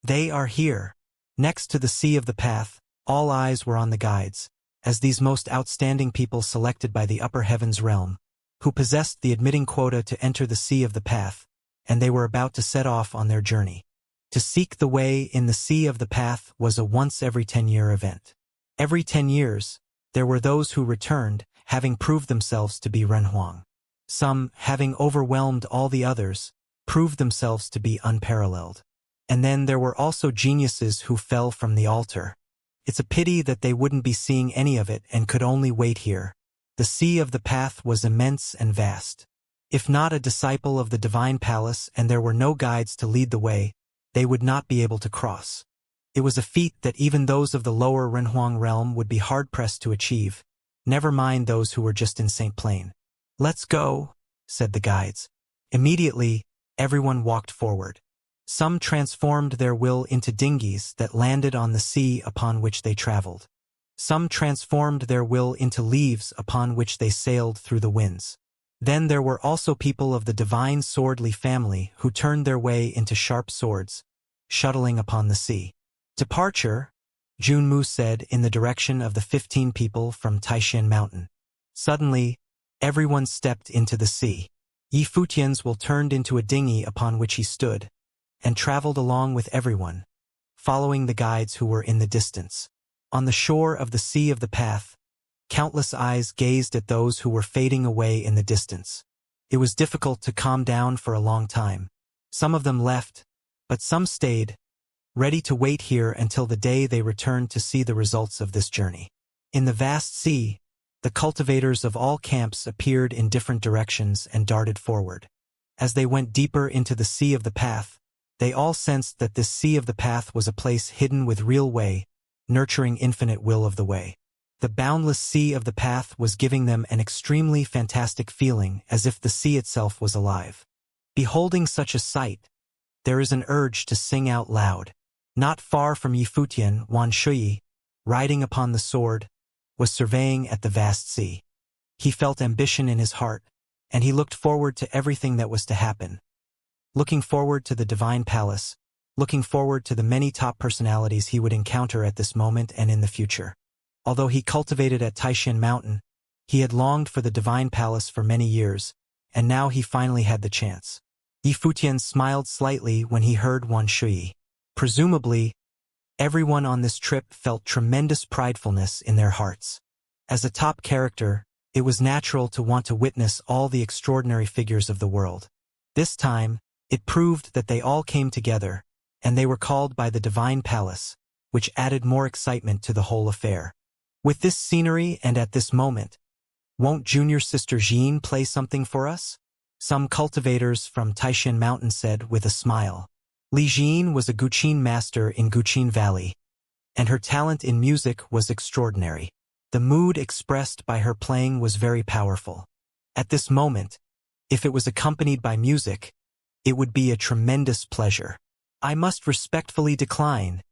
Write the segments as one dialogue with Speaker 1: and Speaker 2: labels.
Speaker 1: They are here. Next to the sea of the path, all eyes were on the guides, as these most outstanding people selected by the upper heavens realm, who possessed the admitting quota to enter the sea of the path, and they were about to set off on their journey. To seek the way in the sea of the path was a once-every-10-year event. Every 10 years, there were those who returned, having proved themselves to be Renhuang. Some, having overwhelmed all the others, proved themselves to be unparalleled. And then there were also geniuses who fell from the altar. It's a pity that they wouldn't be seeing any of it and could only wait here. The sea of the path was immense and vast. If not a disciple of the divine palace and there were no guides to lead the way, they would not be able to cross. It was a feat that even those of the lower Renhuang realm would be hard-pressed to achieve, never mind those who were just in St. Plain. "Let's go," said the guides. Immediately, everyone walked forward. Some transformed their will into dinghies that landed on the sea upon which they traveled. Some transformed their will into leaves upon which they sailed through the winds. Then there were also people of the divine swordly family who turned their way into sharp swords, shuttling upon the sea. "Departure," Junmu said in the direction of the 15 people from Taishan Mountain. Suddenly, everyone stepped into the sea. Yifutian's will turned into a dinghy upon which he stood, and traveled along with everyone, following the guides who were in the distance. On the shore of the sea of the path, countless eyes gazed at those who were fading away in the distance. It was difficult to calm down for a long time. Some of them left, but some stayed, ready to wait here until the day they returned to see the results of this journey. In the vast sea, the cultivators of all camps appeared in different directions and darted forward. As they went deeper into the sea of the path, they all sensed that this sea of the path was a place hidden with real way, nurturing infinite will of the way. The boundless sea of the path was giving them an extremely fantastic feeling, as if the sea itself was alive. Beholding such a sight, there is an urge to sing out loud. Not far from Yifutian, Wan Shuyi, riding upon the sword, was surveying at the vast sea. He felt ambition in his heart, and he looked forward to everything that was to happen. Looking forward to the divine palace, looking forward to the many top personalities he would encounter at this moment and in the future. Although he cultivated at Taishan Mountain, he had longed for the divine palace for many years, and now he finally had the chance. Yifutian smiled slightly when he heard Wan Shuyi. Presumably, everyone on this trip felt tremendous pridefulness in their hearts. As a top character, it was natural to want to witness all the extraordinary figures of the world. This time, it proved that they all came together, and they were called by the divine palace, which added more excitement to the whole affair. With this scenery and at this moment, won't junior sister Jean play something for us? Some cultivators from Taishan Mountain said with a smile. Li Jean was a Guqin master in Guqin Valley, and her talent in music was extraordinary. The mood expressed by her playing was very powerful. At this moment, if it was accompanied by music, it would be a tremendous pleasure. "I must respectfully decline,"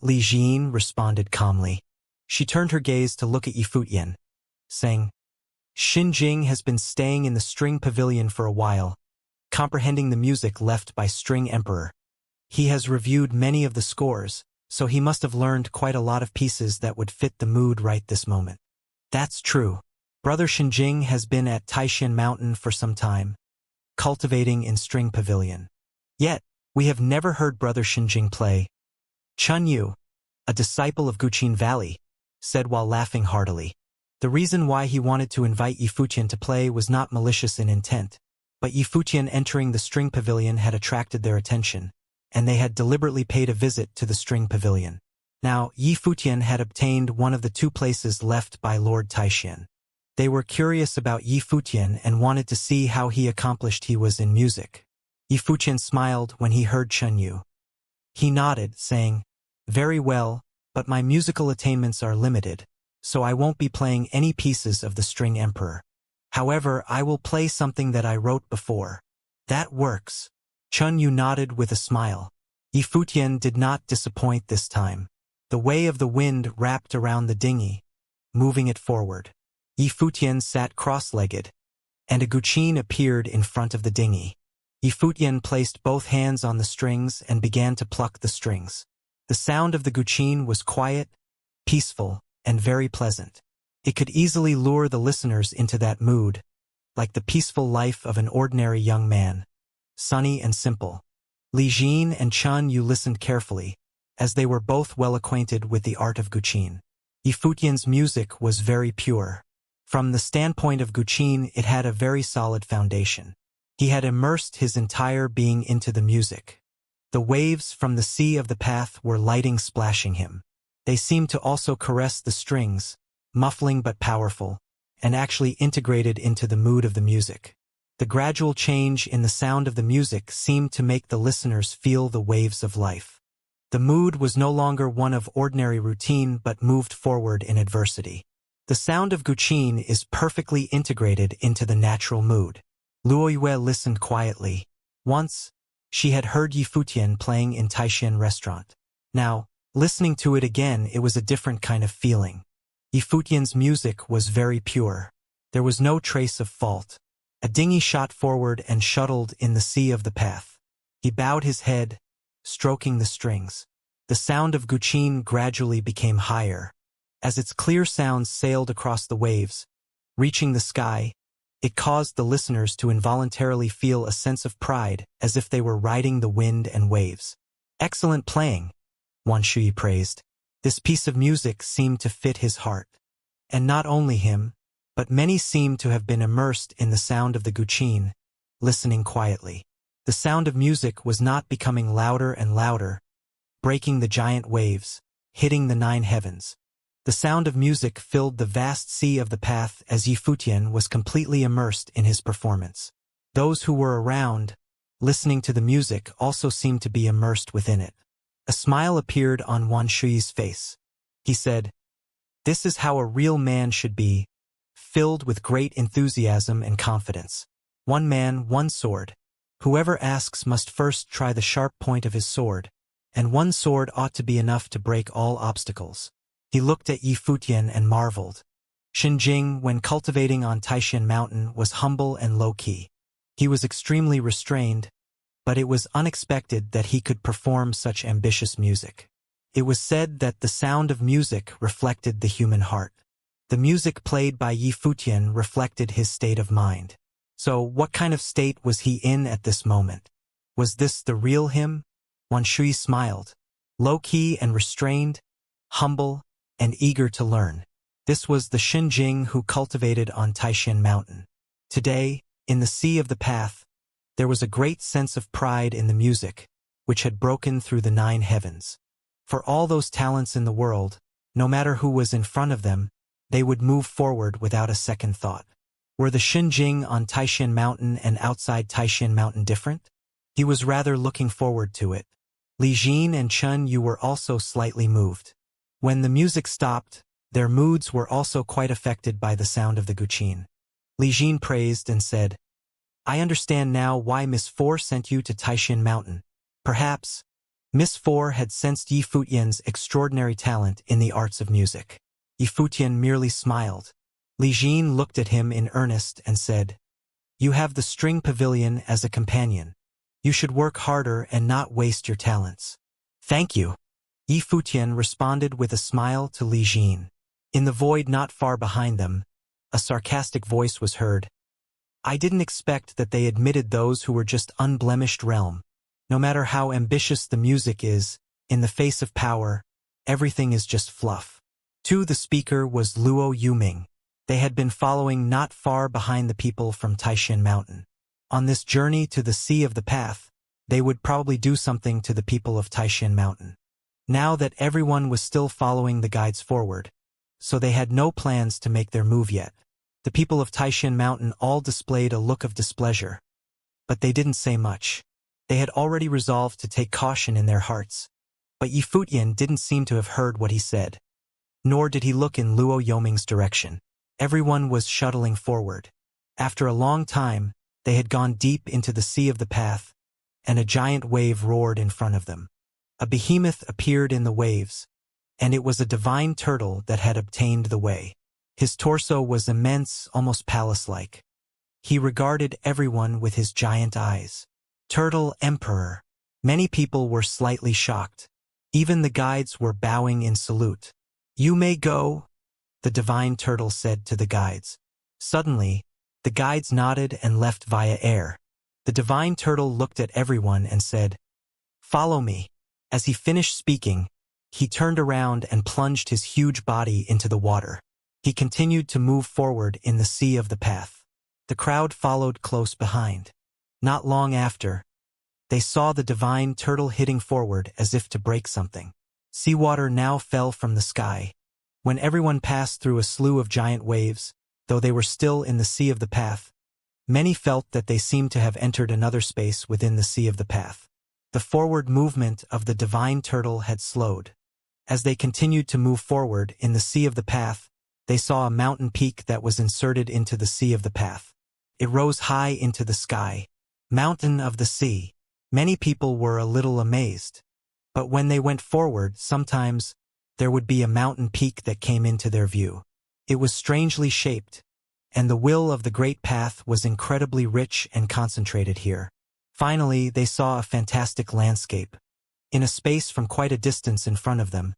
Speaker 1: Li Jean responded calmly. She turned her gaze to look at Yifutian, saying, "Xinjing has been staying in the String Pavilion for a while, comprehending the music left by String Emperor. He has reviewed many of the scores, so he must have learned quite a lot of pieces that would fit the mood right this moment." "That's true. Brother Xinjing has been at Taishan Mountain for some time, cultivating in String Pavilion. Yet, we have never heard Brother Xinjing play." Chun Yu, a disciple of Guqin Valley, said while laughing heartily. The reason why he wanted to invite Yifutian to play was not malicious in intent, but Yifutian entering the String Pavilion had attracted their attention, and they had deliberately paid a visit to the String Pavilion. Now, Yifutian had obtained one of the 2 places left by Lord Taishan. They were curious about Yifutian and wanted to see how he accomplished he was in music. Yifutian smiled when he heard Chun Yu. He nodded, saying, "Very well, but my musical attainments are limited, so I won't be playing any pieces of the String Emperor. However, I will play something that I wrote before." "That works." Chun Yu nodded with a smile. Yifutian did not disappoint this time. The way of the wind wrapped around the dinghy, moving it forward. Yifutian sat cross-legged, and a Guqin appeared in front of the dinghy. Yifutian placed both hands on the strings and began to pluck the strings. The sound of the guqin was quiet, peaceful, and very pleasant. It could easily lure the listeners into that mood, like the peaceful life of an ordinary young man, sunny and simple. Li Jin and Chun Yu listened carefully, as they were both well acquainted with the art of guqin. Yifutian's music was very pure. From the standpoint of guqin, it had a very solid foundation. He had immersed his entire being into the music. The waves from the sea of the path were lighting, splashing him. They seemed to also caress the strings, muffling but powerful, and actually integrated into the mood of the music. The gradual change in the sound of the music seemed to make the listeners feel the waves of life. The mood was no longer one of ordinary routine but moved forward in adversity. The sound of guqin is perfectly integrated into the natural mood. Luo Yue listened quietly. Once, she had heard Yifutian playing in Taishan restaurant. Now, listening to it again, it was a different kind of feeling. Yifutian's music was very pure. There was no trace of fault. A dinghy shot forward and shuttled in the sea of the path. He bowed his head, stroking the strings. The sound of guqin gradually became higher. As its clear sounds sailed across the waves, reaching the sky, it caused the listeners to involuntarily feel a sense of pride, as if they were riding the wind and waves. "Excellent playing," Wan Shui praised. This piece of music seemed to fit his heart. And not only him, but many seemed to have been immersed in the sound of the guqin, listening quietly. The sound of music was not becoming louder and louder, breaking the giant waves, hitting the 9 heavens. The sound of music filled the vast sea of the path as Yifutian was completely immersed in his performance. Those who were around, listening to the music, also seemed to be immersed within it. A smile appeared on Wan Shui's face. He said, "This is how a real man should be, filled with great enthusiasm and confidence. One man, one sword. Whoever asks must first try the sharp point of his sword, and one sword ought to be enough to break all obstacles." He looked at Yifutian and marveled. Xinjing, when cultivating on Taishan Mountain, was humble and low-key. He was extremely restrained, but it was unexpected that he could perform such ambitious music. It was said that the sound of music reflected the human heart. The music played by Yifutian reflected his state of mind. So what kind of state was he in at this moment? Was this the real him? Wan Shui smiled. Low-key and restrained, humble, and eager to learn. This was the Xinjing who cultivated on Taishan Mountain. Today, in the sea of the path, there was a great sense of pride in the music, which had broken through the 9 heavens. For all those talents in the world, no matter who was in front of them, they would move forward without a second thought. Were the Xinjing on Taishan Mountain and outside Taishan Mountain different? He was rather looking forward to it. Li Jin and Chun Yu were also slightly moved. When the music stopped, their moods were also quite affected by the sound of the guqin. Li Jin praised and said, "I understand now why Miss Four sent you to Taishan Mountain. Perhaps, Miss Four had sensed Yifutian's extraordinary talent in the arts of music." Yifutian merely smiled. Li Jin looked at him in earnest and said, "You have the string pavilion as a companion. You should work harder and not waste your talents." "Thank you." Yifutian responded with a smile to Li Jin. In the void not far behind them, a sarcastic voice was heard. "I didn't expect that they admitted those who were just unblemished realm. No matter how ambitious the music is, in the face of power, everything is just fluff." The speaker was Luo Yuming. They had been following not far behind the people from Taishan Mountain. On this journey to the sea of the path, they would probably do something to the people of Taishan Mountain. Now that everyone was still following the guides forward, so they had no plans to make their move yet. The people of Taishan Mountain all displayed a look of displeasure, but they didn't say much. They had already resolved to take caution in their hearts. But Yifutian didn't seem to have heard what he said. Nor did he look in Luo Yoming's direction. Everyone was shuttling forward. After a long time, they had gone deep into the sea of the path, and a giant wave roared in front of them. A behemoth appeared in the waves, and it was a divine turtle that had obtained the way. His torso was immense, almost palace-like. He regarded everyone with his giant eyes. Turtle Emperor. Many people were slightly shocked. Even the guides were bowing in salute. You may go, the divine turtle said to the guides. Suddenly, the guides nodded and left via air. The divine turtle looked at everyone and said, "Follow me." As he finished speaking, he turned around and plunged his huge body into the water. He continued to move forward in the sea of the path. The crowd followed close behind. Not long after, they saw the divine turtle hitting forward as if to break something. Seawater now fell from the sky. When everyone passed through a slew of giant waves, though they were still in the sea of the path, many felt that they seemed to have entered another space within the sea of the path. The forward movement of the divine turtle had slowed. As they continued to move forward in the sea of the path, they saw a mountain peak that was inserted into the sea of the path. It rose high into the sky. Mountain of the sea. Many people were a little amazed. But when they went forward, sometimes there would be a mountain peak that came into their view. It was strangely shaped, and the will of the great path was incredibly rich and concentrated here. Finally, they saw a fantastic landscape. In a space from quite a distance in front of them,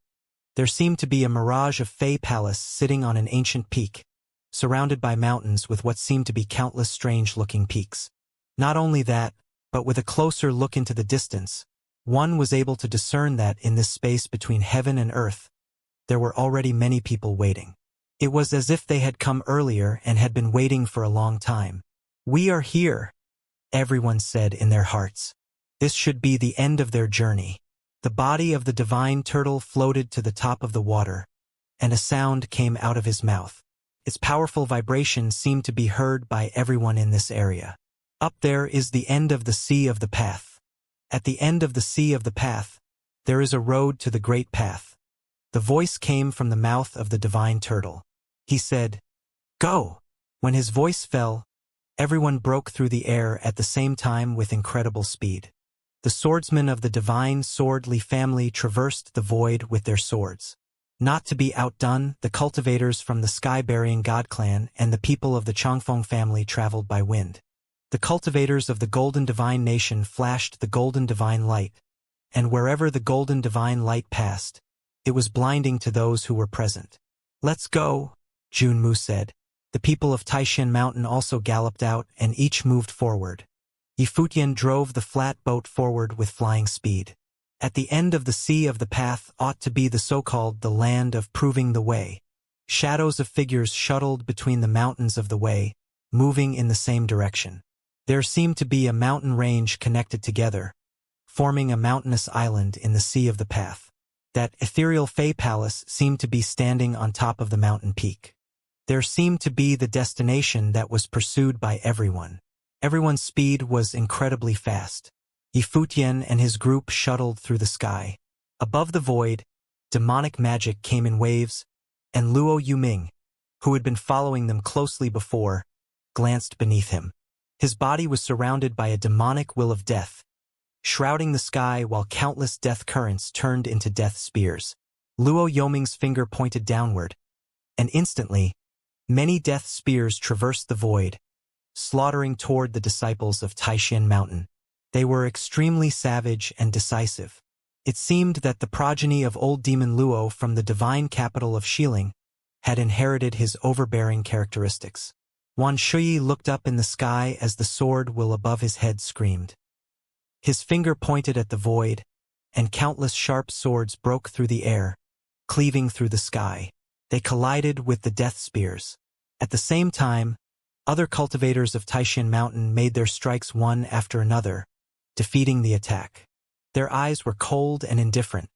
Speaker 1: there seemed to be a mirage of Fey Palace sitting on an ancient peak, surrounded by mountains with what seemed to be countless strange-looking peaks. Not only that, but with a closer look into the distance, one was able to discern that in this space between heaven and earth, there were already many people waiting. It was as if they had come earlier and had been waiting for a long time. "We are here," everyone said in their hearts. This should be the end of their journey. The body of the divine turtle floated to the top of the water, and a sound came out of his mouth. Its powerful vibration seemed to be heard by everyone in this area. Up there is the end of the sea of the path. At the end of the sea of the path, there is a road to the great path. The voice came from the mouth of the divine turtle. He said, "Go!" When his voice fell, everyone broke through the air at the same time with incredible speed. The swordsmen of the divine swordly family traversed the void with their swords. Not to be outdone, the cultivators from the sky-burying god clan and the people of the Chongfeng family traveled by wind. The cultivators of the golden divine nation flashed the golden divine light, and wherever the golden divine light passed, it was blinding to those who were present. "Let's go," Junmu said. The people of Taishan Mountain also galloped out and each moved forward. Yifutian drove the flat boat forward with flying speed. At the end of the sea of the path ought to be the so-called the land of proving the way. Shadows of figures shuttled between the mountains of the way, moving in the same direction. There seemed to be a mountain range connected together, forming a mountainous island in the sea of the path. That ethereal Fey Palace seemed to be standing on top of the mountain peak. There seemed to be the destination that was pursued by everyone. Everyone's speed was incredibly fast. Yifutian and his group shuttled through the sky. Above the void, demonic magic came in waves, and Luo Yuming, who had been following them closely before, glanced beneath him. His body was surrounded by a demonic will of death, shrouding the sky while countless death currents turned into death spears. Luo Yoming's finger pointed downward, and instantly, many death spears traversed the void, slaughtering toward the disciples of Taishan Mountain. They were extremely savage and decisive. It seemed that the progeny of old demon Luo from the divine capital of Xiling had inherited his overbearing characteristics. Wan Shuyi looked up in the sky as the sword will above his head screamed. His finger pointed at the void, and countless sharp swords broke through the air, cleaving through the sky. They collided with the death spears. At the same time, other cultivators of Taishan Mountain made their strikes one after another, defeating the attack. Their eyes were cold and indifferent.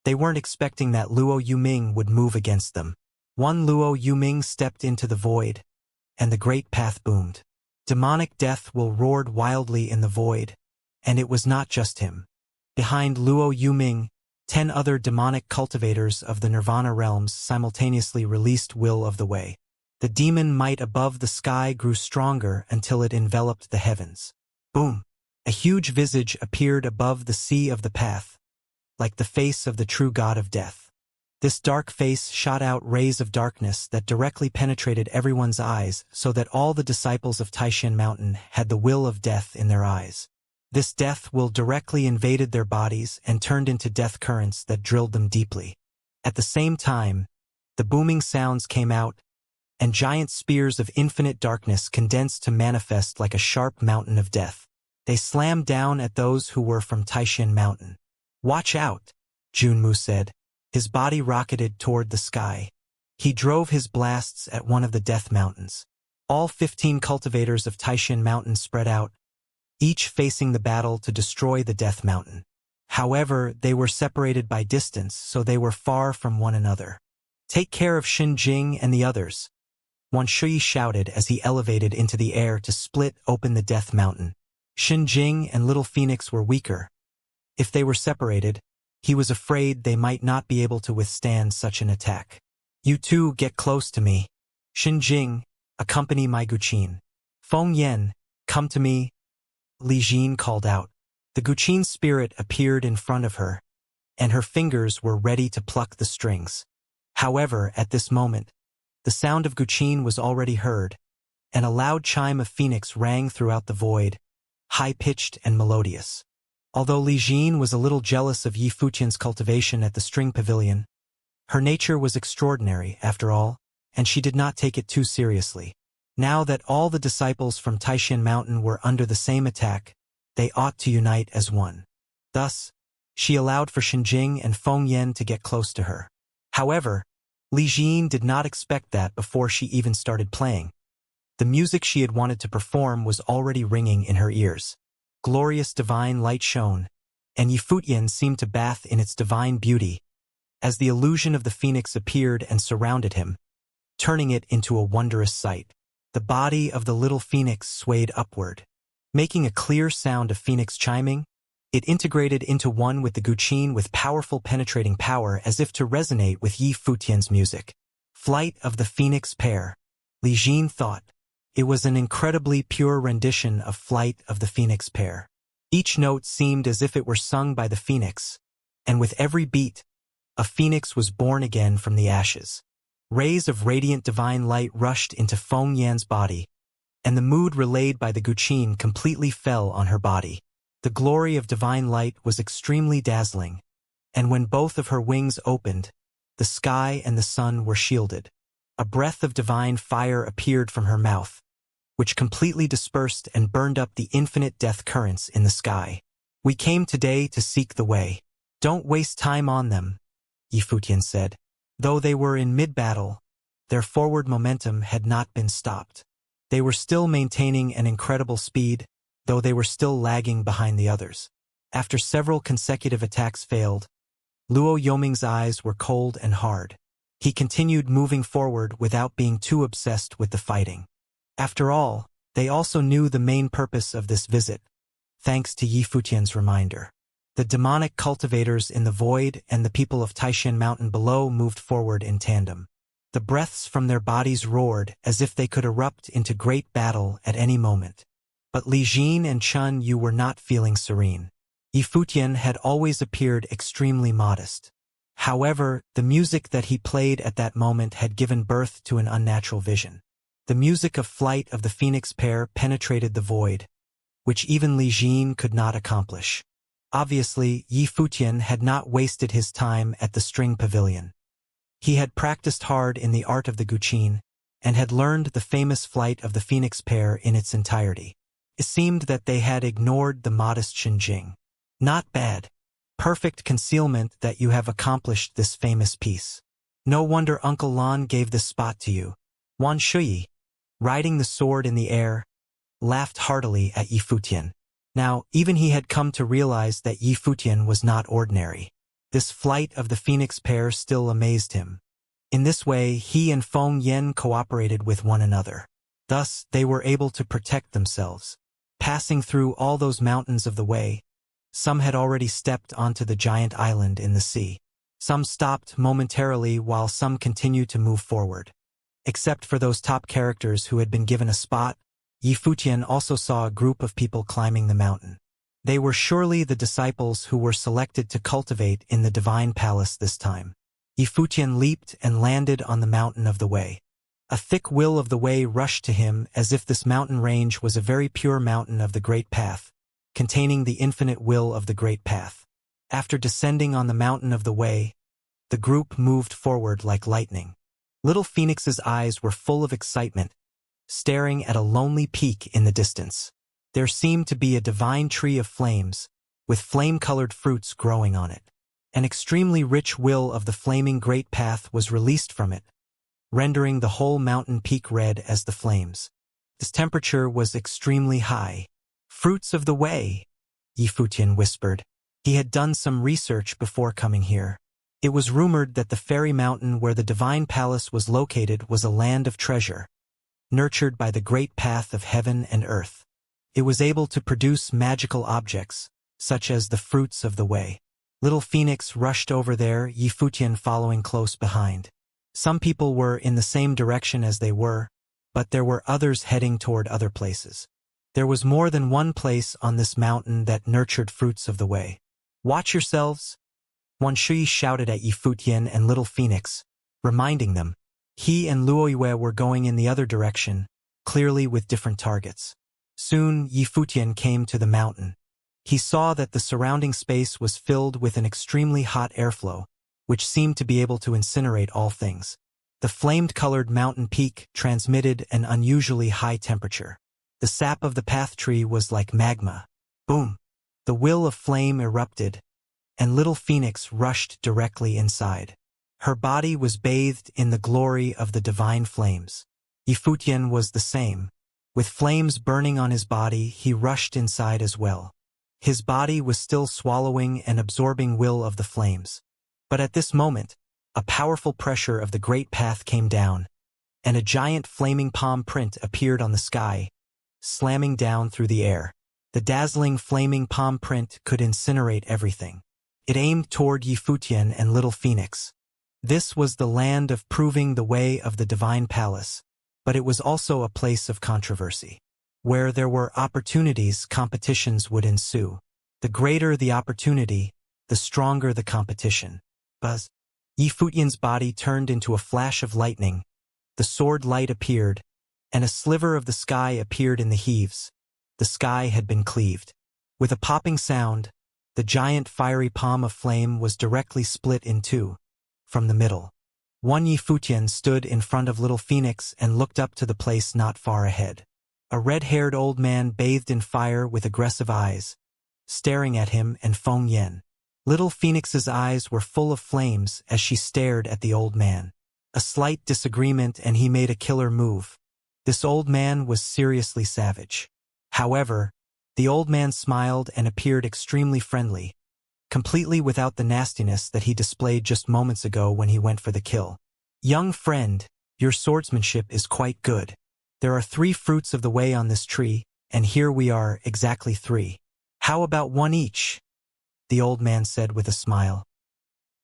Speaker 1: They weren't expecting that Luo Yuming would move against them. One Luo Yuming stepped into the void, and the great path boomed. Demonic death will roared wildly in the void, and it was not just him. Behind Luo Yuming, 10 other demonic cultivators of the Nirvana realms simultaneously released Will of the Way. The demon might above the sky grew stronger until it enveloped the heavens. Boom! A huge visage appeared above the sea of the path, like the face of the true god of death. This dark face shot out rays of darkness that directly penetrated everyone's eyes so that all the disciples of Taishan Mountain had the will of death in their eyes. This death will directly invaded their bodies and turned into death currents that drilled them deeply. At the same time, the booming sounds came out, and giant spears of infinite darkness condensed to manifest like a sharp mountain of death. They slammed down at those who were from Taishan Mountain. "Watch out," Junmu said. His body rocketed toward the sky. He drove his blasts at one of the death mountains. All 15 cultivators of Taishan Mountain spread out, each facing the battle to destroy the death mountain. However, they were separated by distance, so they were far from one another. "Take care of Xinjing and the others," Wan Shui shouted as he elevated into the air to split open the death mountain. Xinjing and Little Phoenix were weaker. If they were separated, he was afraid they might not be able to withstand such an attack. "You two get close to me. Xinjing, accompany my Guqin. Feng Yan, come to me," Li Jin called out. The Guqin spirit appeared in front of her, and her fingers were ready to pluck the strings. However, at this moment, the sound of Guqin was already heard, and a loud chime of phoenix rang throughout the void, high-pitched and melodious. Although Li Jin was a little jealous of Yi Futian's cultivation at the string pavilion, her nature was extraordinary, after all, and she did not take it too seriously. Now that all the disciples from Taishan Mountain were under the same attack, they ought to unite as one. Thus, she allowed for Xinjing and Feng Yan to get close to her. However, Li Jin did not expect that before she even started playing. The music she had wanted to perform was already ringing in her ears. Glorious divine light shone, and Yi Futian seemed to bath in its divine beauty, as the illusion of the phoenix appeared and surrounded him, turning it into a wondrous sight. The body of the little phoenix swayed upward, making a clear sound of phoenix chiming. It integrated into one with the Guqin with powerful penetrating power as if to resonate with Yi Futian's music. Flight of the Phoenix Pair, Li Jin thought. It was an incredibly pure rendition of Flight of the Phoenix Pair. Each note seemed as if it were sung by the phoenix, and with every beat, a phoenix was born again from the ashes. Rays of radiant divine light rushed into Feng Yan's body, and the mood relayed by the Guqin completely fell on her body. The glory of divine light was extremely dazzling, and when both of her wings opened, the sky and the sun were shielded. A breath of divine fire appeared from her mouth, which completely dispersed and burned up the infinite death currents in the sky. "We came today to seek the way. Don't waste time on them," Yi Futian said. Though they were in mid-battle, their forward momentum had not been stopped. They were still maintaining an incredible speed, though they were still lagging behind the others. After several consecutive attacks failed, Luo Yoming's eyes were cold and hard. He continued moving forward without being too obsessed with the fighting. After all, they also knew the main purpose of this visit, thanks to Yi Futian's reminder. The demonic cultivators in the void and the people of Taishan Mountain below moved forward in tandem. The breaths from their bodies roared as if they could erupt into great battle at any moment. But Li Jin and Chun Yu were not feeling serene. Yi Futian had always appeared extremely modest. However, the music that he played at that moment had given birth to an unnatural vision. The music of Flight of the Phoenix Pair penetrated the void, which even Li Jin could not accomplish. Obviously, Yi Futian had not wasted his time at the string pavilion. He had practiced hard in the art of the Guqin, and had learned the famous Flight of the Phoenix Pair in its entirety. It seemed that they had ignored the modest Xinjing. "Not bad. Perfect concealment that you have accomplished this famous piece. No wonder Uncle Lan gave this spot to you." Wan Shui, riding the sword in the air, laughed heartily at Yi Futian. Now, even he had come to realize that Yi Futian was not ordinary. This Flight of the Phoenix Pair still amazed him. In this way, he and Feng Yan cooperated with one another. Thus, they were able to protect themselves. Passing through all those mountains of the way, some had already stepped onto the giant island in the sea. Some stopped momentarily while some continued to move forward. Except for those top characters who had been given a spot, Yi Futian also saw a group of people climbing the mountain. They were surely the disciples who were selected to cultivate in the divine palace this time. Yi Futian leaped and landed on the mountain of the way. A thick will of the way rushed to him as if this mountain range was a very pure mountain of the great path, containing the infinite will of the Great Path. After descending on the mountain of the way, the group moved forward like lightning. Little Phoenix's eyes were full of excitement, staring at a lonely peak in the distance. There seemed to be a divine tree of flames, with flame-colored fruits growing on it. An extremely rich will of the flaming Great Path was released from it, rendering the whole mountain peak red as the flames. Its temperature was extremely high. "Fruits of the way," Yifutian whispered. He had done some research before coming here. It was rumored that the fairy mountain where the divine palace was located was a land of treasure, nurtured by the great path of heaven and earth. It was able to produce magical objects, such as the fruits of the way. Little Phoenix rushed over there, Yifutian following close behind. Some people were in the same direction as they were, but there were others heading toward other places. There was more than one place on this mountain that nurtured fruits of the way. "Watch yourselves," Wan Shui shouted at Yifutian and Little Phoenix, reminding them. He and Luoyue were going in the other direction, clearly with different targets. Soon, Yifutian came to the mountain. He saw that the surrounding space was filled with an extremely hot airflow, which seemed to be able to incinerate all things. The flamed-colored mountain peak transmitted an unusually high temperature. The sap of the path tree was like magma. Boom! The will of flame erupted, and Little Phoenix rushed directly inside. Her body was bathed in the glory of the divine flames. Yifutian was the same. With flames burning on his body, he rushed inside as well. His body was still swallowing and absorbing will of the flames. But at this moment, a powerful pressure of the great path came down, and a giant flaming palm print appeared on the sky, slamming down through the air. The dazzling flaming palm print could incinerate everything. It aimed toward Yifutian and Little Phoenix. This was the land of proving the way of the divine palace, but it was also a place of controversy. Where there were opportunities, competitions would ensue. The greater the opportunity, the stronger the competition. Buzz. Yifutian's body turned into a flash of lightning. The sword light appeared, and a sliver of the sky appeared in the heaves. The sky had been cleaved. With a popping sound, the giant fiery palm of flame was directly split in two, from the middle. One Yifutian stood in front of Little Phoenix and looked up to the place not far ahead. A red-haired old man bathed in fire with aggressive eyes, staring at him and Feng Yen. Little Phoenix's eyes were full of flames as she stared at the old man. A slight disagreement and he made a killer move. This old man was seriously savage. However, the old man smiled and appeared extremely friendly, completely without the nastiness that he displayed just moments ago when he went for the kill. "Young friend, your swordsmanship is quite good. There are 3 fruits of the way on this tree, and here we are, exactly 3. How about 1 each?" the old man said with a smile.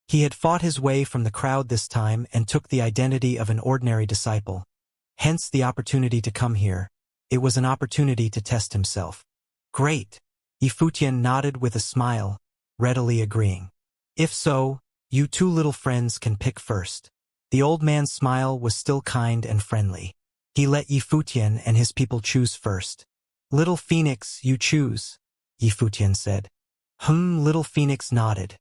Speaker 1: He had fought his way from the crowd this time and took the identity of an ordinary disciple. Hence the opportunity to come here. It was an opportunity to test himself. "Great." Yifutian nodded with a smile, readily agreeing. "If so, you 2 little friends can pick first." The old man's smile was still kind and friendly. He let Yifutian and his people choose first. "Little Phoenix, you choose," Yifutian said. Little Phoenix nodded,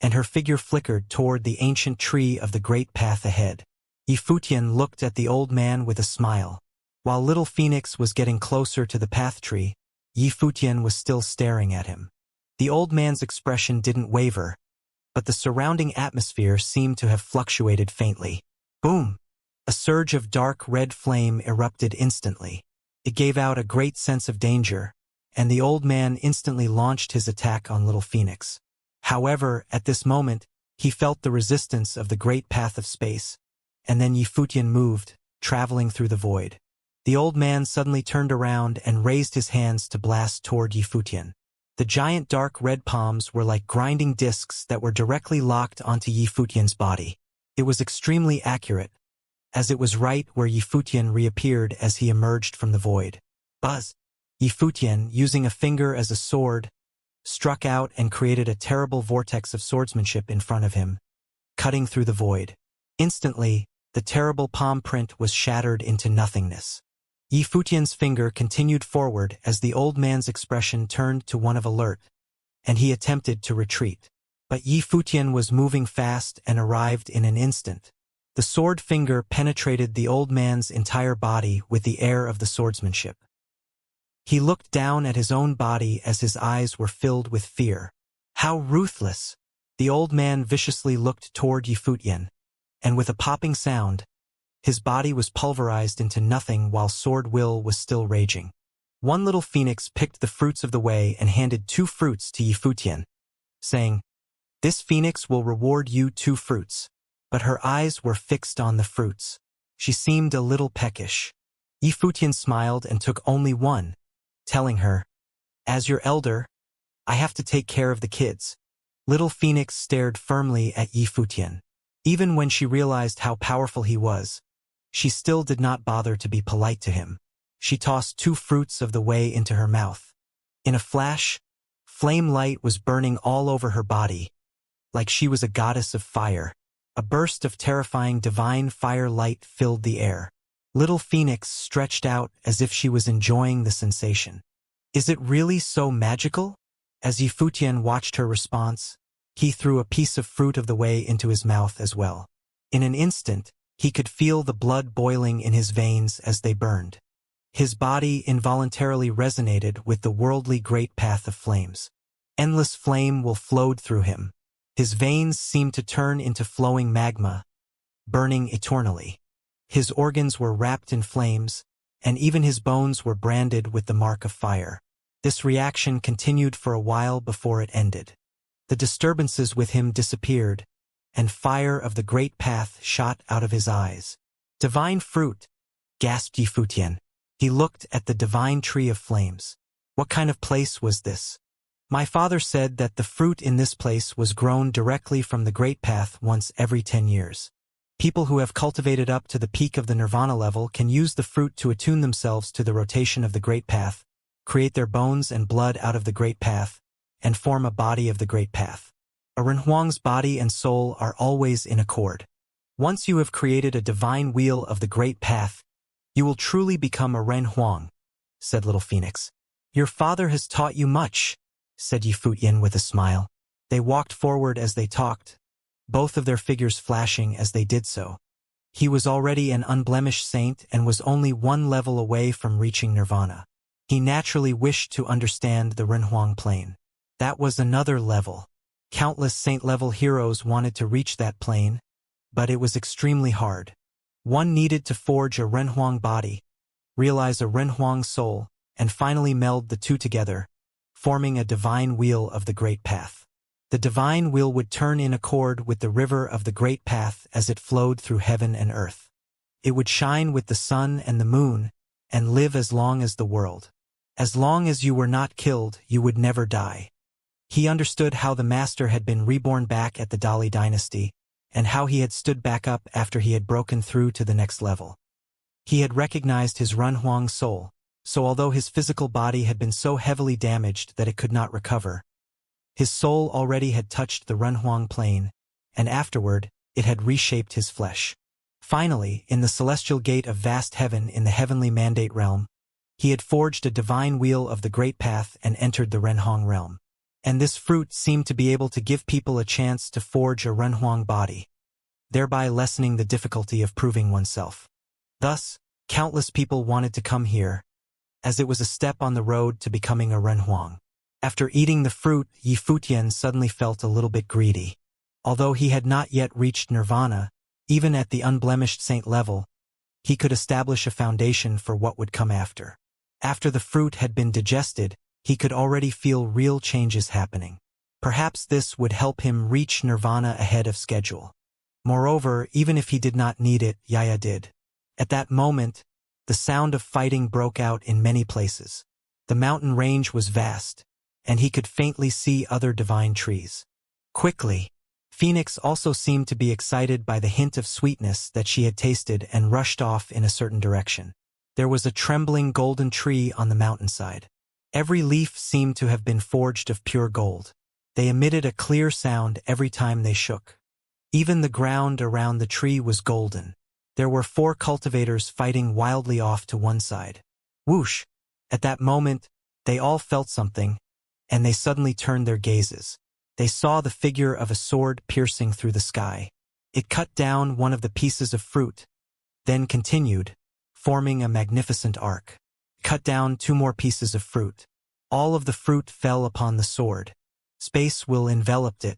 Speaker 1: and her figure flickered toward the ancient tree of the great path ahead. Yifutian looked at the old man with a smile. While Little Phoenix was getting closer to the path tree, Yifutian was still staring at him. The old man's expression didn't waver, but the surrounding atmosphere seemed to have fluctuated faintly. Boom! A surge of dark red flame erupted instantly. It gave out a great sense of danger, and the old man instantly launched his attack on Little Phoenix. However, at this moment, he felt the resistance of the great path of space, and then Yifutian moved, traveling through the void. The old man suddenly turned around and raised his hands to blast toward Yifutian. The giant dark red palms were like grinding discs that were directly locked onto Yifutian's body. It was extremely accurate, as it was right where Yifutian reappeared as he emerged from the void. Buzz! Yifutian, using a finger as a sword, struck out and created a terrible vortex of swordsmanship in front of him, cutting through the void. Instantly, the terrible palm print was shattered into nothingness. Yifutian's finger continued forward as the old man's expression turned to one of alert, and he attempted to retreat. But Yifutian was moving fast and arrived in an instant. The sword finger penetrated the old man's entire body with the air of the swordsmanship. He looked down at his own body as his eyes were filled with fear. How ruthless! The old man viciously looked toward Yifutian, and with a popping sound, his body was pulverized into nothing while sword will was still raging. One little phoenix picked the fruits of the way and handed 2 fruits to Yifutian, saying, "This phoenix will reward you 2 fruits." But her eyes were fixed on the fruits. She seemed a little peckish. Yifutian smiled and took only 1, telling her, "As your elder, I have to take care of the kids." Little Phoenix stared firmly at Yifutian. Even when she realized how powerful he was, she still did not bother to be polite to him. She tossed 2 fruits of the way into her mouth. In a flash, flame light was burning all over her body, like she was a goddess of fire. A burst of terrifying divine fire light filled the air. Little Phoenix stretched out as if she was enjoying the sensation. "Is it really so magical?" As Yifutian watched her response, he threw a piece of fruit of the way into his mouth as well. In an instant, he could feel the blood boiling in his veins as they burned. His body involuntarily resonated with the worldly great path of flames. Endless flame will flowed through him. His veins seemed to turn into flowing magma, burning eternally. His organs were wrapped in flames, and even his bones were branded with the mark of fire. This reaction continued for a while before it ended. The disturbances with him disappeared, and fire of the great path shot out of his eyes. "Divine fruit," gasped Yifutian. He looked at the divine tree of flames. What kind of place was this? "My father said that the fruit in this place was grown directly from the great path once every 10 years. People who have cultivated up to the peak of the nirvana level can use the fruit to attune themselves to the rotation of the great path, create their bones and blood out of the great path, and form a body of the great path. A Renhuang's body and soul are always in accord. Once you have created a divine wheel of the great path, you will truly become a Renhuang," said Little Phoenix. "Your father has taught you much," said Yifutian with a smile. They walked forward as they talked, both of their figures flashing as they did so. He was already an unblemished saint and was only 1 level away from reaching nirvana. He naturally wished to understand the Renhuang plane. That was another level. Countless saint-level heroes wanted to reach that plane, but it was extremely hard. One needed to forge a Renhuang body, realize a Renhuang soul, and finally meld the 2 together, forming a divine wheel of the great path. The divine wheel would turn in accord with the river of the great path as it flowed through heaven and earth. It would shine with the sun and the moon, and live as long as the world. As long as you were not killed, you would never die. He understood how the master had been reborn back at the Dali dynasty, and how he had stood back up after he had broken through to the next level. He had recognized his Renhuang soul, so although his physical body had been so heavily damaged that it could not recover, his soul already had touched the Renhuang plane, and afterward, it had reshaped his flesh. Finally, in the celestial gate of vast heaven in the heavenly mandate realm, he had forged a divine wheel of the great path and entered the Renhuang realm. And this fruit seemed to be able to give people a chance to forge a Renhuang body, thereby lessening the difficulty of proving oneself. Thus, countless people wanted to come here, as it was a step on the road to becoming a Renhuang. After eating the fruit, Yifutian suddenly felt a little bit greedy. Although he had not yet reached nirvana, even at the unblemished saint level, he could establish a foundation for what would come after. After the fruit had been digested, he could already feel real changes happening. Perhaps this would help him reach nirvana ahead of schedule. Moreover, even if he did not need it, Yaya did. At that moment, the sound of fighting broke out in many places. The mountain range was vast, and he could faintly see other divine trees. Quickly, Phoenix also seemed to be excited by the hint of sweetness that she had tasted and rushed off in a certain direction. There was a trembling golden tree on the mountainside. Every leaf seemed to have been forged of pure gold. They emitted a clear sound every time they shook. Even the ground around the tree was golden. There were 4 cultivators fighting wildly off to one side. Whoosh! At that moment, they all felt something, and they suddenly turned their gazes. They saw the figure of a sword piercing through the sky. It cut down one of the pieces of fruit, then continued, forming a magnificent arc. Cut down 2 more pieces of fruit. All of the fruit fell upon the sword. Space will enveloped it.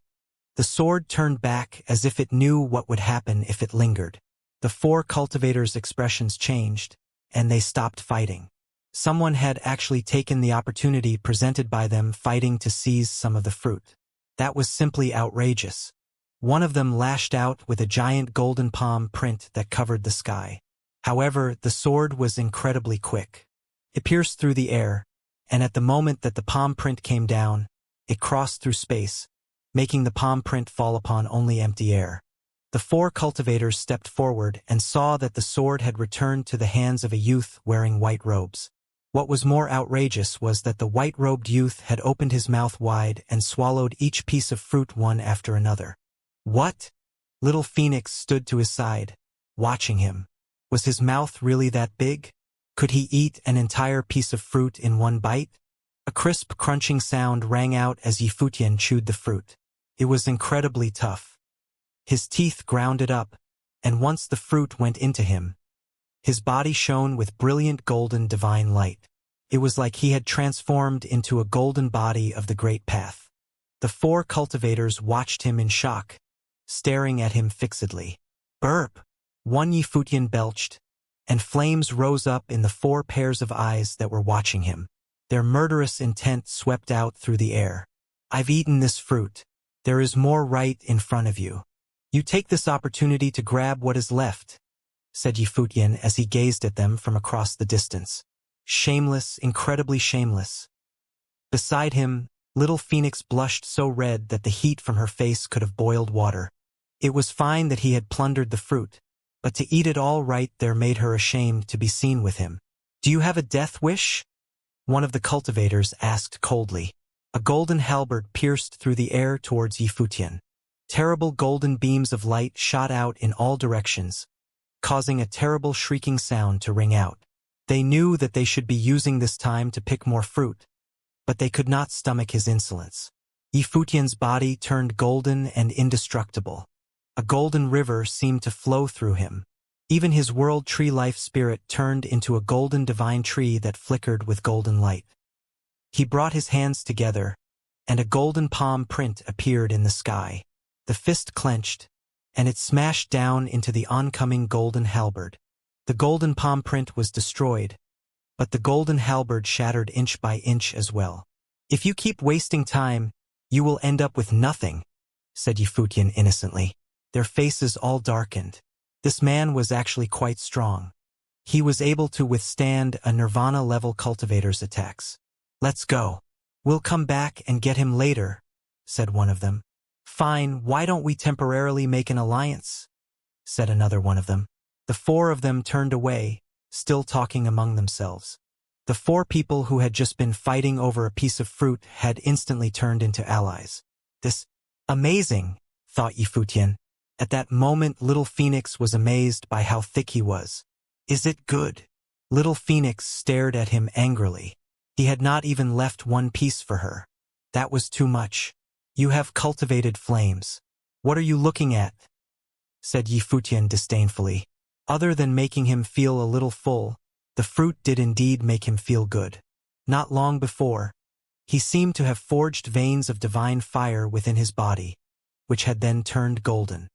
Speaker 1: The sword turned back as if it knew what would happen if it lingered. The 4 cultivators' expressions changed, and they stopped fighting. Someone had actually taken the opportunity presented by them fighting to seize some of the fruit. That was simply outrageous. One of them lashed out with a giant golden palm print that covered the sky. However, the sword was incredibly quick. It pierced through the air, and at the moment that the palm print came down, it crossed through space, making the palm print fall upon only empty air. The 4 cultivators stepped forward and saw that the sword had returned to the hands of a youth wearing white robes. What was more outrageous was that the white-robed youth had opened his mouth wide and swallowed each piece of fruit one after another. What? Little Phoenix stood to his side, watching him. Was his mouth really that big? Could he eat an entire piece of fruit in one bite? A crisp, crunching sound rang out as Yifutian chewed the fruit. It was incredibly tough. His teeth ground it up, and once the fruit went into him, his body shone with brilliant golden divine light. It was like he had transformed into a golden body of the great path. The 4 cultivators watched him in shock, staring at him fixedly. Burp! One Yifutian belched, and flames rose up in the 4 pairs of eyes that were watching him. Their murderous intent swept out through the air. I've eaten this fruit. There is more right in front of you. You take this opportunity to grab what is left, said Yifutian as he gazed at them from across the distance. Shameless, incredibly shameless. Beside him, little Phoenix blushed so red that the heat from her face could have boiled water. It was fine that he had plundered the fruit, but to eat it all right there made her ashamed to be seen with him. Do you have a death wish? One of the cultivators asked coldly. A golden halberd pierced through the air towards Yifutian. Terrible golden beams of light shot out in all directions, causing a terrible shrieking sound to ring out. They knew that they should be using this time to pick more fruit, but they could not stomach his insolence. Yifutian's body turned golden and indestructible. A golden river seemed to flow through him. Even his world tree life spirit turned into a golden divine tree that flickered with golden light. He brought his hands together, and a golden palm print appeared in the sky. The fist clenched, and it smashed down into the oncoming golden halberd. The golden palm print was destroyed, but the golden halberd shattered inch by inch as well. If you keep wasting time, you will end up with nothing, said Yifutian innocently. Their faces all darkened. This man was actually quite strong. He was able to withstand a Nirvana-level cultivator's attacks. Let's go. We'll come back and get him later, said one of them. Fine, why don't we temporarily make an alliance? Said another one of them. The 4 of them turned away, still talking among themselves. The 4 people who had just been fighting over a piece of fruit had instantly turned into allies. This, amazing, thought Yifutian. At that moment little Phoenix was amazed by how thick he was. Is it good? Little Phoenix stared at him angrily. He had not even left one piece for her. That was too much. You have cultivated flames. What are you looking at? Said Yifutian disdainfully. Other than making him feel a little full, the fruit did indeed make him feel good. Not long before, he seemed to have forged veins of divine fire within his body, which had then turned golden.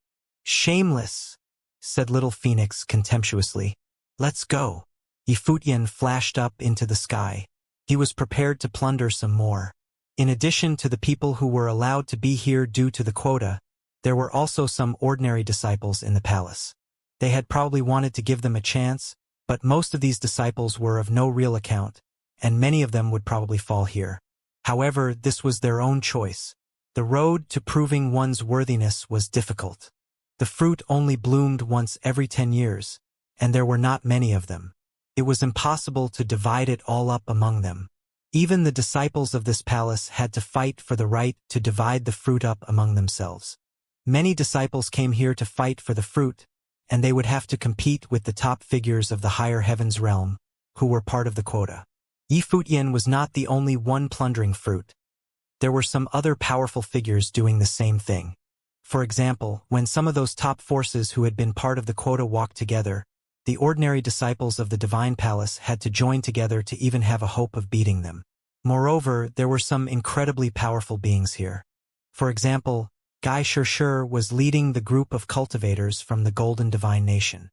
Speaker 1: Shameless, said little Phoenix contemptuously. Let's go. Yifutian flashed up into the sky. He was prepared to plunder some more. In addition to the people who were allowed to be here due to the quota, there were also some ordinary disciples in the palace. They had probably wanted to give them a chance, but most of these disciples were of no real account, and many of them would probably fall here. However, this was their own choice. The road to proving one's worthiness was difficult. The fruit only bloomed once every 10 years, and there were not many of them. It was impossible to divide it all up among them. Even the disciples of this palace had to fight for the right to divide the fruit up among themselves. Many disciples came here to fight for the fruit, and they would have to compete with the top figures of the higher heavens realm, who were part of the quota. Yi Futian was not the only one plundering fruit. There were some other powerful figures doing the same thing. For example, when some of those top forces who had been part of the quota walked together, the ordinary disciples of the Divine Palace had to join together to even have a hope of beating them. Moreover, there were some incredibly powerful beings here. For example, Gai Shirshir was leading the group of cultivators from the Golden Divine Nation.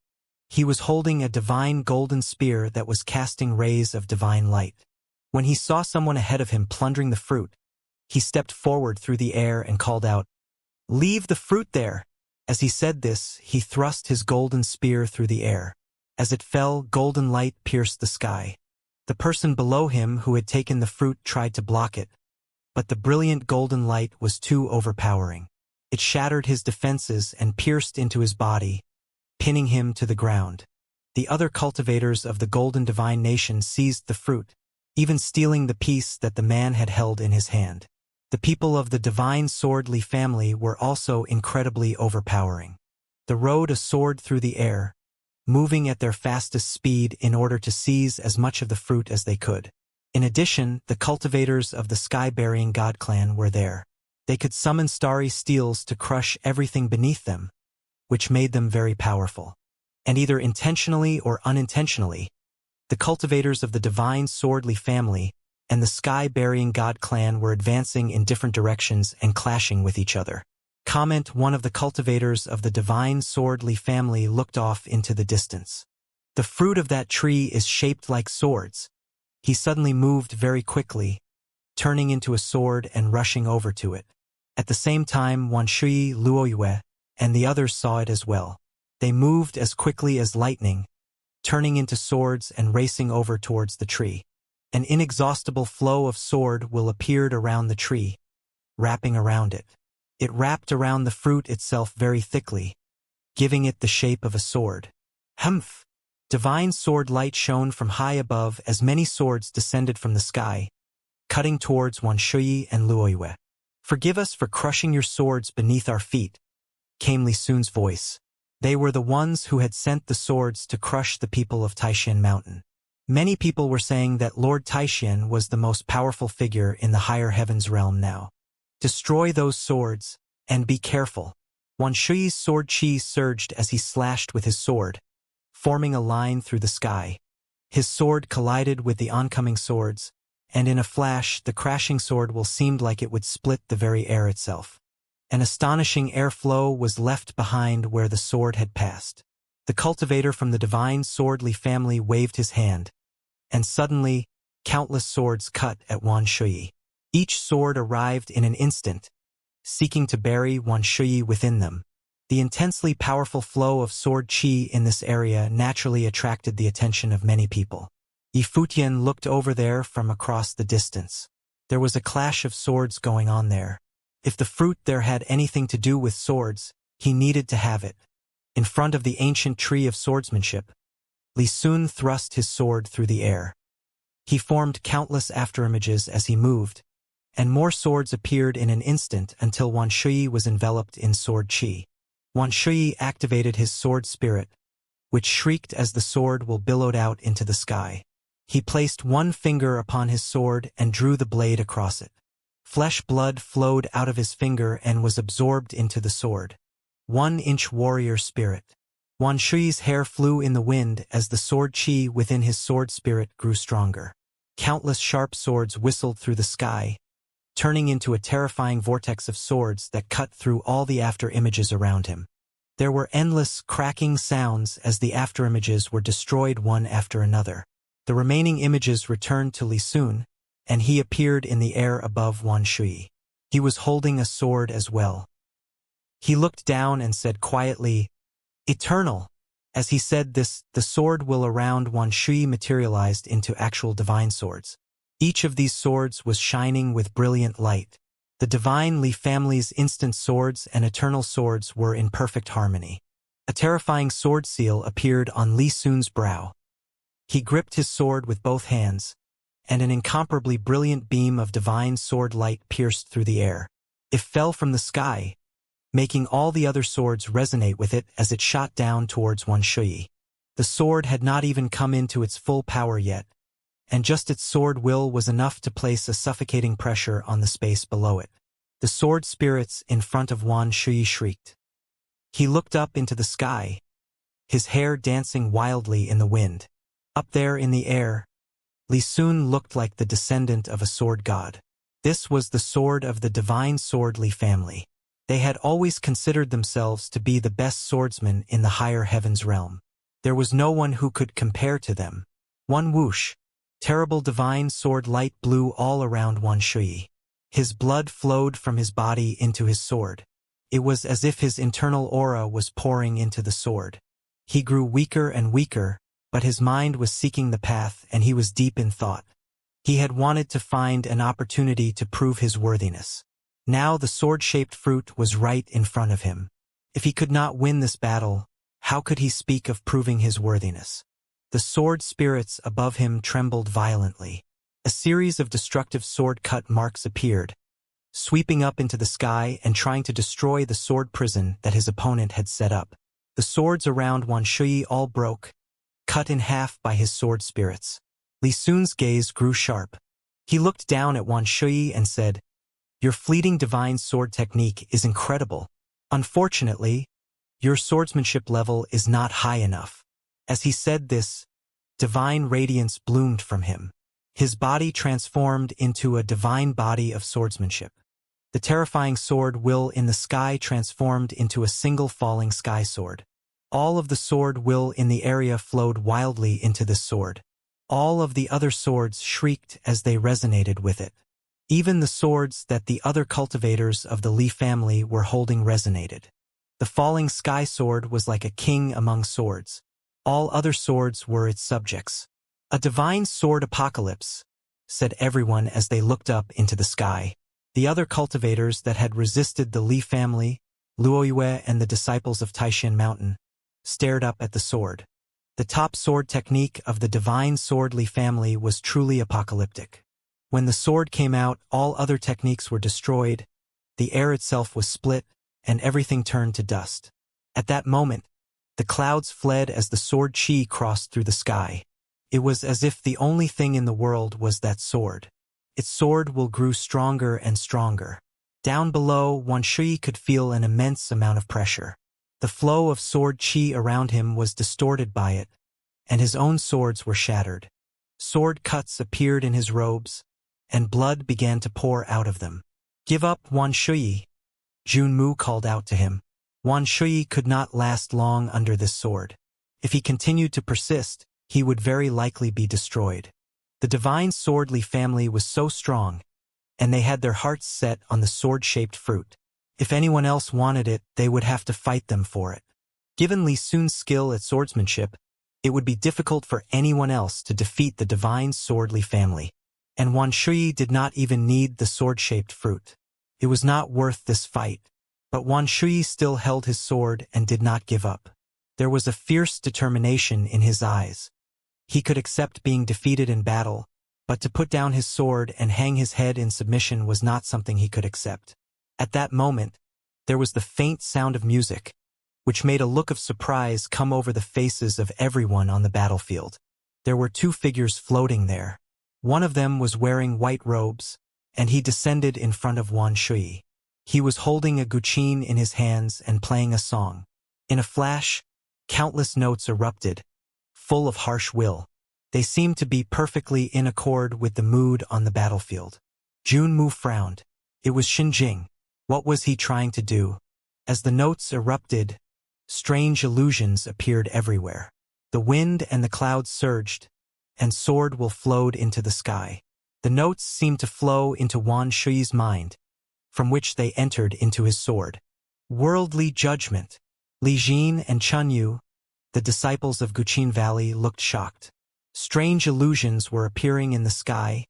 Speaker 1: He was holding a divine golden spear that was casting rays of divine light. When he saw someone ahead of him plundering the fruit, he stepped forward through the air and called out, "Leave the fruit there!" As he said this, he thrust his golden spear through the air. As it fell, golden light pierced the sky. The person below him who had taken the fruit tried to block it, but the brilliant golden light was too overpowering. It shattered his defenses and pierced into his body, pinning him to the ground. The other cultivators of the Golden Divine Nation seized the fruit, even stealing the piece that the man had held in his hand. The people of the Divine Swordly family were also incredibly overpowering. They rode a sword through the air, moving at their fastest speed in order to seize as much of the fruit as they could. In addition, the cultivators of the Sky-Bearing God Clan were there. They could summon starry steels to crush everything beneath them, which made them very powerful. And either intentionally or unintentionally, the cultivators of the Divine Swordly family and the Sky-Bearing God Clan were advancing in different directions and clashing with each other. One of the cultivators of the Divine Swordly family looked off into the distance. "The fruit of that tree is shaped like swords." He suddenly moved very quickly, turning into a sword and rushing over to it. At the same time, Wanshui, Luoyue, and the others saw it as well. They moved as quickly as lightning, turning into swords and racing over towards the tree. An inexhaustible flow of sword will appeared around the tree, wrapping around it. It wrapped around the fruit itself very thickly, giving it the shape of a sword. Humph! Divine sword light shone from high above as many swords descended from the sky, cutting towards Wanshui and Luoyue. "Forgive us for crushing your swords beneath our feet," came Li Sun's voice. They were the ones who had sent the swords to crush the people of Taishan Mountain. Many people were saying that Lord Taishan was the most powerful figure in the higher heavens realm now. "Destroy those swords, and be careful." Wanshui's sword chi surged as he slashed with his sword, forming a line through the sky. His sword collided with the oncoming swords, and in a flash the crashing sword will seemed like it would split the very air itself. An astonishing airflow was left behind where the sword had passed. The cultivator from the Divine Swordly family waved his hand, and suddenly, countless swords cut at Wanshui. Each sword arrived in an instant, seeking to bury Wanshui within them. The intensely powerful flow of sword chi in this area naturally attracted the attention of many people. Yi Futian looked over there from across the distance. There was a clash of swords going on there. If the fruit there had anything to do with swords, he needed to have it. In front of the ancient tree of swordsmanship, Li Sun thrust his sword through the air. He formed countless afterimages as he moved, and more swords appeared in an instant until Wanshui was enveloped in sword chi. Wanshui activated his sword spirit, which shrieked as the sword will billowed out into the sky. He placed one finger upon his sword and drew the blade across it. Flesh blood flowed out of his finger and was absorbed into the sword. 1-inch warrior spirit. Wanshui's hair flew in the wind as the sword chi within his sword spirit grew stronger. Countless sharp swords whistled through the sky, turning into a terrifying vortex of swords that cut through all the afterimages around him. There were endless cracking sounds as the afterimages were destroyed one after another. The remaining images returned to Li Sun, and he appeared in the air above Wanshui. He was holding a sword as well. He looked down and said quietly, "Eternal." As he said this, the sword will around Wanshui materialized into actual divine swords. Each of these swords was shining with brilliant light. The Divine Li family's instant swords and eternal swords were in perfect harmony. A terrifying sword seal appeared on Li Sun's brow. He gripped his sword with both hands, and an incomparably brilliant beam of divine sword light pierced through the air. It fell from the sky, making all the other swords resonate with it as it shot down towards Wan Shui. The sword had not even come into its full power yet, and just its sword will was enough to place a suffocating pressure on the space below it. The sword spirits in front of Wan Shui shrieked. He looked up into the sky, his hair dancing wildly in the wind. Up there in the air, Li Sun looked like the descendant of a sword god. This was the sword of the divine sword Li family. They had always considered themselves to be the best swordsmen in the higher heavens realm. There was no one who could compare to them. One whoosh, terrible divine sword light blew all around Wan Shui. His blood flowed from his body into his sword. It was as if his internal aura was pouring into the sword. He grew weaker and weaker, but his mind was seeking the path and he was deep in thought. He had wanted to find an opportunity to prove his worthiness. Now the sword-shaped fruit was right in front of him. If he could not win this battle, how could he speak of proving his worthiness? The sword spirits above him trembled violently. A series of destructive sword-cut marks appeared, sweeping up into the sky and trying to destroy the sword prison that his opponent had set up. The swords around Wan Shui all broke, cut in half by his sword spirits. Li Sun's gaze grew sharp. He looked down at Wan Shui and said, "Your fleeting divine sword technique is incredible. Unfortunately, your swordsmanship level is not high enough." As he said this, divine radiance bloomed from him. His body transformed into a divine body of swordsmanship. The terrifying sword will in the sky transformed into a single falling sky sword. All of the sword will in the area flowed wildly into this sword. All of the other swords shrieked as they resonated with it. Even the swords that the other cultivators of the Li family were holding resonated. The falling sky sword was like a king among swords. All other swords were its subjects. "A divine sword apocalypse," said everyone as they looked up into the sky. The other cultivators that had resisted the Li family, Luoyue and the disciples of Taishan Mountain, stared up at the sword. The top sword technique of the divine sword Li family was truly apocalyptic. When the sword came out, all other techniques were destroyed, the air itself was split, and everything turned to dust. At that moment, the clouds fled as the sword chi crossed through the sky. It was as if the only thing in the world was that sword. Its sword will grew stronger and stronger. Down below, Wan Shui could feel an immense amount of pressure. The flow of sword chi around him was distorted by it, and his own swords were shattered. Sword cuts appeared in his robes, and blood began to pour out of them. "Give up, Wan Shui," Junmu called out to him. Wan Shui could not last long under this sword. If he continued to persist, he would very likely be destroyed. The divine sword Li family was so strong, and they had their hearts set on the sword-shaped fruit. If anyone else wanted it, they would have to fight them for it. Given Li Sun's skill at swordsmanship, it would be difficult for anyone else to defeat the divine sword Li family. And Wan Shui did not even need the sword-shaped fruit. It was not worth this fight. But Wan Shui still held his sword and did not give up. There was a fierce determination in his eyes. He could accept being defeated in battle, but to put down his sword and hang his head in submission was not something he could accept. At that moment, there was the faint sound of music, which made a look of surprise come over the faces of everyone on the battlefield. There were two figures floating there. One of them was wearing white robes, and he descended in front of Wan Shui. He was holding a guqin in his hands and playing a song. In a flash, countless notes erupted, full of harsh will. They seemed to be perfectly in accord with the mood on the battlefield. Junmu frowned. It was Xinjing. What was he trying to do? As the notes erupted, strange illusions appeared everywhere. The wind and the clouds surged, and sword will flowed into the sky. The notes seemed to flow into Wan Shui's mind, from which they entered into his sword. Worldly judgment. Li Jin and Chun Yu, the disciples of Guqin Valley, looked shocked. Strange illusions were appearing in the sky,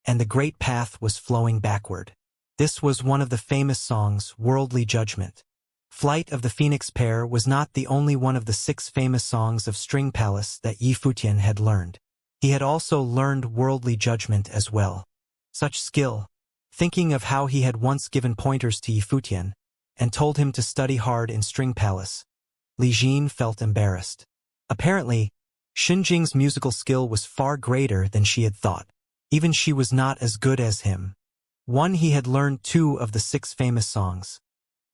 Speaker 1: and the great path was flowing backward. This was one of the famous songs, Worldly Judgment. Flight of the Phoenix Pair was not the only one of the 6 famous songs of String Palace that Yi Futian had learned. He had also learned Worldly Judgment as well. Such skill. Thinking of how he had once given pointers to Yi Futian, and told him to study hard in String Palace. Li Jin felt embarrassed. Apparently, Xinjing's musical skill was far greater than she had thought. Even she was not as good as him. He had learned 2 of the 6 famous songs,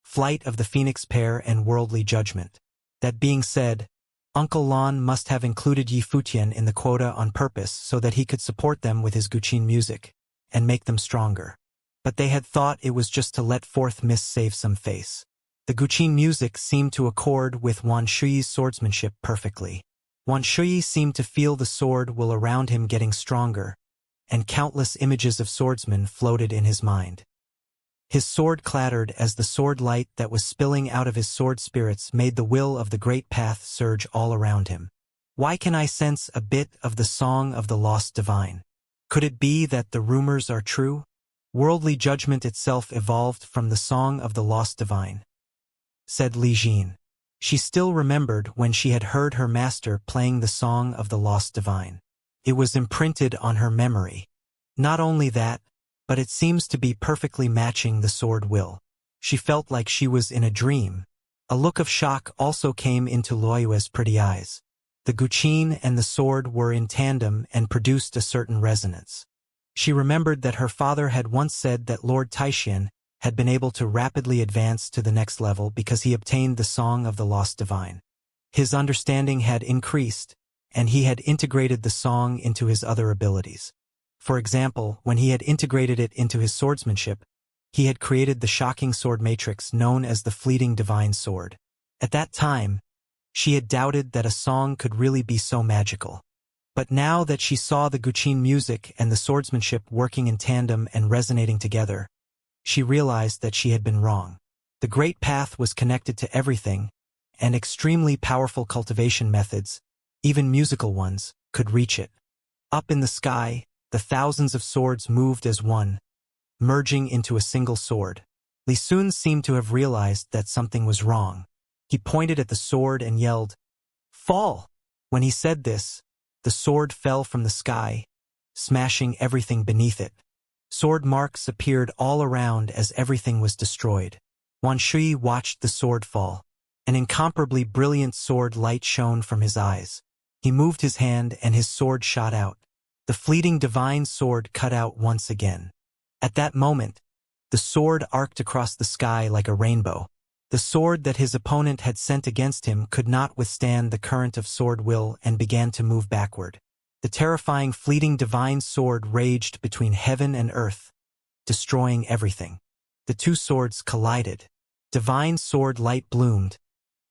Speaker 1: Flight of the Phoenix Pair and Worldly Judgment. That being said, Uncle Lan must have included Yi Futian in the quota on purpose so that he could support them with his Guqin music and make them stronger. But they had thought it was just to let forth Miss save some face. The Guqin music seemed to accord with Wan Shui's swordsmanship perfectly. Wan Shui seemed to feel the sword will around him getting stronger, and countless images of swordsmen floated in his mind. His sword clattered as the sword light that was spilling out of his sword spirits made the will of the great path surge all around him. Why can I sense a bit of the song of the lost divine? Could it be that the rumors are true? Worldly judgment itself evolved from the song of the lost divine, said Li Jin. She still remembered when she had heard her master playing the song of the lost divine. It was imprinted on her memory. Not only that, but it seems to be perfectly matching the sword will. She felt like she was in a dream. A look of shock also came into Luoyue's pretty eyes. The Guqin and the sword were in tandem and produced a certain resonance. She remembered that her father had once said that Lord Taixian had been able to rapidly advance to the next level because he obtained the Song of the Lost Divine. His understanding had increased, and he had integrated the song into his other abilities. For example, when he had integrated it into his swordsmanship, he had created the shocking sword matrix known as the fleeting divine sword. At that time, she had doubted that a song could really be so magical. But now that she saw the Guqin music and the swordsmanship working in tandem and resonating together, she realized that she had been wrong. The Great Path was connected to everything, and extremely powerful cultivation methods, even musical ones, could reach it. Up in the sky, the thousands of swords moved as one, merging into a single sword. Li Sun seemed to have realized that something was wrong. He pointed at the sword and yelled, "Fall!" When he said this, the sword fell from the sky, smashing everything beneath it. Sword marks appeared all around as everything was destroyed. Wan Shui watched the sword fall. An incomparably brilliant sword light shone from his eyes. He moved his hand and his sword shot out. The fleeting divine sword cut out once again. At that moment, the sword arced across the sky like a rainbow. The sword that his opponent had sent against him could not withstand the current of sword will and began to move backward. The terrifying fleeting divine sword raged between heaven and earth, destroying everything. The two swords collided. Divine sword light bloomed,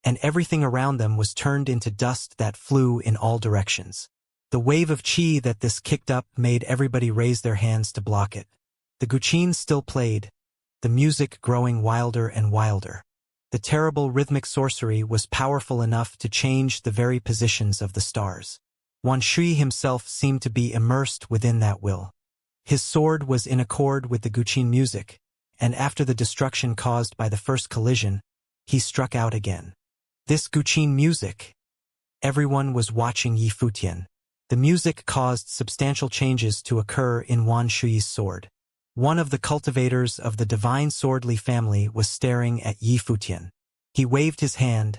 Speaker 1: and everything around them was turned into dust that flew in all directions. The wave of chi that this kicked up made everybody raise their hands to block it. The Guqin still played, the music growing wilder and wilder. The terrible rhythmic sorcery was powerful enough to change the very positions of the stars. Wan Shui himself seemed to be immersed within that will. His sword was in accord with the Guqin music, and after the destruction caused by the first collision, he struck out again. This Guqin music! Everyone was watching Yi Futian. The music caused substantial changes to occur in Wan Shui's sword. One of the cultivators of the divine swordly family was staring at Yi Futian. He waved his hand,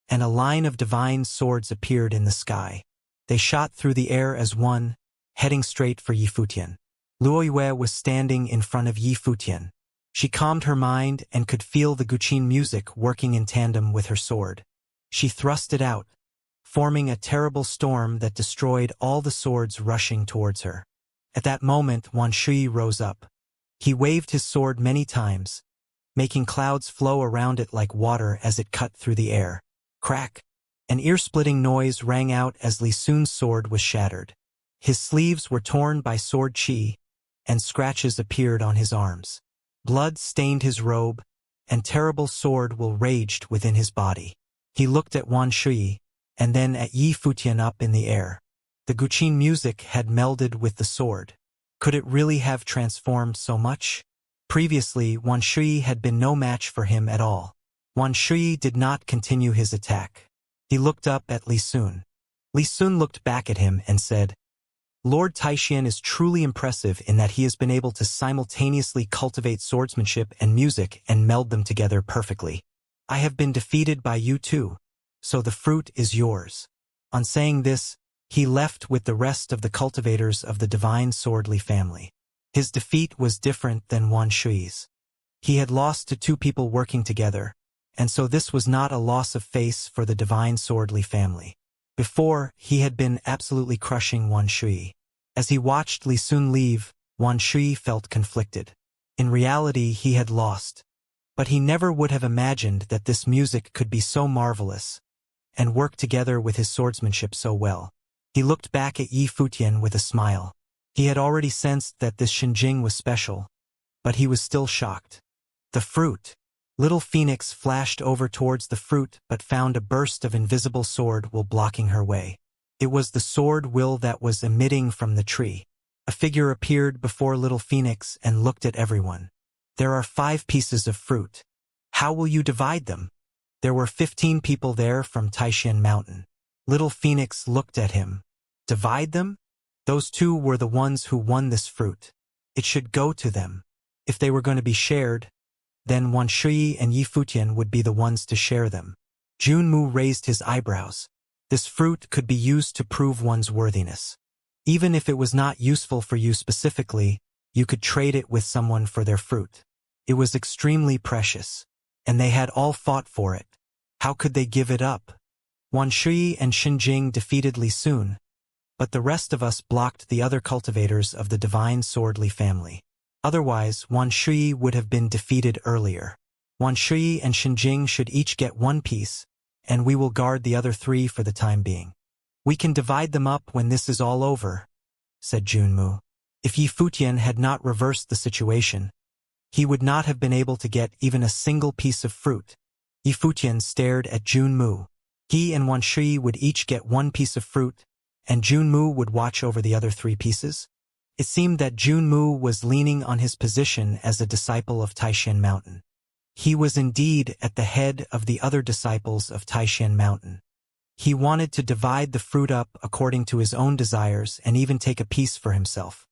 Speaker 1: and a line of divine swords appeared in the sky. They shot through the air as one, heading straight for Yi Futian. Luoyue was standing in front of Yi Futian. She calmed her mind and could feel the Guqin music working in tandem with her sword. She thrust it out, forming a terrible storm that destroyed all the swords rushing towards her. At that moment, Wan Shui rose up. He waved his sword many times, making clouds flow around it like water as it cut through the air. Crack! An ear-splitting noise rang out as Li Sun's sword was shattered. His sleeves were torn by sword chi, and scratches appeared on his arms. Blood stained his robe, and terrible sword will raged within his body. He looked at Wan Shui, and then at Yi Futian up in the air. The Guqin music had melded with the sword. Could it really have transformed so much? Previously, Wan Shui had been no match for him at all. Wan Shui did not continue his attack. He looked up at Li Sun. Li Sun looked back at him and said, Lord Taixian is truly impressive in that he has been able to simultaneously cultivate swordsmanship and music and meld them together perfectly. I have been defeated by you too, so the fruit is yours." On saying this, he left with the rest of the cultivators of the divine swordly family. His defeat was different than Wan Shui's. He had lost to two people working together, and so this was not a loss of face for the divine swordly family. Before, he had been absolutely crushing Wan Shui. As he watched Li Sun leave, Wan Shui felt conflicted. In reality, he had lost. But he never would have imagined that this music could be so marvelous and work together with his swordsmanship so well. He looked back at Yi Futian with a smile. He had already sensed that this Xinjing was special, but he was still shocked. The fruit. Little Phoenix flashed over towards the fruit but found a burst of invisible sword will blocking her way. It was the sword will that was emitting from the tree. A figure appeared before Little Phoenix and looked at everyone. "There are 5 pieces of fruit. How will you divide them?" There were 15 people there from Taishan Mountain. Little Phoenix looked at him. "Divide them? Those 2 were the ones who won this fruit. It should go to them. If they were going to be shared, then Wan Shui and Yi Futian would be the ones to share them." Junmu raised his eyebrows. This fruit could be used to prove one's worthiness. Even if it was not useful for you specifically, you could trade it with someone for their fruit. It was extremely precious, and they had all fought for it. How could they give it up? Wan Shui and Xinjing defeated Li Sun, but the rest of us blocked the other cultivators of the divine swordly family. Otherwise, Wan Shui would have been defeated earlier. Wan Shui and Xinjing should each get 1 piece, and we will guard the other 3 for the time being. "We can divide them up when this is all over," said Junmu. If Yi Futian had not reversed the situation, he would not have been able to get even a single piece of fruit. Yi Futian stared at Junmu. He and Wan Shui would each get 1 piece of fruit, and Junmu would watch over the other 3 pieces. It seemed that Junmu was leaning on his position as a disciple of Taishan Mountain. He was indeed at the head of the other disciples of Taishan Mountain. He wanted to divide the fruit up according to his own desires and even take a piece for himself.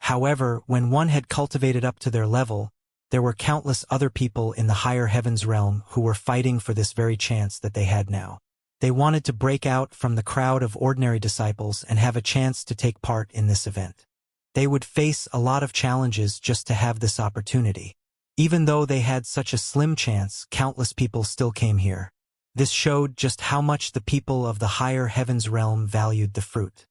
Speaker 1: However, when one had cultivated up to their level, there were countless other people in the higher heavens realm who were fighting for this very chance that they had now. They wanted to break out from the crowd of ordinary disciples and have a chance to take part in this event. They would face a lot of challenges just to have this opportunity. Even though they had such a slim chance, countless people still came here. This showed just how much the people of the higher heavens realm valued the fruit.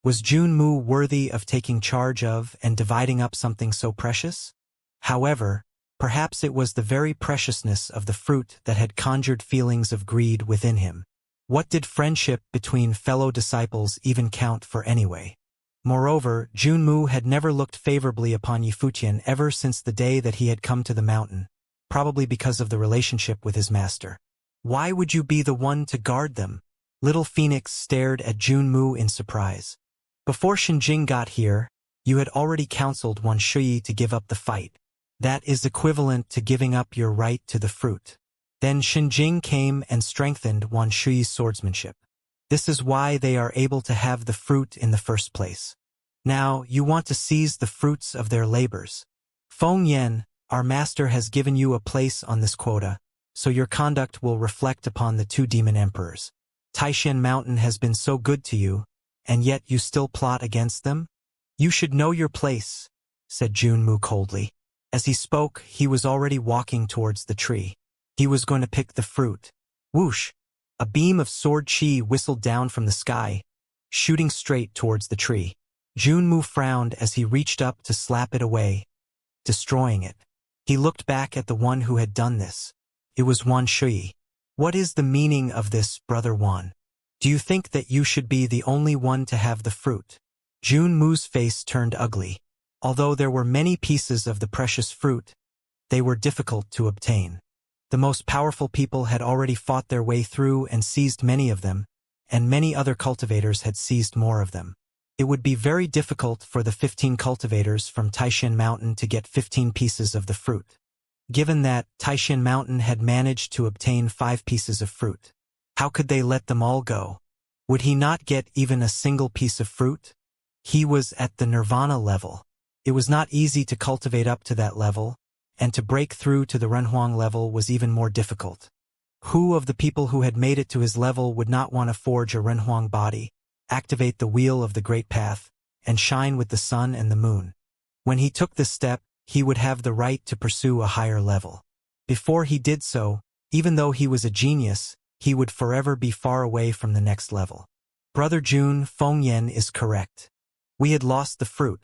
Speaker 1: Was Junmu worthy of taking charge of and dividing up something so precious? However, perhaps it was the very preciousness of the fruit that had conjured feelings of greed within him. What did friendship between fellow disciples even count for anyway? Moreover, Junmu had never looked favorably upon Yi Futian ever since the day that he had come to the mountain, probably because of the relationship with his master. "Why would you be the one to guard them?" Little Phoenix stared at Junmu in surprise. "Before Xinjing got here, you had already counseled Wan Shui to give up the fight. That is equivalent to giving up your right to the fruit. Then Xinjing came and strengthened Wan Shui's swordsmanship. This is why they are able to have the fruit in the first place. Now, you want to seize the fruits of their labors. Feng Yan, our master has given you a place on this quota, so your conduct will reflect upon the 2 demon emperors. Taishan Mountain has been so good to you, and yet you still plot against them? You should know your place," said Junmu coldly. As he spoke, he was already walking towards the tree. He was going to pick the fruit. Whoosh! A beam of sword chi whistled down from the sky, shooting straight towards the tree. Junmu frowned as he reached up to slap it away, destroying it. He looked back at the one who had done this. It was Wan Shui. "What is the meaning of this, Brother Wan? Do you think that you should be the only one to have the fruit?" Junmu's face turned ugly. Although there were many pieces of the precious fruit, they were difficult to obtain. The most powerful people had already fought their way through and seized many of them, and many other cultivators had seized more of them. It would be very difficult for the 15 cultivators from Taishan Mountain to get 15 pieces of the fruit. Given that Taishan Mountain had managed to obtain 5 pieces of fruit, how could they let them all go? Would he not get even a single piece of fruit? He was at the nirvana level. It was not easy to cultivate up to that level, and to break through to the Renhuang level was even more difficult. Who of the people who had made it to his level would not want to forge a Renhuang body, activate the wheel of the Great Path, and shine with the sun and the moon? When he took this step, he would have the right to pursue a higher level. Before he did so, even though he was a genius, he would forever be far away from the next level. Brother Jun, Feng Yan is correct. We had lost the fruit.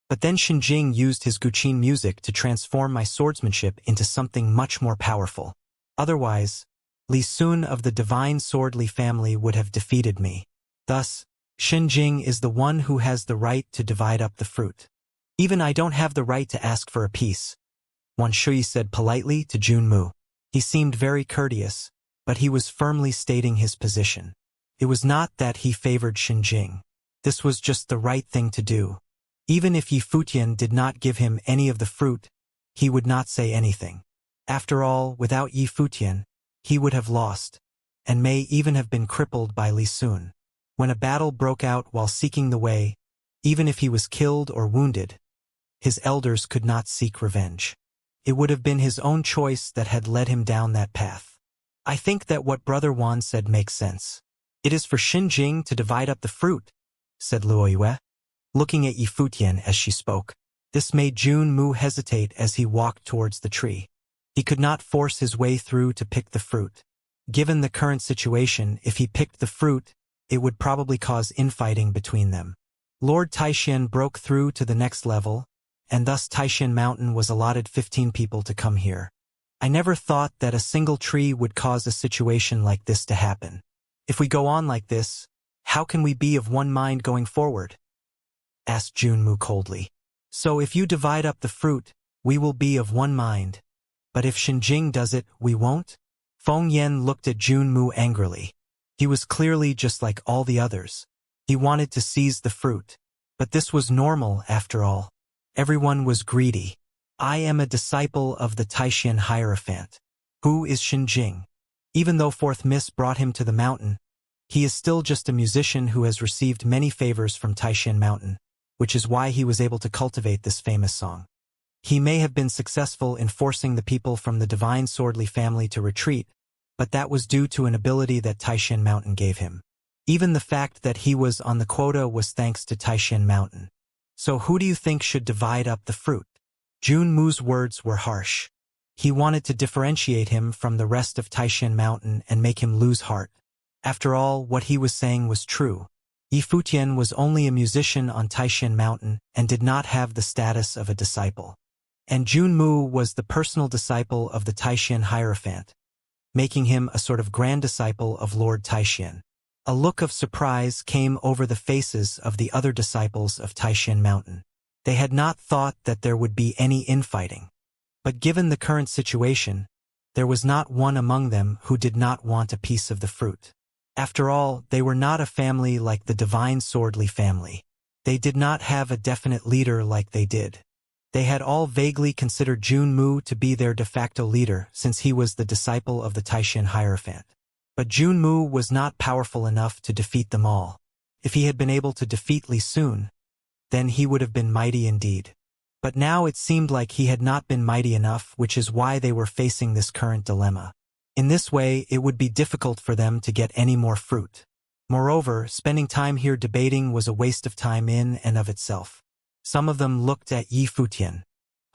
Speaker 1: But then Xinjing used his Guqin music to transform my swordsmanship into something much more powerful. Otherwise, Li Sun of the Divine Swordly family would have defeated me. Thus, Xinjing is the one who has the right to divide up the fruit. Even I don't have the right to ask for a piece, Wan Shui said politely to Junmu. He seemed very courteous, but he was firmly stating his position. It was not that he favored Xinjing. This was just the right thing to do. Even if Yi Futian did not give him any of the fruit, he would not say anything. After all, without Yi Futian, he would have lost, and may even have been crippled by Li Sun. When a battle broke out while seeking the way, even if he was killed or wounded, his elders could not seek revenge. It would have been his own choice that had led him down that path. I think that what Brother Wan said makes sense. It is for Xinjing to divide up the fruit, said Luoyue, looking at Yi Futian as she spoke. This made Junmu hesitate as he walked towards the tree. He could not force his way through to pick the fruit. Given the current situation, if he picked the fruit, it would probably cause infighting between them. Lord Taishan broke through to the next level, and thus Taishan Mountain was allotted 15 people to come here. I never thought that a single tree would cause a situation like this to happen. If we go on like this, how can we be of one mind going forward? Asked Junmu coldly. So if you divide up the fruit, we will be of one mind. But if Xinjing does it, we won't? Feng Yan looked at Junmu angrily. He was clearly just like all the others. He wanted to seize the fruit. But this was normal after all. Everyone was greedy. I am a disciple of the Taishan Hierophant. Who is Xinjing? Even though Fourth Miss brought him to the mountain, he is still just a musician who has received many favors from Taishan Mountain, which is why he was able to cultivate this famous song. He may have been successful in forcing the people from the Divine Swordly family to retreat, but that was due to an ability that Taishan Mountain gave him. Even the fact that he was on the quota was thanks to Taishan Mountain. So who do you think should divide up the fruit? Junmu's words were harsh. He wanted to differentiate him from the rest of Taishan Mountain and make him lose heart. After all, what he was saying was true. Yi Futian was only a musician on Taishan Mountain and did not have the status of a disciple. And Junmu was the personal disciple of the Taishan Hierophant, making him a sort of grand disciple of Lord Taishan. A look of surprise came over the faces of the other disciples of Taishan Mountain. They had not thought that there would be any infighting. But given the current situation, there was not one among them who did not want a piece of the fruit. After all, they were not a family like the Divine Swordly family. They did not have a definite leader like they did. They had all vaguely considered Junmu to be their de facto leader since he was the disciple of the Taishan Hierophant. But Junmu was not powerful enough to defeat them all. If he had been able to defeat Li Sun, then he would have been mighty indeed. But now it seemed like he had not been mighty enough, which is why they were facing this current dilemma. In this way, it would be difficult for them to get any more fruit. Moreover, spending time here debating was a waste of time in and of itself. Some of them looked at Yi Futian.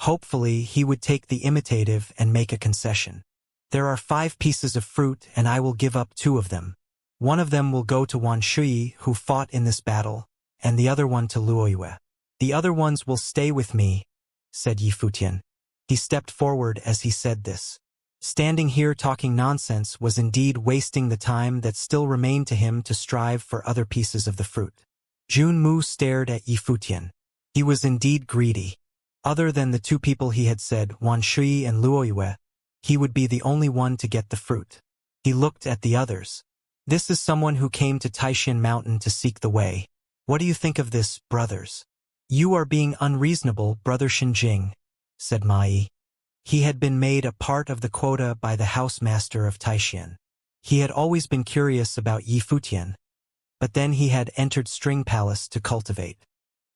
Speaker 1: Hopefully, he would take the imitative and make a concession. There are 5 pieces of fruit and I will give up 2 of them. One of them will go to Wan Shui, who fought in this battle, and the other one to Luoyue. The other ones will stay with me, said Yi Futian. He stepped forward as he said this. Standing here talking nonsense was indeed wasting the time that still remained to him to strive for other pieces of the fruit. Junmu stared at Yi Futian. He was indeed greedy. Other than the 2 people he had said, Wan Shui and Luoyue, he would be the only one to get the fruit. He looked at the others. This is someone who came to Taishan Mountain to seek the way. What do you think of this, brothers? You are being unreasonable, Brother Xinjing, said Mai. He had been made a part of the quota by the housemaster of Taishan. He had always been curious about Yi Futian, but then he had entered String Palace to cultivate.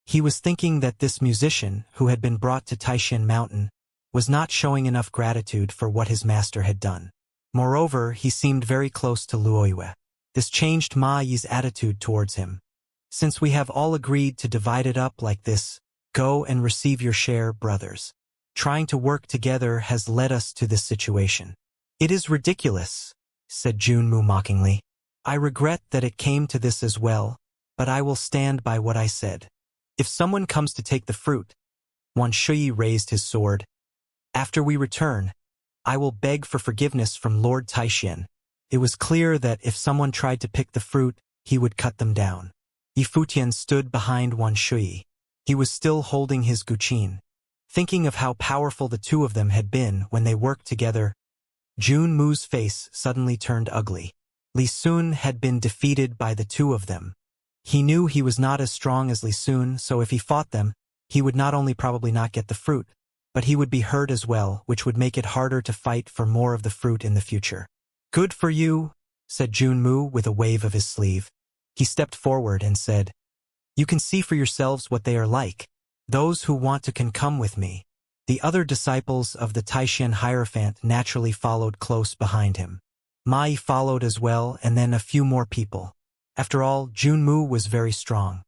Speaker 1: He was thinking that this musician, who had been brought to Taishan Mountain, was not showing enough gratitude for what his master had done. Moreover, he seemed very close to Luoyue. This changed Ma Yi's attitude towards him. Since we have all agreed to divide it up like this, go and receive your share, brothers. Trying to work together has led us to this situation. It is ridiculous, said Junmu mockingly. I regret that it came to this as well, but I will stand by what I said. If someone comes to take the fruit, Wan Shui raised his sword. After we return, I will beg for forgiveness from Lord Taishan. It was clear that if someone tried to pick the fruit, he would cut them down. Yifutian stood behind Wan Shui. He was still holding his guqin. Thinking of how powerful the two of them had been when they worked together, Junmu's face suddenly turned ugly. Li Sun had been defeated by the two of them. He knew he was not as strong as Li Sun, so if he fought them, he would not only probably not get the fruit, but he would be hurt as well, which would make it harder to fight for more of the fruit in the future. Good for you, said Junmu with a wave of his sleeve. He stepped forward and said, You can see for yourselves what they are like. Those who want to can come with me. The other disciples of the Taishan Hierophant naturally followed close behind him. Mai followed as well, and then a few more people. After all, Junmu was very strong.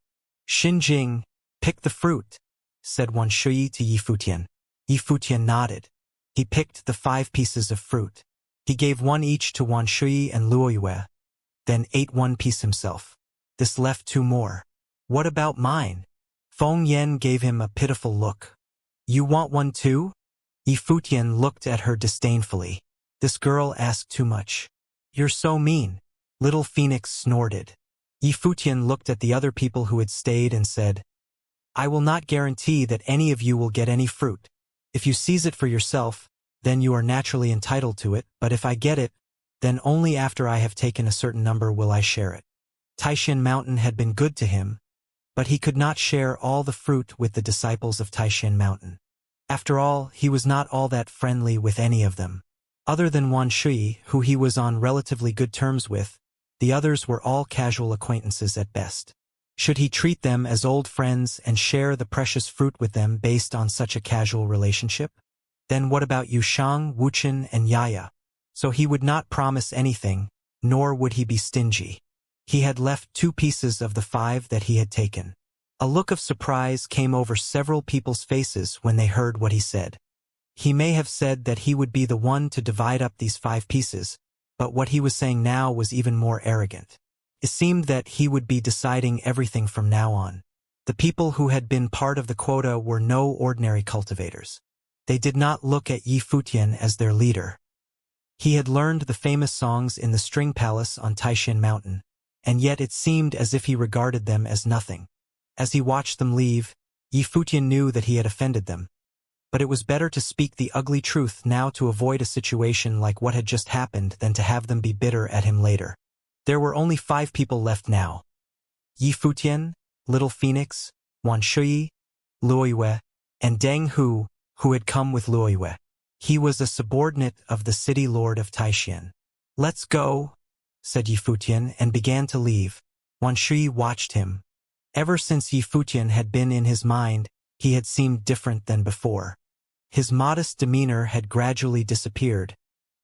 Speaker 1: Xinjing, pick the fruit, said Wan Shui to Yifutian. Yifutian nodded. He picked the 5 pieces of fruit. He gave one each to Wan Shui and Luoyue, then ate one piece himself. This left 2 more. What about mine? Feng Yan gave him a pitiful look. You want one too? Yifutian looked at her disdainfully. This girl asked too much. You're so mean. Little Phoenix snorted. Yifutian looked at the other people who had stayed and said, I will not guarantee that any of you will get any fruit. If you seize it for yourself, then you are naturally entitled to it, but if I get it, then only after I have taken a certain number will I share it. Taishan Mountain had been good to him, but he could not share all the fruit with the disciples of Taishan Mountain. After all, he was not all that friendly with any of them. Other than Wan Shui, who he was on relatively good terms with, the others were all casual acquaintances at best. Should he treat them as old friends and share the precious fruit with them based on such a casual relationship? Then what about Yushang, Wuchen, and Yaya? So he would not promise anything, nor would he be stingy. He had left 2 pieces of the 5 that he had taken. A look of surprise came over several people's faces when they heard what he said. He may have said that he would be the one to divide up these 5 pieces, but what he was saying now was even more arrogant. It seemed that he would be deciding everything from now on. The people who had been part of the quota were no ordinary cultivators. They did not look at Yifutian as their leader. He had learned the famous songs in the String Palace on Taishan Mountain, and yet it seemed as if he regarded them as nothing. As he watched them leave, Yifutian knew that he had offended them. But it was better to speak the ugly truth now to avoid a situation like what had just happened than to have them be bitter at him later. There were only 5 people left now. Yifutian, Little Phoenix, Wan Shui, Luoyue, and Deng Hu, who had come with Luoyue. He was a subordinate of the city lord of Taishan. Let's go, said Yifutian, and began to leave. Wan Shui watched him. Ever since Yifutian had been in his mind, he had seemed different than before. His modest demeanor had gradually disappeared,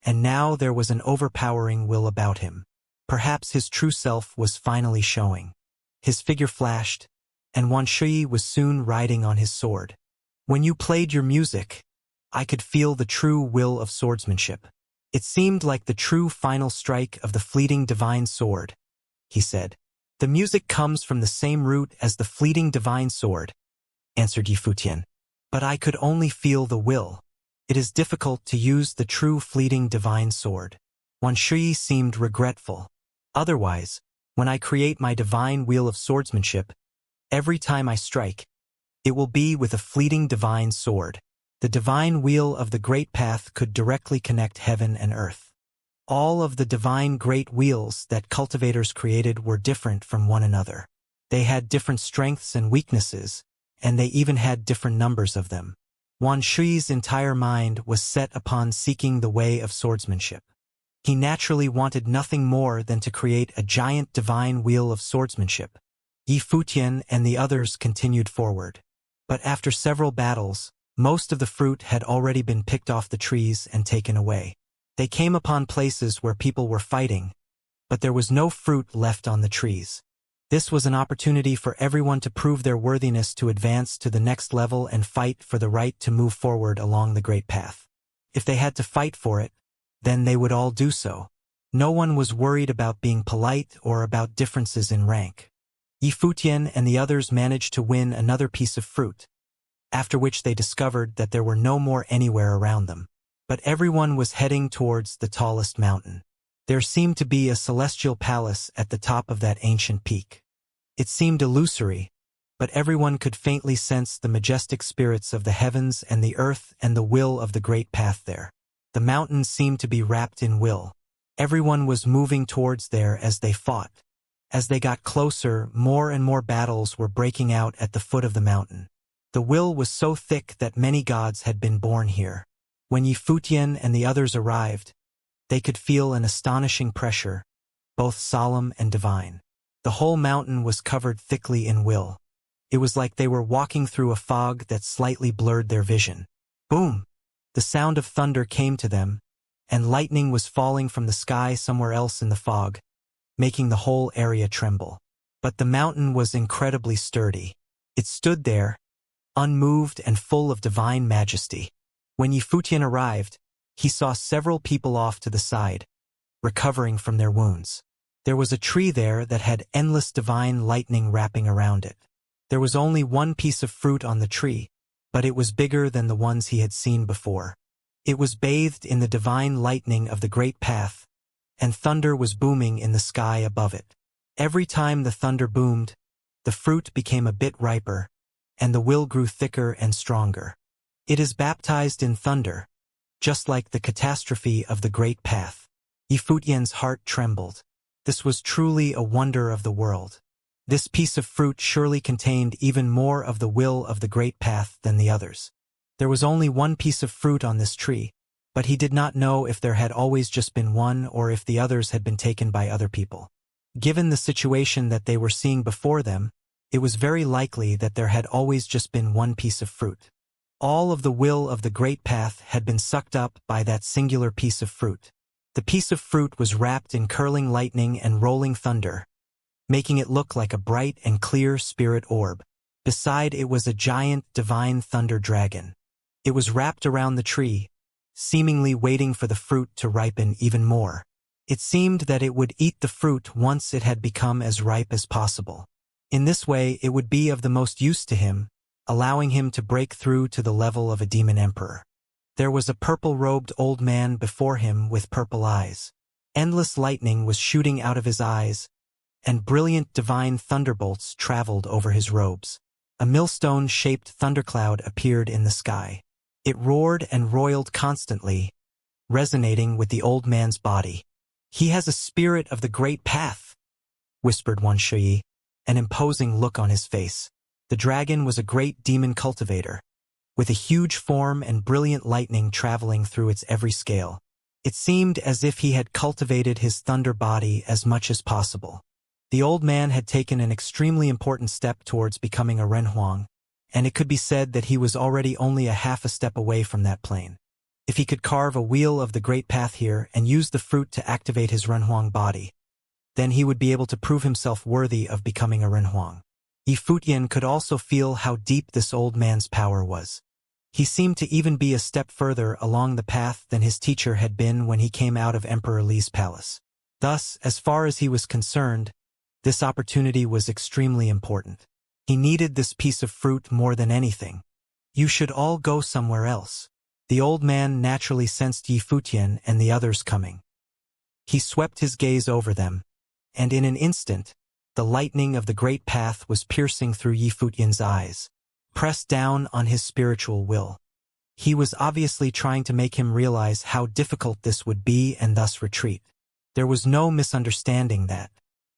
Speaker 1: and now there was an overpowering will about him. Perhaps his true self was finally showing. His figure flashed, and Wan Shui was soon riding on his sword. When you played your music, I could feel the true will of swordsmanship. It seemed like the true final strike of the fleeting divine sword, he said. The music comes from the same root as the fleeting divine sword, answered Yifutian. But I could only feel the will. It is difficult to use the true fleeting divine sword. Wan Shui seemed regretful. Otherwise, when I create my divine wheel of swordsmanship, every time I strike, it will be with a fleeting divine sword. The divine wheel of the great path could directly connect heaven and earth. All of the divine great wheels that cultivators created were different from one another. They had different strengths and weaknesses, and they even had different numbers of them. Wan Shui's entire mind was set upon seeking the way of swordsmanship. He naturally wanted nothing more than to create a giant divine wheel of swordsmanship. Yi Futian and the others continued forward. But after several battles, most of the fruit had already been picked off the trees and taken away. They came upon places where people were fighting, but there was no fruit left on the trees. This was an opportunity for everyone to prove their worthiness to advance to the next level and fight for the right to move forward along the Great Path. If they had to fight for it, then they would all do so. No one was worried about being polite or about differences in rank. Yi Futian and the others managed to win another piece of fruit, after which they discovered that there were no more anywhere around them. But everyone was heading towards the tallest mountain. There seemed to be a celestial palace at the top of that ancient peak. It seemed illusory, but everyone could faintly sense the majestic spirits of the heavens and the earth and the will of the great path there. The mountains seemed to be wrapped in will. Everyone was moving towards there as they fought. As they got closer, more and more battles were breaking out at the foot of the mountain. The will was so thick that many gods had been born here. When Yi Futian and the others arrived, they could feel an astonishing pressure, both solemn and divine. The whole mountain was covered thickly in will. It was like they were walking through a fog that slightly blurred their vision. Boom! The sound of thunder came to them, and lightning was falling from the sky somewhere else in the fog, making the whole area tremble. But the mountain was incredibly sturdy. It stood there, unmoved and full of divine majesty. When Yi Futian arrived, he saw several people off to the side, recovering from their wounds. There was a tree there that had endless divine lightning wrapping around it. There was only one piece of fruit on the tree, but it was bigger than the ones he had seen before. It was bathed in the divine lightning of the great path, and thunder was booming in the sky above it. Every time the thunder boomed, the fruit became a bit riper, and the will grew thicker and stronger. It is baptized in thunder, just like the catastrophe of the great path. Yi Futian's heart trembled. This was truly a wonder of the world. This piece of fruit surely contained even more of the will of the great path than the others. There was only one piece of fruit on this tree, but he did not know if there had always just been one or if the others had been taken by other people. Given the situation that they were seeing before them, it was very likely that there had always just been one piece of fruit. All of the will of the great path had been sucked up by that singular piece of fruit. The piece of fruit was wrapped in curling lightning and rolling thunder, making it look like a bright and clear spirit orb. Beside it was a giant divine thunder dragon. It was wrapped around the tree, seemingly waiting for the fruit to ripen even more. It seemed that it would eat the fruit once it had become as ripe as possible. In this way, it would be of the most use to him, allowing him to break through to the level of a demon emperor. There was a purple-robed old man before him with purple eyes. Endless lightning was shooting out of his eyes, and brilliant divine thunderbolts traveled over his robes. A millstone-shaped thundercloud appeared in the sky. It roared and roiled constantly, resonating with the old man's body. "He has a spirit of the great path," whispered Xianxia, an imposing look on his face. The dragon was a great demon cultivator, with a huge form and brilliant lightning traveling through its every scale. It seemed as if he had cultivated his thunder body as much as possible. The old man had taken an extremely important step towards becoming a renhuang, and it could be said that he was already only a half a step away from that plane. If he could carve a wheel of the great path here and use the fruit to activate his renhuang body, then he would be able to prove himself worthy of becoming a renhuang. Yi Futian could also feel how deep this old man's power was. He seemed to even be a step further along the path than his teacher had been when he came out of Emperor Li's palace. Thus, as far as he was concerned, this opportunity was extremely important. He needed this piece of fruit more than anything. "You should all go somewhere else." The old man naturally sensed Yi Futian and the others coming. He swept his gaze over them, and in an instant, the lightning of the great path was piercing through Yi Futian's eyes, pressed down on his spiritual will. He was obviously trying to make him realize how difficult this would be and thus retreat. There was no misunderstanding that.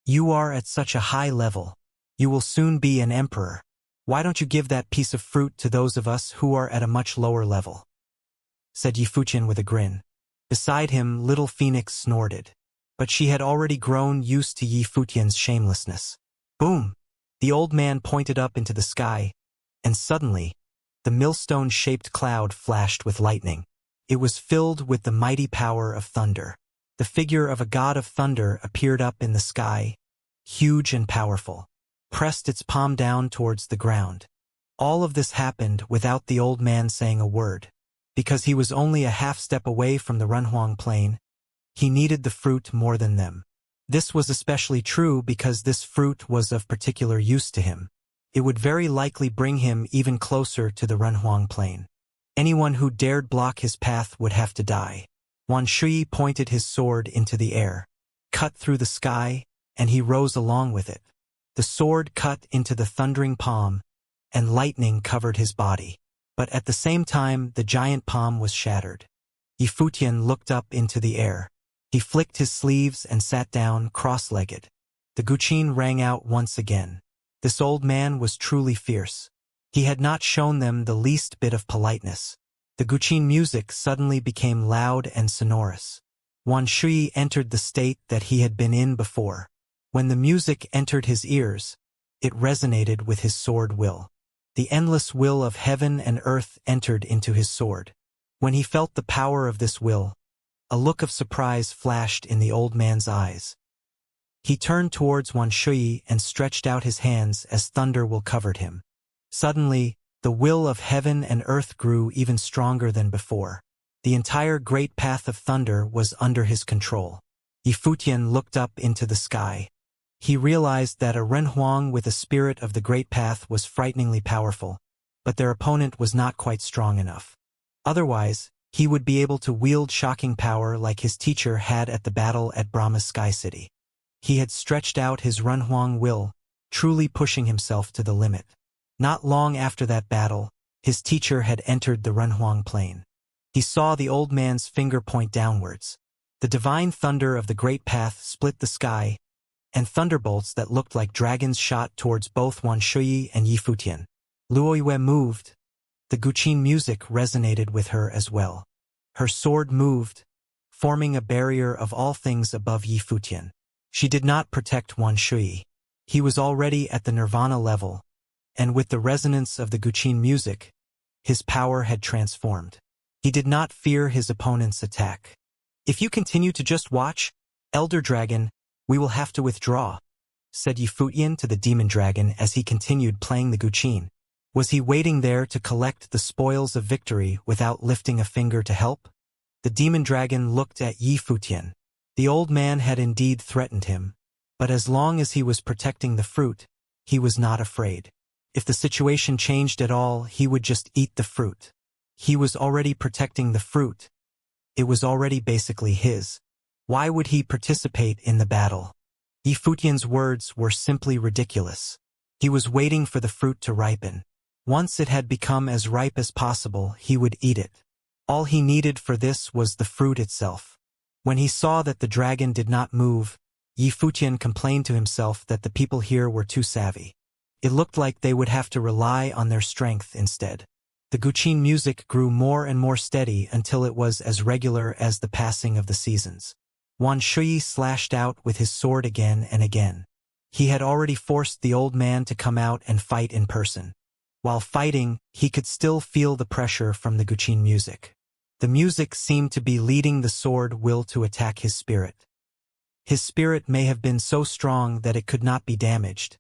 Speaker 1: "You are at such a high level. You will soon be an emperor. Why don't you give that piece of fruit to those of us who are at a much lower level?" said Yi Futian with a grin. Beside him, little Phoenix snorted. But she had already grown used to Yi Futian's shamelessness. Boom! The old man pointed up into the sky, and suddenly, the millstone-shaped cloud flashed with lightning. It was filled with the mighty power of thunder. The figure of a god of thunder appeared up in the sky, huge and powerful, pressed its palm down towards the ground. All of this happened without the old man saying a word. Because he was only a half-step away from the Renhuang plain, he needed the fruit more than them. This was especially true because this fruit was of particular use to him. It would very likely bring him even closer to the Renhuang plain. Anyone who dared block his path would have to die. Wan Shui pointed his sword into the air, cut through the sky, and he rose along with it. The sword cut into the thundering palm, and lightning covered his body. But at the same time, the giant palm was shattered. Yifutian looked up into the air. He flicked his sleeves and sat down cross-legged. The guqin rang out once again. This old man was truly fierce. He had not shown them the least bit of politeness. The guqin music suddenly became loud and sonorous. Wan Shui entered the state that he had been in before. When the music entered his ears, it resonated with his sword will. The endless will of heaven and earth entered into his sword. When he felt the power of this will, a look of surprise flashed in the old man's eyes. He turned towards Wan Shui and stretched out his hands as thunder will covered him. Suddenly, the will of heaven and earth grew even stronger than before. The entire great path of thunder was under his control. Yifutian looked up into the sky. He realized that a Renhuang with a spirit of the great path was frighteningly powerful, but their opponent was not quite strong enough. Otherwise, he would be able to wield shocking power like his teacher had at the battle at Brahma's Sky City. He had stretched out his Renhuang will, truly pushing himself to the limit. Not long after that battle, his teacher had entered the Renhuang plain. He saw the old man's finger point downwards. The divine thunder of the great path split the sky, and thunderbolts that looked like dragons shot towards both Wan Shui and Yifutian. Luoyue moved. The guqin music resonated with her as well. Her sword moved, forming a barrier of all things above Yifutian. She did not protect Wan Shui. He was already at the nirvana level, and with the resonance of the guqin music, his power had transformed. He did not fear his opponent's attack. "If you continue to just watch, Elder Dragon, we will have to withdraw," said Yifutian to the demon dragon as he continued playing the guqin. Was he waiting there to collect the spoils of victory without lifting a finger to help? The demon dragon looked at Yifutian. The old man had indeed threatened him, but as long as he was protecting the fruit, he was not afraid. If the situation changed at all, he would just eat the fruit. He was already protecting the fruit. It was already basically his. Why would he participate in the battle? Yifutian's words were simply ridiculous. He was waiting for the fruit to ripen. Once it had become as ripe as possible, he would eat it. All he needed for this was the fruit itself. When he saw that the dragon did not move, Yifutian complained to himself that the people here were too savvy. It looked like they would have to rely on their strength instead. The guqin music grew more and more steady until it was as regular as the passing of the seasons. Wan Shui slashed out with his sword again and again. He had already forced the old man to come out and fight in person. While fighting, he could still feel the pressure from the guqin music. The music seemed to be leading the sword will to attack his spirit. His spirit may have been so strong that it could not be damaged,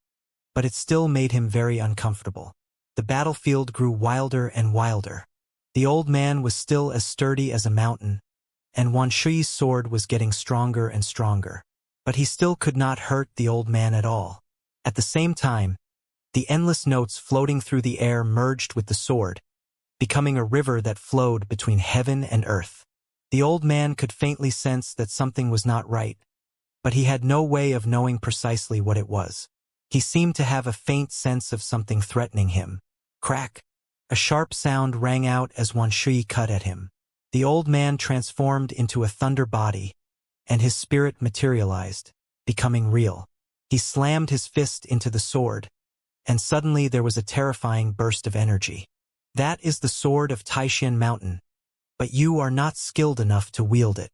Speaker 1: but it still made him very uncomfortable. The battlefield grew wilder and wilder. The old man was still as sturdy as a mountain, and Wan Shui's sword was getting stronger and stronger. But he still could not hurt the old man at all. At the same time, the endless notes floating through the air merged with the sword, becoming a river that flowed between heaven and earth. The old man could faintly sense that something was not right, but he had no way of knowing precisely what it was. He seemed to have a faint sense of something threatening him. Crack! A sharp sound rang out as Wan Shui cut at him. The old man transformed into a thunder body, and his spirit materialized, becoming real. He slammed his fist into the sword, and suddenly there was a terrifying burst of energy. That is the sword of Taishan Mountain, but you are not skilled enough to wield it.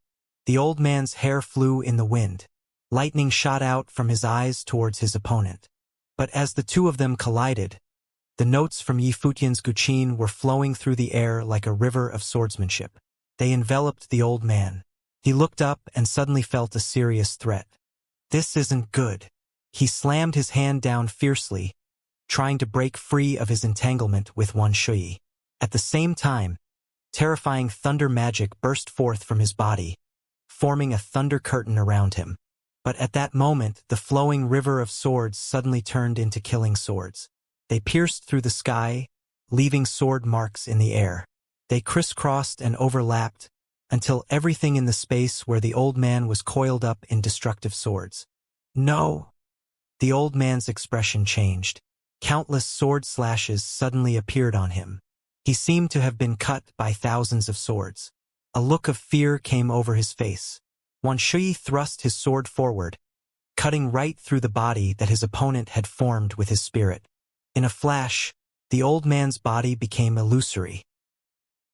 Speaker 1: The old man's hair flew in the wind. Lightning shot out from his eyes towards his opponent. But as the two of them collided, the notes from Yi Futian's guqin were flowing through the air like a river of swordsmanship. They enveloped the old man. He looked up and suddenly felt a serious threat. This isn't good. He slammed his hand down fiercely, trying to break free of his entanglement with Wan Shui. At the same time, terrifying thunder magic burst forth from his body, forming a thunder curtain around him. But at that moment, the flowing river of swords suddenly turned into killing swords. They pierced through the sky, leaving sword marks in the air. They crisscrossed and overlapped until everything in the space where the old man was coiled up in destructive swords. No! The old man's expression changed. Countless sword slashes suddenly appeared on him. He seemed to have been cut by thousands of swords. A look of fear came over his face. Wan Shui thrust his sword forward, cutting right through the body that his opponent had formed with his spirit. In a flash, the old man's body became illusory.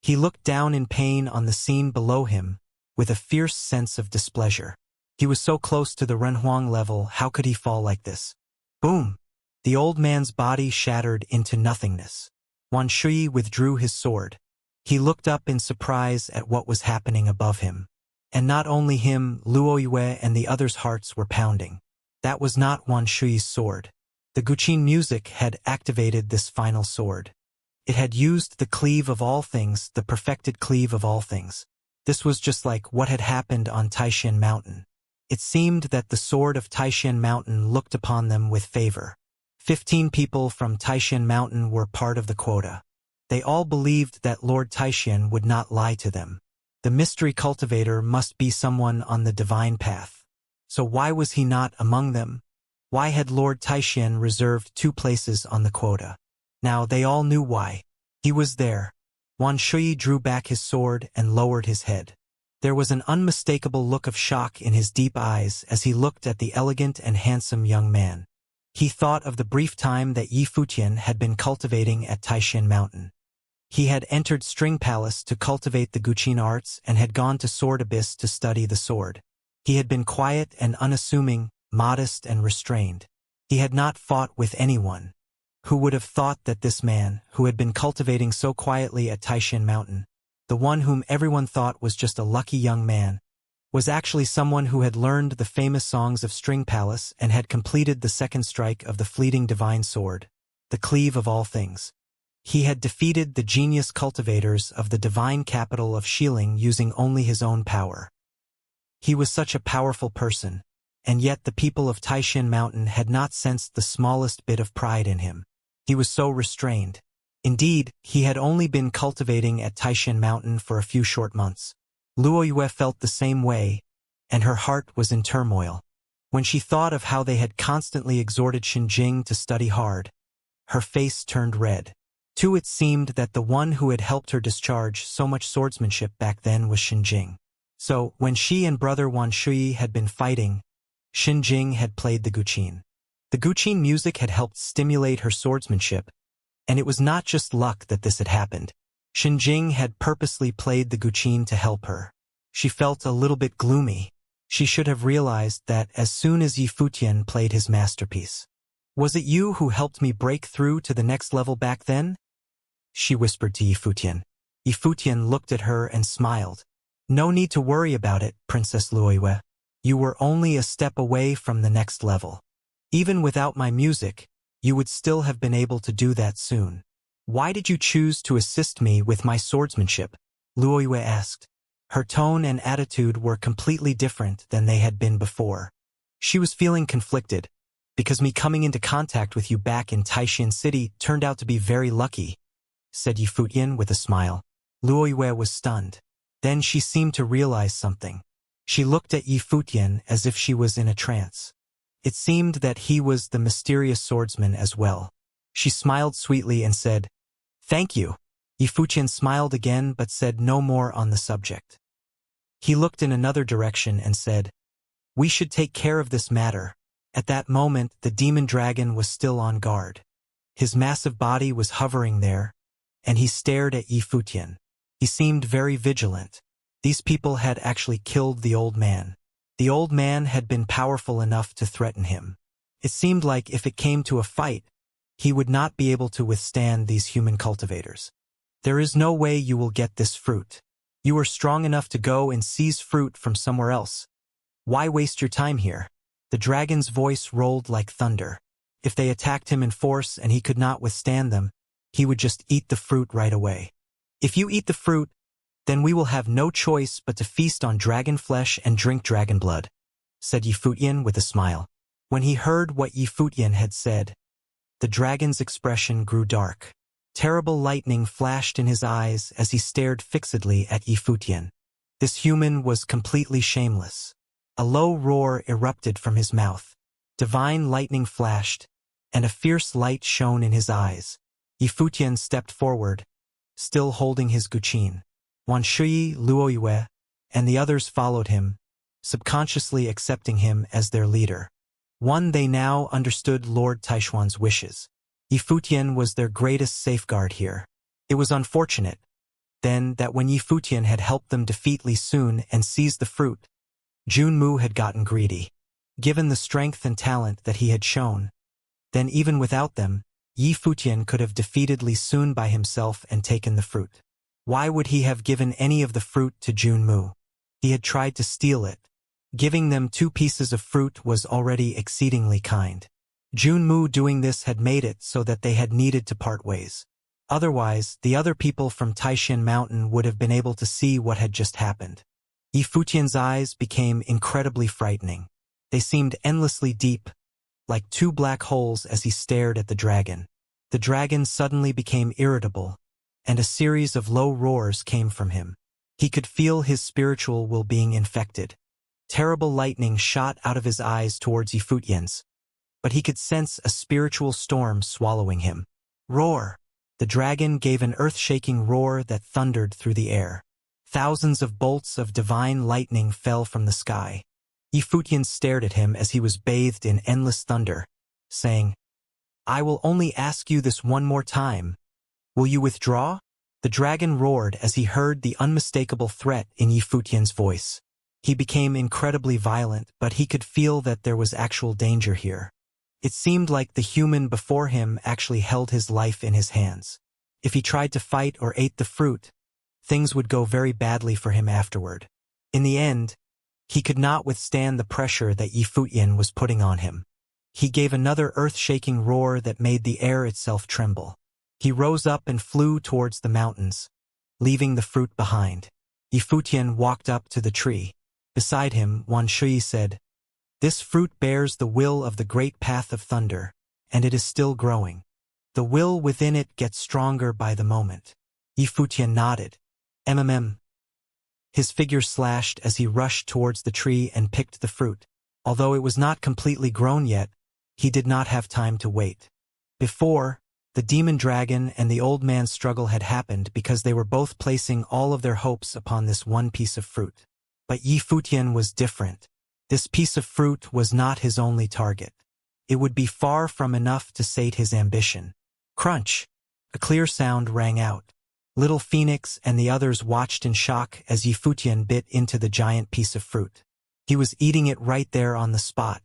Speaker 1: He looked down in pain on the scene below him, with a fierce sense of displeasure. He was so close to the Renhuang level, how could he fall like this? Boom! The old man's body shattered into nothingness. Wan Shui withdrew his sword. He looked up in surprise at what was happening above him. And not only him, Luo Yue and the others' hearts were pounding. That was not Wan Shui's sword. The guqin music had activated this final sword. It had used the cleave of all things, the perfected cleave of all things. This was just like what had happened on Taishan Mountain. It seemed that the sword of Taishan Mountain looked upon them with favor. 15 people from Taishan Mountain were part of the quota. They all believed that Lord Taishan would not lie to them. The mystery cultivator must be someone on the divine path. So why was he not among them? Why had Lord Taishan reserved 2 places on the quota? Now they all knew why. He was there. Wan Shui drew back his sword and lowered his head. There was an unmistakable look of shock in his deep eyes as he looked at the elegant and handsome young man. He thought of the brief time that Yi Futian had been cultivating at Taishan Mountain. He had entered String Palace to cultivate the guqin arts and had gone to Sword Abyss to study the sword. He had been quiet and unassuming, modest and restrained. He had not fought with anyone. Who would have thought that this man, who had been cultivating so quietly at Taishan Mountain, the one whom everyone thought was just a lucky young man, was actually someone who had learned the famous songs of String Palace and had completed the second strike of the fleeting divine sword, the cleave of all things. He had defeated the genius cultivators of the divine capital of Xiling using only his own power. He was such a powerful person, and yet the people of Taishan Mountain had not sensed the smallest bit of pride in him. He was so restrained. Indeed, he had only been cultivating at Taishan Mountain for a few short months. Luo Yue felt the same way, and her heart was in turmoil. When she thought of how they had constantly exhorted Xinjing to study hard, her face turned red. Too, it seemed that the one who had helped her discharge so much swordsmanship back then was Xinjing. So, when she and brother Wan Shui had been fighting, Xinjing had played the guqin. The guqin music had helped stimulate her swordsmanship, and it was not just luck that this had happened. Xinjing had purposely played the guqin to help her. She felt a little bit gloomy. She should have realized that as soon as Yi Futian played his masterpiece. Was it you who helped me break through to the next level back then? She whispered to Yi Futian. Yi Futian looked at her and smiled. No need to worry about it, Princess Luo Yue. You were only a step away from the next level. Even without my music, you would still have been able to do that soon. Why did you choose to assist me with my swordsmanship? Luo Yue asked. Her tone and attitude were completely different than they had been before. She was feeling conflicted, because me coming into contact with you back in Taishan City turned out to be very lucky, said Yi Futian with a smile. Luo Yue was stunned. Then she seemed to realize something. She looked at Yi Futian as if she was in a trance. It seemed that he was the mysterious swordsman as well. She smiled sweetly and said, Thank you. Yi Futian smiled again but said no more on the subject. He looked in another direction and said, We should take care of this matter. At that moment, the demon dragon was still on guard. His massive body was hovering there, and he stared at Yi Futian. He seemed very vigilant. These people had actually killed the old man. The old man had been powerful enough to threaten him. It seemed like if it came to a fight, he would not be able to withstand these human cultivators. There is no way you will get this fruit. You are strong enough to go and seize fruit from somewhere else. Why waste your time here? The dragon's voice rolled like thunder. If they attacked him in force and he could not withstand them, he would just eat the fruit right away. If you eat the fruit, then we will have no choice but to feast on dragon flesh and drink dragon blood, said Yifutian with a smile. When he heard what Yifutian had said, the dragon's expression grew dark. Terrible lightning flashed in his eyes as he stared fixedly at Yifutian. This human was completely shameless. A low roar erupted from his mouth. Divine lightning flashed, and a fierce light shone in his eyes. Yifutian stepped forward, still holding his guqin. Wanshui, Luoyue, and the others followed him, subconsciously accepting him as their leader. They now understood Lord Taishuan's wishes. Yifutian was their greatest safeguard here. It was unfortunate, then, that when Yifutian had helped them defeat Li Sun and seize the fruit, Junmu had gotten greedy. Given the strength and talent that he had shown, then even without them, Yifutian could have defeated Li Sun by himself and taken the fruit. Why would he have given any of the fruit to Junmu? He had tried to steal it. Giving them 2 pieces of fruit was already exceedingly kind. Junmu doing this had made it so that they had needed to part ways. Otherwise, the other people from Taishan Mountain would have been able to see what had just happened. Yifutian's eyes became incredibly frightening. They seemed endlessly deep, like 2 black holes as he stared at the dragon. The dragon suddenly became irritable, and a series of low roars came from him. He could feel his spiritual will being infected. Terrible lightning shot out of his eyes towards Yifutian's, but he could sense a spiritual storm swallowing him. Roar! The dragon gave an earth-shaking roar that thundered through the air. Thousands of bolts of divine lightning fell from the sky. Yifutian stared at him as he was bathed in endless thunder, saying, "I will only ask you this one more time. Will you withdraw?" The dragon roared as he heard the unmistakable threat in Yifutian's voice. He became incredibly violent, but he could feel that there was actual danger here. It seemed like the human before him actually held his life in his hands. If he tried to fight or ate the fruit, things would go very badly for him afterward. In the end, he could not withstand the pressure that Yifutian was putting on him. He gave another earth-shaking roar that made the air itself tremble. He rose up and flew towards the mountains, leaving the fruit behind. Yifutian walked up to the tree. Beside him, Wanshui said, "This fruit bears the will of the great path of thunder, and it is still growing. The will within it gets stronger by the moment." Yifutian nodded. His figure slashed as he rushed towards the tree and picked the fruit. Although it was not completely grown yet, he did not have time to wait. Before, the demon dragon and the old man's struggle had happened because they were both placing all of their hopes upon this one piece of fruit. But Yifutian was different. This piece of fruit was not his only target. It would be far from enough to sate his ambition. Crunch! A clear sound rang out. Little Phoenix and the others watched in shock as Yifutian bit into the giant piece of fruit. He was eating it right there on the spot.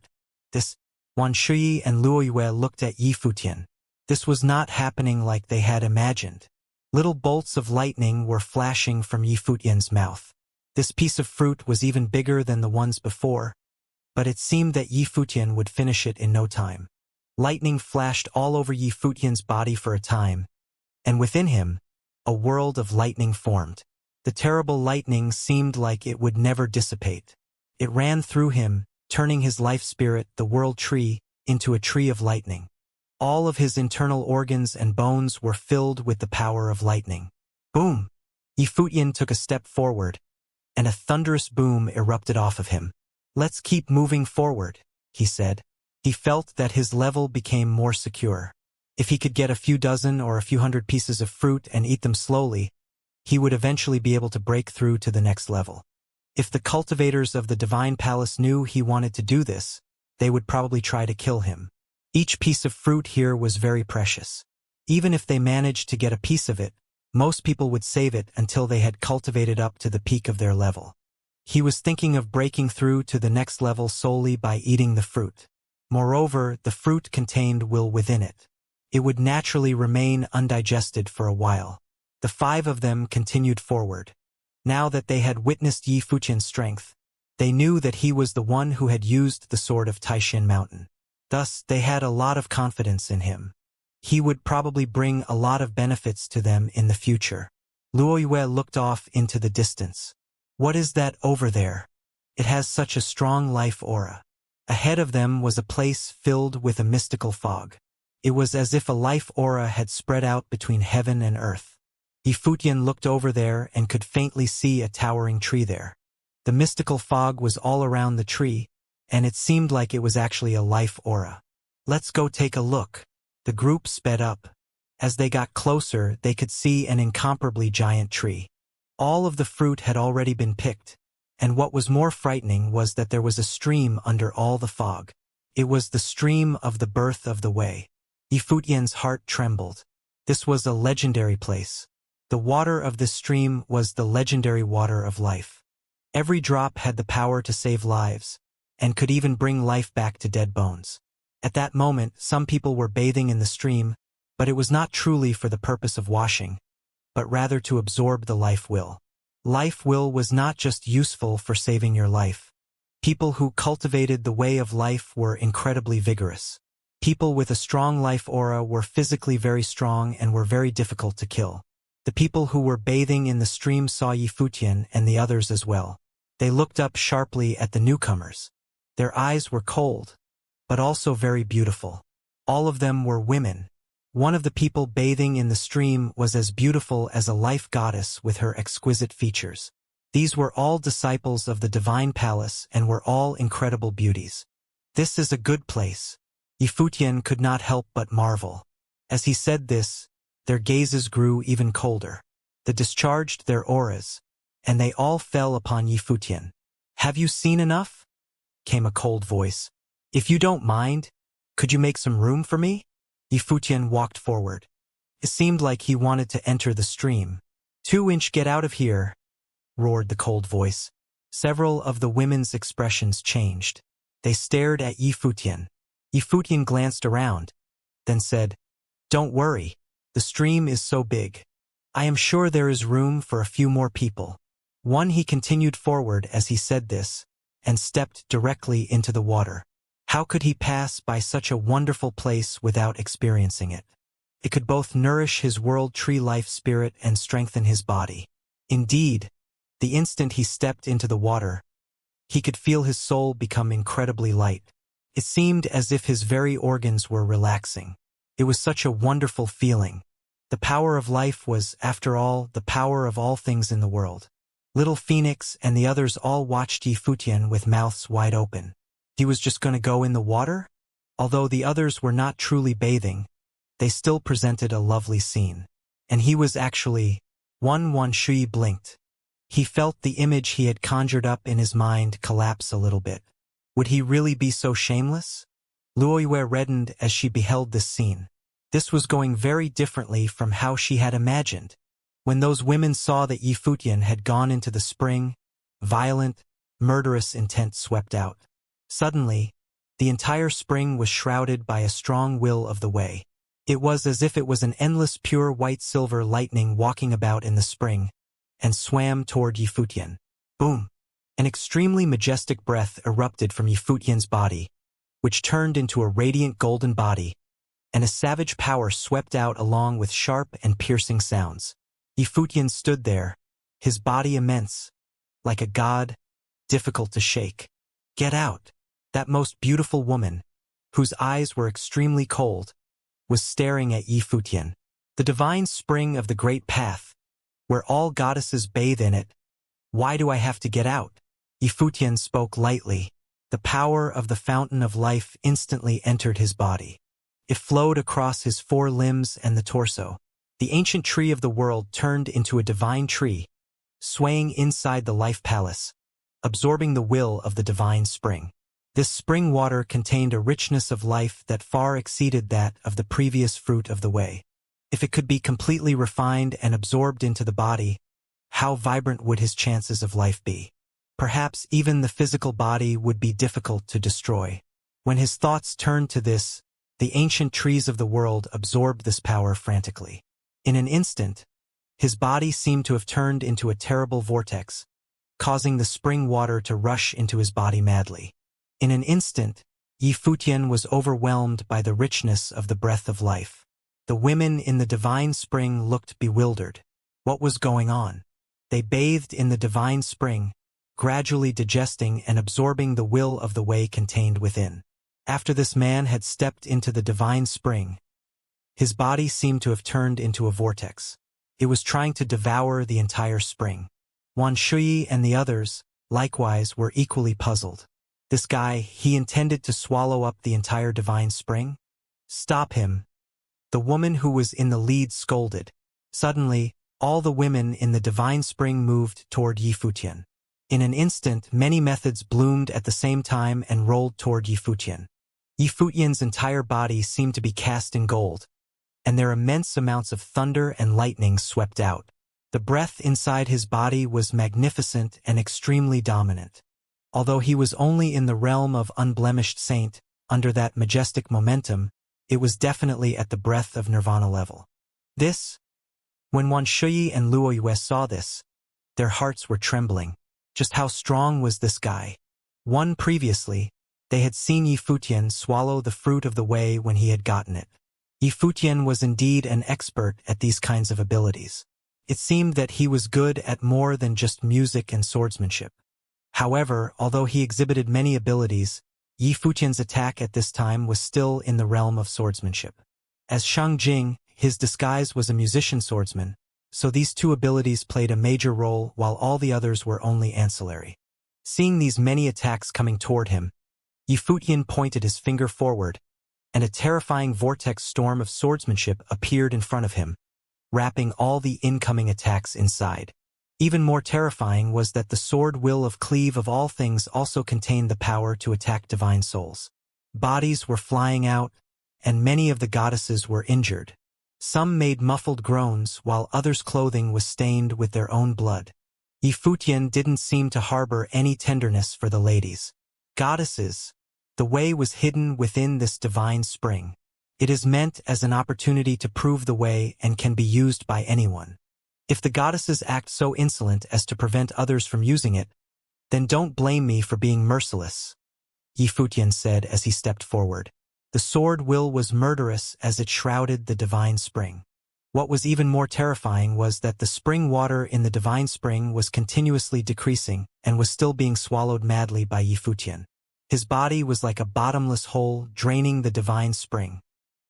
Speaker 1: Wanshui and Luoyue looked at Yifutian. This was not happening like they had imagined. Little bolts of lightning were flashing from Yifutian's mouth. This piece of fruit was even bigger than the ones before, but it seemed that Yifutian would finish it in no time. Lightning flashed all over Yifutian's body for a time, and within him, a world of lightning formed. The terrible lightning seemed like it would never dissipate. It ran through him, turning his life spirit, the world tree, into a tree of lightning. All of his internal organs and bones were filled with the power of lightning. Boom! Yifutian took a step forward, and a thunderous boom erupted off of him. "Let's keep moving forward," he said. He felt that his level became more secure. If he could get a few dozen or a few hundred pieces of fruit and eat them slowly, he would eventually be able to break through to the next level. If the cultivators of the Divine Palace knew he wanted to do this, they would probably try to kill him. Each piece of fruit here was very precious. Even if they managed to get a piece of it, most people would save it until they had cultivated up to the peak of their level. He was thinking of breaking through to the next level solely by eating the fruit. Moreover, the fruit contained will within it. It would naturally remain undigested for a while. The 5 of them continued forward. Now that they had witnessed Yi Futian's strength, they knew that he was the one who had used the sword of Taishan Mountain. Thus, they had a lot of confidence in him. He would probably bring a lot of benefits to them in the future. Luo Yue looked off into the distance. What is that over there? It has such a strong life aura. Ahead of them was a place filled with a mystical fog. It was as if a life aura had spread out between heaven and earth. Yi Futian looked over there and could faintly see a towering tree there. The mystical fog was all around the tree, and it seemed like it was actually a life aura. Let's go take a look. The group sped up. As they got closer, they could see an incomparably giant tree. All of the fruit had already been picked, and what was more frightening was that there was a stream under all the fog. It was the stream of the birth of the way. Yi Futian's heart trembled. This was a legendary place. The water of this stream was the legendary water of life. Every drop had the power to save lives, and could even bring life back to dead bones. At that moment, some people were bathing in the stream, but it was not truly for the purpose of washing, but rather to absorb the life will. Life will was not just useful for saving your life. People who cultivated the way of life were incredibly vigorous. People with a strong life aura were physically very strong and were very difficult to kill. The people who were bathing in the stream saw Yi Futian and the others as well. They looked up sharply at the newcomers. Their eyes were cold, but also very beautiful. All of them were women. One of the people bathing in the stream was as beautiful as a life goddess with her exquisite features. These were all disciples of the divine palace and were all incredible beauties. This is a good place. Yi Futian could not help but marvel. As he said this, their gazes grew even colder. They discharged their auras, and they all fell upon Yi Futian. Have you seen enough? Came a cold voice. If you don't mind, could you make some room for me? Yi Futian walked forward. It seemed like he wanted to enter the stream. 2-inch, get out of here, roared the cold voice. Several of the women's expressions changed. They stared at Yi Futian. Yi Futian glanced around, then said, Don't worry, the stream is so big. I am sure there is room for a few more people. He continued forward as he said this, and stepped directly into the water. How could he pass by such a wonderful place without experiencing it? It could both nourish his world tree life spirit and strengthen his body. Indeed, the instant he stepped into the water, he could feel his soul become incredibly light. It seemed as if his very organs were relaxing. It was such a wonderful feeling. The power of life was, after all, the power of all things in the world. Little Phoenix and the others all watched Yi Futian with mouths wide open. He was just going to go in the water? Although the others were not truly bathing, they still presented a lovely scene. And he was actually... Wan Shui blinked. He felt the image he had conjured up in his mind collapse a little bit. Would he really be so shameless? Luo Yue reddened as she beheld this scene. This was going very differently from how she had imagined. When those women saw that Yi Futian had gone into the spring, violent, murderous intent swept out. Suddenly, the entire spring was shrouded by a strong will of the way. It was as if it was an endless pure white silver lightning walking about in the spring, and swam toward Yi Futian. Boom! An extremely majestic breath erupted from Yi Futian's body, which turned into a radiant golden body, and a savage power swept out along with sharp and piercing sounds. Yi Futian stood there, his body immense, like a god, difficult to shake. Get out! That most beautiful woman, whose eyes were extremely cold, was staring at Yi Futian. The divine spring of the great path, where all goddesses bathe in it. Why do I have to get out? Yi Futian spoke lightly. The power of the fountain of life instantly entered his body. It flowed across his 4 limbs and the torso. The ancient tree of the world turned into a divine tree, swaying inside the life palace, absorbing the will of the divine spring. This spring water contained a richness of life that far exceeded that of the previous fruit of the way. If it could be completely refined and absorbed into the body, how vibrant would his chances of life be? Perhaps even the physical body would be difficult to destroy. When his thoughts turned to this, the ancient trees of the world absorbed this power frantically. In an instant, his body seemed to have turned into a terrible vortex, causing the spring water to rush into his body madly. In an instant, Yi Futian was overwhelmed by the richness of the breath of life. The women in the divine spring looked bewildered. What was going on? They bathed in the divine spring, gradually digesting and absorbing the will of the way contained within. After this man had stepped into the divine spring, his body seemed to have turned into a vortex. It was trying to devour the entire spring. Wan Shui and the others, likewise, were equally puzzled. This guy, he intended to swallow up the entire divine spring? Stop him! The woman who was in the lead scolded. Suddenly, all the women in the divine spring moved toward Yi Futian. In an instant, many methods bloomed at the same time and rolled toward Yi Futian. Yi Futian's entire body seemed to be cast in gold, and their immense amounts of thunder and lightning swept out. The breath inside his body was magnificent and extremely dominant. Although he was only in the realm of unblemished saint, under that majestic momentum, it was definitely at the breath of nirvana level. When Wan Shui and Luo Yue saw this, their hearts were trembling. Just how strong was this guy? Previously, they had seen Yi Futian swallow the fruit of the way when he had gotten it. Yi Futian was indeed an expert at these kinds of abilities. It seemed that he was good at more than just music and swordsmanship. However, although he exhibited many abilities, Yi Futian's attack at this time was still in the realm of swordsmanship. As Shang Jing, his disguise was a musician swordsman, so these two abilities played a major role while all the others were only ancillary. Seeing these many attacks coming toward him, Yi Futian pointed his finger forward, and a terrifying vortex storm of swordsmanship appeared in front of him, wrapping all the incoming attacks inside. Even more terrifying was that the sword will of cleave of all things also contained the power to attack divine souls. Bodies were flying out, and many of the goddesses were injured. Some made muffled groans while others' clothing was stained with their own blood. Yi Futian didn't seem to harbor any tenderness for the ladies. Goddesses, the way was hidden within this divine spring. It is meant as an opportunity to prove the way and can be used by anyone. If the goddesses act so insolent as to prevent others from using it, then don't blame me for being merciless, Yi Futian said as he stepped forward. The sword will was murderous as it shrouded the divine spring. What was even more terrifying was that the spring water in the divine spring was continuously decreasing and was still being swallowed madly by Yi Futian. His body was like a bottomless hole draining the divine spring.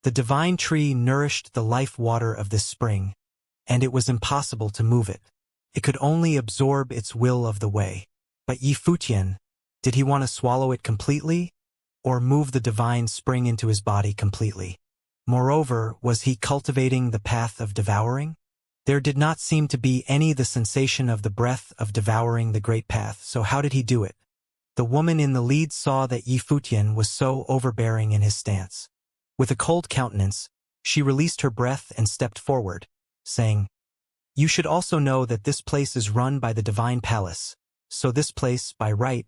Speaker 1: The divine tree nourished the life water of this spring, and it was impossible to move it. It could only absorb its will of the way. But Yi Futian, did he want to swallow it completely, or move the divine spring into his body completely? Moreover, was he cultivating the path of devouring? There did not seem to be any the sensation of the breath of devouring the great path, so how did he do it? The woman in the lead saw that Yi Futian was so overbearing in his stance. With a cold countenance, she released her breath and stepped forward, saying, "You should also know that this place is run by the divine palace, so this place, by right,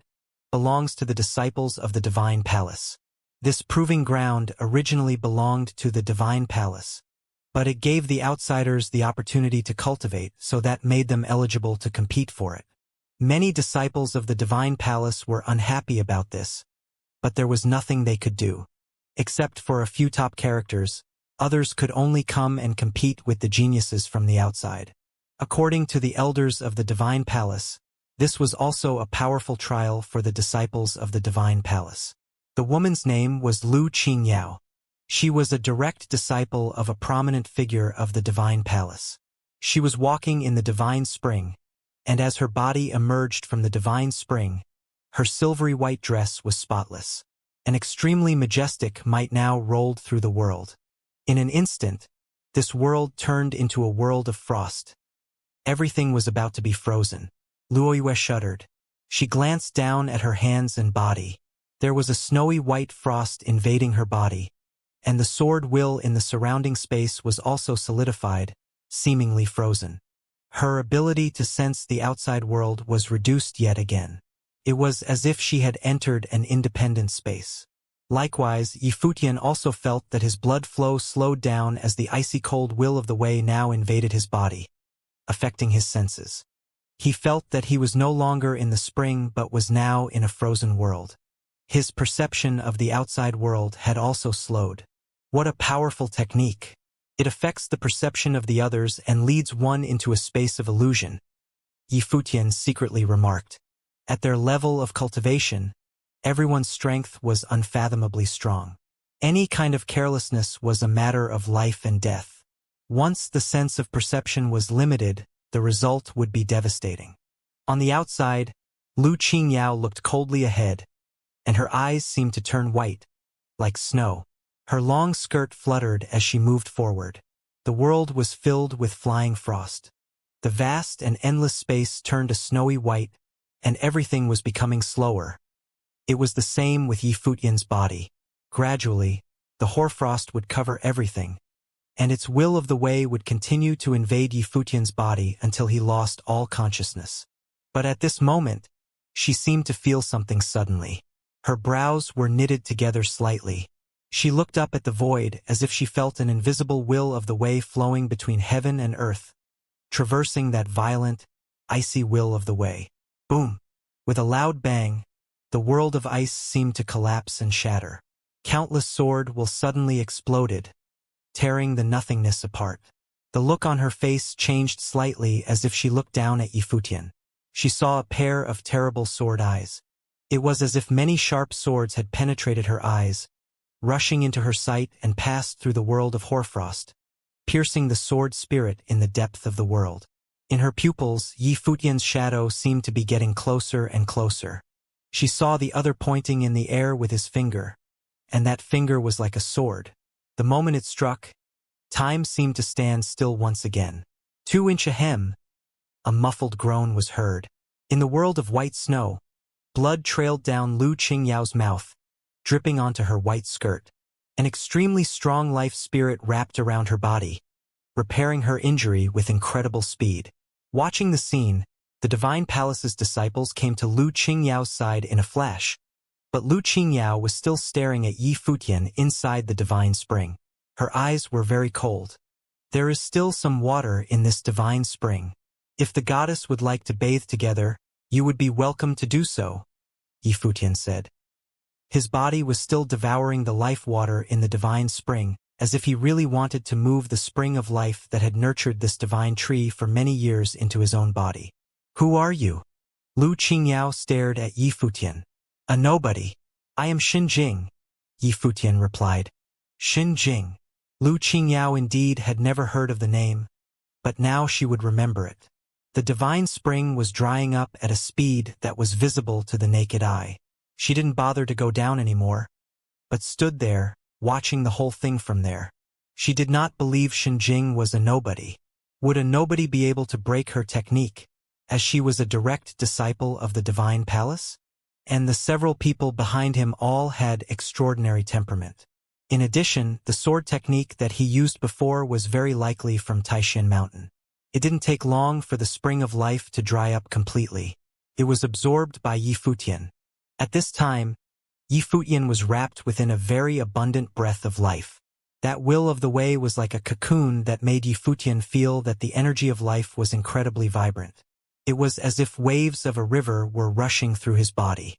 Speaker 1: belongs to the disciples of the divine palace. This proving ground originally belonged to the divine palace, but it gave the outsiders the opportunity to cultivate, so that made them eligible to compete for it. Many disciples of the divine palace were unhappy about this, but there was nothing they could do. Except for a few top characters, others could only come and compete with the geniuses from the outside. According to the elders of the divine palace, this was also a powerful trial for the disciples of the divine palace. The woman's name was Lu Qingyao. She was a direct disciple of a prominent figure of the divine palace. She was walking in the divine spring, and as her body emerged from the divine spring, her silvery white dress was spotless. An extremely majestic might now rolled through the world. In an instant, this world turned into a world of frost. Everything was about to be frozen. Luo Yue shuddered. She glanced down at her hands and body. There was a snowy white frost invading her body, and the sword will in the surrounding space was also solidified, seemingly frozen. Her ability to sense the outside world was reduced yet again. It was as if she had entered an independent space. Likewise, Yifutian also felt that his blood flow slowed down as the icy cold will of the way now invaded his body, affecting his senses. He felt that he was no longer in the spring but was now in a frozen world. His perception of the outside world had also slowed. What a powerful technique! It affects the perception of the others and leads one into a space of illusion, Yifutian secretly remarked. At their level of cultivation, everyone's strength was unfathomably strong. Any kind of carelessness was a matter of life and death. Once the sense of perception was limited, the result would be devastating. On the outside, Lu Qingyao looked coldly ahead, and her eyes seemed to turn white, like snow. Her long skirt fluttered as she moved forward. The world was filled with flying frost. The vast and endless space turned a snowy white, and everything was becoming slower. It was the same with Yifutian's body. Gradually, the hoarfrost would cover everything, and its will of the way would continue to invade Yifutian's body until he lost all consciousness. But at this moment, she seemed to feel something suddenly. Her brows were knitted together slightly. She looked up at the void as if she felt an invisible will of the way flowing between heaven and earth, traversing that violent, icy will of the way. Boom! With a loud bang, the world of ice seemed to collapse and shatter. Countless sword will suddenly exploded, tearing the nothingness apart. The look on her face changed slightly as if she looked down at Yifutian. She saw a pair of terrible sword eyes. It was as if many sharp swords had penetrated her eyes, rushing into her sight and passed through the world of hoarfrost, piercing the sword spirit in the depth of the world. In her pupils, Yifutian's shadow seemed to be getting closer and closer. She saw the other pointing in the air with his finger, and that finger was like a sword. The moment it struck, time seemed to stand still once again. 2-inch ahem! A muffled groan was heard. In the world of white snow, blood trailed down Lu Qingyao's mouth, dripping onto her white skirt. An extremely strong life spirit wrapped around her body, repairing her injury with incredible speed. Watching the scene, the Divine Palace's disciples came to Lu Qingyao's side in a flash, but Lu Qingyao was still staring at Yifutian inside the divine spring. Her eyes were very cold. There is still some water in this divine spring. If the goddess would like to bathe together, you would be welcome to do so, Yifutian said. His body was still devouring the life water in the divine spring, as if he really wanted to move the spring of life that had nurtured this divine tree for many years into his own body. Who are you? Lu Qingyao stared at Yifutian. A nobody. I am Xinjing, Yifutian replied. Xinjing. Lu Qingyao indeed had never heard of the name, but now she would remember it. The divine spring was drying up at a speed that was visible to the naked eye. She didn't bother to go down anymore, but stood there, watching the whole thing from there. She did not believe Xinjing was a nobody. Would a nobody be able to break her technique, as she was a direct disciple of the Divine Palace? And the several people behind him all had extraordinary temperament. In addition, the sword technique that he used before was very likely from Taishan Mountain. It didn't take long for the spring of life to dry up completely. It was absorbed by Yifutian. At this time, Yifutian was wrapped within a very abundant breath of life. That will of the way was like a cocoon that made Yifutian feel that the energy of life was incredibly vibrant. It was as if waves of a river were rushing through his body.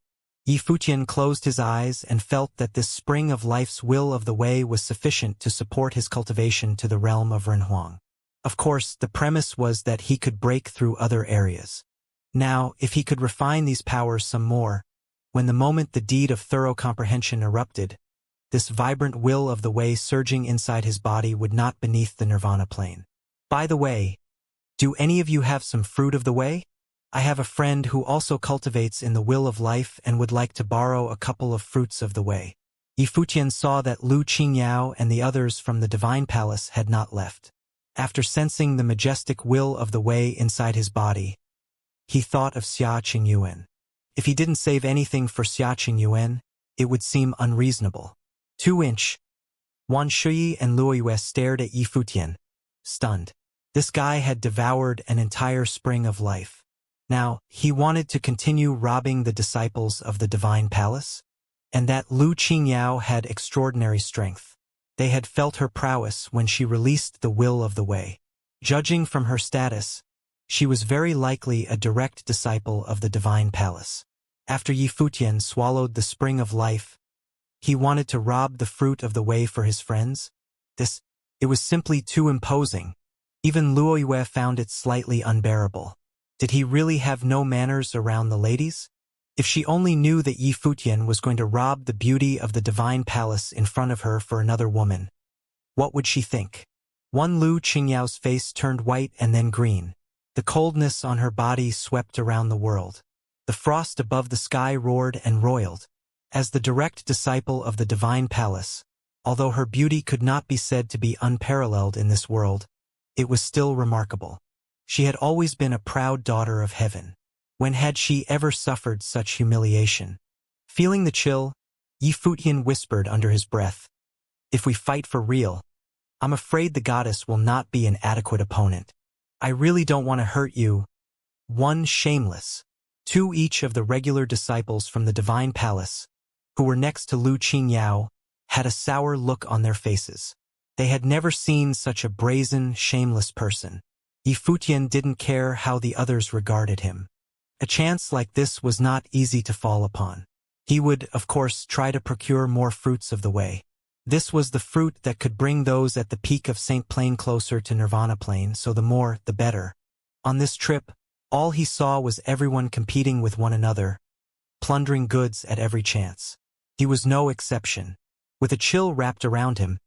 Speaker 1: Yifutian closed his eyes and felt that this spring of life's will of the way was sufficient to support his cultivation to the realm of Renhuang. Of course, the premise was that he could break through other areas. Now, if he could refine these powers some more, when the moment the deed of thorough comprehension erupted, this vibrant will of the way surging inside his body would not beneath the nirvana plane. By the way, do any of you have some fruit of the way? I have a friend who also cultivates in the will of life and would like to borrow a couple of fruits of the way. Yifutian saw that Lu Qingyao and the others from the Divine Palace had not left. After sensing the majestic will of the way inside his body, he thought of Xia Qingyuan. If he didn't save anything for Xia Qingyuan, it would seem unreasonable. 2-inch. Wan Shui and Luoyue stared at Yifutian, stunned. This guy had devoured an entire spring of life. Now, he wanted to continue robbing the disciples of the Divine Palace? and that Lu Qingyao had extraordinary strength. They had felt her prowess when she released the will of the way. Judging from her status, she was very likely a direct disciple of the divine palace. After Yi Futian swallowed the spring of life, he wanted to rob the fruit of the way for his friends. It was simply too imposing. Even Luoyue found it slightly unbearable. Did he really have no manners around the ladies? If she only knew that Yi Futian was going to rob the beauty of the divine palace in front of her for another woman, what would she think? One Lu Qingyao's face turned white and then green. The coldness on her body swept around the world. The frost above the sky roared and roiled. As the direct disciple of the divine palace, although her beauty could not be said to be unparalleled in this world, it was still remarkable. She had always been a proud daughter of heaven. When had she ever suffered such humiliation? Feeling the chill, Yi Futian whispered under his breath, "If we fight for real, I'm afraid the goddess will not be an adequate opponent. I really don't want to hurt you." 1 Shameless. 2 Each of the regular disciples from the divine palace, who were next to Lu Qingyao, had a sour look on their faces. They had never seen such a brazen, shameless person. Yi Futian didn't care how the others regarded him. A chance like this was not easy to fall upon. He would, of course, try to procure more fruits of the way. This was the fruit that could bring those at the peak of Saint Plane closer to Nirvana Plane, so the more, the better. On this trip, all he saw was everyone competing with one another, plundering goods at every chance. He was no exception. With a chill wrapped around him,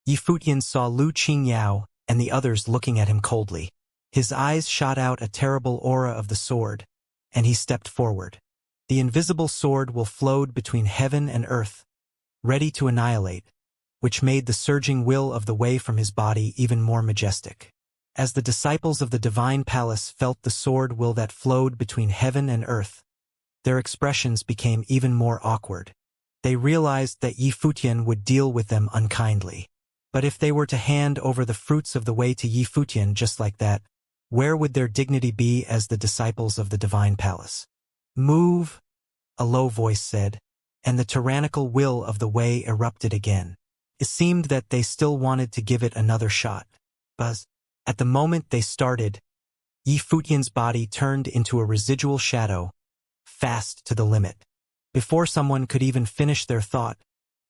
Speaker 1: Yi Futian saw Lu Qingyao and the others looking at him coldly. His eyes shot out a terrible aura of the sword, and he stepped forward. The invisible sword will flowed between heaven and earth, ready to annihilate, which made the surging will of the way from his body even more majestic. As the disciples of the divine palace felt the sword will that flowed between heaven and earth, their expressions became even more awkward. They realized that Yi Futian would deal with them unkindly. But if they were to hand over the fruits of the way to Yi Futian just like that, where would their dignity be as the disciples of the divine palace? "Move," a low voice said, and the tyrannical will of the way erupted again. It seemed that they still wanted to give it another shot. Buzz. At the moment they started, Yi Futian's body turned into a residual shadow, fast to the limit. Before someone could even finish their thought,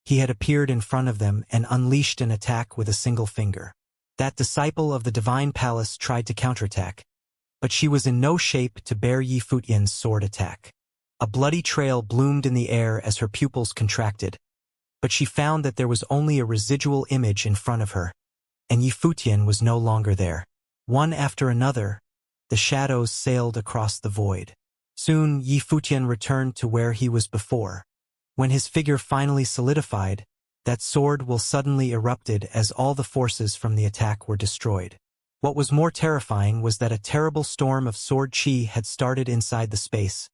Speaker 1: he had appeared in front of them and unleashed an attack with a single finger. That disciple of the divine palace tried to counterattack, but she was in no shape to bear Yi Futian's sword attack. A bloody trail bloomed in the air as her pupils contracted, but she found that there was only a residual image in front of her, and Yi Futian was no longer there. One after another, the shadows sailed across the void. Soon Yi Futian returned to where he was before. When his figure finally solidified, that sword will suddenly erupted as all the forces from the attack were destroyed. What was more terrifying was that a terrible storm of sword chi had started inside the space,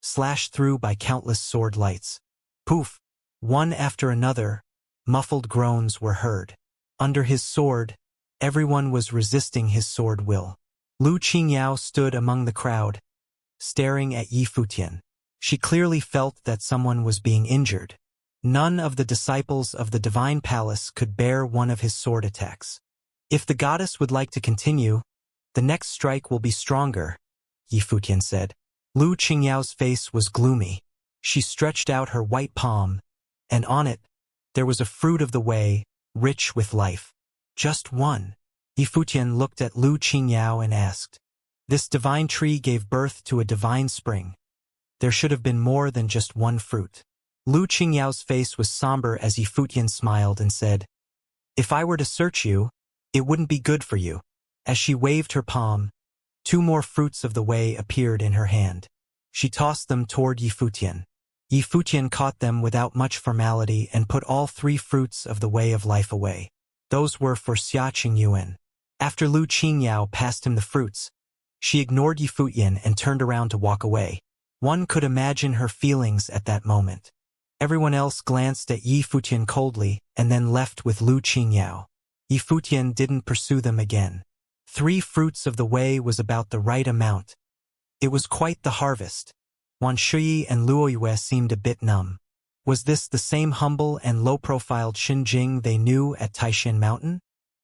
Speaker 1: slashed through by countless sword lights. Poof! One after another, muffled groans were heard. Under his sword, everyone was resisting his sword will. Lu Qingyao stood among the crowd, staring at Yi Futian. She clearly felt that someone was being injured. None of the disciples of the divine palace could bear one of his sword attacks. "If the goddess would like to continue, the next strike will be stronger," Yi Futian said. Lu Qingyao's face was gloomy. She stretched out her white palm, and on it, there was a fruit of the way, rich with life. "Just one." Yi Futian looked at Lu Qingyao and asked. "This divine tree gave birth to a divine spring. There should have been more than just one fruit." Lu Qingyao's face was somber as Yi Futian smiled and said, "If I were to search you, it wouldn't be good for you." As she waved her palm, 2 more fruits of the way appeared in her hand. She tossed them toward Yi Futian. Yi Futian caught them without much formality and put all 3 fruits of the way of life away. Those were for Xia Qingyuan. After Lu Qingyao passed him the fruits, she ignored Yi Futian and turned around to walk away. One could imagine her feelings at that moment. Everyone else glanced at Yi Futian coldly and then left with Lu Qingyao. Yi Futian didn't pursue them again. 3 fruits of the way was about the right amount. It was quite the harvest. Wan Shui and Luoyue seemed a bit numb. Was this the same humble and low-profiled Xinjing they knew at Taishan Mountain?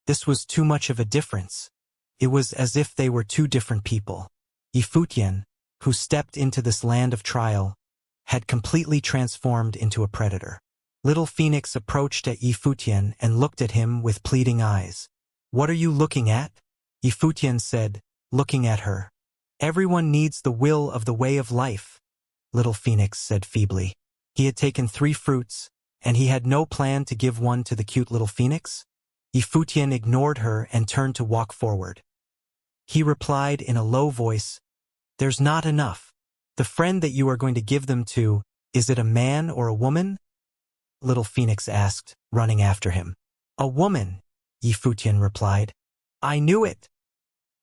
Speaker 1: This was too much of a difference. It was as if they were two different people. Yifutian, who stepped into this land of trial, had completely transformed into a predator. Little Phoenix approached at Yifutian and looked at him with pleading eyes. "What are you looking at?" Yifutian said, looking at her. "Everyone needs the will of the way of life," Little Phoenix said feebly. He had taken 3 fruits, and he had no plan to give one to the cute little phoenix. Yifutian ignored her and turned to walk forward. He replied in a low voice, "There's not enough. The friend that you are going to give them to, is it a man or a woman?" Little Phoenix asked, running after him. "A woman," Yifutian replied. "I knew it."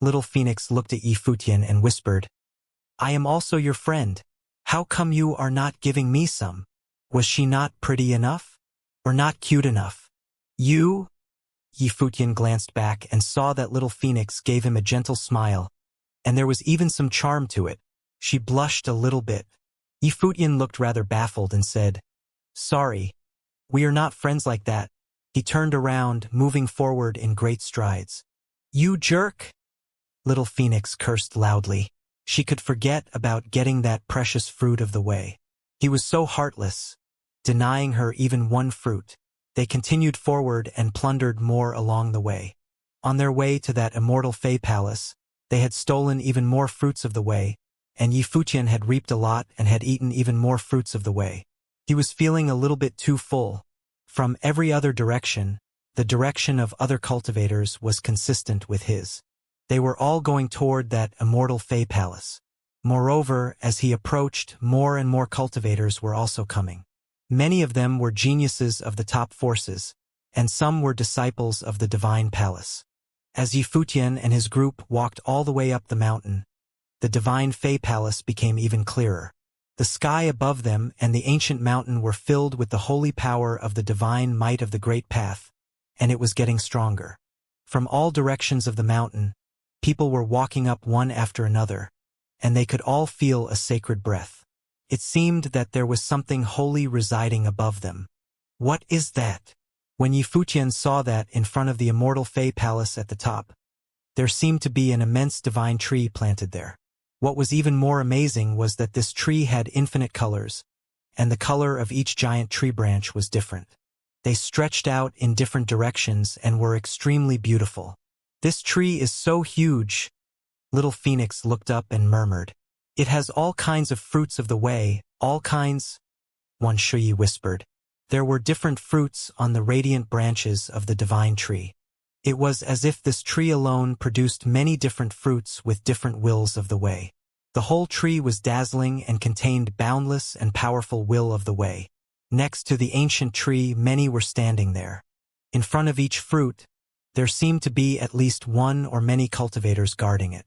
Speaker 1: Little Phoenix looked at Yifutian and whispered, "I am also your friend. How come you are not giving me some? Was she not pretty enough? Or not cute enough?" "You?" Yifutian glanced back and saw that Little Phoenix gave him a gentle smile, and there was even some charm to it. She blushed a little bit. Yifutian looked rather baffled and said, "Sorry. We are not friends like that." He turned around, moving forward in great strides. "You jerk!" Little Phoenix cursed loudly. She could forget about getting that precious fruit of the way. He was so heartless, denying her even one fruit. They continued forward and plundered more along the way. On their way to that immortal Fey palace, they had stolen even more fruits of the way, and Yifutian had reaped a lot and had eaten even more fruits of the way. He was feeling a little bit too full. From every other direction, the direction of other cultivators was consistent with his. They were all going toward that immortal Fey palace. Moreover, as he approached, more and more cultivators were also coming. Many of them were geniuses of the top forces, and some were disciples of the divine palace. As Yifutian and his group walked all the way up the mountain, the divine Fey palace became even clearer. The sky above them and the ancient mountain were filled with the holy power of the divine might of the great path, and it was getting stronger. From all directions of the mountain, people were walking up one after another, and they could all feel a sacred breath. It seemed that there was something holy residing above them. "What is that?" When Yifutian saw that in front of the immortal Fey palace at the top, there seemed to be an immense divine tree planted there. What was even more amazing was that this tree had infinite colors, and the color of each giant tree branch was different. They stretched out in different directions and were extremely beautiful. "This tree is so huge," Little Phoenix looked up and murmured. "It has all kinds of fruits of the way, all kinds," Xianxia whispered. There were different fruits on the radiant branches of the divine tree. It was as if this tree alone produced many different fruits with different wills of the way. The whole tree was dazzling and contained boundless and powerful will of the way. Next to the ancient tree, many were standing there. In front of each fruit, there seemed to be at least one or many cultivators guarding it.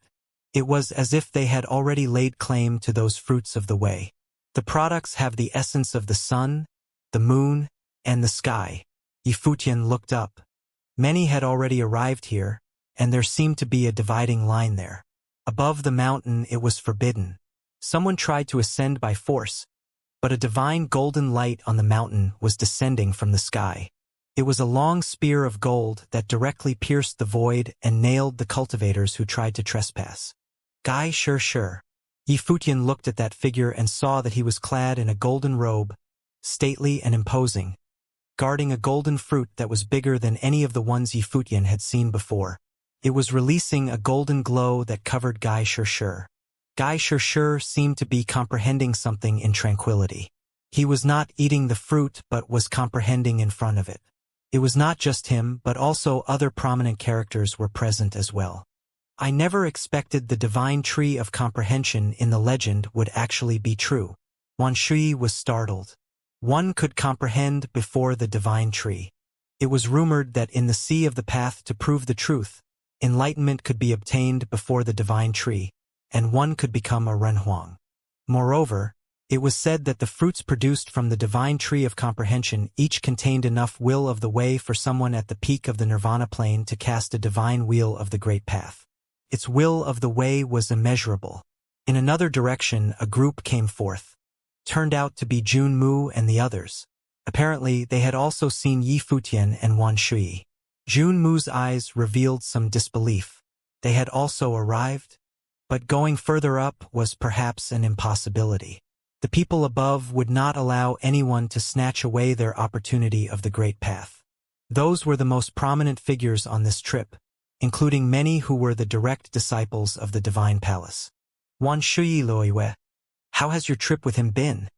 Speaker 1: It was as if they had already laid claim to those fruits of the way. The products have the essence of the sun, the moon, and the sky. Yifutian looked up. Many had already arrived here, and there seemed to be a dividing line there. Above the mountain it was forbidden. Someone tried to ascend by force, but a divine golden light on the mountain was descending from the sky. It was a long spear of gold that directly pierced the void and nailed the cultivators who tried to trespass. "Gai Shi. Yifutian looked at that figure and saw that he was clad in a golden robe, stately and imposing, guarding a golden fruit that was bigger than any of the ones Yifutian had seen before. It was releasing a golden glow that covered Gai Shi. Gai Shi seemed to be comprehending something in tranquility. He was not eating the fruit but was comprehending in front of it. It was not just him, but also other prominent characters were present as well. I never expected the divine tree of comprehension in the legend would actually be true. Xianxia was startled. One could comprehend before the divine tree. It was rumored that in the sea of the path to prove the truth, enlightenment could be obtained before the divine tree, and one could become a renhuang. Moreover, it was said that the fruits produced from the divine tree of comprehension each contained enough will of the way for someone at the peak of the nirvana plane to cast a divine wheel of the great path. Its will of the way was immeasurable. In another direction, a group came forth. turned out to be Junmu and the others. Apparently, they had also seen Yi Futian and Wan Shui. Junmu's eyes revealed some disbelief. They had also arrived? But going further up was perhaps an impossibility. The people above would not allow anyone to snatch away their opportunity of the Great Path. Those were the most prominent figures on this trip, including many who were the direct disciples of the Divine Palace. Wan Shui Luoyue, how has your trip with him been?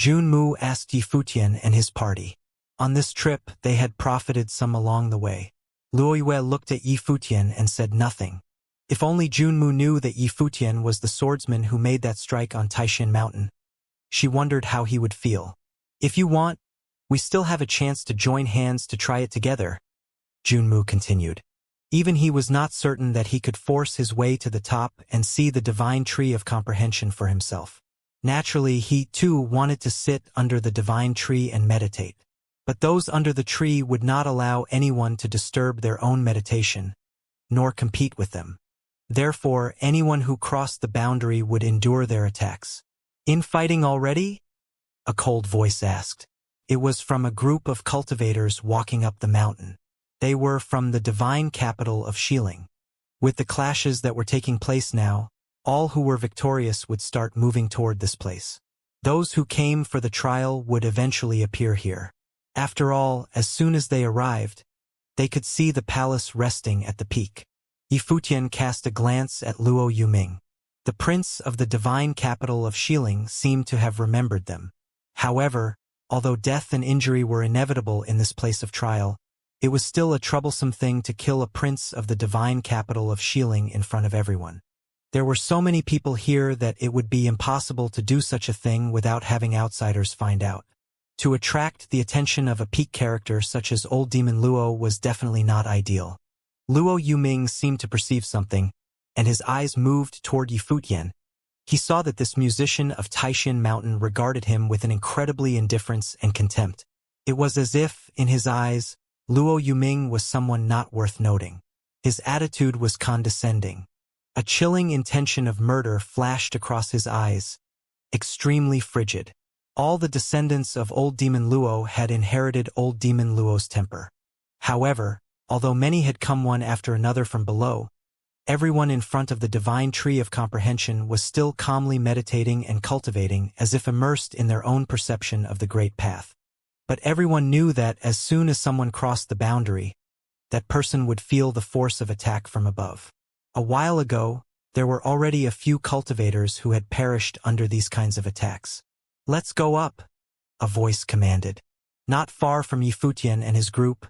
Speaker 1: Junmu asked Yi Futian and his party. On this trip, they had profited some along the way. Luoyue looked at Yi Futian and said nothing. If only Junmu knew that Yi Futian was the swordsman who made that strike on Taishan Mountain. She wondered how he would feel. If you want, we still have a chance to join hands to try it together, Junmu continued. Even he was not certain that he could force his way to the top and see the divine tree of comprehension for himself. Naturally, he too wanted to sit under the divine tree and meditate. But those under the tree would not allow anyone to disturb their own meditation, nor compete with them. Therefore, anyone who crossed the boundary would endure their attacks. Infighting already? A cold voice asked. It was from a group of cultivators walking up the mountain. They were from the divine capital of Xiling. With the clashes that were taking place now, all who were victorious would start moving toward this place. Those who came for the trial would eventually appear here. After all, as soon as they arrived, they could see the palace resting at the peak. Yi Futian cast a glance at Luo Yuming. The prince of the divine capital of Xiling seemed to have remembered them. However, although death and injury were inevitable in this place of trial, it was still a troublesome thing to kill a prince of the divine capital of Xiling in front of everyone. There were so many people here that it would be impossible to do such a thing without having outsiders find out. To attract the attention of a peak character such as Old Demon Luo was definitely not ideal. Luo Yuming seemed to perceive something, and his eyes moved toward Yi Futian. He saw that this musician of Taishan Mountain regarded him with an incredibly indifference and contempt. It was as if, in his eyes, Luo Yuming was someone not worth noting. His attitude was condescending. A chilling intention of murder flashed across his eyes, extremely frigid. All the descendants of Old Demon Luo had inherited Old Demon Luo's temper. However, although many had come one after another from below, everyone in front of the divine tree of comprehension was still calmly meditating and cultivating as if immersed in their own perception of the great path. But everyone knew that as soon as someone crossed the boundary, that person would feel the force of attack from above. A while ago, there were already a few cultivators who had perished under these kinds of attacks. "Let's go up," a voice commanded. Not far from Yi Futian and his group,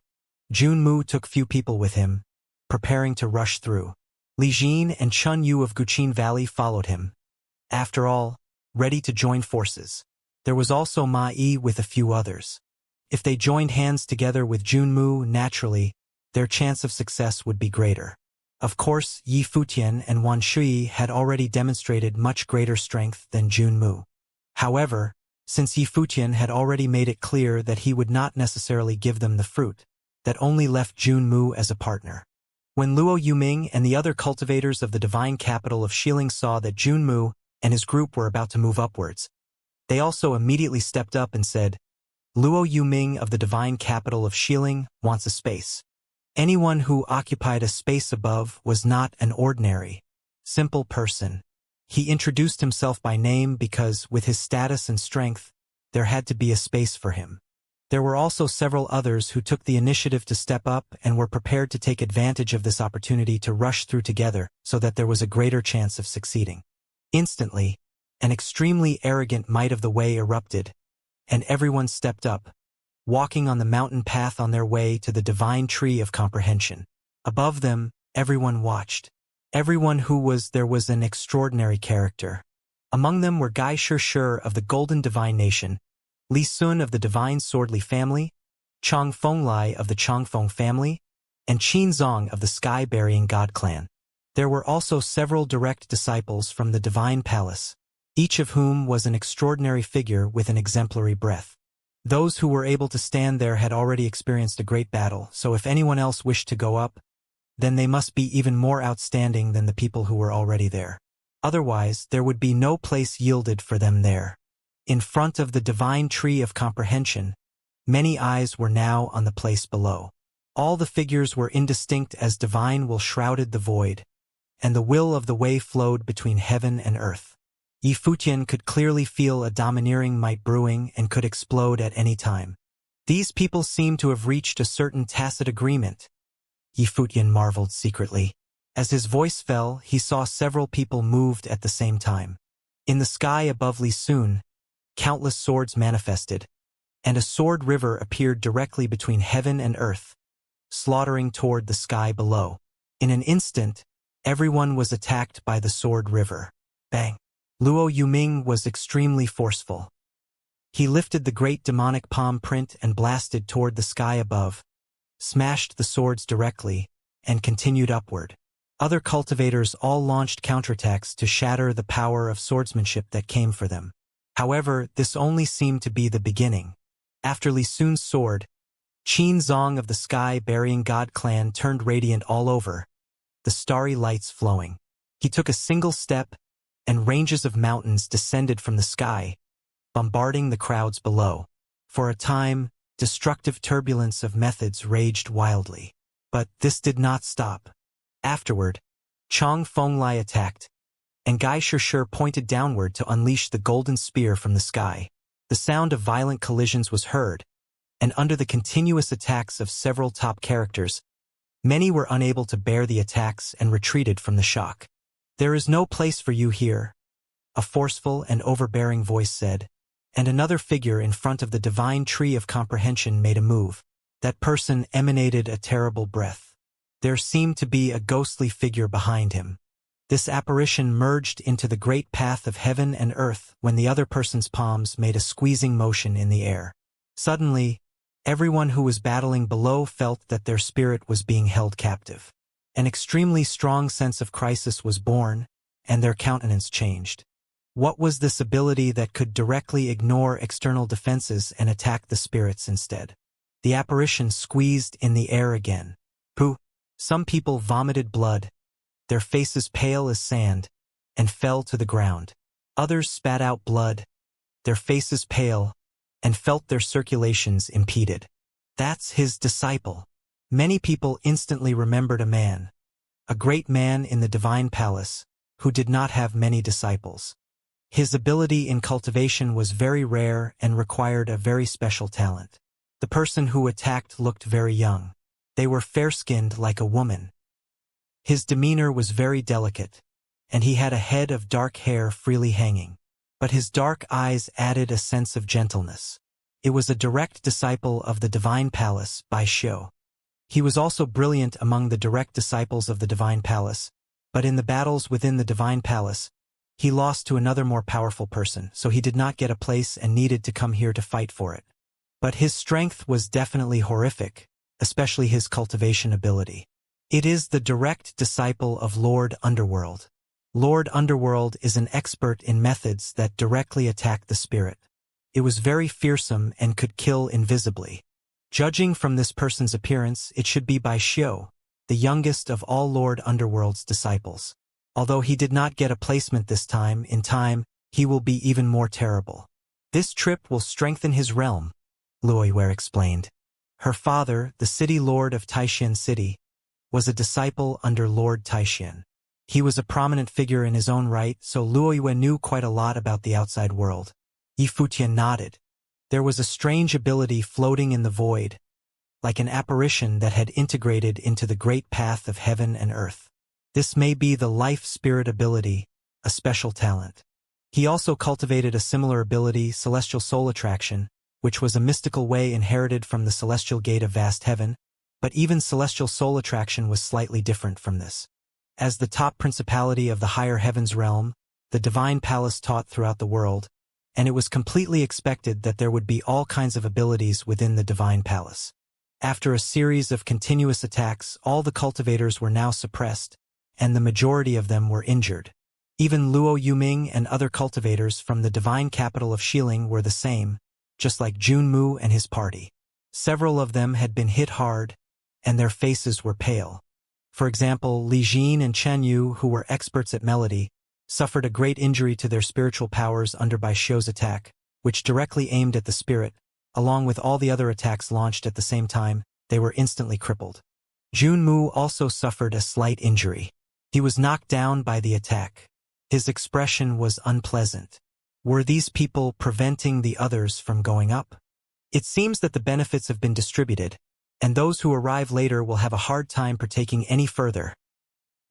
Speaker 1: Junmu took few people with him, preparing to rush through. Li Jin and Chun Yu of Guqin Valley followed him. After all, ready to join forces. There was also Ma Yi with a few others. If they joined hands together with Junmu, naturally, their chance of success would be greater. Of course, Yi Futian and Wan Shui had already demonstrated much greater strength than Junmu. However, since Yi Futian had already made it clear that he would not necessarily give them the fruit, that only left Junmu as a partner. When Luo Yuming and the other cultivators of the divine capital of Xiling saw that Junmu and his group were about to move upwards, they also immediately stepped up and said, "Luo Yuming of the divine capital of Xiling wants a space." Anyone who occupied a space above was not an ordinary, simple person. He introduced himself by name because, with his status and strength, there had to be a space for him. There were also several others who took the initiative to step up and were prepared to take advantage of this opportunity to rush through together so that there was a greater chance of succeeding. Instantly, an extremely arrogant might of the way erupted, and everyone stepped up, walking on the mountain path on their way to the divine tree of comprehension. Above them, everyone watched. Everyone who was there was an extraordinary character. Among them were Gai Shir of the Golden Divine Nation, Li Sun of the Divine Swordly family, Chang Fenglai of the Changfeng family, and Qin Zong of the Sky-Burying God clan. There were also several direct disciples from the Divine Palace, each of whom was an extraordinary figure with an exemplary breadth. Those who were able to stand there had already experienced a great battle, so if anyone else wished to go up, then they must be even more outstanding than the people who were already there. Otherwise, there would be no place yielded for them there. In front of the divine tree of comprehension, many eyes were now on the place below. All the figures were indistinct as divine will shrouded the void, and the will of the way flowed between heaven and earth. Yifutian could clearly feel a domineering might brewing and could explode at any time. These people seemed to have reached a certain tacit agreement. Yifutian marveled secretly. As his voice fell, he saw several people moved at the same time. In the sky above Li Sun, countless swords manifested, and a sword river appeared directly between heaven and earth, slaughtering toward the sky below. In an instant, everyone was attacked by the sword river. Bang! Luo Yuming was extremely forceful. He lifted the great demonic palm print and blasted toward the sky above, smashed the swords directly, and continued upward. Other cultivators all launched counterattacks to shatter the power of swordsmanship that came for them. However, this only seemed to be the beginning. After Li Sun's sword, Qin Zong of the Sky-Burying God clan turned radiant all over, the starry lights flowing. He took a single step, and ranges of mountains descended from the sky, bombarding the crowds below. For a time, destructive turbulence of methods raged wildly. But this did not stop. Afterward, Chong Fenglai attacked, and Gai Shishir pointed downward to unleash the golden spear from the sky. The sound of violent collisions was heard, and under the continuous attacks of several top characters, many were unable to bear the attacks and retreated from the shock. "There is no place for you here," a forceful and overbearing voice said, and another figure in front of the divine tree of comprehension made a move. That person emanated a terrible breath. There seemed to be a ghostly figure behind him. This apparition merged into the great path of heaven and earth when the other person's palms made a squeezing motion in the air. Suddenly, everyone who was battling below felt that their spirit was being held captive. An extremely strong sense of crisis was born, and their countenance changed. What was this ability that could directly ignore external defenses and attack the spirits instead? The apparition squeezed in the air again. Pooh! Some people vomited blood, their faces pale as sand, and fell to the ground. Others spat out blood, their faces pale, and felt their circulations impeded. That's his disciple. Many people instantly remembered a great man in the divine palace, who did not have many disciples. His ability in cultivation was very rare and required a very special talent. The person who attacked looked very young. They were fair-skinned like a woman. His demeanor was very delicate, and he had a head of dark hair freely hanging. But his dark eyes added a sense of gentleness. It was a direct disciple of the divine palace by Xiu. He was also brilliant among the direct disciples of the divine palace, but in the battles within the divine palace, he lost to another more powerful person, so he did not get a place and needed to come here to fight for it. But his strength was definitely horrific, especially his cultivation ability. It is the direct disciple of Lord Underworld. Lord Underworld is an expert in methods that directly attack the spirit. It was very fearsome and could kill invisibly. Judging from this person's appearance, it should be by Xiu, the youngest of all Lord Underworld's disciples. Although he did not get a placement this time, in time, he will be even more terrible. This trip will strengthen his realm, Luoyue explained. Her father, the city lord of Taishan City, was a disciple under Lord Taishan. He was a prominent figure in his own right, so Luoyue knew quite a lot about the outside world. Yifutian nodded. There was a strange ability floating in the void, like an apparition that had integrated into the great path of heaven and earth. This may be the life spirit ability, a special talent. He also cultivated a similar ability, celestial soul attraction, which was a mystical way inherited from the celestial gate of vast heaven, but even celestial soul attraction was slightly different from this. As the top principality of the higher heavens realm, the divine palace taught throughout the world, and it was completely expected that there would be all kinds of abilities within the divine palace. After a series of continuous attacks, all the cultivators were now suppressed, and the majority of them were injured. Even Luo Yuming and other cultivators from the divine capital of Xiling were the same, just like Junmu and his party. Several of them had been hit hard, and their faces were pale. For example, Li Jin and Chen Yu, who were experts at melody, suffered a great injury to their spiritual powers under Bai Xiu's attack, which directly aimed at the spirit. Along with all the other attacks launched at the same time, they were instantly crippled. Junmu also suffered a slight injury. He was knocked down by the attack. His expression was unpleasant. Were these people preventing the others from going up? It seems that the benefits have been distributed, and those who arrive later will have a hard time partaking any further,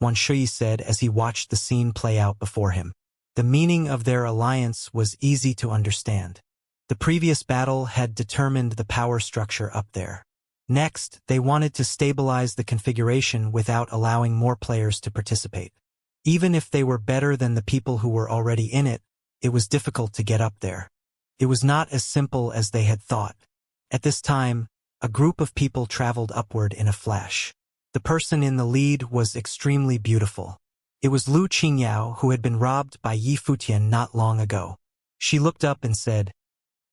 Speaker 1: Wuxia said as he watched the scene play out before him. The meaning of their alliance was easy to understand. The previous battle had determined the power structure up there. Next, they wanted to stabilize the configuration without allowing more players to participate. Even if they were better than the people who were already in it, it was difficult to get up there. It was not as simple as they had thought. At this time, a group of people traveled upward in a flash. The person in the lead was extremely beautiful. It was Lu Qingyao, who had been robbed by Yi Futian not long ago. She looked up and said,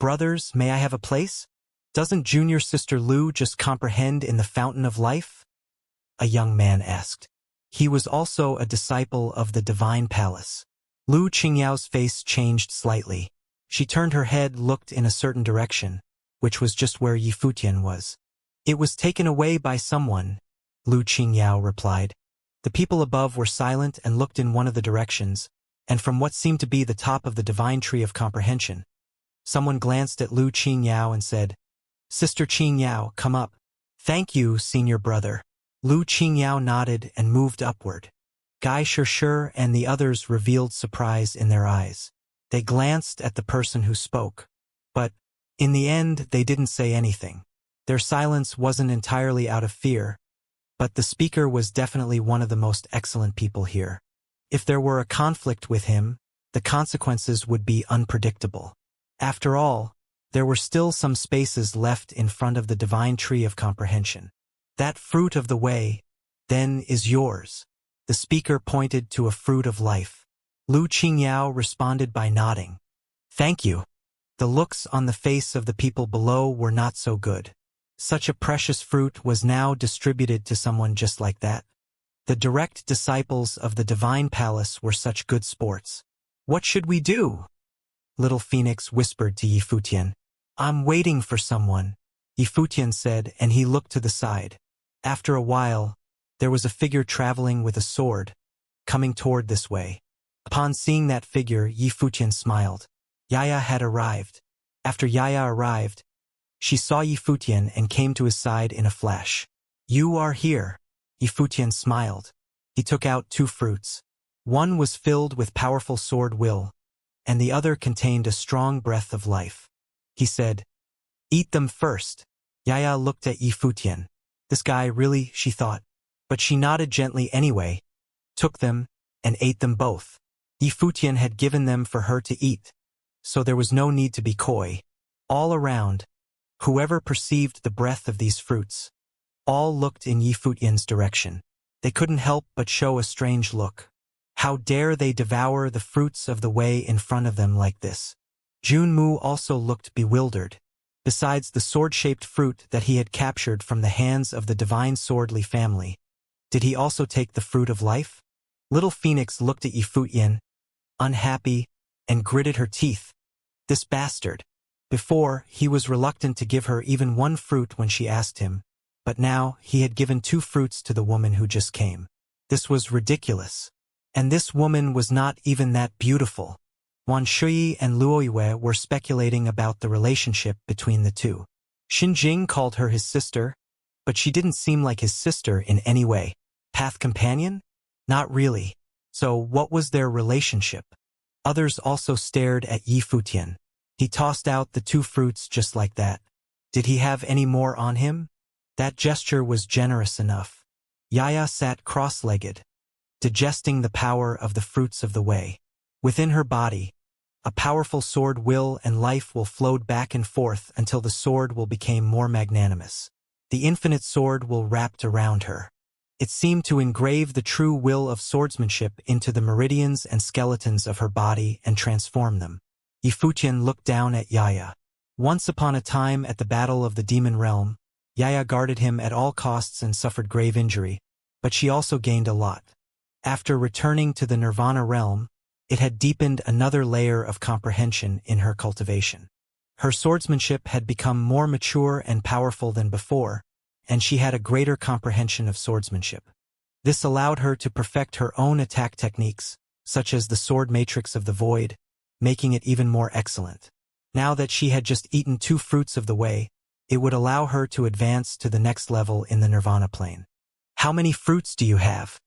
Speaker 1: "Brothers, may I have a place? Doesn't junior sister Lu just comprehend in the fountain of life?" A young man asked. He was also a disciple of the divine palace. Lu Qingyao's face changed slightly. She turned her head, looked in a certain direction, which was just where Yi Futian was. "It was taken away by someone," Lu Qingyao replied. The people above were silent and looked in one of the directions, and from what seemed to be the top of the divine tree of comprehension. Someone glanced at Lu Qingyao and said, "Sister Qingyao, come up." "Thank you, senior brother." Lu Qingyao nodded and moved upward. Gai Shishir and the others revealed surprise in their eyes. They glanced at the person who spoke. But, in the end, they didn't say anything. Their silence wasn't entirely out of fear, but the speaker was definitely one of the most excellent people here. If there were a conflict with him, the consequences would be unpredictable. After all, there were still some spaces left in front of the divine tree of comprehension. "That fruit of the way, then, is yours." The speaker pointed to a fruit of life. Lu Qingyao responded by nodding. "Thank you." The looks on the face of the people below were not so good. Such a precious fruit was now distributed to someone just like that. The direct disciples of the divine palace were such good sports. "What should we do?" Little Phoenix whispered to Yi Futian. "I'm waiting for someone," Yi Futian said, and he looked to the side. After a while, there was a figure traveling with a sword, coming toward this way. Upon seeing that figure, Yi Futian smiled. Yaya had arrived. After Yaya arrived, she saw Yi Futian and came to his side in a flash. "You are here." Yi Futian smiled. He took out 2 fruits. One was filled with powerful sword will, and the other contained a strong breath of life. He said, "Eat them first." Yaya looked at Yi Futian. This guy really, she thought. But she nodded gently anyway, took them, and ate them both. Yi Futian had given them for her to eat, so there was no need to be coy. All around, whoever perceived the breath of these fruits, all looked in Yi Futian's direction. They couldn't help but show a strange look. How dare they devour the fruits of the way in front of them like this? Junmu also looked bewildered. Besides the sword-shaped fruit that he had captured from the hands of the divine swordly family, did he also take the fruit of life? Little Phoenix looked at Yi Futian, unhappy, and gritted her teeth. This bastard. Before, he was reluctant to give her even one fruit when she asked him, but now he had given 2 fruits to the woman who just came. This was ridiculous. And this woman was not even that beautiful. Wan Shui and Luoyue were speculating about the relationship between the two. Xinjing called her his sister, but she didn't seem like his sister in any way. Path companion? Not really. So what was their relationship? Others also stared at Yi Futian. He tossed out the 2 fruits just like that. Did he have any more on him? That gesture was generous enough. Yaya sat cross-legged, digesting the power of the fruits of the way. Within her body, a powerful sword will and life will flowed back and forth until the sword will become more magnanimous. The infinite sword will wrapped around her. It seemed to engrave the true will of swordsmanship into the meridians and skeletons of her body and transform them. Yi Futian looked down at Yaya. Once upon a time at the Battle of the Demon Realm, Yaya guarded him at all costs and suffered grave injury, but she also gained a lot. After returning to the Nirvana realm, it had deepened another layer of comprehension in her cultivation. Her swordsmanship had become more mature and powerful than before, and she had a greater comprehension of swordsmanship. This allowed her to perfect her own attack techniques, such as the sword matrix of the void, making it even more excellent. Now that she had just eaten 2 fruits of the way, it would allow her to advance to the next level in the nirvana plane. How many fruits do you have?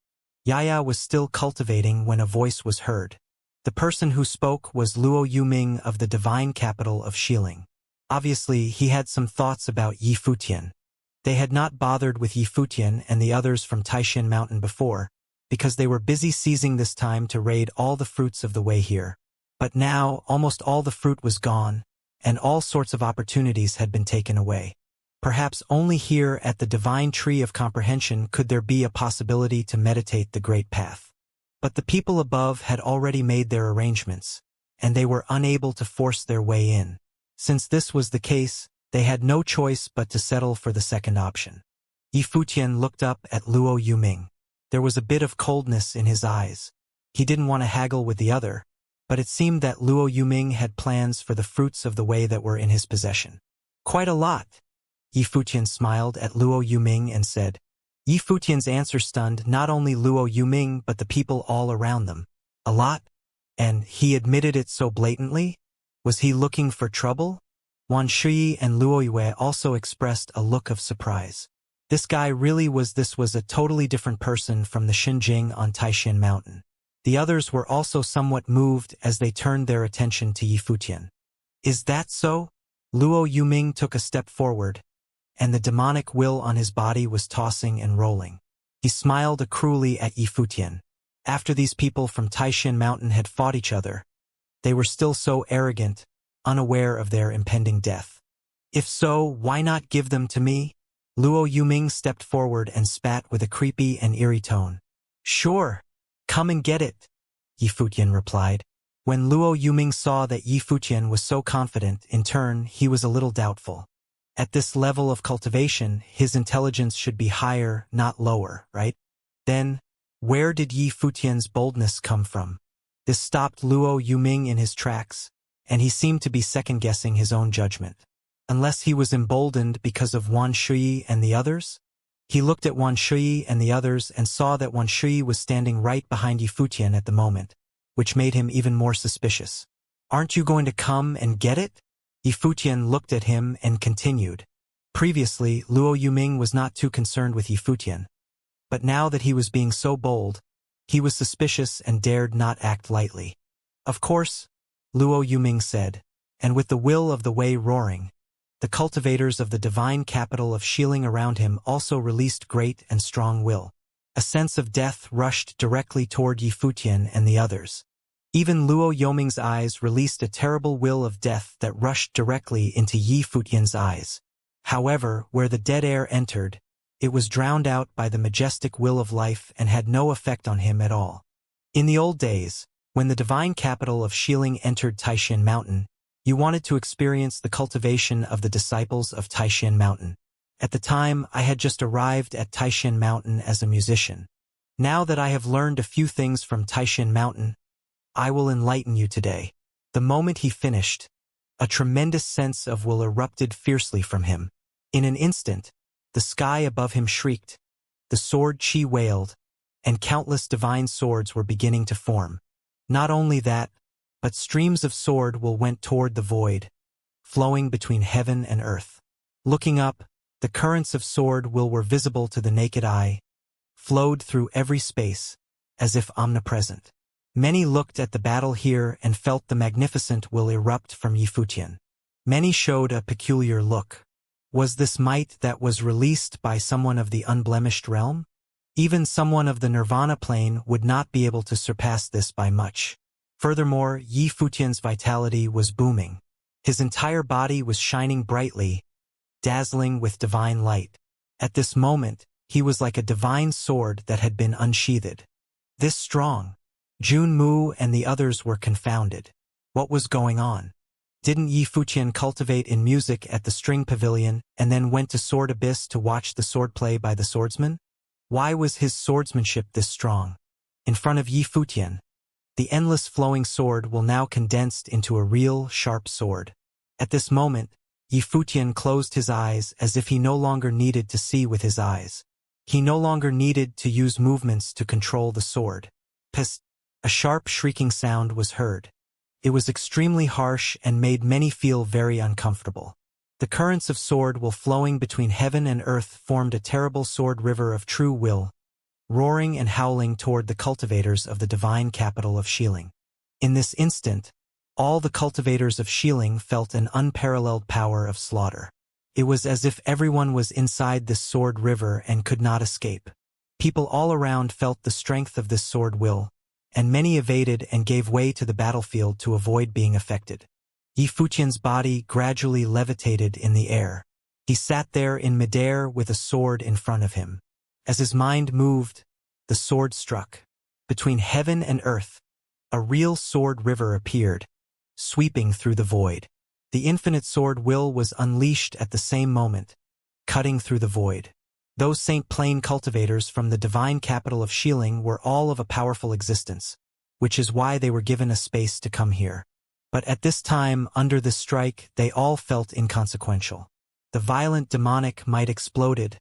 Speaker 1: Yaya was still cultivating when a voice was heard. The person who spoke was Luo Yuming of the divine capital of Xiling. Obviously, he had some thoughts about Yi Futian. They had not bothered with Yi Futian and the others from Taishan Mountain before, because they were busy seizing this time to raid all the fruits of the way here. But now, almost all the fruit was gone, and all sorts of opportunities had been taken away. Perhaps only here at the divine tree of comprehension could there be a possibility to meditate the great path. But the people above had already made their arrangements, and they were unable to force their way in. Since this was the case, they had no choice but to settle for the second option. Yi Futian looked up at Luo Yuming. There was a bit of coldness in his eyes. He didn't want to haggle with the other, but it seemed that Luo Yuming had plans for the fruits of the way that were in his possession. Quite a lot. Yi Futian smiled at Luo Yuming and said. Yi Futian's answer stunned not only Luo Yuming but the people all around them. A lot? And he admitted it so blatantly? Was he looking for trouble? Wan Shui and Luo Yue also expressed a look of surprise. This was a totally different person from the Xinjing on Taishan Mountain. The others were also somewhat moved as they turned their attention to Yi Futian. Is that so? Luo Yuming took a step forward, and the demonic will on his body was tossing and rolling. He smiled cruelly at Yi Futian. After these people from Taishan Mountain had fought each other, they were still so arrogant, unaware of their impending death. If so, why not give them to me? Luo Yuming stepped forward and spat with a creepy and eerie tone. Sure. Come and get it, Yi Futian replied. When Luo Yuming saw that Yi Futian was so confident, in turn, he was a little doubtful. At this level of cultivation, his intelligence should be higher, not lower, right? Then, where did Yi Futian's boldness come from? This stopped Luo Yuming in his tracks, and he seemed to be second-guessing his own judgment. Unless he was emboldened because of Wan Shui and the others? He looked at Wan Shui and the others and saw that Wan Shui was standing right behind Yi Futian at the moment, which made him even more suspicious. Aren't you going to come and get it? Yi Futian looked at him and continued. Previously, Luo Yuming was not too concerned with Yi Futian. But now that he was being so bold, he was suspicious and dared not act lightly. Of course, Luo Yuming said, and with the will of the way roaring, the cultivators of the divine capital of Xiling around him also released great and strong will. A sense of death rushed directly toward Yi Futian and the others. Even Luo Yuming's eyes released a terrible will of death that rushed directly into Yi Futian's eyes. However, where the dead air entered, it was drowned out by the majestic will of life and had no effect on him at all. In the old days, when the divine capital of Xiling entered Taishan Mountain, you wanted to experience the cultivation of the disciples of Taishan Mountain. At the time, I had just arrived at Taishan Mountain as a musician. Now that I have learned a few things from Taishan Mountain, I will enlighten you today. The moment he finished, a tremendous sense of will erupted fiercely from him. In an instant, the sky above him shrieked, the sword chi wailed, and countless divine swords were beginning to form. Not only that, but streams of sword will went toward the void, flowing between heaven and earth. Looking up, the currents of sword will were visible to the naked eye, flowed through every space, as if omnipresent. Many looked at the battle here and felt the magnificent will erupt from Yi Futian. Many showed a peculiar look. Was this might that was released by someone of the unblemished realm? Even someone of the nirvana plane would not be able to surpass this by much. Furthermore, Yi Futian's vitality was booming. His entire body was shining brightly, dazzling with divine light. At this moment, he was like a divine sword that had been unsheathed. This strong. Jun Mu and the others were confounded. What was going on? Didn't Yi Futian cultivate in music at the string pavilion and then went to Sword Abyss to watch the swordplay by the swordsman? Why was his swordsmanship this strong? In front of Yi Futian, The endless flowing sword will now condensed into a real, sharp sword. At this moment, Yi Futian closed his eyes as if he no longer needed to see with his eyes. He no longer needed to use movements to control the sword. Psst! A sharp shrieking sound was heard. It was extremely harsh and made many feel very uncomfortable. The currents of sword will flowing between heaven and earth formed a terrible sword river of true will, roaring and howling toward the cultivators of the divine capital of Xiling. In this instant, all the cultivators of Xiling felt an unparalleled power of slaughter. It was as if everyone was inside this sword river and could not escape. People all around felt the strength of this sword will, and many evaded and gave way to the battlefield to avoid being affected. Yi Futian's body gradually levitated in the air. He sat there in midair with a sword in front of him. As his mind moved, the sword struck. Between heaven and earth, a real sword river appeared, sweeping through the void. The infinite sword will was unleashed at the same moment, cutting through the void. Those Saint Plain cultivators from the divine capital of Xiling were all of a powerful existence, which is why they were given a space to come here. But at this time, under this strike, they all felt inconsequential. The violent demonic might exploded,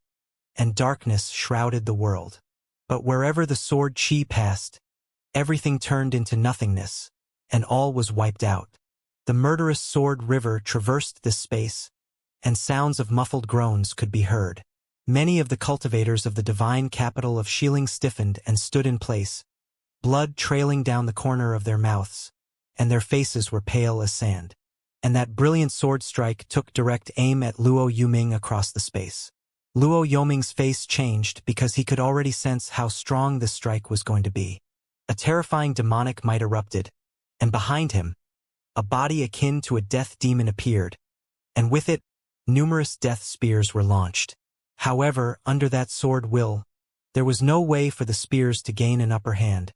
Speaker 1: and darkness shrouded the world. But wherever the sword chi passed, everything turned into nothingness, and all was wiped out. The murderous sword river traversed this space, and sounds of muffled groans could be heard. Many of the cultivators of the divine capital of Xiling stiffened and stood in place, blood trailing down the corner of their mouths, and their faces were pale as sand. And that brilliant sword strike took direct aim at Luo Yuming across the space. Luo Yuming's face changed because he could already sense how strong this strike was going to be. A terrifying demonic might erupted, and behind him, a body akin to a death demon appeared, and with it, numerous death spears were launched. However, under that sword will, there was no way for the spears to gain an upper hand,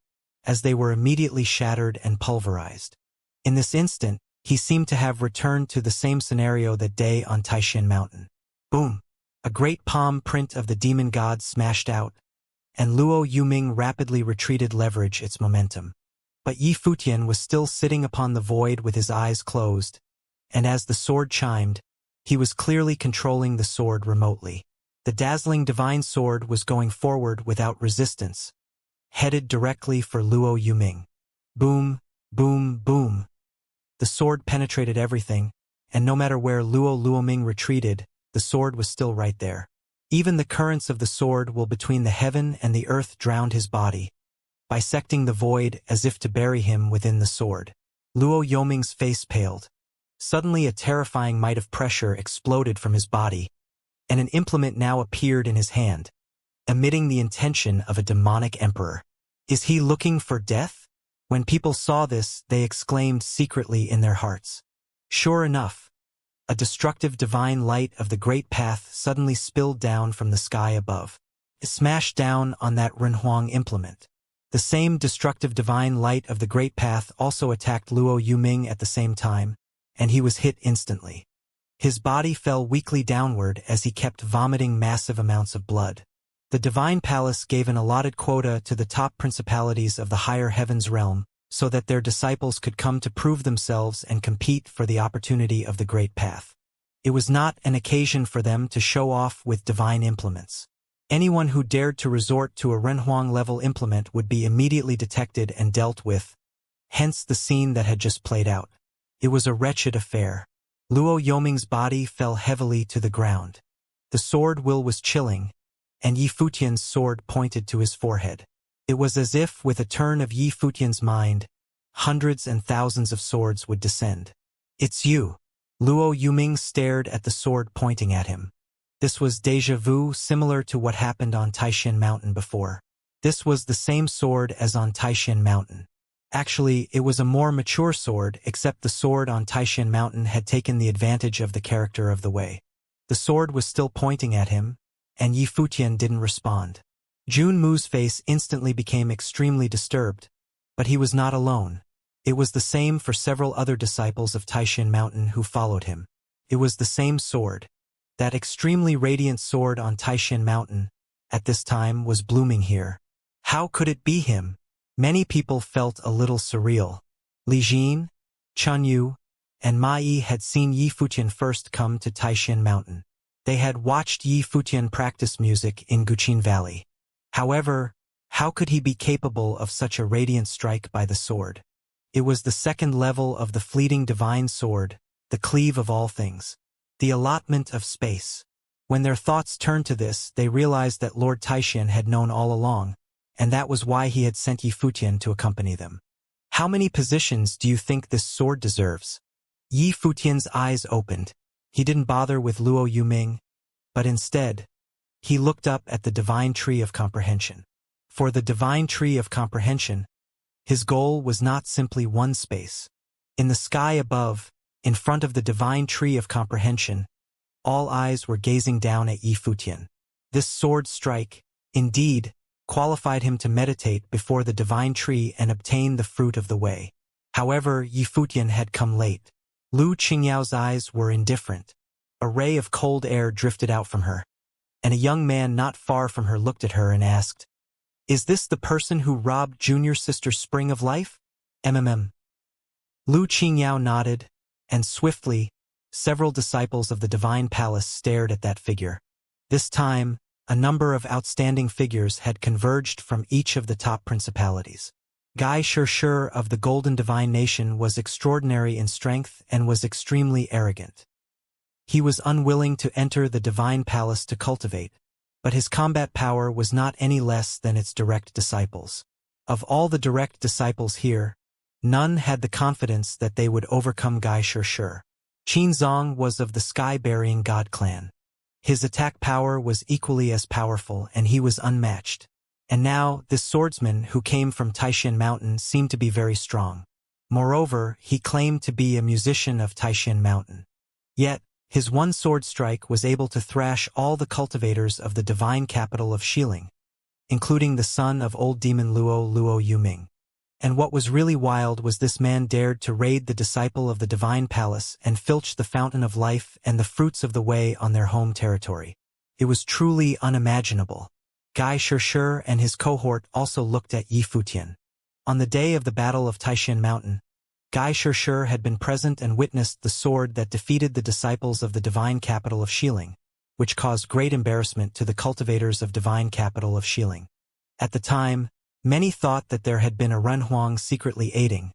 Speaker 1: as they were immediately shattered and pulverized. In this instant, he seemed to have returned to the same scenario that day on Taishan Mountain. Boom! A great palm print of the demon god smashed out, and Luo Yuming rapidly retreated leverage its momentum. But Yi Futian was still sitting upon the void with his eyes closed, and as the sword chimed, he was clearly controlling the sword remotely. The dazzling divine sword was going forward without resistance, headed directly for Luo Yuming. Boom, boom, boom. The sword penetrated everything, and no matter where Luo Luoming retreated, the sword was still right there. Even the currents of the sword will between the heaven and the earth drowned his body, bisecting the void as if to bury him within the sword. Luo Yoming's face paled. Suddenly a terrifying might of pressure exploded from his body, and an implement now appeared in his hand, emitting the intention of a demonic emperor. Is he looking for death? When people saw this, they exclaimed secretly in their hearts. Sure enough, a destructive divine light of the great path suddenly spilled down from the sky above. It smashed down on that Renhuang implement. The same destructive divine light of the great path also attacked Luo Yuming at the same time, and he was hit instantly. His body fell weakly downward as he kept vomiting massive amounts of blood. The divine palace gave an allotted quota to the top principalities of the higher heavens realm, so that their disciples could come to prove themselves and compete for the opportunity of the great path. It was not an occasion for them to show off with divine implements. Anyone who dared to resort to a Renhuang-level implement would be immediately detected and dealt with, hence the scene that had just played out. It was a wretched affair. Luo Yoming's body fell heavily to the ground. The sword will was chilling, and Yi Futian's sword pointed to his forehead. It was as if, with a turn of Yi Futian's mind, hundreds and thousands of swords would descend. It's you. Luo Yuming stared at the sword pointing at him. This was déjà vu, similar to what happened on Taishan Mountain before. This was the same sword as on Taishan Mountain. Actually, it was a more mature sword, except the sword on Taishan Mountain had taken the advantage of the character of the way. The sword was still pointing at him, and Yi Futian didn't respond. Jun Mu's face instantly became extremely disturbed, but he was not alone. It was the same for several other disciples of Taishan Mountain who followed him. It was the same sword. That extremely radiant sword on Taishan Mountain, at this time, was blooming here. How could it be him? Many people felt a little surreal. Li Jin, Chun Yu, and Ma Yi had seen Yi Futian first come to Taishan Mountain. They had watched Yi Futian practice music in Guqin Valley. However, how could he be capable of such a radiant strike by the sword? It was the second level of the fleeting divine sword, the cleave of all things. The allotment of space. When their thoughts turned to this, they realized that Lord Taishan had known all along, and that was why he had sent Yi Futian to accompany them. How many positions do you think this sword deserves? Yi Futian's eyes opened. He didn't bother with Luo Yuming, but instead, he looked up at the divine tree of comprehension. For the divine tree of comprehension, his goal was not simply one space. In the sky above, in front of the divine tree of comprehension, all eyes were gazing down at Yi Futian. This sword strike, indeed, qualified him to meditate before the divine tree and obtain the fruit of the way. However, Yi Futian had come late. Lu Qingyao's eyes were indifferent. A ray of cold air drifted out from her, and a young man not far from her looked at her and asked, "Is this the person who robbed junior sister Spring of Life?" Lu Qingyao nodded, and swiftly, several disciples of the Divine Palace stared at that figure. This time, a number of outstanding figures had converged from each of the top principalities. Gai Shirshir of the Golden Divine Nation was extraordinary in strength and was extremely arrogant. He was unwilling to enter the Divine Palace to cultivate, but his combat power was not any less than its direct disciples. Of all the direct disciples here, none had the confidence that they would overcome Gai Shirshir. Qinzong was of the Sky-Burying God clan. His attack power was equally as powerful, and he was unmatched. And now, this swordsman who came from Taishan Mountain seemed to be very strong. Moreover, he claimed to be a musician of Taishan Mountain. Yet, his one sword strike was able to thrash all the cultivators of the divine capital of Xiling, including the son of old demon Luo Yuming. And what was really wild was this man dared to raid the disciple of the Divine Palace and filch the fountain of life and the fruits of the way on their home territory. It was truly unimaginable. Gai Shirshir and his cohort also looked at Yi Futian. On the day of the Battle of Taishan Mountain, Gai Shirshir had been present and witnessed the sword that defeated the disciples of the divine capital of Xiling, which caused great embarrassment to the cultivators of divine capital of Xiling. At the time, many thought that there had been a Renhuang secretly aiding,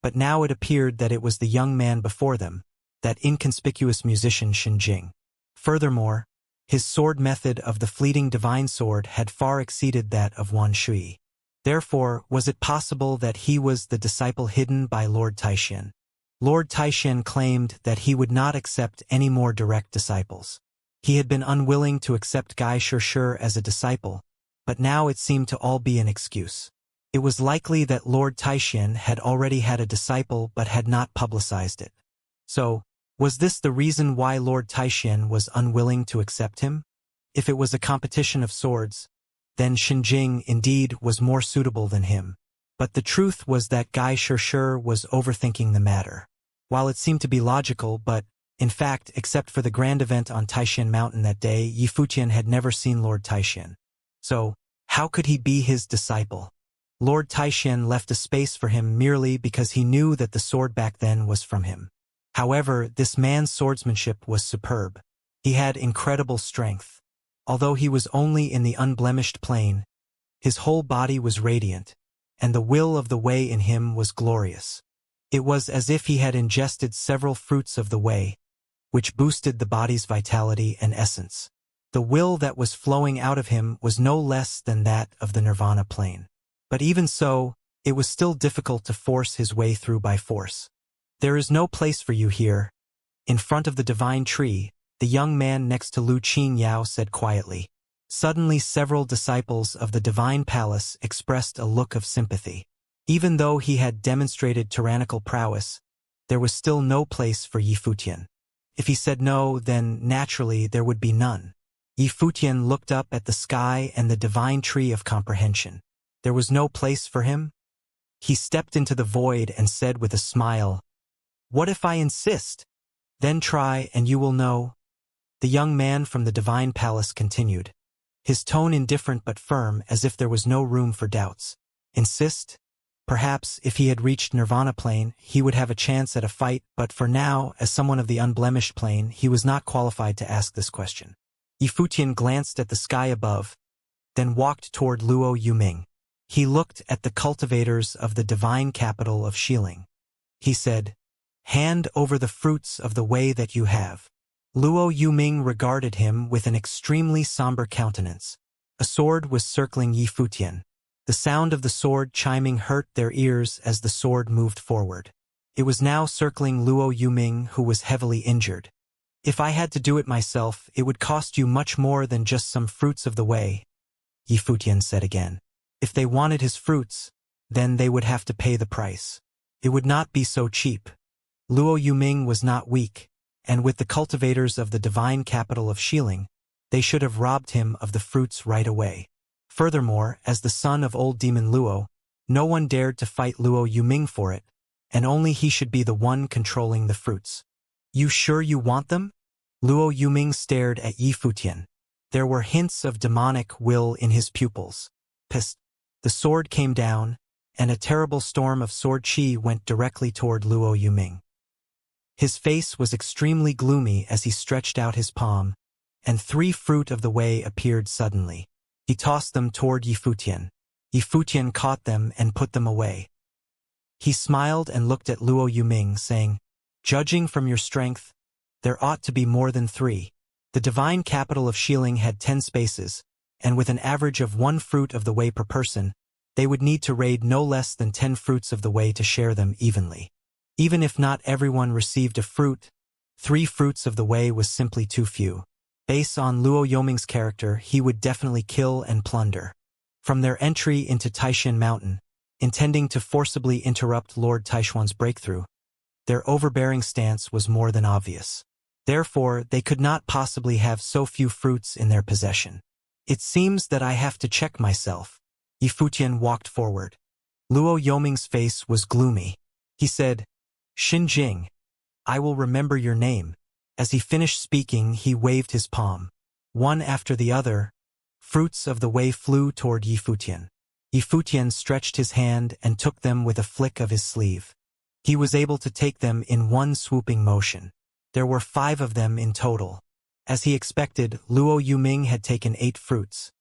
Speaker 1: but now it appeared that it was the young man before them, that inconspicuous musician Xinjing. Furthermore, his sword method of the fleeting divine sword had far exceeded that of Wan Shui. Therefore, was it possible that he was the disciple hidden by Lord Taishan? Lord Taishan claimed that he would not accept any more direct disciples. He had been unwilling to accept Gai Shirshir as a disciple, but now it seemed to all be an excuse. It was likely that Lord Taishan had already had a disciple but had not publicized it. So, was this the reason why Lord Taishan was unwilling to accept him? If it was a competition of swords, then Xinjing indeed was more suitable than him. But the truth was that Gai Shirshir was overthinking the matter. While it seemed to be logical, but, in fact, except for the grand event on Taishan Mountain that day, Yi Futian had never seen Lord Taishan. So, how could he be his disciple? Lord Taishan left a space for him merely because he knew that the sword back then was from him. However, this man's swordsmanship was superb. He had incredible strength. Although he was only in the unblemished plane, his whole body was radiant, and the will of the way in him was glorious. It was as if he had ingested several fruits of the way, which boosted the body's vitality and essence. The will that was flowing out of him was no less than that of the nirvana plane. But even so, it was still difficult to force his way through by force. "There is no place for you here." In front of the divine tree, the young man next to Lu Qingyao said quietly. Suddenly several disciples of the divine palace expressed a look of sympathy. Even though he had demonstrated tyrannical prowess, there was still no place for Yi Futian. If he said no, then naturally there would be none. Yi Futian looked up at the sky and the divine tree of comprehension. There was no place for him? He stepped into the void and said with a smile, "What if I insist? Then try and you will know." The young man from the divine palace continued, his tone indifferent but firm as if there was no room for doubts. "Insist? Perhaps, if he had reached Nirvana plane, he would have a chance at a fight, but for now, as someone of the unblemished plane, he was not qualified to ask this question. Yifutian glanced at the sky above, then walked toward Luo Yuming. He looked at the cultivators of the divine capital of Xiling. He said, "Hand over the fruits of the way that you have." Luo Yuming regarded him with an extremely somber countenance. A sword was circling Yifutian. The sound of the sword chiming hurt their ears as the sword moved forward. It was now circling Luo Yuming, who was heavily injured. "If I had to do it myself, it would cost you much more than just some fruits of the way," Yifutian said again. "If they wanted his fruits, then they would have to pay the price. It would not be so cheap." Luo Yuming was not weak, and with the cultivators of the divine capital of Xiling, they should have robbed him of the fruits right away. Furthermore, as the son of old demon Luo, no one dared to fight Luo Yuming for it, and only he should be the one controlling the fruits. "You sure you want them?" Luo Yuming stared at Yifutian. There were hints of demonic will in his pupils. Psst. The sword came down, and a terrible storm of sword chi went directly toward Luo Yuming. His face was extremely gloomy as he stretched out his palm, and 3 fruit of the way appeared suddenly. He tossed them toward Yifutian. Yifutian caught them and put them away. He smiled and looked at Luo Yuming, saying, "Judging from your strength, there ought to be more than 3. The divine capital of Xiling had 10 spaces, and with an average of 1 fruit of the way per person, they would need to raid no less than 10 fruits of the way to share them evenly. Even if not everyone received a fruit, 3 fruits of the way was simply too few. Based on Luo Yuming's character, he would definitely kill and plunder. From their entry into Taishan Mountain, intending to forcibly interrupt Lord Taishuan's breakthrough, their overbearing stance was more than obvious. Therefore, they could not possibly have so few fruits in their possession. "It seems that I have to check myself." Yifutian walked forward. Luo Yuming's face was gloomy. He said, "Xinjing, I will remember your name." As he finished speaking, he waved his palm. One after the other, fruits of the way flew toward Yifutian. Yifutian stretched his hand and took them with a flick of his sleeve. He was able to take them in one swooping motion. There were 5 of them in total. As he expected, Luo Yuming had taken 8 fruits.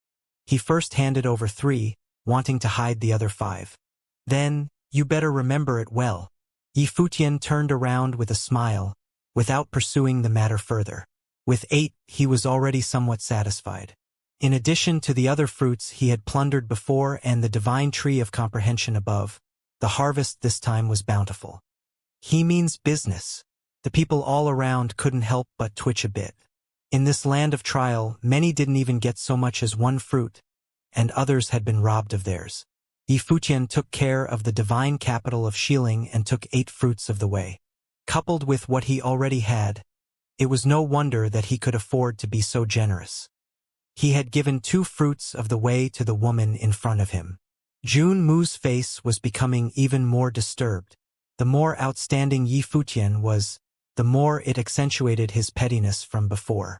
Speaker 1: He first handed over 3, wanting to hide the other 5. Then, "You better remember it well." Yifutian turned around with a smile, without pursuing the matter further. With 8, he was already somewhat satisfied. In addition to the other fruits he had plundered before and the divine tree of comprehension above, the harvest this time was bountiful. He means business. The people all around couldn't help but twitch a bit. In this land of trial, many didn't even get so much as 1 fruit, and others had been robbed of theirs. Yifutian took care of the divine capital of Xiling and took 8 fruits of the way. Coupled with what he already had, it was no wonder that he could afford to be so generous. He had given 2 fruits of the way to the woman in front of him. Jun Mu's face was becoming even more disturbed. The more outstanding Yifutian was, the more it accentuated his pettiness from before.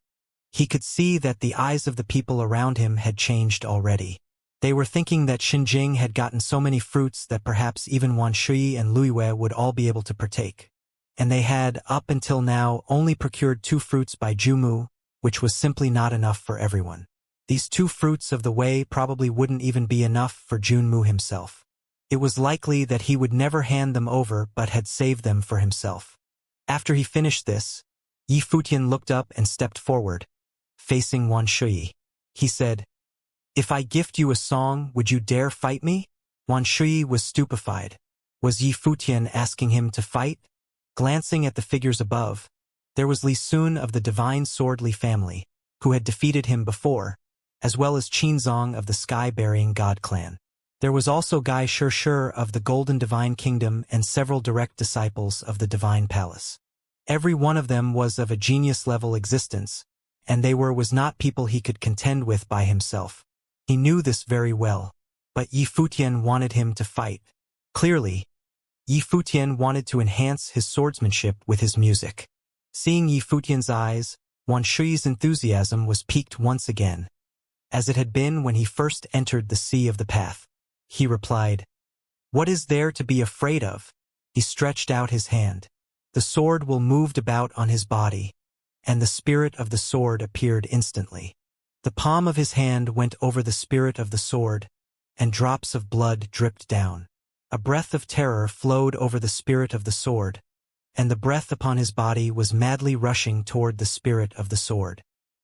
Speaker 1: He could see that the eyes of the people around him had changed already. They were thinking that Xinjing had gotten so many fruits that perhaps even Wan Shui and Luiwei would all be able to partake. And they had, up until now, only procured 2 fruits by Jumu, which was simply not enough for everyone. These 2 fruits of the way probably wouldn't even be enough for Junmu himself. It was likely that he would never hand them over but had saved them for himself. After he finished this, Yifutian looked up and stepped forward, facing Wan Shui. He said, "If I gift you a song, would you dare fight me?" Wan Shui was stupefied. Was Yifutian asking him to fight? Glancing at the figures above, there was Li Sun of the Divine Swordly family, who had defeated him before, as well as Qinzong of the Sky-Bearing God clan. There was also Gai Shishir of the Golden Divine Kingdom and several direct disciples of the Divine Palace. Every one of them was of a genius-level existence, and they was not people he could contend with by himself. He knew this very well, but Yifutian wanted him to fight. Clearly, Yifutian wanted to enhance his swordsmanship with his music. Seeing Yifutian's eyes, Wan Shui's enthusiasm was piqued once again, as it had been when he first entered the Sea of the Path. He replied, What is there to be afraid of? He stretched out his hand. The sword will moved about on his body, and the spirit of the sword appeared instantly. The palm of his hand went over the spirit of the sword, and drops of blood dripped down. A breath of terror flowed over the spirit of the sword, and the breath upon his body was madly rushing toward the spirit of the sword.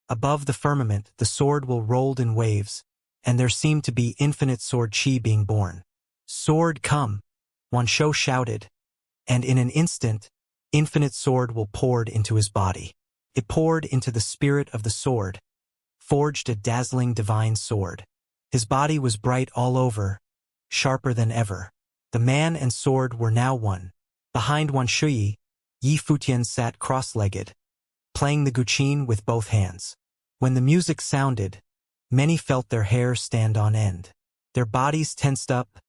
Speaker 1: Above the firmament, the sword will rolled in waves, and there seemed to be infinite sword chi being born. Sword come! Wuxia shouted, and in an instant, infinite sword will poured into his body. It poured into the spirit of the sword, forged a dazzling divine sword. His body was bright all over, sharper than ever. The man and sword were now one. Behind Wuxia, Yi Futian sat cross-legged, playing the guqin with both hands. When the music sounded, many felt their hair stand on end. Their bodies tensed up,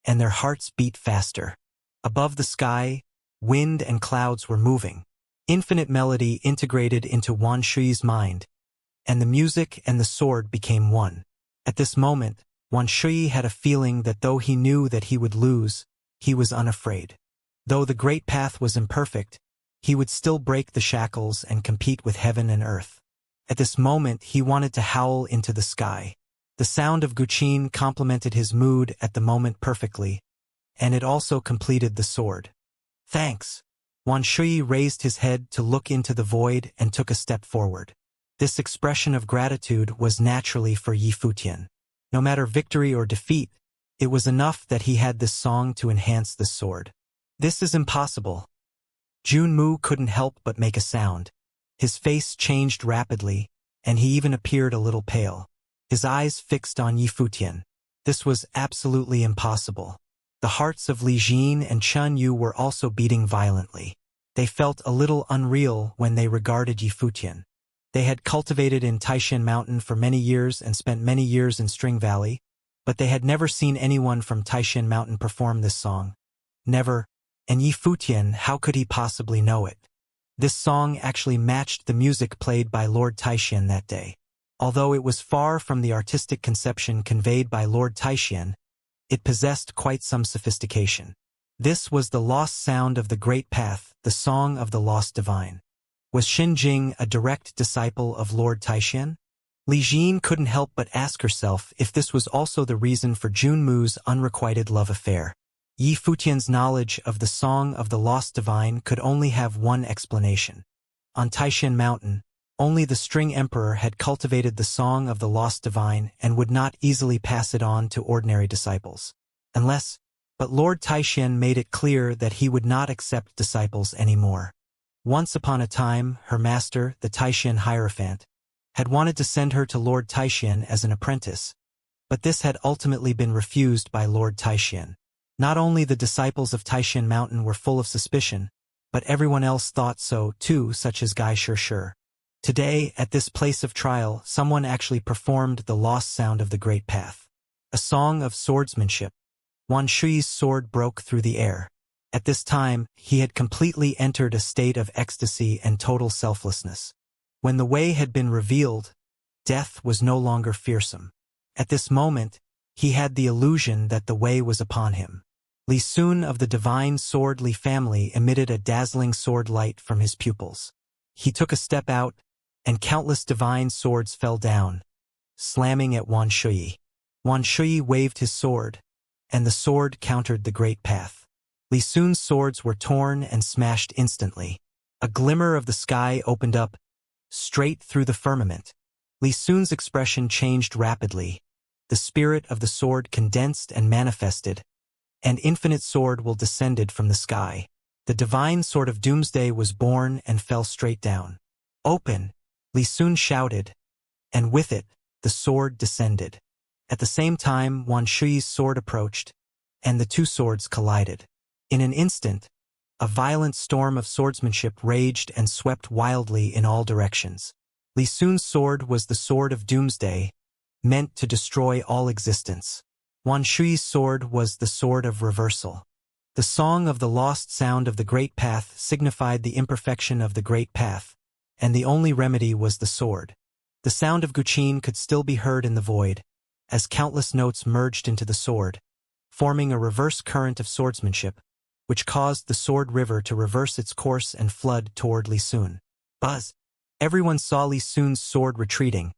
Speaker 1: and their hearts beat faster. Above the sky, wind and clouds were moving. Infinite melody integrated into Wuxia's mind, and the music and the sword became one. At this moment, Wuxia had a feeling that though he knew that he would lose, he was unafraid. Though the great path was imperfect, he would still break the shackles and compete with heaven and earth. At this moment he wanted to howl into the sky. The sound of guqin complemented his mood at the moment perfectly, and it also completed the sword. Thanks. Wuxia raised his head to look into the void and took a step forward. This expression of gratitude was naturally for Yi Futian. No matter victory or defeat, it was enough that he had this song to enhance the sword. This is impossible. Junmu couldn't help but make a sound. His face changed rapidly, and he even appeared a little pale. His eyes fixed on Yi Futian. This was absolutely impossible. The hearts of Li Jin and Chun Yu were also beating violently. They felt a little unreal when they regarded Yi Futian. They had cultivated in Taishan Mountain for many years and spent many years in String Valley, but they had never seen anyone from Taishan Mountain perform this song. Never, and Yi Futian, how could he possibly know it? This song actually matched the music played by Lord Taishan that day. Although it was far from the artistic conception conveyed by Lord Taishan, it possessed quite some sophistication. This was the lost sound of the Great Path, the song of the lost divine. Was Xinjing a direct disciple of Lord Taishan? Li Jin couldn't help but ask herself if this was also the reason for Junmu's unrequited love affair. Yi Futian's knowledge of the song of the lost divine could only have one explanation. On Taishan Mountain, only the String Emperor had cultivated the song of the lost divine and would not easily pass it on to ordinary disciples. But Lord Taishan made it clear that he would not accept disciples anymore. Once upon a time, her master, the Taishan Hierophant, had wanted to send her to Lord Taishan as an apprentice, but this had ultimately been refused by Lord Taishan. Not only the disciples of Taishan Mountain were full of suspicion, but everyone else thought so too, such as Gai Shi. Today, at this place of trial, someone actually performed the lost sound of the Great Path. A song of swordsmanship. Wuxia's sword broke through the air. At this time, he had completely entered a state of ecstasy and total selflessness. When the way had been revealed, death was no longer fearsome. At this moment, he had the illusion that the way was upon him. Li Sun of the divine sword Li family emitted a dazzling sword light from his pupils. He took a step out, and countless divine swords fell down, slamming at Wuxia. Wuxia waved his sword, and the sword countered the Great Path. Li Sun's swords were torn and smashed instantly. A glimmer of the sky opened up, straight through the firmament. Li Sun's expression changed rapidly. The spirit of the sword condensed and manifested, and infinite sword will descended from the sky. The divine sword of doomsday was born and fell straight down. Open! Li Sun shouted, and with it, the sword descended. At the same time, Wuxia's sword approached, and the two swords collided. In an instant, a violent storm of swordsmanship raged and swept wildly in all directions. Li Sun's sword was the sword of doomsday, meant to destroy all existence. Wuxia's sword was the sword of reversal. The song of the lost sound of the Great Path signified the imperfection of the Great Path, and the only remedy was the sword. The sound of guqin could still be heard in the void, as countless notes merged into the sword, forming a reverse current of swordsmanship, which caused the sword river to reverse its course and flood toward Li Sun. Buzz! Everyone saw Li Sun's sword retreating,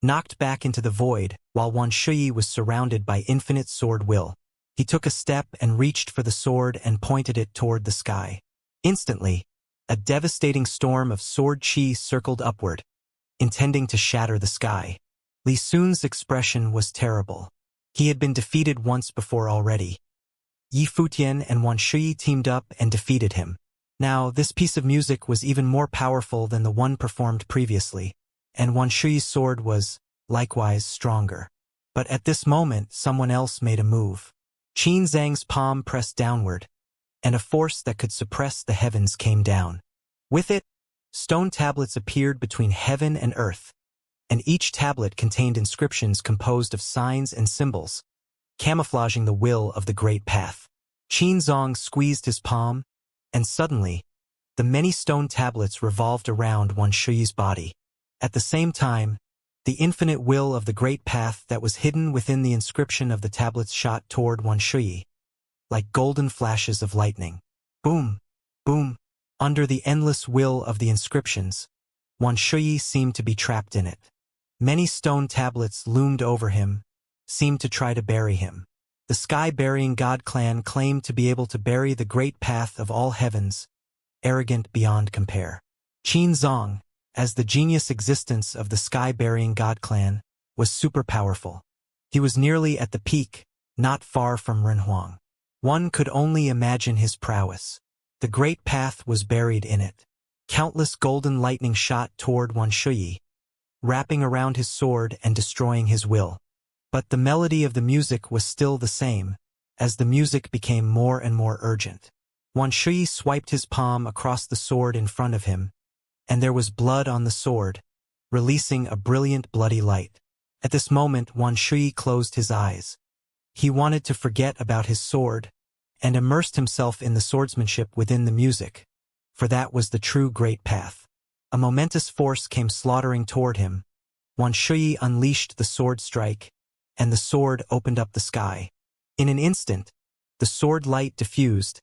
Speaker 1: knocked back into the void, while Wan Shui was surrounded by infinite sword will. He took a step and reached for the sword and pointed it toward the sky. Instantly, a devastating storm of sword chi circled upward, intending to shatter the sky. Li Sun's expression was terrible. He had been defeated once before already. Yi Futian and Wan Shui teamed up and defeated him. Now, this piece of music was even more powerful than the one performed previously, and Wan Shui's sword was, likewise, stronger. But at this moment, someone else made a move. Qin Zhang's palm pressed downward, and a force that could suppress the heavens came down. With it, stone tablets appeared between heaven and earth, and each tablet contained inscriptions composed of signs and symbols, camouflaging the will of the Great Path. Qin Zhang squeezed his palm, and suddenly, the many stone tablets revolved around Wan Shui's body. At the same time, the infinite will of the Great Path that was hidden within the inscription of the tablets shot toward Wan Shui, like golden flashes of lightning. Boom! Boom! Under the endless will of the inscriptions, Wan Shui seemed to be trapped in it. Many stone tablets loomed over him, seemed to try to bury him. The sky-burying god clan claimed to be able to bury the Great Path of all heavens, arrogant beyond compare. Qin Zhang, as the genius existence of the sky-burying god clan, was super powerful. He was nearly at the peak, not far from Renhuang. One could only imagine his prowess. The Great Path was buried in it. Countless golden lightning shot toward Wan Shui, wrapping around his sword and destroying his will. But the melody of the music was still the same, as the music became more and more urgent. Wan Shui swiped his palm across the sword in front of him, and there was blood on the sword, releasing a brilliant bloody light. At this moment Wan Shui closed his eyes. He wanted to forget about his sword, and immersed himself in the swordsmanship within the music, for that was the true Great Path. A momentous force came slaughtering toward him. Wan Shui unleashed the sword strike, and the sword opened up the sky. In an instant, the sword light diffused,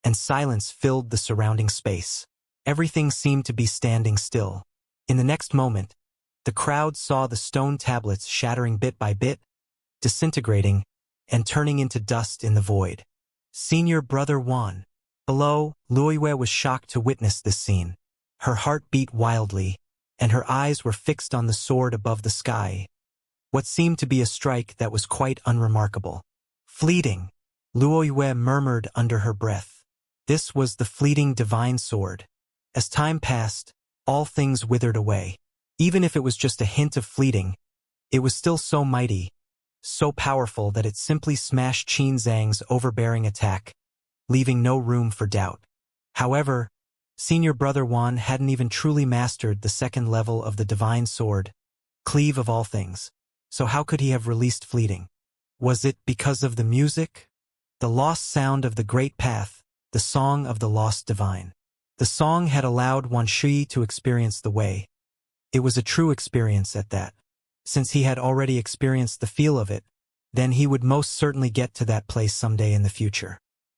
Speaker 1: and silence filled the surrounding space. Everything seemed to be standing still. In the next moment, the crowd saw the stone tablets shattering bit by bit, disintegrating, and turning into dust in the void. Senior Brother Wan. Below, Luoyue was shocked to witness this scene. Her heart beat wildly, and her eyes were fixed on the sword above the sky. What seemed to be a strike that was quite unremarkable. Fleeting, Luoyue murmured under her breath. This was the fleeting divine sword. As time passed, all things withered away. Even if it was just a hint of fleeting, it was still so mighty, so powerful that it simply smashed Qin Zhang's overbearing attack, leaving no room for doubt. However, Senior Brother Wan hadn't even truly mastered the second level of the divine sword, cleave of all things. So how could he have released fleeting? Was it because of the music? The lost sound of the Great Path, the song of the lost divine. The song had allowed Wan Shui to experience the way. It was a true experience at that. Since he had already experienced the feel of it, then he would most certainly get to that place someday in the future.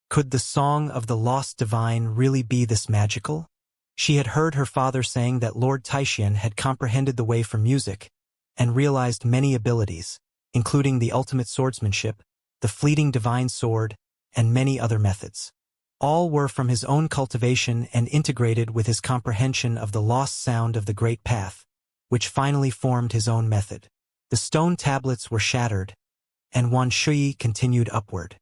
Speaker 1: Could the song of the lost divine really be this magical? She had heard her father saying that Lord Taixian had comprehended the way for music, and realized many abilities, including the ultimate swordsmanship, the fleeting divine sword, and many other methods. All were from his own cultivation and integrated with his comprehension of the lost sound of the Great Path, which finally formed his own method. The stone tablets were shattered, and Wan Shui continued upward.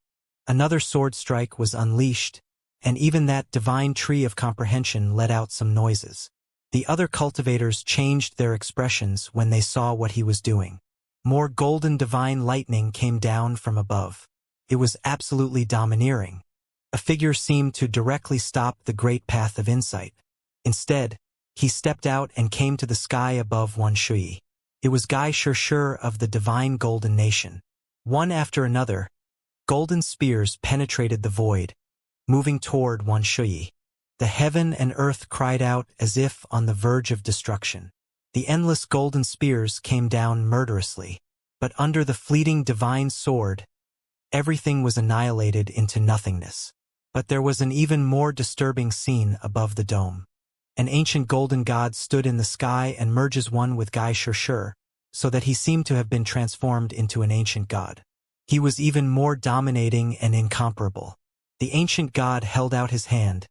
Speaker 1: Another sword strike was unleashed, and even that divine tree of comprehension let out some noises. The other cultivators changed their expressions when they saw what he was doing. More golden divine lightning came down from above. It was absolutely domineering. A figure seemed to directly stop the Great Path of Insight. Instead, he stepped out and came to the sky above Wan Shui. It was Gai Shishir of the Divine Golden Nation. One after another, golden spears penetrated the void, moving toward Wan Shui. The heaven and earth cried out as if on the verge of destruction. The endless golden spears came down murderously, but under the fleeting divine sword, Everything was annihilated into nothingness. But there was an even more disturbing scene above the dome. An ancient golden god stood in the sky and merges one with Xianxia, so that he seemed to have been transformed into an ancient god. He was even more dominating and incomparable. The ancient god held out his hand,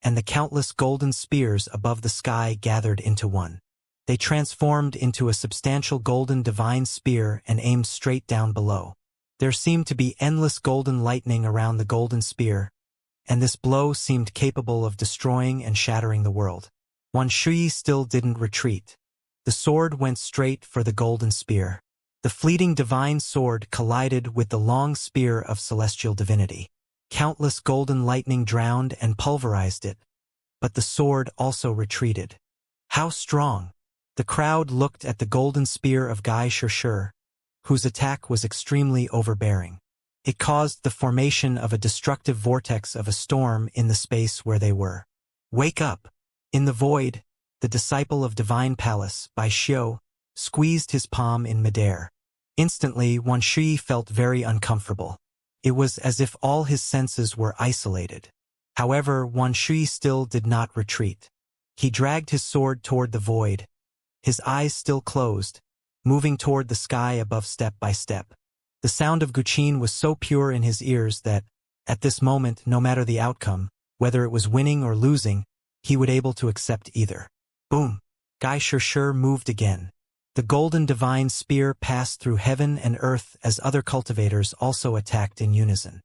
Speaker 1: and the countless golden spears above the sky gathered into one. They transformed into a substantial golden divine spear and aimed straight down below. There seemed to be endless golden lightning around the golden spear, and this blow seemed capable of destroying and shattering the world. Wuxia still didn't retreat. The sword went straight for the golden spear. The fleeting divine sword collided with the long spear of celestial divinity. Countless golden lightning drowned and pulverized it, but the sword also retreated. How strong! The crowd looked at the golden spear of Xianxia, whose attack was extremely overbearing. It caused the formation of a destructive vortex of a storm in the space where they were. Wake up! In the void, the disciple of Divine Palace, by Xiao, squeezed his palm in midair. Instantly, Wuxia felt very uncomfortable. It was as if all his senses were isolated. However, Wuxia still did not retreat. He dragged his sword toward the void, his eyes still closed, moving toward the sky above step by step. The sound of Guqin was so pure in his ears that, at this moment, no matter the outcome, whether it was winning or losing, he would able to accept either. Boom! Xianxia moved again. The golden divine spear passed through heaven and earth as other cultivators also attacked in unison.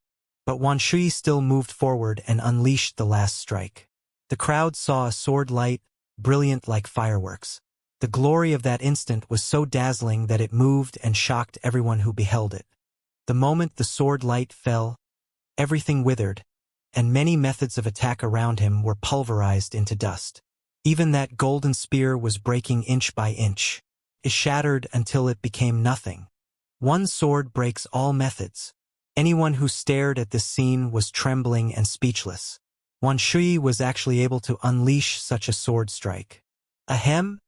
Speaker 1: But Wuxia still moved forward and unleashed the last strike. The crowd saw a sword light, brilliant like fireworks. The glory of that instant was so dazzling that it moved and shocked everyone who beheld it. The moment the sword light fell, everything withered, and many methods of attack around him were pulverized into dust. Even that golden spear was breaking inch by inch. It shattered until it became nothing. One sword breaks all methods. Anyone who stared at this scene was trembling and speechless. Wuxia was actually able to unleash such a sword strike. Ahem!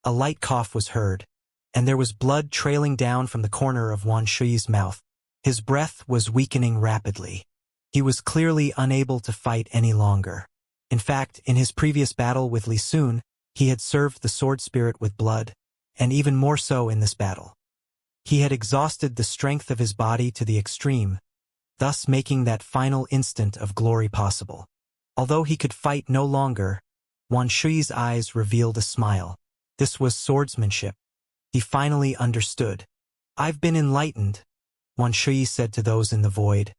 Speaker 1: A light cough was heard, and there was blood trailing down from the corner of Wuxia's mouth. His breath was weakening rapidly. He was clearly unable to fight any longer. In fact, in his previous battle with Li Sun, he had served the sword spirit with blood, and even more so in this battle. He had exhausted the strength of his body to the extreme, thus making that final instant of glory possible. Although he could fight no longer, Wuxia's eyes revealed a smile. This was swordsmanship. He finally understood. I've been enlightened, Wuxia said to those in the void,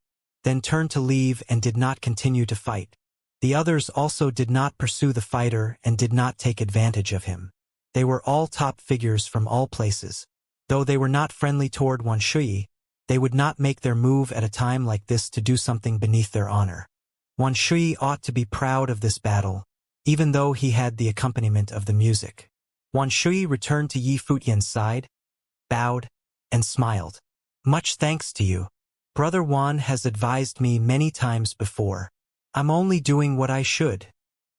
Speaker 1: then turned to leave and did not continue to fight. The others also did not pursue the fighter and did not take advantage of him. They were all top figures from all places. Though they were not friendly toward Wuxia, they would not make their move at a time like this to do something beneath their honor. Wuxia ought to be proud of this battle, even though he had the accompaniment of the music. Wuxia returned to Yifutian's side, bowed, and smiled. Much thanks to you. Brother Wan has advised me many times before. I'm only doing what I should,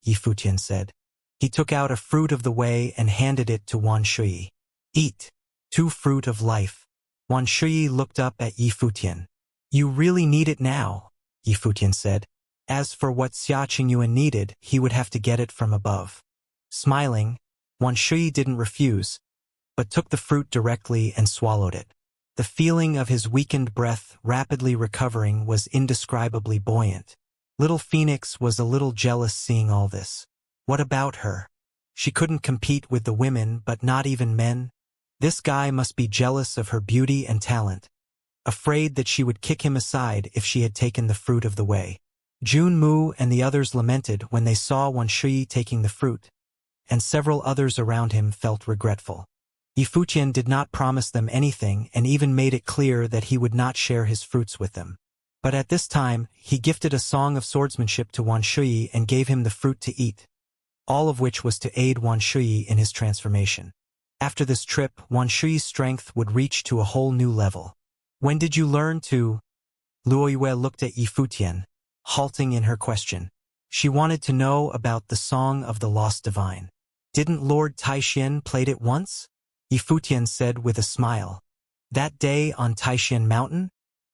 Speaker 1: Yifutian said. He took out a fruit of the way and handed it to Wuxia. Eat. 2 fruit of life. Wuxia looked up at Yifutian. You really need it now, Yifutian said. As for what Xia Qingyuan needed, he would have to get it from above. Smiling, Wuxia didn't refuse, but took the fruit directly and swallowed it. The feeling of his weakened breath rapidly recovering was indescribably buoyant. Little Phoenix was a little jealous seeing all this. What about her? She couldn't compete with the women, but not even men. This guy must be jealous of her beauty and talent, afraid that she would kick him aside if she had taken the fruit of the way. Junmu and the others lamented when they saw Wuxia taking the fruit, and several others around him felt regretful. Yifutian did not promise them anything and even made it clear that he would not share his fruits with them. But at this time, he gifted a song of swordsmanship to Wuxia and gave him the fruit to eat, all of which was to aid Wuxia in his transformation. After this trip, Wuxia's strength would reach to a whole new level. When did you learn to? Luoyue looked at Yifutian, halting in her question. She wanted to know about the Song of the Lost Divine. Didn't Lord Taishan played it once? Yifutian said with a smile. That day on Taishan Mountain?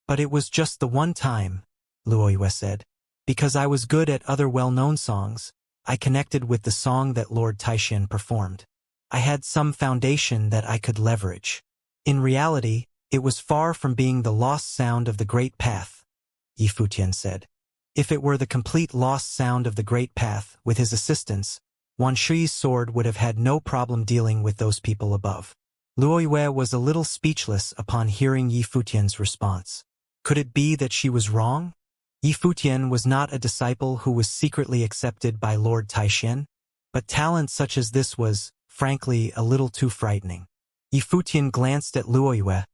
Speaker 1: But it was just the one time, Luoyue said. Because I was good at other well-known songs, I connected with the song that Lord Taishan performed. I had some foundation that I could leverage. In reality, it was far from being the lost sound of the Great Path, Yifutian said. If it were the complete lost sound of the Great Path, with his assistance, Wan Shi's sword would have had no problem dealing with those people above. Luoyue was a little speechless upon hearing Yifutian's response. Could it be that she was wrong? Yifutian was not a disciple who was secretly accepted by Lord Taishan, but talent such as this was, frankly, a little too frightening. Yifutian glanced at Luoyue,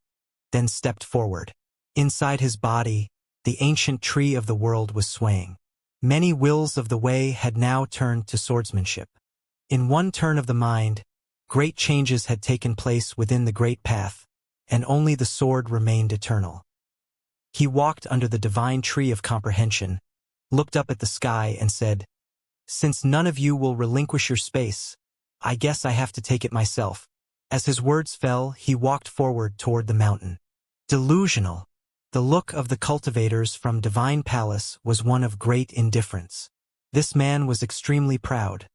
Speaker 1: then stepped forward. Inside his body, the ancient tree of the world was swaying. Many wills of the way had now turned to swordsmanship. In one turn of the mind, great changes had taken place within the Great Path, and only the sword remained eternal. He walked under the divine tree of comprehension, looked up at the sky and said, "Since none of you will relinquish your space, I guess I have to take it myself." As his words fell, he walked forward toward the mountain. Delusional. The look of the cultivators from Divine Palace was one of great indifference. This man was extremely proud.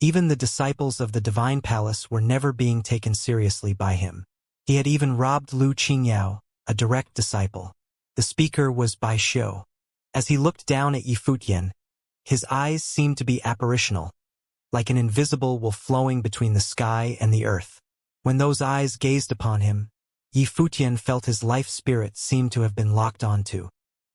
Speaker 1: Even the disciples of the Divine Palace were never being taken seriously by him. He had even robbed Lu Qingyao, a direct disciple. The speaker was Bai Xiu. As he looked down at Yifutian, his eyes seemed to be apparitional, like an invisible wolf flowing between the sky and the earth. When those eyes gazed upon him, Yifutian felt his life spirit seem to have been locked onto.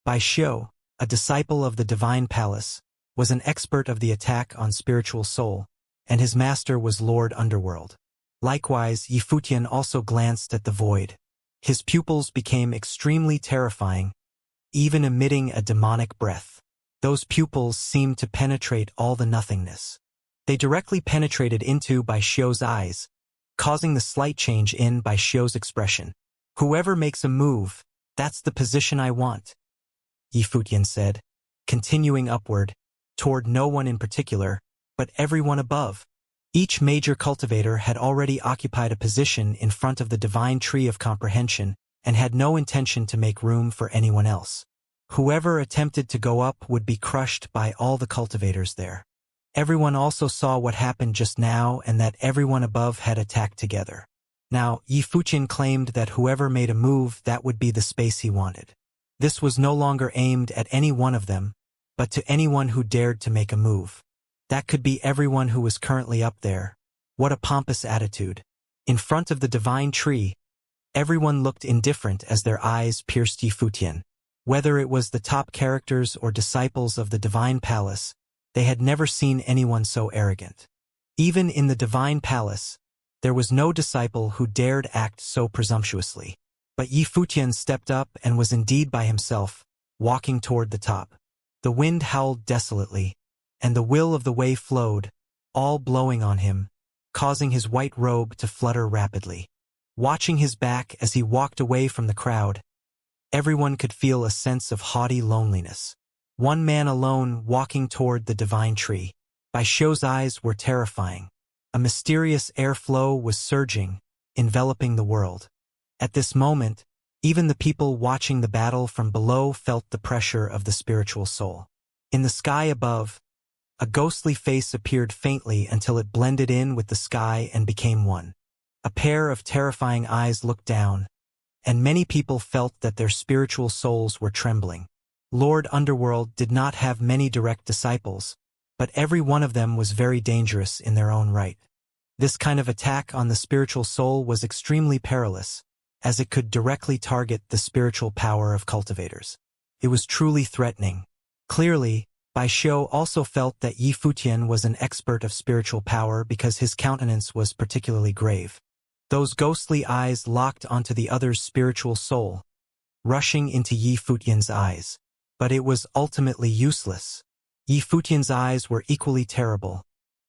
Speaker 1: Bai Xiu, a disciple of the Divine Palace, was an expert of the attack on spiritual soul, and his master was Lord Underworld. Likewise, Yifutian also glanced at the void. His pupils became extremely terrifying, even emitting a demonic breath. Those pupils seemed to penetrate all the nothingness. They directly penetrated into Bai Xiu's eyes, causing the slight change in Bai Xiu's expression. "Whoever makes a move, that's the position I want," Yifutian said, continuing upward, toward no one in particular, but everyone above. Each major cultivator had already occupied a position in front of the divine tree of comprehension and had no intention to make room for anyone else. Whoever attempted to go up would be crushed by all the cultivators there. Everyone also saw what happened just now and that everyone above had attacked together. Now, Yifutian claimed that whoever made a move, that would be the space he wanted. This was no longer aimed at any one of them, but to anyone who dared to make a move. That could be everyone who was currently up there. What a pompous attitude. In front of the divine tree, everyone looked indifferent as their eyes pierced Yifutian. Whether it was the top characters or disciples of the Divine Palace, they had never seen anyone so arrogant. Even in the Divine Palace, there was no disciple who dared act so presumptuously. But Yifutian stepped up and was indeed by himself, walking toward the top. The wind howled desolately, and the will of the way flowed, all blowing on him, causing his white robe to flutter rapidly. Watching his back as he walked away from the crowd, everyone could feel a sense of haughty loneliness. One man alone walking toward the divine tree. Bai Xiu's eyes were terrifying. A mysterious airflow was surging, enveloping the world. At this moment, even the people watching the battle from below felt the pressure of the spiritual soul. In the sky above, a ghostly face appeared faintly until it blended in with the sky and became one. A pair of terrifying eyes looked down, and many people felt that their spiritual souls were trembling. Lord Underworld did not have many direct disciples, but every one of them was very dangerous in their own right. This kind of attack on the spiritual soul was extremely perilous, as it could directly target the spiritual power of cultivators. It was truly threatening. Clearly, Bai Xiu also felt that Yifutian was an expert of spiritual power because his countenance was particularly grave. Those ghostly eyes locked onto the other's spiritual soul, rushing into Yifutian's eyes. But it was ultimately useless. Yifutian's eyes were equally terrible,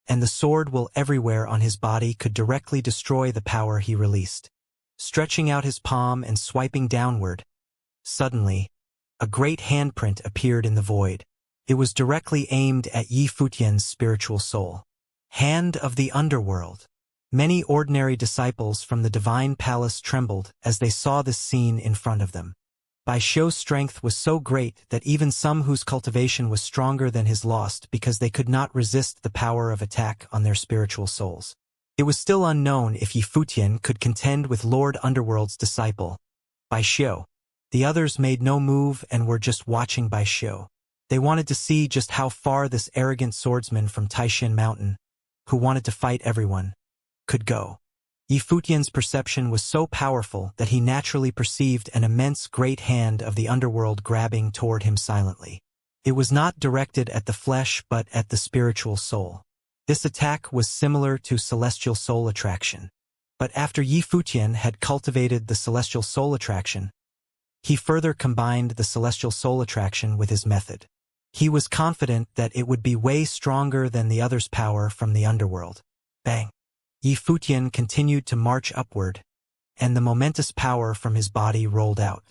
Speaker 1: and the sword will everywhere on his body could directly destroy the power he released. Stretching out his palm and swiping downward, suddenly, a great handprint appeared in the void. It was directly aimed at Yifutian's spiritual soul. Hand of the Underworld. Many ordinary disciples from the Divine Palace trembled as they saw this scene in front of them. Bai Xiu's strength was so great that even some whose cultivation was stronger than his lost because they could not resist the power of attack on their spiritual souls. It was still unknown if Yi Futian could contend with Lord Underworld's disciple, Bai Xiu. The others made no move and were just watching Bai Xiu. They wanted to see just how far this arrogant swordsman from Taishan Mountain, who wanted to fight everyone, could go. Yi Futian's perception was so powerful that he naturally perceived an immense great hand of the underworld grabbing toward him silently. It was not directed at the flesh but at the spiritual soul. This attack was similar to celestial soul attraction. But after Yi Futian had cultivated the celestial soul attraction, he further combined the celestial soul attraction with his method. He was confident that it would be way stronger than the other's power from the underworld. Bang! Yi Futian continued to march upward, and the momentous power from his body rolled out.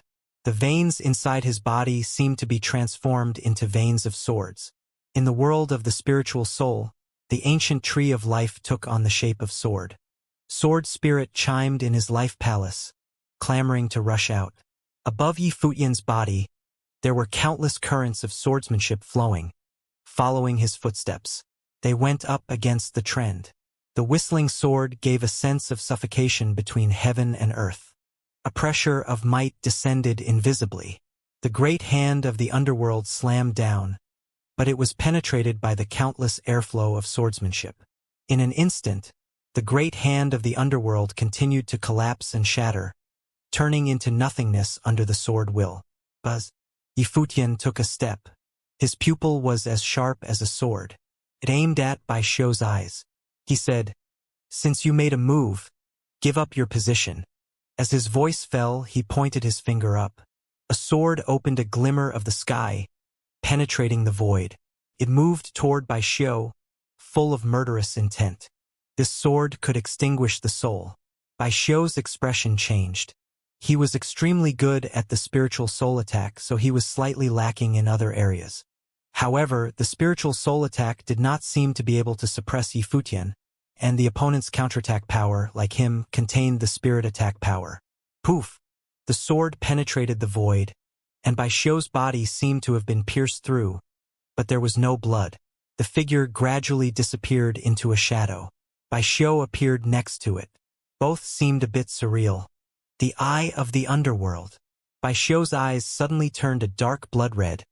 Speaker 1: The veins inside his body seemed to be transformed into veins of swords. In the world of the spiritual soul, the ancient tree of life took on the shape of sword. Sword spirit chimed in his life palace, clamoring to rush out. Above Yi Futian's body, there were countless currents of swordsmanship flowing, following his footsteps. They went up against the trend. The whistling sword gave a sense of suffocation between heaven and earth. A pressure of might descended invisibly. The great hand of the underworld slammed down, but it was penetrated by the countless airflow of swordsmanship. In an instant, the great hand of the underworld continued to collapse and shatter, turning into nothingness under the sword will. Buzz! Yi Futian took a step. His pupil was as sharp as a sword. It aimed at Bai Xiu's eyes. He said, "Since you made a move, give up your position." As his voice fell, he pointed his finger up. A sword opened a glimmer of the sky, penetrating the void. It moved toward Bai Xiu, full of murderous intent. This sword could extinguish the soul. Bai Xiu's expression changed. He was extremely good at the spiritual soul attack, so he was slightly lacking in other areas. However, the spiritual soul attack did not seem to be able to suppress Yi Futian, and the opponent's counterattack power, like him, contained the spirit attack power. Poof! The sword penetrated the void, and Bai Xiu's body seemed to have been pierced through, but there was no blood. The figure gradually disappeared into a shadow. Bai Xiu appeared next to it. Both seemed a bit surreal. The eye of the underworld. Bai Xiu's eyes suddenly turned a dark blood red,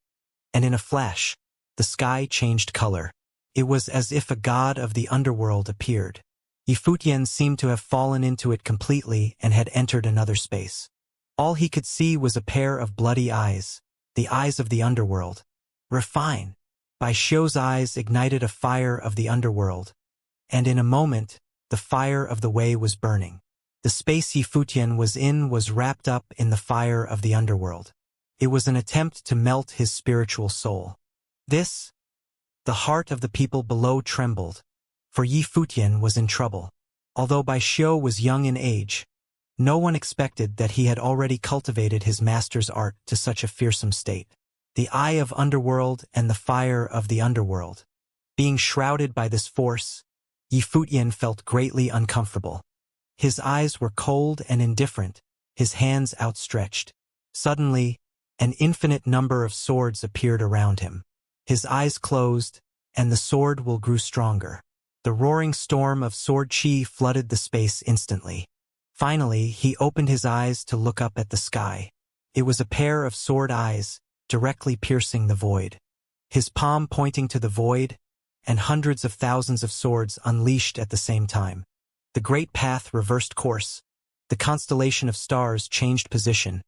Speaker 1: and in a flash, the sky changed color. It was as if a god of the underworld appeared. Yi Futian seemed to have fallen into it completely and had entered another space. All he could see was a pair of bloody eyes, the eyes of the underworld. Refine! Bai Xiu's eyes ignited a fire of the underworld, and in a moment, the fire of the way was burning. The space Yi Futian was in was wrapped up in the fire of the underworld. It was an attempt to melt his spiritual soul. The heart of the people below trembled, for Yi Futian was in trouble. Although Bai Xiu was young in age, no one expected that he had already cultivated his master's art to such a fearsome state. The eye of underworld and the fire of the underworld. Being shrouded by this force, Yi Futian felt greatly uncomfortable. His eyes were cold and indifferent, his hands outstretched. Suddenly, an infinite number of swords appeared around him. His eyes closed, and the sword will grew stronger. The roaring storm of sword chi flooded the space instantly. Finally, he opened his eyes to look up at the sky. It was a pair of sword eyes, directly piercing the void. His palm pointing to the void, and hundreds of thousands of swords unleashed at the same time. The great path reversed course. The constellation of stars changed position,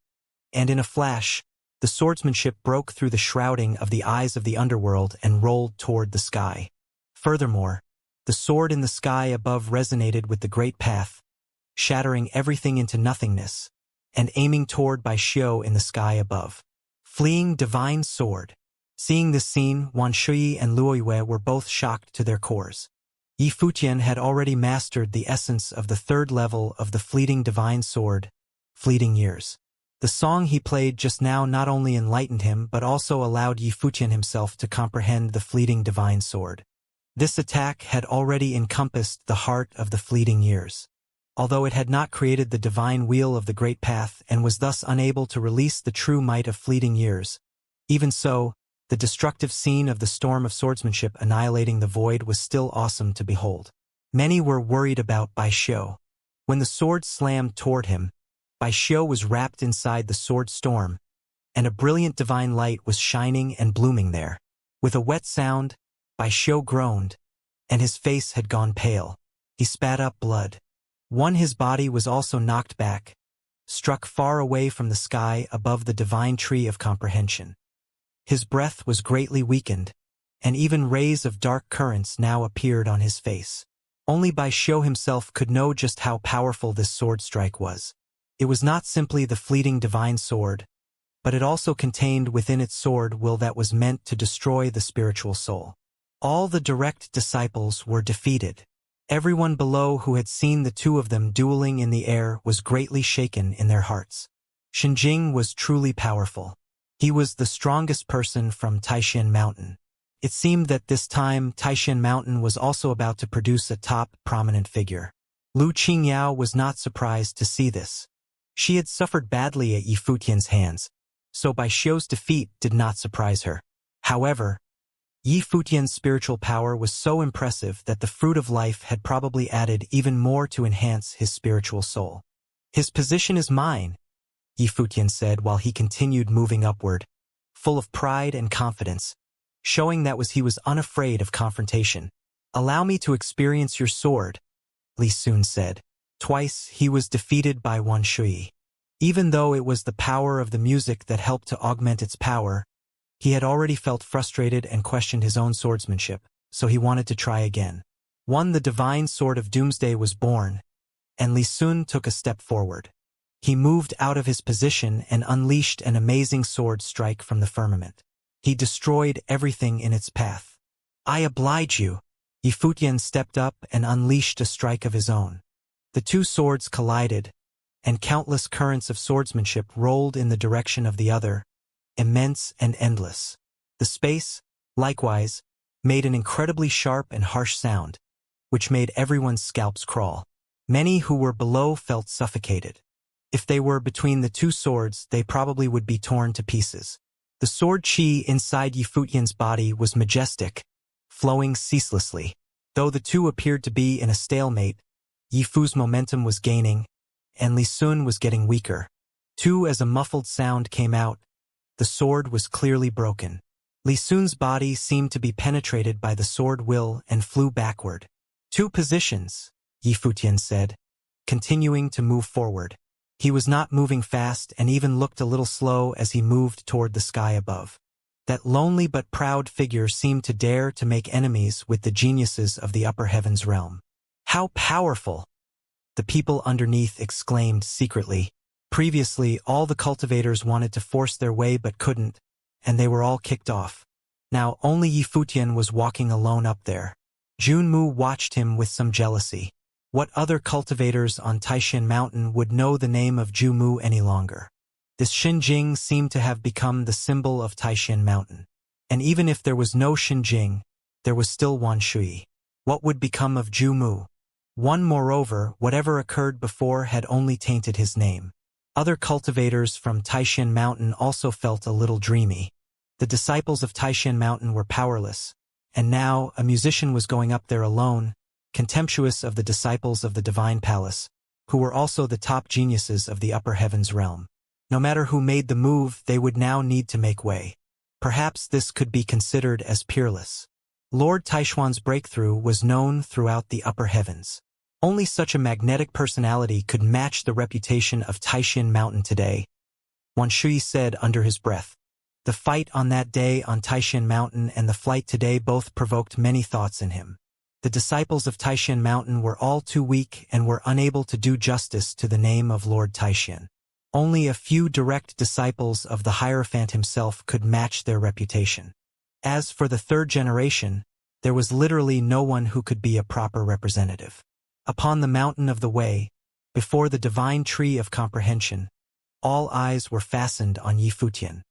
Speaker 1: and in a flash, the swordsmanship broke through the shrouding of the eyes of the underworld and rolled toward the sky. Furthermore, the sword in the sky above resonated with the great path, shattering everything into nothingness, and aiming toward Bai Xiu in the sky above. Fleeing divine sword. Seeing this scene, Wan Shui and Luoyue were both shocked to their cores. Yi Futian had already mastered the essence of the third level of the fleeting divine sword, Fleeting Years. The song he played just now not only enlightened him but also allowed Yi Futian himself to comprehend the fleeting divine sword. This attack had already encompassed the heart of the fleeting years. although it had not created the divine wheel of the great path and was thus unable to release the true might of fleeting years. Even so, the destructive scene of the storm of swordsmanship annihilating the void was still awesome to behold. Many were worried about Bai Xiu. When the sword slammed toward him, Bai Xiu was wrapped inside the sword storm, and a brilliant divine light was shining and blooming there. With a wet sound, Bai Xiu groaned, and his face had gone pale. He spat up blood. His body was also knocked back, struck far away from the sky above the divine tree of comprehension. His breath was greatly weakened, and even rays of dark currents now appeared on his face. Only Bai Xiu himself could know just how powerful this sword strike was. It was not simply the fleeting divine sword, but it also contained within its sword will that was meant to destroy the spiritual soul. All the direct disciples were defeated. Everyone below who had seen the two of them dueling in the air was greatly shaken in their hearts. Xinjing was truly powerful. He was the strongest person from Taishan Mountain. It seemed that this time Taishan Mountain was also about to produce a top, prominent figure. Lu Qingyao was not surprised to see this. She had suffered badly at Yi Futian's hands, so Bai Xiu's defeat did not surprise her. However, Yi Futian's spiritual power was so impressive that the fruit of life had probably added even more to enhance his spiritual soul. "His position is mine," Yi Futian said while he continued moving upward, full of pride and confidence, showing that he was unafraid of confrontation. "Allow me to experience your sword," Li Sun said. Twice he was defeated by Wan Shui. Even though it was the power of the music that helped to augment its power, he had already felt frustrated and questioned his own swordsmanship, so he wanted to try again. The divine sword of doomsday was born, and Li Sun took a step forward. He moved out of his position and unleashed an amazing sword strike from the firmament. He destroyed everything in its path. "I oblige you." Yi Futian stepped up and unleashed a strike of his own. The two swords collided, and countless currents of swordsmanship rolled in the direction of the other, immense and endless. The space, likewise, made an incredibly sharp and harsh sound, which made everyone's scalps crawl. Many who were below felt suffocated. If they were between the two swords, they probably would be torn to pieces. The sword qi inside Yi Futian's body was majestic, flowing ceaselessly. Though the two appeared to be in a stalemate, Yi Fu's momentum was gaining, and Li Sun was getting weaker. As a muffled sound came out, the sword was clearly broken. Li Sun's body seemed to be penetrated by the sword will and flew backward. "Two positions," Yi Futian said, continuing to move forward. He was not moving fast and even looked a little slow as he moved toward the sky above. That lonely but proud figure seemed to dare to make enemies with the geniuses of the upper heavens realm. "How powerful!" the people underneath exclaimed secretly. Previously, all the cultivators wanted to force their way but couldn't, and they were all kicked off. Now only Yi Futian was walking alone up there. Junmu watched him with some jealousy. What other cultivators on Taishan Mountain would know the name of Junmu any longer? This Xinjing seemed to have become the symbol of Taishan Mountain. And even if there was no Xinjing, there was still Wan Shui. What would become of Junmu? Moreover, whatever occurred before had only tainted his name. Other cultivators from Taishan Mountain also felt a little dreamy. The disciples of Taishan Mountain were powerless, and now a musician was going up there alone, contemptuous of the disciples of the Divine Palace, who were also the top geniuses of the upper heavens realm. No matter who made the move, they would now need to make way. Perhaps this could be considered as peerless. Lord Taishuan's breakthrough was known throughout the upper heavens. Only such a magnetic personality could match the reputation of Taishan Mountain today, Wan Shui said under his breath. The fight on that day on Taishan Mountain and the flight today both provoked many thoughts in him. The disciples of Taishan Mountain were all too weak and were unable to do justice to the name of Lord Taishan. Only a few direct disciples of the Hierophant himself could match their reputation. As for the third generation, there was literally no one who could be a proper representative. Upon the mountain of the way, before the divine tree of comprehension, all eyes were fastened on Yi Futian.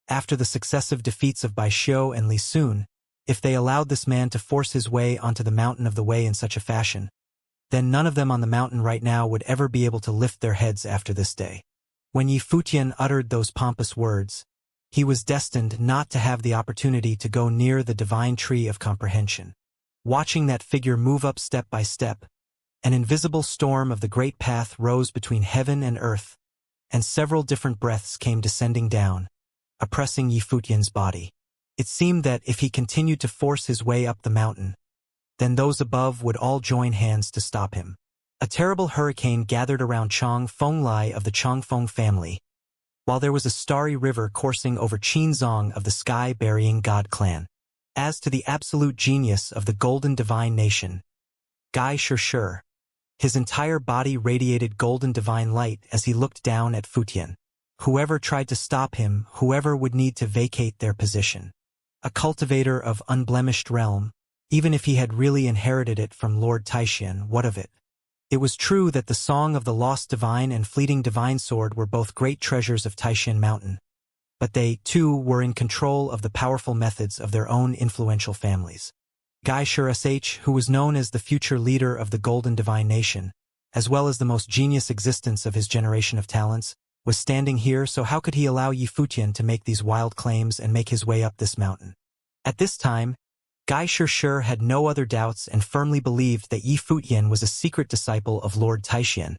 Speaker 1: After the successive defeats of Bai Xiu and Li Sun, if they allowed this man to force his way onto the mountain of the way in such a fashion, then none of them on the mountain right now would ever be able to lift their heads after this day. When Yifutian uttered those pompous words, he was destined not to have the opportunity to go near the divine tree of comprehension. Watching that figure move up step by step, an invisible storm of the great path rose between heaven and earth, and several different breaths came descending down, oppressing Yifutian's body. It seemed that if he continued to force his way up the mountain, then those above would all join hands to stop him. A terrible hurricane gathered around Chong Fenglai of the Chongfeng family, while there was a starry river coursing over Qinzong of the sky-burying god clan. As to the absolute genius of the golden divine nation, Gai Shishir, his entire body radiated golden divine light as he looked down at Futian. Whoever tried to stop him, whoever would need to vacate their position. A cultivator of unblemished realm, even if he had really inherited it from Lord Taixian, what of it? It was true that the Song of the Lost Divine and Fleeting Divine Sword were both great treasures of Taixian Mountain, but they, too, were in control of the powerful methods of their own influential families. Gai Shih, who was known as the future leader of the Golden Divine Nation, as well as the most genius existence of his generation of talents, was standing here, so how could he allow Yifutian to make these wild claims and make his way up this mountain? At this time, Gai Shih had no other doubts and firmly believed that Yifutian was a secret disciple of Lord Taixian,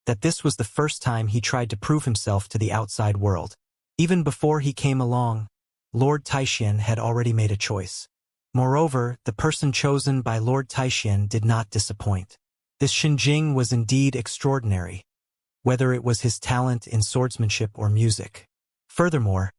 Speaker 1: that this was the first time he tried to prove himself to the outside world. Even before he came along, Lord Taixian had already made a choice. Moreover, the person chosen by Lord Taixian did not disappoint. This Xinjing was indeed extraordinary, whether it was his talent in swordsmanship or music. Furthermore,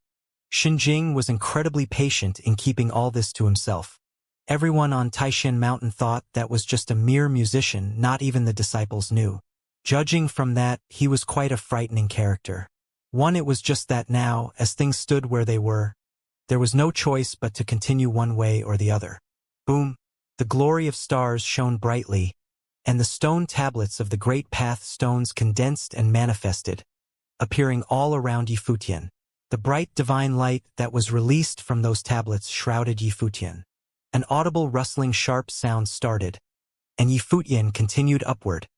Speaker 1: Xinjing was incredibly patient in keeping all this to himself. Everyone on Taixian Mountain thought that was just a mere musician, not even the disciples knew. Judging from that, he was quite a frightening character. It was just that now, as things stood where they were, there was no choice but to continue one way or the other. Boom! The glory of stars shone brightly, and the stone tablets of the great path stones condensed and manifested, appearing all around Yifutian. The bright divine light that was released from those tablets shrouded Yifutian. An audible rustling sharp sound started, and Yifutian continued upward,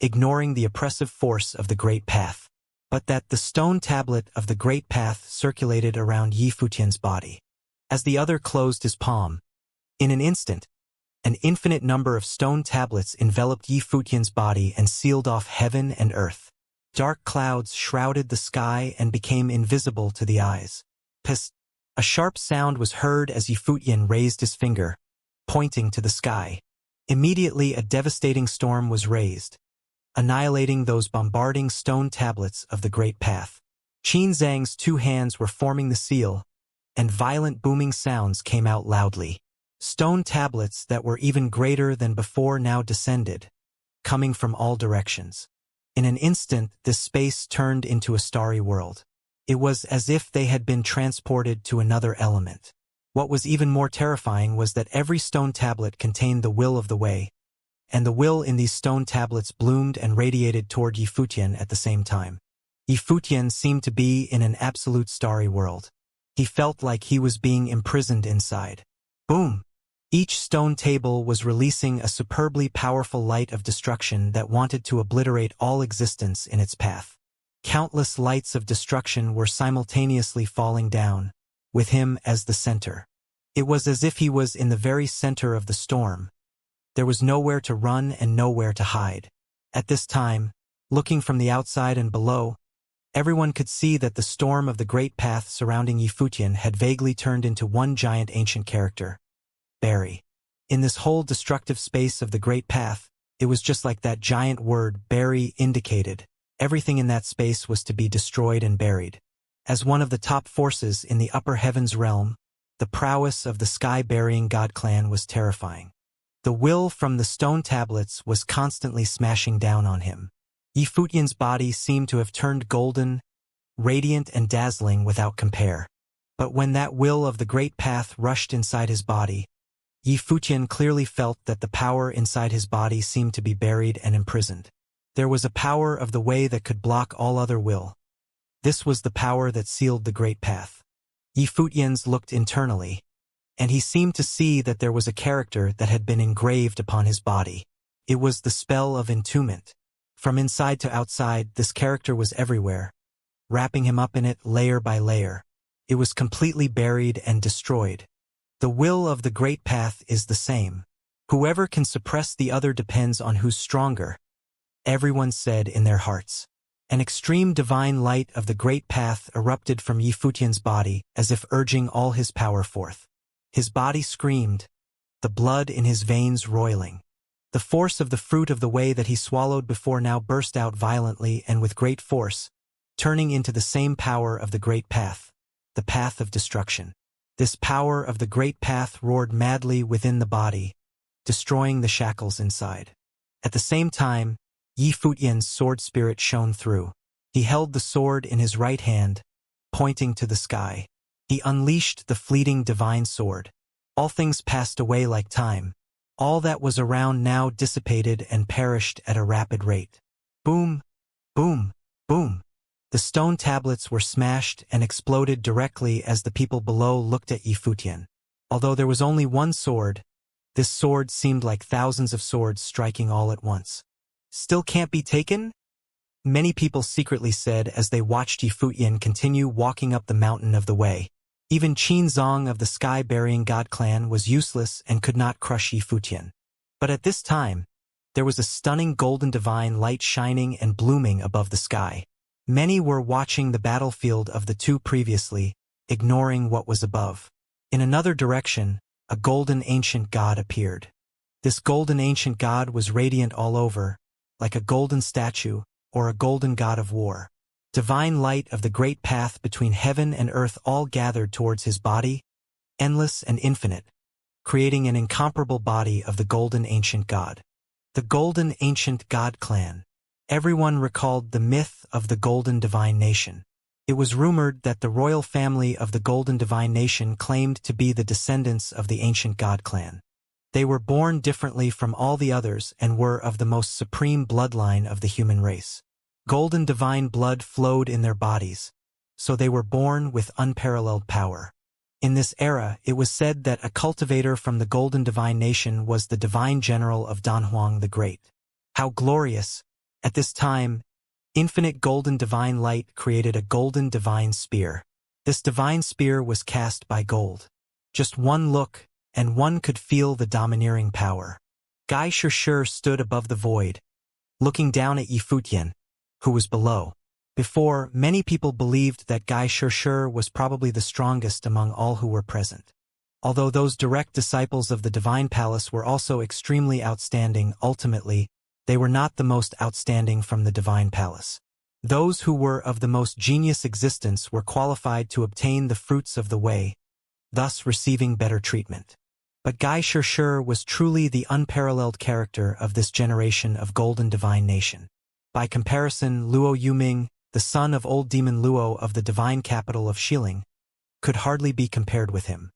Speaker 1: ignoring the oppressive force of the great path. But that the stone tablet of the great path circulated around Yifutian's body. As the other closed his palm, in an instant, an infinite number of stone tablets enveloped Yifutian's body and sealed off heaven and earth. Dark clouds shrouded the sky and became invisible to the eyes. Psst! A sharp sound was heard as Yifutian raised his finger, pointing to the sky. Immediately a devastating storm was raised, annihilating those bombarding stone tablets of the great path. Qin Zhang's two hands were forming the seal, and violent booming sounds came out loudly. Stone tablets that were even greater than before now descended, coming from all directions. In an instant, this space turned into a starry world. It was as if they had been transported to another element. What was even more terrifying was that every stone tablet contained the will of the way, and the will in these stone tablets bloomed and radiated toward Yifutian at the same time. Yifutian seemed to be in an absolute starry world. He felt like he was being imprisoned inside. Boom! Each stone table was releasing a superbly powerful light of destruction that wanted to obliterate all existence in its path. Countless lights of destruction were simultaneously falling down, with him as the center. It was as if he was in the very center of the storm. There was nowhere to run and nowhere to hide. At this time, looking from the outside and below, everyone could see that the storm of the great path surrounding Yifutian had vaguely turned into one giant ancient character. Bury. In this whole destructive space of the great path, it was just like that giant word bury indicated. Everything in that space was to be destroyed and buried. As one of the top forces in the upper heavens realm, the prowess of the sky-burying god clan was terrifying. The will from the stone tablets was constantly smashing down on him. Yifutian's body seemed to have turned golden, radiant and dazzling without compare. But when that will of the great path rushed inside his body, Yifutian clearly felt that the power inside his body seemed to be buried and imprisoned. There was a power of the way that could block all other will. This was the power that sealed the great path. Yifutian's looked internally, and he seemed to see that there was a character that had been engraved upon his body. It was the spell of entombment. From inside to outside, this character was everywhere, wrapping him up in it layer by layer. It was completely buried and destroyed. The will of the Great Path is the same. Whoever can suppress the other depends on who's stronger, everyone said in their hearts. An extreme divine light of the Great Path erupted from Yi Futian's body, as if urging all his power forth. His body screamed, the blood in his veins roiling. The force of the fruit of the way that he swallowed before now burst out violently and with great force, turning into the same power of the Great Path, the path of destruction. This power of the Great Path roared madly within the body, destroying the shackles inside. At the same time, Yi Futian's sword spirit shone through. He held the sword in his right hand, pointing to the sky. He unleashed the fleeting divine sword. All things passed away like time. All that was around now dissipated and perished at a rapid rate. Boom, boom, boom. The stone tablets were smashed and exploded directly as the people below looked at Yi Futian. Although there was only one sword, this sword seemed like thousands of swords striking all at once. Still can't be taken? Many people secretly said as they watched Yi Futian continue walking up the mountain of the way. Even Qin Zong of the Sky-Burying God clan was useless and could not crush Yi Futian. But at this time, there was a stunning golden divine light shining and blooming above the sky. Many were watching the battlefield of the two previously, ignoring what was above. In another direction, a golden ancient god appeared. This golden ancient god was radiant all over, like a golden statue or a golden god of war. Divine light of the Great Path between heaven and earth all gathered towards his body, endless and infinite, creating an incomparable body of the golden ancient god. The golden ancient god clan. Everyone recalled the myth of the golden divine nation. It was rumored that the royal family of the golden divine nation claimed to be the descendants of the ancient god clan. They were born differently from all the others and were of the most supreme bloodline of the human race. Golden divine blood flowed in their bodies, so they were born with unparalleled power. In this era, it was said that a cultivator from the golden divine nation was the divine general of Danhuang the Great. How glorious! At this time, infinite golden divine light created a golden divine spear. This divine spear was cast by gold. Just one look, and one could feel the domineering power. Gai Shishir stood above the void, looking down at Yi Futian, who was below. Before, many people believed that Gai Shishir was probably the strongest among all who were present. Although those direct disciples of the Divine Palace were also extremely outstanding, ultimately, they were not the most outstanding from the Divine Palace. Those who were of the most genius existence were qualified to obtain the fruits of the way, thus receiving better treatment. But Gai Shishir was truly the unparalleled character of this generation of golden divine nation. By comparison, Luo Yuming, the son of old demon Luo of the divine capital of Xiling, could hardly be compared with him.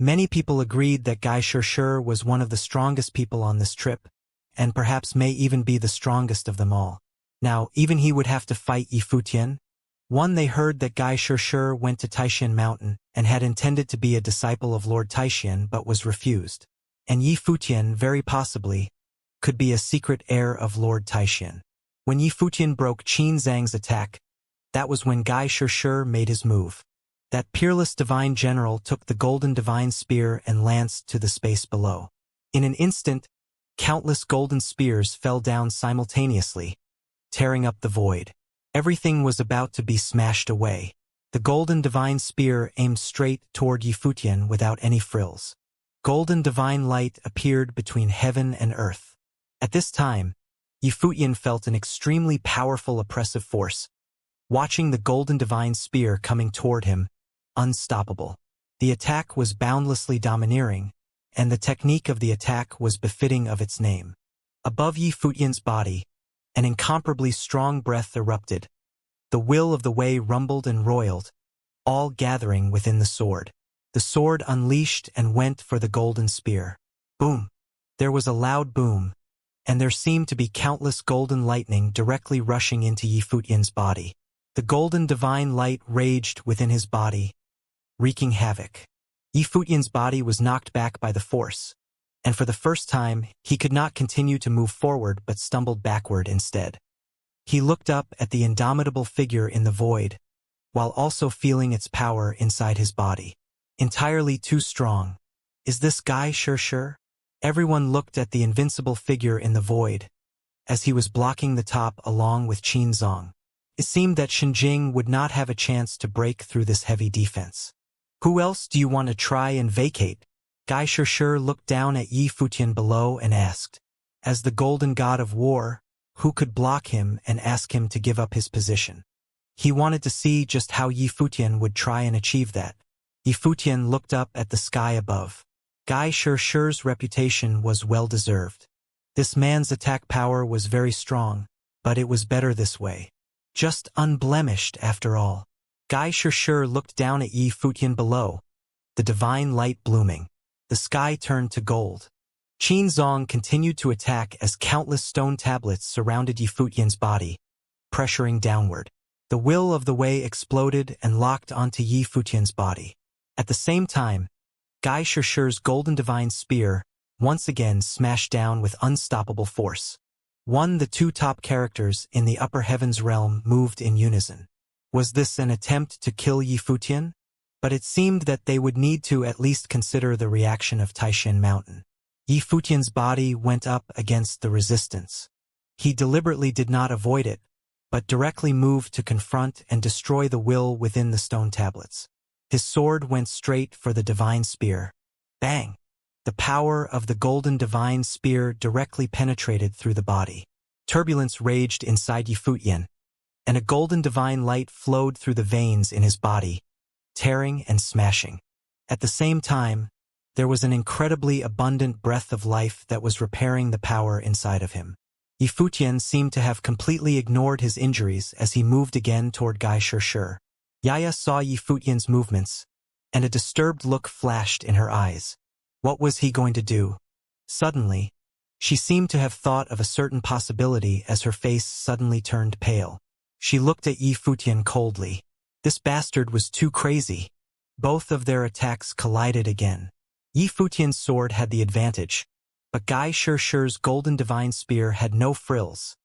Speaker 1: Many people agreed that Gai Shishir was one of the strongest people on this trip, and perhaps may even be the strongest of them all. Now, even he would have to fight Yi Futian. They heard that Gai Shishir went to Taishan Mountain and had intended to be a disciple of Lord Taishan but was refused. And Yi Futian, very possibly, could be a secret heir of Lord Taishan. When Yi Futian broke Qin Zhang's attack, that was when Gai Shishir made his move. That peerless divine general took the golden divine spear and lanced to the space below. In an instant, countless golden spears fell down simultaneously, tearing up the void. Everything was about to be smashed away. The golden divine spear aimed straight toward Yi Futian without any frills. Golden divine light appeared between heaven and earth. At this time, Yi Futian felt an extremely powerful oppressive force, watching the golden divine spear coming toward him, unstoppable. The attack was boundlessly domineering, and the technique of the attack was befitting of its name. Above Yi Futian's body, an incomparably strong breath erupted. The will of the way rumbled and roiled, all gathering within the sword. The sword unleashed and went for the golden spear. Boom! There was a loud boom, and there seemed to be countless golden lightning directly rushing into Yi Futian's body. The golden divine light raged within his body, wreaking havoc. Yi Futian's body was knocked back by the force, and for the first time, he could not continue to move forward but stumbled backward instead. He looked up at the indomitable figure in the void, while also feeling its power inside his body. Entirely too strong. Is this guy sure? Everyone looked at the invincible figure in the void, as he was blocking the top along with Qin Zong. It seemed that Xinjing would not have a chance to break through this heavy defense. Who else do you want to try and vacate? Guy Sure looked down at Yi Futian below and asked. As the golden god of war, who could block him and ask him to give up his position? He wanted to see just how Yi Futian would try and achieve that. Yi Futian looked up at the sky above. Guy Sure's reputation was well-deserved. This man's attack power was very strong, but it was better this way. Just unblemished after all. Guy Sure looked down at Yi Futian below, the divine light blooming. The sky turned to gold. Qin Zong continued to attack as countless stone tablets surrounded Yi Futian's body, pressuring downward. The will of the way exploded and locked onto Yi Futian's body. At the same time, Guy Sure's golden divine spear once again smashed down with unstoppable force. The two top characters in the upper heavens realm moved in unison. Was this an attempt to kill Yi Futian? But it seemed that they would need to at least consider the reaction of Taishan Mountain. Yi Futian's body went up against the resistance. He deliberately did not avoid it, but directly moved to confront and destroy the will within the stone tablets. His sword went straight for the divine spear. Bang! The power of the golden divine spear directly penetrated through the body. Turbulence raged inside Yi Futian, and a golden divine light flowed through the veins in his body, tearing and smashing. At the same time, there was an incredibly abundant breath of life that was repairing the power inside of him. Yi Futian seemed to have completely ignored his injuries as he moved again toward Guy Sure. Yaya saw Yi Futian's movements, and a disturbed look flashed in her eyes. What was he going to do? Suddenly, she seemed to have thought of a certain possibility as her face suddenly turned pale. She looked at Yi Futian coldly. This bastard was too crazy. Both of their attacks collided again. Yi Futian's sword had the advantage, but Guy Sure's golden divine spear had no frills.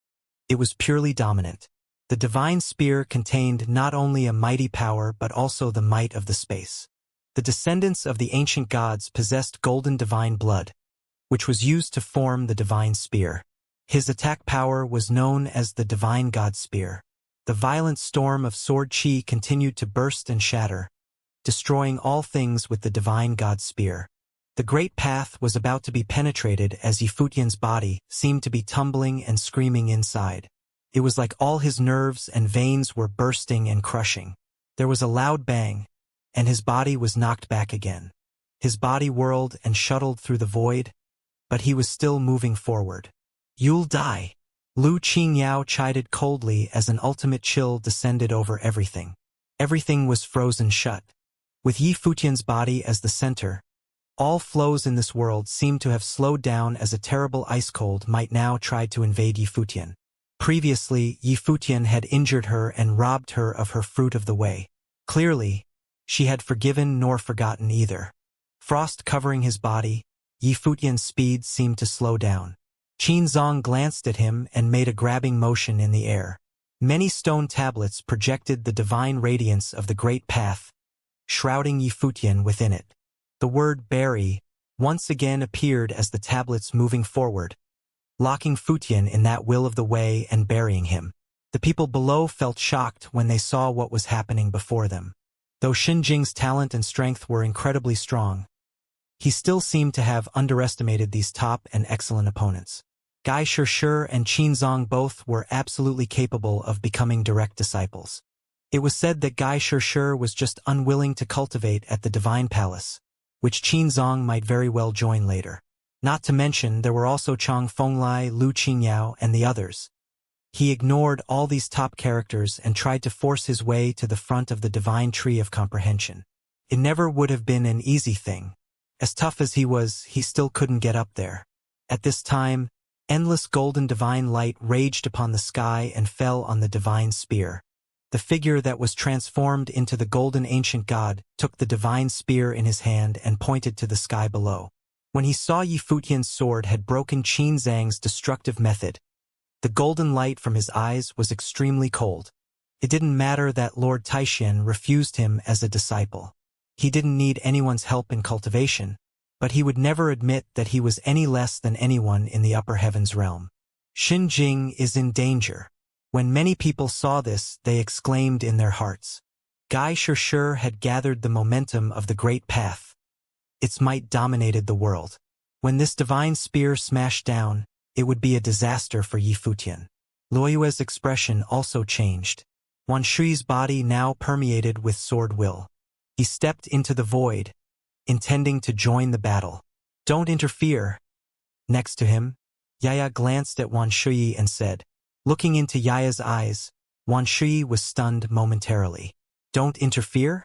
Speaker 1: It was purely dominant. The divine spear contained not only a mighty power but also the might of the space. The descendants of the ancient gods possessed golden divine blood, which was used to form the divine spear. His attack power was known as the divine god spear. The violent storm of sword chi continued to burst and shatter, destroying all things with the divine god spear. The great path was about to be penetrated as Yi Futian's body seemed to be tumbling and screaming inside. It was like all his nerves and veins were bursting and crushing. There was a loud bang, and his body was knocked back again. His body whirled and shuttled through the void, but he was still moving forward. You'll die. Lu Qingyao chided coldly as an ultimate chill descended over everything. Everything was frozen shut. With Yi Futian's body as the center, all flows in this world seemed to have slowed down as a terrible ice cold might now try to invade Yi Futian. Previously, Yi Futian had injured her and robbed her of her fruit of the way. Clearly, she had forgiven nor forgotten either. Frost covering his body, Yi Futian's speed seemed to slow down. Qin Zong glanced at him and made a grabbing motion in the air. Many stone tablets projected the divine radiance of the great path, shrouding Yi Futian within it. The word bury once again appeared as the tablets moving forward, locking Futian in that will of the way and burying him. The people below felt shocked when they saw what was happening before them. Though Xinjing's talent and strength were incredibly strong, he still seemed to have underestimated these top and excellent opponents. Guy Sure and Qin Zong both were absolutely capable of becoming direct disciples. It was said that Guy Sure was just unwilling to cultivate at the Divine Palace, which Qin Zong might very well join later. Not to mention there were also Chang Fenglai, Lu Qingyao, and the others. He ignored all these top characters and tried to force his way to the front of the divine tree of comprehension. It never would have been an easy thing. As tough as he was, he still couldn't get up there. At this time, endless golden divine light raged upon the sky and fell on the divine spear. The figure that was transformed into the golden ancient god took the divine spear in his hand and pointed to the sky below. When he saw Yi Futian's sword had broken Qin Zhang's destructive method, the golden light from his eyes was extremely cold. It didn't matter that Lord Taishan refused him as a disciple. He didn't need anyone's help in cultivation, but he would never admit that he was any less than anyone in the upper heavens realm. Xinjing is in danger. When many people saw this, they exclaimed in their hearts. Gai Shirshir had gathered the momentum of the great path. Its might dominated the world. When this divine spear smashed down, it would be a disaster for Yi Futian. Luoyue's expression also changed. Wan Shui's body now permeated with sword will. He stepped into the void, intending to join the battle. Don't interfere. Next to him, Yaya glanced at Wan Shui and said, looking into Yaya's eyes, Wan Shui was stunned momentarily. Don't interfere?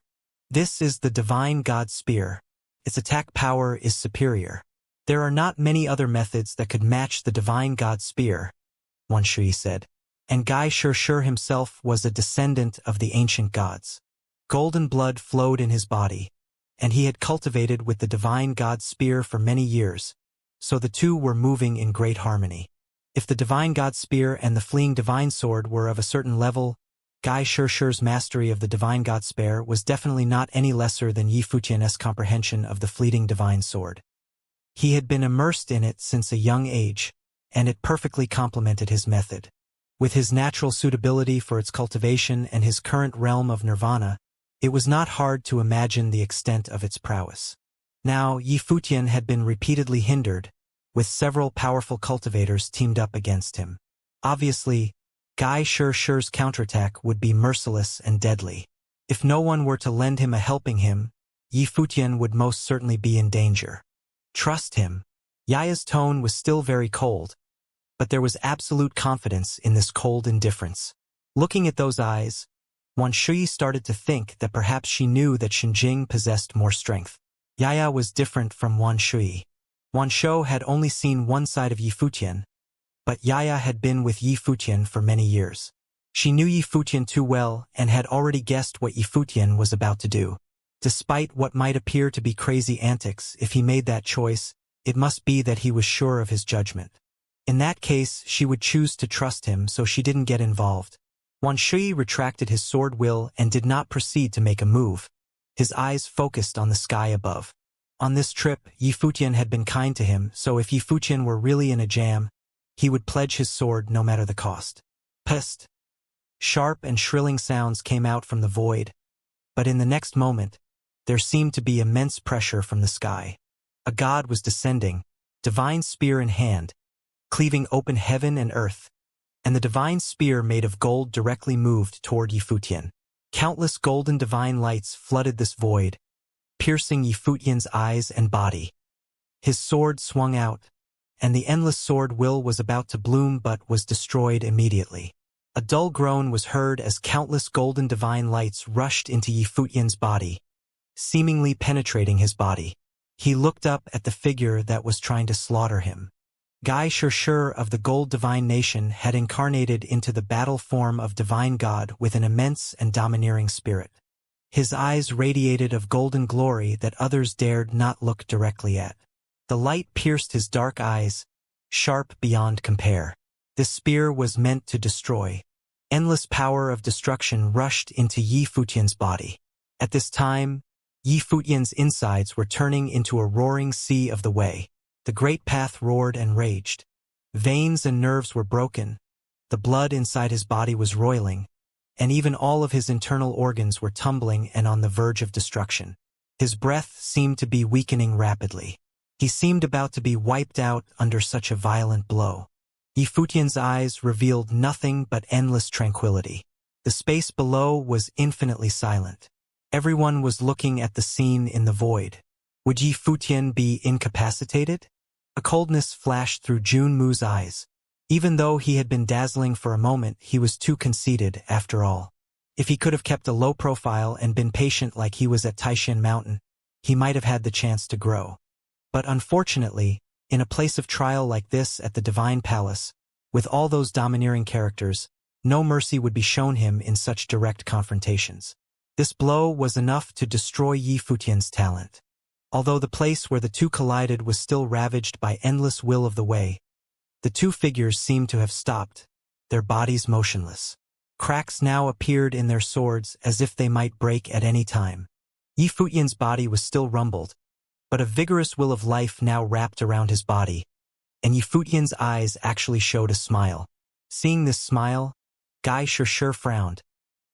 Speaker 1: This is the divine god spear. Its attack power is superior. There are not many other methods that could match the divine god spear, Wan Shui said. And Gai Shirshir himself was a descendant of the ancient gods. Golden blood flowed in his body, and he had cultivated with the divine god spear for many years, so the two were moving in great harmony. If the divine god spear and the fleeing divine sword were of a certain level, Gai Shirshir's mastery of the divine god spear was definitely not any lesser than Yi Futian's comprehension of the fleeting divine sword. He had been immersed in it since a young age, and it perfectly complemented his method. With his natural suitability for its cultivation and his current realm of nirvana, it was not hard to imagine the extent of its prowess. Now, Yi Futian had been repeatedly hindered, with several powerful cultivators teamed up against him. Obviously, Gai Shirshir's counterattack would be merciless and deadly. If no one were to lend him a helping hand, Yi Futian would most certainly be in danger. Trust him. Yaya's tone was still very cold, but there was absolute confidence in this cold indifference. Looking at those eyes, Wan Shui started to think that perhaps she knew that Xinjing possessed more strength. Yaya was different from Wan Shui. Wan Shou had only seen one side of Yi Futian, but Yaya had been with Yi Futian for many years. She knew Yi Futian too well and had already guessed what Yi Futian was about to do. Despite what might appear to be crazy antics, if he made that choice, it must be that he was sure of his judgment. In that case, she would choose to trust him, so she didn't get involved. Wan Shui retracted his sword will and did not proceed to make a move. His eyes focused on the sky above. On this trip, Yi Futian had been kind to him, so if Yi Futian were really in a jam, he would pledge his sword no matter the cost. Pest! Sharp and shrilling sounds came out from the void, but in the next moment, there seemed to be immense pressure from the sky. A god was descending, divine spear in hand, cleaving open heaven and earth, and the divine spear made of gold directly moved toward Yi Futian. Countless golden divine lights flooded this void, piercing Yi Futian's eyes and body. His sword swung out, and the endless sword will was about to bloom but was destroyed immediately. A dull groan was heard as countless golden divine lights rushed into Yi Futian's body, seemingly penetrating his body. He looked up at the figure that was trying to slaughter him. Gai Shirshir of the Gold Divine Nation had incarnated into the battle form of Divine God with an immense and domineering spirit. His eyes radiated of golden glory that others dared not look directly at. The light pierced his dark eyes, sharp beyond compare. This spear was meant to destroy. Endless power of destruction rushed into Yi Futian's body. At this time, Yi Futian's insides were turning into a roaring sea of the way. The great path roared and raged. Veins and nerves were broken. The blood inside his body was roiling, and even all of his internal organs were tumbling and on the verge of destruction. His breath seemed to be weakening rapidly. He seemed about to be wiped out under such a violent blow. Yi Futian's eyes revealed nothing but endless tranquility. The space below was infinitely silent. Everyone was looking at the scene in the void. Would Yi Futian be incapacitated? A coldness flashed through Jun Mu's eyes. Even though he had been dazzling for a moment, he was too conceited after all. If he could have kept a low profile and been patient like he was at Taishan Mountain, he might have had the chance to grow. But unfortunately, in a place of trial like this at the Divine Palace, with all those domineering characters, no mercy would be shown him in such direct confrontations. This blow was enough to destroy Yi Futian's talent. Although the place where the two collided was still ravaged by endless will of the way, the two figures seemed to have stopped, their bodies motionless. Cracks now appeared in their swords as if they might break at any time. Yi Futian's body was still rumbled, but a vigorous will of life now wrapped around his body, and Yi Futian's eyes actually showed a smile. Seeing this smile, Guy Xiaoshi frowned.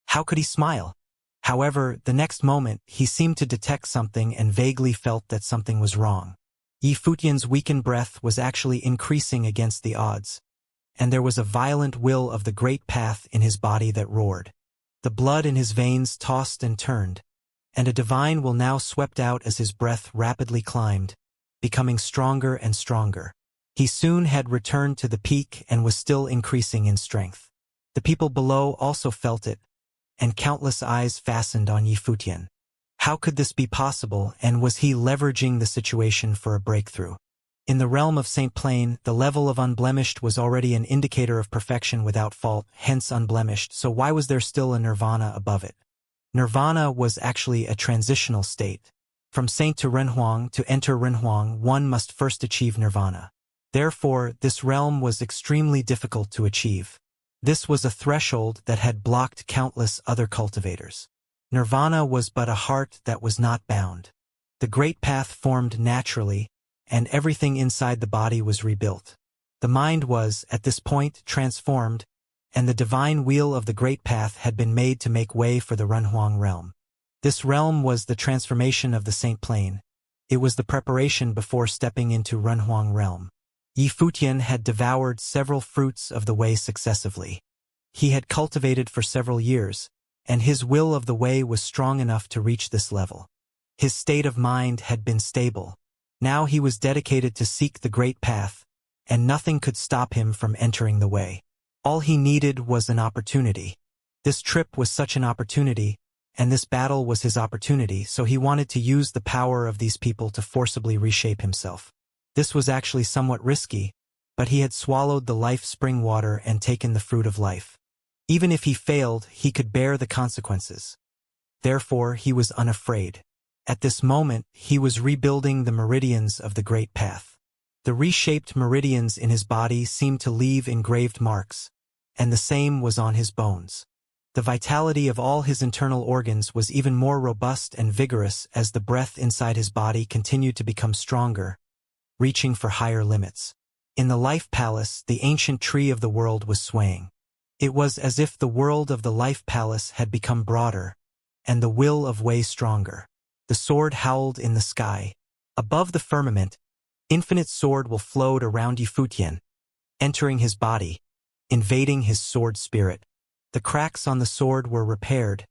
Speaker 1: How could he smile? However, the next moment, he seemed to detect something and vaguely felt that something was wrong. Yi Futian's weakened breath was actually increasing against the odds, and there was a violent will of the great path in his body that roared. The blood in his veins tossed and turned, and a divine will now swept out as his breath rapidly climbed, becoming stronger and stronger. He soon had returned to the peak and was still increasing in strength. The people below also felt it, and countless eyes fastened on Yi Futian. How could this be possible, and was he leveraging the situation for a breakthrough? In the realm of Saint Plain, the level of unblemished was already an indicator of perfection without fault, hence unblemished, so why was there still a nirvana above it? Nirvana was actually a transitional state. From Saint to Renhuang, to enter Renhuang, one must first achieve nirvana. Therefore, this realm was extremely difficult to achieve. This was a threshold that had blocked countless other cultivators. Nirvana was but a heart that was not bound. The great path formed naturally, and everything inside the body was rebuilt. The mind was, at this point, transformed, and the divine wheel of the great path had been made to make way for the Renhuang realm. This realm was the transformation of the Saint Plane. It was the preparation before stepping into Renhuang realm. Yi Futian had devoured several fruits of the way successively. He had cultivated for several years, and his will of the way was strong enough to reach this level. His state of mind had been stable. Now he was dedicated to seek the great path, and nothing could stop him from entering the way. All he needed was an opportunity. This trip was such an opportunity, and this battle was his opportunity, so he wanted to use the power of these people to forcibly reshape himself. This was actually somewhat risky, but he had swallowed the life spring water and taken the fruit of life. Even if he failed, he could bear the consequences. Therefore, he was unafraid. At this moment, he was rebuilding the meridians of the great path. The reshaped meridians in his body seemed to leave engraved marks, and the same was on his bones. The vitality of all his internal organs was even more robust and vigorous as the breath inside his body continued to become stronger, reaching for higher limits. In the Life Palace, the ancient tree of the world was swaying. It was as if the world of the Life Palace had become broader, and the will of way stronger. The sword howled in the sky. Above the firmament, infinite sword will flowed around Yi Futian, entering his body, invading his sword spirit. The cracks on the sword were repaired,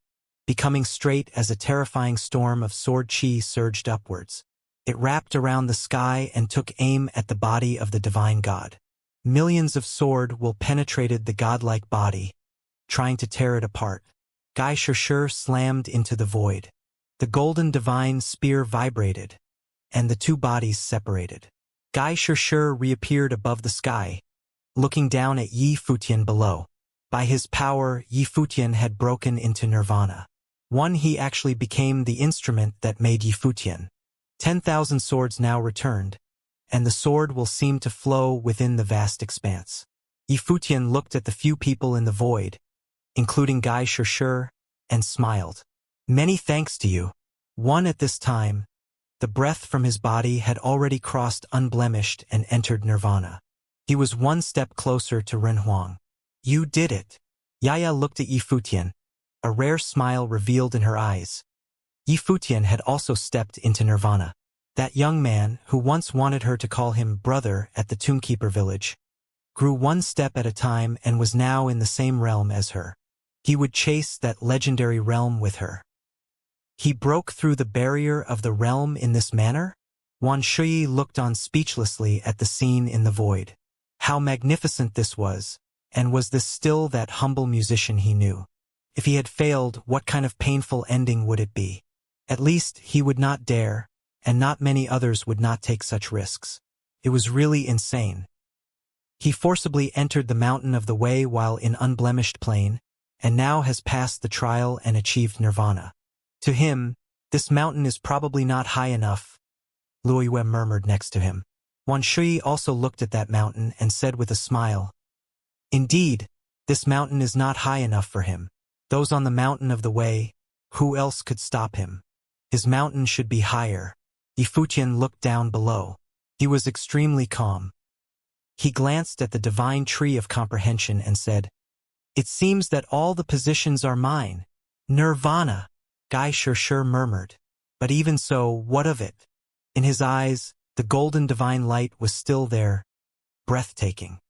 Speaker 1: becoming straight as a terrifying storm of sword chi surged upwards. It wrapped around the sky and took aim at the body of the divine god. Millions of sword will penetrated the godlike body, trying to tear it apart. Guy Xiaoshi slammed into the void. The golden divine spear vibrated, and the two bodies separated. Guy Xiaoshi reappeared above the sky, looking down at Yi Futian below. By his power, Yi Futian had broken into nirvana. He actually became the instrument that made Yi Futian. 10,000 swords now returned, and the sword will seem to flow within the vast expanse. Yi Futian looked at the few people in the void, including Guy Xiaoshi, and smiled. Many thanks to you. At this time, the breath from his body had already crossed unblemished and entered nirvana. He was one step closer to Renhuang. You did it. Yaya looked at Yi Futian. A rare smile revealed in her eyes. Yi Futian had also stepped into nirvana. That young man, who once wanted her to call him brother at the Tombkeeper village, grew one step at a time and was now in the same realm as her. He would chase that legendary realm with her. He broke through the barrier of the realm in this manner? Wan Shui looked on speechlessly at the scene in the void. How magnificent this was, and was this still that humble musician he knew? If he had failed, what kind of painful ending would it be? At least, he would not dare, and not many others would not take such risks. It was really insane. He forcibly entered the mountain of the way while in unblemished plane, and now has passed the trial and achieved nirvana. To him, this mountain is probably not high enough, Luoyue murmured next to him. Wan Shui also looked at that mountain and said with a smile, "Indeed, this mountain is not high enough for him. Those on the mountain of the way, who else could stop him? His mountain should be higher." Yifutian looked down below. He was extremely calm. He glanced at the divine tree of comprehension and said, "It seems that all the positions are mine. Nirvana," Guy Shir murmured. "But even so, what of it?" In his eyes, the golden divine light was still there, breathtaking.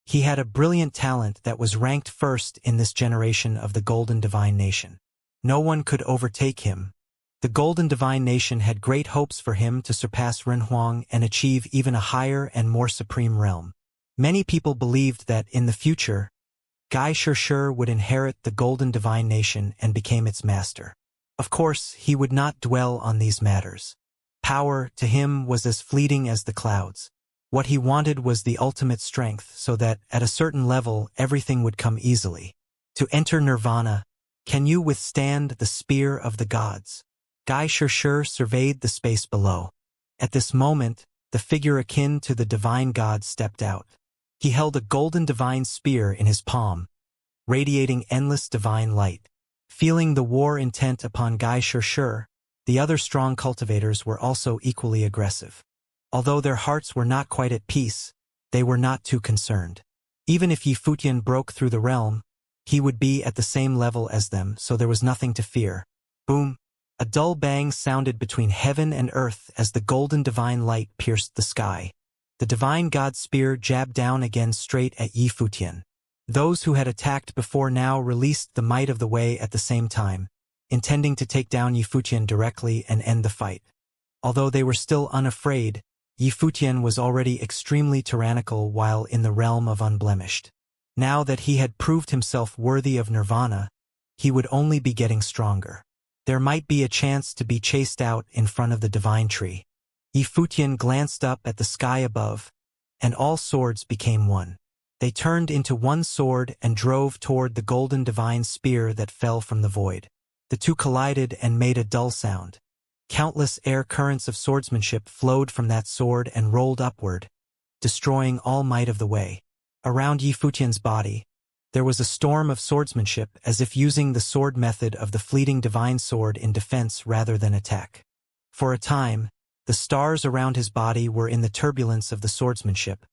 Speaker 1: He had a brilliant talent that was ranked first in this generation of the golden divine nation. No one could overtake him. The golden divine nation had great hopes for him to surpass Renhuang and achieve even a higher and more supreme realm. Many people believed that, in the future, Guy Shir would inherit the golden divine nation and become its master. Of course, he would not dwell on these matters. Power, to him, was as fleeting as the clouds. What he wanted was the ultimate strength, so that, at a certain level, everything would come easily. To enter nirvana, can you withstand the spear of the gods? Guy Shir surveyed the space below. At this moment, the figure akin to the divine god stepped out. He held a golden divine spear in his palm, radiating endless divine light. Feeling the war intent upon Guy Shir, the other strong cultivators were also equally aggressive. Although their hearts were not quite at peace, they were not too concerned. Even if Yifutian broke through the realm, he would be at the same level as them, so there was nothing to fear. Boom! A dull bang sounded between heaven and earth as the golden divine light pierced the sky. The divine god's spear jabbed down again straight at Yifutian. Those who had attacked before now released the might of the way at the same time, intending to take down Yifutian directly and end the fight. Although they were still unafraid, Yifutian was already extremely tyrannical while in the realm of unblemished. Now that he had proved himself worthy of nirvana, he would only be getting stronger. There might be a chance to be chased out in front of the divine tree. Yifutian glanced up at the sky above, and all swords became one. They turned into one sword and drove toward the golden divine spear that fell from the void. The two collided and made a dull sound. Countless air currents of swordsmanship flowed from that sword and rolled upward, destroying all might of the way. Around Yifutian's body, there was a storm of swordsmanship, as if using the sword method of the fleeting divine sword in defense rather than attack. For a time, the stars around his body were in the turbulence of the swordsmanship,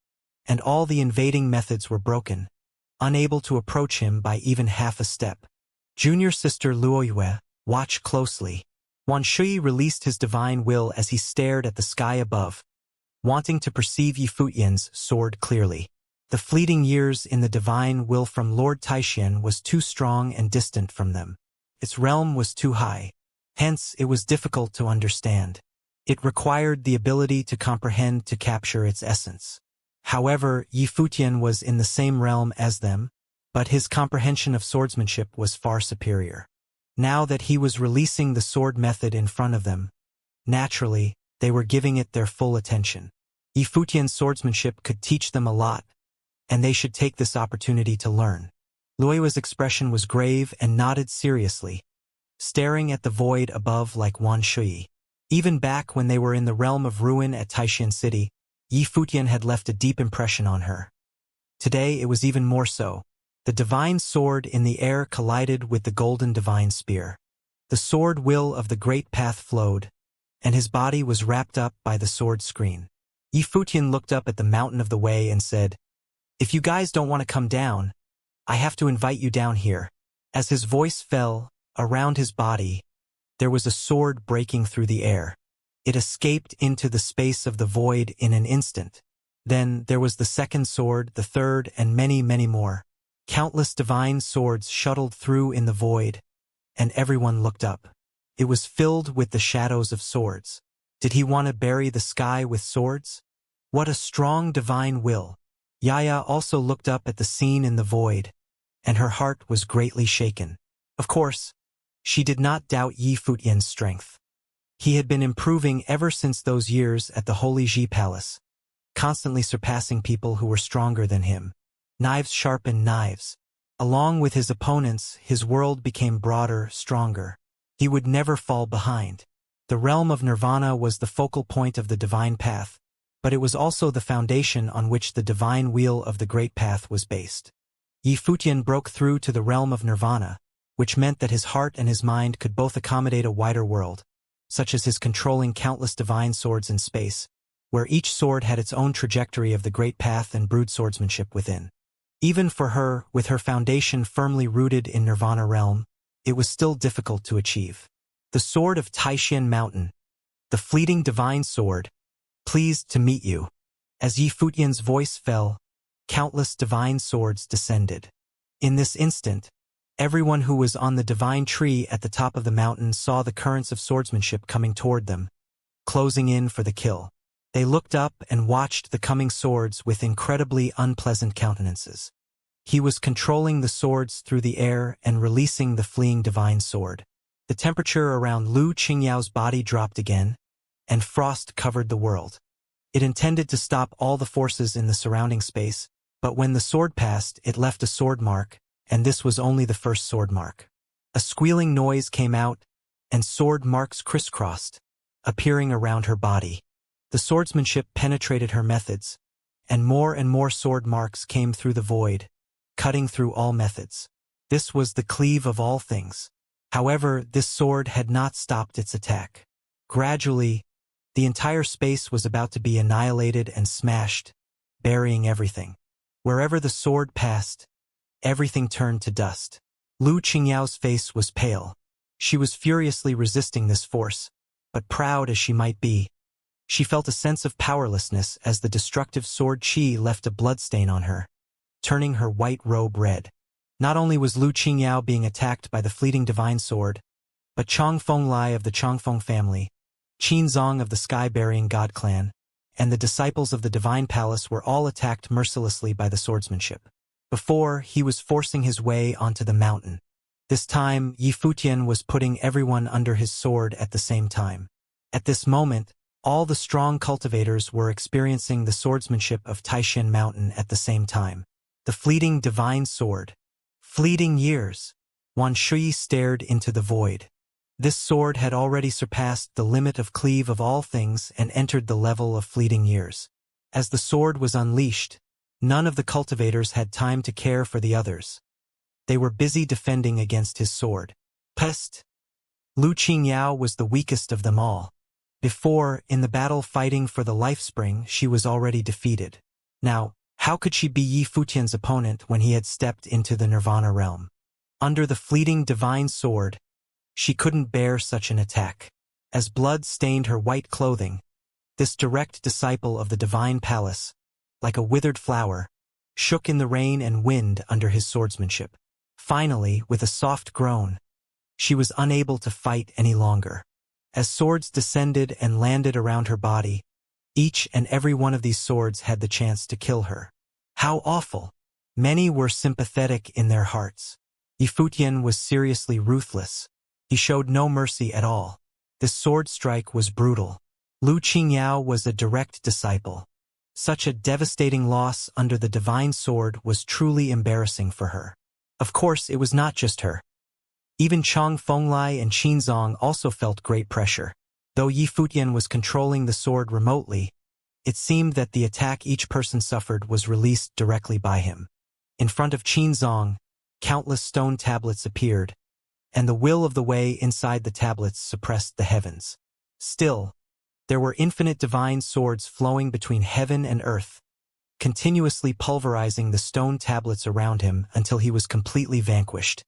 Speaker 1: and all the invading methods were broken, unable to approach him by even half a step. Junior sister Luoyue, watch closely. Wan Shui released his divine will as he stared at the sky above, wanting to perceive Yifutian's sword clearly. The fleeting years in the divine will from Lord Taixian was too strong and distant from them. Its realm was too high. Hence, it was difficult to understand. It required the ability to comprehend to capture its essence. However, Yifutian was in the same realm as them, but his comprehension of swordsmanship was far superior. Now that he was releasing the sword method in front of them, naturally, they were giving it their full attention. Yifutian's swordsmanship could teach them a lot, and they should take this opportunity to learn. Luoyue's expression was grave and nodded seriously, staring at the void above like Wan Shui. Even back when they were in the realm of ruin at Taixian City, Yifutian had left a deep impression on her. Today it was even more so. The divine sword in the air collided with the golden divine spear. The sword will of the great path flowed, and his body was wrapped up by the sword screen. Yifutian looked up at the mountain of the way and said, "If you guys don't want to come down, I have to invite you down here." As his voice fell, around his body, there was a sword breaking through the air. It escaped into the space of the void in an instant. Then there was the second sword, the third, and many, many more. Countless divine swords shuttled through in the void, and everyone looked up. It was filled with the shadows of swords. Did he want to bury the sky with swords? What a strong divine will! Yaya also looked up at the scene in the void, and her heart was greatly shaken. Of course, she did not doubt Yifutian's strength. He had been improving ever since those years at the Holy Ji Palace, constantly surpassing people who were stronger than him. Knives sharpened knives. Along with his opponents, his world became broader, stronger. He would never fall behind. The realm of nirvana was the focal point of the divine path, but it was also the foundation on which the divine wheel of the great path was based. Yi Futian broke through to the realm of nirvana, which meant that his heart and his mind could both accommodate a wider world, such as his controlling countless divine swords in space, where each sword had its own trajectory of the great path and brood swordsmanship within. Even for her, with her foundation firmly rooted in nirvana realm, it was still difficult to achieve. The sword of Taishan Mountain, the fleeting divine sword, pleased to meet you. As Yi Futian's voice fell, countless divine swords descended. In this instant, everyone who was on the divine tree at the top of the mountain saw the currents of swordsmanship coming toward them, closing in for the kill. They looked up and watched the coming swords with incredibly unpleasant countenances. He was controlling the swords through the air and releasing the fleeing divine sword. The temperature around Lu Qingyao's body dropped again, and frost covered the world. It intended to stop all the forces in the surrounding space, but when the sword passed, it left a sword mark, and this was only the first sword mark. A squealing noise came out, and sword marks crisscrossed, appearing around her body. The swordsmanship penetrated her methods, and more sword marks came through the void, cutting through all methods. This was the cleave of all things. However, this sword had not stopped its attack. Gradually, the entire space was about to be annihilated and smashed, burying everything. Wherever the sword passed, everything turned to dust. Lu Qingyao's face was pale. She was furiously resisting this force, but proud as she might be, she felt a sense of powerlessness as the destructive sword qi left a bloodstain on her, turning her white robe red. Not only was Lu Qingyao being attacked by the fleeting divine sword, but Chang Fenglai of the Changfeng family, Qin Zong of the sky-burying god clan, and the disciples of the divine palace were all attacked mercilessly by the swordsmanship. Before, he was forcing his way onto the mountain. This time, Yi Futian was putting everyone under his sword at the same time. At this moment, all the strong cultivators were experiencing the swordsmanship of Taishan Mountain at the same time. The fleeting divine sword. Fleeting years. Wan Shui stared into the void. This sword had already surpassed the limit of cleave of all things and entered the level of fleeting years. As the sword was unleashed, none of the cultivators had time to care for the others. They were busy defending against his sword. Pest! Lu Qingyao was the weakest of them all. Before, in the battle fighting for the life spring, she was already defeated. Now, how could she be Yi Futian's opponent when he had stepped into the nirvana realm? Under the fleeting divine sword, she couldn't bear such an attack. As blood stained her white clothing, this direct disciple of the divine palace, like a withered flower, shook in the rain and wind under his swordsmanship. Finally, with a soft groan, she was unable to fight any longer. As swords descended and landed around her body, each and every one of these swords had the chance to kill her. How awful! Many were sympathetic in their hearts. Yi Futian was seriously ruthless. He showed no mercy at all. This sword strike was brutal. Lu Qingyao was a direct disciple. Such a devastating loss under the divine sword was truly embarrassing for her. Of course, it was not just her. Even Chang Fenglai and Qin Zong also felt great pressure. Though Yi Futian was controlling the sword remotely, it seemed that the attack each person suffered was released directly by him. In front of Qin Zong, countless stone tablets appeared, and the will of the way inside the tablets suppressed the heavens. Still, there were infinite divine swords flowing between heaven and earth, continuously pulverizing the stone tablets around him until he was completely vanquished.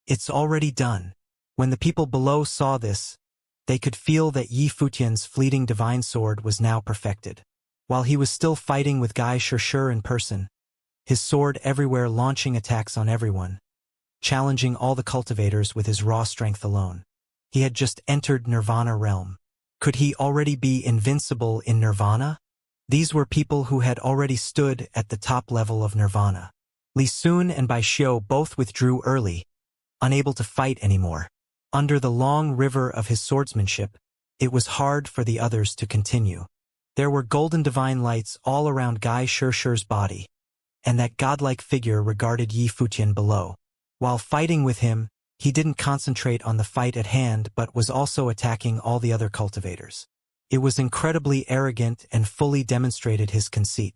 Speaker 1: It's already done. When the people below saw this, they could feel that Yi Futian's fleeting divine sword was now perfected. While he was still fighting with Gai Shishir in person, his sword everywhere launching attacks on everyone, challenging all the cultivators with his raw strength alone. He had just entered Nirvana realm. Could he already be invincible in Nirvana? These were people who had already stood at the top level of Nirvana. Li Sun and Bai Xiu both withdrew early, unable to fight anymore. Under the long river of his swordsmanship, it was hard for the others to continue. There were golden divine lights all around Gai Shishir's body, and that godlike figure regarded Yi Futian below. While fighting with him, He didn't concentrate on the fight at hand but was also attacking all the other cultivators. It was incredibly arrogant and fully demonstrated his conceit.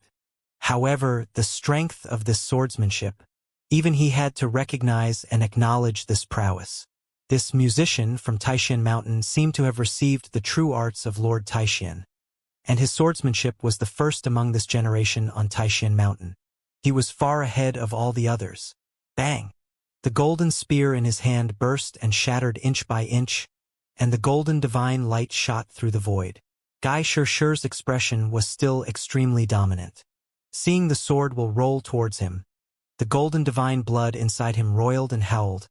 Speaker 1: However, the strength of this swordsmanship, even he had to recognize and acknowledge this prowess. This musician from Taishan Mountain seemed to have received the true arts of Lord Taishan, and his swordsmanship was the first among this generation on Taishan Mountain. He was far ahead of all the others. Bang! The golden spear in his hand burst and shattered inch by inch, and the golden divine light shot through the void. Gai Shirshi's expression was still extremely dominant. Seeing the sword will roll towards him, the golden divine blood inside him roiled and howled,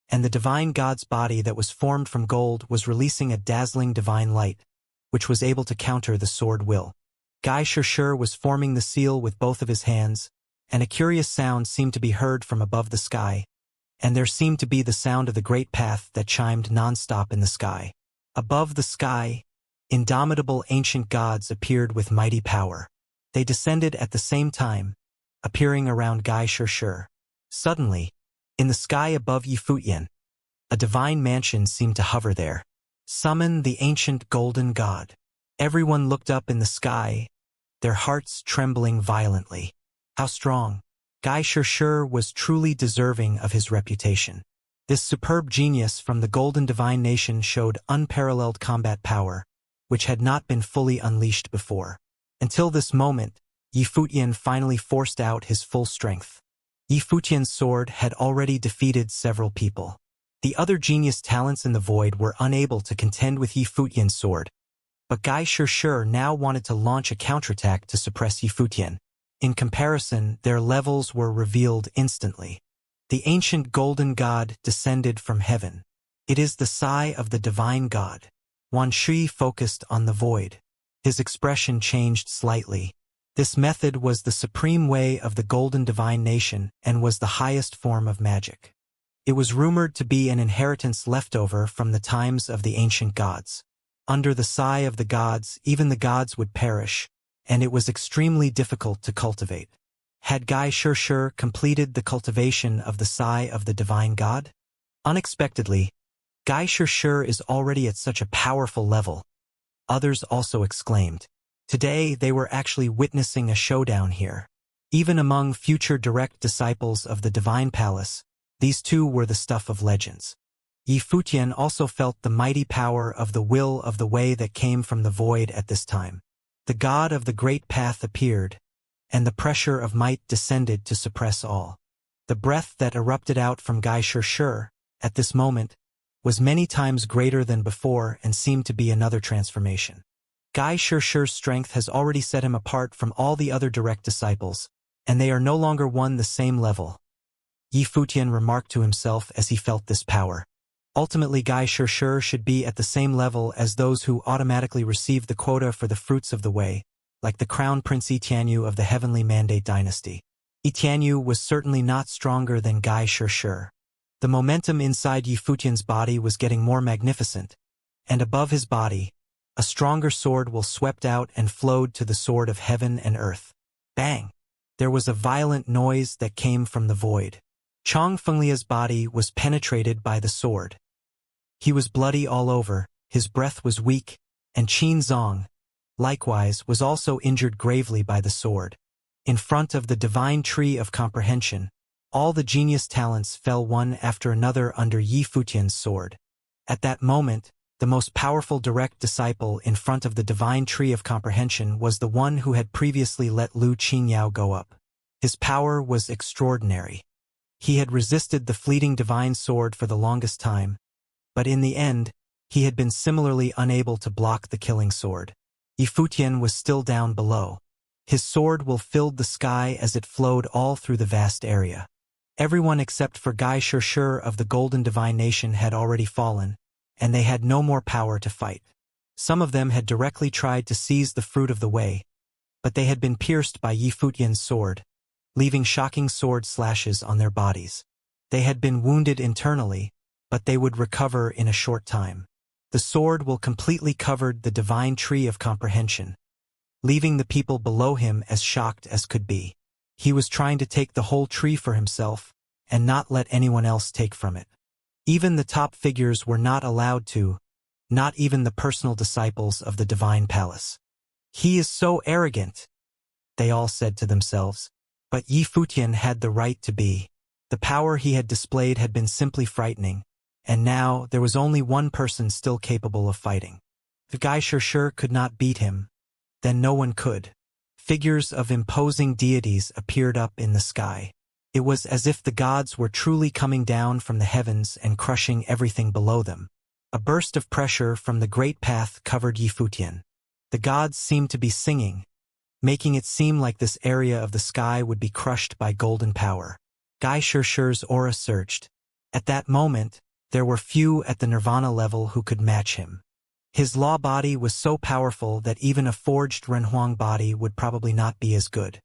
Speaker 1: and the divine god's body that was formed from gold was releasing a dazzling divine light, which was able to counter the sword will. Gai Shirshir was forming the seal with both of his hands, and a curious sound seemed to be heard from above the sky, and there seemed to be the sound of the great path that chimed non-stop in the sky. Above the sky, indomitable ancient gods appeared with mighty power. They descended at the same time, appearing around Gai Shirshir. Suddenly, in the sky above Yifutien, a divine mansion seemed to hover there. Summon the ancient golden god. Everyone looked up in the sky, their hearts trembling violently. How strong! Gai Shirshir was truly deserving of his reputation. This superb genius from the Golden Divine Nation showed unparalleled combat power, which had not been fully unleashed before. Until this moment, Yifutien finally forced out his full strength. Yifutien's sword had already defeated several people. The other genius talents in the void were unable to contend with Yifutien's sword, but Gai Shirshir now wanted to launch a counterattack to suppress Yifutien. In comparison, their levels were revealed instantly. The ancient golden god descended from heaven. It is the sigh of the divine god. Wan Shi focused on the void. His expression changed slightly. This method was the supreme way of the Golden Divine Nation and was the highest form of magic. It was rumored to be an inheritance left over from the times of the ancient gods. Under the sigh of the gods, even the gods would perish, and it was extremely difficult to cultivate. Had Gai Shirshir completed the cultivation of the sigh of the divine god? Unexpectedly, Gai Shirshir is already at such a powerful level. Others also exclaimed. Today they were actually witnessing a showdown here. Even among future direct disciples of the Divine Palace, these two were the stuff of legends. Yifutien also felt the mighty power of the will of the way that came from the void at this time. The god of the great path appeared, and the pressure of might descended to suppress all. The breath that erupted out from Gai Shirshir, at this moment, was many times greater than before and seemed to be another transformation. Gai Shirshir's strength has already set him apart from all the other direct disciples, and they are no longer one the same level. Yifutien remarked to himself as he felt this power. Ultimately, Gai Shirshir should be at the same level as those who automatically receive the quota for the fruits of the way, like the Crown Prince Itianyu of the Heavenly Mandate Dynasty. Itianyu was certainly not stronger than Gai Shirshir. The momentum inside Yifutien's body was getting more magnificent, and above his body, a stronger sword will swept out and flowed to the sword of heaven and earth. Bang! There was a violent noise that came from the void. Chong Fenglia's body was penetrated by the sword. He was bloody all over, his breath was weak, and Qin Zong, likewise, was also injured gravely by the sword. In front of the divine tree of comprehension, all the genius talents fell one after another under Yifutien's sword. At that moment, the most powerful direct disciple in front of the divine tree of comprehension was the one who had previously let Lu Qingyao go up. His power was extraordinary. He had resisted the fleeting divine sword for the longest time, but in the end, he had been similarly unable to block the killing sword. Yifutien was still down below. His sword will filled the sky as it flowed all through the vast area. Everyone except for Gai Shirshir of the Golden Divine Nation had already fallen, and they had no more power to fight. Some of them had directly tried to seize the fruit of the way, but they had been pierced by Yifutien's sword, leaving shocking sword slashes on their bodies. They had been wounded internally, but they would recover in a short time. The sword will completely covered the divine tree of comprehension, leaving the people below him as shocked as could be. He was trying to take the whole tree for himself, and not let anyone else take from it. Even the top figures were not allowed to, not even the personal disciples of the divine palace. "He is so arrogant," they all said to themselves. But Yi Futian had the right to be. The power he had displayed had been simply frightening, and now there was only one person still capable of fighting. If Guy Xiaoshi could not beat him, then no one could. Figures of imposing deities appeared up in the sky. It was as if the gods were truly coming down from the heavens and crushing everything below them. A burst of pressure from the great path covered Yi Futian. The gods seemed to be singing, making it seem like this area of the sky would be crushed by golden power. Guy Xiaoshi's aura surged. At that moment, there were few at the nirvana level who could match him. His law body was so powerful that even a forged Renhuang body would probably not be as good.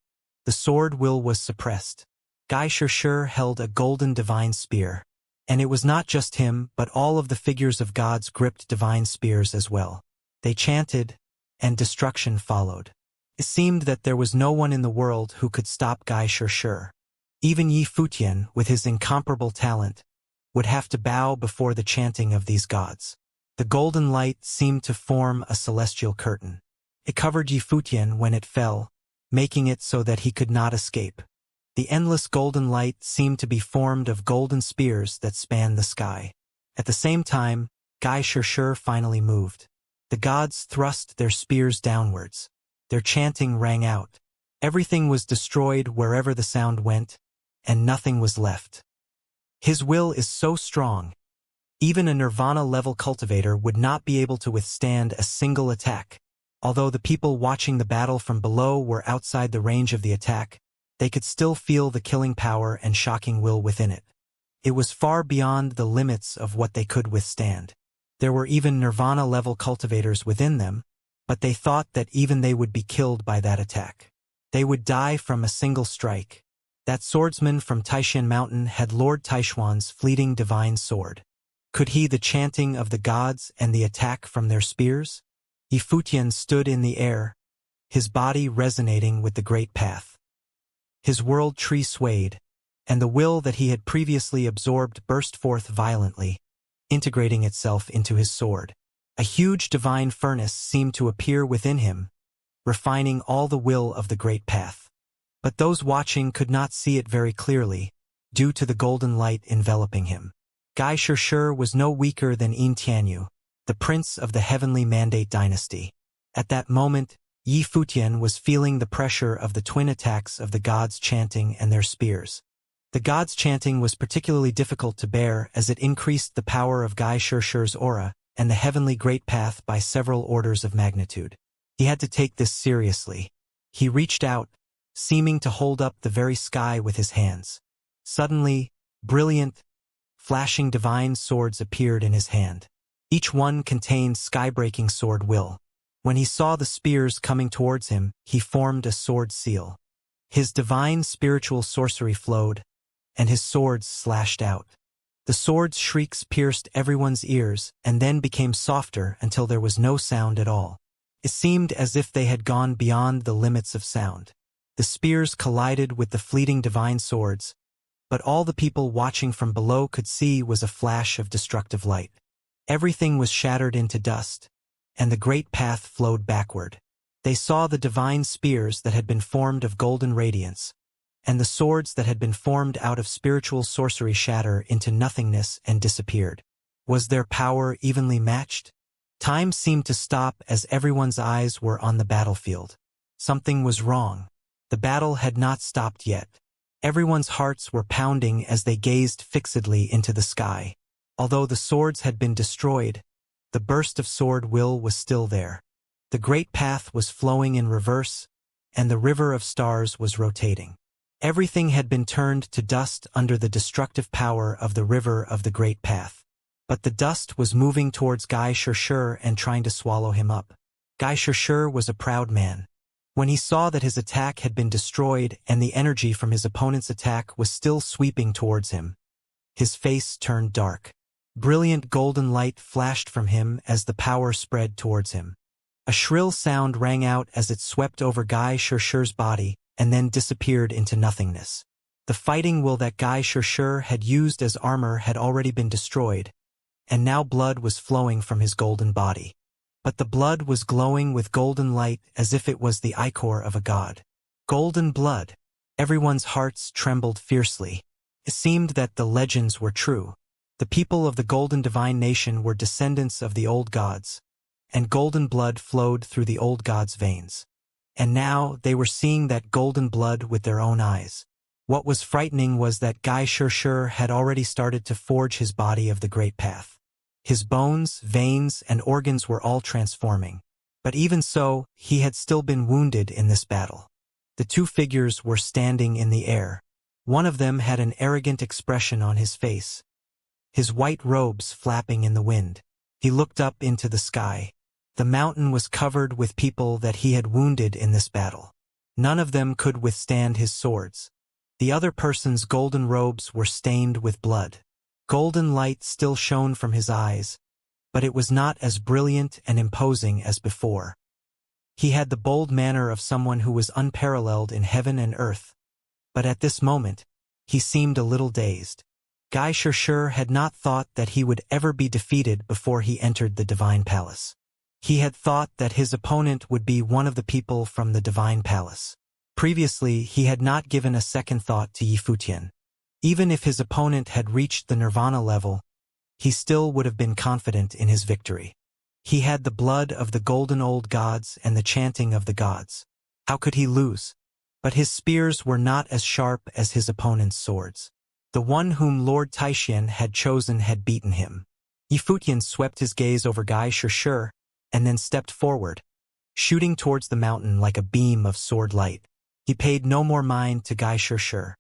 Speaker 1: The sword will was suppressed. Guy Xiaoshi held a golden divine spear. And it was not just him, but all of the figures of gods gripped divine spears as well. They chanted, and destruction followed. It seemed that there was no one in the world who could stop Guy Xiaoshi. Even Yi Futian, with his incomparable talent, would have to bow before the chanting of these gods. The golden light seemed to form a celestial curtain. It covered Yi Futian when it fell, making it so that he could not escape. The endless golden light seemed to be formed of golden spears that spanned the sky. At the same time, Guy Xiaoshi finally moved. The gods thrust their spears downwards. Their chanting rang out. Everything was destroyed wherever the sound went, and nothing was left. His will is so strong. Even a nirvana-level cultivator would not be able to withstand a single attack. Although the people watching the battle from below were outside the range of the attack, they could still feel the killing power and shocking will within it. It was far beyond the limits of what they could withstand. There were even nirvana-level cultivators within them, but they thought that even they would be killed by that attack. They would die from a single strike. That swordsman from Taishan Mountain had Lord Taishuan's fleeting divine sword. Could he the chanting of the gods and the attack from their spears? Yi Futian stood in the air, his body resonating with the great path. His world tree swayed, and the will that he had previously absorbed burst forth violently, integrating itself into his sword. A huge divine furnace seemed to appear within him, refining all the will of the great path. But those watching could not see it very clearly, due to the golden light enveloping him. Guy Xiaoshi was no weaker than Yin Tianyu, the prince of the heavenly mandate dynasty. At that moment, Yi Futian was feeling the pressure of the twin attacks of the gods chanting and their spears. The gods chanting was particularly difficult to bear as it increased the power of Guy Xiaoshi's aura and the heavenly great path by several orders of magnitude. He had to take this seriously. He reached out, seeming to hold up the very sky with his hands. Suddenly, brilliant, flashing divine swords appeared in his hand. Each one contained sky-breaking sword will. When he saw the spears coming towards him, he formed a sword seal. His divine spiritual sorcery flowed, and his swords slashed out. The sword's shrieks pierced everyone's ears and then became softer until there was no sound at all. It seemed as if they had gone beyond the limits of sound. The spears collided with the fleeting divine swords, but all the people watching from below could see was a flash of destructive light. Everything was shattered into dust, and the great path flowed backward. They saw the divine spears that had been formed of golden radiance, and the swords that had been formed out of spiritual sorcery shatter into nothingness and disappeared. Was their power evenly matched? Time seemed to stop as everyone's eyes were on the battlefield. Something was wrong. The battle had not stopped yet. Everyone's hearts were pounding as they gazed fixedly into the sky. Although the swords had been destroyed, the burst of sword will was still there. The great path was flowing in reverse, and the river of stars was rotating. Everything had been turned to dust under the destructive power of the river of the great path. But the dust was moving towards Guy Xiaoshi and trying to swallow him up. Guy Xiaoshi was a proud man. When he saw that his attack had been destroyed and the energy from his opponent's attack was still sweeping towards him, his face turned dark. Brilliant golden light flashed from him as the power spread towards him. A shrill sound rang out as it swept over Guy Xiaoshi's body and then disappeared into nothingness. The fighting will that Guy Xianxia had used as armor had already been destroyed, and now blood was flowing from his golden body. But the blood was glowing with golden light as if it was the ichor of a god. Golden blood. Everyone's hearts trembled fiercely. It seemed that the legends were true. The people of the golden divine nation were descendants of the old gods, and golden blood flowed through the old gods' veins. And now they were seeing that golden blood with their own eyes. What was frightening was that Guy Xianxia had already started to forge his body of the great path. His bones, veins, and organs were all transforming. But even so, he had still been wounded in this battle. The two figures were standing in the air. One of them had an arrogant expression on his face, his white robes flapping in the wind. He looked up into the sky. The mountain was covered with people that he had wounded in this battle. None of them could withstand his swords. The other person's golden robes were stained with blood. Golden light still shone from his eyes, but it was not as brilliant and imposing as before. He had the bold manner of someone who was unparalleled in heaven and earth, but at this moment, he seemed a little dazed. Guy Xianxia had not thought that he would ever be defeated before he entered the divine palace. He had thought that his opponent would be one of the people from the divine palace. Previously, he had not given a second thought to Yifutian. Even if his opponent had reached the nirvana level, he still would have been confident in his victory. He had the blood of the golden old gods and the chanting of the gods. How could he lose? But his spears were not as sharp as his opponent's swords. The one whom Lord Taishan had chosen had beaten him. Yifutian swept his gaze over Guy Xianxia and then stepped forward, shooting towards the mountain like a beam of sword light. He paid no more mind to Guy Xianxia.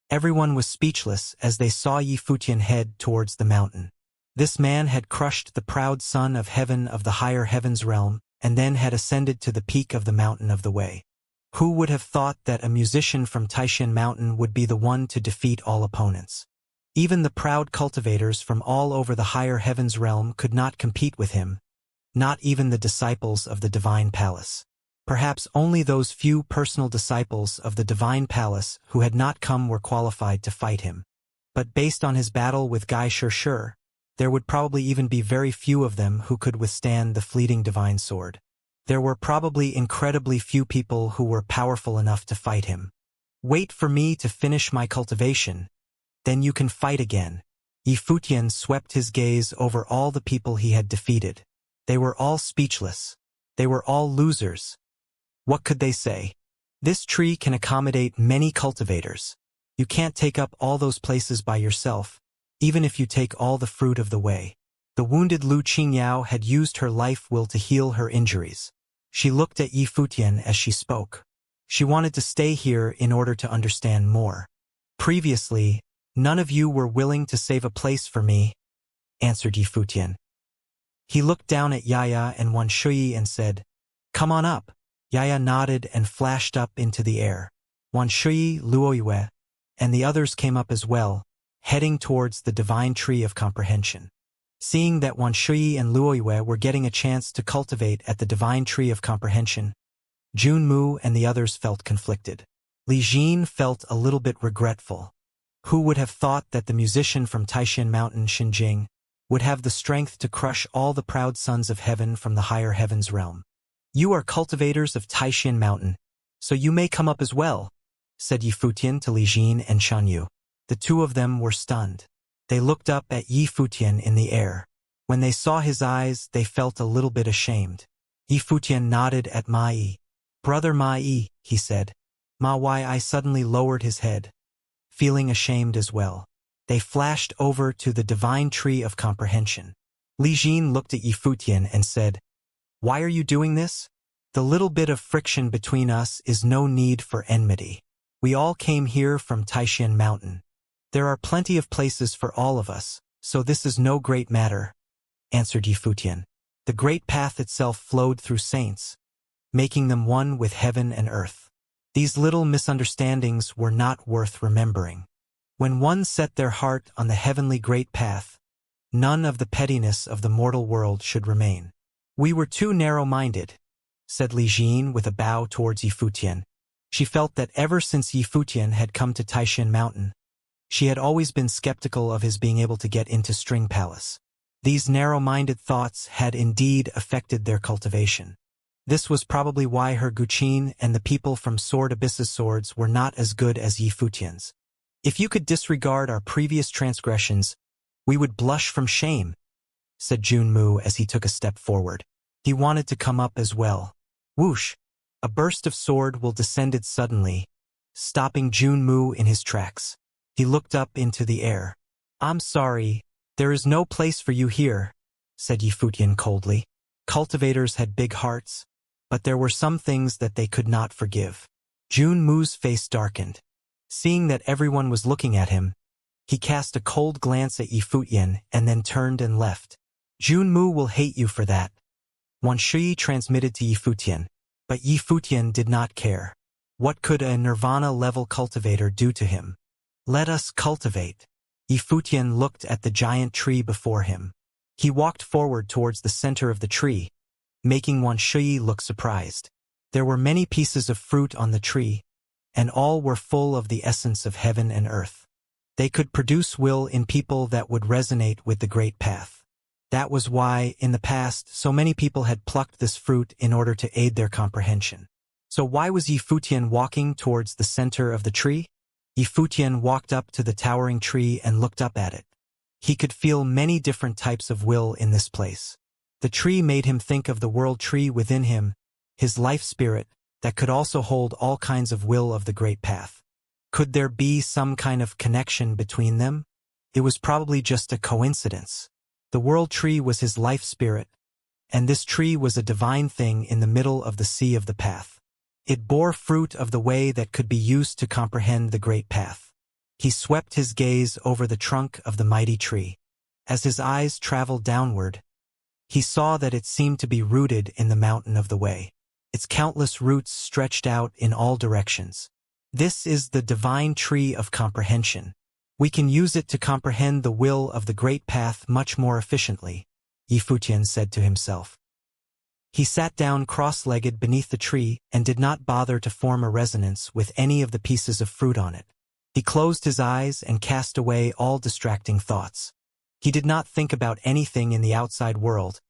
Speaker 1: Everyone was speechless as they saw Yifutian head towards the mountain. This man had crushed the proud son of heaven of the higher heavens realm and then had ascended to the peak of the mountain of the way. Who would have thought that a musician from Taishan Mountain would be the one to defeat all opponents? Even the proud cultivators from all over the higher heavens realm could not compete with him, not even the disciples of the divine palace. Perhaps only those few personal disciples of the divine palace who had not come were qualified to fight him. But based on his battle with Guy Xianxia, there would probably even be very few of them who could withstand the fleeting divine sword. There were probably incredibly few people who were powerful enough to fight him. Wait for me to finish my cultivation, then you can fight again. Yifutian swept his gaze over all the people he had defeated. They were all speechless. They were all losers. What could they say? This tree can accommodate many cultivators. You can't take up all those places by yourself, even if you take all the fruit of the way. The wounded Lu Qingyao had used her life will to heal her injuries. She looked at Yifutian as she spoke. She wanted to stay here in order to understand more. Previously, none of you were willing to save a place for me, answered Yifutian. He looked down at Yaya and Wan Shui and said, "Come on up." Yaya nodded and flashed up into the air. Wan Shui, Luoyue, and the others came up as well, heading towards the divine tree of comprehension. Seeing that Wan Shui and Luoyue were getting a chance to cultivate at the divine tree of comprehension, Junmu and the others felt conflicted. Li Jin felt a little bit regretful. Who would have thought that the musician from Taishan Mountain Xinjing would have the strength to crush all the proud sons of heaven from the higher heavens realm? "You are cultivators of Taishan Mountain, so you may come up as well," said Yifutian to Li Jin and Shanyu. The two of them were stunned. They looked up at Yifutian in the air. When they saw his eyes, they felt a little bit ashamed. Yifutian nodded at Mai. "Brother Mai," he said. Ma Wai suddenly lowered his head, feeling ashamed as well. They flashed over to the divine tree of comprehension. Li Jin looked at Yifutian and said, "Why are you doing this? The little bit of friction between us is no need for enmity. We all came here from Taishan Mountain. There are plenty of places for all of us, so this is no great matter," answered Yifutian. The great path itself flowed through saints, making them one with heaven and earth. These little misunderstandings were not worth remembering. When one set their heart on the heavenly great path, none of the pettiness of the mortal world should remain. "We were too narrow-minded," said Li Jin with a bow towards Yifutian. She felt that ever since Yi Futian had come to Taishan Mountain, she had always been skeptical of his being able to get into String Palace. These narrow-minded thoughts had indeed affected their cultivation. This was probably why her Guqin and the people from Sword Abyss's swords were not as good as Yi Futian's. "If you could disregard our previous transgressions, we would blush from shame," said Junmu as he took a step forward. He wanted to come up as well. Whoosh! A burst of sword will descended suddenly, stopping Junmu in his tracks. He looked up into the air. "I'm sorry, there is no place for you here," said Yi Futian coldly. Cultivators had big hearts, but there were some things that they could not forgive. Junmu's face darkened. Seeing that everyone was looking at him, he cast a cold glance at Yi Futian and then turned and left. "Junmu will hate you for that," Wan Shui transmitted to Yi Futian, but Yi Futian did not care. What could a Nirvana-level cultivator do to him? "Let us cultivate." Yi Futian looked at the giant tree before him. He walked forward towards the center of the tree, making Wan Shui look surprised. There were many pieces of fruit on the tree, and all were full of the essence of heaven and earth. They could produce will in people that would resonate with the Great Path. That was why, in the past, so many people had plucked this fruit in order to aid their comprehension. So why was Yi Futian walking towards the center of the tree? Yi Futian walked up to the towering tree and looked up at it. He could feel many different types of will in this place. The tree made him think of the world tree within him, his life spirit, that could also hold all kinds of will of the Great Path. Could there be some kind of connection between them? It was probably just a coincidence. The world tree was his life spirit, and this tree was a divine thing in the middle of the sea of the path. It bore fruit of the way that could be used to comprehend the Great Path. He swept his gaze over the trunk of the mighty tree. As his eyes traveled downward, he saw that it seemed to be rooted in the mountain of the way. Its countless roots stretched out in all directions. This is the divine tree of comprehension. We can use it to comprehend the will of the Great Path much more efficiently, Yi Futian said to himself. He sat down cross-legged beneath the tree and did not bother to form a resonance with any of the pieces of fruit on it. He closed his eyes and cast away all distracting thoughts. He did not think about anything in the outside world,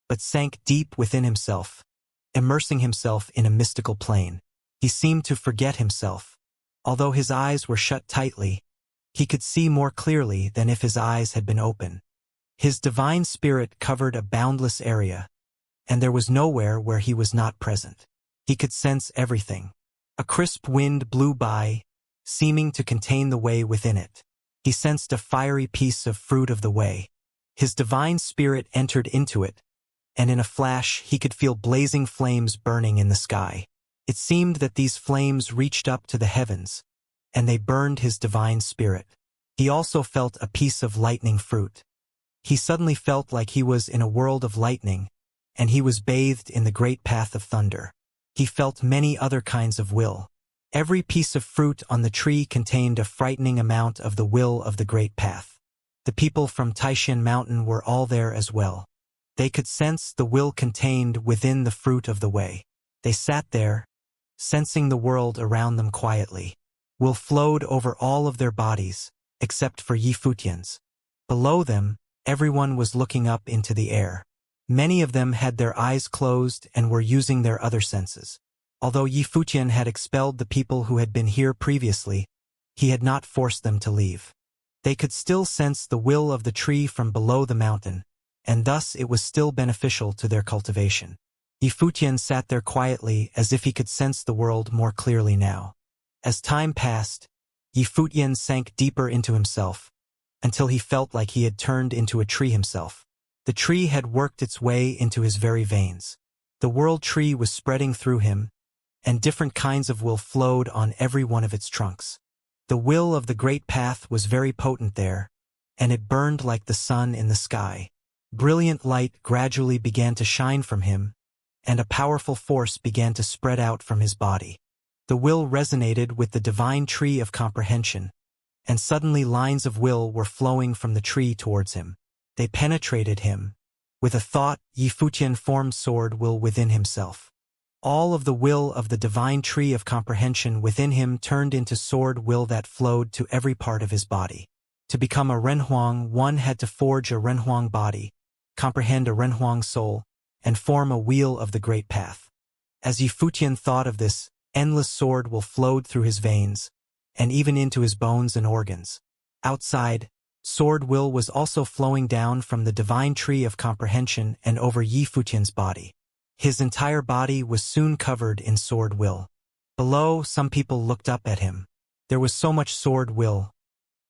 Speaker 1: but sank deep within himself, immersing himself in a mystical plane. He seemed to forget himself. Although his eyes were shut tightly, he could see more clearly than if his eyes had been open. His divine spirit covered a boundless area, and there was nowhere where he was not present. He could sense everything. A crisp wind blew by, seeming to contain the way within it. He sensed a fiery piece of fruit of the way. His divine spirit entered into it, and in a flash he could feel blazing flames burning in the sky. It seemed that these flames reached up to the heavens, and they burned his divine spirit. He also felt a piece of lightning fruit. He suddenly felt like he was in a world of lightning, and he was bathed in the great path of thunder. He felt many other kinds of will. Every piece of fruit on the tree contained a frightening amount of the will of the great path. The people from Taishan Mountain were all there as well. They could sense the will contained within the fruit of the way. They sat there, sensing the world around them quietly. Will flowed over all of their bodies, except for Yi Futian's. Below them, everyone was looking up into the air. Many of them had their eyes closed and were using their other senses. Although Yi Futian had expelled the people who had been here previously, he had not forced them to leave. They could still sense the will of the tree from below the mountain, and thus it was still beneficial to their cultivation. Yi Futian sat there quietly as if he could sense the world more clearly now. As time passed, Yi Futian sank deeper into himself, until he felt like he had turned into a tree himself. The tree had worked its way into his very veins. The world tree was spreading through him, and different kinds of will flowed on every one of its trunks. The will of the great path was very potent there, and it burned like the sun in the sky. Brilliant light gradually began to shine from him, and a powerful force began to spread out from his body. The will resonated with the divine tree of comprehension, and suddenly lines of will were flowing from the tree towards him. They penetrated him. With a thought, Yi Futian formed sword will within himself. all of the will of the divine tree of comprehension within him turned into sword will that flowed to every part of his body. To become a Renhuang, one had to forge a Renhuang body, comprehend a Renhuang soul, and form a wheel of the great path. As Yifutian thought of this, endless sword will flowed through his veins, and even into his bones and organs. Outside, sword will was also flowing down from the divine tree of comprehension and over Yifutian's body. His entire body was soon covered in sword will. Below, some people looked up at him. There was so much sword will.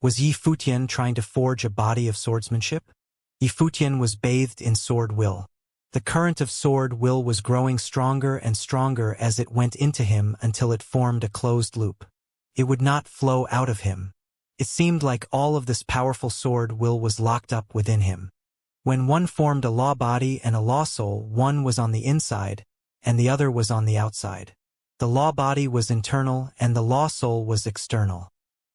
Speaker 1: Was Yifutian trying to forge a body of swordsmanship? Yifutian was bathed in sword will. The current of sword will was growing stronger and stronger as it went into him until it formed a closed loop. It would not flow out of him. It seemed like all of this powerful sword will was locked up within him. When one formed a law body and a law soul, one was on the inside, and the other was on the outside. The law body was internal and the law soul was external.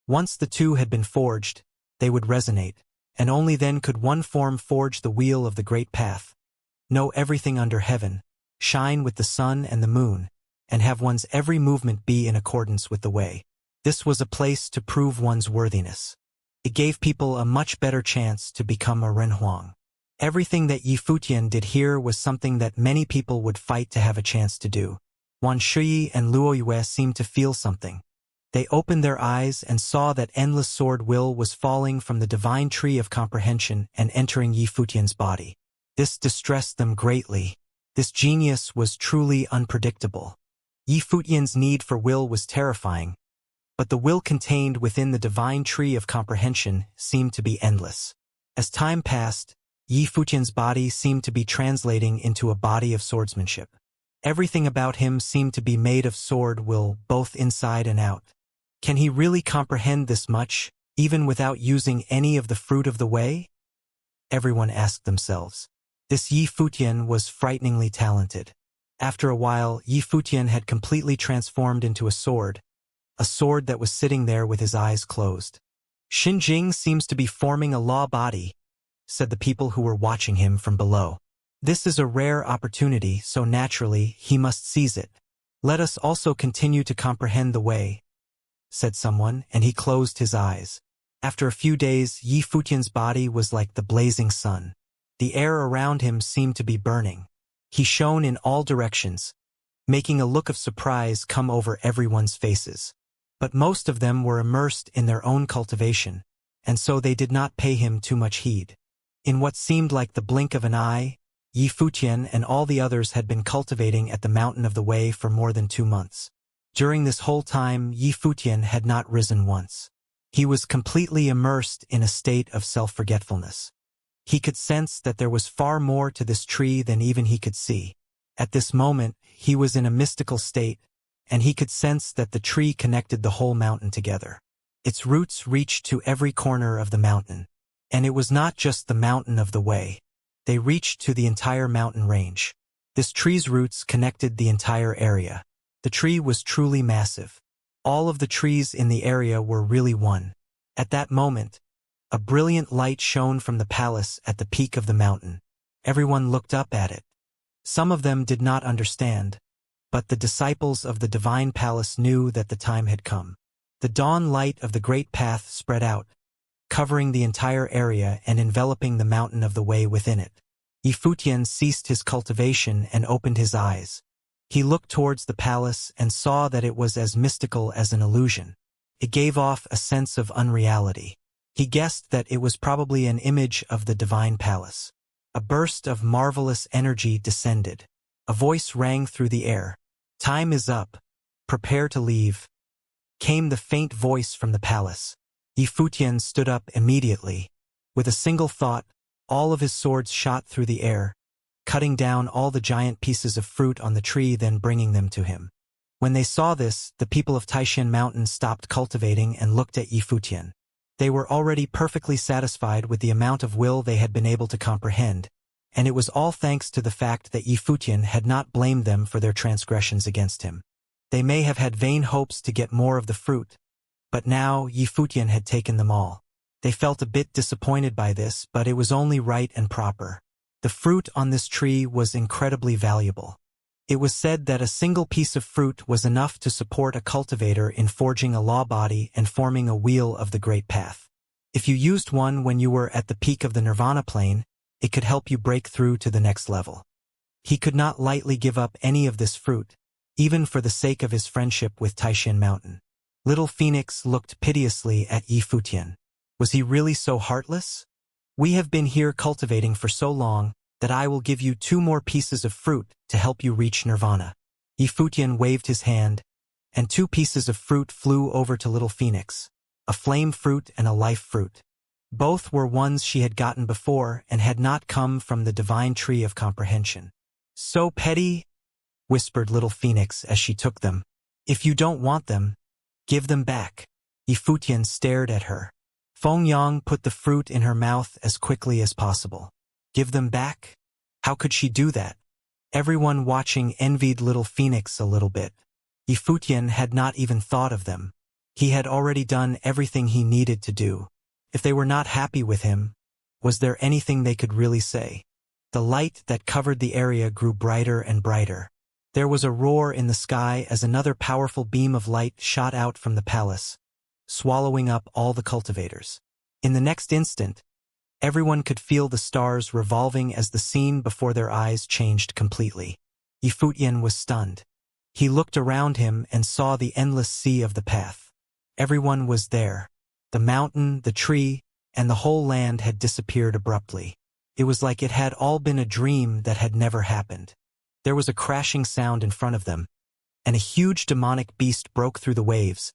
Speaker 1: Once the two had been forged, they would resonate, and only then could one form forge the wheel of the great path, know everything under heaven, shine with the sun and the moon, and have one's every movement be in accordance with the way. This was a place to prove one's worthiness. It gave people a much better chance to become a Renhuang. Everything that Yifutian did here was something that many people would fight to have a chance to do. Wan Shuyi and Luo Yue seemed to feel something. They opened their eyes and saw that endless sword will was falling from the divine tree of comprehension and entering Yifutian's body. This distressed them greatly. This genius was truly unpredictable. Yifutian's need for will was terrifying, but the will contained within the divine tree of comprehension seemed to be endless. As time passed, Yifutian's body seemed to be translating into a body of swordsmanship. Everything about him seemed to be made of sword will, both inside and out. Can he really comprehend this much, even without using any of the fruit of the way? Everyone asked themselves. This Yifutian was frighteningly talented. After a while, Yifutian had completely transformed into a sword that was sitting there with his eyes closed. Xinjing seems to be forming a law body, said the people who were watching him from below. This is a rare opportunity, so naturally he must seize it. Let us also continue to comprehend the way, said someone, and he closed his eyes. After a few days, Yifutian's body was like the blazing sun. The air around him seemed to be burning. He shone in all directions, making a look of surprise come over everyone's faces. But most of them were immersed in their own cultivation, and so they did not pay him too much heed. In what seemed like the blink of an eye, Yifutian and all the others had been cultivating at the Mountain of the Way for more than 2 months. During this whole time, Yifutian had not risen once. He was completely immersed in a state of self-forgetfulness. He could sense that there was far more to this tree than even he could see. At this moment, he was in a mystical state, and he could sense that the tree connected the whole mountain together. Its roots reached to every corner of the mountain. And it was not just the Mountain of the Way. They reached to the entire mountain range. This tree's roots connected the entire area. The tree was truly massive. All of the trees in the area were really one. At that moment, a brilliant light shone from the palace at the peak of the mountain. Everyone looked up at it. Some of them did not understand, but the disciples of the divine palace knew that the time had come. The dawn light of the great path spread out, covering the entire area and enveloping the Mountain of the Way within it. Yifutian ceased his cultivation and opened his eyes. He looked towards the palace and saw that it was as mystical as an illusion. It gave off a sense of unreality. He guessed that it was probably an image of the divine palace. A burst of marvelous energy descended. A voice rang through the air. "Time is up. Prepare to leave," came the faint voice from the palace. Yifutian stood up immediately. With a single thought, all of his swords shot through the air, cutting down all the giant pieces of fruit on the tree, then bringing them to him. When they saw this, the people of Taishan Mountain stopped cultivating and looked at Yifutian. They were already perfectly satisfied with the amount of will they had been able to comprehend, and it was all thanks to the fact that Yifutian had not blamed them for their transgressions against him. They may have had vain hopes to get more of the fruit, but now Yifutian had taken them all. They felt a bit disappointed by this, but it was only right and proper. The fruit on this tree was incredibly valuable. It was said that a single piece of fruit was enough to support a cultivator in forging a law body and forming a wheel of the great path. If you used one when you were at the peak of the nirvana plane, it could help you break through to the next level. He could not lightly give up any of this fruit, even for the sake of his friendship with Taishan Mountain. Little Phoenix looked piteously at Yi Futian. Was he really so heartless? We have been here cultivating for so long that I will give you 2 more pieces of fruit to help you reach nirvana. Yi Futian waved his hand, and 2 pieces of fruit flew over to Little Phoenix, a flame fruit and a life fruit. Both were ones she had gotten before and had not come from the divine tree of comprehension. So petty, whispered Little Phoenix as she took them. If you don't want them, give them back. Yi Futian stared at her. Feng Yang put the fruit in her mouth as quickly as possible. Give them back? How could she do that? Everyone watching envied Little Phoenix a little bit. Yi Futian had not even thought of them. He had already done everything he needed to do. If they were not happy with him, was there anything they could really say? The light that covered the area grew brighter and brighter. There was a roar in the sky as another powerful beam of light shot out from the palace, swallowing up all the cultivators. In the next instant, everyone could feel the stars revolving as the scene before their eyes changed completely. Yi Futian was stunned. He looked around him and saw the endless sea of the path. Everyone was there. The mountain, the tree, and the whole land had disappeared abruptly. It was like it had all been a dream that had never happened. There was a crashing sound in front of them, and a huge demonic beast broke through the waves,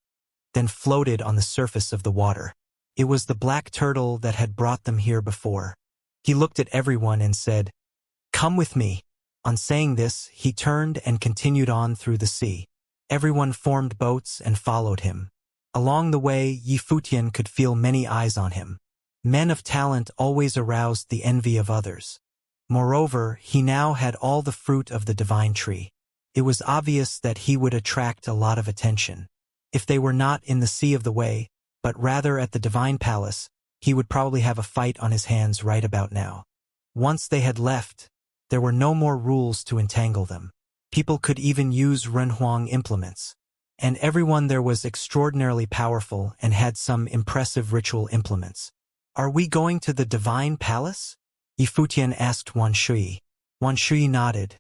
Speaker 1: then floated on the surface of the water. It was the black turtle that had brought them here before. He looked at everyone and said, "Come with me." On saying this, he turned and continued on through the sea. Everyone formed boats and followed him. Along the way, Yi Futian could feel many eyes on him. Men of talent always aroused the envy of others. Moreover, he now had all the fruit of the divine tree. It was obvious that he would attract a lot of attention. If they were not in the Sea of the Way, but rather at the divine palace, he would probably have a fight on his hands right about now. Once they had left, there were no more rules to entangle them. People could even use Renhuang implements. And everyone there was extraordinarily powerful and had some impressive ritual implements. Are we going to the divine palace? Yi Futian asked Wan Shui. Wan Shui nodded.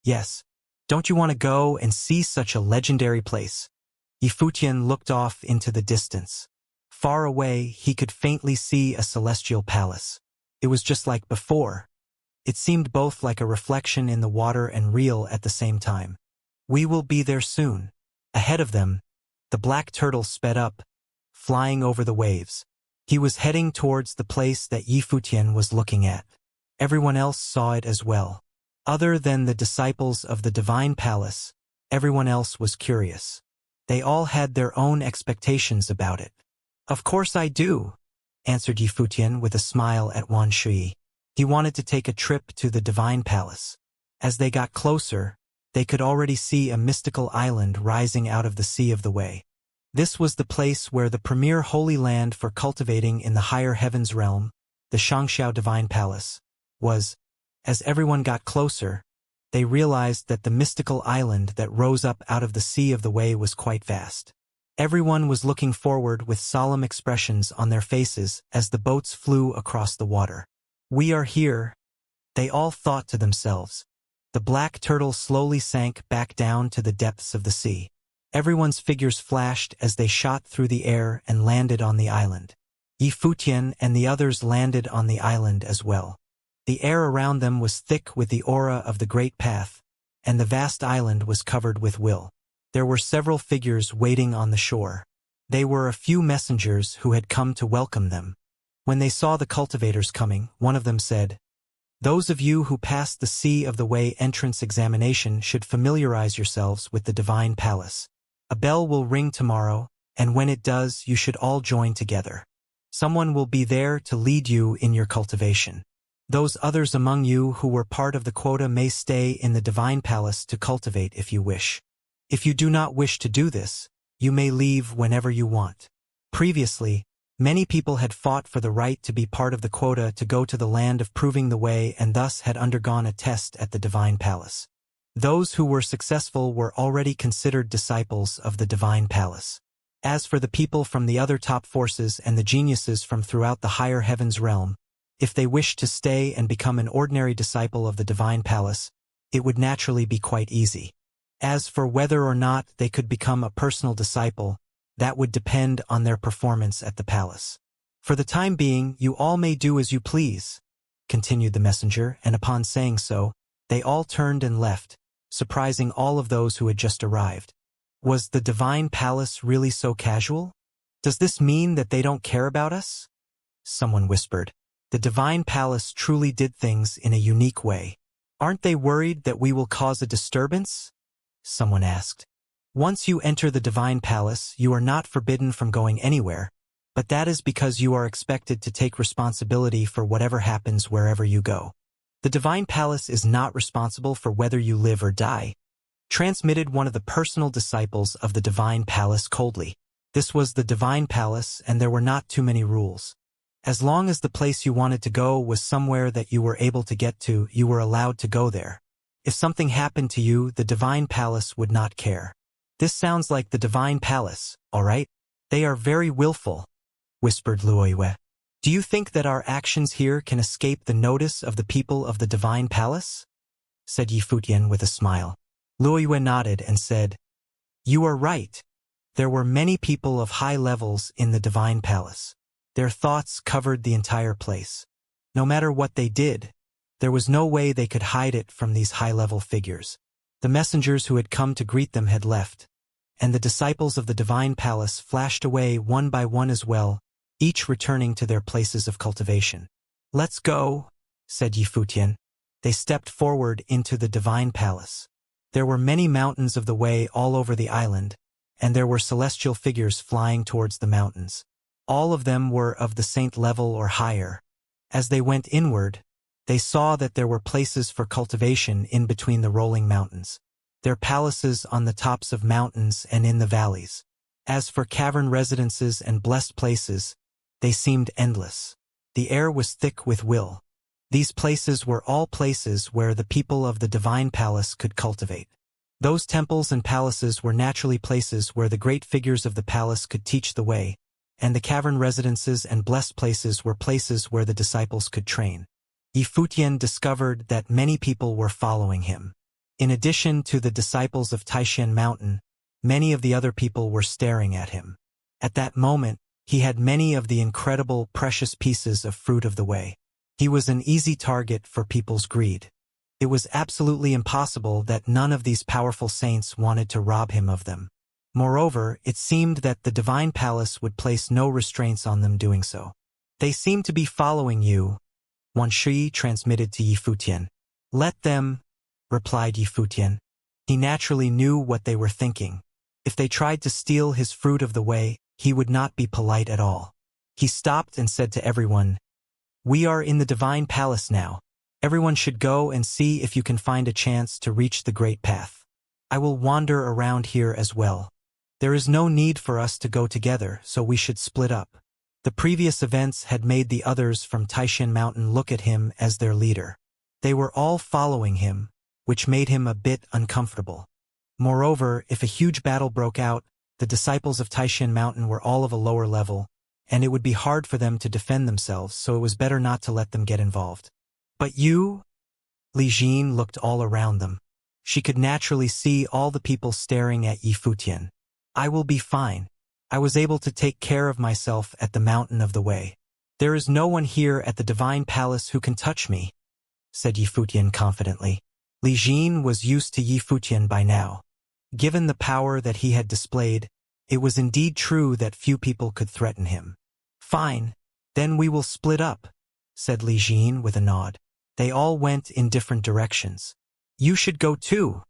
Speaker 1: Yes. Don't you want to go and see such a legendary place? Yi Futian looked off into the distance. Far away, he could faintly see a celestial palace. It was just like before. It seemed both like a reflection in the water and real at the same time. We will be there soon. Ahead of them, the black turtle sped up, flying over the waves. He was heading towards the place that Yi Futian was looking at. Everyone else saw it as well. Other than the disciples of the divine palace, everyone else was curious. They all had their own expectations about it. Of course I do, answered Yi Futian with a smile at Wan Shui. He wanted to take a trip to the divine palace. As they got closer, they could already see a mystical island rising out of the Sea of the Way. This was the place where the premier holy land for cultivating in the higher heavens realm, the Xianxia divine palace, was. As everyone got closer, they realized that the mystical island that rose up out of the Sea of the Way was quite vast. Everyone was looking forward with solemn expressions on their faces as the boats flew across the water. We are here, they all thought to themselves. The black turtle slowly sank back down to the depths of the sea. Everyone's figures flashed as they shot through the air and landed on the island. Yi Futian and the others landed on the island as well. The air around them was thick with the aura of the great path, and the vast island was covered with will. There were several figures waiting on the shore. They were a few messengers who had come to welcome them. When they saw the cultivators coming, one of them said, "Those of you who passed the Sea of the Way entrance examination should familiarize yourselves with the divine palace. A bell will ring tomorrow, and when it does, you should all join together. Someone will be there to lead you in your cultivation. Those others among you who were part of the quota may stay in the divine palace to cultivate if you wish. If you do not wish to do this, you may leave whenever you want." Previously, many people had fought for the right to be part of the quota to go to the land of proving the way and thus had undergone a test at the divine palace. Those who were successful were already considered disciples of the divine palace. As for the people from the other top forces and the geniuses from throughout the higher heavens realm, if they wished to stay and become an ordinary disciple of the divine palace, it would naturally be quite easy. As for whether or not they could become a personal disciple, that would depend on their performance at the palace. For the time being, you all may do as you please, continued the messenger, and upon saying so, they all turned and left, surprising all of those who had just arrived. Was the divine palace really so casual? Does this mean that they don't care about us? Someone whispered. The divine palace truly did things in a unique way. Aren't they worried that we will cause a disturbance? Someone asked. Once you enter the divine palace, you are not forbidden from going anywhere, but that is because you are expected to take responsibility for whatever happens wherever you go. The divine palace is not responsible for whether you live or die, transmitted one of the personal disciples of the divine palace coldly. This was the divine palace, and there were not too many rules. As long as the place you wanted to go was somewhere that you were able to get to, you were allowed to go there. If something happened to you, the divine palace would not care. This sounds like the divine palace, all right? They are very willful, whispered Luoyue. Do you think that our actions here can escape the notice of the people of the divine palace? Said Yifutian with a smile. Luoyue nodded and said, You are right. There were many people of high levels in the divine palace. Their thoughts covered the entire place. No matter what they did, there was no way they could hide it from these high-level figures. The messengers who had come to greet them had left, and the disciples of the divine palace flashed away one by one as well, each returning to their places of cultivation. Let's go, said Yifutian. They stepped forward into the divine palace. There were many mountains of the way all over the island, and there were celestial figures flying towards the mountains. All of them were of the saint level or higher. As they went inward, they saw that there were places for cultivation in between the rolling mountains. There palaces on the tops of mountains and in the valleys. As for cavern residences and blessed places, they seemed endless. The air was thick with will. These places were all places where the people of the divine palace could cultivate. Those temples and palaces were naturally places where the great figures of the palace could teach the way, and the cavern residences and blessed places were places where the disciples could train. Yifutian discovered that many people were following him. In addition to the disciples of Taishan Mountain, many of the other people were staring at him. At that moment, he had many of the incredible, precious pieces of fruit of the way. He was an easy target for people's greed. It was absolutely impossible that none of these powerful saints wanted to rob him of them. Moreover, it seemed that the divine palace would place no restraints on them doing so. They seem to be following you, Wuxia transmitted to Yifutian. Let them, replied Yifutian. He naturally knew what they were thinking. If they tried to steal his fruit of the way, he would not be polite at all. He stopped and said to everyone, We are in the divine palace now. Everyone should go and see if you can find a chance to reach the great path. I will wander around here as well. There is no need for us to go together, so we should split up. The previous events had made the others from Taishan Mountain look at him as their leader. They were all following him, which made him a bit uncomfortable. Moreover, if a huge battle broke out, the disciples of Taishan Mountain were all of a lower level, and it would be hard for them to defend themselves, so it was better not to let them get involved. But you? Li Jin looked all around them. She could naturally see all the people staring at Yifutian. I will be fine. I was able to take care of myself at the mountain of the way. There is no one here at the divine palace who can touch me, said Yifutian confidently. Li Jin was used to Yifutian by now. Given the power that he had displayed, it was indeed true that few people could threaten him. Fine, then we will split up, said Li Jin with a nod. They all went in different directions. You should go too,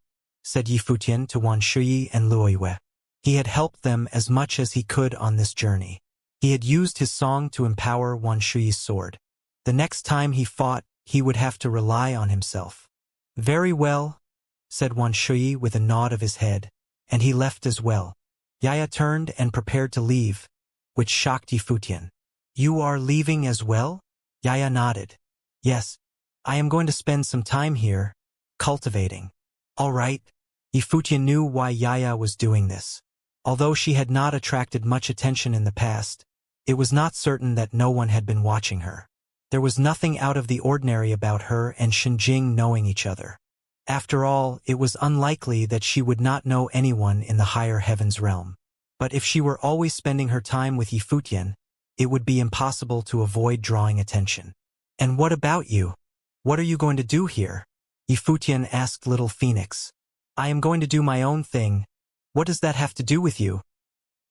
Speaker 1: said Yifutian to Wuxia and Luoyue. He had helped them as much as he could on this journey. He had used his song to empower Wuxia's sword. The next time he fought, he would have to rely on himself. Very well, said Wuxia with a nod of his head, and he left as well. Yaya turned and prepared to leave, which shocked Yifutian. You are leaving as well? Yaya nodded. Yes, I am going to spend some time here, cultivating. All right. Yifutian knew why Yaya was doing this. Although she had not attracted much attention in the past, it was not certain that no one had been watching her. There was nothing out of the ordinary about her and Shenjing knowing each other. After all, it was unlikely that she would not know anyone in the higher heavens realm. But if she were always spending her time with Yifutian, it would be impossible to avoid drawing attention. And what about you? What are you going to do here? Yifutian asked Little Phoenix. I am going to do my own thing. What does that have to do with you?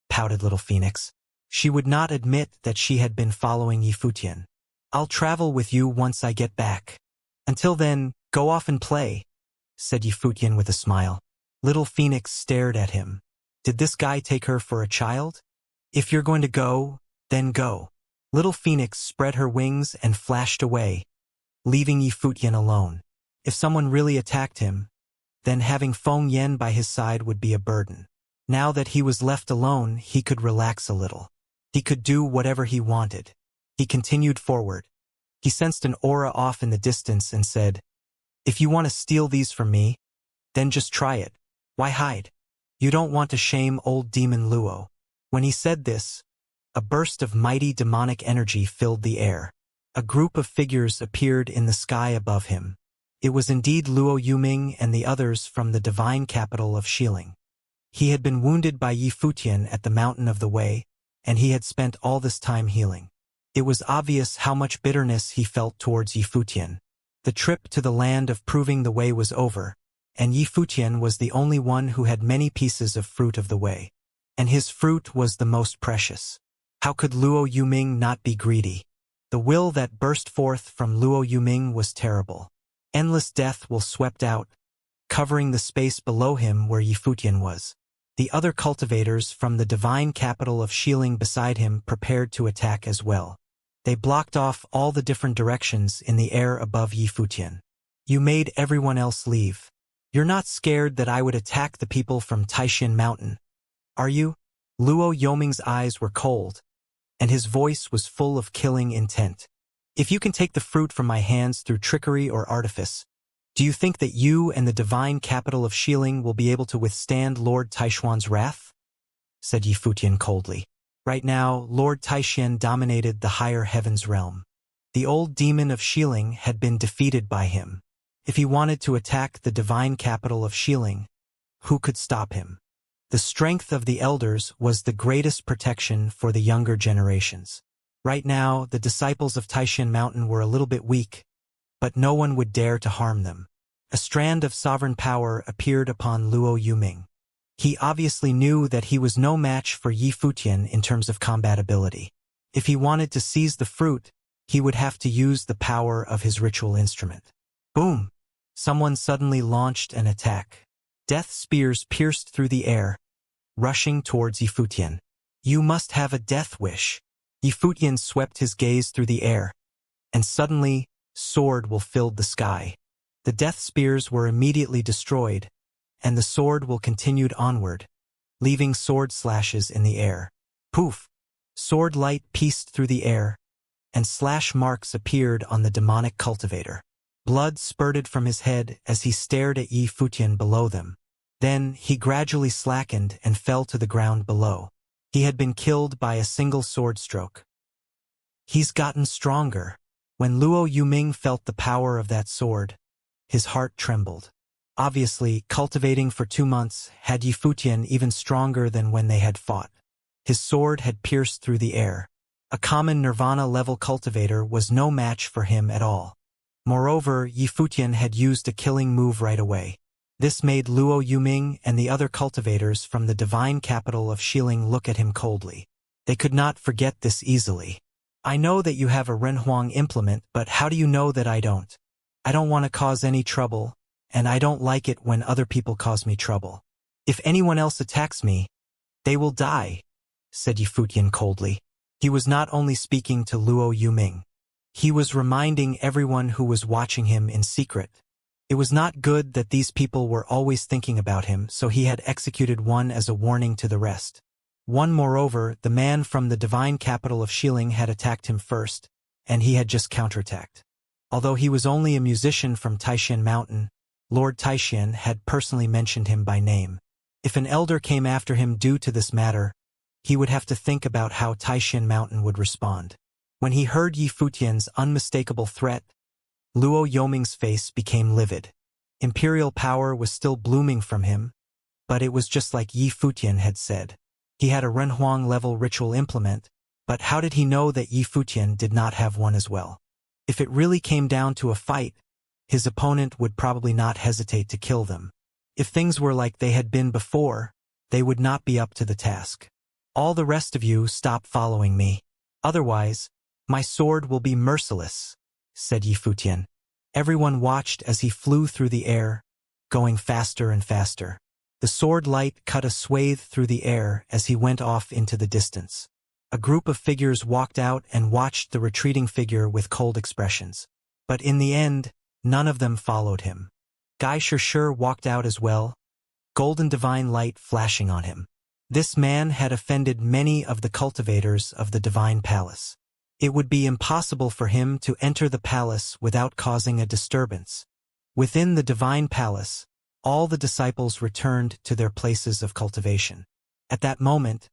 Speaker 1: Pouted Little Phoenix. She would not admit that she had been following Yifutian. I'll travel with you once I get back. Until then, go off and play, said Yifutian with a smile. Little Phoenix stared at him. Did this guy take her for a child? If you're going to go, then go. Little Phoenix spread her wings and flashed away, leaving Yifutian alone. If someone really attacked him, then having Feng Yen by his side would be a burden. Now that he was left alone, he could relax a little. He could do whatever he wanted. He continued forward. He sensed an aura off in the distance and said, If you want to steal these from me, then just try it. Why hide? You don't want to shame old demon Luo. When he said this, a burst of mighty demonic energy filled the air. A group of figures appeared in the sky above him. It was indeed Luo Yuming and the others from the divine capital of Xiling. He had been wounded by Yifutian at the Mountain of the Way, and he had spent all this time healing. It was obvious how much bitterness he felt towards Yifutian. The trip to the land of proving the way was over, and Yifutian was the only one who had many pieces of fruit of the way. And his fruit was the most precious. How could Luo Yuming not be greedy? The will that burst forth from Luo Yuming was terrible. Endless death will swept out, covering the space below him where Yifutian was. The other cultivators from the divine capital of Xiling beside him prepared to attack as well. They blocked off all the different directions in the air above Yifutian. You made everyone else leave. You're not scared that I would attack the people from Taishan Mountain, are you? Luo Yoming's eyes were cold, and his voice was full of killing intent. If you can take the fruit from my hands through trickery or artifice, do you think that you and the divine capital of Xiling will be able to withstand Lord Taishuan's wrath? Said Yifutian coldly. Right now, Lord Taishan dominated the higher heavens realm. The old demon of Xiling had been defeated by him. If he wanted to attack the divine capital of Xiling, who could stop him? The strength of the elders was the greatest protection for the younger generations. Right now, the disciples of Taishan Mountain were a little bit weak, but no one would dare to harm them. A strand of sovereign power appeared upon Luo Yuming. He obviously knew that he was no match for Yifutian in terms of combat ability. If he wanted to seize the fruit, he would have to use the power of his ritual instrument. Boom! Someone suddenly launched an attack. Death spears pierced through the air, rushing towards Yifutian. You must have a death wish. Yifutian swept his gaze through the air, and suddenly, sword will filled the sky. The death spears were immediately destroyed, and the sword will continued onward, leaving sword slashes in the air. Poof! Sword light pieced through the air, and slash marks appeared on the demonic cultivator. Blood spurted from his head as he stared at Yifutian below them. Then he gradually slackened and fell to the ground below. He had been killed by a single sword stroke. He's gotten stronger. When Luo Yuming felt the power of that sword, his heart trembled. Obviously, cultivating for 2 months had Yifutian even stronger than when they had fought. His sword had pierced through the air. A common Nirvana-level cultivator was no match for him at all. Moreover, Yifutian had used a killing move right away. This made Luo Yuming and the other cultivators from the divine capital of Xiling look at him coldly. They could not forget this easily. I know that you have a Renhuang implement, but how do you know that I don't? I don't want to cause any trouble, and I don't like it when other people cause me trouble. If anyone else attacks me, they will die, said Yifutian coldly. He was not only speaking to Luo Yuming. He was reminding everyone who was watching him in secret. It was not good that these people were always thinking about him, so he had executed one as a warning to the rest. Moreover, the man from the divine capital of Xiling had attacked him first, and he had just counterattacked. Although he was only a musician from Taishan Mountain, Lord Taishan had personally mentioned him by name. If an elder came after him due to this matter, he would have to think about how Taishan Mountain would respond. When he heard Yi Futian's unmistakable threat, Luo Yoming's face became livid. Imperial power was still blooming from him, but it was just like Yi Futian had said. He had a Renhuang-level ritual implement, but how did he know that Yi Futian did not have one as well? If it really came down to a fight, his opponent would probably not hesitate to kill them. If things were like they had been before, they would not be up to the task. All the rest of you stop following me. Otherwise, my sword will be merciless, said Yi Futian. Everyone watched as he flew through the air, going faster and faster. The sword light cut a swathe through the air as he went off into the distance. A group of figures walked out and watched the retreating figure with cold expressions. But in the end, none of them followed him. Gai Shishir walked out as well, golden divine light flashing on him. This man had offended many of the cultivators of the divine palace. It would be impossible for him to enter the palace without causing a disturbance. Within the divine palace, all the disciples returned to their places of cultivation. At that moment,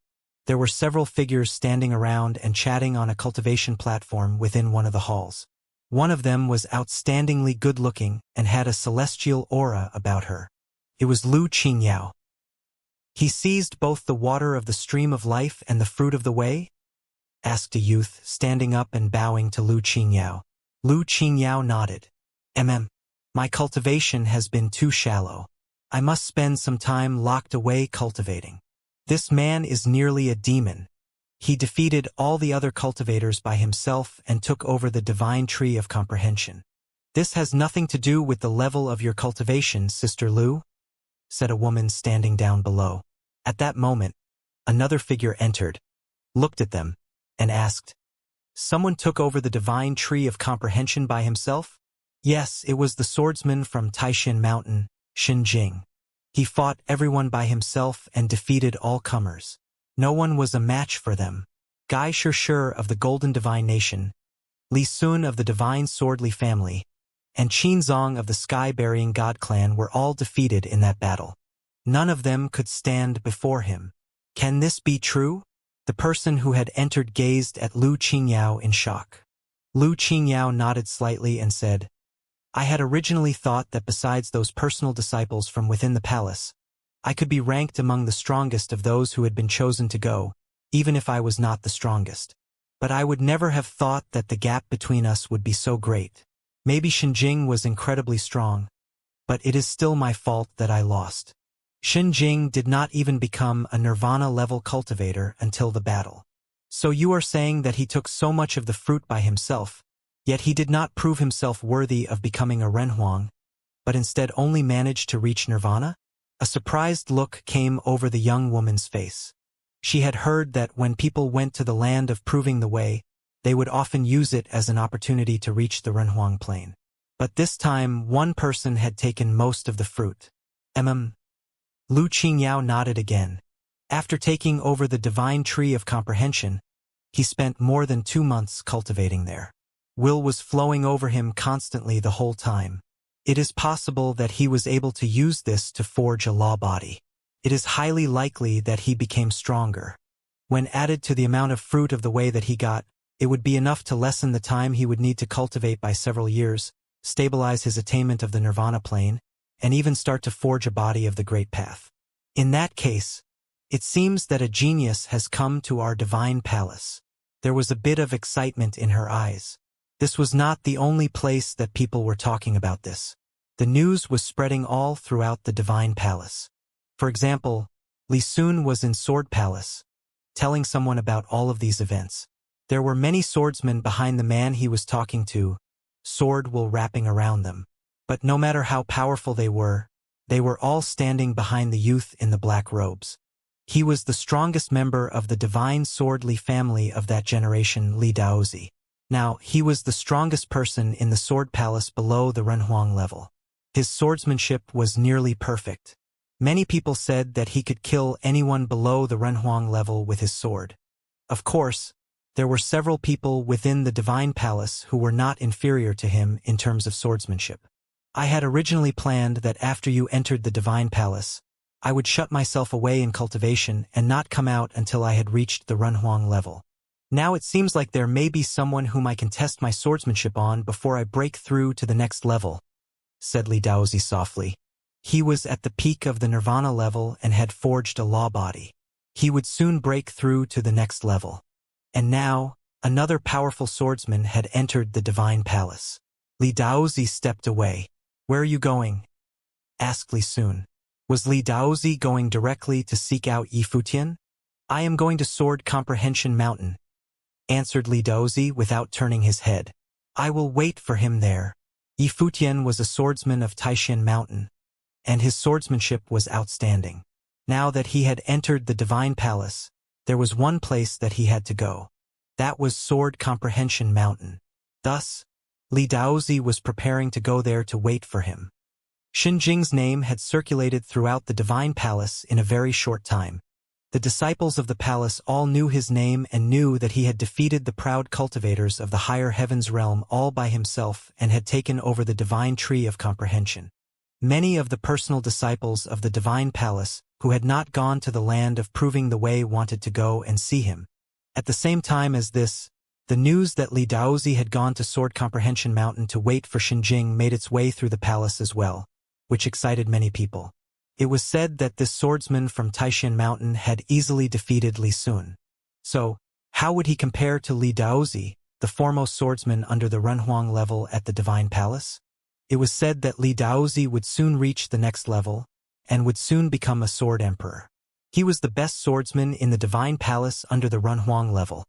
Speaker 1: there were several figures standing around and chatting on a cultivation platform within one of the halls. One of them was outstandingly good-looking and had a celestial aura about her. It was Lu Qingyao. He seized both the water of the stream of life and the fruit of the way? Asked a youth, standing up and bowing to Lu Qingyao. Lu Qingyao nodded. My cultivation has been too shallow. I must spend some time locked away cultivating. This man is nearly a demon. He defeated all the other cultivators by himself and took over the divine tree of comprehension. This has nothing to do with the level of your cultivation, Sister Lu, said a woman standing down below. At that moment, another figure entered, looked at them, and asked, "Someone took over the divine tree of comprehension by himself?" Yes, it was the swordsman from Taishan Mountain, Xinjing. He fought everyone by himself and defeated all comers. No one was a match for them. Gai Shishir of the Golden Divine Nation, Li Sun of the Divine Swordly family, and Qin Zong of the Sky-Burying God clan were all defeated in that battle. None of them could stand before him. Can this be true? The person who had entered gazed at Lu Qingyao in shock. Lu Qingyao nodded slightly and said, I had originally thought that besides those personal disciples from within the palace, I could be ranked among the strongest of those who had been chosen to go, even if I was not the strongest. But I would never have thought that the gap between us would be so great. Maybe Xinjing was incredibly strong, but it is still my fault that I lost. Xinjing did not even become a nirvana-level cultivator until the battle. So you are saying that he took so much of the fruit by himself, yet he did not prove himself worthy of becoming a Renhuang, but instead only managed to reach nirvana? A surprised look came over the young woman's face. She had heard that when people went to the land of proving the way, they would often use it as an opportunity to reach the Renhuang plane. But this time, one person had taken most of the fruit. Lu Qingyao nodded again. After taking over the divine tree of comprehension, he spent more than 2 months cultivating there. Will was flowing over him constantly the whole time. It is possible that he was able to use this to forge a law body. It is highly likely that he became stronger. When added to the amount of fruit of the way that he got, it would be enough to lessen the time he would need to cultivate by several years, stabilize his attainment of the nirvana plane, and even start to forge a body of the great path. In that case, it seems that a genius has come to our divine palace. There was a bit of excitement in her eyes. This was not the only place that people were talking about this. The news was spreading all throughout the divine palace. For example, Li Sun was in Sword Palace, telling someone about all of these events. There were many swordsmen behind the man he was talking to, sword will wrapping around them. But no matter how powerful they were all standing behind the youth in the black robes. He was the strongest member of the divine swordly family of that generation, Li Daozi. Now, he was the strongest person in the Sword Palace below the Renhuang level. His swordsmanship was nearly perfect. Many people said that he could kill anyone below the Renhuang level with his sword. Of course, there were several people within the divine palace who were not inferior to him in terms of swordsmanship. I had originally planned that after you entered the Divine Palace, I would shut myself away in cultivation and not come out until I had reached the Runhuang level. Now it seems like there may be someone whom I can test my swordsmanship on before I break through to the next level, said Li Daozi softly. He was at the peak of the Nirvana level and had forged a law body. He would soon break through to the next level. And now, another powerful swordsman had entered the Divine Palace. Li Daozi stepped away. Where are you going? Asked Li Sun. Was Li Daozi going directly to seek out Yi Futian? I am going to Sword Comprehension Mountain, answered Li Daozi without turning his head. I will wait for him there. Yi Futian was a swordsman of Taishan Mountain, and his swordsmanship was outstanding. Now that he had entered the Divine Palace, there was one place that he had to go. That was Sword Comprehension Mountain. Thus, Li Daozi was preparing to go there to wait for him. Xinjing's name had circulated throughout the Divine Palace in a very short time. The disciples of the palace all knew his name and knew that he had defeated the proud cultivators of the higher heavens realm all by himself and had taken over the divine tree of comprehension. Many of the personal disciples of the Divine Palace who had not gone to the land of proving the way wanted to go and see him. At the same time as this, the news that Li Daozi had gone to Sword Comprehension Mountain to wait for Xinjing made its way through the palace as well, which excited many people. It was said that this swordsman from Taishan Mountain had easily defeated Li Sun. So, how would he compare to Li Daozi, the foremost swordsman under the Runhuang level at the Divine Palace? It was said that Li Daozi would soon reach the next level, and would soon become a sword emperor. He was the best swordsman in the Divine Palace under the Runhuang level.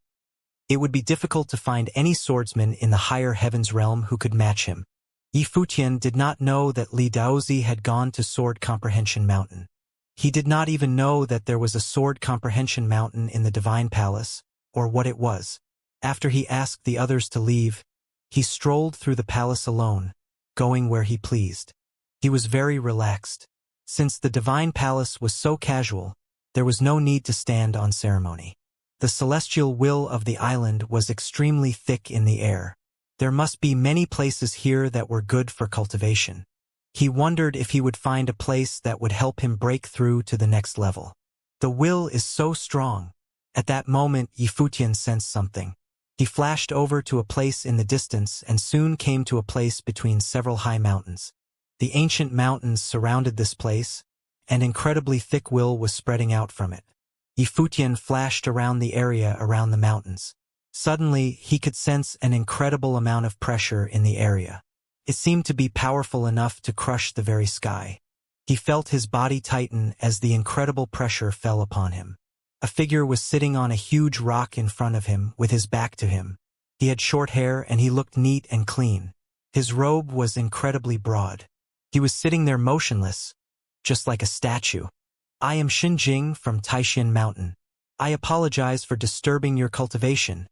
Speaker 1: It would be difficult to find any swordsman in the higher heavens realm who could match him. Yi Futian did not know that Li Daozi had gone to Sword Comprehension Mountain. He did not even know that there was a Sword Comprehension Mountain in the Divine Palace, or what it was. After he asked the others to leave, he strolled through the palace alone, going where he pleased. He was very relaxed. Since the Divine Palace was so casual, there was no need to stand on ceremony. The celestial will of the island was extremely thick in the air. There must be many places here that were good for cultivation. He wondered if he would find a place that would help him break through to the next level. The will is so strong. At that moment, Yi Futian sensed something. He flashed over to a place in the distance and soon came to a place between several high mountains. The ancient mountains surrounded this place, and incredibly thick will was spreading out from it. Yi Futian flashed around the area around the mountains. Suddenly, he could sense an incredible amount of pressure in the area. It seemed to be powerful enough to crush the very sky. He felt his body tighten as the incredible pressure fell upon him. A figure was sitting on a huge rock in front of him with his back to him. He had short hair and he looked neat and clean. His robe was incredibly broad. He was sitting there motionless, just like a statue. I am Xinjing from Taishan Mountain. I apologize for disturbing your cultivation,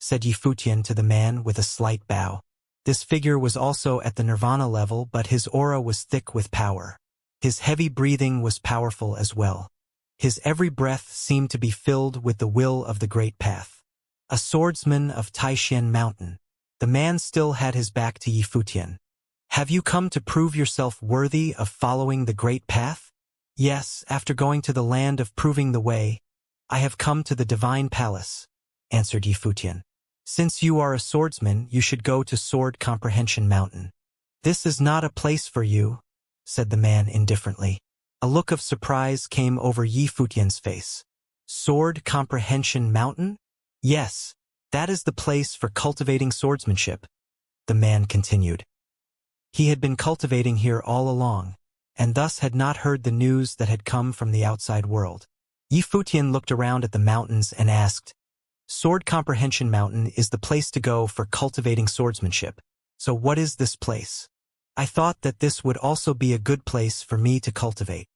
Speaker 1: said Yi Futian to the man with a slight bow. This figure was also at the Nirvana level, but his aura was thick with power. His heavy breathing was powerful as well. His every breath seemed to be filled with the will of the Great Path. A swordsman of Taishan Mountain. The man still had his back to Yi Futian. Have you come to prove yourself worthy of following the Great Path? Yes, after going to the land of proving the way, I have come to the Divine Palace, answered Yi Futian. Since you are a swordsman, you should go to Sword Comprehension Mountain. This is not a place for you, said the man indifferently. A look of surprise came over Yi Futian's face. Sword Comprehension Mountain? Yes, that is the place for cultivating swordsmanship, the man continued. He had been cultivating here all along, and thus had not heard the news that had come from the outside world. Yi Futian looked around at the mountains and asked, Sword Comprehension Mountain is the place to go for cultivating swordsmanship. So what is this place? I thought that this would also be a good place for me to cultivate.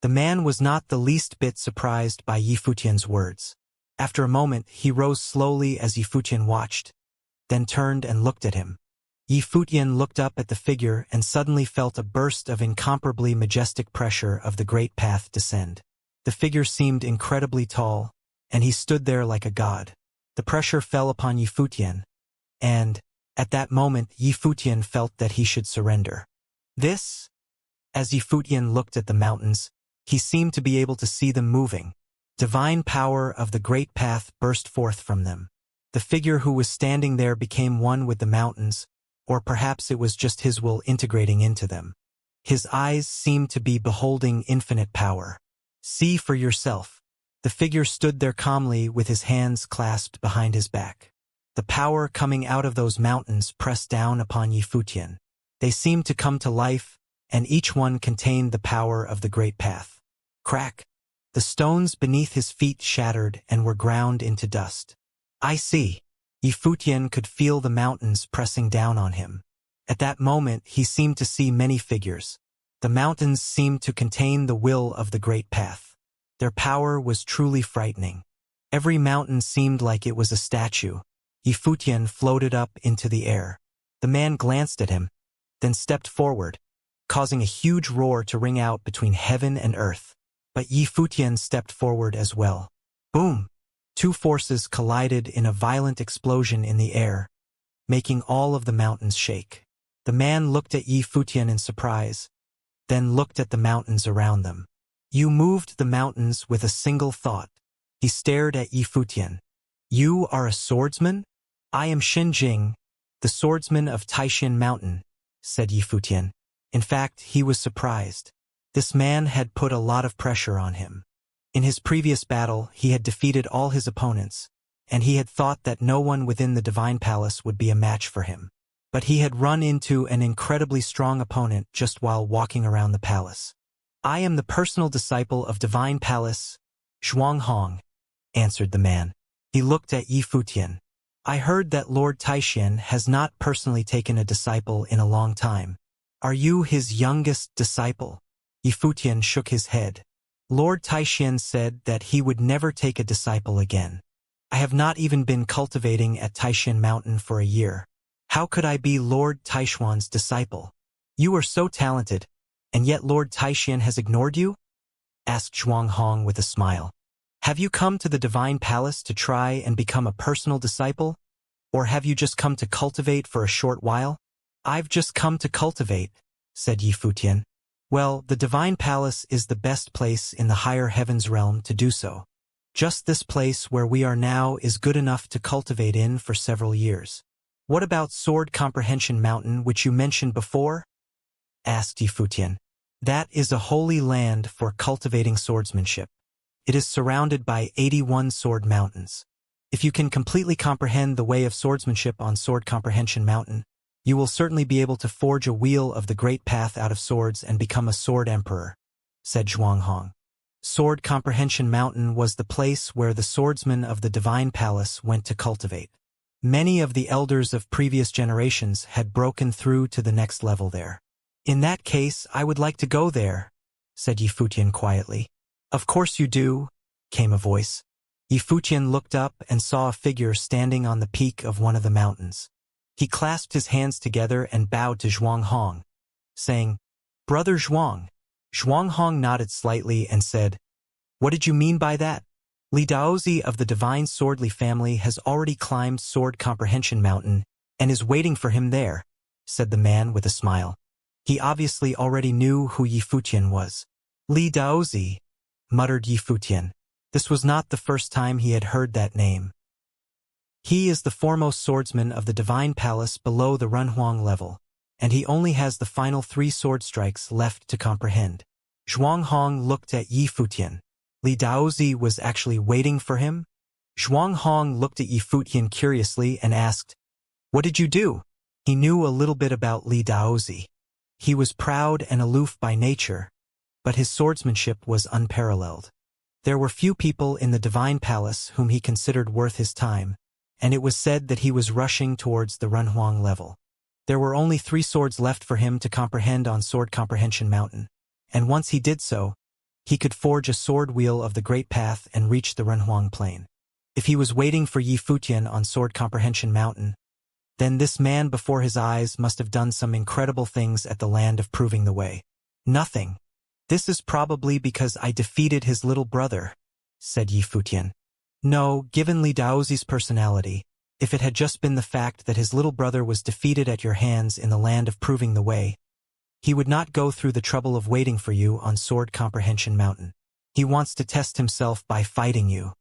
Speaker 1: The man was not the least bit surprised by Yi Futian's words. After a moment, he rose slowly as Yi Futian watched, then turned and looked at him. Yi Futian looked up at the figure and suddenly felt a burst of incomparably majestic pressure of the great path descend. The figure seemed incredibly tall, and he stood there like a god. The pressure fell upon Yi Futian, and, at that moment, Yi Futian felt that he should surrender. This, as Yifutian looked at the mountains, he seemed to be able to see them moving. Divine power of the great path burst forth from them. The figure who was standing there became one with the mountains, or perhaps it was just his will integrating into them. His eyes seemed to be beholding infinite power. See for yourself. The figure stood there calmly with his hands clasped behind his back. The power coming out of those mountains pressed down upon Yifutian. They seemed to come to life, and each one contained the power of the great path. Crack! The stones beneath his feet shattered and were ground into dust. I see. Yifutian could feel the mountains pressing down on him. At that moment he seemed to see many figures. The mountains seemed to contain the will of the great path. Their power was truly frightening. Every mountain seemed like it was a statue. Yifutian floated up into the air. The man glanced at him, then stepped forward, causing a huge roar to ring out between heaven and earth. But Yifutian stepped forward as well. Boom! Two forces collided in a violent explosion in the air, making all of the mountains shake. The man looked at Yifutian in surprise, then looked at the mountains around them. You moved the mountains with a single thought. He stared at Yifutian. You are a swordsman? I am Xinjing, the swordsman of Taishan Mountain, said Yifutian. In fact, he was surprised. This man had put a lot of pressure on him. In his previous battle, he had defeated all his opponents, and he had thought that no one within the Divine Palace would be a match for him. But he had run into an incredibly strong opponent just while walking around the palace. I am the personal disciple of Divine Palace, Zhuanghong, answered the man. He looked at Yifutian. I heard that Lord Taishan has not personally taken a disciple in a long time. Are you his youngest disciple? Yifutian shook his head. Lord Taishan said that he would never take a disciple again. I have not even been cultivating at Taishan Mountain for a year. How could I be Lord Taishuan's disciple? You are so talented, and yet Lord Taishan has ignored you? Asked Zhuanghong with a smile. Have you come to the Divine Palace to try and become a personal disciple? Or have you just come to cultivate for a short while? I've just come to cultivate, said Yifutian. Well, the Divine Palace is the best place in the higher heavens realm to do so. Just this place where we are now is good enough to cultivate in for several years. What about Sword Comprehension Mountain, which you mentioned before? Asked Yifutian. That is a holy land for cultivating swordsmanship. It is surrounded by 81 sword mountains. If you can completely comprehend the way of swordsmanship on Sword Comprehension Mountain, you will certainly be able to forge a wheel of the great path out of swords and become a sword emperor, said Zhuanghong. Sword Comprehension Mountain was the place where the swordsmen of the Divine Palace went to cultivate. Many of the elders of previous generations had broken through to the next level there. In that case, I would like to go there, said Yifutian quietly. Of course you do, came a voice. Yifutian looked up and saw a figure standing on the peak of one of the mountains. He clasped his hands together and bowed to Zhuanghong, saying, Brother Zhuang. Zhuanghong nodded slightly and said, What did you mean by that? Li Daozi of the Divine Swordly family has already climbed Sword Comprehension Mountain and is waiting for him there, said the man with a smile. He obviously already knew who Yifutian was. Li Daozi, muttered Yifutian. This was not the first time he had heard that name. He is the foremost swordsman of the Divine Palace below the Runhuang level, and he only has the final 3 sword strikes left to comprehend. Zhuanghong looked at Yifutian. Li Daozi was actually waiting for him? Zhuanghong looked at Yifutian curiously and asked, What did you do? He knew a little bit about Li Daozi. He was proud and aloof by nature, but his swordsmanship was unparalleled. There were few people in the Divine Palace whom he considered worth his time, and it was said that he was rushing towards the Runhuang level. There were only 3 swords left for him to comprehend on Sword Comprehension Mountain, and once he did so, he could forge a sword wheel of the Great Path and reach the Runhuang Plain. If he was waiting for Yifutian on Sword Comprehension Mountain, then this man before his eyes must have done some incredible things at the Land of Proving the Way. Nothing. This is probably because I defeated his little brother, said Yifutian. No, given Li Daozi's personality, if it had just been the fact that his little brother was defeated at your hands in the Land of Proving the Way, He would not go through the trouble of waiting for you on Sword Comprehension Mountain. He wants to test himself by fighting you.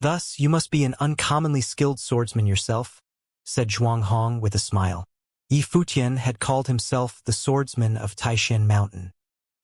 Speaker 1: Thus, you must be an uncommonly skilled swordsman yourself, said Zhuang Hong with a smile. Yi Futian had called himself the swordsman of Taishan Mountain.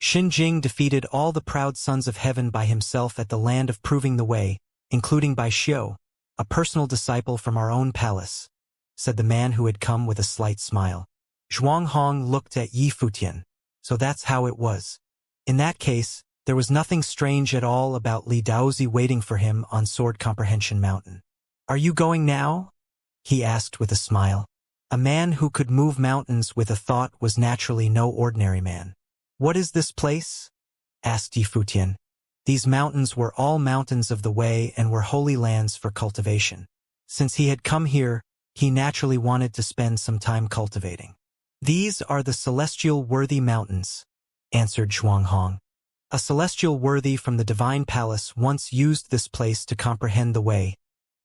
Speaker 1: Xinjing defeated all the proud sons of heaven by himself at the land of proving the way, including by Xiu, a personal disciple from our own palace, said the man who had come with a slight smile. Zhuang Hong looked at Yi Futian. So that's how it was. In that case, there was nothing strange at all about Li Daozi waiting for him on Sword Comprehension Mountain. Are you going now? He asked with a smile. A man who could move mountains with a thought was naturally no ordinary man. What is this place? Asked Yi Futian. These mountains were all mountains of the way and were holy lands for cultivation. Since he had come here, he naturally wanted to spend some time cultivating. These are the celestial worthy mountains, answered Zhuang Hong. A celestial worthy from the divine palace once used this place to comprehend the way,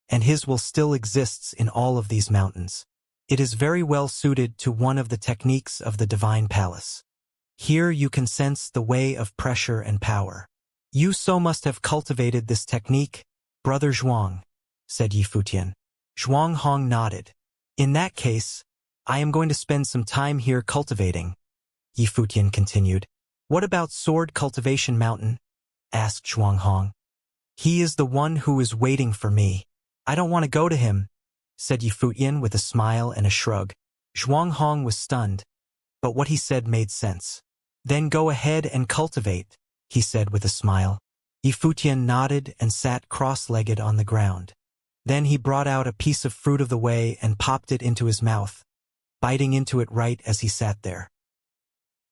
Speaker 1: and his will still exists in all of these mountains. It is very well suited to one of the techniques of the divine palace. Here you can sense the way of pressure and power. You so must have cultivated this technique, Brother Zhuang, said Yi Futian. Zhuang Hong nodded. In that case, I am going to spend some time here cultivating, Yi Futian continued. What about Sword Cultivation Mountain? Asked Zhuang Hong. He is the one who is waiting for me. I don't want to go to him, said Yi Futian with a smile and a shrug. Zhuang Hong was stunned, but what he said made sense. Then go ahead and cultivate, he said with a smile. Yi Futian nodded and sat cross-legged on the ground. Then he brought out a piece of fruit of the way and popped it into his mouth, biting into it right as he sat there.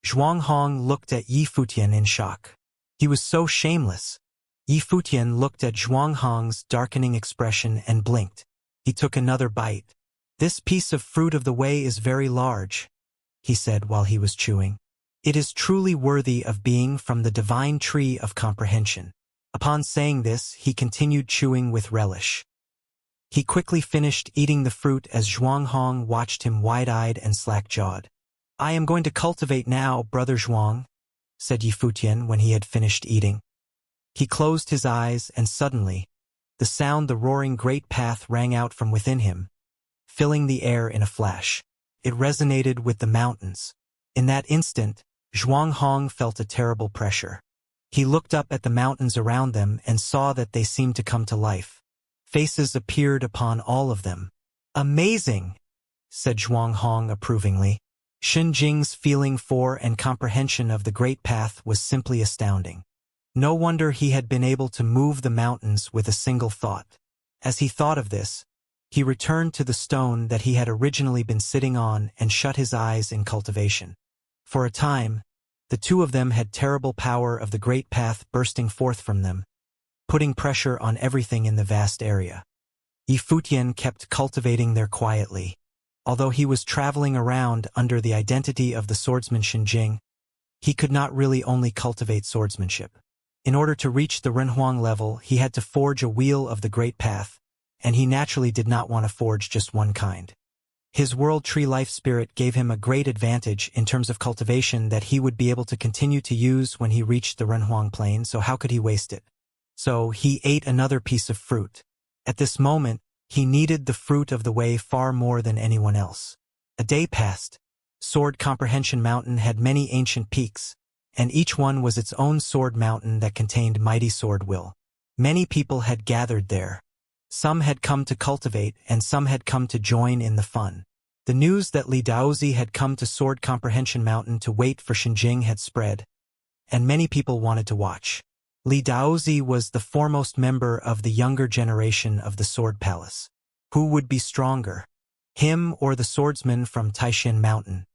Speaker 1: Zhuang Hong looked at Yi Futian in shock. He was so shameless. Yi Futian looked at Zhuang Hong's darkening expression and blinked. He took another bite. This piece of fruit of the way is very large, he said while he was chewing. It is truly worthy of being from the divine tree of comprehension. Upon saying this, he continued chewing with relish. He quickly finished eating the fruit as Zhuang Hong watched him wide-eyed and slack-jawed. I am going to cultivate now, Brother Zhuang, said Yi Futian when he had finished eating. He closed his eyes and suddenly, the roaring great path rang out from within him, filling the air in a flash. It resonated with the mountains. In that instant, Zhuang Hong felt a terrible pressure. He looked up at the mountains around them and saw that they seemed to come to life. Faces appeared upon all of them. Amazing, said Zhuang Hong approvingly. Xinjing's feeling for and comprehension of the great path was simply astounding. No wonder he had been able to move the mountains with a single thought. As he thought of this, he returned to the stone that he had originally been sitting on and shut his eyes in cultivation. For a time, the two of them had terrible power of the great path bursting forth from them, putting pressure on everything in the vast area. Yi Futian kept cultivating there quietly. Although he was traveling around under the identity of the swordsman Xinjing, he could not really only cultivate swordsmanship. In order to reach the Renhuang level, he had to forge a wheel of the great path, and he naturally did not want to forge just one kind. His world tree life spirit gave him a great advantage in terms of cultivation that he would be able to continue to use when he reached the Renhuang plain, so how could he waste it? So he ate another piece of fruit. At this moment, he needed the fruit of the way far more than anyone else. A day passed. Sword Comprehension Mountain had many ancient peaks, and each one was its own sword mountain that contained mighty sword will. Many people had gathered there. Some had come to cultivate, and some had come to join in the fun. The news that Li Daozi had come to Sword Comprehension Mountain to wait for Xinjing had spread, and many people wanted to watch. Li Daozi was the foremost member of the younger generation of the Sword Palace. Who would be stronger, him or the swordsman from Taishan Mountain?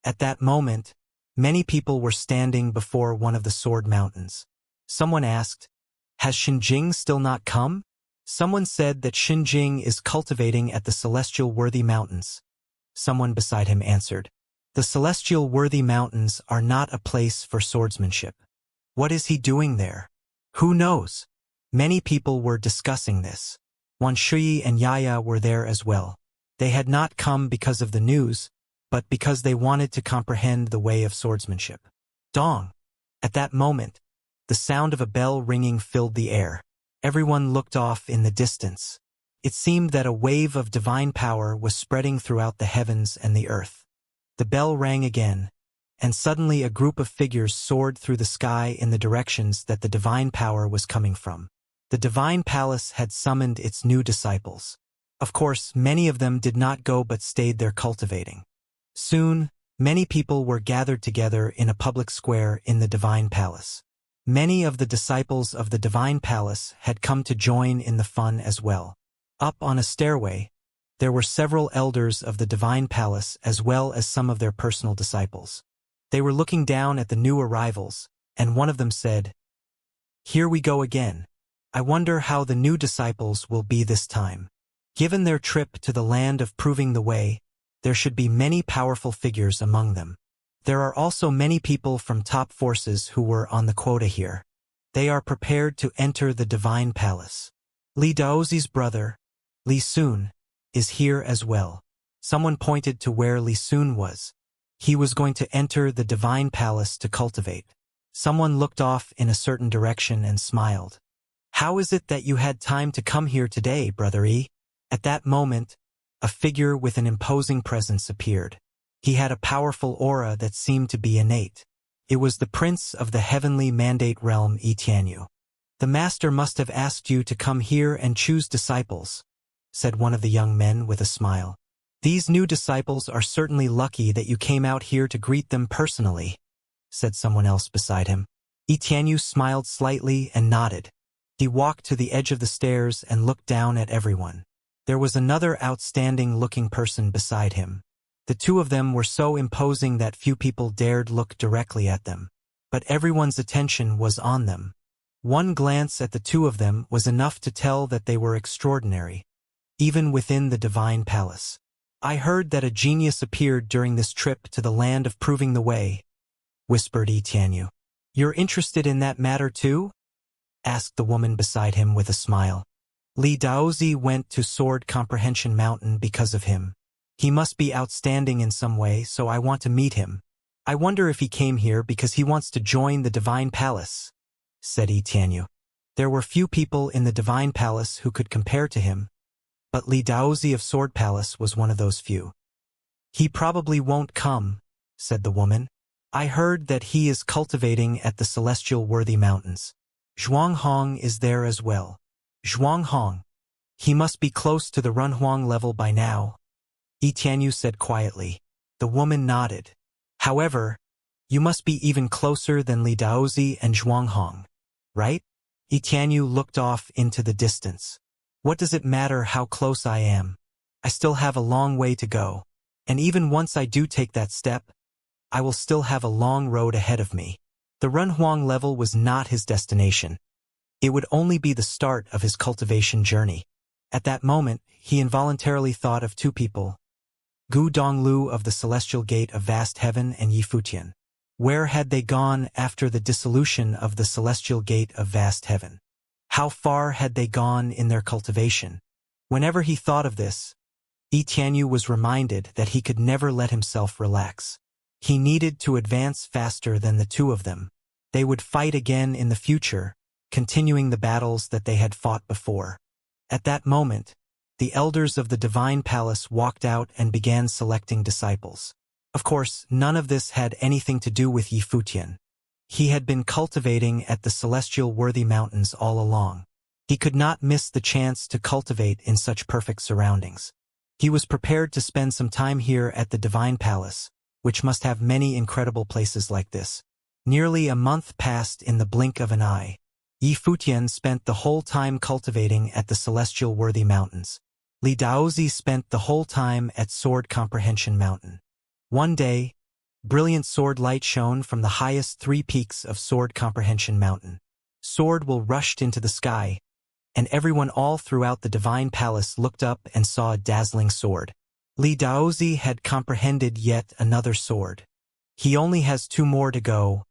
Speaker 1: At that moment, many people were standing before one of the sword mountains. Someone asked, "Has Xinjing still not come?" Someone said that Xinjing is cultivating at the Celestial Worthy Mountains. Someone beside him answered, "The Celestial Worthy Mountains are not a place for swordsmanship. What is he doing there? Who knows?" Many people were discussing this. Wan Shui and Yaya were there as well. They had not come because of the news, but because they wanted to comprehend the way of swordsmanship. Dong! At that moment, the sound of a bell ringing filled the air. Everyone looked off in the distance. It seemed that a wave of divine power was spreading throughout the heavens and the earth. The bell rang again, and suddenly a group of figures soared through the sky in the directions that the divine power was coming from. The divine palace had summoned its new disciples. Of course, many of them did not go but stayed there cultivating. Soon, many people were gathered together in a public square in the divine palace. Many of the disciples of the divine palace had come to join in the fun as well. Up on a stairway, there were several elders of the divine palace as well as some of their personal disciples. They were looking down at the new arrivals, and one of them said, "Here we go again. I wonder how the new disciples will be this time. Given their trip to the land of proving the way, there should be many powerful figures among them. There are also many people from top forces who were on the quota here. They are prepared to enter the divine palace. Li Daozi's brother, Li Sun, is here as well." Someone pointed to where Li Sun was. He was going to enter the divine palace to cultivate. Someone looked off in a certain direction and smiled. "How is it that you had time to come here today, Brother E?" At that moment, a figure with an imposing presence appeared. He had a powerful aura that seemed to be innate. It was the prince of the heavenly mandate realm, Tianyu. "The master must have asked you to come here and choose disciples," said one of the young men with a smile. "These new disciples are certainly lucky that you came out here to greet them personally," said someone else beside him. Tianyu smiled slightly and nodded. He walked to the edge of the stairs and looked down at everyone. There was another outstanding-looking person beside him. The two of them were so imposing that few people dared look directly at them. But everyone's attention was on them. One glance at the two of them was enough to tell that they were extraordinary, even within the divine palace. "I heard that a genius appeared during this trip to the land of proving the way," whispered Tianyu. "You're interested in that matter too?" asked the woman beside him with a smile. "Li Daozi went to Sword Comprehension Mountain because of him. He must be outstanding in some way, so I want to meet him. I wonder if he came here because he wants to join the divine palace," said Tianyu. There were few people in the divine palace who could compare to him, but Li Daozi of Sword Palace was one of those few. "He probably won't come," said the woman. "I heard that he is cultivating at the celestial worthy mountains. Zhuanghong is there as well." "Zhuanghong. He must be close to the Runhuang level by now," Tianyu said quietly. The woman nodded. "However, you must be even closer than Li Daozi and Zhuanghong, right?" Tianyu looked off into the distance. "What does it matter how close I am? I still have a long way to go. And even once I do take that step, I will still have a long road ahead of me." The Runhuang level was not his destination. It would only be the start of his cultivation journey. At that moment, he involuntarily thought of two people, Gu Donglu of the Celestial Gate of Vast Heaven and Yi Futian. Where had they gone after the dissolution of the Celestial Gate of Vast Heaven? How far had they gone in their cultivation? Whenever he thought of this, Tianyu was reminded that he could never let himself relax. He needed to advance faster than the two of them. They would fight again in the future, continuing the battles that they had fought before. At that moment, the elders of the divine palace walked out and began selecting disciples. Of course, none of this had anything to do with Yi Futian. He had been cultivating at the celestial worthy mountains all along. He could not miss the chance to cultivate in such perfect surroundings. He was prepared to spend some time here at the divine palace, which must have many incredible places like this. Nearly a month passed in the blink of an eye. Yi Futian spent the whole time cultivating at the celestial worthy mountains. Li Daozi spent the whole time at Sword Comprehension Mountain. One day, brilliant sword light shone from the highest 3 peaks of Sword Comprehension Mountain. Sword will rushed into the sky, and everyone all throughout the divine palace looked up and saw a dazzling sword. Li Daozi had comprehended yet another sword. He only has 2 more to go,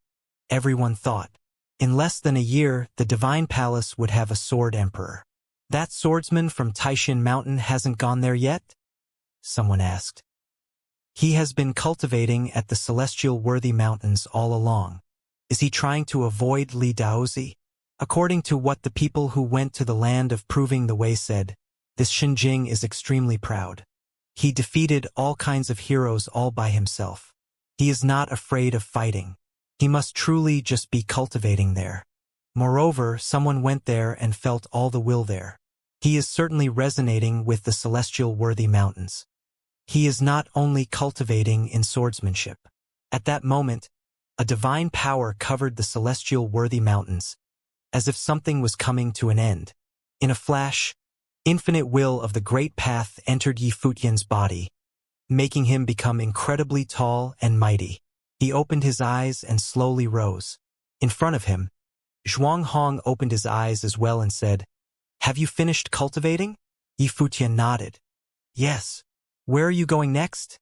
Speaker 1: everyone thought. In less than a year, the divine palace would have a sword emperor. "That swordsman from Taishan Mountain hasn't gone there yet?" someone asked. He has been cultivating at the celestial worthy mountains all along. Is he trying to avoid Li Daozi? According to what the people who went to the land of proving the way said, this Xinjing is extremely proud. He defeated all kinds of heroes all by himself. He is not afraid of fighting. He must truly just be cultivating there. Moreover, someone went there and felt all the will there. He is certainly resonating with the celestial worthy mountains. He is not only cultivating in swordsmanship. At that moment, a divine power covered the celestial worthy mountains, as if something was coming to an end. In a flash, infinite will of the great path entered Yi Futian's body, making him become incredibly tall and mighty. He opened his eyes and slowly rose. In front of him, Zhuang Hong opened his eyes as well and said, "Have you finished cultivating?" Yi Futian nodded. "Yes." "Where are you going next?"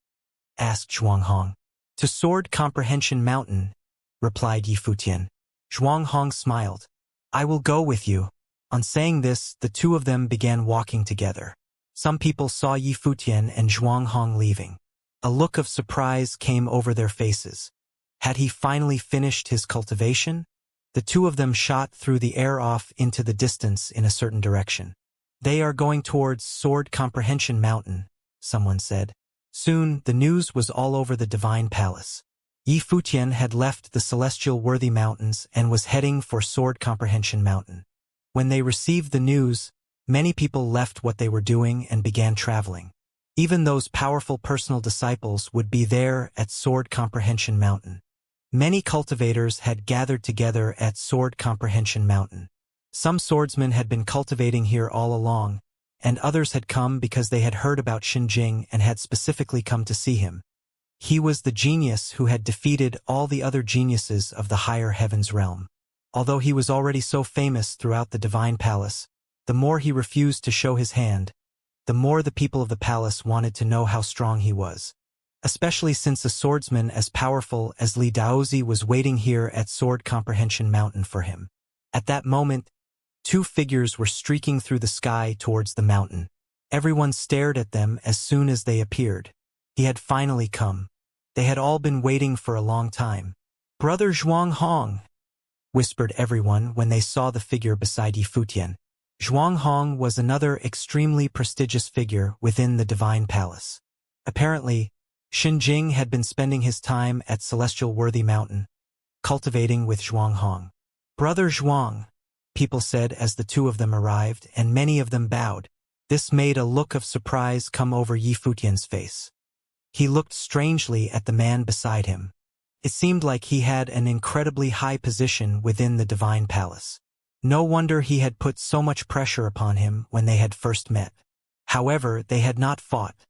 Speaker 1: asked Zhuang Hong. "To Sword Comprehension Mountain," replied Yi Futian. Zhuang Hong smiled. "I will go with you." On saying this, the two of them began walking together. Some people saw Yi Futian and Zhuang Hong leaving. A look of surprise came over their faces. Had he finally finished his cultivation? The two of them shot through the air off into the distance in a certain direction. "They are going towards Sword Comprehension Mountain," someone said. Soon, the news was all over the Divine Palace. Yi Futian had left the celestial worthy mountains and was heading for Sword Comprehension Mountain. When they received the news, many people left what they were doing and began traveling. Even those powerful personal disciples would be there at Sword Comprehension Mountain. Many cultivators had gathered together at Sword Comprehension Mountain. Some swordsmen had been cultivating here all along, and others had come because they had heard about Xinjing and had specifically come to see him. He was the genius who had defeated all the other geniuses of the higher heavens realm. Although he was already so famous throughout the Divine Palace, the more he refused to show his hand, the more the people of the palace wanted to know how strong he was. Especially since a swordsman as powerful as Li Daozi was waiting here at Sword Comprehension Mountain for him. At that moment, two figures were streaking through the sky towards the mountain. Everyone stared at them as soon as they appeared. He had finally come. They had all been waiting for a long time. "Brother Zhuang Hong," whispered everyone when they saw the figure beside Yi Futian. Zhuang Hong was another extremely prestigious figure within the Divine Palace. Apparently, Xinjing had been spending his time at Celestial Worthy Mountain, cultivating with Zhuang Hong. "Brother Zhuang," people said as the two of them arrived, and many of them bowed. This made a look of surprise come over Yi Futian's face. He looked strangely at the man beside him. It seemed like he had an incredibly high position within the Divine Palace. No wonder he had put so much pressure upon him when they had first met. However, they had not fought.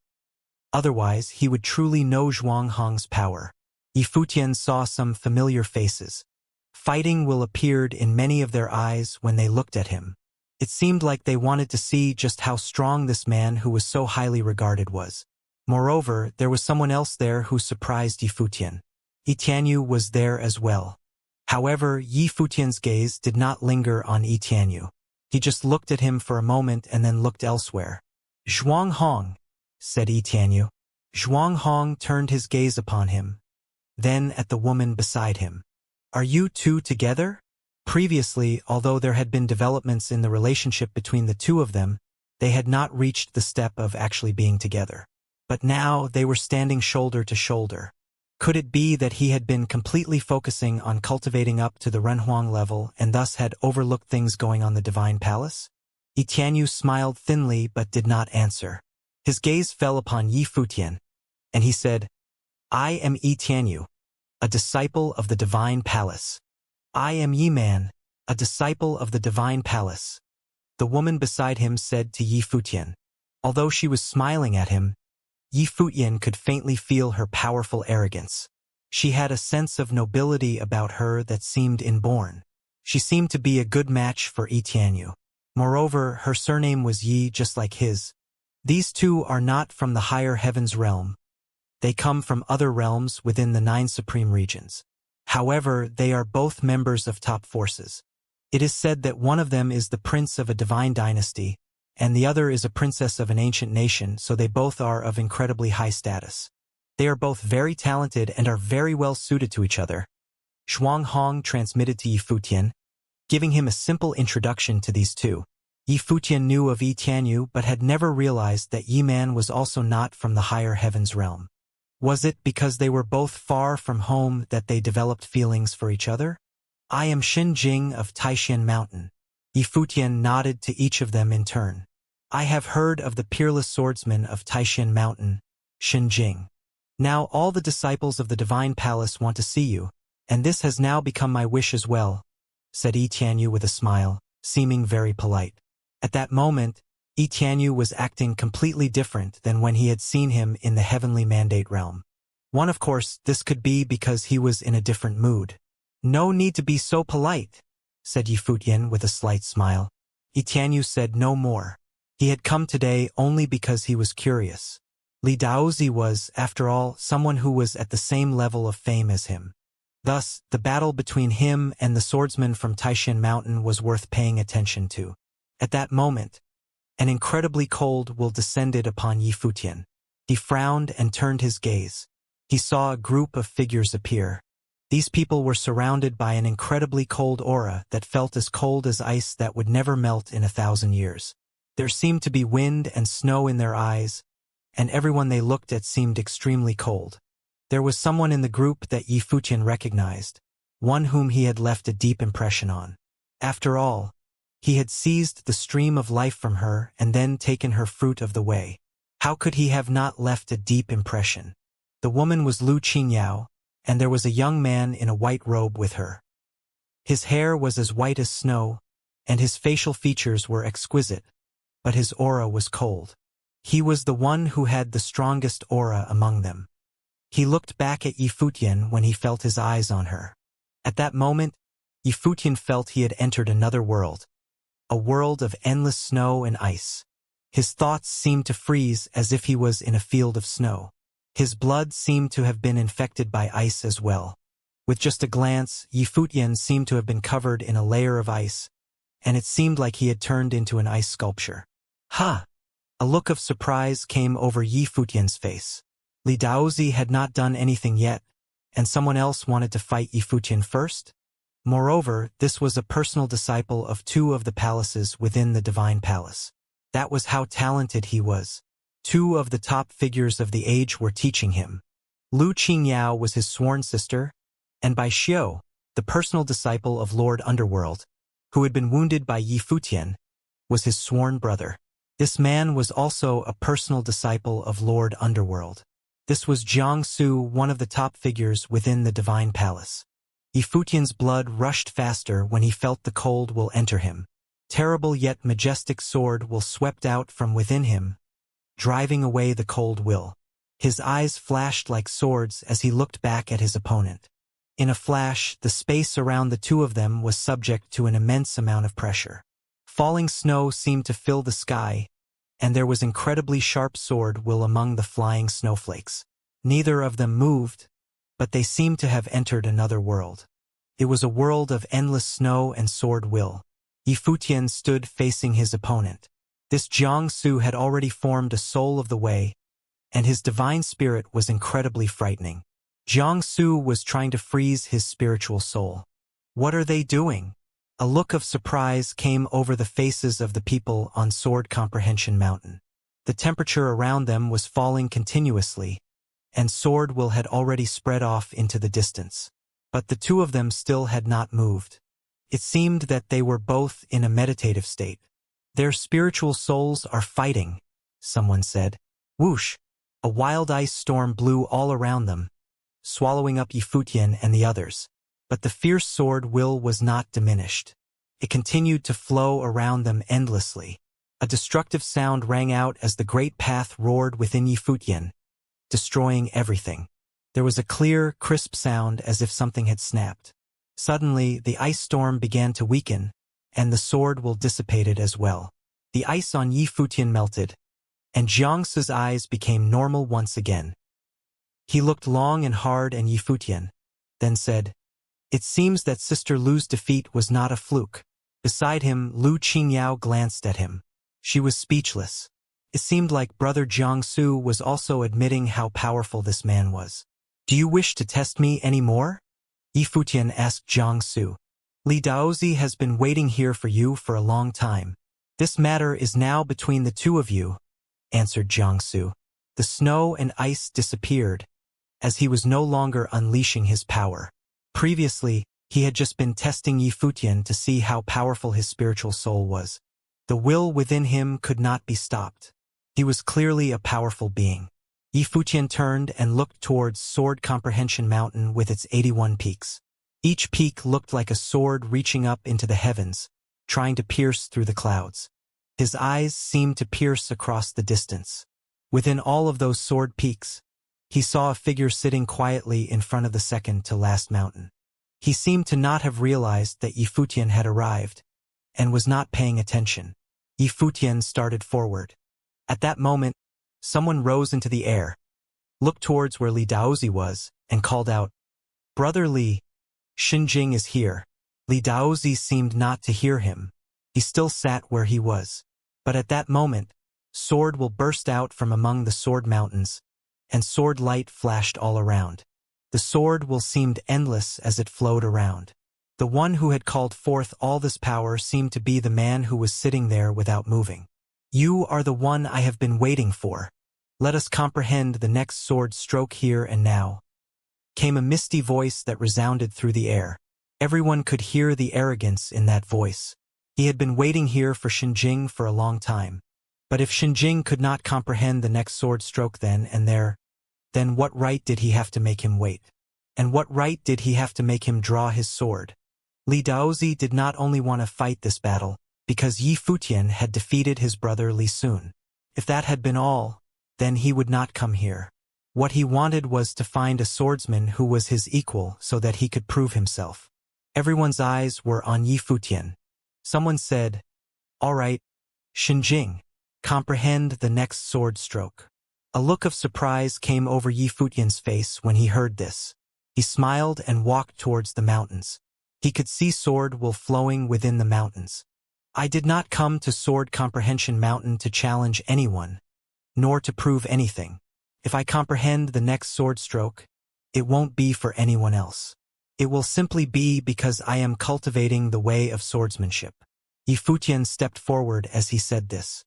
Speaker 1: Otherwise, he would truly know Zhuang Hong's power. Yi Futian saw some familiar faces. Fighting will appeared in many of their eyes when they looked at him. It seemed like they wanted to see just how strong this man who was so highly regarded was. Moreover, there was someone else there who surprised Yi Futian. Yi Tianyu was there as well. However, Yi Futian's gaze did not linger on Yi Tianyu. He just looked at him for a moment and then looked elsewhere. "Zhuang Hong," said Yi Tianyu. Zhuang Hong turned his gaze upon him, then at the woman beside him. "Are you two together?" Previously, although there had been developments in the relationship between the two of them, they had not reached the step of actually being together. But now they were standing shoulder to shoulder. Could it be that he had been completely focusing on cultivating up to the Renhuang level and thus had overlooked things going on the Divine Palace? Yi Tianyu smiled thinly but did not answer. His gaze fell upon Yi Futian, and he said, "I am Yi Tianyu, a disciple of the Divine Palace. I am Yi Man, a disciple of the Divine Palace." The woman beside him said to Yi Futian. Although she was smiling at him, Yi Futian could faintly feel her powerful arrogance. She had a sense of nobility about her that seemed inborn. She seemed to be a good match for Yi Tianyu. Moreover, her surname was Yi just like his. These two are not from the higher heavens realm. They come from other realms within the 9 supreme regions. However, they are both members of top forces. It is said that one of them is the prince of a divine dynasty, and the other is a princess of an ancient nation, so they both are of incredibly high status. They are both very talented and are very well suited to each other. Zhuang Hong transmitted to Yi Futian, giving him a simple introduction to these two. Yi Futian knew of Yi Tianyu but had never realized that Yi Man was also not from the higher heavens realm. Was it because they were both far from home that they developed feelings for each other? I am Xin Jing of Taishan Mountain. Yi Futian nodded to each of them in turn. I have heard of the peerless swordsman of Taishan Mountain, Xin Jing. Now all the disciples of the Divine Palace want to see you, and this has now become my wish as well, said Yi Tianyu with a smile, seeming very polite. At that moment, Yi Tianyu was acting completely different than when he had seen him in the heavenly mandate realm. One, of course, this could be because he was in a different mood. No need to be so polite, said Yi Futian with a slight smile. Yi Tianyu said no more. He had come today only because he was curious. Li Daozi was, after all, someone who was at the same level of fame as him. Thus, the battle between him and the swordsman from Taishan Mountain was worth paying attention to. At that moment, an incredibly cold will descended upon Yi Futian. He frowned and turned his gaze. He saw a group of figures appear. These people were surrounded by an incredibly cold aura that felt as cold as ice that would never melt in 1,000 years. There seemed to be wind and snow in their eyes, and everyone they looked at seemed extremely cold. There was someone in the group that Yi Futian recognized, one whom he had left a deep impression on. After all, he had seized the stream of life from her and then taken her fruit of the way. How could he have not left a deep impression? The woman was Lu Qingyao, and there was a young man in a white robe with her. His hair was as white as snow, and his facial features were exquisite, but his aura was cold. He was the one who had the strongest aura among them. He looked back at Yi Futian when he felt his eyes on her. At that moment, Yi Futian felt he had entered another world, a world of endless snow and ice. His thoughts seemed to freeze as if he was in a field of snow. His blood seemed to have been infected by ice as well. With just a glance, Yi Futian seemed to have been covered in a layer of ice, and it seemed like he had turned into an ice sculpture. Ha! A look of surprise came over Yi Futian's face. Li Daozi had not done anything yet, and someone else wanted to fight Yi Futian first? Moreover, this was a personal disciple of two of the palaces within the Divine Palace. That was how talented he was. Two of the top figures of the age were teaching him. Lu Qingyao was his sworn sister, and Bai Xiu, the personal disciple of Lord Underworld, who had been wounded by Yi Futian, was his sworn brother. This man was also a personal disciple of Lord Underworld. This was Xianxia, one of the top figures within the Divine Palace. Yi Futian's blood rushed faster when he felt the cold will enter him. Terrible yet majestic sword will swept out from within him, driving away the cold will. His eyes flashed like swords as he looked back at his opponent. In a flash, the space around the two of them was subject to an immense amount of pressure. Falling snow seemed to fill the sky, and there was incredibly sharp sword will among the flying snowflakes. Neither of them moved, but they seemed to have entered another world. It was a world of endless snow and sword will. Yi Futian stood facing his opponent. This Xianxia had already formed a soul of the way, and his divine spirit was incredibly frightening. Xianxia was trying to freeze his spiritual soul. What are they doing? A look of surprise came over the faces of the people on Sword Comprehension Mountain. The temperature around them was falling continuously, and sword will had already spread off into the distance. But the two of them still had not moved. It seemed that they were both in a meditative state. Their spiritual souls are fighting, someone said. Whoosh! A wild ice storm blew all around them, swallowing up Yi Futian and the others. But the fierce sword will was not diminished. It continued to flow around them endlessly. A destructive sound rang out as the great path roared within Yi Futian, destroying everything. There was a clear, crisp sound as if something had snapped. Suddenly, the ice storm began to weaken, and the sword will dissipated as well. The ice on Yi Futian melted, and Xiangxi's eyes became normal once again. He looked long and hard at Yi Futian, then said, "It seems that Sister Lu's defeat was not a fluke." Beside him, Lu Qingyao glanced at him. She was speechless. It seemed like Brother Jiangsu was also admitting how powerful this man was. Do you wish to test me any more? Yifutian asked Jiangsu. Li Daozi has been waiting here for you for a long time. This matter is now between the two of you, answered Jiangsu. The snow and ice disappeared, as he was no longer unleashing his power. Previously, he had just been testing Yifutian to see how powerful his spiritual soul was. The will within him could not be stopped. He was clearly a powerful being. Yifutian turned and looked towards Sword Comprehension Mountain with its 81 peaks. Each peak looked like a sword reaching up into the heavens, trying to pierce through the clouds. His eyes seemed to pierce across the distance. Within all of those sword peaks, he saw a figure sitting quietly in front of the second to last mountain. He seemed to not have realized that Yifutian had arrived, and was not paying attention. Yifutian started forward. At that moment, someone rose into the air, looked towards where Li Daozi was, and called out, "Brother Li, Xinjing is here." Li Daozi seemed not to hear him. He still sat where he was. But at that moment, sword will burst out from among the sword mountains, and sword light flashed all around. The sword will seemed endless as it flowed around. The one who had called forth all this power seemed to be the man who was sitting there without moving. "You are the one I have been waiting for. Let us comprehend the next sword stroke here and now." Came a misty voice that resounded through the air. Everyone could hear the arrogance in that voice. He had been waiting here for Xinjing for a long time. But if Xinjing could not comprehend the next sword stroke then and there, then what right did he have to make him wait? And what right did he have to make him draw his sword? Li Daozi did not only want to fight this battle, because Yifutian had defeated his brother Li Sun. If that had been all, then he would not come here. What he wanted was to find a swordsman who was his equal so that he could prove himself. Everyone's eyes were on Yifutian. Someone said, "All right, Xinjing, comprehend the next sword stroke." A look of surprise came over Yifutian's face when he heard this. He smiled and walked towards the mountains. He could see sword will flowing within the mountains. "I did not come to Sword Comprehension Mountain to challenge anyone, nor to prove anything. If I comprehend the next sword stroke, it won't be for anyone else. It will simply be because I am cultivating the way of swordsmanship." Yifutian stepped forward as he said this.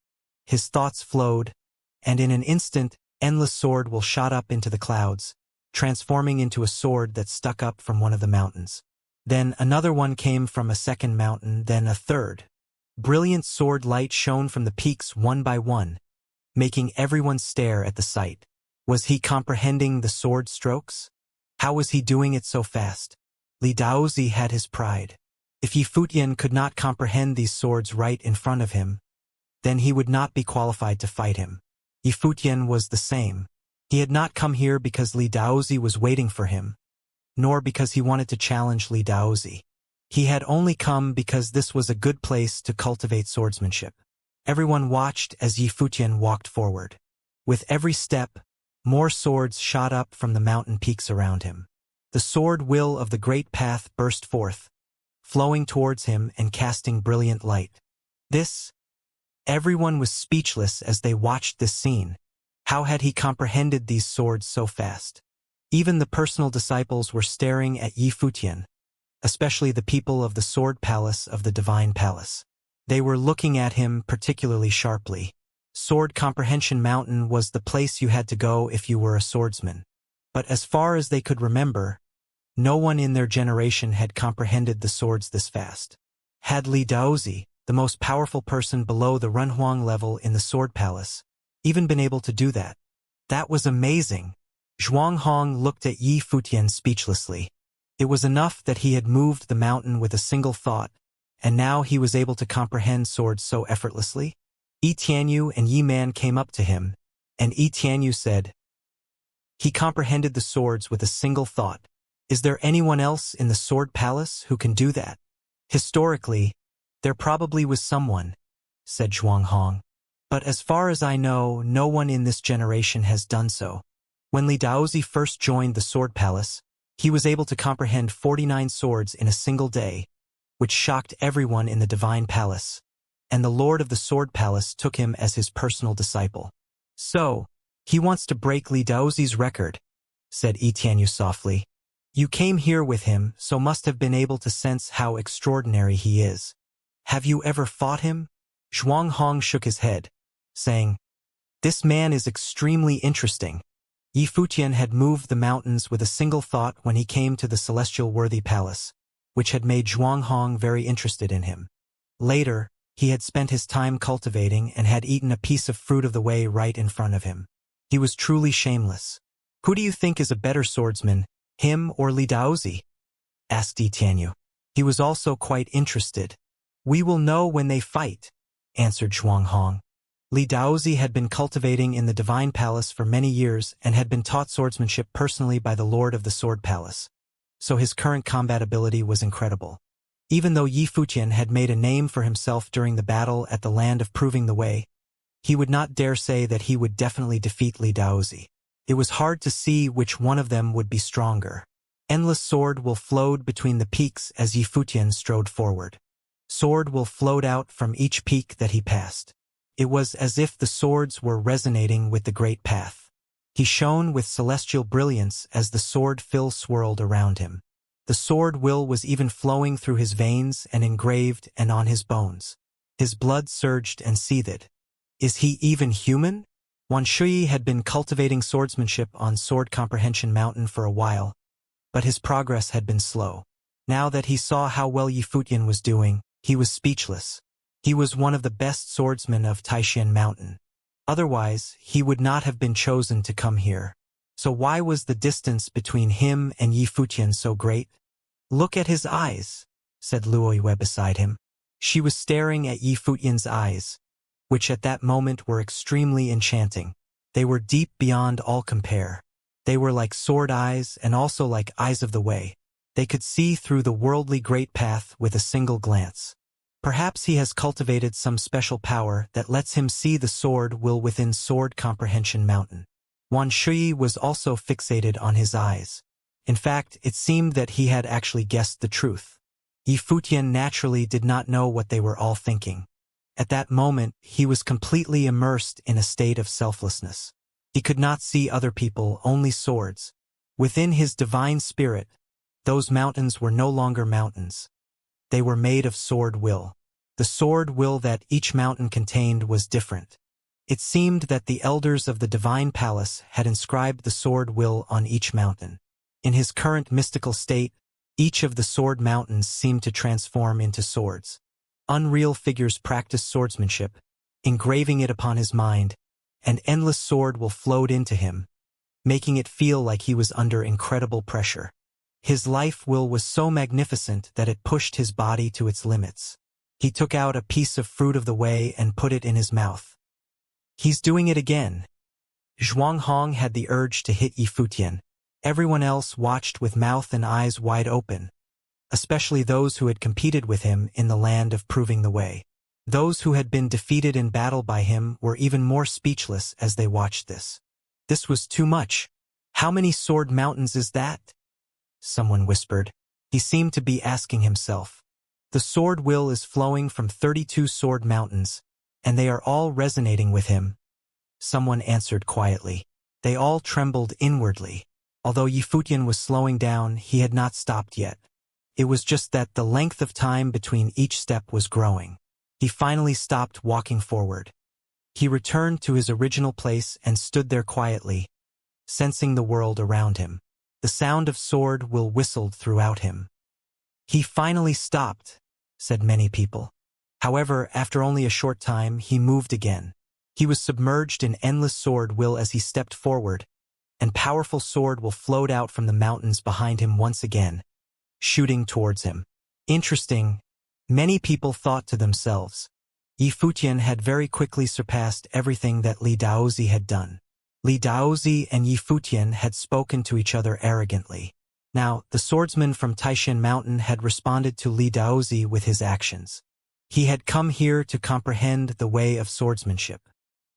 Speaker 1: His thoughts flowed, and in an instant, endless sword will shot up into the clouds, transforming into a sword that stuck up from one of the mountains. Then another one came from a second mountain, then a third. Brilliant sword light shone from the peaks one by one, making everyone stare at the sight. Was he comprehending the sword strokes? How was he doing it so fast? Li Daozi had his pride. If Yifutian could not comprehend these swords right in front of him, then he would not be qualified to fight him. Yifutian was the same. He had not come here because Li Daozi was waiting for him, nor because he wanted to challenge Li Daozi. He had only come because this was a good place to cultivate swordsmanship. Everyone watched as Yifutian walked forward. With every step, more swords shot up from the mountain peaks around him. The sword will of the great path burst forth, flowing towards him and casting brilliant light. Everyone was speechless as they watched this scene. How had he comprehended these swords so fast? Even the personal disciples were staring at Yifutian, especially the people of the Sword Palace of the Divine Palace. They were looking at him particularly sharply. Sword Comprehension Mountain was the place you had to go if you were a swordsman. But as far as they could remember, no one in their generation had comprehended the swords this fast. Had Li Daozi, the most powerful person below the Renhuang level in the Sword Palace, even been able to do that? That was amazing. Zhuanghong looked at Yifutian speechlessly. It was enough that he had moved the mountain with a single thought, and now he was able to comprehend swords so effortlessly. Yi Tianyu and Yi Man came up to him, and Yi Tianyu said, "He comprehended the swords with a single thought. Is there anyone else in the Sword Palace who can do that?" "Historically, there probably was someone," said Zhuanghong. "But as far as I know, no one in this generation has done so." When Li Daozi first joined the Sword Palace, he was able to comprehend 49 swords in a single day, which shocked everyone in the Divine Palace. and the Lord of the Sword Palace took him as his personal disciple. "So, he wants to break Li Daozi's record," said Etienne softly. "You came here with him, so must have been able to sense how extraordinary he is. Have you ever fought him?" Zhuang Hong shook his head, saying, "This man is extremely interesting." Yi Futian had moved the mountains with a single thought when he came to the celestial worthy palace, which had made Zhuang Hong very interested in him. Later, he had spent his time cultivating and had eaten a piece of fruit of the way right in front of him. He was truly shameless. "Who do you think is a better swordsman, him or Li Daozi?" asked Etienne. He was also quite interested. "We will know when they fight," answered Zhuang Hong. Li Daozi had been cultivating in the Divine Palace for many years and had been taught swordsmanship personally by the Lord of the Sword Palace, so his current combat ability was incredible. Even though Yi Futian had made a name for himself during the battle at the Land of Proving the Way, he would not dare say that he would definitely defeat Li Daozi. It was hard to see which one of them would be stronger. Endless sword will flowed between the peaks as Yi Futian strode forward. Sword will flowed out from each peak that he passed. It was as if the swords were resonating with the great path. He shone with celestial brilliance as the sword fill swirled around him. The sword will was even flowing through his veins and engraved and on his bones. His blood surged and seethed. Is he even human? Wan Shui had been cultivating swordsmanship on Sword Comprehension Mountain for a while, but his progress had been slow. Now that he saw how well Yi Futian was doing, he was speechless. He was one of the best swordsmen of Taishan Mountain. Otherwise, he would not have been chosen to come here. So why was the distance between him and Yi Futian so great? "Look at his eyes," said Luo Yue beside him. She was staring at Yi Futian's eyes, which at that moment were extremely enchanting. They were deep beyond all compare. They were like sword eyes and also like eyes of the way. They could see through the worldly great path with a single glance. Perhaps he has cultivated some special power that lets him see the sword will within Sword Comprehension Mountain. Wan Shui was also fixated on his eyes. In fact, it seemed that he had actually guessed the truth. Yi Futian naturally did not know what they were all thinking. At that moment, he was completely immersed in a state of selflessness. He could not see other people, only swords. Within his divine spirit, those mountains were no longer mountains. They were made of sword will. The sword will that each mountain contained was different. It seemed that the elders of the Divine Palace had inscribed the sword will on each mountain. In his current mystical state, each of the sword mountains seemed to transform into swords. Unreal figures practiced swordsmanship, engraving it upon his mind, and endless sword will flowed into him, making it feel like he was under incredible pressure. His life will was so magnificent that it pushed his body to its limits. He took out a piece of fruit of the way and put it in his mouth. He's doing it again. Zhuang Hong had the urge to hit Yi Futian. Everyone else watched with mouth and eyes wide open, especially those who had competed with him in the Land of Proving the Way. Those who had been defeated in battle by him were even more speechless as they watched this. This was too much. "How many sword mountains is that?" someone whispered. He seemed to be asking himself. "The sword will is flowing from 32 sword mountains, and they are all resonating with him," someone answered quietly. They all trembled inwardly. Although Yi Futian was slowing down, he had not stopped yet. It was just that the length of time between each step was growing. He finally stopped walking forward. He returned to his original place and stood there quietly, sensing the world around him. The sound of sword will whistled throughout him. "He finally stopped," said many people. However, after only a short time, he moved again. He was submerged in endless sword will as he stepped forward, and powerful sword will flowed out from the mountains behind him once again, shooting towards him. Interesting, many people thought to themselves. Yi Futian had very quickly surpassed everything that Li Daozi had done. Li Daozi and Yi Futian had spoken to each other arrogantly. Now, the swordsman from Taishan Mountain had responded to Li Daozi with his actions. He had come here to comprehend the way of swordsmanship.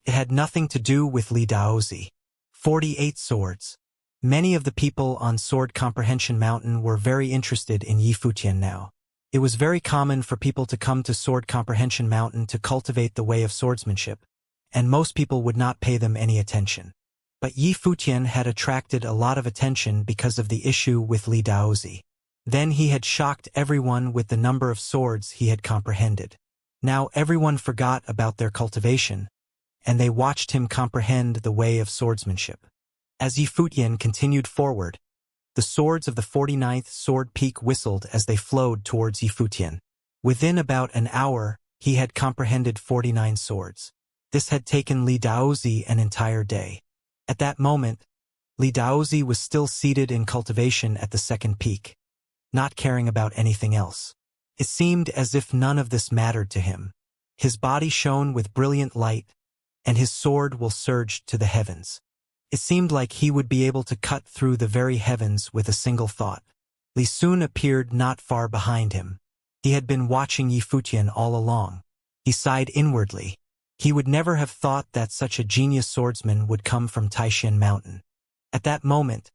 Speaker 1: It had nothing to do with Li Daozi. 48 swords. Many of the people on Sword Comprehension Mountain were very interested in Yi Futian now. It was very common for people to come to Sword Comprehension Mountain to cultivate the way of swordsmanship, and most people would not pay them any attention. But Yi Futian had attracted a lot of attention because of the issue with Li Daozi. Then he had shocked everyone with the number of swords he had comprehended. Now everyone forgot about their cultivation, and they watched him comprehend the way of swordsmanship. As Yi Futian continued forward, the swords of the 49th Sword Peak whistled as they flowed towards Yi Futian. Within about an hour, he had comprehended 49 swords. This had taken Li Daozi an entire day. At that moment, Li Daozi was still seated in cultivation at the second peak, not caring about anything else. It seemed as if none of this mattered to him. His body shone with brilliant light, and his sword will surged to the heavens. It seemed like he would be able to cut through the very heavens with a single thought. Li soon appeared not far behind him. He had been watching Yi Futian all along. He sighed inwardly. He would never have thought that such a genius swordsman would come from Taishan Mountain. At that moment,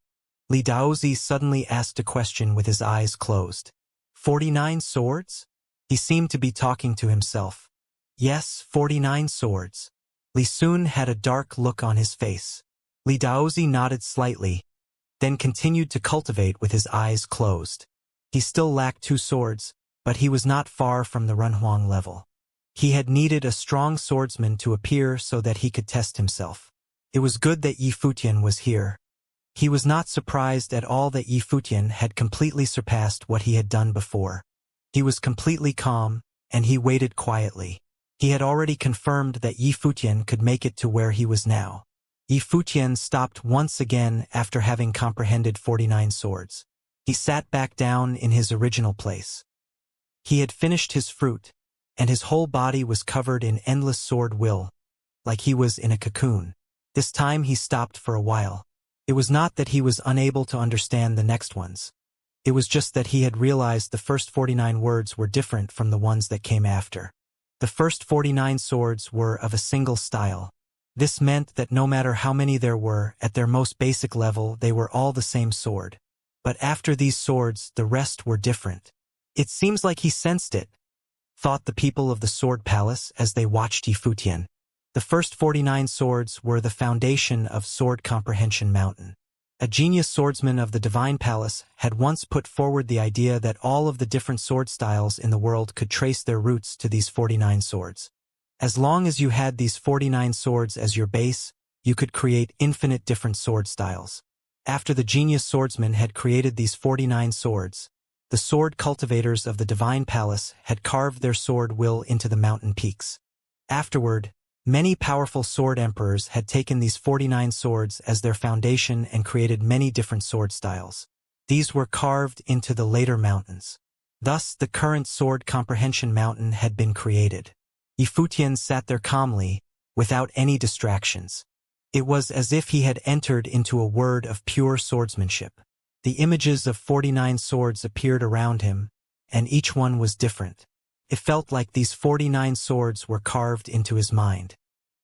Speaker 1: Li Daozi suddenly asked a question with his eyes closed. 49 swords? He seemed to be talking to himself. Yes, 49 swords. Li soon had a dark look on his face. Li Daozi nodded slightly, then continued to cultivate with his eyes closed. He still lacked 2 swords, but he was not far from the Runhuang level. He had needed a strong swordsman to appear so that he could test himself. It was good that Yi Futian was here. He was not surprised at all that Yi Futian had completely surpassed what he had done before. He was completely calm, and he waited quietly. He had already confirmed that Yi Futian could make it to where he was now. Yi Futian stopped once again after having comprehended 49 swords. He sat back down in his original place. He had finished his fruit, and his whole body was covered in endless sword will, like he was in a cocoon. This time he stopped for a while. It was not that he was unable to understand the next ones. It was just that he had realized the first 49 words were different from the ones that came after. The first 49 swords were of a single style. This meant that no matter how many there were, at their most basic level they were all the same sword. But after these swords, the rest were different. It seems like he sensed it, thought the people of the Sword Palace as they watched Yi Futian. The first 49 swords were the foundation of Sword Comprehension Mountain. A genius swordsman of the Divine Palace had once put forward the idea that all of the different sword styles in the world could trace their roots to these 49 swords. As long as you had these 49 swords as your base, you could create infinite different sword styles. After the genius swordsman had created these 49 swords, the sword cultivators of the Divine Palace had carved their sword will into the mountain peaks. Afterward, many powerful sword emperors had taken these 49 swords as their foundation and created many different sword styles. These were carved into the later mountains. Thus, the current Sword Comprehension Mountain had been created. Yi Futian sat there calmly, without any distractions. It was as if he had entered into a world of pure swordsmanship. The images of 49 swords appeared around him, and each one was different. It felt like these 49 swords were carved into his mind.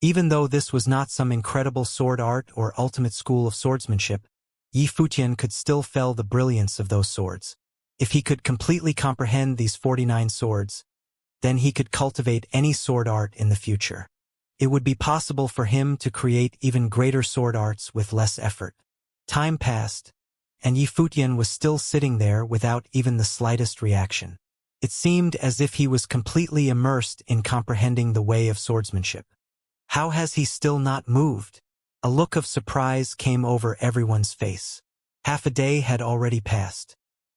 Speaker 1: Even though this was not some incredible sword art or ultimate school of swordsmanship, Yi Futian could still feel the brilliance of those swords. If he could completely comprehend these 49 swords, then he could cultivate any sword art in the future. It would be possible for him to create even greater sword arts with less effort. Time passed, and Yi Futian was still sitting there without even the slightest reaction. It seemed as if he was completely immersed in comprehending the way of swordsmanship. How has he still not moved? A look of surprise came over everyone's face. Half a day had already passed.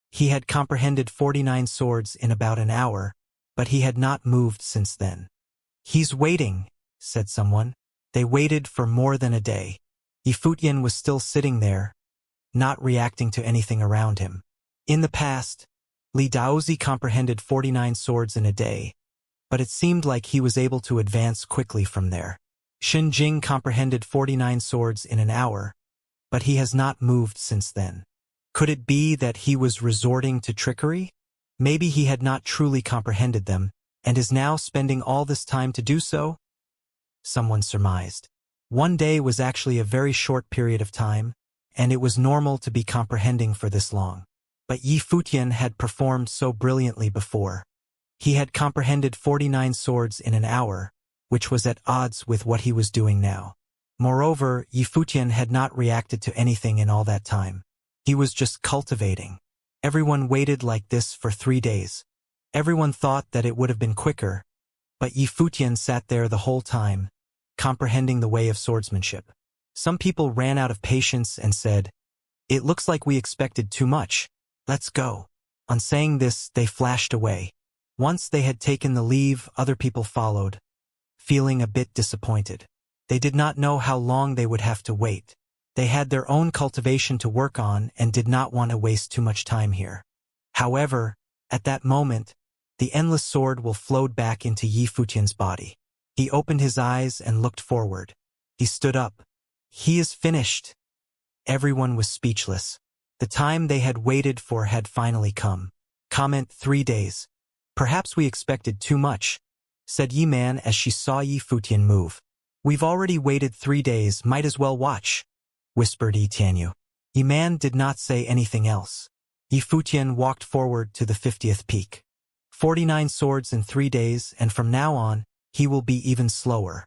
Speaker 1: He had comprehended 49 swords in about an hour, but he had not moved since then. "He's waiting," said someone. They waited for more than a day. Yi Futian was still sitting there, not reacting to anything around him. In the past, Li Daozi comprehended 49 swords in a day, but it seemed like he was able to advance quickly from there. Xin Jing comprehended 49 swords in an hour, but he has not moved since then. Could it be that he was resorting to trickery? Maybe he had not truly comprehended them, and is now spending all this time to do so? Someone surmised. One day was actually a very short period of time, and it was normal to be comprehending for this long. But Yi Futian had performed so brilliantly before. He had comprehended 49 swords in an hour, which was at odds with what he was doing now. Moreover, Yi Futian had not reacted to anything in all that time. He was just cultivating. Everyone waited like this for 3 days. Everyone thought that it would have been quicker, but Yi Futian sat there the whole time, comprehending the way of swordsmanship. Some people ran out of patience and said, "It looks like we expected too much. Let's go." On saying this, they flashed away. Once they had taken the leave, other people followed, feeling a bit disappointed. They did not know how long they would have to wait. They had their own cultivation to work on and did not want to waste too much time here. However, at that moment, the endless sword will flowed back into Yi Futian's body. He opened his eyes and looked forward. He stood up. "He is finished." Everyone was speechless. The time they had waited for had finally come. 3 days. "Perhaps we expected too much," said Yi Man as she saw Yi Futian move. "We've already waited 3 days, might as well watch," whispered Yi Tianyu. Yi Man did not say anything else. Yi Futian walked forward to the 50th peak. 49 swords in 3 days, and from now on, he will be even slower.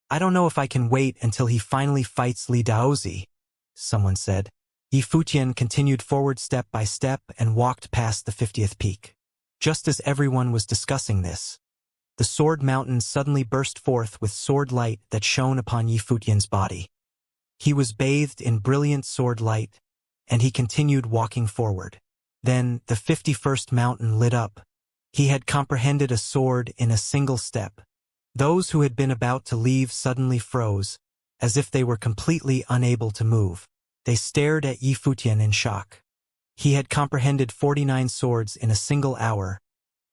Speaker 1: "I don't know if I can wait until he finally fights Li Daozi," someone said. Yi Futian continued forward step by step and walked past the 50th peak. Just as everyone was discussing this, the sword mountain suddenly burst forth with sword light that shone upon Yi Futian's body. He was bathed in brilliant sword light, and he continued walking forward. Then the 51st mountain lit up. He had comprehended a sword in a single step. Those who had been about to leave suddenly froze, as if they were completely unable to move. They stared at Yi Futian in shock. He had comprehended 49 swords in a single hour,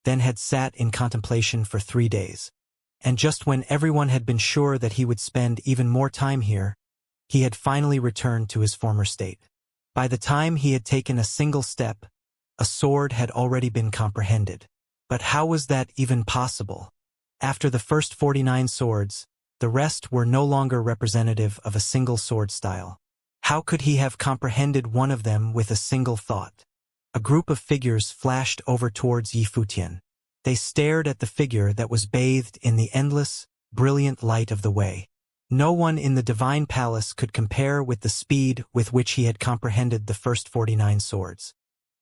Speaker 1: then had sat in contemplation for 3 days. And just when everyone had been sure that he would spend even more time here, he had finally returned to his former state. By the time he had taken a single step, a sword had already been comprehended. But how was that even possible? After the first 49 swords, the rest were no longer representative of a single sword style. How could he have comprehended one of them with a single thought? A group of figures flashed over towards Yi Futian. They stared at the figure that was bathed in the endless, brilliant light of the way. No one in the divine palace could compare with the speed with which he had comprehended the first 49 swords.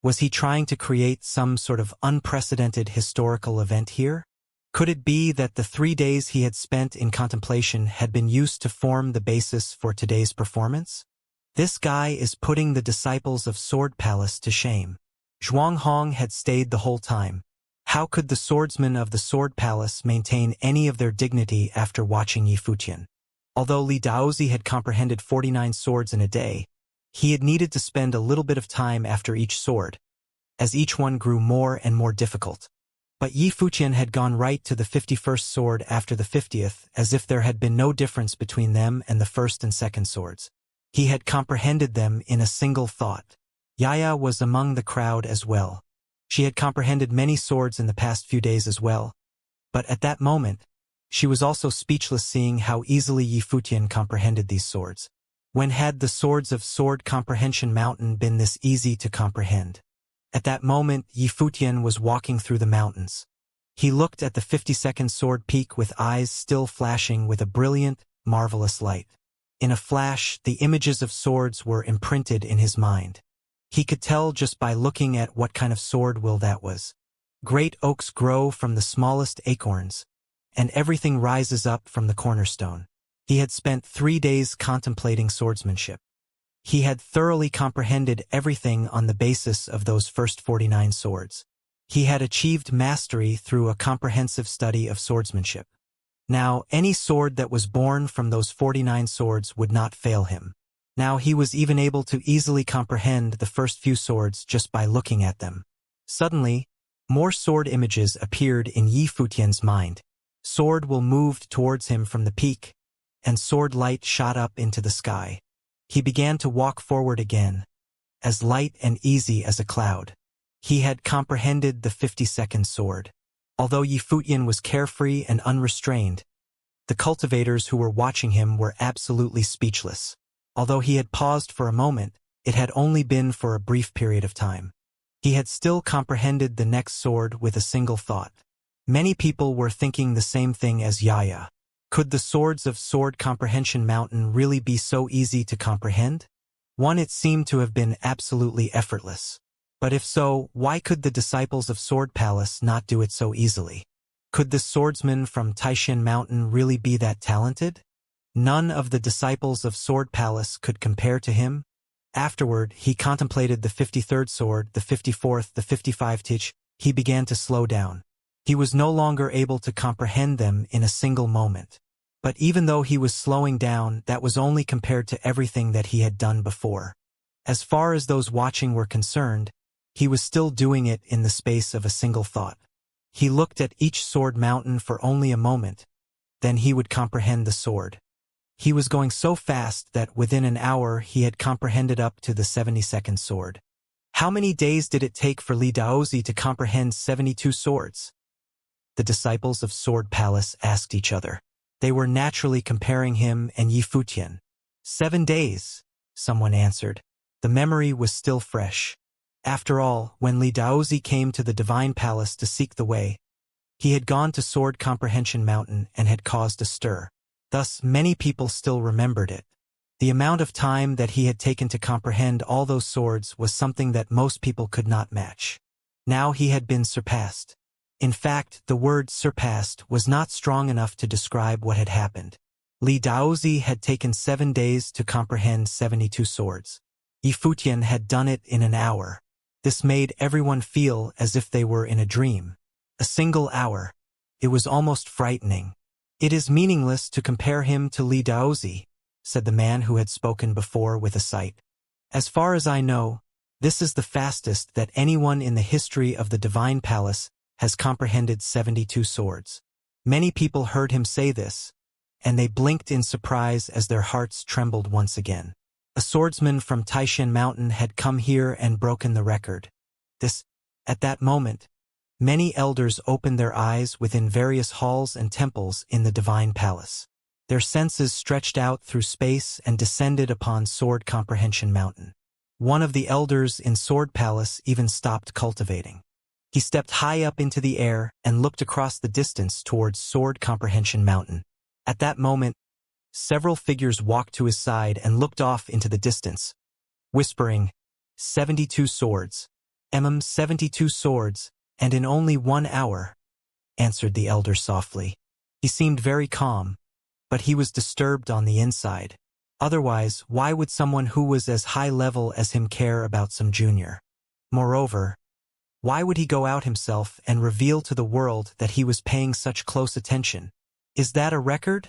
Speaker 1: Was he trying to create some sort of unprecedented historical event here? Could it be that the 3 days he had spent in contemplation had been used to form the basis for today's performance? This guy is putting the disciples of Sword Palace to shame. Zhuang Hong had stayed the whole time. How could the swordsmen of the Sword Palace maintain any of their dignity after watching Yi Futian? Although Li Daozi had comprehended 49 swords in a day, he had needed to spend a little bit of time after each sword, as each one grew more and more difficult. But Yi Futian had gone right to the 51st sword after the 50th, as if there had been no difference between them and the first and second swords. He had comprehended them in a single thought. Yaya was among the crowd as well. She had comprehended many swords in the past few days as well. But at that moment, she was also speechless seeing how easily Yi Futian comprehended these swords. When had the swords of Sword Comprehension Mountain been this easy to comprehend? At that moment, Yi Futian was walking through the mountains. He looked at the 52nd sword peak with eyes still flashing with a brilliant, marvelous light. In a flash, the images of swords were imprinted in his mind. He could tell just by looking at what kind of sword will that was. Great oaks grow from the smallest acorns, and everything rises up from the cornerstone. He had spent 3 days contemplating swordsmanship. He had thoroughly comprehended everything on the basis of those first 49 swords. He had achieved mastery through a comprehensive study of swordsmanship. Now, any sword that was born from those 49 swords would not fail him. Now he was even able to easily comprehend the first few swords just by looking at them. Suddenly, more sword images appeared in Yi Futian's mind. Sword will moved towards him from the peak, and sword light shot up into the sky. He began to walk forward again, as light and easy as a cloud. He had comprehended the 52nd sword. Although Yi Futian was carefree and unrestrained, the cultivators who were watching him were absolutely speechless. Although he had paused for a moment, it had only been for a brief period of time. He had still comprehended the next sword with a single thought. Many people were thinking the same thing as Yaya. Could the swords of Sword Comprehension Mountain really be so easy to comprehend? It seemed to have been absolutely effortless. But if so, why could the disciples of Sword Palace not do it so easily? Could the swordsman from Taishan Mountain really be that talented? None of the disciples of Sword Palace could compare to him. Afterward, he contemplated the 53rd sword, the 54th, the 55th. He began to slow down. He was no longer able to comprehend them in a single moment. But even though he was slowing down, that was only compared to everything that he had done before. As far as those watching were concerned, he was still doing it in the space of a single thought. He looked at each sword mountain for only a moment, then he would comprehend the sword. He was going so fast that within an hour he had comprehended up to the 72nd sword. How many days did it take for Li Daozi to comprehend 72 swords? The disciples of Sword Palace asked each other. They were naturally comparing him and Yi Futian. 7 days, someone answered. The memory was still fresh. After all, when Li Daozi came to the Divine Palace to seek the way, he had gone to Sword Comprehension Mountain and had caused a stir. Thus, many people still remembered it. The amount of time that he had taken to comprehend all those swords was something that most people could not match. Now he had been surpassed. In fact, the word surpassed was not strong enough to describe what had happened. Li Daozi had taken 7 days to comprehend 72 swords. Yi Futian had done it in an hour. This made everyone feel as if they were in a dream. A single hour. It was almost frightening. It is meaningless to compare him to Li Daozi, said the man who had spoken before with a sigh. As far as I know, this is the fastest that anyone in the history of the Divine Palace has comprehended 72 swords. Many people heard him say this, and they blinked in surprise as their hearts trembled once again. A swordsman from Taishan Mountain had come here and broken the record. At that moment, many elders opened their eyes within various halls and temples in the Divine Palace. Their senses stretched out through space and descended upon Sword Comprehension Mountain. One of the elders in Sword Palace even stopped cultivating. He stepped high up into the air and looked across the distance towards Sword Comprehension Mountain. At that moment, several figures walked to his side and looked off into the distance, whispering, 72 swords. 72 swords. And in only 1 hour, answered the elder softly. He seemed very calm, but he was disturbed on the inside. Otherwise, why would someone who was as high level as him care about some junior? Moreover, why would he go out himself and reveal to the world that he was paying such close attention? Is that a record?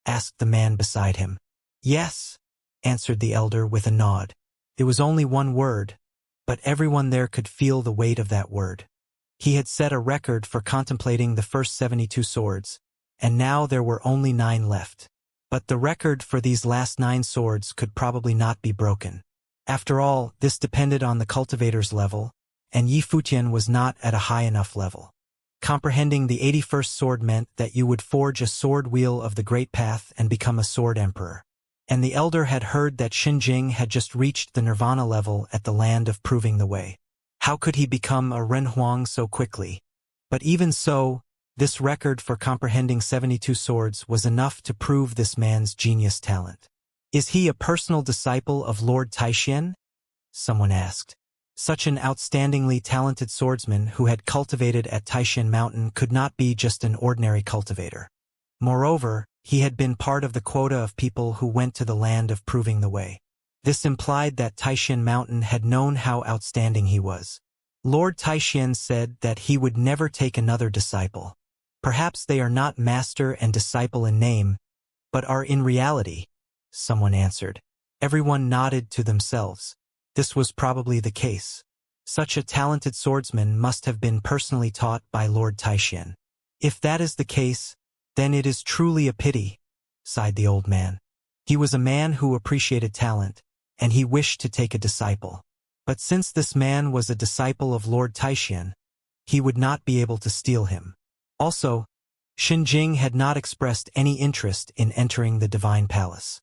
Speaker 1: Asked the man beside him. Yes, answered the elder with a nod. It was only one word, but everyone there could feel the weight of that word. He had set a record for contemplating the first 72 swords, and now there were only 9 left. But the record for these last 9 swords could probably not be broken. After all, this depended on the cultivator's level, and Yi Futian was not at a high enough level. Comprehending the 81st sword meant that you would forge a sword wheel of the Great Path and become a sword emperor. And the elder had heard that Xinjing had just reached the nirvana level at the land of proving the way. How could he become a Renhuang so quickly? But even so, this record for comprehending 72 swords was enough to prove this man's genius talent. Is he a personal disciple of Lord Taishan? Someone asked. Such an outstandingly talented swordsman who had cultivated at Taishan Mountain could not be just an ordinary cultivator. Moreover, he had been part of the quota of people who went to the land of proving the way. This implied that Taishan Mountain had known how outstanding he was. Lord Taishan said that he would never take another disciple. Perhaps they are not master and disciple in name, but are in reality, someone answered. Everyone nodded to themselves. This was probably the case. Such a talented swordsman must have been personally taught by Lord Taishan. If that is the case, then it is truly a pity, sighed the old man. He was a man who appreciated talent, and he wished to take a disciple. But since this man was a disciple of Lord Taishan, he would not be able to steal him. Also, Xinjing had not expressed any interest in entering the Divine Palace.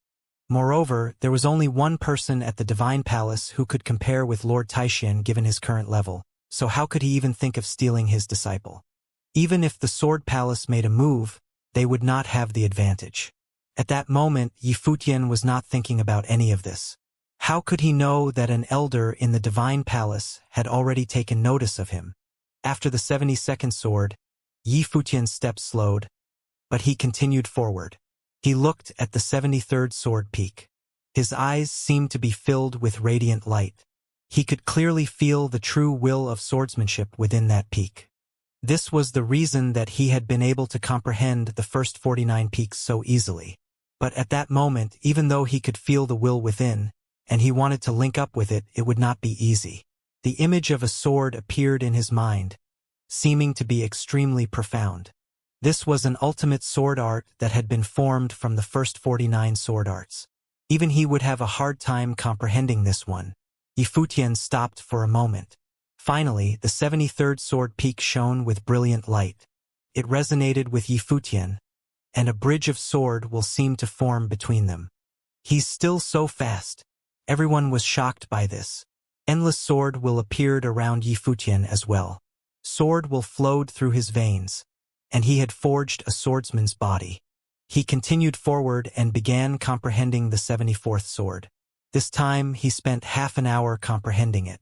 Speaker 1: Moreover, there was only one person at the Divine Palace who could compare with Lord Taishan given his current level, so how could he even think of stealing his disciple? Even if the Sword Palace made a move, they would not have the advantage. At that moment, Yi Futian was not thinking about any of this. How could he know that an elder in the Divine Palace had already taken notice of him? After the 72nd sword, Yi Futian's steps slowed, but he continued forward. He looked at the 73rd sword peak. His eyes seemed to be filled with radiant light. He could clearly feel the true will of swordsmanship within that peak. This was the reason that he had been able to comprehend the first 49 peaks so easily. But at that moment, even though he could feel the will within, and he wanted to link up with it, it would not be easy. The image of a sword appeared in his mind, seeming to be extremely profound. This was an ultimate sword art that had been formed from the first 49 sword arts. Even he would have a hard time comprehending this one. Yi Futian stopped for a moment. Finally, the 73rd sword peak shone with brilliant light. It resonated with Yi Futian, and a bridge of sword will seem to form between them. He's still so fast. Everyone was shocked by this. Endless sword will appeared around Yi Futian as well. Sword will flowed through his veins, and he had forged a swordsman's body. He continued forward and began comprehending the 74th sword. This time he spent half an hour comprehending it.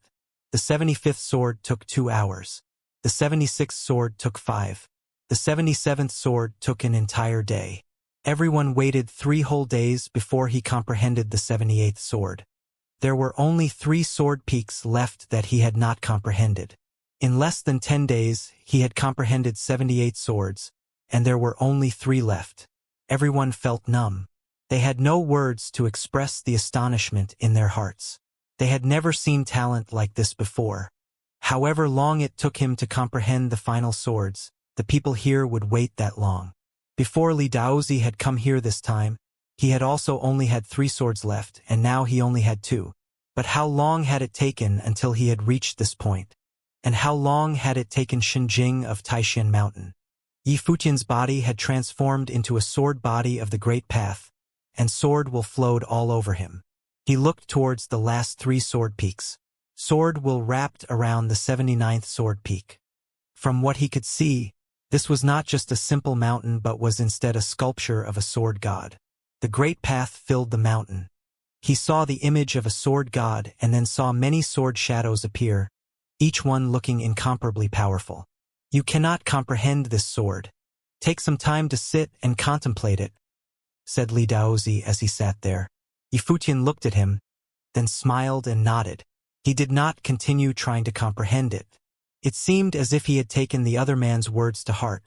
Speaker 1: The 75th sword took 2 hours. The 76th sword took 5. The 77th sword took an entire day. Everyone waited 3 whole days before he comprehended the 78th sword. There were only 3 sword peaks left that he had not comprehended. In less than 10 days, he had comprehended 78 swords, and there were only 3 left. Everyone felt numb. They had no words to express the astonishment in their hearts. They had never seen talent like this before. However long it took him to comprehend the final swords, the people here would wait that long. Before Li Daozi had come here this time, he had also only had 3 swords left, and now he only had 2. But how long had it taken until he had reached this point? And how long had it taken Shenjing of Taishan Mountain? Yi Futian's body had transformed into a sword body of the Great Path, and sword will flowed all over him. He looked towards the last 3 sword peaks. Sword will wrapped around the 79th sword peak. From what he could see, this was not just a simple mountain but was instead a sculpture of a sword god. The Great Path filled the mountain. He saw the image of a sword god and then saw many sword shadows appear, each one looking incomparably powerful. You cannot comprehend this sword. Take some time to sit and contemplate it, said Li Daozi as he sat there. Yi Futian looked at him, then smiled and nodded. He did not continue trying to comprehend it. It seemed as if he had taken the other man's words to heart,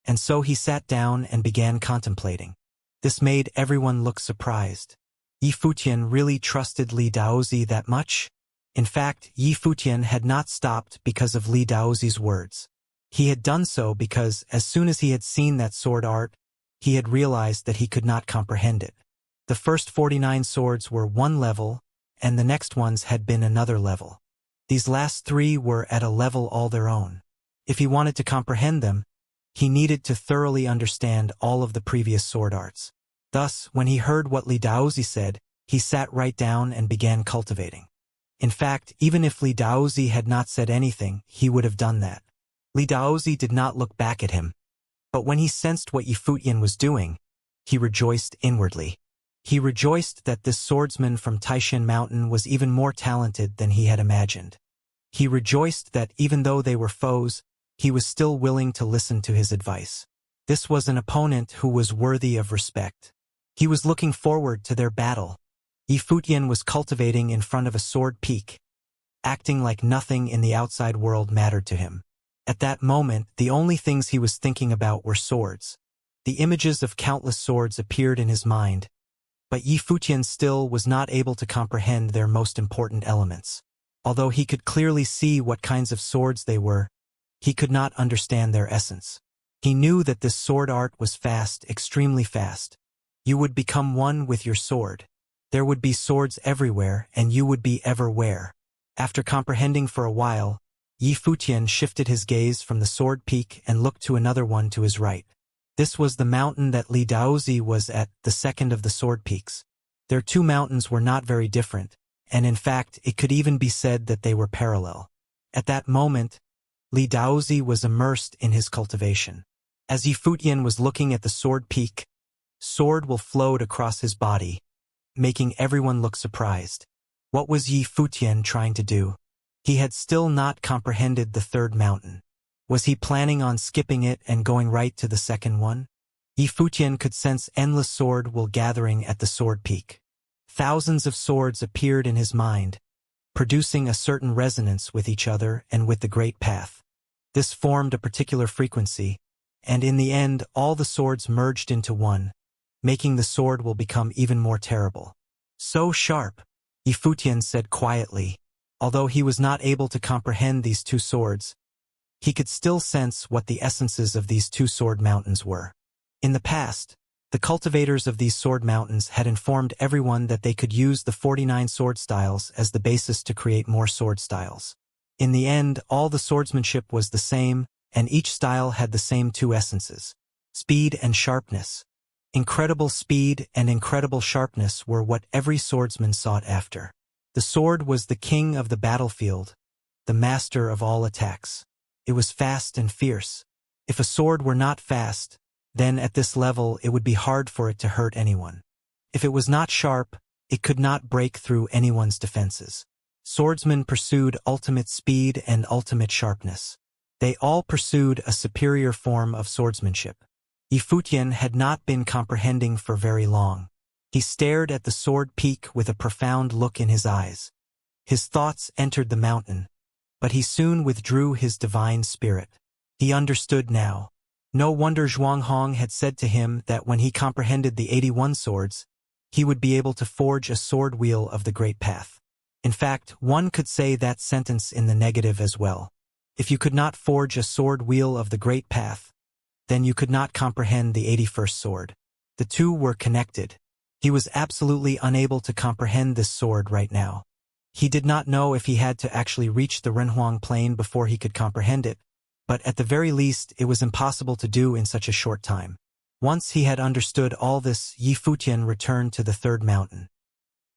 Speaker 1: and so he sat down and began contemplating. This made everyone look surprised. Yi Futian really trusted Li Daozi that much? In fact, Yi Futian had not stopped because of Li Daozi's words. He had done so because, as soon as he had seen that sword art, he had realized that he could not comprehend it. The first 49 swords were one level, and the next ones had been another level. These last 3 were at a level all their own. If he wanted to comprehend them, he needed to thoroughly understand all of the previous sword arts. Thus, when he heard what Li Daozi said, he sat right down and began cultivating. In fact, even if Li Daozi had not said anything, he would have done that. Li Daozi did not look back at him, but when he sensed what Yi Futian was doing, he rejoiced inwardly. He rejoiced that this swordsman from Taishan Mountain was even more talented than he had imagined. He rejoiced that even though they were foes, he was still willing to listen to his advice. This was an opponent who was worthy of respect. He was looking forward to their battle. Yi Futian was cultivating in front of a sword peak, acting like nothing in the outside world mattered to him. At that moment, the only things he was thinking about were swords. The images of countless swords appeared in his mind, but Yi Futian still was not able to comprehend their most important elements. Although he could clearly see what kinds of swords they were, he could not understand their essence. He knew that this sword art was fast, extremely fast. You would become one with your sword. There would be swords everywhere, and you would be everywhere. After comprehending for a while, Yi Futian shifted his gaze from the sword peak and looked to another one to his right. This was the mountain that Li Daozi was at, the second of the sword peaks. Their two mountains were not very different, and in fact it could even be said that they were parallel. At that moment, Li Daozi was immersed in his cultivation. As Yifutian was looking at the sword peak, sword will flowed across his body, making everyone look surprised. What was Yifutian trying to do? He had still not comprehended the third mountain. Was he planning on skipping it and going right to the second one? Yifutian could sense endless sword will gathering at the sword peak. Thousands of swords appeared in his mind, producing a certain resonance with each other and with the great path. This formed a particular frequency, and in the end all the swords merged into one, making the sword will become even more terrible. So sharp, Yifutian said quietly. Although he was not able to comprehend these two swords, he could still sense what the essences of these two sword mountains were. In the past, the cultivators of these sword mountains had informed everyone that they could use the 49 sword styles as the basis to create more sword styles. In the end, all the swordsmanship was the same, and each style had the same two essences: speed and sharpness. Incredible speed and incredible sharpness were what every swordsman sought after. The sword was the king of the battlefield, the master of all attacks. It was fast and fierce. If a sword were not fast, then at this level it would be hard for it to hurt anyone. If it was not sharp, it could not break through anyone's defenses. Swordsmen pursued ultimate speed and ultimate sharpness. They all pursued a superior form of swordsmanship. Yifutian had not been comprehending for very long. He stared at the sword peak with a profound look in his eyes. His thoughts entered the mountain, but he soon withdrew his divine spirit. He understood now. No wonder Zhuanghong had said to him that when he comprehended the 81 swords, he would be able to forge a sword wheel of the great path. In fact, one could say that sentence in the negative as well. If you could not forge a sword wheel of the great path, then you could not comprehend the 81st sword. The two were connected. He was absolutely unable to comprehend this sword right now. He did not know if he had to actually reach the Renhuang plain before he could comprehend it, but at the very least it was impossible to do in such a short time. Once he had understood all this, Yifutian returned to the third mountain.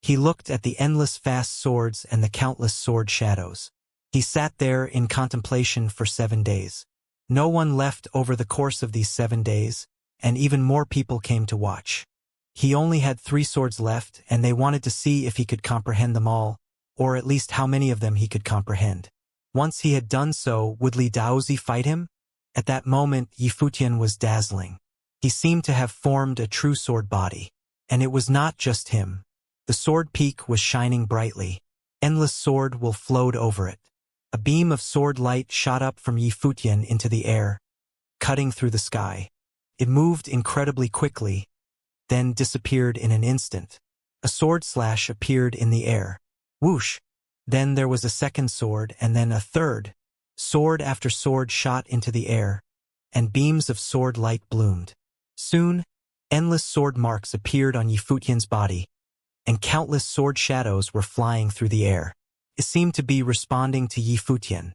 Speaker 1: He looked at the endless fast swords and the countless sword shadows. He sat there in contemplation for 7 days. No one left over the course of these 7 days, and even more people came to watch. He only had 3 swords left, and they wanted to see if he could comprehend them all, or at least how many of them he could comprehend. Once he had done so, would Li Daozi fight him? At that moment, Yifutian was dazzling. He seemed to have formed a true sword body. And it was not just him. The sword peak was shining brightly. Endless sword will flowed over it. A beam of sword light shot up from Yifutian into the air, cutting through the sky. It moved incredibly quickly, then disappeared in an instant. A sword slash appeared in the air. Whoosh! Then there was a second sword, and then a third. Sword after sword shot into the air, and beams of sword light bloomed. Soon, endless sword marks appeared on Yifutian's body, and countless sword shadows were flying through the air. It seemed to be responding to Yifutian.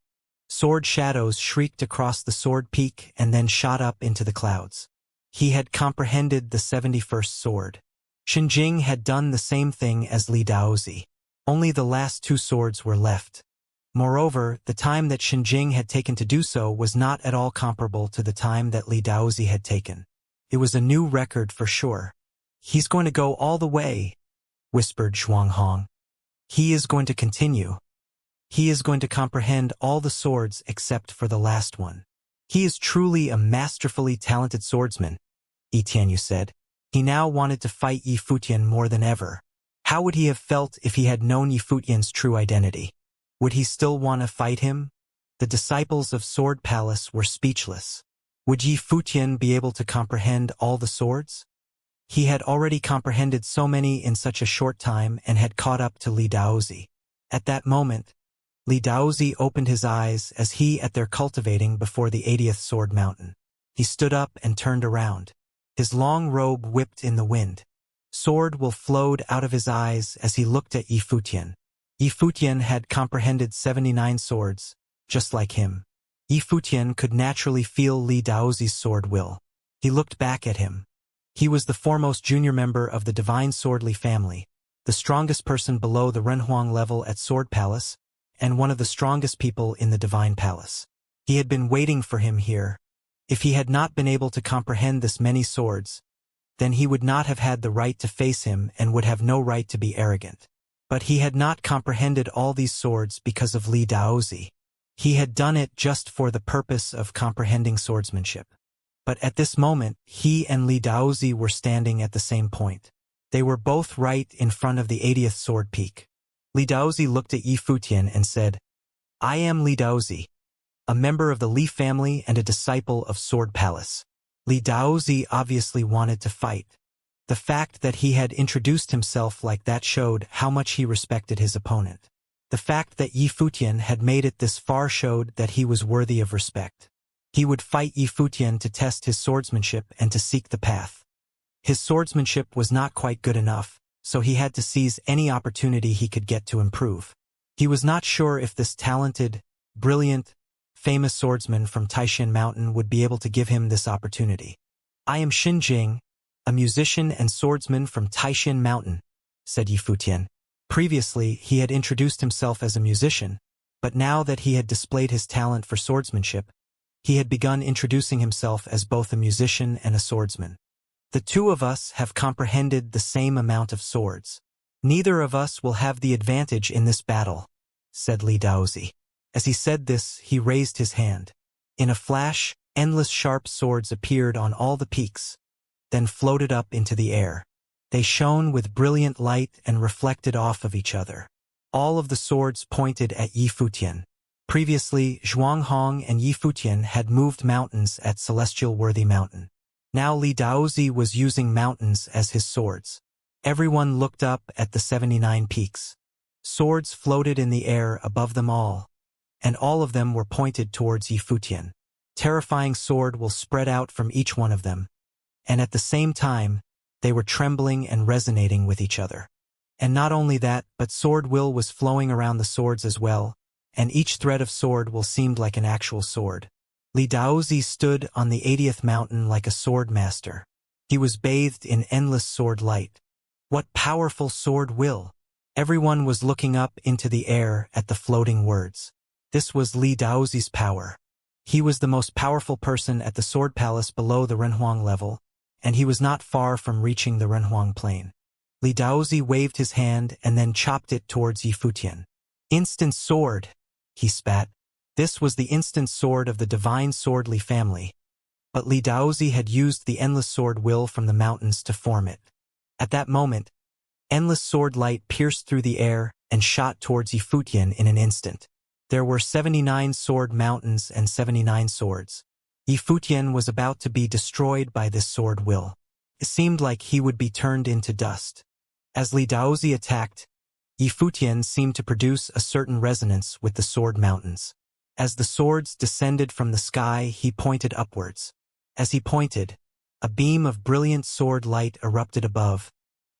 Speaker 1: Sword shadows shrieked across the sword peak and then shot up into the clouds. He had comprehended the 71st sword. Xinjing had done the same thing as Li Daozi. Only the last 2 swords were left. Moreover, the time that Xinjing had taken to do so was not at all comparable to the time that Li Daozi had taken. It was a new record for sure. "He's going to go all the way," whispered Zhuanghong. "He is going to continue. He is going to comprehend all the swords except for the last one. He is truly a masterfully talented swordsman," Yi Tianyu said. He now wanted to fight Yifutian more than ever. How would he have felt if he had known Yifutian's true identity? Would he still want to fight him? The disciples of Sword Palace were speechless. Would Yifutian be able to comprehend all the swords? He had already comprehended so many in such a short time and had caught up to Li Daozi. At that moment, Li Daozi opened his eyes as he at their cultivating before the 80th sword mountain. He stood up and turned around. His long robe whipped in the wind. Sword will flowed out of his eyes as he looked at Yifutian. Yifutian had comprehended 79 swords, just like him. Yifutian could naturally feel Li Daozi's sword will. He looked back at him. He was the foremost junior member of the divine swordly family, the strongest person below the Renhuang level at Sword Palace, and one of the strongest people in the Divine Palace. He had been waiting for him here. If he had not been able to comprehend this many swords, then he would not have had the right to face him and would have no right to be arrogant. But he had not comprehended all these swords because of Li Daozi. He had done it just for the purpose of comprehending swordsmanship. But at this moment, he and Li Daozi were standing at the same point. They were both right in front of the 80th sword peak. Li Daozi looked at Yi Futian and said, "I am Li Daozi, a member of the Li family and a disciple of Sword Palace." Li Daozi obviously wanted to fight. The fact that he had introduced himself like that showed how much he respected his opponent. The fact that Yi Futian had made it this far showed that he was worthy of respect. He would fight Yi Futian to test his swordsmanship and to seek the path. His swordsmanship was not quite good enough, so he had to seize any opportunity he could get to improve. He was not sure if this talented, brilliant, famous swordsman from Taishan Mountain would be able to give him this opportunity. "I am Xinjing, a musician and swordsman from Taishan Mountain," said Yi Futian. Previously, he had introduced himself as a musician, but now that he had displayed his talent for swordsmanship, he had begun introducing himself as both a musician and a swordsman. "The two of us have comprehended the same amount of swords. Neither of us will have the advantage in this battle," said Li Daozi. As he said this, he raised his hand. In a flash, endless sharp swords appeared on all the peaks, then floated up into the air. They shone with brilliant light and reflected off of each other. All of the swords pointed at Yi Futian. Previously, Zhuanghong and Yi Futian had moved mountains at Celestial Worthy Mountain. Now Li Daozi was using mountains as his swords. Everyone looked up at the 79 peaks. Swords floated in the air above them all, and all of them were pointed towards Yi Futian. Terrifying sword will spread out from each one of them, and at the same time, they were trembling and resonating with each other. And not only that, but sword will was flowing around the swords as well, and each thread of sword will seemed like an actual sword. Li Daozi stood on the 80th mountain like a sword master. He was bathed in endless sword light. What powerful sword will! Everyone was looking up into the air at the floating words. This was Li Daozi's power. He was the most powerful person at the Sword Palace below the Renhuang level, and he was not far from reaching the Renhuang plain. Li Daozi waved his hand and then chopped it towards Yi Futian. "Instant sword!" he spat. This was the instant sword of the divine swordly family, but Li Daozi had used the endless sword will from the mountains to form it. At that moment, endless sword light pierced through the air and shot towards Yi Futian in an instant. There were 79 sword mountains and 79 swords. Yi Futian was about to be destroyed by this sword will. It seemed like he would be turned into dust. As Li Daozi attacked, Yi Futian seemed to produce a certain resonance with the sword mountains. As the swords descended from the sky, he pointed upwards. As he pointed, a beam of brilliant sword light erupted above,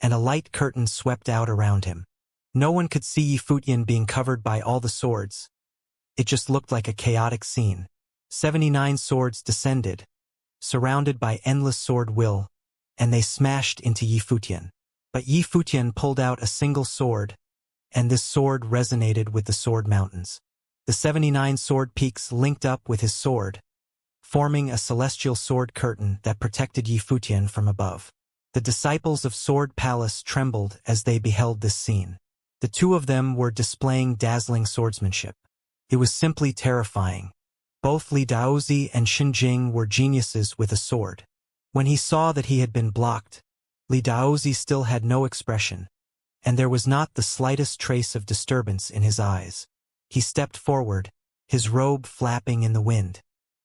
Speaker 1: and a light curtain swept out around him. No one could see Yi Futian being covered by all the swords. It just looked like a chaotic scene. 79 swords descended, surrounded by endless sword will, and they smashed into Yi Futian. But Yi Futian pulled out a single sword, and this sword resonated with the sword mountains. The 79 sword peaks linked up with his sword, forming a celestial sword curtain that protected Yi Futian from above. The disciples of Sword Palace trembled as they beheld this scene. The two of them were displaying dazzling swordsmanship. It was simply terrifying. Both Li Daozi and Xinjing were geniuses with a sword. When he saw that he had been blocked, Li Daozi still had no expression, and there was not the slightest trace of disturbance in his eyes. He stepped forward, his robe flapping in the wind.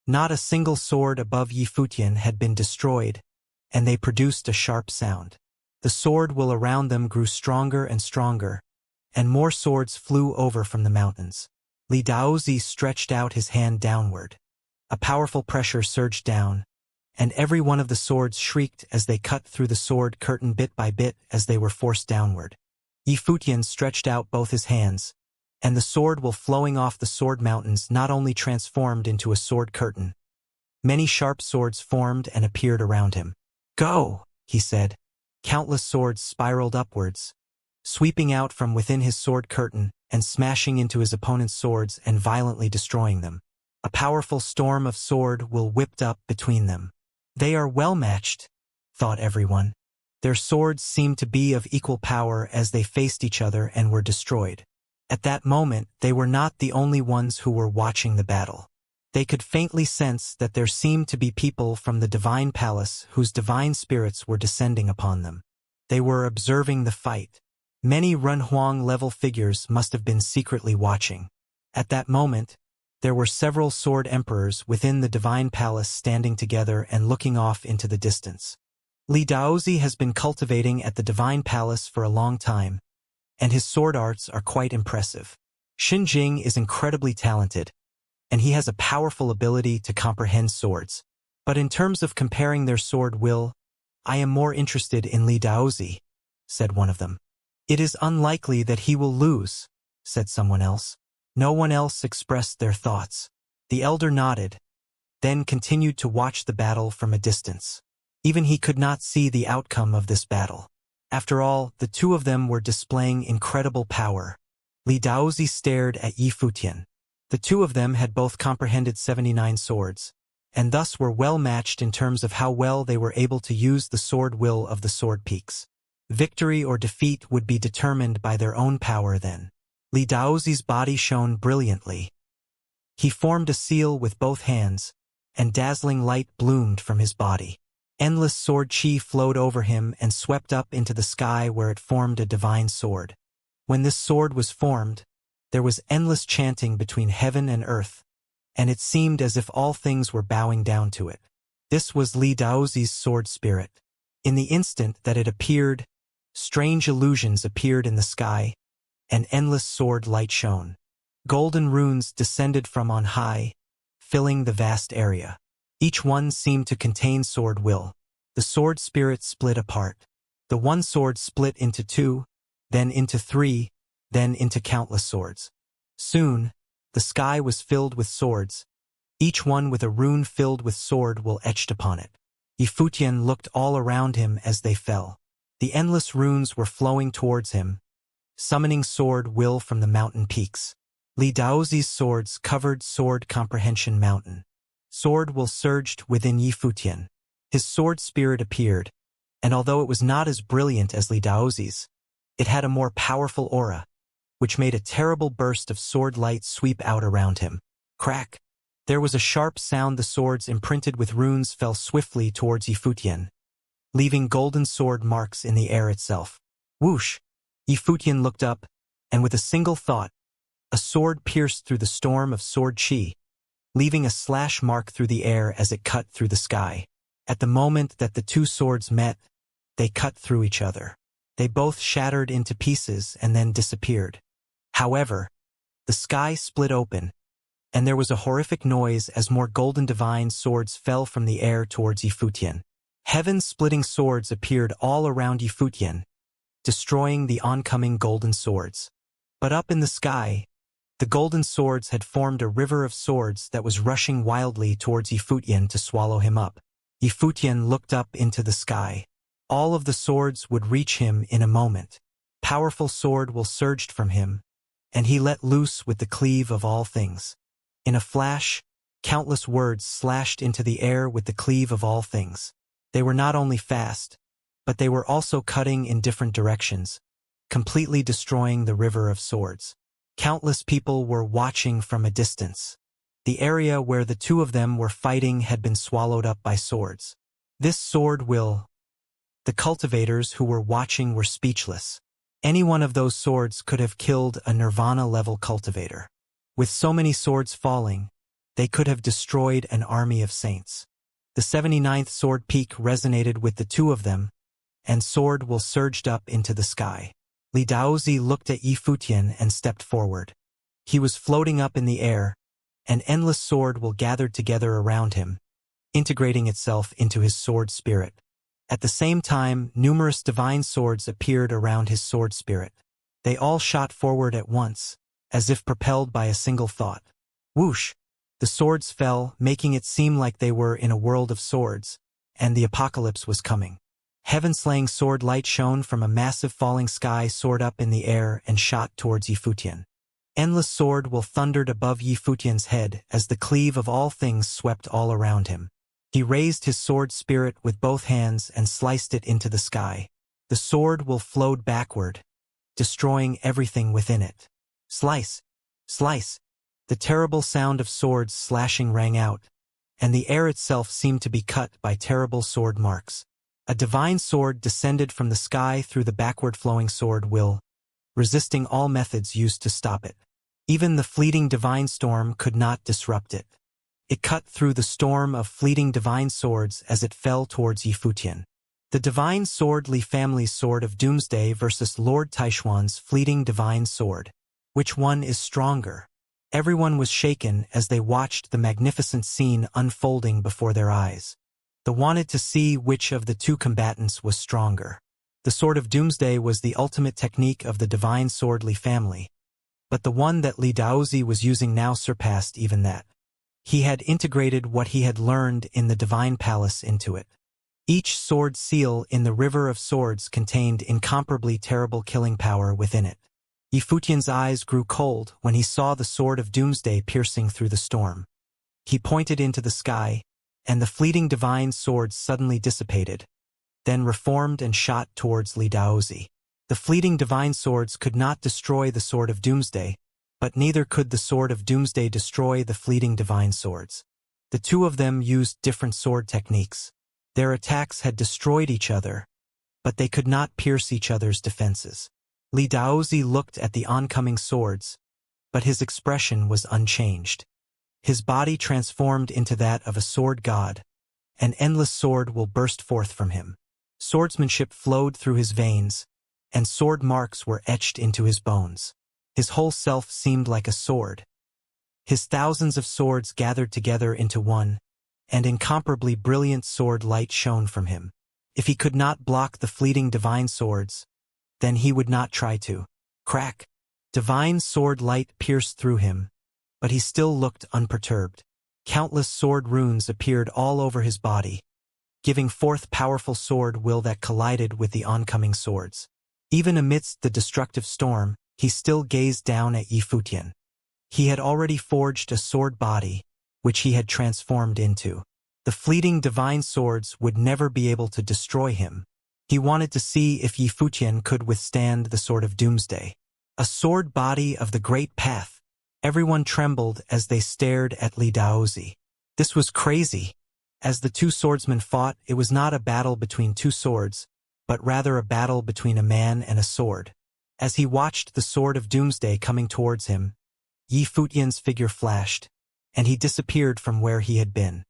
Speaker 1: Not a single sword above Yi Futian had been destroyed, and they produced a sharp sound. The sword will around them grew stronger and stronger, and more swords flew over from the mountains. Li Daozi stretched out his hand downward. A powerful pressure surged down, and every one of the swords shrieked as they cut through the sword curtain bit by bit as they were forced downward. Yi Futian stretched out both his hands, and the sword will flowing off the sword mountains not only transformed into a sword curtain. Many sharp swords formed and appeared around him. "Go!" he said. Countless swords spiraled upwards, sweeping out from within his sword curtain and smashing into his opponent's swords and violently destroying them. A powerful storm of sword will whipped up between them. They are well matched, thought everyone. Their swords seemed to be of equal power as they faced each other and were destroyed. At that moment, they were not the only ones who were watching the battle. They could faintly sense that there seemed to be people from the divine palace whose divine spirits were descending upon them. They were observing the fight. Many Runhuang-level figures must have been secretly watching. At that moment, there were several sword emperors within the divine palace standing together and looking off into the distance. Li Daozi has been cultivating at the divine palace for a long time, and his sword arts are quite impressive. Xinjing is incredibly talented, and he has a powerful ability to comprehend swords. But in terms of comparing their sword will, I am more interested in Li Daozi, said one of them. It is unlikely that he will lose, said someone else. No one else expressed their thoughts. The elder nodded, then continued to watch the battle from a distance. Even he could not see the outcome of this battle. After all, the two of them were displaying incredible power. Li Daozi stared at Yi Futian. The two of them had both comprehended 79 swords, and thus were well matched in terms of how well they were able to use the sword will of the sword peaks. Victory or defeat would be determined by their own power then. Li Daozi's body shone brilliantly. He formed a seal with both hands, and dazzling light bloomed from his body. Endless sword chi flowed over him and swept up into the sky where it formed a divine sword. When this sword was formed, there was endless chanting between heaven and earth, and it seemed as if all things were bowing down to it. This was Li Daozi's sword spirit. In the instant that it appeared, strange illusions appeared in the sky, and endless sword light shone. Golden runes descended from on high, filling the vast area. Each one seemed to contain sword will. The sword spirit split apart. The one sword split into two, then into three, then into countless swords. Soon, the sky was filled with swords, each one with a rune filled with sword will etched upon it. Yi Futian looked all around him as they fell. The endless runes were flowing towards him, summoning sword will from the mountain peaks. Li Daozi's swords covered sword comprehension mountain. Sword will surged within Yi Futian. His sword spirit appeared, and although it was not as brilliant as Li Daozi's, it had a more powerful aura, which made a terrible burst of sword light sweep out around him. Crack! There was a sharp sound. The swords imprinted with runes fell swiftly towards Yi Futian, leaving golden sword marks in the air itself. Whoosh! Yi Futian looked up, and with a single thought, a sword pierced through the storm of sword chi, leaving a slash mark through the air as it cut through the sky. At the moment that the two swords met, they cut through each other. They both shattered into pieces and then disappeared. However, the sky split open, and there was a horrific noise as more golden divine swords fell from the air towards Yi Futian. Heaven-splitting swords appeared all around Yi Futian, destroying the oncoming golden swords. But up in the sky, the golden swords had formed a river of swords that was rushing wildly towards Yi Futian to swallow him up. Yi Futian looked up into the sky. All of the swords would reach him in a moment. Powerful sword will surged from him, and he let loose with the cleave of all things. In a flash, countless words slashed into the air with the cleave of all things. They were not only fast, but they were also cutting in different directions, completely destroying the river of swords. Countless people were watching from a distance. The area where the two of them were fighting had been swallowed up by swords. This sword will... The cultivators who were watching were speechless. Any one of those swords could have killed a Nirvana-level cultivator. With so many swords falling, they could have destroyed an army of saints. The 79th sword peak resonated with the two of them, and sword will surged up into the sky. Li Daozi looked at Yi Futian and stepped forward. He was floating up in the air, and endless sword will gathered together around him, integrating itself into his sword spirit. At the same time, numerous divine swords appeared around his sword spirit. They all shot forward at once, as if propelled by a single thought. Whoosh! The swords fell, making it seem like they were in a world of swords, and the apocalypse was coming. Heaven-slaying sword light shone from a massive falling sky, soared up in the air and shot towards Yifutian. Endless sword will thundered above Yifutian's head as the cleave of all things swept all around him. He raised his sword spirit with both hands and sliced it into the sky. The sword will flowed backward, destroying everything within it. Slice! Slice! The terrible sound of swords slashing rang out, and the air itself seemed to be cut by terrible sword marks. A divine sword descended from the sky through the backward flowing sword will, resisting all methods used to stop it. Even the fleeting divine storm could not disrupt it. It cut through the storm of fleeting divine swords as it fell towards Yifutian. The divine sword Li family's sword of doomsday versus Lord Taishuan's fleeting divine sword. Which one is stronger? Everyone was shaken as they watched the magnificent scene unfolding before their eyes. They wanted to see which of the two combatants was stronger. The sword of doomsday was the ultimate technique of the divine sword Li family, but the one that Li Daozi was using now surpassed even that. He had integrated what he had learned in the divine palace into it. Each sword seal in the river of swords contained incomparably terrible killing power within it. Yifutian's eyes grew cold when he saw the sword of doomsday piercing through the storm. He pointed into the sky, and the fleeting divine swords suddenly dissipated, then reformed and shot towards Li Daozi. The fleeting divine swords could not destroy the sword of doomsday, but neither could the sword of doomsday destroy the fleeting divine swords. The two of them used different sword techniques. Their attacks had destroyed each other, but they could not pierce each other's defenses. Li Daozi looked at the oncoming swords, but his expression was unchanged. His body transformed into that of a sword god. An endless sword will burst forth from him. Swordsmanship flowed through his veins, and sword marks were etched into his bones. His whole self seemed like a sword. His thousands of swords gathered together into one, and incomparably brilliant sword light shone from him. If he could not block the fleeting divine swords, then he would not try to. Crack! Divine sword light pierced through him, but he still looked unperturbed. Countless sword runes appeared all over his body, giving forth powerful sword will that collided with the oncoming swords. Even amidst the destructive storm, he still gazed down at Yifutian. He had already forged a sword body, which he had transformed into. The fleeting divine swords would never be able to destroy him. He wanted to see if Yifutian could withstand the sword of doomsday. A sword body of the great path. Everyone trembled as they stared at Li Daozi. This was crazy. As the two swordsmen fought, it was not a battle between two swords, but rather a battle between a man and a sword. As he watched the sword of doomsday coming towards him, Yifutian's figure flashed, and he disappeared from where he had been.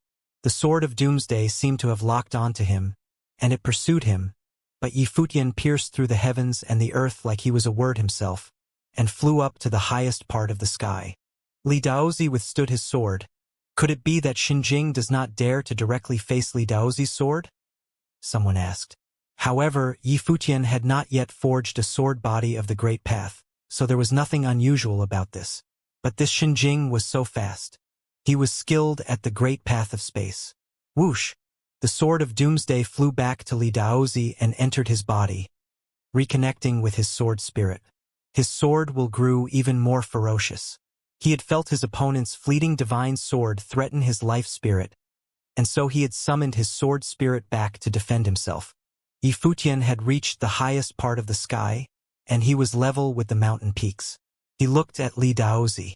Speaker 1: The sword of doomsday seemed to have locked onto him, and it pursued him, but Yifutian pierced through the heavens and the earth like he was a word himself, and flew up to the highest part of the sky. Li Daozi withstood his sword. Could it be that Xinjing does not dare to directly face Li Daozi's sword? Someone asked. However, Yifutian had not yet forged a sword body of the Great Path, so there was nothing unusual about this. But this Xinjing was so fast. He was skilled at the Great Path of space. Whoosh! The sword of doomsday flew back to Li Daozi and entered his body, reconnecting with his sword spirit. His sword will grew even more ferocious. He had felt his opponent's fleeting divine sword threaten his life spirit, and so he had summoned his sword spirit back to defend himself. Yifutian had reached the highest part of the sky, and he was level with the mountain peaks. He looked at Li Daozi.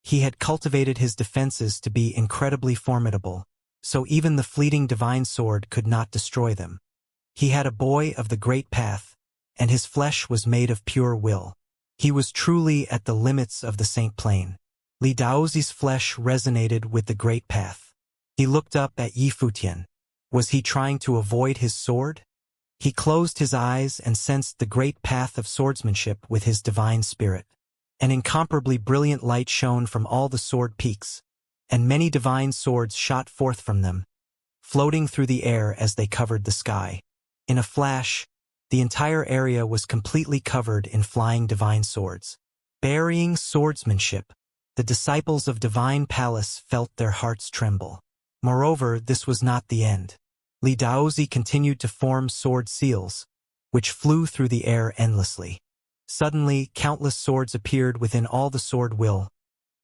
Speaker 1: He had cultivated his defenses to be incredibly formidable, so even the fleeting divine sword could not destroy them. He had a boy of the great path, and his flesh was made of pure will. He was truly at the limits of the Saint Plane. Li Daozi's flesh resonated with the great path. He looked up at Yifutian. Was he trying to avoid his sword? He closed his eyes and sensed the great path of swordsmanship with his divine spirit. An incomparably brilliant light shone from all the sword peaks, and many divine swords shot forth from them, floating through the air as they covered the sky. In a flash, the entire area was completely covered in flying divine swords. Burying swordsmanship, the disciples of Divine Palace felt their hearts tremble. Moreover, this was not the end. Li Daozi continued to form sword seals, which flew through the air endlessly. Suddenly, countless swords appeared within all the sword will,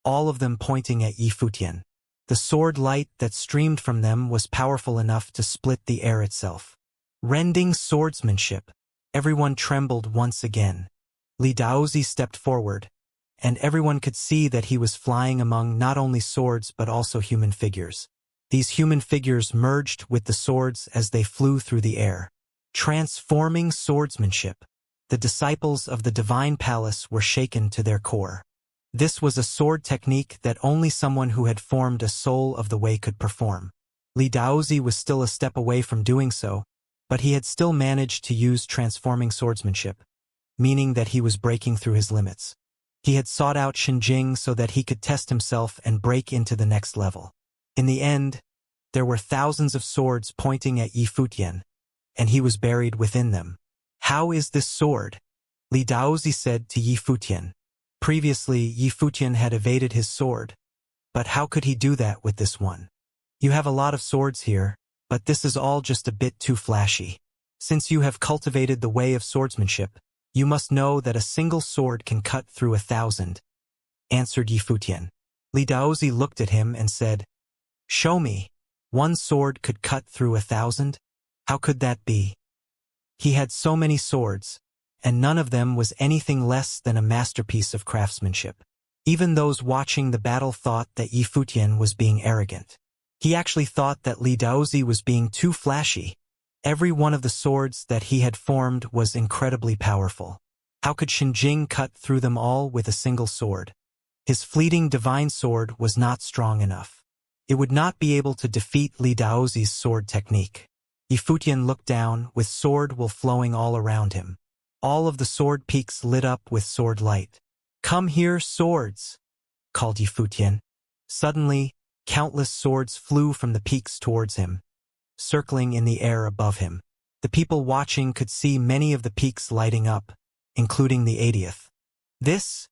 Speaker 1: all of them pointing at Yi Futian. The sword light that streamed from them was powerful enough to split the air itself. Rending swordsmanship. Everyone trembled once again. Li Daozi stepped forward, and everyone could see that he was flying among not only swords but also human figures. These human figures merged with the swords as they flew through the air. Transforming swordsmanship. The disciples of the divine palace were shaken to their core. This was a sword technique that only someone who had formed a soul of the way could perform. Li Daozi was still a step away from doing so, but he had still managed to use transforming swordsmanship, meaning that he was breaking through his limits. He had sought out Xinjing so that he could test himself and break into the next level. In the end, there were thousands of swords pointing at Yi Futian, and he was buried within them. "How is this sword?" Li Daozi said to Yi Futian. Previously, Yi Futian had evaded his sword, but how could he do that with this one? "You have a lot of swords here, but this is all just a bit too flashy. Since you have cultivated the way of swordsmanship, you must know that a single sword can cut through 1,000, answered Yi Futian. Li Daozi looked at him and said, "Show me. One sword could cut through 1,000? How could that be?" He had so many swords, and none of them was anything less than a masterpiece of craftsmanship. Even those watching the battle thought that Yi Futian was being arrogant. He actually thought that Li Daozi was being too flashy. Every one of the swords that he had formed was incredibly powerful. How could Xinjing cut through them all with a single sword? His fleeting divine sword was not strong enough. It would not be able to defeat Li Daozi's sword technique. Yi Futian looked down, with sword will flowing all around him. All of the sword peaks lit up with sword light. "Come here, swords!" called Yi Futian. Suddenly, countless swords flew from the peaks towards him, circling in the air above him. The people watching could see many of the peaks lighting up, including the 80th. This?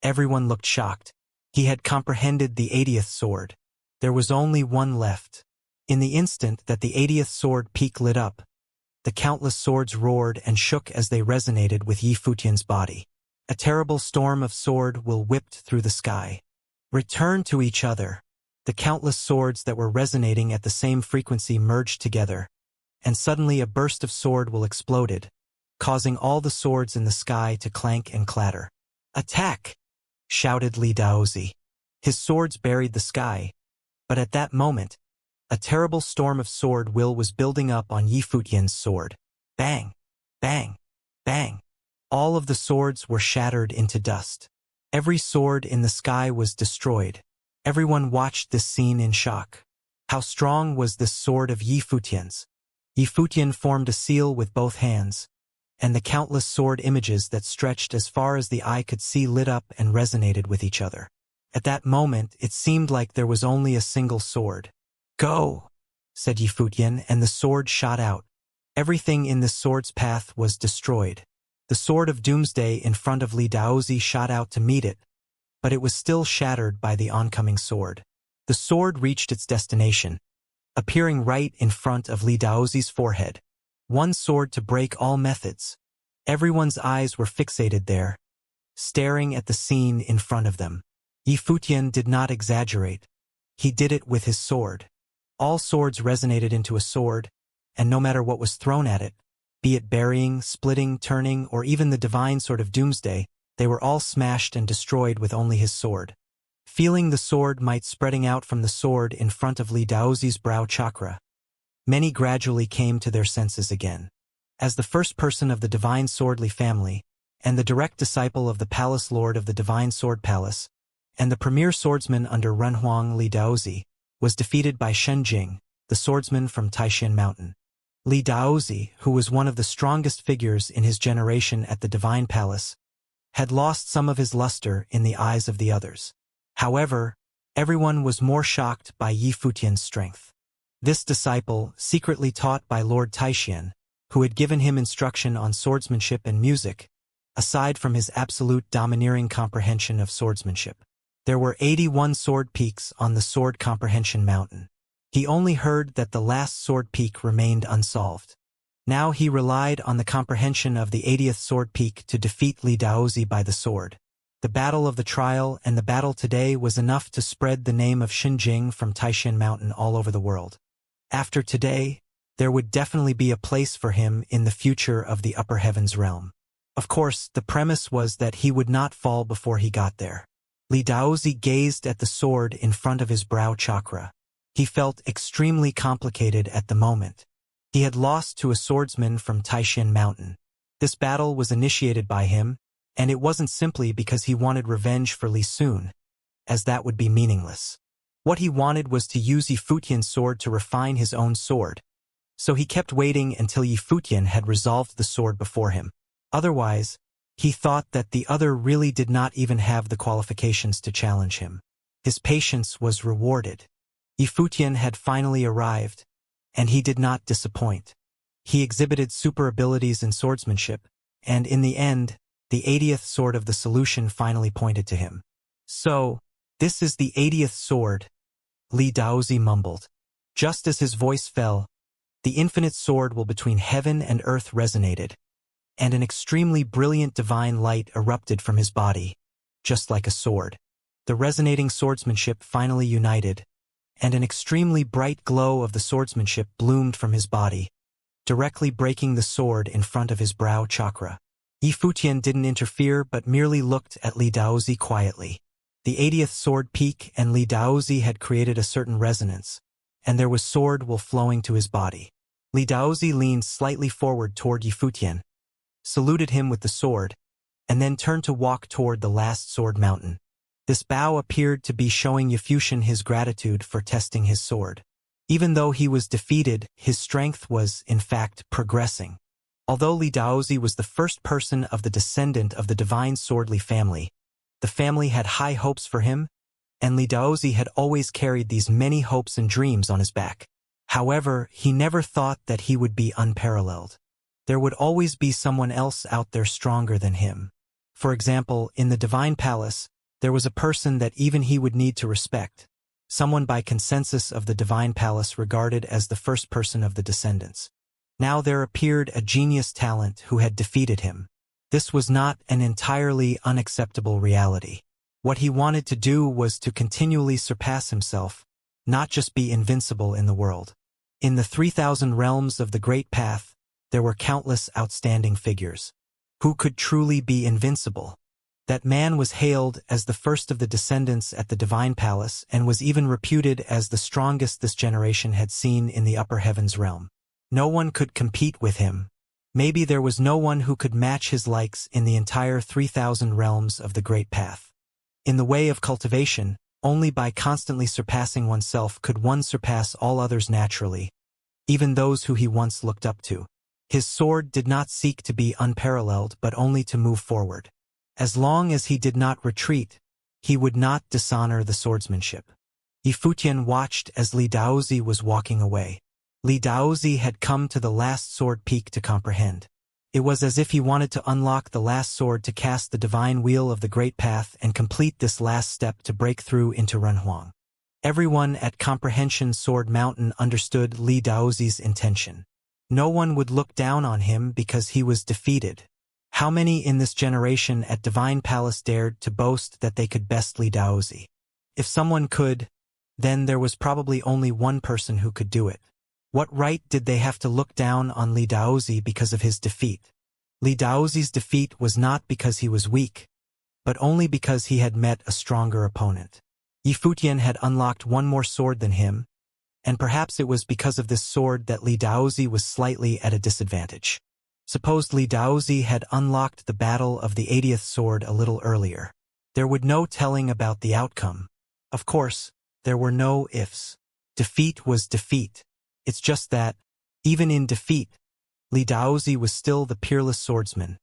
Speaker 1: Everyone looked shocked. He had comprehended the 80th sword. There was only one left. In the instant that the 80th sword peak lit up, the countless swords roared and shook as they resonated with Yi Futian's body. A terrible storm of sword will whipped through the sky. Return to each other. The countless swords that were resonating at the same frequency merged together, and suddenly a burst of sword will exploded, causing all the swords in the sky to clank and clatter. "Attack!" shouted Li Daozi. His swords buried the sky, but at that moment, a terrible storm of sword will was building up on Yi Futian's sword. Bang! Bang! Bang! All of the swords were shattered into dust. Every sword in the sky was destroyed. Everyone watched this scene in shock. How strong was this sword of Yi Futian's? Yi Futian formed a seal with both hands, and the countless sword images that stretched as far as the eye could see lit up and resonated with each other. At that moment, it seemed like there was only a single sword. "Go!" said Yi Futian, and the sword shot out. Everything in the sword's path was destroyed. The sword of Doomsday in front of Li Daozi shot out to meet it, but it was still shattered by the oncoming sword. The sword reached its destination, appearing right in front of Li Daozi's forehead. One sword to break all methods. Everyone's eyes were fixated there, staring at the scene in front of them. Yi Futian did not exaggerate. He did it with his sword. All swords resonated into a sword, and no matter what was thrown at it, be it burying, splitting, turning, or even the divine sword of Doomsday, they were all smashed and destroyed with only his sword. Feeling the sword might spreading out from the sword in front of Li Daozi's brow chakra, many gradually came to their senses again. As the first person of the divine swordly family, and the direct disciple of the palace lord of the divine sword palace, and the premier swordsman under Renhuang Li Daozi, was defeated by Xinjing, the swordsman from Taishan Mountain. Li Daozi, who was one of the strongest figures in his generation at the divine palace, had lost some of his luster in the eyes of the others. However, everyone was more shocked by Yi Futian's strength. This disciple, secretly taught by Lord Taishan, who had given him instruction on swordsmanship and music, aside from his absolute domineering comprehension of swordsmanship. There were 81 sword peaks on the Sword Comprehension Mountain. He only heard that the last sword peak remained unsolved. Now he relied on the comprehension of the 80th sword peak to defeat Li Daozi by the sword. The battle of the trial and the battle today was enough to spread the name of Xinjing from Taishan Mountain all over the world. After today, there would definitely be a place for him in the future of the upper heavens realm. Of course, the premise was that he would not fall before he got there. Li Daozi gazed at the sword in front of his brow chakra. He felt extremely complicated at the moment. He had lost to a swordsman from Taishan Mountain. This battle was initiated by him, and it wasn't simply because he wanted revenge for Li Sun, as that would be meaningless. What he wanted was to use Yi Futian's sword to refine his own sword, so he kept waiting until Yi Futian had resolved the sword before him. Otherwise, he thought that the other really did not even have the qualifications to challenge him. His patience was rewarded. Yi Futian had finally arrived, and he did not disappoint. He exhibited super abilities in swordsmanship, and in the end, the 80th sword of the solution finally pointed to him. So, this is the 80th sword, Li Daozi mumbled. Just as his voice fell, the infinite sword will between heaven and earth resonated, and an extremely brilliant divine light erupted from his body, just like a sword. The resonating swordsmanship finally united, and an extremely bright glow of the swordsmanship bloomed from his body, directly breaking the sword in front of his brow chakra. Yi Futian didn't interfere but merely looked at Li Daozi quietly. The 80th sword peak and Li Daozi had created a certain resonance, and there was sword will flowing to his body. Li Daozi leaned slightly forward toward Yi Futian, saluted him with the sword, and then turned to walk toward the last sword mountain. This bow appeared to be showing Yi Futian his gratitude for testing his sword. Even though he was defeated, his strength was, in fact, progressing. Although Li Daozi was the first person of the descendant of the divine swordly family, the family had high hopes for him, and Li Daozi had always carried these many hopes and dreams on his back. However, he never thought that he would be unparalleled. There would always be someone else out there stronger than him. For example, in the Divine Palace, there was a person that even he would need to respect, someone by consensus of the Divine Palace regarded as the first person of the descendants. Now there appeared a genius talent who had defeated him. This was not an entirely unacceptable reality. What he wanted to do was to continually surpass himself, not just be invincible in the world. In the 3,000 realms of the Great Path, there were countless outstanding figures. Who could truly be invincible? That man was hailed as the first of the descendants at the Divine Palace and was even reputed as the strongest this generation had seen in the upper heavens realm. No one could compete with him. Maybe there was no one who could match his likes in the entire 3,000 realms of the Great Path. In the way of cultivation, only by constantly surpassing oneself could one surpass all others naturally, even those who he once looked up to. His sword did not seek to be unparalleled but only to move forward. As long as he did not retreat, he would not dishonor the swordsmanship. Yi Futian watched as Li Daozi was walking away. Li Daozi had come to the last sword peak to comprehend. It was as if he wanted to unlock the last sword to cast the divine wheel of the Great Path and complete this last step to break through into Renhuang. Everyone at Comprehension Sword Mountain understood Li Daozi's intention. No one would look down on him because he was defeated. How many in this generation at Divine Palace dared to boast that they could best Li Daozi? If someone could, then there was probably only one person who could do it. What right did they have to look down on Li Daozi because of his defeat? Li Daozi's defeat was not because he was weak, but only because he had met a stronger opponent. Yi Futian had unlocked one more sword than him, and perhaps it was because of this sword that Li Daozi was slightly at a disadvantage. Suppose Li Daozi had unlocked the battle of the 80th sword a little earlier. There would no telling about the outcome. Of course, there were no ifs. Defeat was defeat. It's just that, even in defeat, Li Daozi was still the peerless swordsman,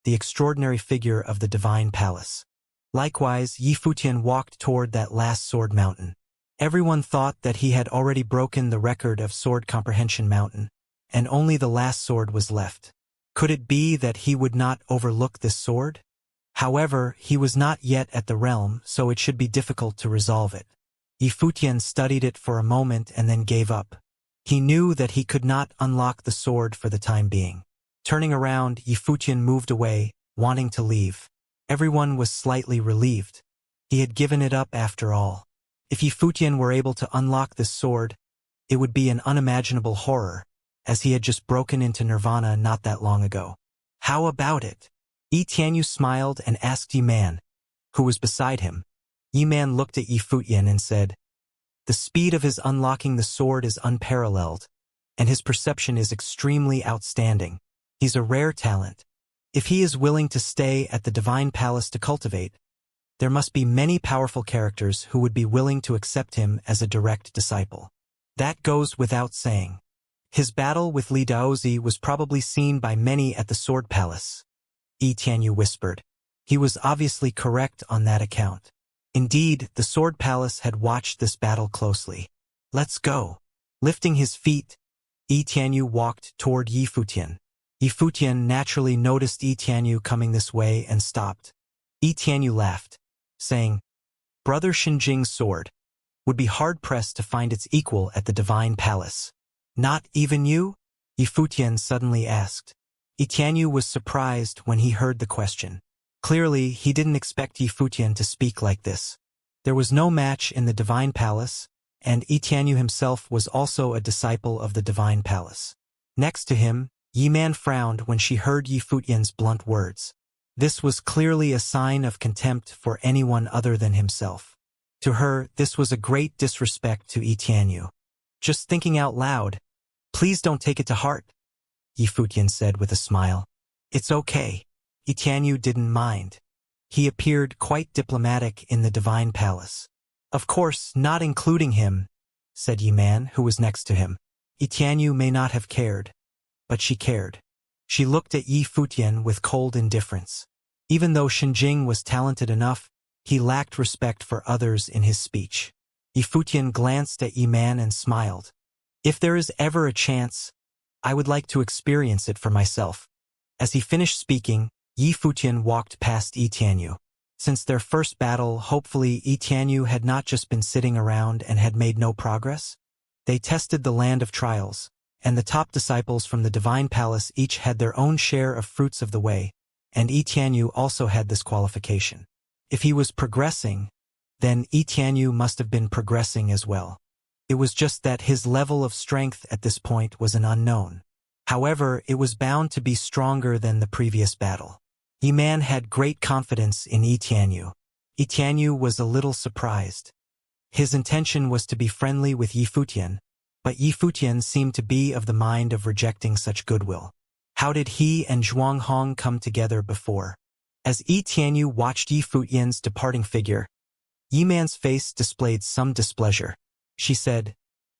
Speaker 1: the extraordinary figure of the Divine Palace. Likewise, Yi Futian walked toward that last sword mountain. Everyone thought that he had already broken the record of Sword Comprehension Mountain, and only the last sword was left. Could it be that he would not overlook this sword? However, he was not yet at the realm, so it should be difficult to resolve it. Yifutian studied it for a moment and then gave up. He knew that he could not unlock the sword for the time being. Turning around, Yifutian moved away, wanting to leave. Everyone was slightly relieved. He had given it up after all. If Yifutian were able to unlock this sword, it would be an unimaginable horror, as he had just broken into nirvana not that long ago. How about it? Yi Tianyu smiled and asked Yi Man, who was beside him. Yi Man looked at Yifutian and said, "The speed of his unlocking the sword is unparalleled, and his perception is extremely outstanding. He's a rare talent. If he is willing to stay at the Divine Palace to cultivate, there must be many powerful characters who would be willing to accept him as a direct disciple. That goes without saying." His battle with Li Daozi was probably seen by many at the Sword Palace, Yi Tianyu whispered. He was obviously correct on that account. Indeed, the Sword Palace had watched this battle closely. "Let's go." Lifting his feet, Yi Tianyu walked toward Yifutian. Yifutian naturally noticed Yi Tianyu coming this way and stopped. Yi Tianyu laughed, saying, "Brother Xinjing's sword would be hard-pressed to find its equal at the Divine Palace." "Not even you?" Yifutian suddenly asked. Yi Tianyu was surprised when he heard the question. Clearly, he didn't expect Yifutian to speak like this. There was no match in the Divine Palace, and Yi Tianyu himself was also a disciple of the Divine Palace. Next to him, Yi Man frowned when she heard Yifutian's blunt words. This was clearly a sign of contempt for anyone other than himself. To her, this was a great disrespect to Yi Tianyu. "Just thinking out loud. Please don't take it to heart," Yifutian said with a smile. "It's okay." Yi Tianyu didn't mind. He appeared quite diplomatic in the Divine Palace. "Of course, not including him," said Yi Man, who was next to him. Yi Tianyu may not have cared, but she cared. She looked at Yifutian with cold indifference. Even though Xinjing was talented enough, he lacked respect for others in his speech. Yifutian glanced at Yi Man and smiled. "If there is ever a chance, I would like to experience it for myself." As he finished speaking, Yifutian walked past Yi Tianyu. Since their first battle, hopefully Yi Tianyu had not just been sitting around and had made no progress. They tested the land of trials, and the top disciples from the Divine Palace each had their own share of fruits of the way, and Yi Tianyu also had this qualification. If he was progressing, then Yi Tianyu must have been progressing as well. It was just that his level of strength at this point was an unknown. However, it was bound to be stronger than the previous battle. Yi Man had great confidence in Yi Tianyu. Yi Tianyu was a little surprised. His intention was to be friendly with Yifutian, but Yifutian seemed to be of the mind of rejecting such goodwill. How did he and Zhuang Hong come together before? As Yi Tianyu watched Yifutian's departing figure, Yi Man's face displayed some displeasure. She said,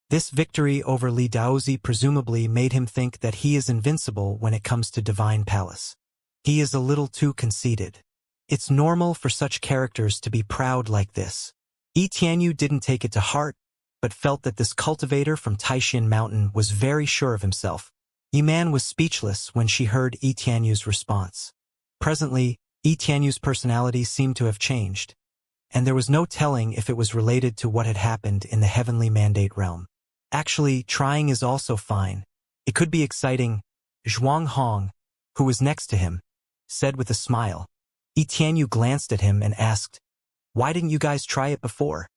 Speaker 1: "This victory over Li Daozi presumably made him think that he is invincible when it comes to Divine Palace. He is a little too conceited. It's normal for such characters to be proud like this." Yi Tianyu didn't take it to heart, but felt that this cultivator from Taishan Mountain was very sure of himself. Yi Man was speechless when she heard Yi Tianyu's response. Presently, Yi Tianyu's personality seemed to have changed, and there was no telling if it was related to what had happened in the Heavenly Mandate realm. Actually, trying is also fine. It could be exciting. Zhuang Hong, who was next to him, said with a smile. Yi Tianyu glanced at him and asked, "Why didn't you guys try it before?"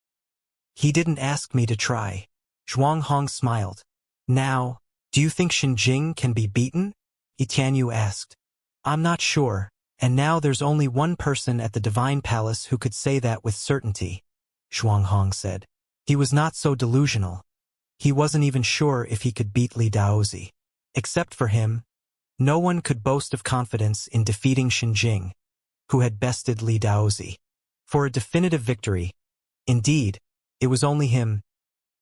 Speaker 1: "He didn't ask me to try." Zhuang Hong smiled. "Now, do you think Xinjing can be beaten?" Yi Tianyu asked. "I'm not sure, and now there's only one person at the Divine Palace who could say that with certainty," Zhuang Hong said. He was not so delusional. He wasn't even sure if he could beat Li Daozi. Except for him, no one could boast of confidence in defeating Xinjing, who had bested Li Daozi. For a definitive victory, indeed, it was only him.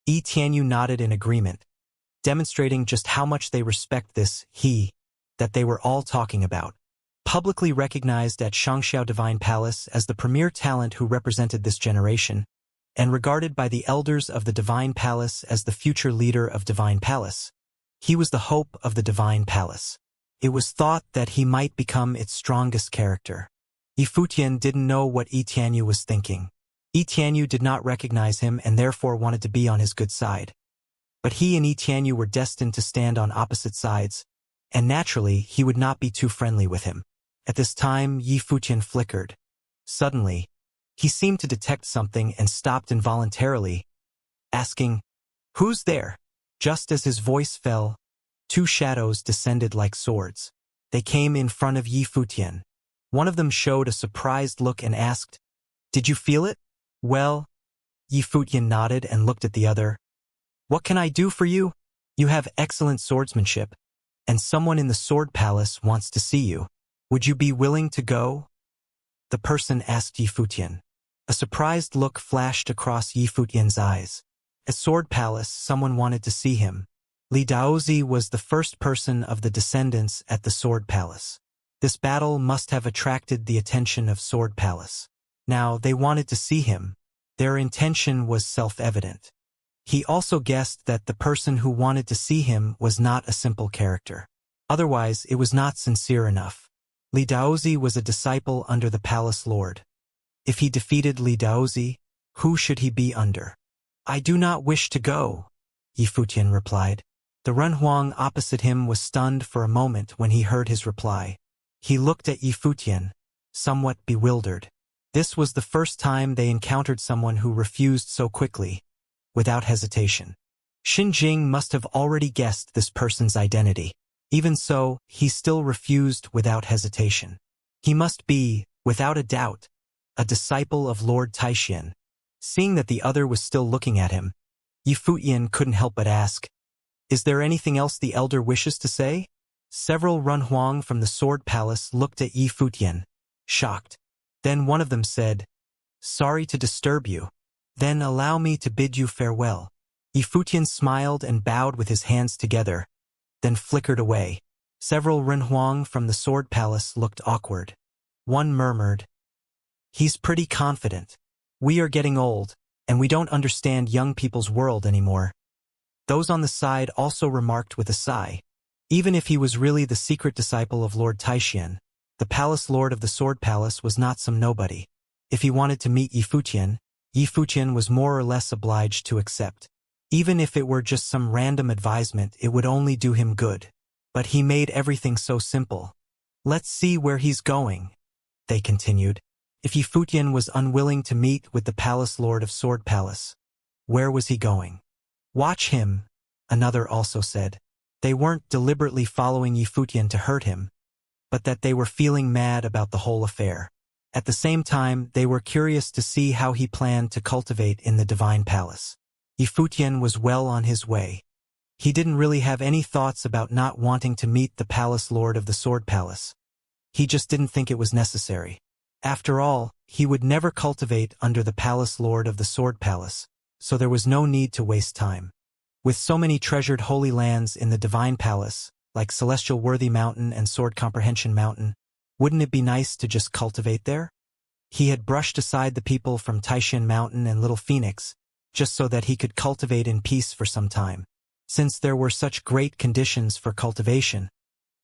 Speaker 1: Yi Tianyu nodded in agreement, demonstrating just how much they respect this he that they were all talking about. Publicly recognized at Xianxia Divine Palace as the premier talent who represented this generation, and regarded by the elders of the Divine Palace as the future leader of Divine Palace, he was the hope of the Divine Palace. It was thought that he might become its strongest character. Yifutian didn't know what Yi Tianyu was thinking. Yi Tianyu did not recognize him and therefore wanted to be on his good side. But he and Yi Tianyu were destined to stand on opposite sides, and naturally he would not be too friendly with him. At this time, Yi Futian flickered. Suddenly, he seemed to detect something and stopped involuntarily, asking, "Who's there?" Just as his voice fell, two shadows descended like swords. They came in front of Yi Futian. One of them showed a surprised look and asked, "Did you feel it?" "Well," Yi Futian nodded and looked at the other. "What can I do for you? You have excellent swordsmanship, and someone in the Sword Palace wants to see you. Would you be willing to go?" The person asked Yi Futian. A surprised look flashed across Yi Futian's eyes. At Sword Palace, someone wanted to see him. Li Daozi was the first person of the descendants at the Sword Palace. This battle must have attracted the attention of Sword Palace. Now, they wanted to see him. Their intention was self-evident. He also guessed that the person who wanted to see him was not a simple character. Otherwise, it was not sincere enough. Li Daozi was a disciple under the palace lord. If he defeated Li Daozi, who should he be under? "I do not wish to go," Yi Futian replied. The Renhuang opposite him was stunned for a moment when he heard his reply. He looked at Yi Futian, somewhat bewildered. This was the first time they encountered someone who refused so quickly, without hesitation. Xinjing must have already guessed this person's identity. Even so, he still refused without hesitation. He must be, without a doubt, a disciple of Lord Taixian. Seeing that the other was still looking at him, Yi Futian couldn't help but ask, "Is there anything else the elder wishes to say?" Several Renhuang from the Sword Palace looked at Yi Futian, shocked. Then one of them said, "Sorry to disturb you. Then allow me to bid you farewell." Yi Futian smiled and bowed with his hands together, then flickered away. Several Renhuang from the Sword Palace looked awkward. One murmured, "He's pretty confident. We are getting old, and we don't understand young people's world anymore." Those on the side also remarked with a sigh. Even if he was really the secret disciple of Lord Taixian, the palace lord of the Sword Palace was not some nobody. If he wanted to meet Yi Futian was more or less obliged to accept. Even if it were just some random advisement, it would only do him good. But he made everything so simple. "Let's see where he's going," they continued. If Yi Futian was unwilling to meet with the palace lord of Sword Palace, where was he going? "Watch him," another also said. They weren't deliberately following Yi Futian to hurt him, but that they were feeling mad about the whole affair. At the same time, they were curious to see how he planned to cultivate in the Divine Palace. Yi Futian was well on his way. He didn't really have any thoughts about not wanting to meet the palace lord of the Sword Palace. He just didn't think it was necessary. After all, he would never cultivate under the palace lord of the Sword Palace, so there was no need to waste time. With so many treasured holy lands in the Divine Palace, like Celestial Worthy Mountain and Sword Comprehension Mountain, wouldn't it be nice to just cultivate there? He had brushed aside the people from Taishan Mountain and Little Phoenix, just so that he could cultivate in peace for some time. Since there were such great conditions for cultivation,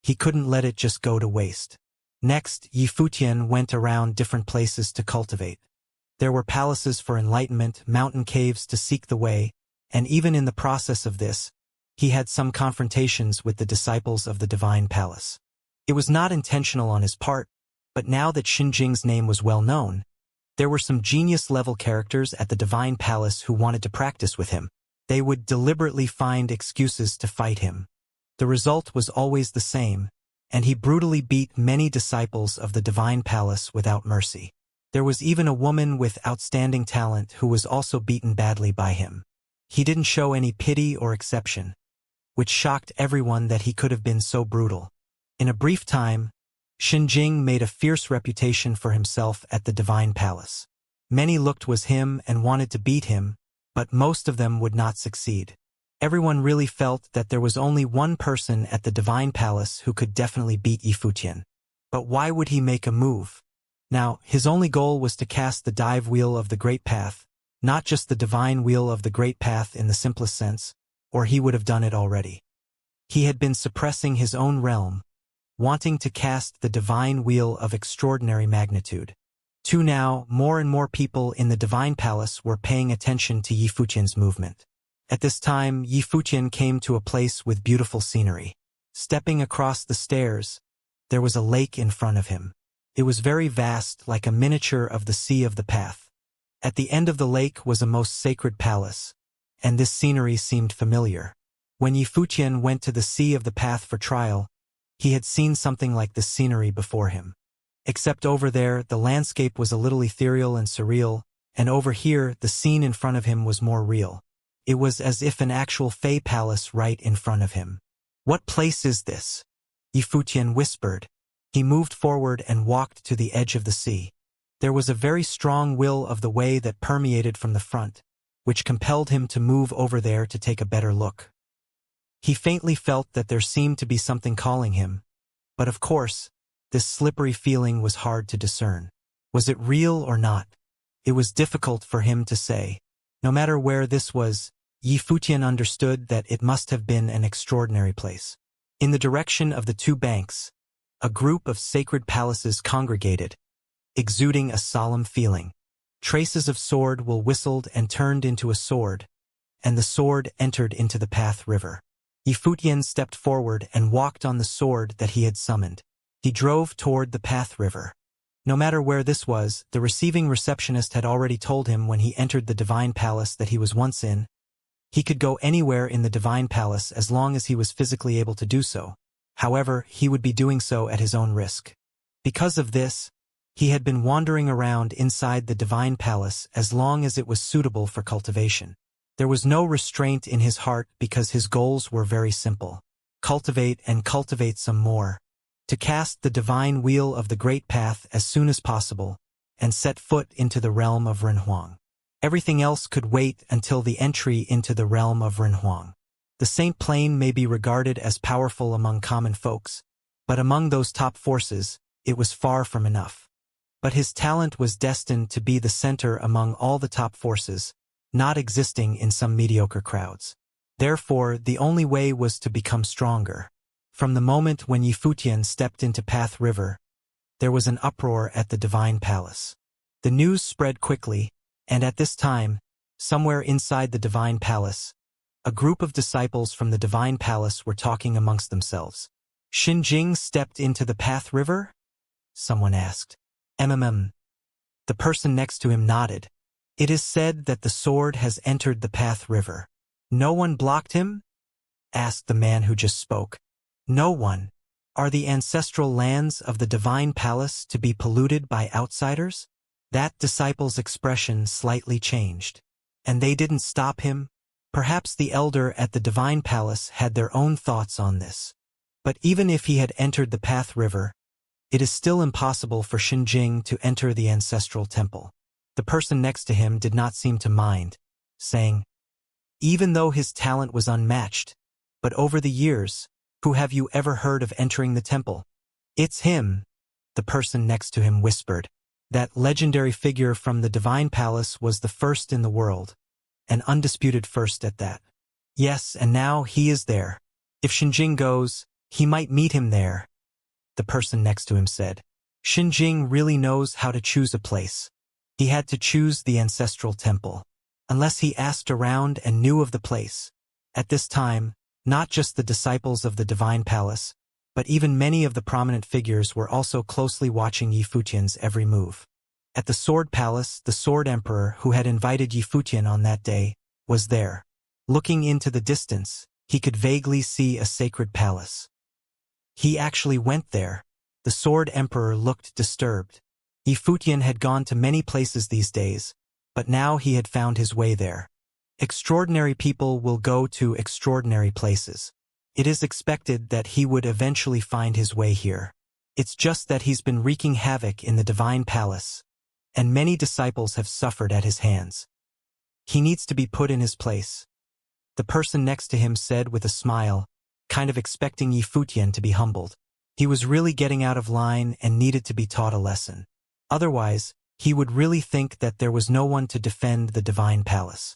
Speaker 1: he couldn't let it just go to waste. Next, Yi Futian went around different places to cultivate. There were palaces for enlightenment, mountain caves to seek the way, and even in the process of this, he had some confrontations with the disciples of the Divine Palace. It was not intentional on his part, but now that Xinjing's name was well known, there were some genius-level characters at the Divine Palace who wanted to practice with him. They would deliberately find excuses to fight him. The result was always the same, and he brutally beat many disciples of the Divine Palace without mercy. There was even a woman with outstanding talent who was also beaten badly by him. He didn't show any pity or exception, which shocked everyone that he could have been so brutal. In a brief time, Xinjing made a fierce reputation for himself at the Divine Palace. Many looked was him and wanted to beat him, but most of them would not succeed. Everyone really felt that there was only one person at the Divine Palace who could definitely beat Yi Futian. But why would he make a move? Now, his only goal was to cast the dive wheel of the Great Path, not just the divine wheel of the Great Path in the simplest sense, or he would have done it already. He had been suppressing his own realm, wanting to cast the divine wheel of extraordinary magnitude. Now, more and more people in the Divine Palace were paying attention to Yi Futian's movement. At this time, Yi Futian came to a place with beautiful scenery. Stepping across the stairs, there was a lake in front of him. It was very vast, like a miniature of the Sea of the Path. At the end of the lake was a most sacred palace, and this scenery seemed familiar. When Yi Futian went to the Sea of the Path for trial, he had seen something like this scenery before him. Except over there, the landscape was a little ethereal and surreal, and over here, the scene in front of him was more real. It was as if an actual Fey palace right in front of him. "What place is this?" Yi Futian whispered. He moved forward and walked to the edge of the sea. There was a very strong will of the way that permeated from the front, which compelled him to move over there to take a better look. He faintly felt that there seemed to be something calling him, but of course, this slippery feeling was hard to discern. Was it real or not? It was difficult for him to say. No matter where this was, Yi Futian understood that it must have been an extraordinary place. In the direction of the two banks, a group of sacred palaces congregated, exuding a solemn feeling. Traces of sword will whistled and turned into a sword, and the sword entered into the Path River. Yi Futian stepped forward and walked on the sword that he had summoned. He drove toward the Path River. No matter where this was, the receiving receptionist had already told him when he entered the Divine Palace that he was once in. He could go anywhere in the Divine Palace as long as he was physically able to do so. However, he would be doing so at his own risk. Because of this, he had been wandering around inside the Divine Palace as long as it was suitable for cultivation. There was no restraint in his heart because his goals were very simple. Cultivate and cultivate some more. To cast the divine wheel of the Great Path as soon as possible, and set foot into the realm of Renhuang. Everything else could wait until the entry into the realm of Renhuang. The Saint Plane may be regarded as powerful among common folks, but among those top forces, it was far from enough. But his talent was destined to be the center among all the top forces, not existing in some mediocre crowds. Therefore, the only way was to become stronger. From the moment when Yi Futian stepped into Path River, there was an uproar at the Divine Palace. The news spread quickly, and at this time, somewhere inside the Divine Palace, a group of disciples from the Divine Palace were talking amongst themselves. "Xinjing stepped into the Path River?" someone asked. The person next to him nodded. "It is said that the sword has entered the Path River." "No one blocked him?" asked the man who just spoke. "No one. Are the ancestral lands of the Divine Palace to be polluted by outsiders?" That disciple's expression slightly changed. "And they didn't stop him?" Perhaps the elder at the Divine Palace had their own thoughts on this. But even if he had entered the Path River, it is still impossible for Xinjing to enter the ancestral temple. The person next to him did not seem to mind, saying, "Even though his talent was unmatched, but over the years, who have you ever heard of entering the temple?" "It's him," the person next to him whispered. That legendary figure from the Divine Palace was the first in the world, an undisputed first at that. "Yes, and now he is there. If Xinjing goes, he might meet him there," the person next to him said. Xinjing really knows how to choose a place. He had to choose the ancestral temple, unless he asked around and knew of the place. At this time, not just the disciples of the Divine Palace, but even many of the prominent figures were also closely watching Yi Futian's every move. At the Sword Palace, the Sword Emperor who had invited Yi Futian on that day was there. Looking into the distance, he could vaguely see a sacred palace. He actually went there. The Sword Emperor looked disturbed. Yi Futian had gone to many places these days, but now he had found his way there. Extraordinary people will go to extraordinary places. It is expected that he would eventually find his way here. It's just that he's been wreaking havoc in the Divine Palace, and many disciples have suffered at his hands. He needs to be put in his place. The person next to him said with a smile, kind of expecting Yi Futian to be humbled. He was really getting out of line and needed to be taught a lesson. Otherwise, he would really think that there was no one to defend the Divine Palace.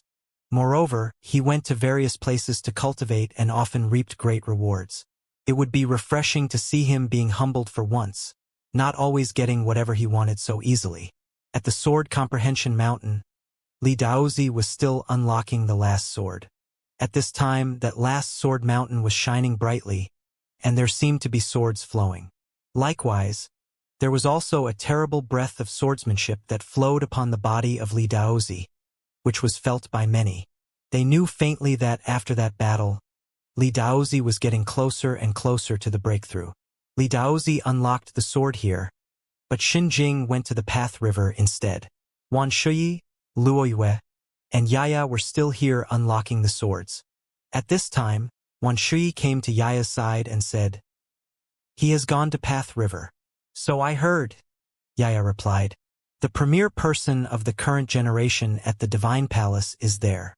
Speaker 1: Moreover, he went to various places to cultivate and often reaped great rewards. It would be refreshing to see him being humbled for once, not always getting whatever he wanted so easily. At the Sword Comprehension Mountain, Li Daozi was still unlocking the last sword. At this time, that last sword mountain was shining brightly, and there seemed to be swords flowing. Likewise, there was also a terrible breath of swordsmanship that flowed upon the body of Li Daozi, which was felt by many. They knew faintly that after that battle, Li Daozi was getting closer and closer to the breakthrough. Li Daozi unlocked the sword here, but Xinjing went to the Path River instead. Wan Shuyi, Luoyue, and Yaya were still here unlocking the swords. At this time, Wan Shuyi came to Yaya's side and said, "He has gone to Path River." "So I heard," Yaya replied. "The premier person of the current generation at the Divine Palace is there.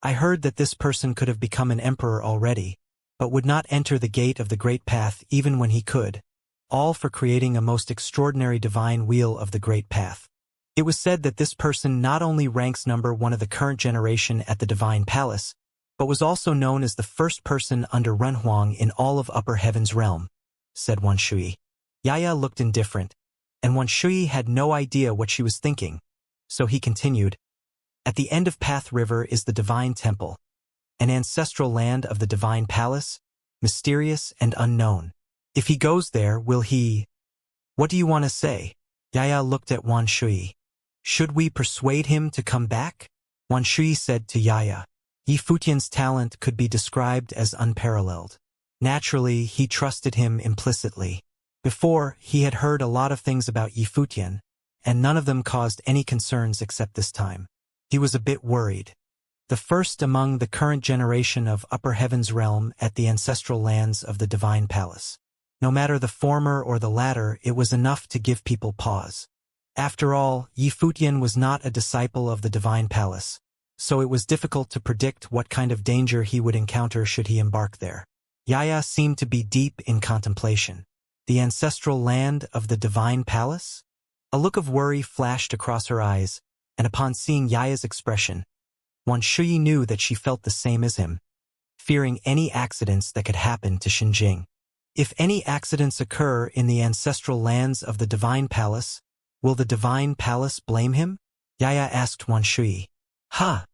Speaker 1: I heard that this person could have become an emperor already, but would not enter the gate of the Great Path even when he could, all for creating a most extraordinary divine wheel of the Great Path. It was said that this person not only ranks number 1 of the current generation at the Divine Palace, but was also known as the first person under Renhuang in all of Upper Heaven's realm," said Wan Shui. Yaya looked indifferent, and Wan Shui had no idea what she was thinking, so he continued, "At the end of Path River is the Divine Temple, an ancestral land of the Divine Palace, mysterious and unknown. If he goes there, will he—" "What do you want to say?" Yaya looked at Wan Shui. "Should we persuade him to come back?" Wan Shui said to Yaya. Yi Futian's talent could be described as unparalleled. Naturally, he trusted him implicitly. Before, he had heard a lot of things about Yi Futian, and none of them caused any concerns except this time. He was a bit worried. The first among the current generation of Upper Heaven's realm at the ancestral lands of the Divine Palace. No matter the former or the latter, it was enough to give people pause. After all, Yi Futian was not a disciple of the Divine Palace, so it was difficult to predict what kind of danger he would encounter should he embark there. Yaya seemed to be deep in contemplation. The ancestral land of the Divine Palace? A look of worry flashed across her eyes, and upon seeing Yaya's expression, Wan Shui knew that she felt the same as him, fearing any accidents that could happen to Xinjing. If any accidents occur in the ancestral lands of the Divine Palace, will the Divine Palace blame him? Yaya asked Wan Shui. "Huh."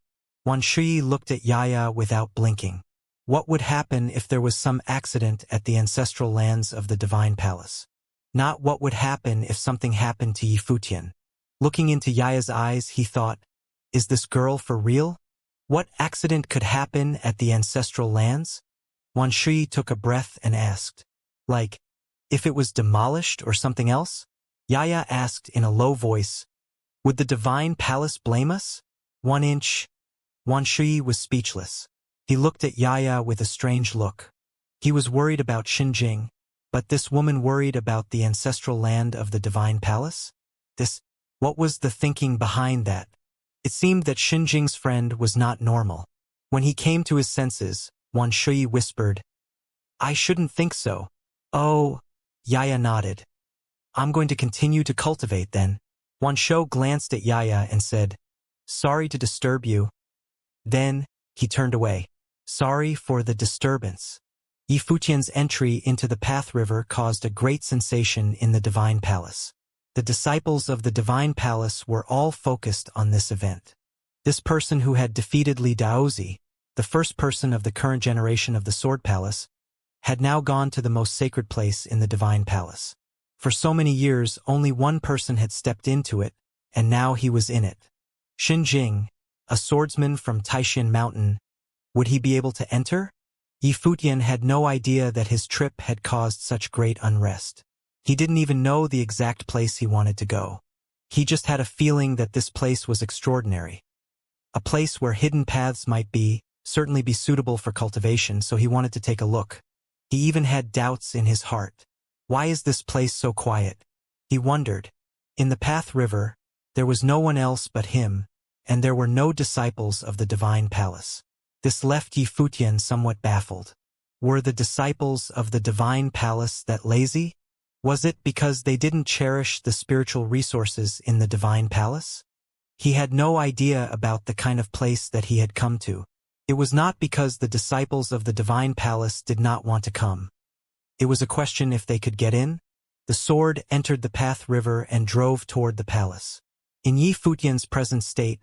Speaker 1: Wan Shui looked at Yaya without blinking. What would happen if there was some accident at the ancestral lands of the Divine Palace? Not what would happen if something happened to Yi Futian. Looking into Yaya's eyes, he thought, is this girl for real? What accident could happen at the ancestral lands? Wan Shui took a breath and asked, "Like, if it was demolished or something else?" Yaya asked in a low voice, "Would the Divine Palace blame us?" Wan Shui was speechless. He looked at Yaya with a strange look. He was worried about Xinjing, but this woman worried about the ancestral land of the Divine Palace? What was the thinking behind that? It seemed that Xinjing's friend was not normal. When he came to his senses, Wan Shui whispered, "I shouldn't think so." "Oh," Yaya nodded. "I'm going to continue to cultivate then." Wan Shou glanced at Yaya and said, "Sorry to disturb you." Then, he turned away. "Sorry for the disturbance." Yi Futian's entry into the Path River caused a great sensation in the Divine Palace. The disciples of the Divine Palace were all focused on this event. This person who had defeated Li Daozi, the first person of the current generation of the Sword Palace, had now gone to the most sacred place in the Divine Palace. For so many years, only one person had stepped into it, and now he was in it. Xinjing, a swordsman from Taishan Mountain, would he be able to enter? Yi Futian had no idea that his trip had caused such great unrest. He didn't even know the exact place he wanted to go. He just had a feeling that this place was extraordinary. A place where hidden paths might certainly be suitable for cultivation, so he wanted to take a look. He even had doubts in his heart. Why is this place so quiet? He wondered. In the Path River, there was no one else but him, and there were no disciples of the Divine Palace. This left Yi Futian somewhat baffled. Were the disciples of the Divine Palace that lazy? Was it because they didn't cherish the spiritual resources in the Divine Palace? He had no idea about the kind of place that he had come to. It was not because the disciples of the Divine Palace did not want to come. It was a question if they could get in. The sword entered the Path River and drove toward the palace. In Yi Futian's present state,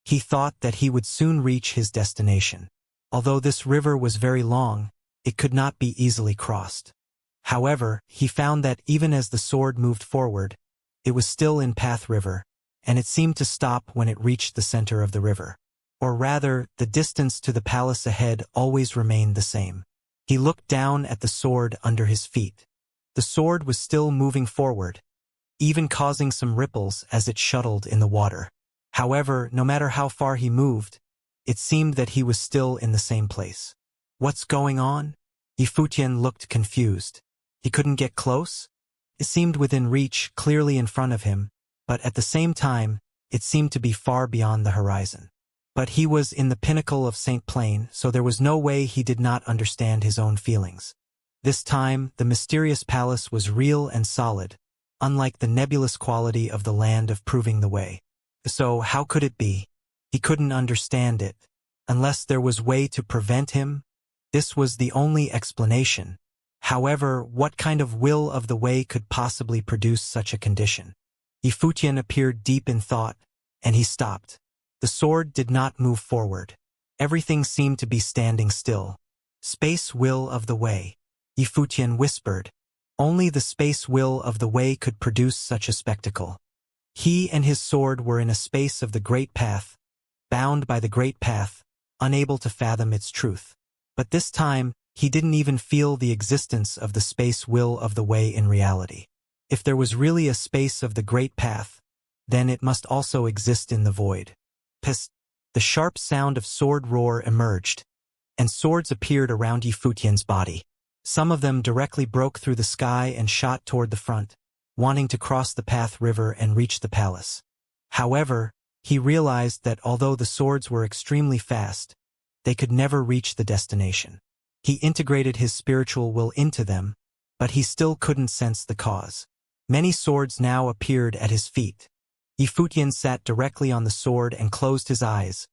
Speaker 1: he thought that he would soon reach his destination. Although this river was very long, it could not be easily crossed. However, he found that even as the sword moved forward, it was still in Path River, and it seemed to stop when it reached the center of the river. Or rather, the distance to the palace ahead always remained the same. He looked down at the sword under his feet. The sword was still moving forward, even causing some ripples as it shuttled in the water. However, no matter how far he moved, it seemed that he was still in the same place. What's going on? Yi Futian looked confused. He couldn't get close? It seemed within reach, clearly in front of him, but at the same time, it seemed to be far beyond the horizon. But he was in the pinnacle of St. Plain, so there was no way he did not understand his own feelings. This time, the mysterious palace was real and solid, unlike the nebulous quality of the land of proving the way. So how could it be? He couldn't understand it. Unless there was way to prevent him? This was the only explanation. However, what kind of will of the way could possibly produce such a condition? Yi Futian appeared deep in thought, and he stopped. The sword did not move forward. Everything seemed to be standing still. Space will of the way. Yi Futian whispered. Only the space will of the way could produce such a spectacle. He and his sword were in a space of the great path, bound by the great path, unable to fathom its truth. But this time, he didn't even feel the existence of the space will of the way in reality. If there was really a space of the great path, then it must also exist in the void. Psst! The sharp sound of sword roar emerged, and swords appeared around Yi Futian's body. Some of them directly broke through the sky and shot toward the front, wanting to cross the Path River and reach the palace. However, he realized that although the swords were extremely fast, they could never reach the destination. He integrated his spiritual will into them, but he still couldn't sense the cause. Many swords now appeared at his feet. Yi Futian sat directly on the sword and closed his eyes,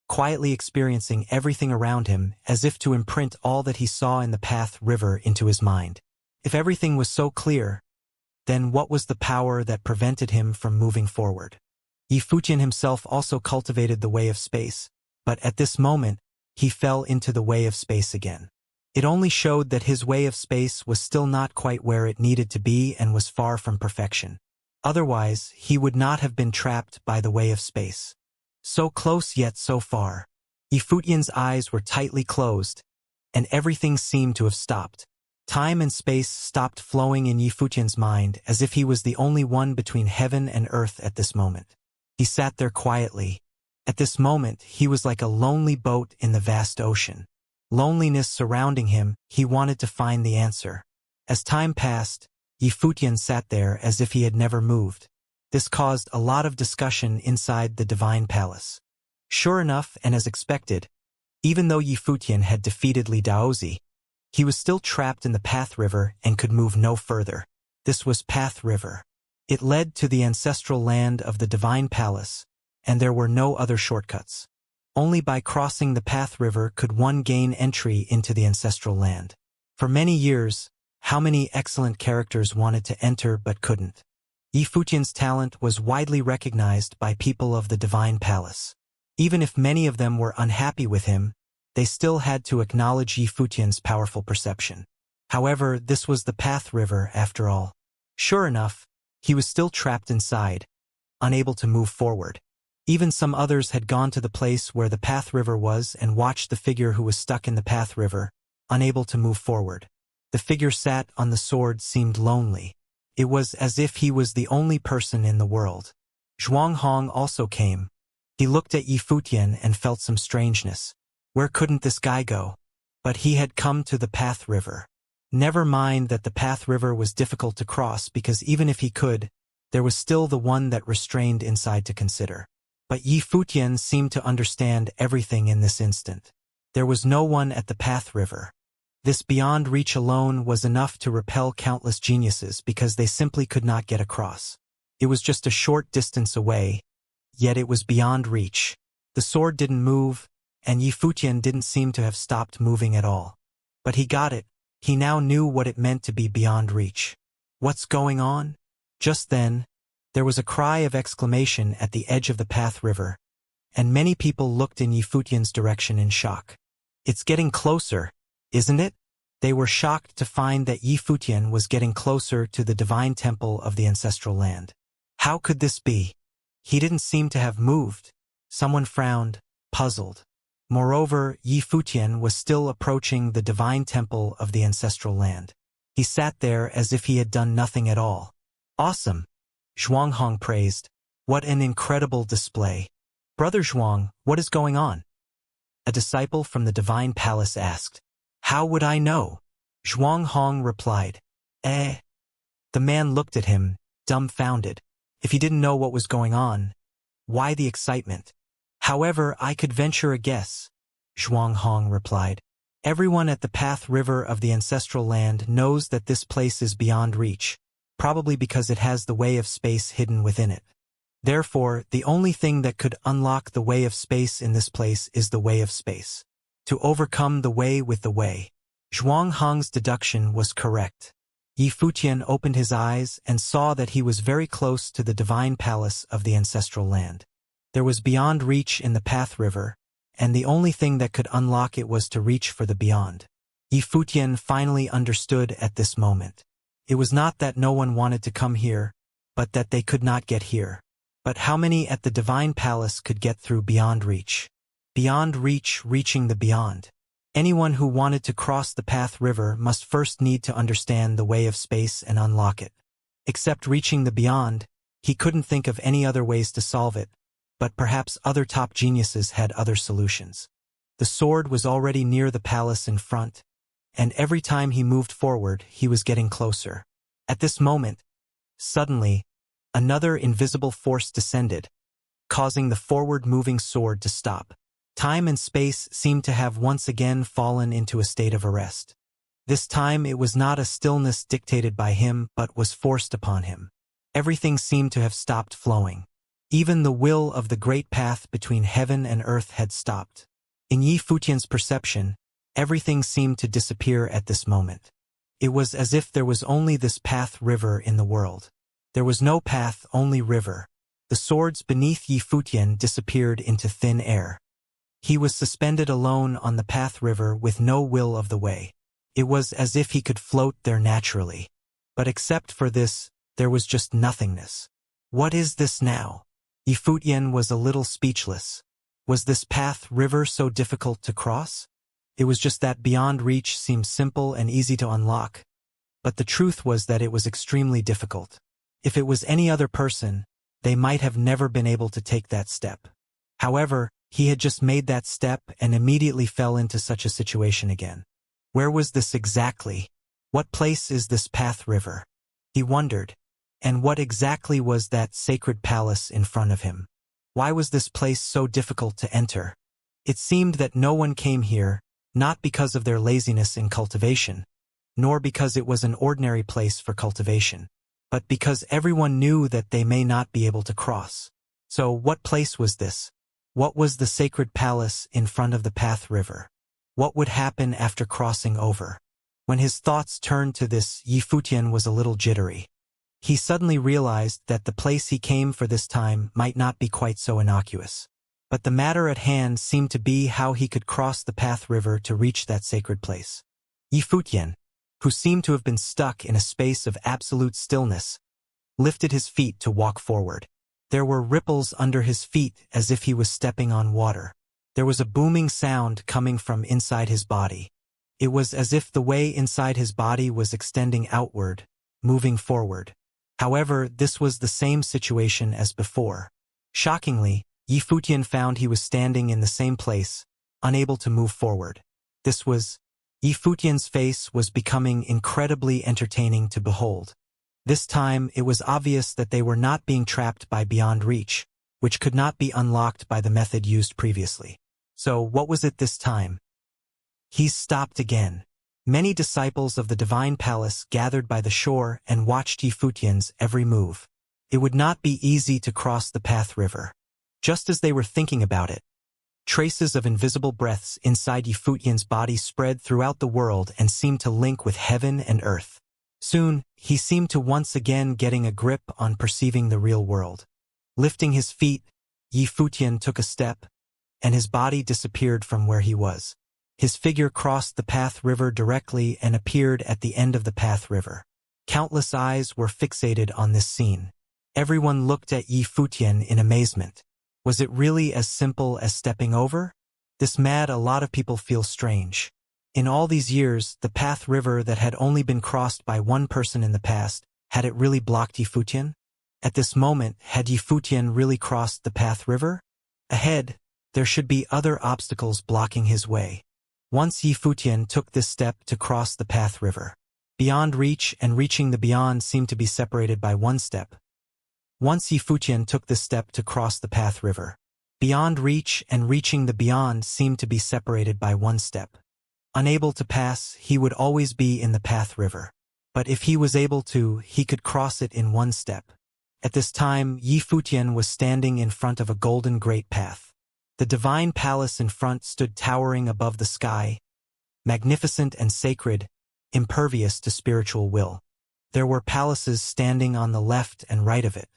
Speaker 1: quietly experiencing everything around him as if to imprint all that he saw in the Path River into his mind. If everything was so clear, then what was the power that prevented him from moving forward? Yi Futian himself also cultivated the way of space, but at this moment, he fell into the way of space again. It only showed that his way of space was still not quite where it needed to be and was far from perfection. Otherwise, he would not have been trapped by the way of space. So close yet so far. Yi Futian's eyes were tightly closed, and everything seemed to have stopped. Time and space stopped flowing in Yi Futian's mind as if he was the only one between heaven and earth at this moment. He sat there quietly. At this moment, he was like a lonely boat in the vast ocean. Loneliness surrounding him, he wanted to find the answer. As time passed, Yi Futian sat there as if he had never moved. This caused a lot of discussion inside the divine palace. Sure enough, and as expected, even though Yi Futian had defeated Li Daozi, he was still trapped in the Path River and could move no further. This was Path River. It led to the ancestral land of the divine palace, and there were no other shortcuts. Only by crossing the Path River could one gain entry into the ancestral land. For many years, how many excellent characters wanted to enter but couldn't. Yi Futian's talent was widely recognized by people of the divine palace. Even if many of them were unhappy with him, they still had to acknowledge Yi Futian's powerful perception. However, this was the Path River after all. Sure enough, he was still trapped inside, unable to move forward. Even some others had gone to the place where the Path River was and watched the figure who was stuck in the Path River, unable to move forward. The figure sat on the sword seemed lonely. It was as if he was the only person in the world. Zhuang Hong also came. He looked at Yi Futian and felt some strangeness. Where couldn't this guy go? But he had come to the Path River. Never mind that the Path River was difficult to cross because even if he could, there was still the one that restrained inside to consider. But Yi Futian seemed to understand everything in this instant. There was no one at the Path River. This beyond reach alone was enough to repel countless geniuses because they simply could not get across. It was just a short distance away, yet it was beyond reach. The sword didn't move, and Yi Futian didn't seem to have stopped moving at all. But he got it. He now knew what it meant to be beyond reach. What's going on? Just then, There was a cry of exclamation at the edge of the path river, and many people looked in Yifutian's direction in shock. It's getting closer, isn't it? They were shocked to find that Yifutian was getting closer to the divine temple of the ancestral land. How could this be? He didn't seem to have moved. Someone frowned, puzzled. Moreover, Yifutian was still approaching the divine temple of the ancestral land. He sat there as if he had done nothing at all. Awesome! Zhuanghong praised. What an incredible display. Brother Zhuang, what is going on? A disciple from the divine palace asked. How would I know? Zhuanghong replied. The man looked at him, dumbfounded. If he didn't know what was going on, why the excitement? However, I could venture a guess, Zhuanghong replied. Everyone at the path river of the ancestral land knows that this place is beyond reach, probably because it has the way of space hidden within it. Therefore, the only thing that could unlock the way of space in this place is the way of space. To overcome the way with the way. Zhuanghong's deduction was correct. Yifutian opened his eyes and saw that he was very close to the divine palace of the ancestral land. There was beyond reach in the path river, and the only thing that could unlock it was to reach for the beyond. Yifutian finally understood at this moment. It was not that no one wanted to come here, but that they could not get here. But how many at the divine palace could get through beyond reach? Beyond reach, reaching the beyond. Anyone who wanted to cross the path river must first need to understand the way of space and unlock it. Except reaching the beyond, he couldn't think of any other ways to solve it, but perhaps other top geniuses had other solutions. The sword was already near the palace in front, and every time he moved forward, he was getting closer. At this moment, suddenly, another invisible force descended, causing the forward-moving sword to stop. Time and space seemed to have once again fallen into a state of arrest. This time it was not a stillness dictated by him but was forced upon him. Everything seemed to have stopped flowing. Even the will of the great path between heaven and earth had stopped. In Yifutian's perception, everything seemed to disappear at this moment. It was as if there was only this path river in the world. There was no path, only river. The swords beneath Yifutian disappeared into thin air. He was suspended alone on the path river with no will of the way. It was as if he could float there naturally. But except for this, there was just nothingness. What is this now? Yifutian was a little speechless. Was this path river so difficult to cross? It was just that beyond reach seemed simple and easy to unlock. But the truth was that it was extremely difficult. If it was any other person, they might have never been able to take that step. However, he had just made that step and immediately fell into such a situation again. Where was this exactly? What place is this path river? He wondered. And what exactly was that sacred palace in front of him? Why was this place so difficult to enter? It seemed that no one came here, not because of their laziness in cultivation, nor because it was an ordinary place for cultivation, but because everyone knew that they may not be able to cross. So what place was this? What was the sacred palace in front of the path river? What would happen after crossing over? When his thoughts turned to this, Yifutian was a little jittery. He suddenly realized that the place he came for this time might not be quite so innocuous. But the matter at hand seemed to be how he could cross the path river to reach that sacred place. Yifutian, who seemed to have been stuck in a space of absolute stillness, lifted his feet to walk forward. There were ripples under his feet as if he was stepping on water. There was a booming sound coming from inside his body. It was as if the way inside his body was extending outward, moving forward. However, this was the same situation as before. Shockingly, Yifutian found he was standing in the same place, unable to move forward. Yifutian's face was becoming incredibly entertaining to behold. This time, it was obvious that they were not being trapped by beyond reach, which could not be unlocked by the method used previously. So, what was it this time? He stopped again. Many disciples of the divine palace gathered by the shore and watched Yifutian's every move. It would not be easy to cross the path river. Just as they were thinking about it, traces of invisible breaths inside Yifutian's body spread throughout the world and seemed to link with heaven and earth. Soon, he seemed to once again getting a grip on perceiving the real world. Lifting his feet, Yi Futian took a step, and his body disappeared from where he was. His figure crossed the Path River directly and appeared at the end of the Path River. Countless eyes were fixated on this scene. Everyone looked at Yi Futian in amazement. Was it really as simple as stepping over? This made a lot of people feel strange. In all these years, the Path River that had only been crossed by one person in the past, had it really blocked Yi Futian? At this moment, had Yi Futian really crossed the Path River? Ahead, there should be other obstacles blocking his way. Once Yi Futian took this step to cross the Path River. Beyond reach and reaching the beyond seemed to be separated by one step. Once Yi Futian took this step to cross the Path River. Beyond reach and reaching the beyond seemed to be separated by one step. Unable to pass, he would always be in the Path River. But if he was able to, he could cross it in one step. At this time, Yi Futian was standing in front of a golden great path. The divine palace in front stood towering above the sky, magnificent and sacred, impervious to spiritual will. There were palaces standing on the left and right of it.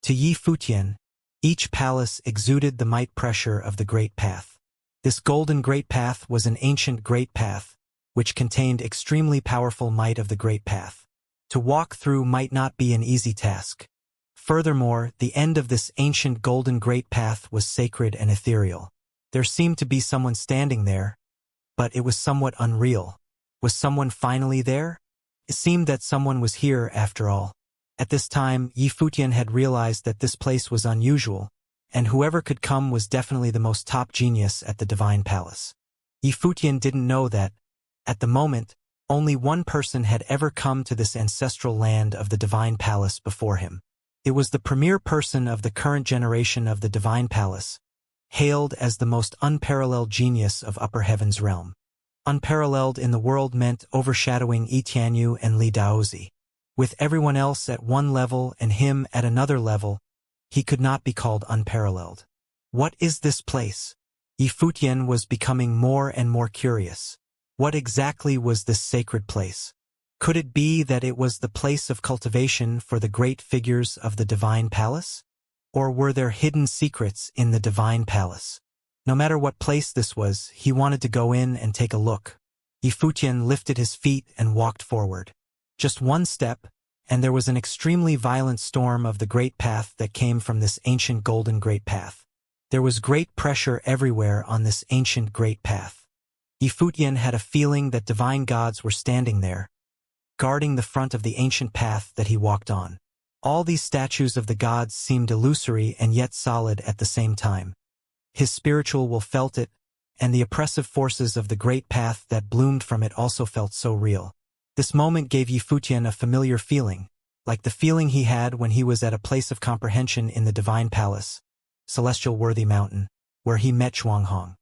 Speaker 1: To Yi Futian, each palace exuded the might pressure of the great path. This golden great path was an ancient great path, which contained extremely powerful might of the great path. To walk through might not be an easy task. Furthermore, the end of this ancient golden great path was sacred and ethereal. There seemed to be someone standing there, but it was somewhat unreal. Was someone finally there? It seemed that someone was here after all. At this time, Yi Futian had realized that this place was unusual, and whoever could come was definitely the most top genius at the Divine Palace. Yi Futian didn't know that, at the moment, only one person had ever come to this ancestral land of the Divine Palace before him. It was the premier person of the current generation of the Divine Palace, hailed as the most unparalleled genius of Upper Heaven's realm. Unparalleled in the world meant overshadowing Yi Tianyu and Li Daozi. With everyone else at one level and him at another level, he could not be called unparalleled. What is this place? Yi Futian was becoming more and more curious. What exactly was this sacred place? Could it be that it was the place of cultivation for the great figures of the Divine Palace? Or were there hidden secrets in the Divine Palace? No matter what place this was, he wanted to go in and take a look. Yi Futian lifted his feet and walked forward. Just one step, and there was an extremely violent storm of the great path that came from this ancient golden great path. There was great pressure everywhere on this ancient great path. Yi Futian had a feeling that divine gods were standing there, guarding the front of the ancient path that he walked on. All these statues of the gods seemed illusory and yet solid at the same time. His spiritual will felt it, and the oppressive forces of the great path that bloomed from it also felt so real. This moment gave Yi Futian a familiar feeling, like the feeling he had when he was at a place of comprehension in the Divine Palace, Celestial Worthy Mountain, where he met Zhuanghong.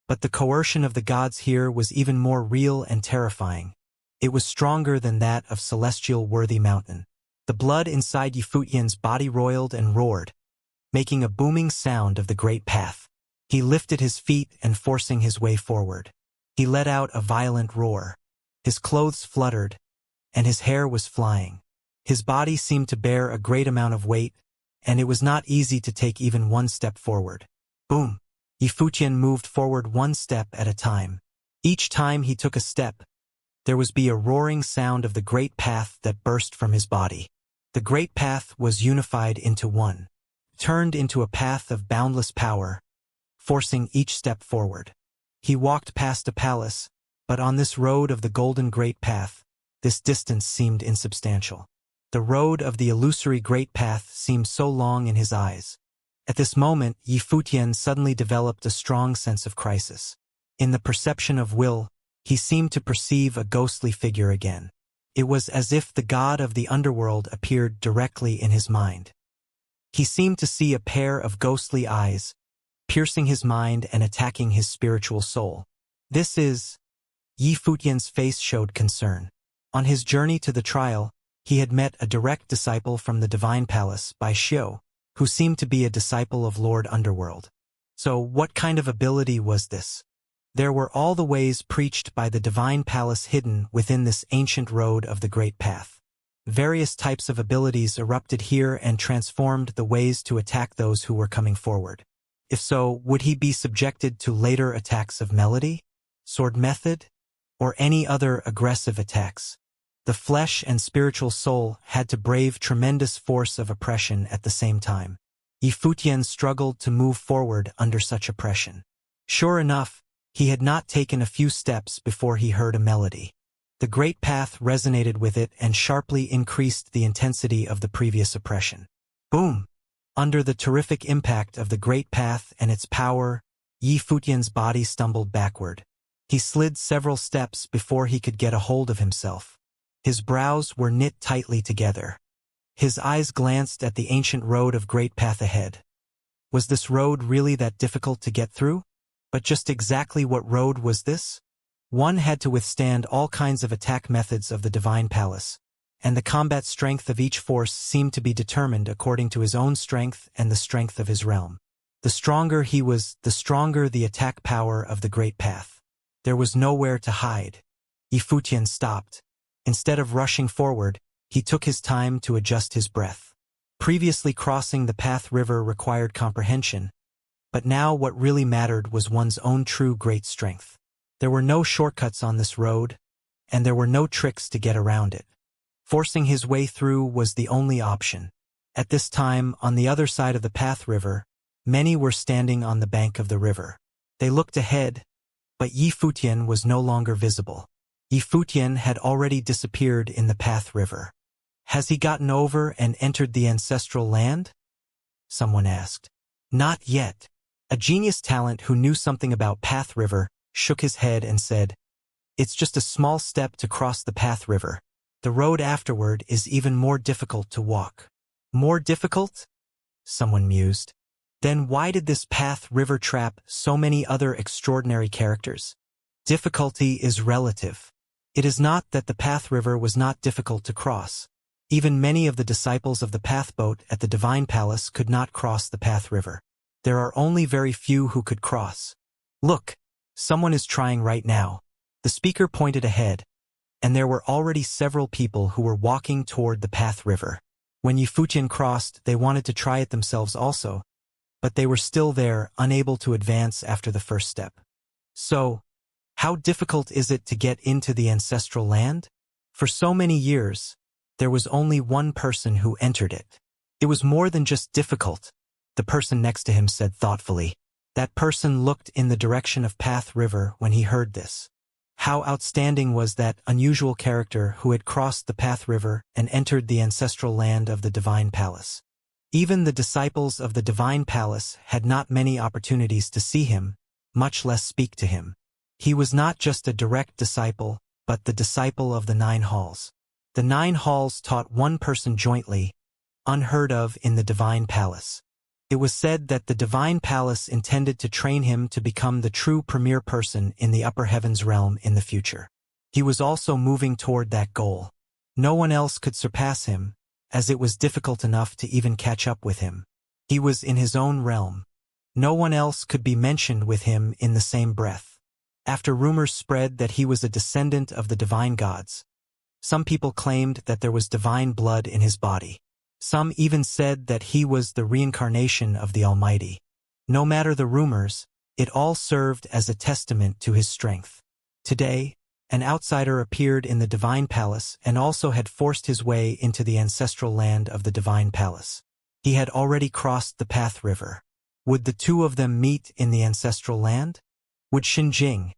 Speaker 1: But the coercion of the gods here was even more real and terrifying. It was stronger than that of Celestial Worthy Mountain. The blood inside Yi Futian's body roiled and roared, making a booming sound of the great path. He lifted his feet and forcing his way forward. He let out a violent roar. His clothes fluttered, and his hair was flying. His body seemed to bear a great amount of weight, and it was not easy to take even one step forward. Boom! Yi Futian moved forward one step at a time. Each time he took a step, there was a roaring sound of the great path that burst from his body. The great path was unified into one, turned into a path of boundless power, forcing each step forward. He walked past a palace, but on this road of the golden great path, this distance seemed insubstantial. The road of the illusory great path seemed so long in his eyes. At this moment, Yi Futian suddenly developed a strong sense of crisis. In the perception of will, he seemed to perceive a ghostly figure again. It was as if the god of the underworld appeared directly in his mind. He seemed to see a pair of ghostly eyes, piercing his mind and attacking his spiritual soul. This is... Yi Futian's face showed concern. On his journey to the trial, he had met a direct disciple from the Divine Palace by Xiu, who seemed to be a disciple of Lord Underworld. So what kind of ability was this? There were all the ways preached by the Divine Palace hidden within this ancient road of the Great Path. Various types of abilities erupted here and transformed the ways to attack those who were coming forward. If so, would he be subjected to later attacks of melody, sword method, or any other aggressive attacks? The flesh and spiritual soul had to brave tremendous force of oppression at the same time. Yifutian struggled to move forward under such oppression. Sure enough, he had not taken a few steps before he heard a melody. The great path resonated with it and sharply increased the intensity of the previous oppression. Boom! Under the terrific impact of the great path and its power, Yifutian's body stumbled backward. He slid several steps before he could get a hold of himself. His brows were knit tightly together. His eyes glanced at the ancient road of great path ahead. Was this road really that difficult to get through? But just exactly what road was this? One had to withstand all kinds of attack methods of the Divine Palace, and the combat strength of each force seemed to be determined according to his own strength and the strength of his realm. The stronger he was, the stronger the attack power of the great path. There was nowhere to hide. Yifutian stopped. Instead of rushing forward, he took his time to adjust his breath. Previously crossing the path river required comprehension, but now what really mattered was one's own true great strength. There were no shortcuts on this road, and there were no tricks to get around it. Forcing his way through was the only option. At this time, on the other side of the path river, many were standing on the bank of the river. They looked ahead, but Yifutian was no longer visible. Yifutian had already disappeared in the path river. Has he gotten over and entered the ancestral land? Someone asked. Not yet. A genius talent who knew something about path river shook his head and said, It's just a small step to cross the path river. The road afterward is even more difficult to walk. More difficult? Someone mused. Then why did this path river trap so many other extraordinary characters? Difficulty is relative. It is not that the path river was not difficult to cross. Even many of the disciples of the path boat at the Divine Palace could not cross the path river. There are only very few who could cross. Look, someone is trying right now. The speaker pointed ahead, and there were already several people who were walking toward the path river. When Yifutian crossed, they wanted to try it themselves also, but they were still there, unable to advance after the first step. So, how difficult is it to get into the ancestral land? For so many years, there was only one person who entered it. It was more than just difficult, the person next to him said thoughtfully. That person looked in the direction of Path River when he heard this. How outstanding was that unusual character who had crossed the Path River and entered the ancestral land of the Divine Palace. Even the disciples of the Divine Palace had not many opportunities to see him, much less speak to him. He was not just a direct disciple, but the disciple of the 9 halls. The 9 halls taught one person jointly, unheard of in the Divine Palace. It was said that the Divine Palace intended to train him to become the true premier person in the upper heavens realm in the future. He was also moving toward that goal. No one else could surpass him, as it was difficult enough to even catch up with him. He was in his own realm. No one else could be mentioned with him in the same breath. After rumors spread that he was a descendant of the divine gods, some people claimed that there was divine blood in his body. Some even said that he was the reincarnation of the Almighty. No matter the rumors, it all served as a testament to his strength. Today, an outsider appeared in the Divine Palace and also had forced his way into the ancestral land of the Divine Palace. He had already crossed the Path River. Would the two of them meet in the ancestral land? Would Xinjing,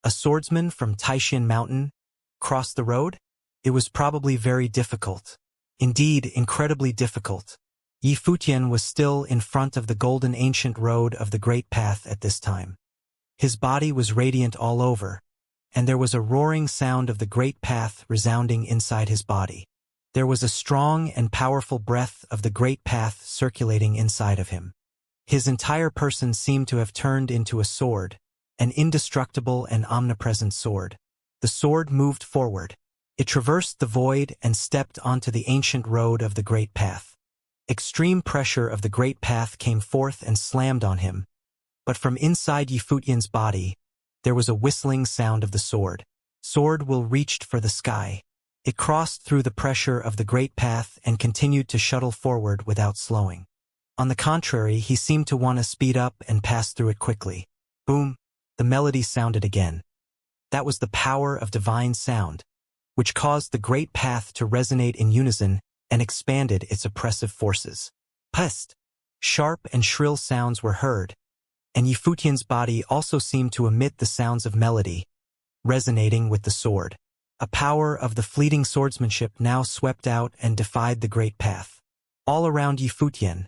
Speaker 1: a swordsman from Taishan Mountain, cross the road? It was probably very difficult. Indeed, incredibly difficult. Yifutian was still in front of the golden ancient road of the Great Path at this time. His body was radiant all over, and there was a roaring sound of the Great Path resounding inside his body. There was a strong and powerful breath of the Great Path circulating inside of him. His entire person seemed to have turned into a sword, an indestructible and omnipresent sword. The sword moved forward. It traversed the void and stepped onto the ancient road of the Great Path. Extreme pressure of the Great Path came forth and slammed on him, but from inside Yifutian's body, there was a whistling sound of the sword. Sword will reached for the sky. It crossed through the pressure of the great path and continued to shuttle forward without slowing. On the contrary, he seemed to want to speed up and pass through it quickly. Boom! The melody sounded again. That was the power of divine sound, which caused the great path to resonate in unison and expanded its oppressive forces. Pest! Sharp and shrill sounds were heard, and Yifutian's body also seemed to emit the sounds of melody, resonating with the sword. A power of the fleeting swordsmanship now swept out and defied the great path. All around Yifutian,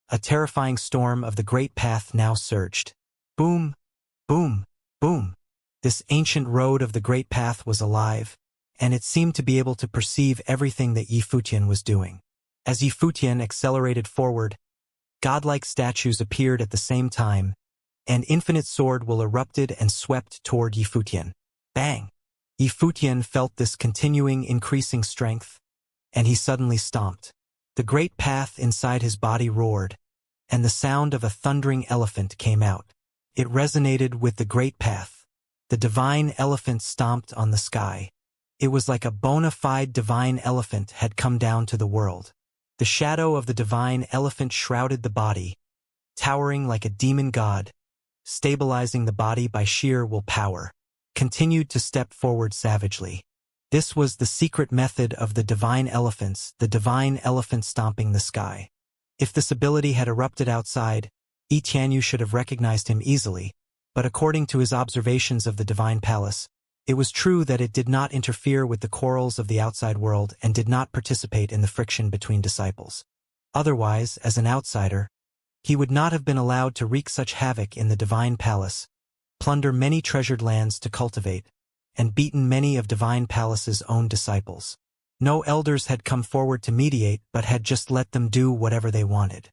Speaker 1: a terrifying storm of the great path now surged. Boom! Boom! Boom! This ancient road of the great path was alive, and it seemed to be able to perceive everything that Yifutian was doing. As Yifutian accelerated forward, godlike statues appeared at the same time, and infinite sword will erupted and swept toward Yifutian. Bang! Yifutian felt this continuing increasing strength, and he suddenly stomped. The great path inside his body roared, and the sound of a thundering elephant came out. It resonated with the great path. The divine elephant stomped on the sky. It was like a bona fide divine elephant had come down to the world. The shadow of the divine elephant shrouded the body, towering like a demon god, stabilizing the body by sheer willpower, continued to step forward savagely. This was the secret method of the divine elephants, the divine elephant stomping the sky. If this ability had erupted outside, Yi Tianyu should have recognized him easily, but according to his observations of the divine palace, it was true that it did not interfere with the quarrels of the outside world and did not participate in the friction between disciples. Otherwise, as an outsider, he would not have been allowed to wreak such havoc in the divine palace, plunder many treasured lands to cultivate, and beaten many of divine palace's own disciples. No elders had come forward to mediate but had just let them do whatever they wanted.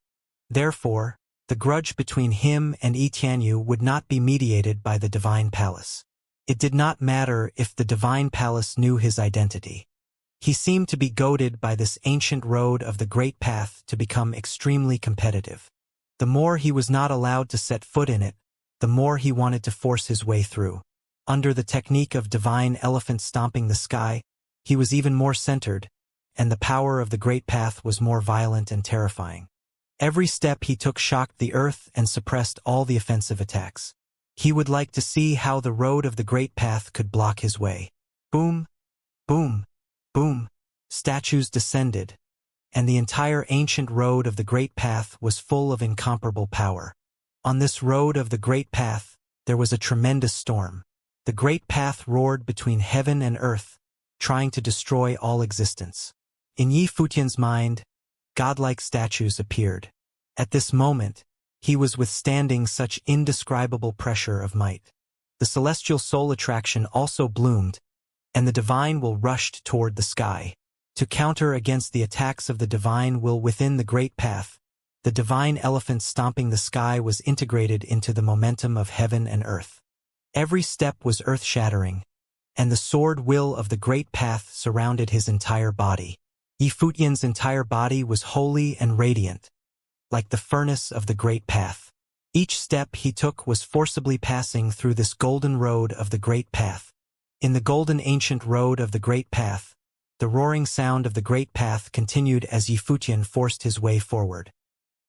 Speaker 1: Therefore, the grudge between him and Yi Tianyu would not be mediated by the divine palace. It did not matter if the divine palace knew his identity. He seemed to be goaded by this ancient road of the great path to become extremely competitive. The more he was not allowed to set foot in it, the more he wanted to force his way through. Under the technique of divine elephant stomping the sky, he was even more centered, and the power of the great path was more violent and terrifying. Every step he took shocked the earth and suppressed all the offensive attacks. He would like to see how the road of the great path could block his way. Boom! Boom! Boom! Statues descended, and the entire ancient road of the great path was full of incomparable power. On this road of the great path, there was a tremendous storm. The great path roared between heaven and earth, trying to destroy all existence. In Yifutian's mind, godlike statues appeared. At this moment, he was withstanding such indescribable pressure of might. The celestial soul attraction also bloomed, and the divine will rushed toward the sky. To counter against the attacks of the divine will within the great path, the divine elephant stomping the sky was integrated into the momentum of heaven and earth. Every step was earth-shattering, and the sword will of the great path surrounded his entire body. Yifutian's entire body was holy and radiant, like the furnace of the great path. Each step he took was forcibly passing through this golden road of the great path. In the golden ancient road of the great path, the roaring sound of the great path continued as Yifutian forced his way forward.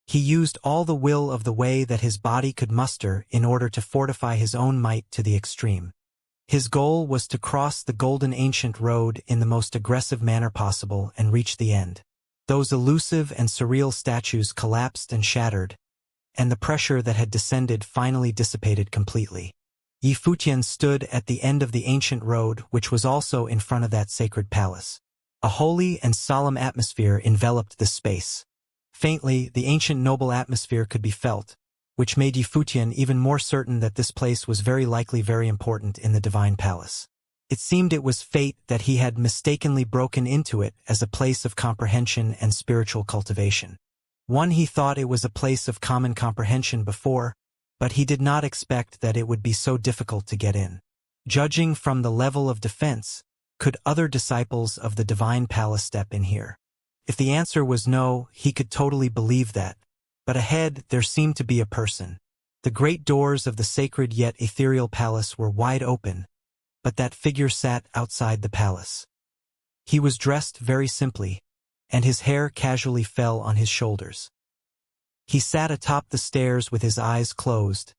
Speaker 1: He used all the will of the way that his body could muster in order to fortify his own might to the extreme. His goal was to cross the golden ancient road in the most aggressive manner possible and reach the end. Those elusive and surreal statues collapsed and shattered, and the pressure that had descended finally dissipated completely. Yifutian stood at the end of the ancient road, which was also in front of that sacred palace. A holy and solemn atmosphere enveloped this space. Faintly, the ancient noble atmosphere could be felt, which made Yifutian even more certain that this place was very likely very important in the divine palace. It seemed it was fate that he had mistakenly broken into it as a place of comprehension and spiritual cultivation. He thought it was a place of common comprehension before, but he did not expect that it would be so difficult to get in. Judging from the level of defense, could other disciples of the divine palace step in here? If the answer was no, he could totally believe that. But ahead, there seemed to be a person. The great doors of the sacred yet ethereal palace were wide open, but that figure sat outside the palace. He was dressed very simply, and his hair casually fell on his shoulders. He sat atop the stairs with his eyes closed,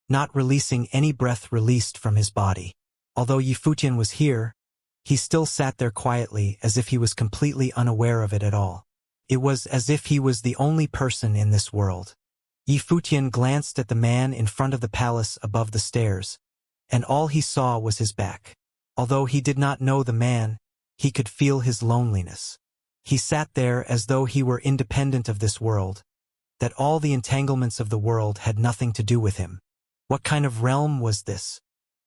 Speaker 1: not releasing any breath released from his body. Although Yifutian was here, he still sat there quietly as if he was completely unaware of it at all. It was as if he was the only person in this world. Yifutian glanced at the man in front of the palace above the stairs, and all he saw was his back. Although he did not know the man, he could feel his loneliness. He sat there as though he were independent of this world, that all the entanglements of the world had nothing to do with him. What kind of realm was this?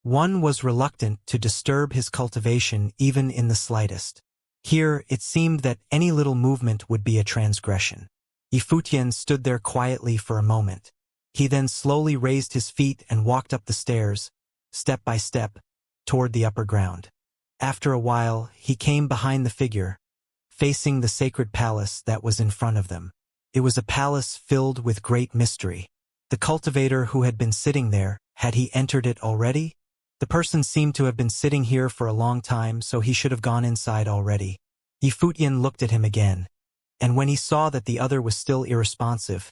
Speaker 1: One was reluctant to disturb his cultivation even in the slightest. Here it seemed that any little movement would be a transgression. Yifutian stood there quietly for a moment. He then slowly raised his feet and walked up the stairs, step by step, toward the upper ground. After a while, he came behind the figure, facing the sacred palace that was in front of them. It was a palace filled with great mystery. The cultivator who had been sitting there, had he entered it already? The person seemed to have been sitting here for a long time, so he should have gone inside already. Yifutian looked at him again, and when he saw that the other was still irresponsive,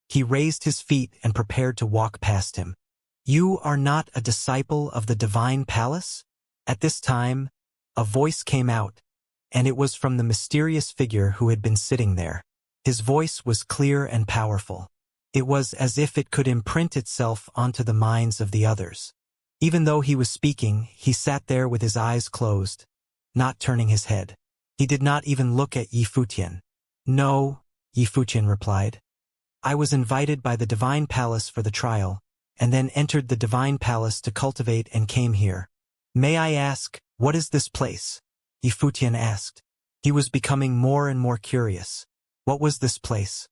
Speaker 1: he raised his feet and prepared to walk past him. "You are not a disciple of the divine palace?" At this time, a voice came out, and it was from the mysterious figure who had been sitting there. His voice was clear and powerful. It was as if it could imprint itself onto the minds of the others. Even though he was speaking, he sat there with his eyes closed, not turning his head. He did not even look at Yifutian. "No," Yifutian replied. "I was invited by the divine palace for the trial, and then entered the divine palace to cultivate and came here." "May I ask, what is this place?" Yifutian asked. He was becoming more and more curious. What was this place?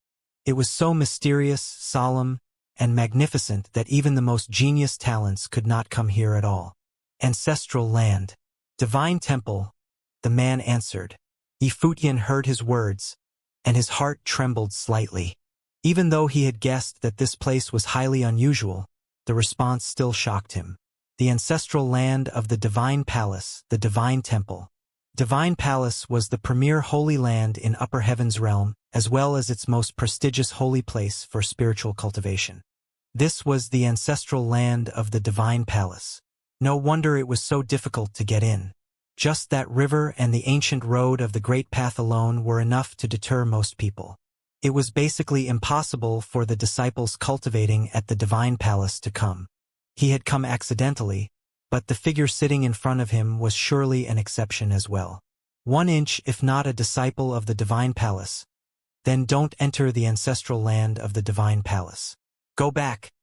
Speaker 1: It was so mysterious, solemn, and magnificent that even the most genius talents could not come here at all. "Ancestral land. Divine temple," the man answered. Yifutian heard his words, and his heart trembled slightly. Even though he had guessed that this place was highly unusual, the response still shocked him. The ancestral land of the divine palace, the divine temple. Divine Palace was the premier holy land in Upper Heaven's realm, as well as its most prestigious holy place for spiritual cultivation. This was the ancestral land of the Divine Palace. No wonder it was so difficult to get in. Just that river and the ancient road of the Great Path alone were enough to deter most people. It was basically impossible for the disciples cultivating at the Divine Palace to come. He had come accidentally, but the figure sitting in front of him was surely an exception as well. 1 inch if not a disciple of the Divine Palace. Then don't enter the ancestral land of the Divine Palace. Go back,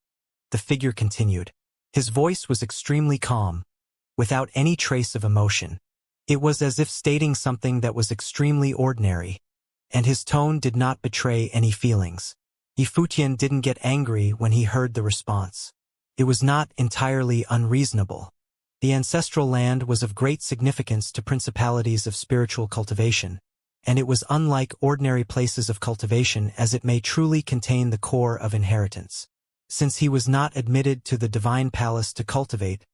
Speaker 1: the figure continued. His voice was extremely calm, without any trace of emotion. It was as if stating something that was extremely ordinary, and his tone did not betray any feelings. Yifutian didn't get angry when he heard the response. It was not entirely unreasonable. The ancestral land was of great significance to principalities of spiritual cultivation, and it was unlike ordinary places of cultivation as it may truly contain the core of inheritance. Since he was not admitted to the Divine Palace to cultivate,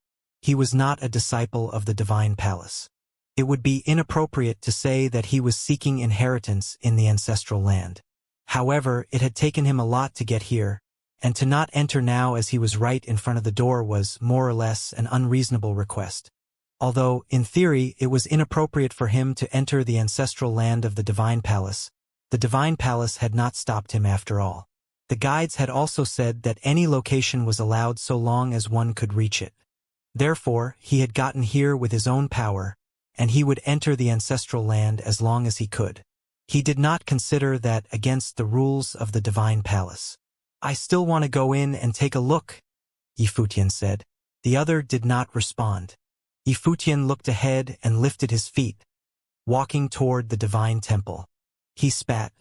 Speaker 1: he was not a disciple of the Divine Palace. It would be inappropriate to say that he was seeking inheritance in the ancestral land. However, it had taken him a lot to get here, and to not enter now as he was right in front of the door was, more or less, an unreasonable request. Although, in theory, it was inappropriate for him to enter the ancestral land of the Divine Palace, the Divine Palace had not stopped him after all. The guides had also said that any location was allowed so long as one could reach it. Therefore, he had gotten here with his own power, and he would enter the ancestral land as long as he could. He did not consider that against the rules of the Divine Palace. "I still want to go in and take a look," Yifutian said. The other did not respond. Yifutian looked ahead and lifted his feet, walking toward the Divine Temple. He spat.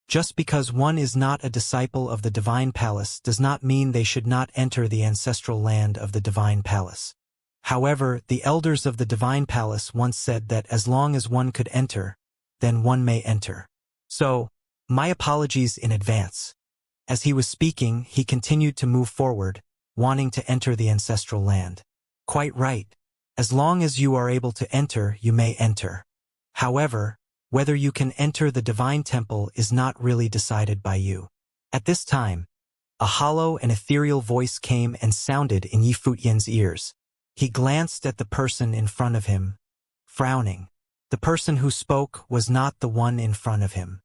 Speaker 1: Just because one is not a disciple of the Divine Palace does not mean they should not enter the ancestral land of the Divine Palace. However, the elders of the Divine Palace once said that as long as one could enter, then one may enter. So, my apologies in advance. As he was speaking, he continued to move forward, wanting to enter the ancestral land. Quite right. As long as you are able to enter, you may enter. However, whether you can enter the divine temple is not really decided by you. At this time, a hollow and ethereal voice came and sounded in Yi Futian's ears. He glanced at the person in front of him, frowning. The person who spoke was not the one in front of him.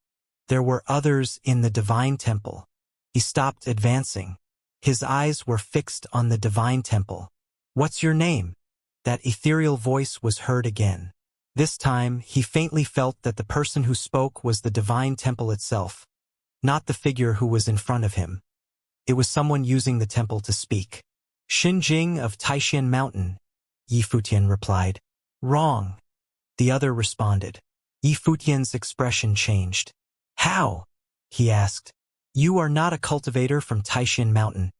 Speaker 1: There were others in the divine temple. He stopped advancing. His eyes were fixed on the divine temple. "What's your name?" That ethereal voice was heard again. This time, he faintly felt that the person who spoke was the divine temple itself, not the figure who was in front of him. It was someone using the temple to speak. "Xinjing of Taishan Mountain," Yi Futian replied. "Wrong," the other responded. Yi Futian's expression changed. "How?" he asked. "You are not a cultivator from Taishan Mountain,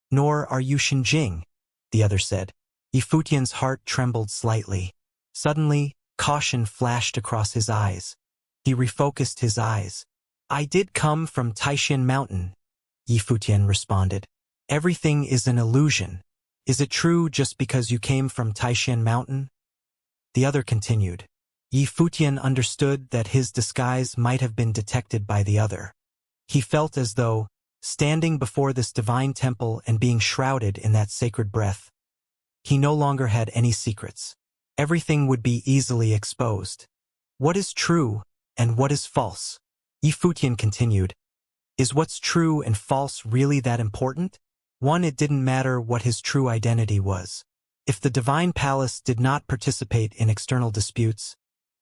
Speaker 1: nor are you Xinjing," the other said. Yi Futian's heart trembled slightly. Suddenly, caution flashed across his eyes. He refocused his eyes. "I did come from Taishan Mountain," Yi Futian responded. "Everything is an illusion. Is it true just because you came from Taishan Mountain?" The other continued. Yi Futian understood that his disguise might have been detected by the other. He felt as though, standing before this divine temple and being shrouded in that sacred breath, he no longer had any secrets. Everything would be easily exposed. "What is true and what is false?" Yi Futian continued. "Is what's true and false really that important?" One, it didn't matter what his true identity was. If the divine palace did not participate in external disputes,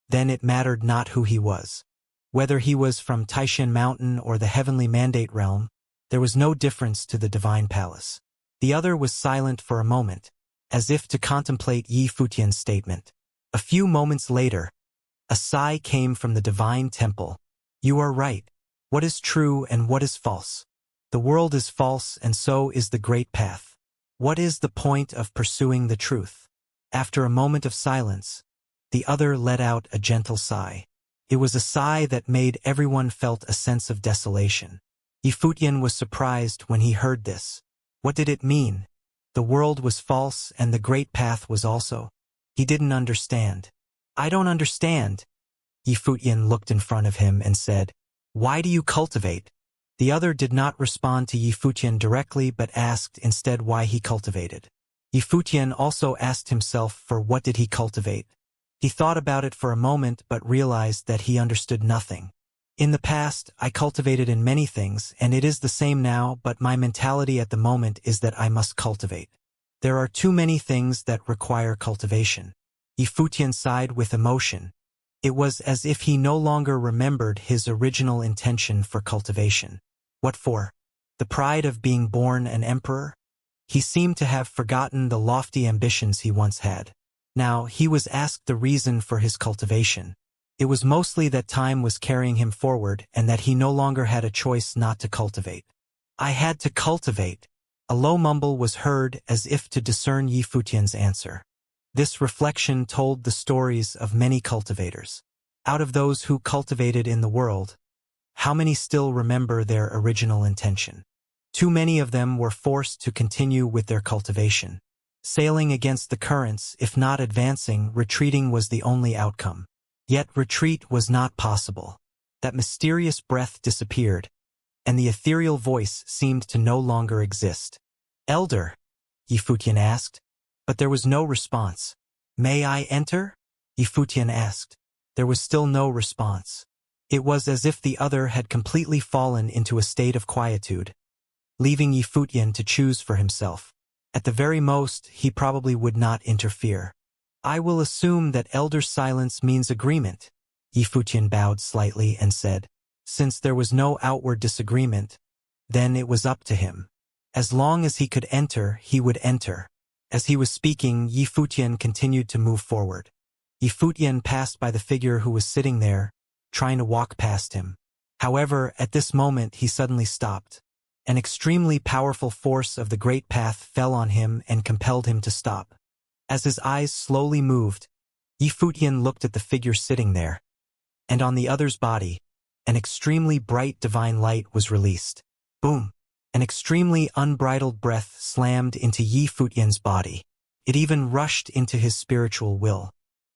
Speaker 1: then it mattered not who he was. Whether he was from Taishan Mountain or the heavenly mandate realm, there was no difference to the divine palace. The other was silent for a moment, as if to contemplate Yi Futian's statement. A few moments later, a sigh came from the divine temple. "You are right. What is true and what is false? The world is false and so is the great path. What is the point of pursuing the truth?" After a moment of silence, the other let out a gentle sigh. It was a sigh that made everyone felt a sense of desolation. Yi Futian was surprised when he heard this. What did it mean? The world was false and the great path was also. He didn't understand. "I don't understand." Yi Futian looked in front of him and said, "Why do you cultivate?" The other did not respond to Yi Futian directly but asked instead why he cultivated. Yi Futian also asked himself for what did he cultivate. He thought about it for a moment but realized that he understood nothing. "In the past, I cultivated in many things, and it is the same now, but my mentality at the moment is that I must cultivate. There are too many things that require cultivation." Yi Futian sighed with emotion. It was as if he no longer remembered his original intention for cultivation. What for? The pride of being born an emperor? He seemed to have forgotten the lofty ambitions he once had. Now, he was asked the reason for his cultivation. It was mostly that time was carrying him forward and that he no longer had a choice not to cultivate. "I had to cultivate." A low mumble was heard as if to discern Yi Futian's answer. This reflection told the stories of many cultivators. Out of those who cultivated in the world, how many still remember their original intention? Too many of them were forced to continue with their cultivation. Sailing against the currents, if not advancing, retreating was the only outcome. Yet retreat was not possible. That mysterious breath disappeared, and the ethereal voice seemed to no longer exist. "Elder?" Yi Futian asked, but there was no response. "May I enter?" Yi Futian asked. There was still no response. It was as if the other had completely fallen into a state of quietude, leaving Yi Futian to choose for himself. At the very most, he probably would not interfere. "I will assume that elder silence means agreement." Yi Futian bowed slightly and said, since there was no outward disagreement, then it was up to him. As long as he could enter, he would enter. As he was speaking, Yi Futian continued to move forward. Yi Futian passed by the figure who was sitting there, trying to walk past him. However, at this moment he suddenly stopped. An extremely powerful force of the great path fell on him and compelled him to stop. As his eyes slowly moved, Yi Futian looked at the figure sitting there, and on the other's body, an extremely bright divine light was released. Boom! An extremely unbridled breath slammed into Yi Futian's body. It even rushed into his spiritual will.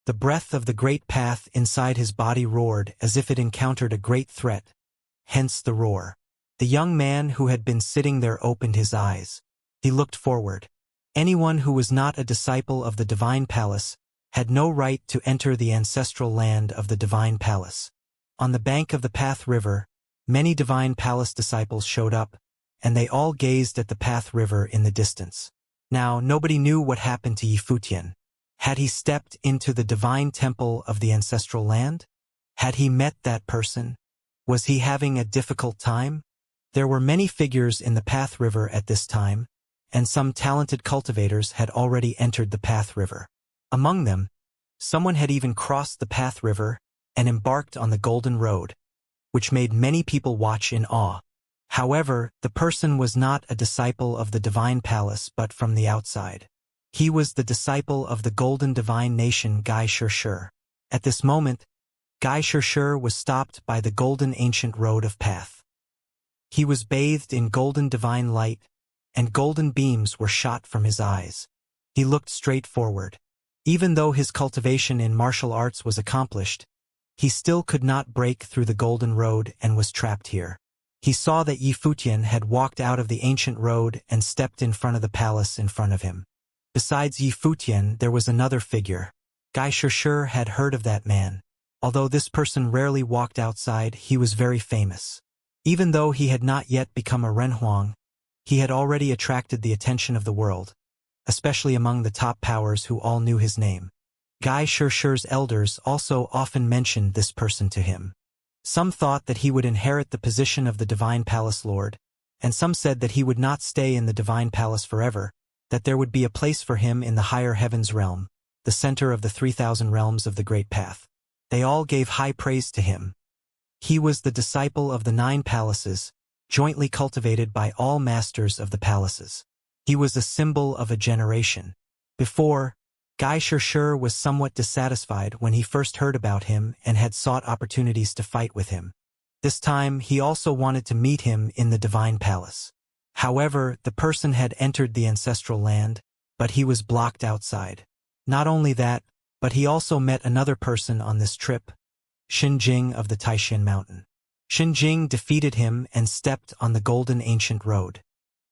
Speaker 1: The breath of the great path inside his body roared as if it encountered a great threat, hence the roar. The young man who had been sitting there opened his eyes. He looked forward. Anyone who was not a disciple of the Divine Palace had no right to enter the ancestral land of the Divine Palace. On the bank of the Path River, many Divine Palace disciples showed up, and they all gazed at the Path River in the distance. Now, nobody knew what happened to Yifutian. Had he stepped into the divine temple of the ancestral land? Had he met that person? Was he having a difficult time? There were many figures in the Path River at this time, and some talented cultivators had already entered the Path River. Among them, someone had even crossed the Path River and embarked on the Golden Road, which made many people watch in awe. However, the person was not a disciple of the Divine Palace but from the outside. He was the disciple of the Golden Divine Nation Gai Shirshir. At this moment, Gai Shirshir was stopped by the Golden Ancient Road of Path. He was bathed in golden divine light, and golden beams were shot from his eyes. He looked straight forward. Even though his cultivation in martial arts was accomplished, he still could not break through the Golden Road and was trapped here. He saw that Yifutian had walked out of the ancient road and stepped in front of the palace in front of him. Besides Yifutian, there was another figure. Gai Shirshir had heard of that man. Although this person rarely walked outside, he was very famous. Even though he had not yet become a Renhuang, he had already attracted the attention of the world, especially among the top powers who all knew his name. Gai Shirshir's elders also often mentioned this person to him. Some thought that he would inherit the position of the Divine Palace Lord, and some said that he would not stay in the Divine Palace forever, that there would be a place for him in the higher heavens realm, the center of the 3,000 realms of the Great Path. They all gave high praise to him. He was the disciple of the 9 palaces, jointly cultivated by all masters of the palaces. He was a symbol of a generation. Before, Gai Shirshir was somewhat dissatisfied when he first heard about him and had sought opportunities to fight with him. This time, he also wanted to meet him in the Divine Palace. However, the person had entered the ancestral land, but he was blocked outside. Not only that, but he also met another person on this trip, Xinjing of the Taishan Mountain. Xinjing defeated him and stepped on the Golden Ancient Road.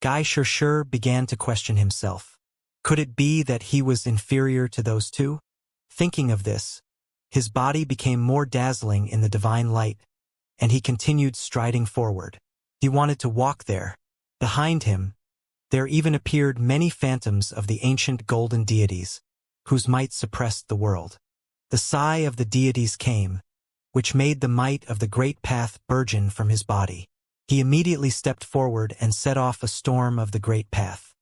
Speaker 1: Gai Shirshir began to question himself. Could it be that he was inferior to those two? Thinking of this, his body became more dazzling in the divine light, and he continued striding forward. He wanted to walk there. Behind him, there even appeared many phantoms of the ancient golden deities, whose might suppressed the world. The sigh of the deities came, which made the might of the great path burgeon from his body. He immediately stepped forward and set off a storm of the great path.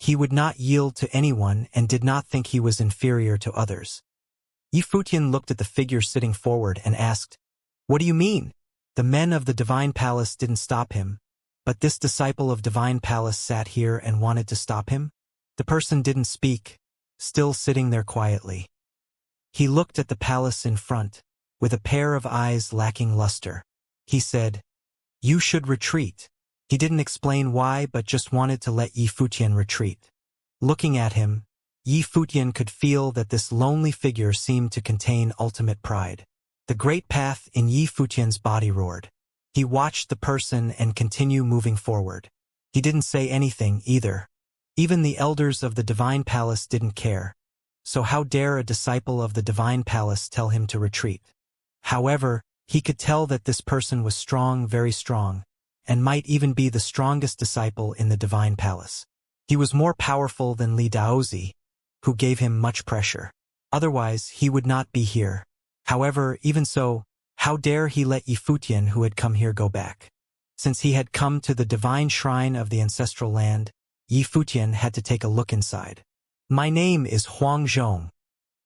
Speaker 1: He would not yield to anyone and did not think he was inferior to others. Yifutian looked at the figure sitting forward and asked, "What do you mean?" The men of the Divine Palace didn't stop him, but this disciple of Divine Palace sat here and wanted to stop him? The person didn't speak, still sitting there quietly. He looked at the palace in front, with a pair of eyes lacking luster. He said, "You should retreat." He didn't explain why but just wanted to let Yifutian retreat. Looking at him, Yifutian could feel that this lonely figure seemed to contain ultimate pride. The great path in Yifutian's body roared. He watched the person and continued moving forward. He didn't say anything either. Even the elders of the Divine Palace didn't care. So how dare a disciple of the Divine Palace tell him to retreat? However, he could tell that this person was strong, very strong, and might even be the strongest disciple in the Divine Palace. He was more powerful than Li Daozi, who gave him much pressure. Otherwise, he would not be here. However, even so, how dare he let Yifutian who had come here go back? Since he had come to the divine shrine of the ancestral land, Yifutian had to take a look inside. "My name is Huang Zhong,"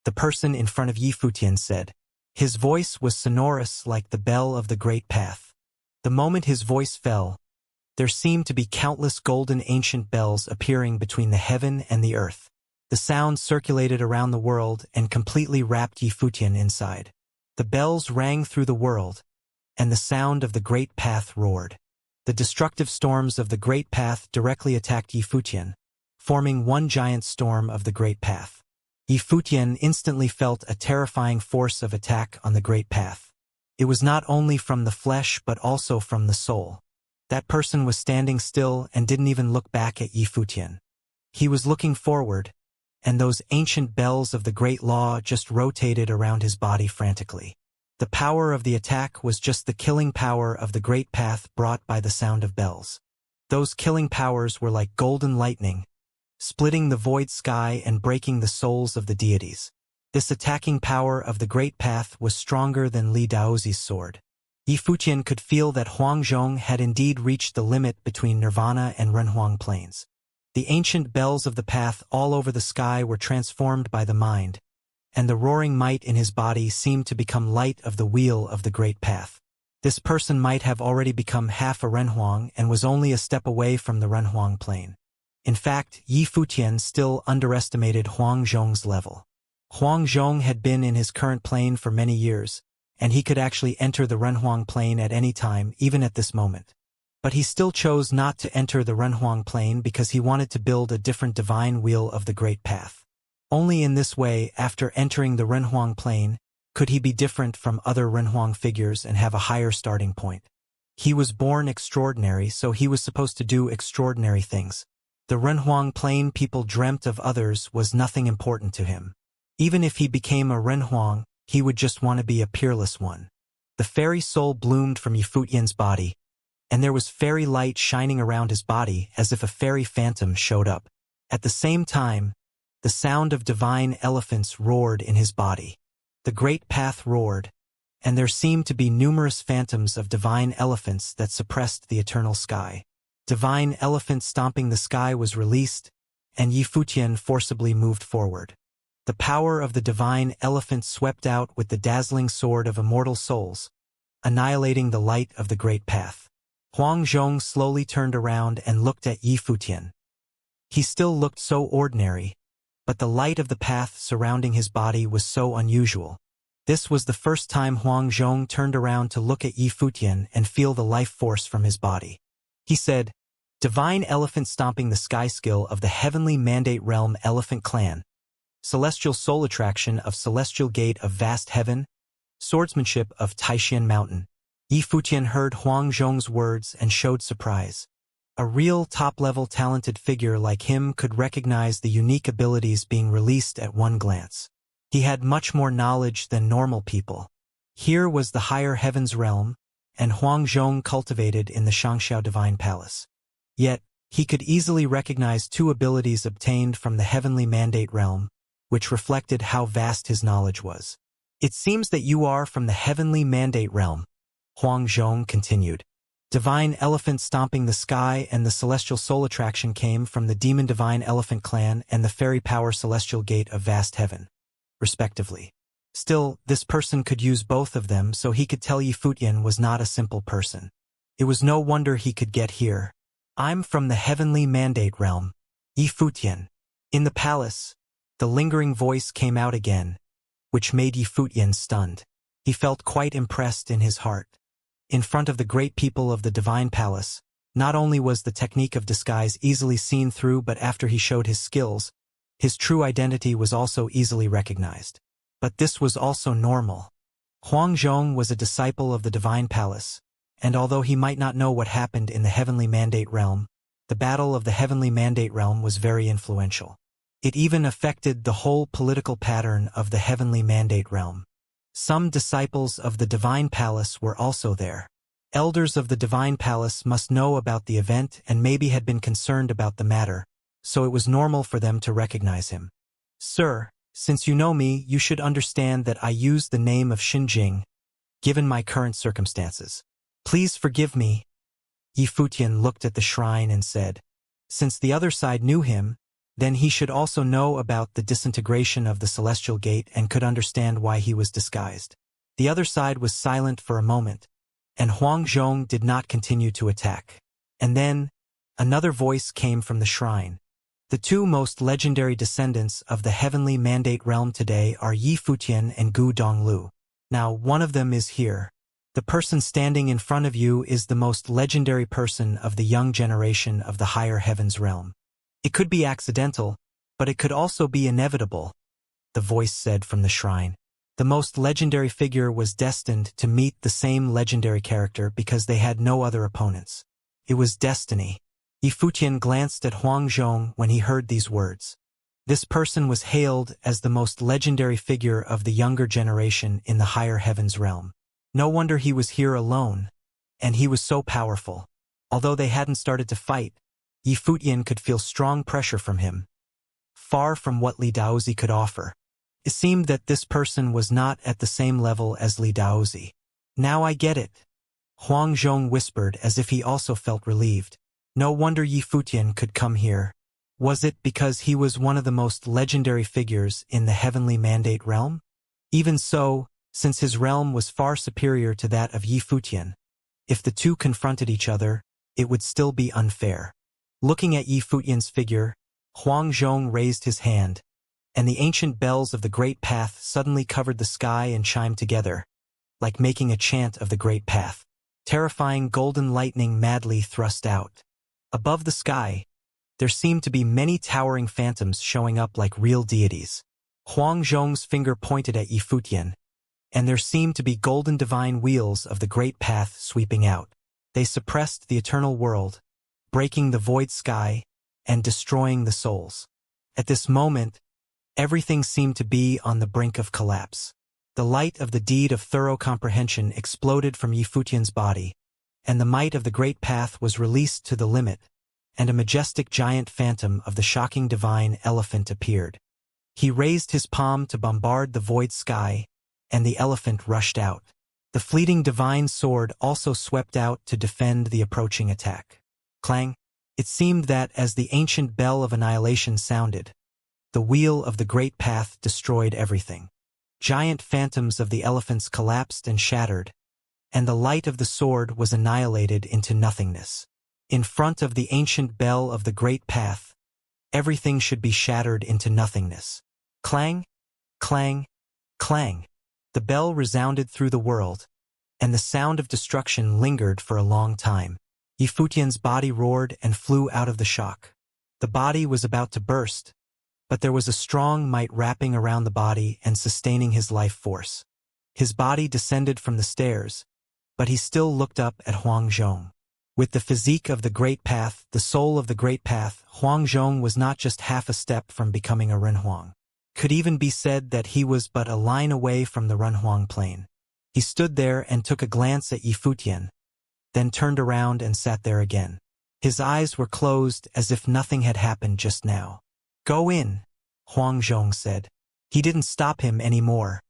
Speaker 1: the person in front of Yifutian said. His voice was sonorous like the bell of the great path. The moment his voice fell, there seemed to be countless golden ancient bells appearing between the heaven and the earth. The sound circulated around the world and completely wrapped Yifutian inside. The bells rang through the world, and the sound of the great path roared. The destructive storms of the great path directly attacked Yifutian, forming one giant storm of the great path. Yifutian instantly felt a terrifying force of attack on the Great Path. It was not only from the flesh but also from the soul. That person was standing still and didn't even look back at Yifutian. He was looking forward, and those ancient bells of the Great Law just rotated around his body frantically. The power of the attack was just the killing power of the Great Path brought by the sound of bells. Those killing powers were like golden lightning, splitting the void sky and breaking the souls of the deities. This attacking power of the Great Path was stronger than Li Daozi's sword. Yifutian could feel that Huangzhong had indeed reached the limit between Nirvana and Renhuang Plains. The ancient bells of the path all over the sky were transformed by the mind, and the roaring might in his body seemed to become light of the wheel of the Great Path. This person might have already become half a Renhuang and was only a step away from the Renhuang Plain. In fact, Yifutian still underestimated Huangzhong's level. Huangzhong had been in his current plane for many years, and he could actually enter the Renhuang Plain at any time, even at this moment. But he still chose not to enter the Renhuang Plain because he wanted to build a different divine wheel of the Great Path. Only in this way, after entering the Renhuang Plain, could he be different from other Renhuang figures and have a higher starting point. He was born extraordinary, so he was supposed to do extraordinary things. The Renhuang Plain people dreamt of others was nothing important to him. Even if he became a Renhuang, he would just want to be a peerless one. The fairy soul bloomed from Yifutian's body, and there was fairy light shining around his body as if a fairy phantom showed up. At the same time, the sound of divine elephants roared in his body. The Great Path roared, and there seemed to be numerous phantoms of divine elephants that suppressed the eternal sky. Divine elephant stomping the sky was released, and Yifutian forcibly moved forward. The power of the divine elephant swept out with the dazzling sword of immortal souls, annihilating the light of the Great Path. Huangzhong slowly turned around and looked at Yifutian. He still looked so ordinary, but the light of the path surrounding his body was so unusual. This was the first time Huangzhong turned around to look at Yifutian and feel the life force from his body. He said, "Divine elephant stomping the sky skill of the heavenly mandate realm elephant clan. Celestial soul attraction of celestial gate of vast heaven. Swordsmanship of Taishan mountain." Yifutian heard Huangzhong's words and showed surprise. A real top-level talented figure like him could recognize the unique abilities being released at one glance. He had much more knowledge than normal people. Here was the higher heavens realm, and Huangzhong cultivated in the Xianxia divine palace. Yet, he could easily recognize two abilities obtained from the heavenly mandate realm, which reflected how vast his knowledge was. "It seems that you are from the heavenly mandate realm," Huangzhong continued. Divine elephant stomping the sky and the celestial soul attraction came from the demon divine elephant clan and the fairy power celestial gate of vast heaven, respectively. Still, this person could use both of them, so he could tell Yifutian was not a simple person. It was no wonder he could get here. "I'm from the heavenly mandate realm, Yifutian." In the palace, the lingering voice came out again, which made Yifutian stunned. He felt quite impressed in his heart. In front of the great people of the divine palace, not only was the technique of disguise easily seen through, but after he showed his skills, his true identity was also easily recognized. But this was also normal. Huangzhong was a disciple of the divine palace, and although he might not know what happened in the heavenly mandate realm, the battle of the heavenly mandate realm was very influential. It even affected the whole political pattern of the heavenly mandate realm. Some disciples of the divine palace were also there. Elders of the divine palace must know about the event and maybe had been concerned about the matter, so it was normal for them to recognize him. "Sir, since you know me, you should understand that I use the name of Xinjing, given my current circumstances. Please forgive me." Yifutian looked at the shrine and said, since the other side knew him, then he should also know about the disintegration of the celestial gate and could understand why he was disguised. The other side was silent for a moment, and Huangzhong did not continue to attack. And then, another voice came from the shrine. "The two most legendary descendants of the heavenly mandate realm today are Yifutian and Gu Donglu. Now, one of them is here. The person standing in front of you is the most legendary person of the young generation of the higher heavens realm. It could be accidental, but it could also be inevitable. the voice said from the shrine. The most legendary figure was destined to meet the same legendary character because they had no other opponents. It was destiny. Yifutian glanced at Huangzhong when he heard these words. This person was hailed as the most legendary figure of the younger generation in the higher heavens realm. No wonder he was here alone, and he was so powerful. Although they hadn't started to fight, Yifutian could feel strong pressure from him, far from what Li Daozi could offer. It seemed that this person was not at the same level as Li Daozi. Now I get it, Huangzhong whispered as if he also felt relieved. No wonder Yifutian could come here. Was it because he was one of the most legendary figures in the heavenly mandate realm? Even so, since his realm was far superior to that of Yifutian, if the two confronted each other, it would still be unfair. Looking at Yifutian's figure, Huangzhong raised his hand, and the ancient bells of the Great Path suddenly covered the sky and chimed together, like making a chant of the Great Path. Terrifying golden lightning madly thrust out. Above the sky, there seemed to be many towering phantoms showing up like real deities. Huangzhong's finger pointed at Yifutian, and there seemed to be golden divine wheels of the Great Path sweeping out. They suppressed the eternal world, breaking the void sky and destroying the souls. At this moment, everything seemed to be on the brink of collapse. The light of the deed of thorough comprehension exploded from Yifutian's body, and the might of the Great Path was released to the limit, and a majestic giant phantom of the shocking divine elephant appeared. He raised his palm to bombard the void sky, and the elephant rushed out. The fleeting divine sword also swept out to defend the approaching attack. Clang! It seemed that as the ancient bell of annihilation sounded, the wheel of the Great Path destroyed everything. Giant phantoms of the elephants collapsed and shattered, and the light of the sword was annihilated into nothingness. In front of the ancient bell of the Great Path, everything should be shattered into nothingness. Clang! Clang! Clang! The bell resounded through the world, and the sound of destruction lingered for a long time. Yifutian's body roared and flew out of the shock. The body was about to burst, but there was a strong might wrapping around the body and sustaining his life force. His body descended from the stairs, but he still looked up at Huangzhong. With the physique of the Great Path, the soul of the Great Path, Huangzhong was not just half a step from becoming a Renhuang. Could even be said that he was but a line away from the Renhuang plane. He stood there and took a glance at Yifutian, then turned around and sat there again. His eyes were closed as if nothing had happened just now. Go in, Huangzhong said. He didn't stop him anymore.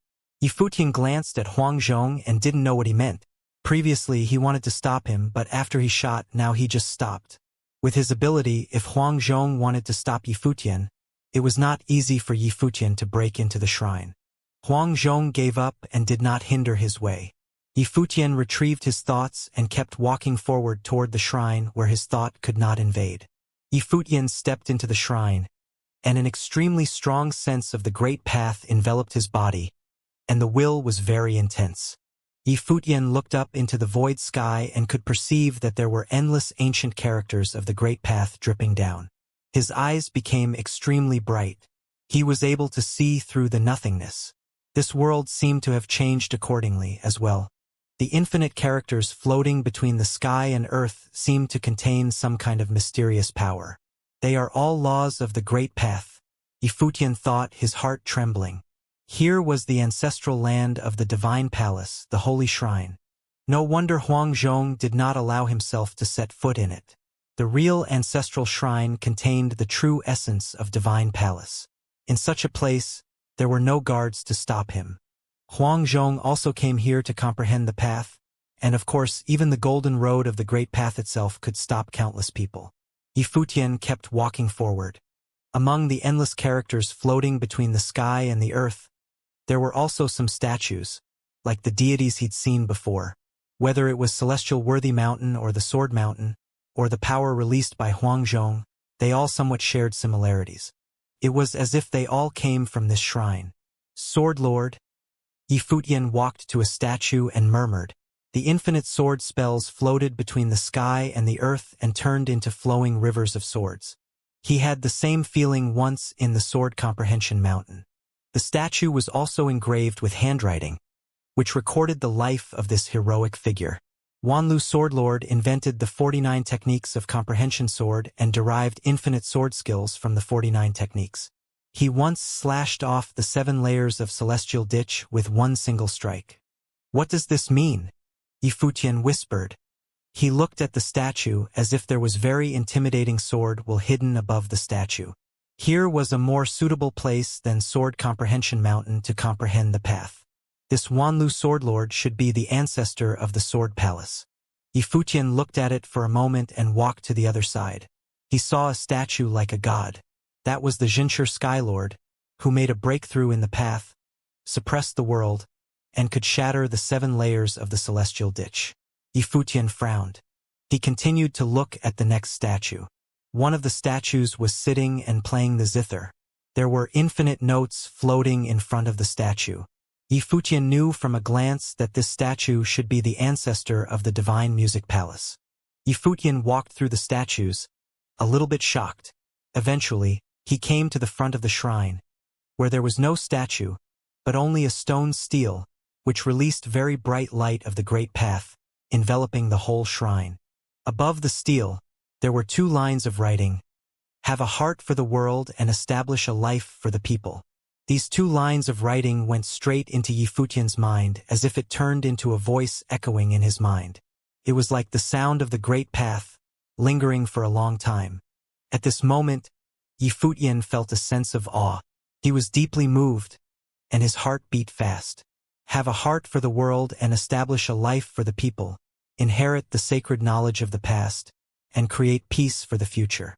Speaker 1: Yifutian glanced at Huangzhong and didn't know what he meant. Previously he wanted to stop him, but after he shot, now he just stopped. With his ability, if Huangzhong wanted to stop Yifutian, it was not easy for Yifutian to break into the shrine. Huangzhong gave up and did not hinder his way. Yifutian retrieved his thoughts and kept walking forward toward the shrine where his thought could not invade. Yifutian stepped into the shrine, and an extremely strong sense of the Great Path enveloped his body, and the will was very intense. Yifutian looked up into the void sky and could perceive that there were endless ancient characters of the Great Path dripping down. His eyes became extremely bright. He was able to see through the nothingness. This world seemed to have changed accordingly as well. The infinite characters floating between the sky and earth seemed to contain some kind of mysterious power. They are all laws of the Great Path, Yifutian thought, his heart trembling. Here was the ancestral land of the Divine Palace, the Holy Shrine. No wonder Huangzhong did not allow himself to set foot in it. The real ancestral shrine contained the true essence of Divine Palace. In such a place, there were no guards to stop him. Huangzhong also came here to comprehend the path, and of course even the golden road of the Great Path itself could stop countless people. Yifutian kept walking forward. Among the endless characters floating between the sky and the earth, there were also some statues, like the deities he'd seen before. Whether it was Celestial Worthy Mountain or the Sword Mountain, or the power released by Huangzhong, they all somewhat shared similarities. It was as if they all came from this shrine. Sword Lord. Yifutian walked to a statue and murmured. The infinite sword spells floated between the sky and the earth and turned into flowing rivers of swords. He had the same feeling once in the Sword Comprehension Mountain. The statue was also engraved with handwriting, which recorded the life of this heroic figure. Wanlu Swordlord invented the 49 techniques of comprehension sword and derived infinite sword skills from the 49 techniques. He once slashed off the 7 layers of celestial ditch with one single strike. What does this mean? Yifutian whispered. He looked at the statue as if there was very intimidating sword will hidden above the statue. Here was a more suitable place than Sword Comprehension Mountain to comprehend the path. This Wanlu Swordlord should be the ancestor of the Sword Palace. Yifutian looked at it for a moment and walked to the other side. He saw a statue like a god. That was the Xianxia Skylord, who made a breakthrough in the path, suppressed the world, and could shatter the 7 layers of the celestial ditch. Yifutian frowned. He continued to look at the next statue. One of the statues was sitting and playing the zither. There were infinite notes floating in front of the statue. Yifutian knew from a glance that this statue should be the ancestor of the Divine Music Palace. Yifutian walked through the statues, a little bit shocked. Eventually, he came to the front of the shrine, where there was no statue, but only a stone stele, which released very bright light of the great path, enveloping the whole shrine. Above the stele, there were 2 lines of writing: "Have a heart for the world and establish a life for the people." These 2 lines of writing went straight into Yifutian's mind as if it turned into a voice echoing in his mind. It was like the sound of the great path, lingering for a long time. At this moment, Yifutian felt a sense of awe. He was deeply moved, and his heart beat fast. Have a heart for the world and establish a life for the people. Inherit the sacred knowledge of the past, and create peace for the future.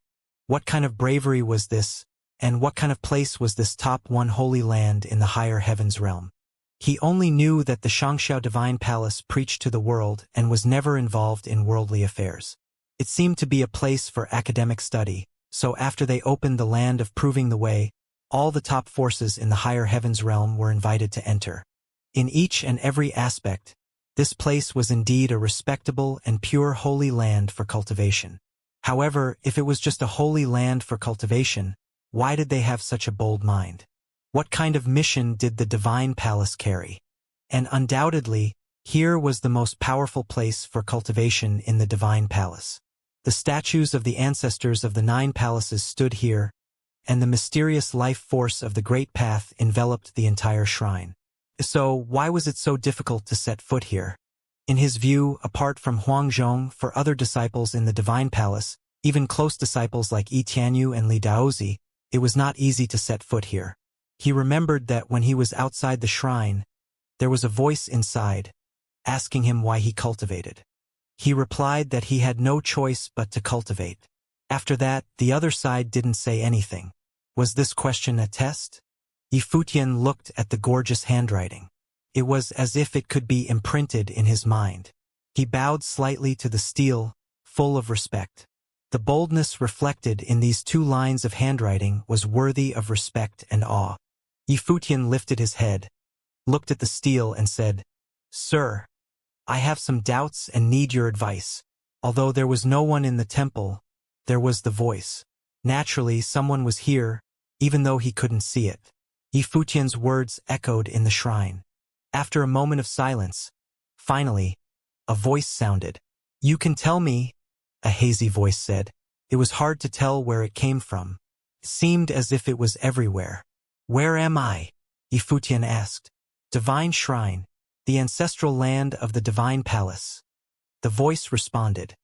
Speaker 1: What kind of bravery was this? And what kind of place was this top 1 holy land in the higher heavens realm? He only knew that the Xianxia Divine Palace preached to the world and was never involved in worldly affairs. It seemed to be a place for academic study, so after they opened the land of proving the way, all the top forces in the higher heavens realm were invited to enter. In each and every aspect, this place was indeed a respectable and pure holy land for cultivation. However, if it was just a holy land for cultivation, why did they have such a bold mind? What kind of mission did the Divine Palace carry? And undoubtedly, here was the most powerful place for cultivation in the Divine Palace. The statues of the ancestors of the 9 palaces stood here, and the mysterious life force of the Great Path enveloped the entire shrine. So, why was it so difficult to set foot here? In his view, apart from Huangzhong, for other disciples in the Divine Palace, even close disciples like Yi Tianyu and Li Daozi, it was not easy to set foot here. He remembered that when he was outside the shrine, there was a voice inside, asking him why he cultivated. He replied that he had no choice but to cultivate. After that, the other side didn't say anything. Was this question a test? Yifutian looked at the gorgeous handwriting. It was as if it could be imprinted in his mind. He bowed slightly to the stele, full of respect. The boldness reflected in these 2 lines of handwriting was worthy of respect and awe. Yifutian lifted his head, looked at the stele and said, "Sir, I have some doubts and need your advice." Although there was no one in the temple, there was the voice. Naturally, someone was here, even though he couldn't see it. Yifutian's words echoed in the shrine. After a moment of silence, finally, a voice sounded. "You can tell me," a hazy voice said. It was hard to tell where it came from. It seemed as if it was everywhere. "Where am I?" Yifutian asked. "Divine Shrine, the ancestral land of the Divine Palace." The voice responded.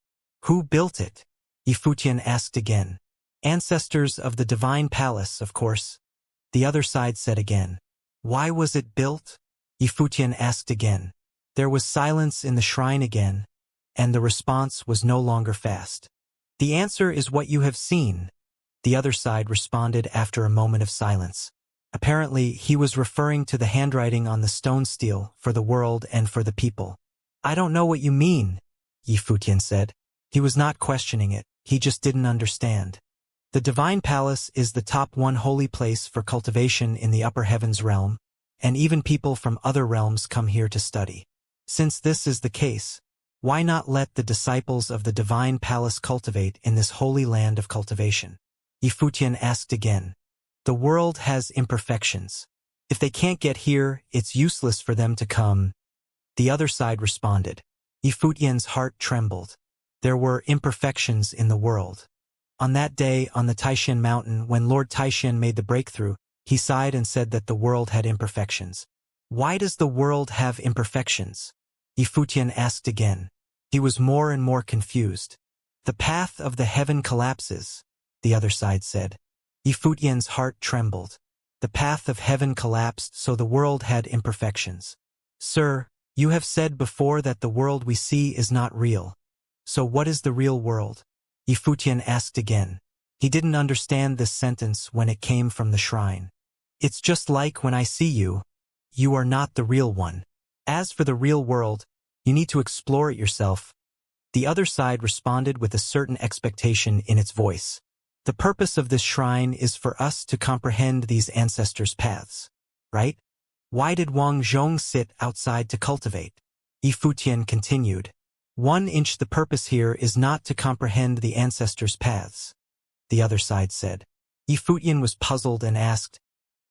Speaker 1: "Who built it?" Yifutian asked again. "Ancestors of the Divine Palace, of course." The other side said again. "Why was it built?" Yifutian asked again. There was silence in the shrine again, and the response was no longer fast. "The answer is what you have seen," the other side responded after a moment of silence. Apparently, he was referring to the handwriting on the stone stele for the world and for the people. "I don't know what you mean," Yifutian said. He was not questioning it, he just didn't understand. The Divine Palace is the top 1 holy place for cultivation in the upper heavens realm, and even people from other realms come here to study. Since this is the case, why not let the disciples of the Divine Palace cultivate in this holy land of cultivation? Yifutian asked again. "The world has imperfections. If they can't get here, it's useless for them to come. The other side responded. Yifutian's heart trembled. There were imperfections in the world. On that day, on the Taishan mountain, when Lord Taishan made the breakthrough, he sighed and said that the world had imperfections. Why does the world have imperfections? Yifutian asked again. He was more and more confused. The path of the heaven collapses, the other side said. Yifutian's heart trembled. The path of heaven collapsed, so the world had imperfections. Sir, you have said before that the world we see is not real. So what is the real world? Yifutian asked again. He didn't understand this sentence when it came from the shrine. It's just like when I see you. You are not the real one. As for the real world, you need to explore it yourself. The other side responded with a certain expectation in its voice. The purpose of this shrine is for us to comprehend these ancestors' paths, right? Why did Wang Zhong sit outside to cultivate? Yifutian continued. 1 inch. The purpose here is not to comprehend the ancestors' paths, the other side said. Yifutian was puzzled and asked,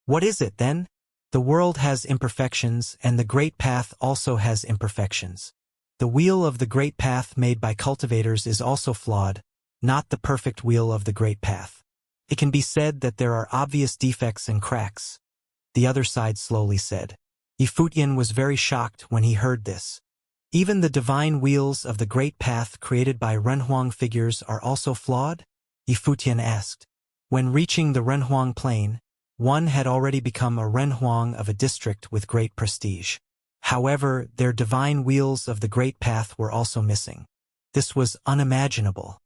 Speaker 1: what is it then? The world has imperfections, and the Great Path also has imperfections. The wheel of the Great Path made by cultivators is also flawed, not the perfect wheel of the Great Path. It can be said that there are obvious defects and cracks, the other side slowly said. Yifutian was very shocked when he heard this. Even the divine wheels of the Great Path created by Renhuang figures are also flawed? Yifutian asked. When reaching the Renhuang plain, one had already become a Renhuang of a district with great prestige. However, their divine wheels of the Great Path were also missing. This was unimaginable.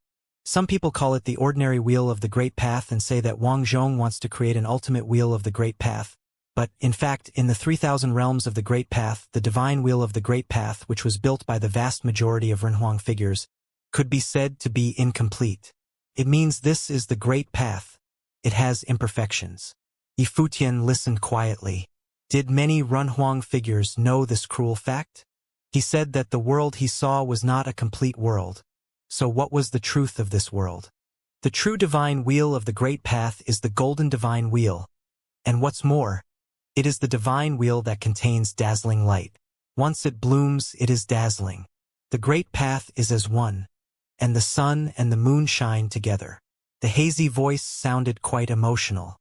Speaker 1: Some people call it the ordinary wheel of the Great Path and say that Wang Zhong wants to create an ultimate wheel of the Great Path. But, in fact, in the 3,000 realms of the Great Path, the divine wheel of the Great Path, which was built by the vast majority of Renhuang figures, could be said to be incomplete. It means this is the Great Path. It has imperfections. Yifutian listened quietly. Did many Renhuang figures know this cruel fact? He said that the world he saw was not a complete world. So what was the truth of this world? The true divine wheel of the Great Path is the golden divine wheel. And what's more, it is the divine wheel that contains dazzling light. Once it blooms, it is dazzling. The Great Path is as one, and the sun and the moon shine together. The hazy voice sounded quite emotional.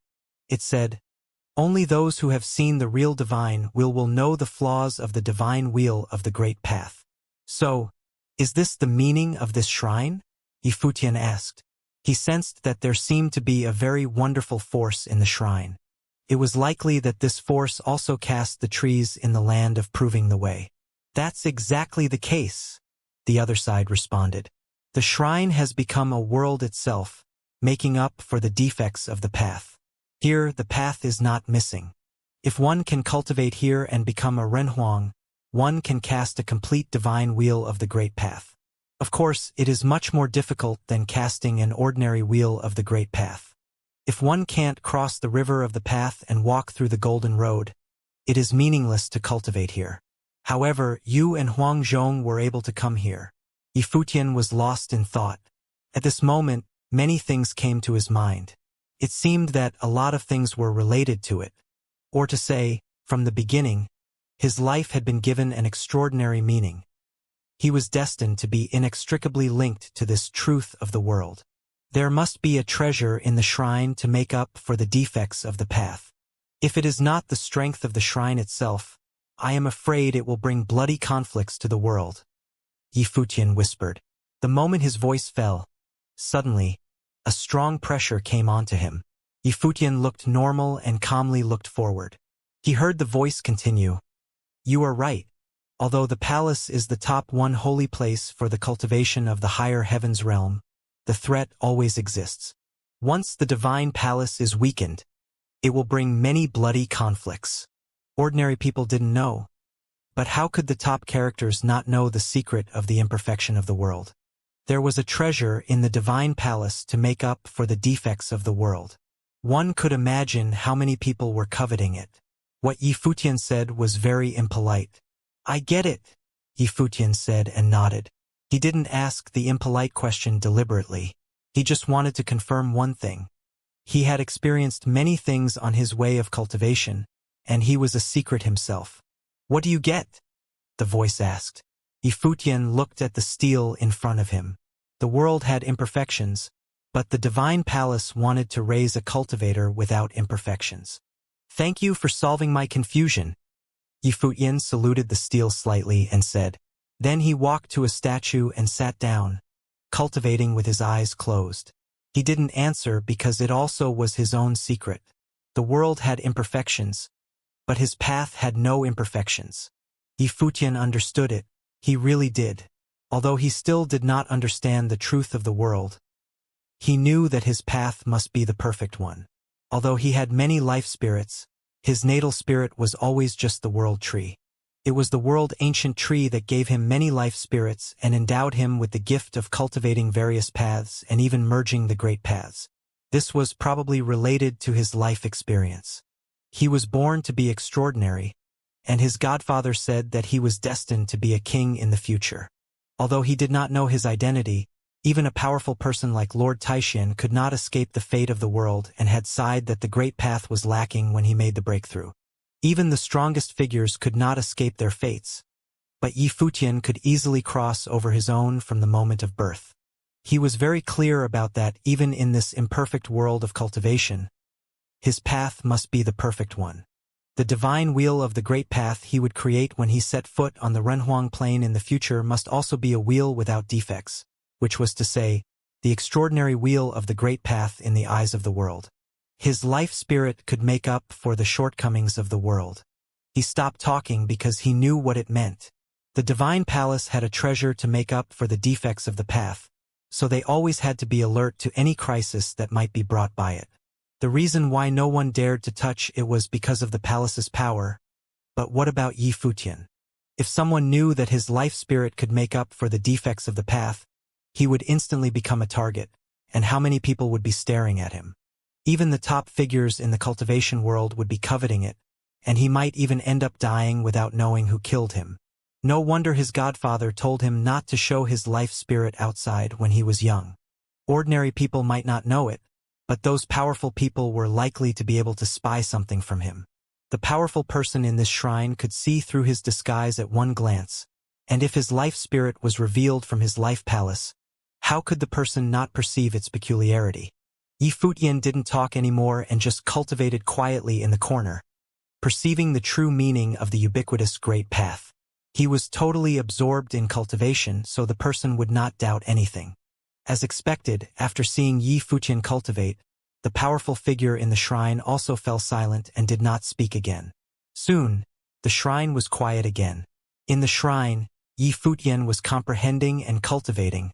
Speaker 1: It said, only those who have seen the real divine will know the flaws of the divine wheel of the Great Path. So, is this the meaning of this shrine? Yifutian asked. He sensed that there seemed to be a very wonderful force in the shrine. It was likely that this force also cast the trees in the land of proving the way. That's exactly the case, the other side responded. The shrine has become a world itself, making up for the defects of the path. Here, the path is not missing. If one can cultivate here and become a Renhuang, one can cast a complete divine wheel of the Great Path. Of course, it is much more difficult than casting an ordinary wheel of the Great Path. If one can't cross the river of the path and walk through the Golden Road, it is meaningless to cultivate here. However, you and Huang Zhong were able to come here. Yifutian was lost in thought. At this moment, many things came to his mind. It seemed that a lot of things were related to it. Or to say, from the beginning, his life had been given an extraordinary meaning. He was destined to be inextricably linked to this truth of the world. There must be a treasure in the shrine to make up for the defects of the path. If it is not the strength of the shrine itself, I am afraid it will bring bloody conflicts to the world. Yifutian whispered. The moment his voice fell, suddenly, a strong pressure came onto him. Yifutian looked normal and calmly looked forward. He heard the voice continue. You are right. Although the palace is the top one holy place for the cultivation of the higher heavens realm, the threat always exists. Once the divine palace is weakened, it will bring many bloody conflicts. Ordinary people didn't know. But how could the top characters not know the secret of the imperfection of the world? There was a treasure in the divine palace to make up for the defects of the world. One could imagine how many people were coveting it. What Yifutian said was very impolite. I get it, Yifutian said and nodded. He didn't ask the impolite question deliberately. He just wanted to confirm one thing. He had experienced many things on his way of cultivation, and he was a secret himself. "What do you get?" the voice asked. Yifutian looked at the steel in front of him. The world had imperfections, but the divine palace wanted to raise a cultivator without imperfections. "Thank you for solving my confusion." Yifutian saluted the steel slightly and said. Then he walked to a statue and sat down, cultivating with his eyes closed. He didn't answer because it also was his own secret. The world had imperfections, but his path had no imperfections. Yifutian understood it. He really did. Although he still did not understand the truth of the world, he knew that his path must be the perfect one. Although he had many life spirits, his natal spirit was always just the world tree. It was the world ancient tree that gave him many life spirits and endowed him with the gift of cultivating various paths and even merging the great paths. This was probably related to his life experience. He was born to be extraordinary, and his godfather said that he was destined to be a king in the future. Although he did not know his identity, even a powerful person like Lord Taishan could not escape the fate of the world and had sighed that the great path was lacking when he made the breakthrough. Even the strongest figures could not escape their fates, but Yifutian could easily cross over his own from the moment of birth. He was very clear about that even in this imperfect world of cultivation. His path must be the perfect one. The divine wheel of the great path he would create when he set foot on the Renhuang plain in the future must also be a wheel without defects, which was to say, the extraordinary wheel of the great path in the eyes of the world. His life spirit could make up for the shortcomings of the world. He stopped talking because he knew what it meant. The divine palace had a treasure to make up for the defects of the path, so they always had to be alert to any crisis that might be brought by it. The reason why no one dared to touch it was because of the palace's power. But what about Yifutian? If someone knew that his life spirit could make up for the defects of the path, he would instantly become a target, and how many people would be staring at him? Even the top figures in the cultivation world would be coveting it, and he might even end up dying without knowing who killed him. No wonder his godfather told him not to show his life spirit outside when he was young. Ordinary people might not know it, but those powerful people were likely to be able to spy something from him. The powerful person in this shrine could see through his disguise at one glance, and if his life spirit was revealed from his life palace, how could the person not perceive its peculiarity? Yifutian didn't talk anymore and just cultivated quietly in the corner, perceiving the true meaning of the ubiquitous great path. He was totally absorbed in cultivation, so the person would not doubt anything. As expected, after seeing Yifutian cultivate, the powerful figure in the shrine also fell silent and did not speak again. Soon, the shrine was quiet again. In the shrine, Yifutian was comprehending and cultivating,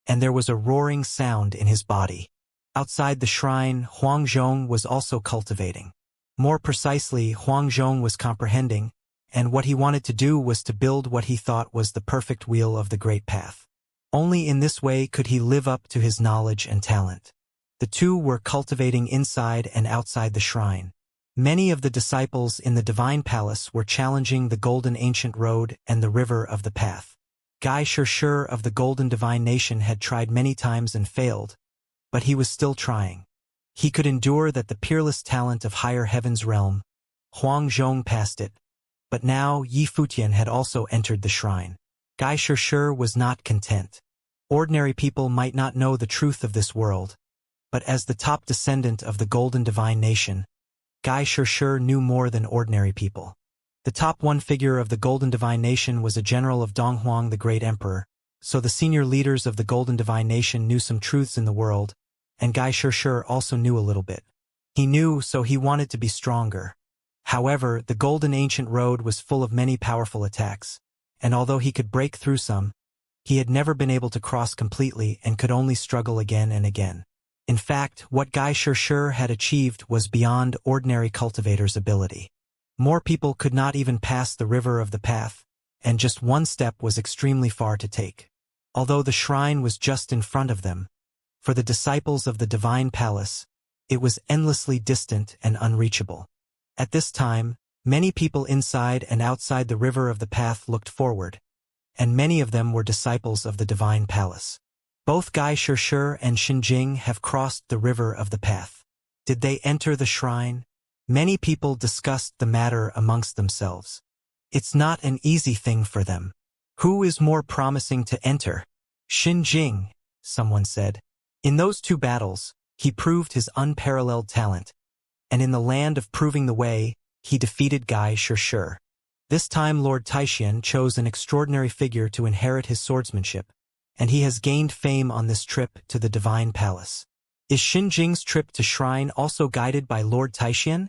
Speaker 1: and there was a roaring sound in his body. Outside the shrine, Huangzhong was also cultivating. More precisely, Huangzhong was comprehending, and what he wanted to do was to build what he thought was the perfect wheel of the great path. Only in this way could he live up to his knowledge and talent. The two were cultivating inside and outside the shrine. Many of the disciples in the divine palace were challenging the golden ancient road and the river of the path. Gai Shirshir of the golden divine nation had tried many times and failed, but he was still trying. He could endure that the peerless talent of higher heaven's realm. Huangzhong passed it, but now Yifutian had also entered the shrine. Gai Shirshir was not content. Ordinary people might not know the truth of this world, but as the top descendant of the golden divine nation, Gai Shirshir knew more than ordinary people. The top one figure of the golden divine nation was a general of Donghuang the great emperor, so the senior leaders of the golden divine nation knew some truths in the world, and Gai Shirshir also knew a little bit. He knew, so he wanted to be stronger. However, the golden ancient road was full of many powerful attacks, and although he could break through some, he had never been able to cross completely and could only struggle again and again. In fact, what Gai Shirshir had achieved was beyond ordinary cultivators' ability. More people could not even pass the river of the path, and just one step was extremely far to take. Although the shrine was just in front of them, for the disciples of the divine palace, it was endlessly distant and unreachable. At this time, many people inside and outside the river of the path looked forward, and many of them were disciples of the divine palace. Both Gai Shirshir and Xinjing have crossed the river of the path. Did they enter the shrine? Many people discussed the matter amongst themselves. It's not an easy thing for them. Who is more promising to enter? Xinjing, someone said. In those two battles, he proved his unparalleled talent, and in the land of proving the way, he defeated Gai Shishir. This time Lord Taixian chose an extraordinary figure to inherit his swordsmanship, and he has gained fame on this trip to the Divine Palace. Is Xinjing's trip to Shrine also guided by Lord Taixian?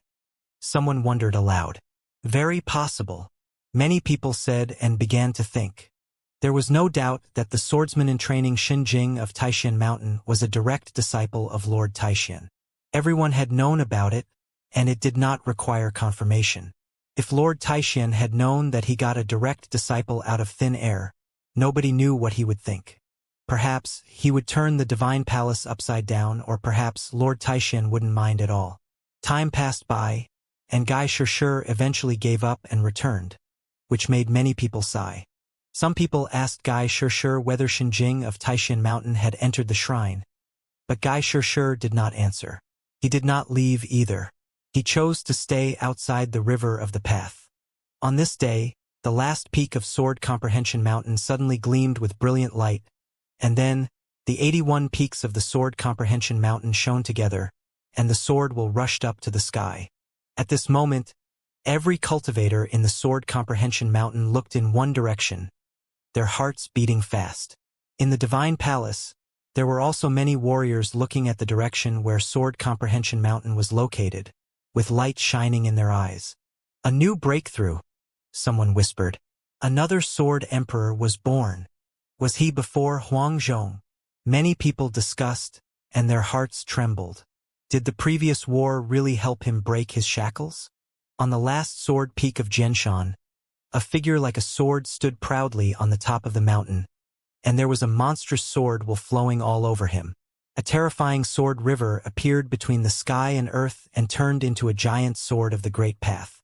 Speaker 1: Someone wondered aloud. Very possible. Many people said and began to think. There was no doubt that the swordsman in training Xinjing of Taixian Mountain was a direct disciple of Lord Taixian. Everyone had known about it, and it did not require confirmation. If Lord Taixian had known that he got a direct disciple out of thin air, nobody knew what he would think. Perhaps he would turn the Divine Palace upside down, or perhaps Lord Taixian wouldn't mind at all. Time passed by, and Gai Shishir eventually gave up and returned, which made many people sigh. Some people asked Gai Shishir whether Xinjing of Taixian Mountain had entered the shrine, but Gai Shishir did not answer. He did not leave either. He chose to stay outside the river of the path. On this day, the last peak of Sword Comprehension Mountain suddenly gleamed with brilliant light, and then, the 81 peaks of the Sword Comprehension Mountain shone together, and the sword will rushed up to the sky. At this moment, every cultivator in the Sword Comprehension Mountain looked in one direction, their hearts beating fast. In the Divine Palace, there were also many warriors looking at the direction where Sword Comprehension Mountain was located, with light shining in their eyes. A new breakthrough, someone whispered. Another Sword Emperor was born. Was he before Huangzhong? Many people discussed, and their hearts trembled. Did the previous war really help him break his shackles? On the last sword peak of Jianshan, a figure like a sword stood proudly on the top of the mountain, and there was a monstrous sword wolf flowing all over him. A terrifying sword river appeared between the sky and earth and turned into a giant sword of the Great Path.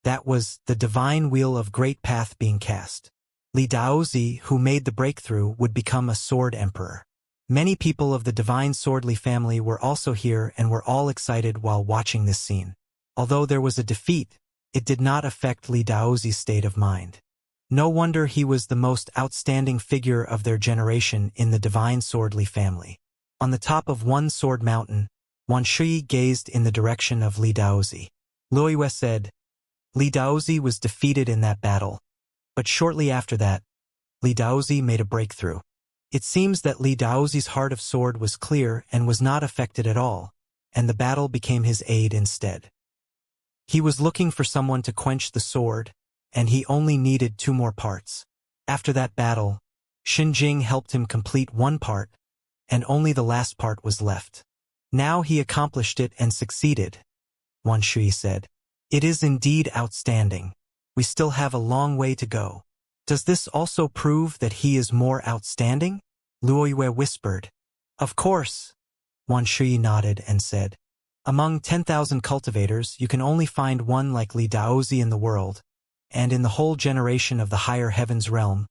Speaker 1: That was the divine wheel of Great Path being cast. Li Daozi, who made the breakthrough, would become a sword emperor. Many people of the divine Swordly family were also here and were all excited while watching this scene. Although there was a defeat, it did not affect Li Daozi's state of mind. No wonder he was the most outstanding figure of their generation in the divine Swordly family. On the top of one sword mountain, Wan Shui gazed in the direction of Li Daozi. Luoyue said, Li Daozi was defeated in that battle, but shortly after that, Li Daozi made a breakthrough. It seems that Li Daozi's heart of sword was clear and was not affected at all, and the battle became his aid instead. He was looking for someone to quench the sword, and he only needed 2 more parts. After that battle, Xinjing helped him complete one part, and only the last part was left. Now he accomplished it and succeeded, Wan Shui said. It is indeed outstanding. We still have a long way to go. Does this also prove that he is more outstanding? Luoyue whispered. Of course. Wan Shui nodded and said, among 10,000 cultivators, you can only find one like Li Daozi in the world, and in the whole generation of the higher heavens realm,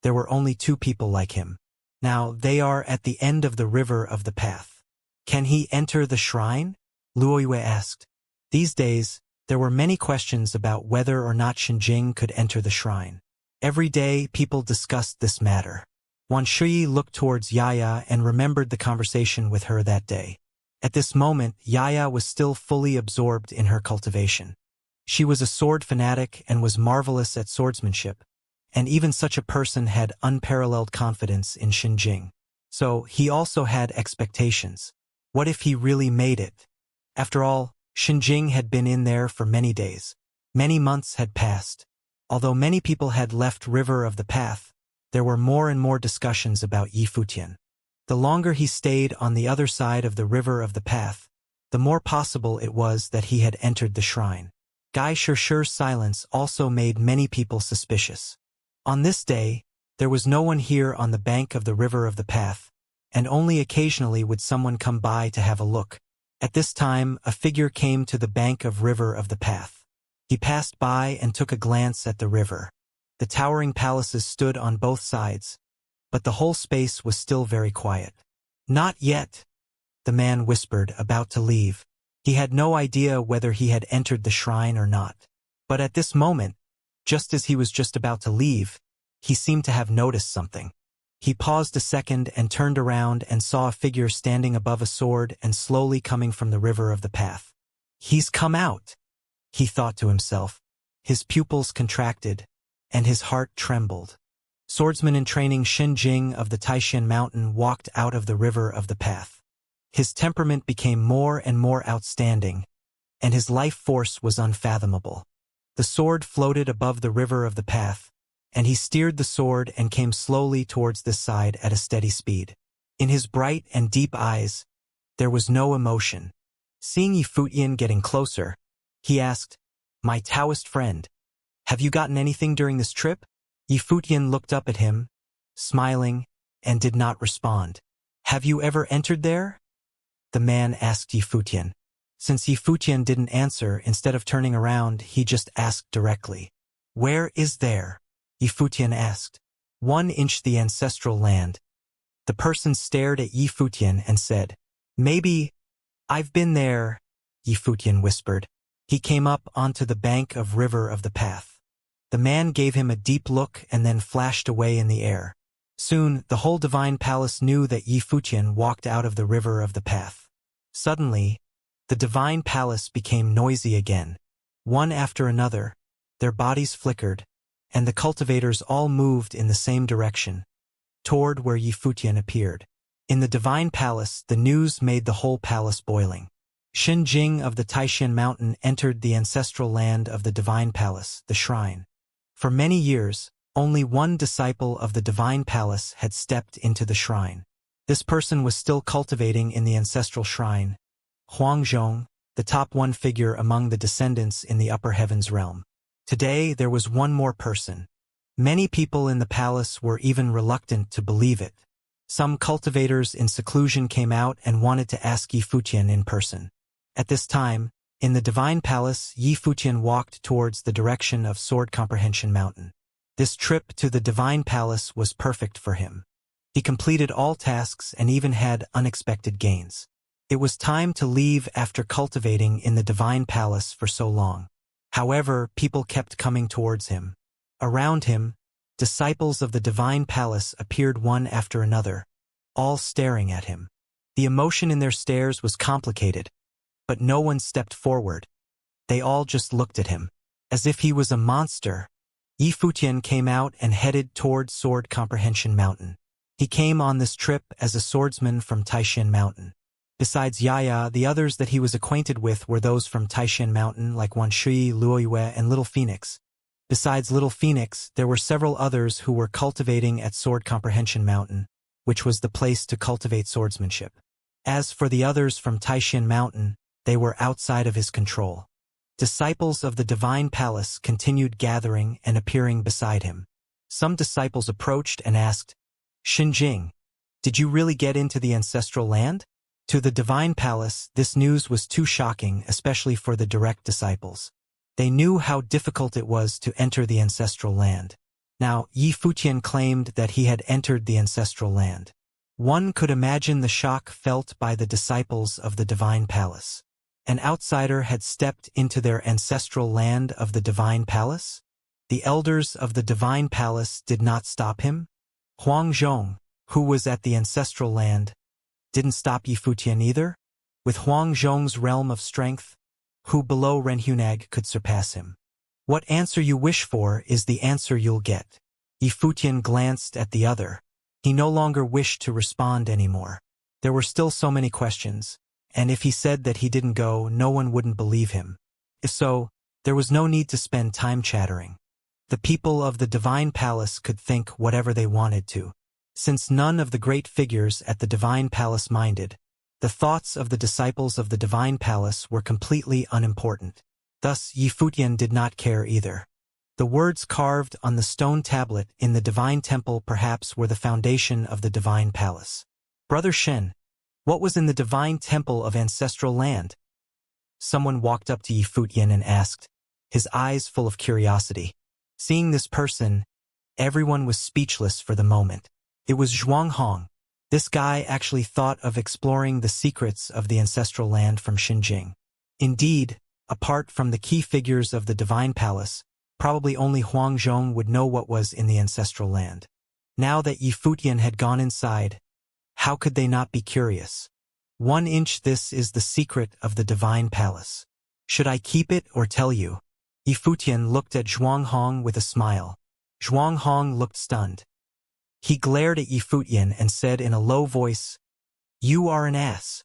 Speaker 1: there were only 2 people like him. Now they are at the end of the river of the path. Can he enter the shrine? Luoyue asked. These days, there were many questions about whether or not Xinjing could enter the shrine. Every day, people discussed this matter. Wan Shui looked towards Yaya and remembered the conversation with her that day. At this moment, Yaya was still fully absorbed in her cultivation. She was a sword fanatic and was marvelous at swordsmanship, and even such a person had unparalleled confidence in Xinjing. So he also had expectations. What if he really made it? After all, Xinjing had been in there for many days. Many months had passed. Although many people had left River of the Path, there were more and more discussions about Yi Futian. The longer he stayed on the other side of the River of the Path, the more possible it was that he had entered the shrine. Gai Shishir's silence also made many people suspicious. On this day, there was no one here on the bank of the River of the Path, and only occasionally would someone come by to have a look. At this time, a figure came to the bank of River of the Path. He passed by and took a glance at the river. The towering palaces stood on both sides, but the whole space was still very quiet. Not yet, the man whispered, about to leave. He had no idea whether he had entered the shrine or not. But at this moment, just as he was just about to leave, he seemed to have noticed something. He paused a second and turned around and saw a figure standing above a sword and slowly coming from the river of the path. "He's come out," he thought to himself. His pupils contracted, and his heart trembled. Swordsman in training Xinjing of the Taishan Mountain walked out of the river of the path. His temperament became more and more outstanding, and his life force was unfathomable. The sword floated above the river of the path, and he steered the sword and came slowly towards this side at a steady speed. In his bright and deep eyes, there was no emotion. Seeing Yifutian getting closer, he asked, "My Taoist friend, have you gotten anything during this trip?" Yifutian looked up at him, smiling, and did not respond. "Have you ever entered there?" the man asked Yifutian. Since Yifutian didn't answer, instead of turning around, he just asked directly. "Where is there?" Yifutian asked. "1 inch the ancestral land." The person stared at Yifutian and said, "Maybe, I've been there," Yifutian whispered. He came up onto the bank of river of the path. The man gave him a deep look and then flashed away in the air. Soon, the whole divine palace knew that Yifutian walked out of the river of the path. Suddenly, the divine palace became noisy again. One after another, their bodies flickered, and the cultivators all moved in the same direction, toward where Yifutian appeared. In the divine palace, the news made the whole palace boiling. Xinjing of the Taishan Mountain entered the ancestral land of the divine palace, the shrine. For many years, only one disciple of the divine palace had stepped into the shrine. This person was still cultivating in the ancestral shrine, Huangzhong, the top one figure among the descendants in the upper heavens realm. Today, there was one more person. Many people in the palace were even reluctant to believe it. Some cultivators in seclusion came out and wanted to ask Yifutian in person. At this time, in the divine palace, Yifutian walked towards the direction of Sword Comprehension Mountain. This trip to the divine palace was perfect for him. He completed all tasks and even had unexpected gains. It was time to leave after cultivating in the divine palace for so long. However, people kept coming towards him. Around him, disciples of the divine palace appeared one after another, all staring at him. The emotion in their stares was complicated, but no one stepped forward. They all just looked at him, as if he was a monster. Yifutian came out and headed toward Sword Comprehension Mountain. He came on this trip as a swordsman from Taishan Mountain. Besides Yaya, the others that he was acquainted with were those from Taishan Mountain like Wanshui, Luoyue, and Little Phoenix. Besides Little Phoenix, there were several others who were cultivating at Sword Comprehension Mountain, which was the place to cultivate swordsmanship. As for the others from Taishan Mountain, they were outside of his control. Disciples of the divine palace continued gathering and appearing beside him. Some disciples approached and asked, "Xinjing, did you really get into the ancestral land?" To the divine palace, this news was too shocking, especially for the direct disciples. They knew how difficult it was to enter the ancestral land. Now, Yifutian claimed that he had entered the ancestral land. One could imagine the shock felt by the disciples of the divine palace. An outsider had stepped into their ancestral land of the divine palace? The elders of the divine palace did not stop him? Huangzhong, who was at the ancestral land, didn't stop Yifutian either? With Huangzhong's realm of strength, who below Renhunag could surpass him? What answer you wish for is the answer you'll get. Yifutian glanced at the other. He no longer wished to respond anymore. There were still so many questions, and if he said that he didn't go, no one wouldn't believe him. If so, there was no need to spend time chattering. The people of the divine palace could think whatever they wanted to. Since none of the great figures at the divine palace minded, the thoughts of the disciples of the divine palace were completely unimportant. Thus, Yifutian did not care either. The words carved on the stone tablet in the divine temple perhaps were the foundation of the divine palace. "Brother Shen, what was in the divine temple of ancestral land?" Someone walked up to Yifutian and asked, his eyes full of curiosity. Seeing this person, everyone was speechless for the moment. It was Zhuanghong. This guy actually thought of exploring the secrets of the ancestral land from Xinjing. Indeed, apart from the key figures of the divine palace, probably only Huang Zhong would know what was in the ancestral land. Now that Yifutian had gone inside, how could they not be curious? 1 inch. This is the secret of the divine palace. Should I keep it or tell you? Yifutian looked at Zhuanghong with a smile. Zhuanghong looked stunned. He glared at Yifutian and said in a low voice, "You are an ass."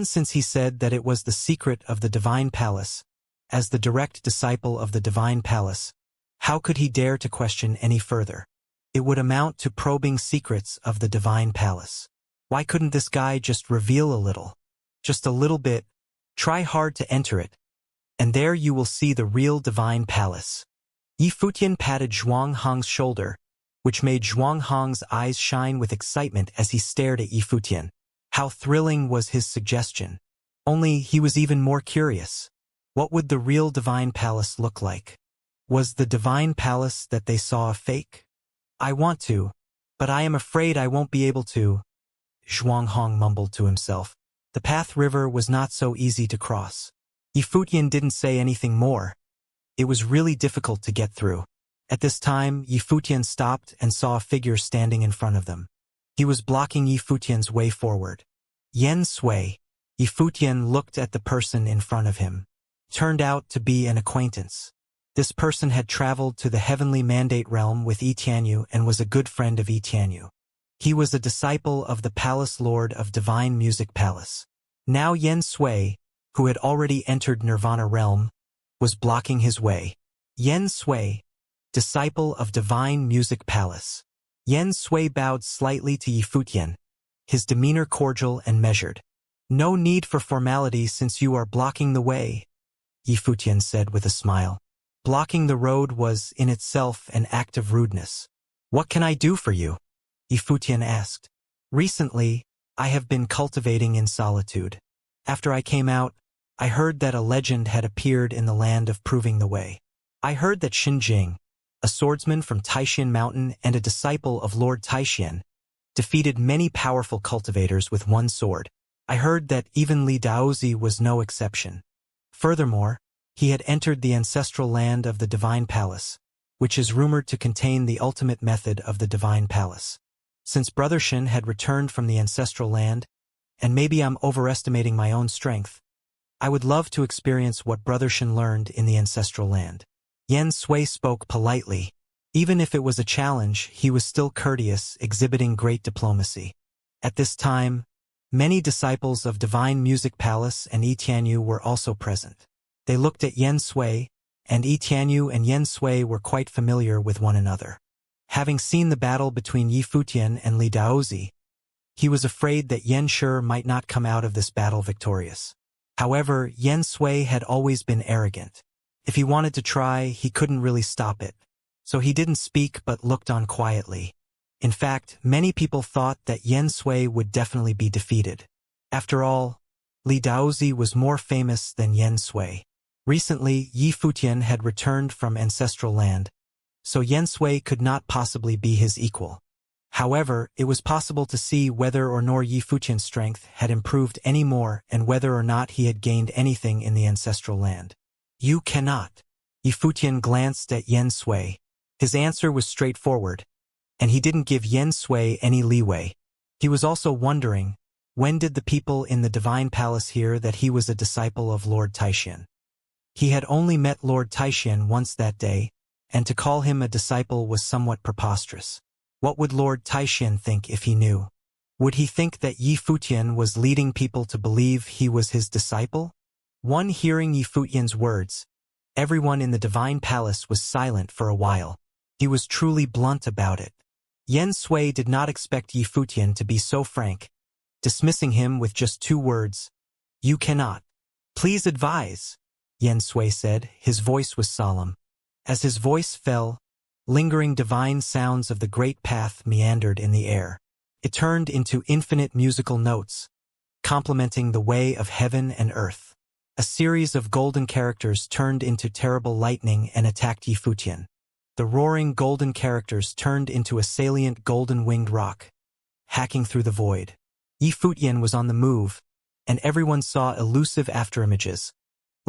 Speaker 1: Since he said that it was the secret of the divine palace, as the direct disciple of the divine palace, how could he dare to question any further? It would amount to probing secrets of the divine palace. Why couldn't this guy just reveal a little? Just a little bit. Try hard to enter it, and there you will see the real divine palace. Yifutian patted Zhuanghong's shoulder, which made Zhuanghong's eyes shine with excitement as he stared at Yifutian. How thrilling was his suggestion. Only he was even more curious. What would the real divine palace look like? Was the divine palace that they saw a fake? I want to, but I am afraid I won't be able to, Zhuanghong mumbled to himself. The Path River was not so easy to cross. Yifutian didn't say anything more. It was really difficult to get through. At this time, Yifutian stopped and saw a figure standing in front of them. He was blocking Yifutian's way forward. Yen Sui. Yifutian looked at the person in front of him. Turned out to be an acquaintance. This person had traveled to the heavenly mandate realm with Yi Tianyu and was a good friend of Yi Tianyu. He was a disciple of the Palace Lord of Divine Music Palace. Now Yen Sui, who had already entered Nirvana realm, was blocking his way. Yen Sui, disciple of Divine Music Palace. Yen Sui bowed slightly to Yifutian, his demeanor cordial and measured. No need for formality since you are blocking the way, Yifutian said with a smile. Blocking the road was in itself an act of rudeness. What can I do for you? Yifutian asked. Recently, I have been cultivating in solitude. After I came out, I heard that a legend had appeared in the land of proving the way. I heard that Xinjing, a swordsman from Taishan Mountain and a disciple of Lord Taishan, defeated many powerful cultivators with one sword. I heard that even Li Daozi was no exception. Furthermore, he had entered the ancestral land of the Divine Palace, which is rumored to contain the ultimate method of the Divine Palace. Since Brother Shin had returned from the ancestral land, and maybe I'm overestimating my own strength, I would love to experience what Brother Shin learned in the ancestral land. Yen Sui spoke politely. Even if it was a challenge, he was still courteous, exhibiting great diplomacy. At this time, many disciples of Divine Music Palace and Yi Tianyu were also present. They looked at Yen Sui, and Yi Tianyu and Yen Sui were quite familiar with one another. Having seen the battle between Yifutian and Li Daozi, he was afraid that Yen Shi might not come out of this battle victorious. However, Yen Sui had always been arrogant. If he wanted to try, he couldn't really stop it. So he didn't speak but looked on quietly. In fact, many people thought that Yen Sui would definitely be defeated. After all, Li Daozi was more famous than Yen Sui. Recently, Yifutian had returned from ancestral land, so Yen Sui could not possibly be his equal. However, it was possible to see whether or not Yifutian's strength had improved any more and whether or not he had gained anything in the ancestral land. You cannot. Yifutian glanced at Yen Sui. His answer was straightforward, and he didn't give Yen Sui any leeway. He was also wondering, when did the people in the Divine Palace hear that he was a disciple of Lord Taishan? He had only met Lord Taishan once that day, and to call him a disciple was somewhat preposterous. What would Lord Taishan think if he knew? Would he think that Yifutian was leading people to believe he was his disciple? Hearing Yifutian's words, everyone in the Divine Palace was silent for a while. He was truly blunt about it. Yen Sui did not expect Yifutian to be so frank, dismissing him with just 2 words. You cannot. Please advise, Yen Sui said. His voice was solemn. As his voice fell, lingering divine sounds of the great path meandered in the air. It turned into infinite musical notes, complementing the way of heaven and earth. A series of golden characters turned into terrible lightning and attacked Yifutian. The roaring golden characters turned into a salient golden-winged rock, hacking through the void. Yifutian was on the move, and everyone saw elusive afterimages,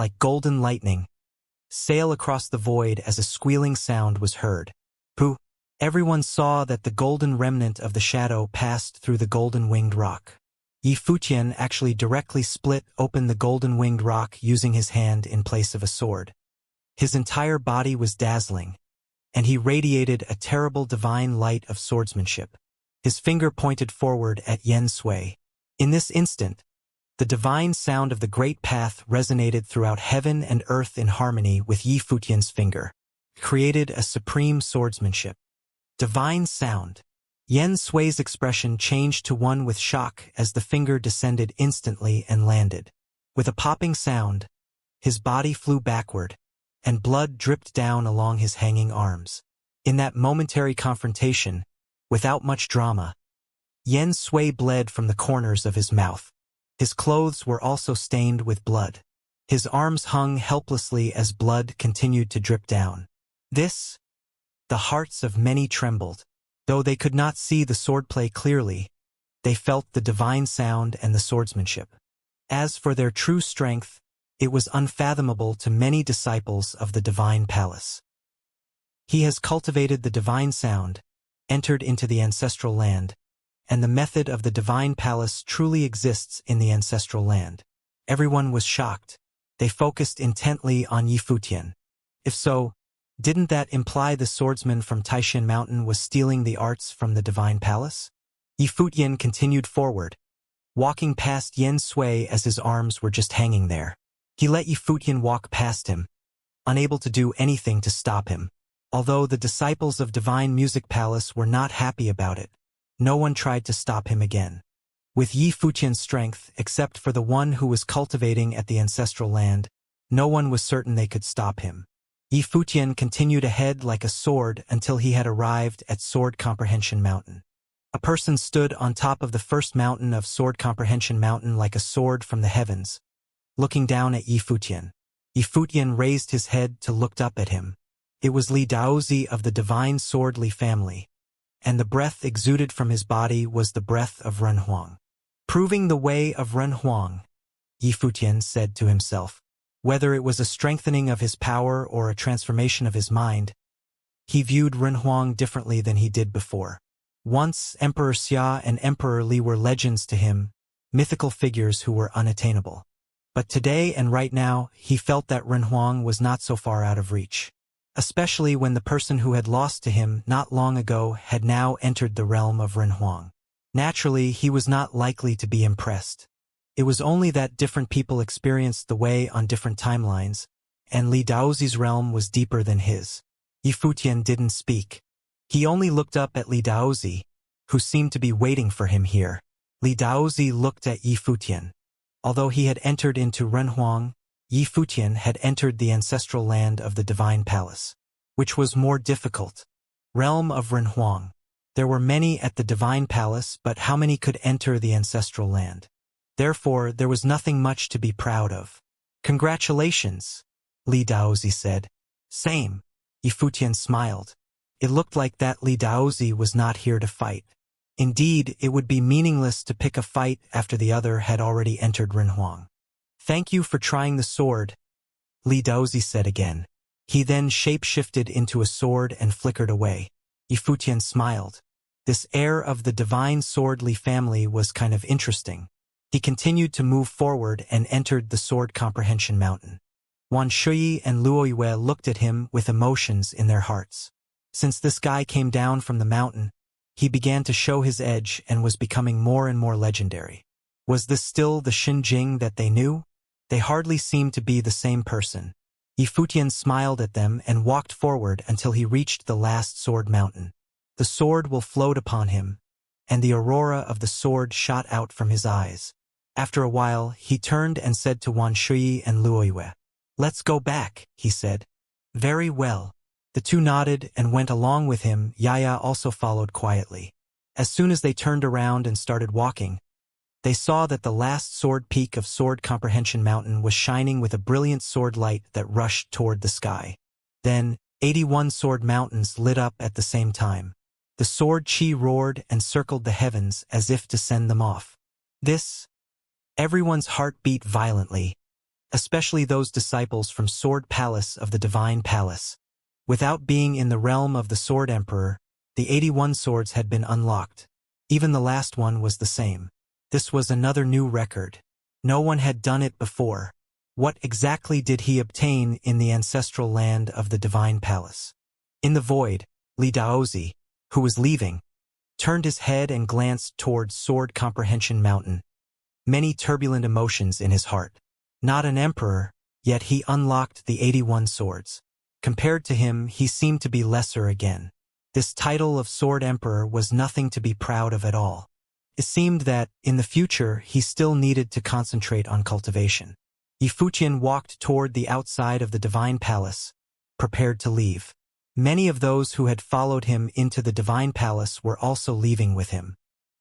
Speaker 1: like golden lightning, sail across the void as a squealing sound was heard. Pooh! Everyone saw that the golden remnant of the shadow passed through the golden-winged rock. Yi Futian actually directly split open the golden-winged rock using his hand in place of a sword. His entire body was dazzling, and he radiated a terrible divine light of swordsmanship. His finger pointed forward at Yen Sui. In this instant, the divine sound of the great path resonated throughout heaven and earth in harmony with Yi Futian's finger, created a supreme swordsmanship. Divine sound. Yen Sui's expression changed to one with shock as the finger descended instantly and landed. With a popping sound, his body flew backward, and blood dripped down along his hanging arms. In that momentary confrontation, without much drama, Yen Sui bled from the corners of his mouth. His clothes were also stained with blood. His arms hung helplessly as blood continued to drip down. The hearts of many trembled. Though they could not see the swordplay clearly, they felt the divine sound and the swordsmanship. As for their true strength, it was unfathomable to many disciples of the divine palace. He has cultivated the divine sound, entered into the ancestral land, and the method of the divine palace truly exists in the ancestral land. Everyone was shocked. They focused intently on Yi Futian. If so, didn't that imply the swordsman from Taishan Mountain was stealing the arts from the divine palace? Yi Futian continued forward, walking past Yen Sui as his arms were just hanging there. He let Yi Futian walk past him, unable to do anything to stop him. Although the disciples of Divine Music Palace were not happy about it, no one tried to stop him again. With Yi Futian's strength, except for the one who was cultivating at the ancestral land, no one was certain they could stop him. Yi Futian continued ahead like a sword until he had arrived at Sword Comprehension Mountain. A person stood on top of the first mountain of Sword Comprehension Mountain like a sword from the heavens, looking down at Yi Futian. Yi Futian raised his head to look up at him. It was Li Daozi of the divine sword Li family, and the breath exuded from his body was the breath of Renhuang. Proving the way of Renhuang, Yi Futian said to himself. Whether it was a strengthening of his power or a transformation of his mind, he viewed Renhuang differently than he did before. Once Emperor Xia and Emperor Li were legends to him, mythical figures who were unattainable. But today and right now, he felt that Renhuang was not so far out of reach. Especially when the person who had lost to him not long ago had now entered the realm of Renhuang. Naturally, he was not likely to be impressed. It was only that different people experienced the way on different timelines, and Li Daozi's realm was deeper than his. Yi Futian didn't speak. He only looked up at Li Daozi, who seemed to be waiting for him here. Li Daozi looked at Yi Futian. Although he had entered into Renhuang, Yi Futian had entered the ancestral land of the divine palace, which was more difficult. Realm of Renhuang. There were many at the divine palace, but how many could enter the ancestral land? Therefore, there was nothing much to be proud of. Congratulations, Li Daozi said. Same. Yi Futian smiled. It looked like that Li Daozi was not here to fight. Indeed, it would be meaningless to pick a fight after the other had already entered Renhuang. Thank you for trying the sword, Li Daozi said again. He then shape-shifted into a sword and flickered away. Yi Futian smiled. This heir of the divine sword Li family was kind of interesting. He continued to move forward and entered the Sword Comprehension Mountain. Wan Shuyi and Luoyue looked at him with emotions in their hearts. Since this guy came down from the mountain, he began to show his edge and was becoming more and more legendary. Was this still the Xinjing that they knew? They hardly seemed to be the same person. Yi Futian smiled at them and walked forward until he reached the last sword mountain. The sword will float upon him, and the aurora of the sword shot out from his eyes. After a while, he turned and said to Wan Shuyi and Luoyue, "Let's go back," he said. "Very well." The two nodded and went along with him. Yaya also followed quietly. As soon as they turned around and started walking, they saw that the last sword peak of Sword Comprehension Mountain was shining with a brilliant sword light that rushed toward the sky. Then, 81 sword mountains lit up at the same time. The sword chi roared and circled the heavens as if to send them off. Everyone's heart beat violently. especially those disciples from Sword Palace of the Divine Palace. Without being in the realm of the Sword Emperor, the 81 swords had been unlocked. Even the last one was the same. This was another new record. No one had done it before. What exactly did he obtain in the ancestral land of the Divine Palace? In the void, Li Daozi, who was leaving, turned his head and glanced towards Sword Comprehension Mountain. Many turbulent emotions in his heart. Not an emperor, yet he unlocked the 81 swords. Compared to him, he seemed to be lesser again. This title of Sword Emperor was nothing to be proud of at all. It seemed that, in the future, he still needed to concentrate on cultivation. Yifutian walked toward the outside of the Divine Palace, prepared to leave. Many of those who had followed him into the Divine Palace were also leaving with him.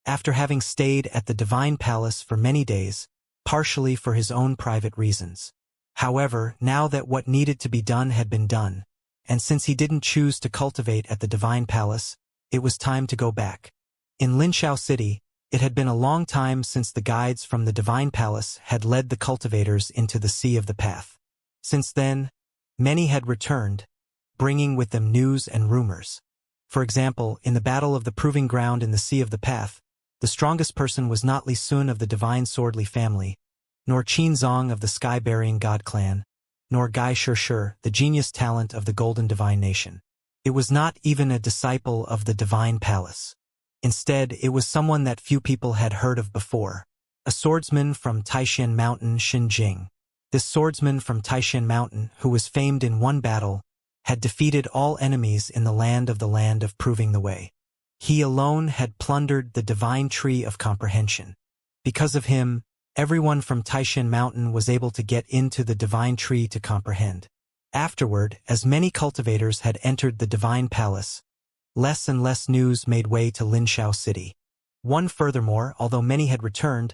Speaker 1: After having stayed at the Divine Palace for many days, partially for his own private reasons. However, now that what needed to be done had been done, and since he didn't choose to cultivate at the Divine Palace, it was time to go back. In Linxiao City, it had been a long time since the guides from the Divine Palace had led the cultivators into the Sea of the Path. Since then, many had returned, bringing with them news and rumors. For example, in the Battle of the Proving Ground in the Sea of the Path, the strongest person was not Li Sun of the Divine Swordly family, nor Qin Zong of the Sky-Burying God clan, nor Gai Shishir, the genius talent of the Golden Divine Nation. It was not even a disciple of the Divine Palace. Instead, it was someone that few people had heard of before, a swordsman from Taishan Mountain, Xinjing. This swordsman from Taishan Mountain, who was famed in one battle, had defeated all enemies in the land of proving the way. He alone had plundered the divine tree of comprehension. Because of him, everyone from Taishan Mountain was able to get into the divine tree to comprehend. Afterward, as many cultivators had entered the Divine Palace, less and less news made way to Linxiao City. Furthermore, although many had returned,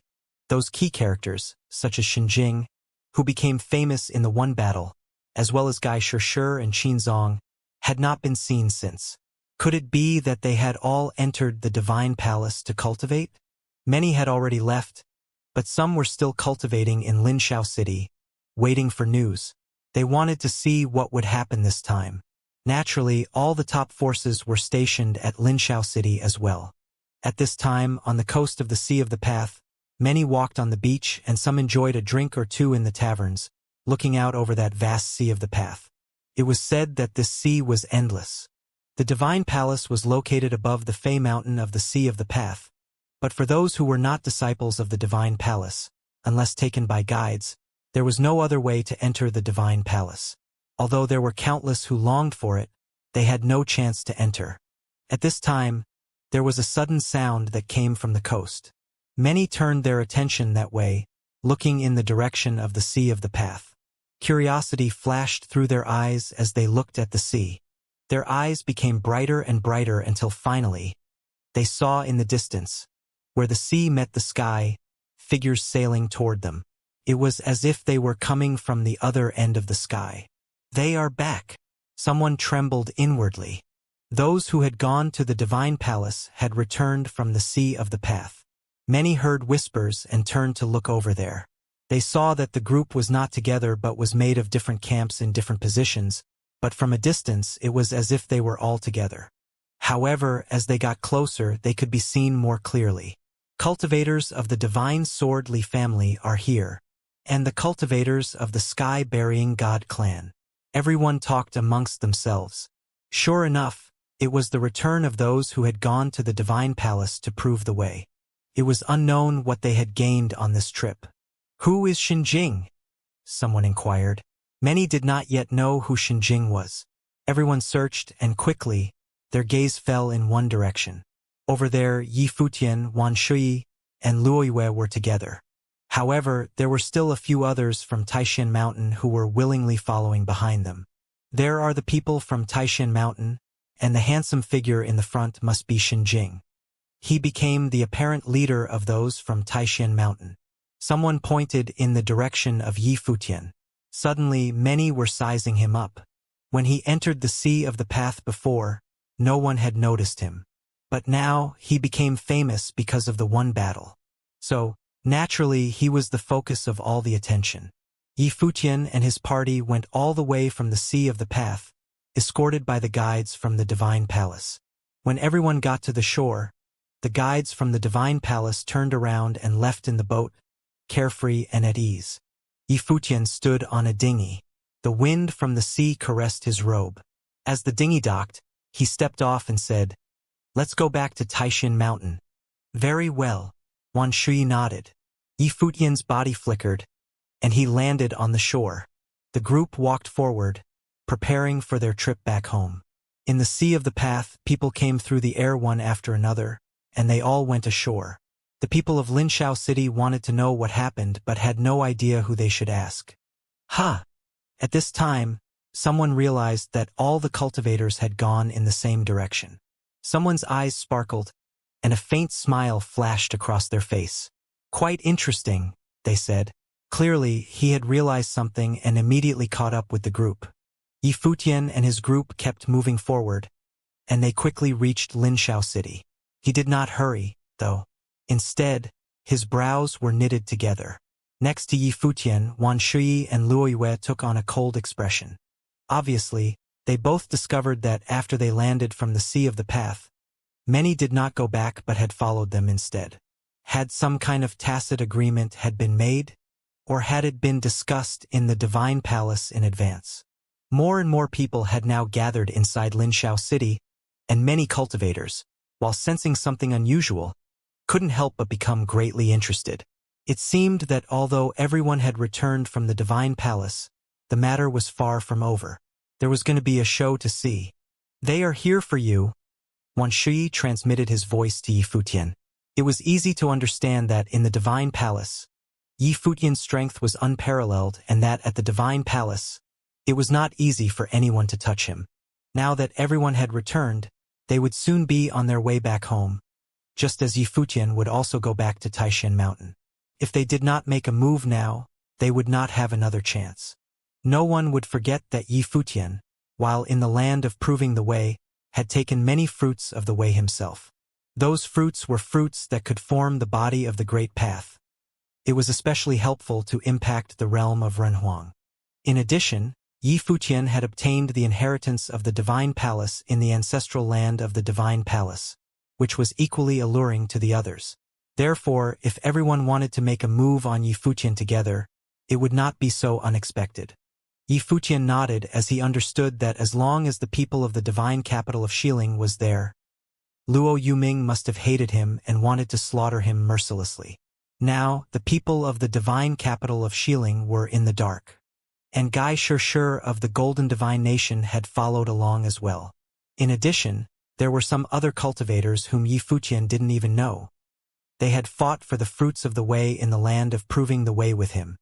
Speaker 1: those key characters, such as Xinjing, who became famous in the one battle, as well as Gai Shishir and Qin Zong, had not been seen since. Could it be that they had all entered the Divine Palace to cultivate? Many had already left, but some were still cultivating in Linxiao City, waiting for news. They wanted to see what would happen this time. Naturally, all the top forces were stationed at Linxiao City as well. At this time, on the coast of the Sea of the Path, many walked on the beach and some enjoyed a drink or two in the taverns, looking out over that vast Sea of the Path. It was said that this sea was endless. The Divine Palace was located above the Fey Mountain of the Sea of the Path, but for those who were not disciples of the Divine Palace, unless taken by guides, there was no other way to enter the Divine Palace. Although there were countless who longed for it, they had no chance to enter. At this time, there was a sudden sound that came from the coast. Many turned their attention that way, looking in the direction of the Sea of the Path. Curiosity flashed through their eyes as they looked at the sea. Their eyes became brighter and brighter until finally, they saw in the distance, where the sea met the sky, figures sailing toward them. It was as if they were coming from the other end of the sky. They are back. Someone trembled inwardly. Those who had gone to the Divine Palace had returned from the Sea of the Path. Many heard whispers and turned to look over there. They saw that the group was not together but was made of different camps in different positions, but from a distance it was as if they were all together. However, as they got closer, they could be seen more clearly. Cultivators of the Divine Swordly family are here, and the cultivators of the Sky-Burying God clan. Everyone talked amongst themselves. Sure enough, it was the return of those who had gone to the Divine Palace to prove the way. It was unknown what they had gained on this trip. "Who is Xinjing?" someone inquired. Many did not yet know who Xinjing was. Everyone searched, and quickly, their gaze fell in one direction. Over there, Yifutian, Wan Shui, and Luoyue were together. However, there were still a few others from Taishan Mountain who were willingly following behind them. There are the people from Taishan Mountain, and the handsome figure in the front must be Xinjing. He became the apparent leader of those from Taishan Mountain. Someone pointed in the direction of Yifutian. Suddenly, many were sizing him up. When he entered the Sea of the Path before, no one had noticed him. But now, he became famous because of the one battle. So, naturally, he was the focus of all the attention. Yi Futian and his party went all the way from the Sea of the Path, escorted by the guides from the Divine Palace. When everyone got to the shore, the guides from the Divine Palace turned around and left in the boat, carefree and at ease. Yi Futian stood on a dinghy. The wind from the sea caressed his robe. As the dinghy docked, he stepped off and said, "Let's go back to Taishan Mountain." "Very well." Wan Shui nodded. Yi Futian's body flickered, and he landed on the shore. The group walked forward, preparing for their trip back home. In the Sea of the Path, people came through the air one after another, and they all went ashore. The people of Linshao City wanted to know what happened but had no idea who they should ask. At this time, someone realized that all the cultivators had gone in the same direction. Someone's eyes sparkled, and a faint smile flashed across their face. "Quite interesting," they said. Clearly, he had realized something and immediately caught up with the group. Yi Futian and his group kept moving forward, and they quickly reached Linshao City. He did not hurry, though. Instead, his brows were knitted together. Next to Yi Futian, Wan Shui and Luo Yue took on a cold expression. Obviously, they both discovered that after they landed from the Sea of the Path, many did not go back but had followed them instead. Had some kind of tacit agreement had been made, or had it been discussed in the Divine Palace in advance? More and more people had now gathered inside Linshao City, and many cultivators, while sensing something unusual, couldn't help but become greatly interested. It seemed that although everyone had returned from the Divine Palace, the matter was far from over. There was going to be a show to see. "They are here for you," Wan Shui transmitted his voice to Yi Futian. It was easy to understand that in the Divine Palace, Yi Futian's strength was unparalleled and that at the Divine Palace, it was not easy for anyone to touch him. Now that everyone had returned, they would soon be on their way back home, just as Yi Futian would also go back to Taishan Mountain. If they did not make a move now, they would not have another chance. No one would forget that Yi Futian, while in the land of proving the way, had taken many fruits of the way himself. Those fruits were fruits that could form the body of the Great Path. It was especially helpful to impact the realm of Renhuang. In addition, Yi Futian had obtained the inheritance of the Divine Palace in the ancestral land of the Divine Palace, which was equally alluring to the others. Therefore, if everyone wanted to make a move on Yi Futian together, it would not be so unexpected. Yi Futian nodded as he understood that as long as the people of the divine capital of Xiling was there, Luo Yuming must have hated him and wanted to slaughter him mercilessly. Now, the people of the divine capital of Xiling were in the dark. And Gai Shirshir of the Golden Divine Nation had followed along as well. In addition, there were some other cultivators whom Yi Futian didn't even know. They had fought for the fruits of the way in the land of proving the way with him.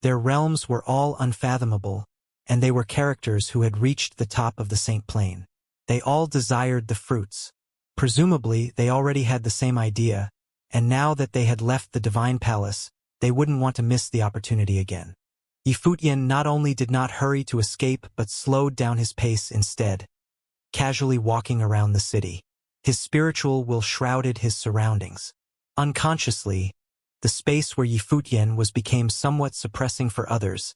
Speaker 1: Their realms were all unfathomable, and they were characters who had reached the top of the Saint Plain. They all desired the fruits. Presumably, they already had the same idea, and now that they had left the Divine Palace, they wouldn't want to miss the opportunity again. Yi Futian not only did not hurry to escape but slowed down his pace instead, casually walking around the city. His spiritual will shrouded his surroundings. Unconsciously, the space where Yi Futian was became somewhat suppressing for others,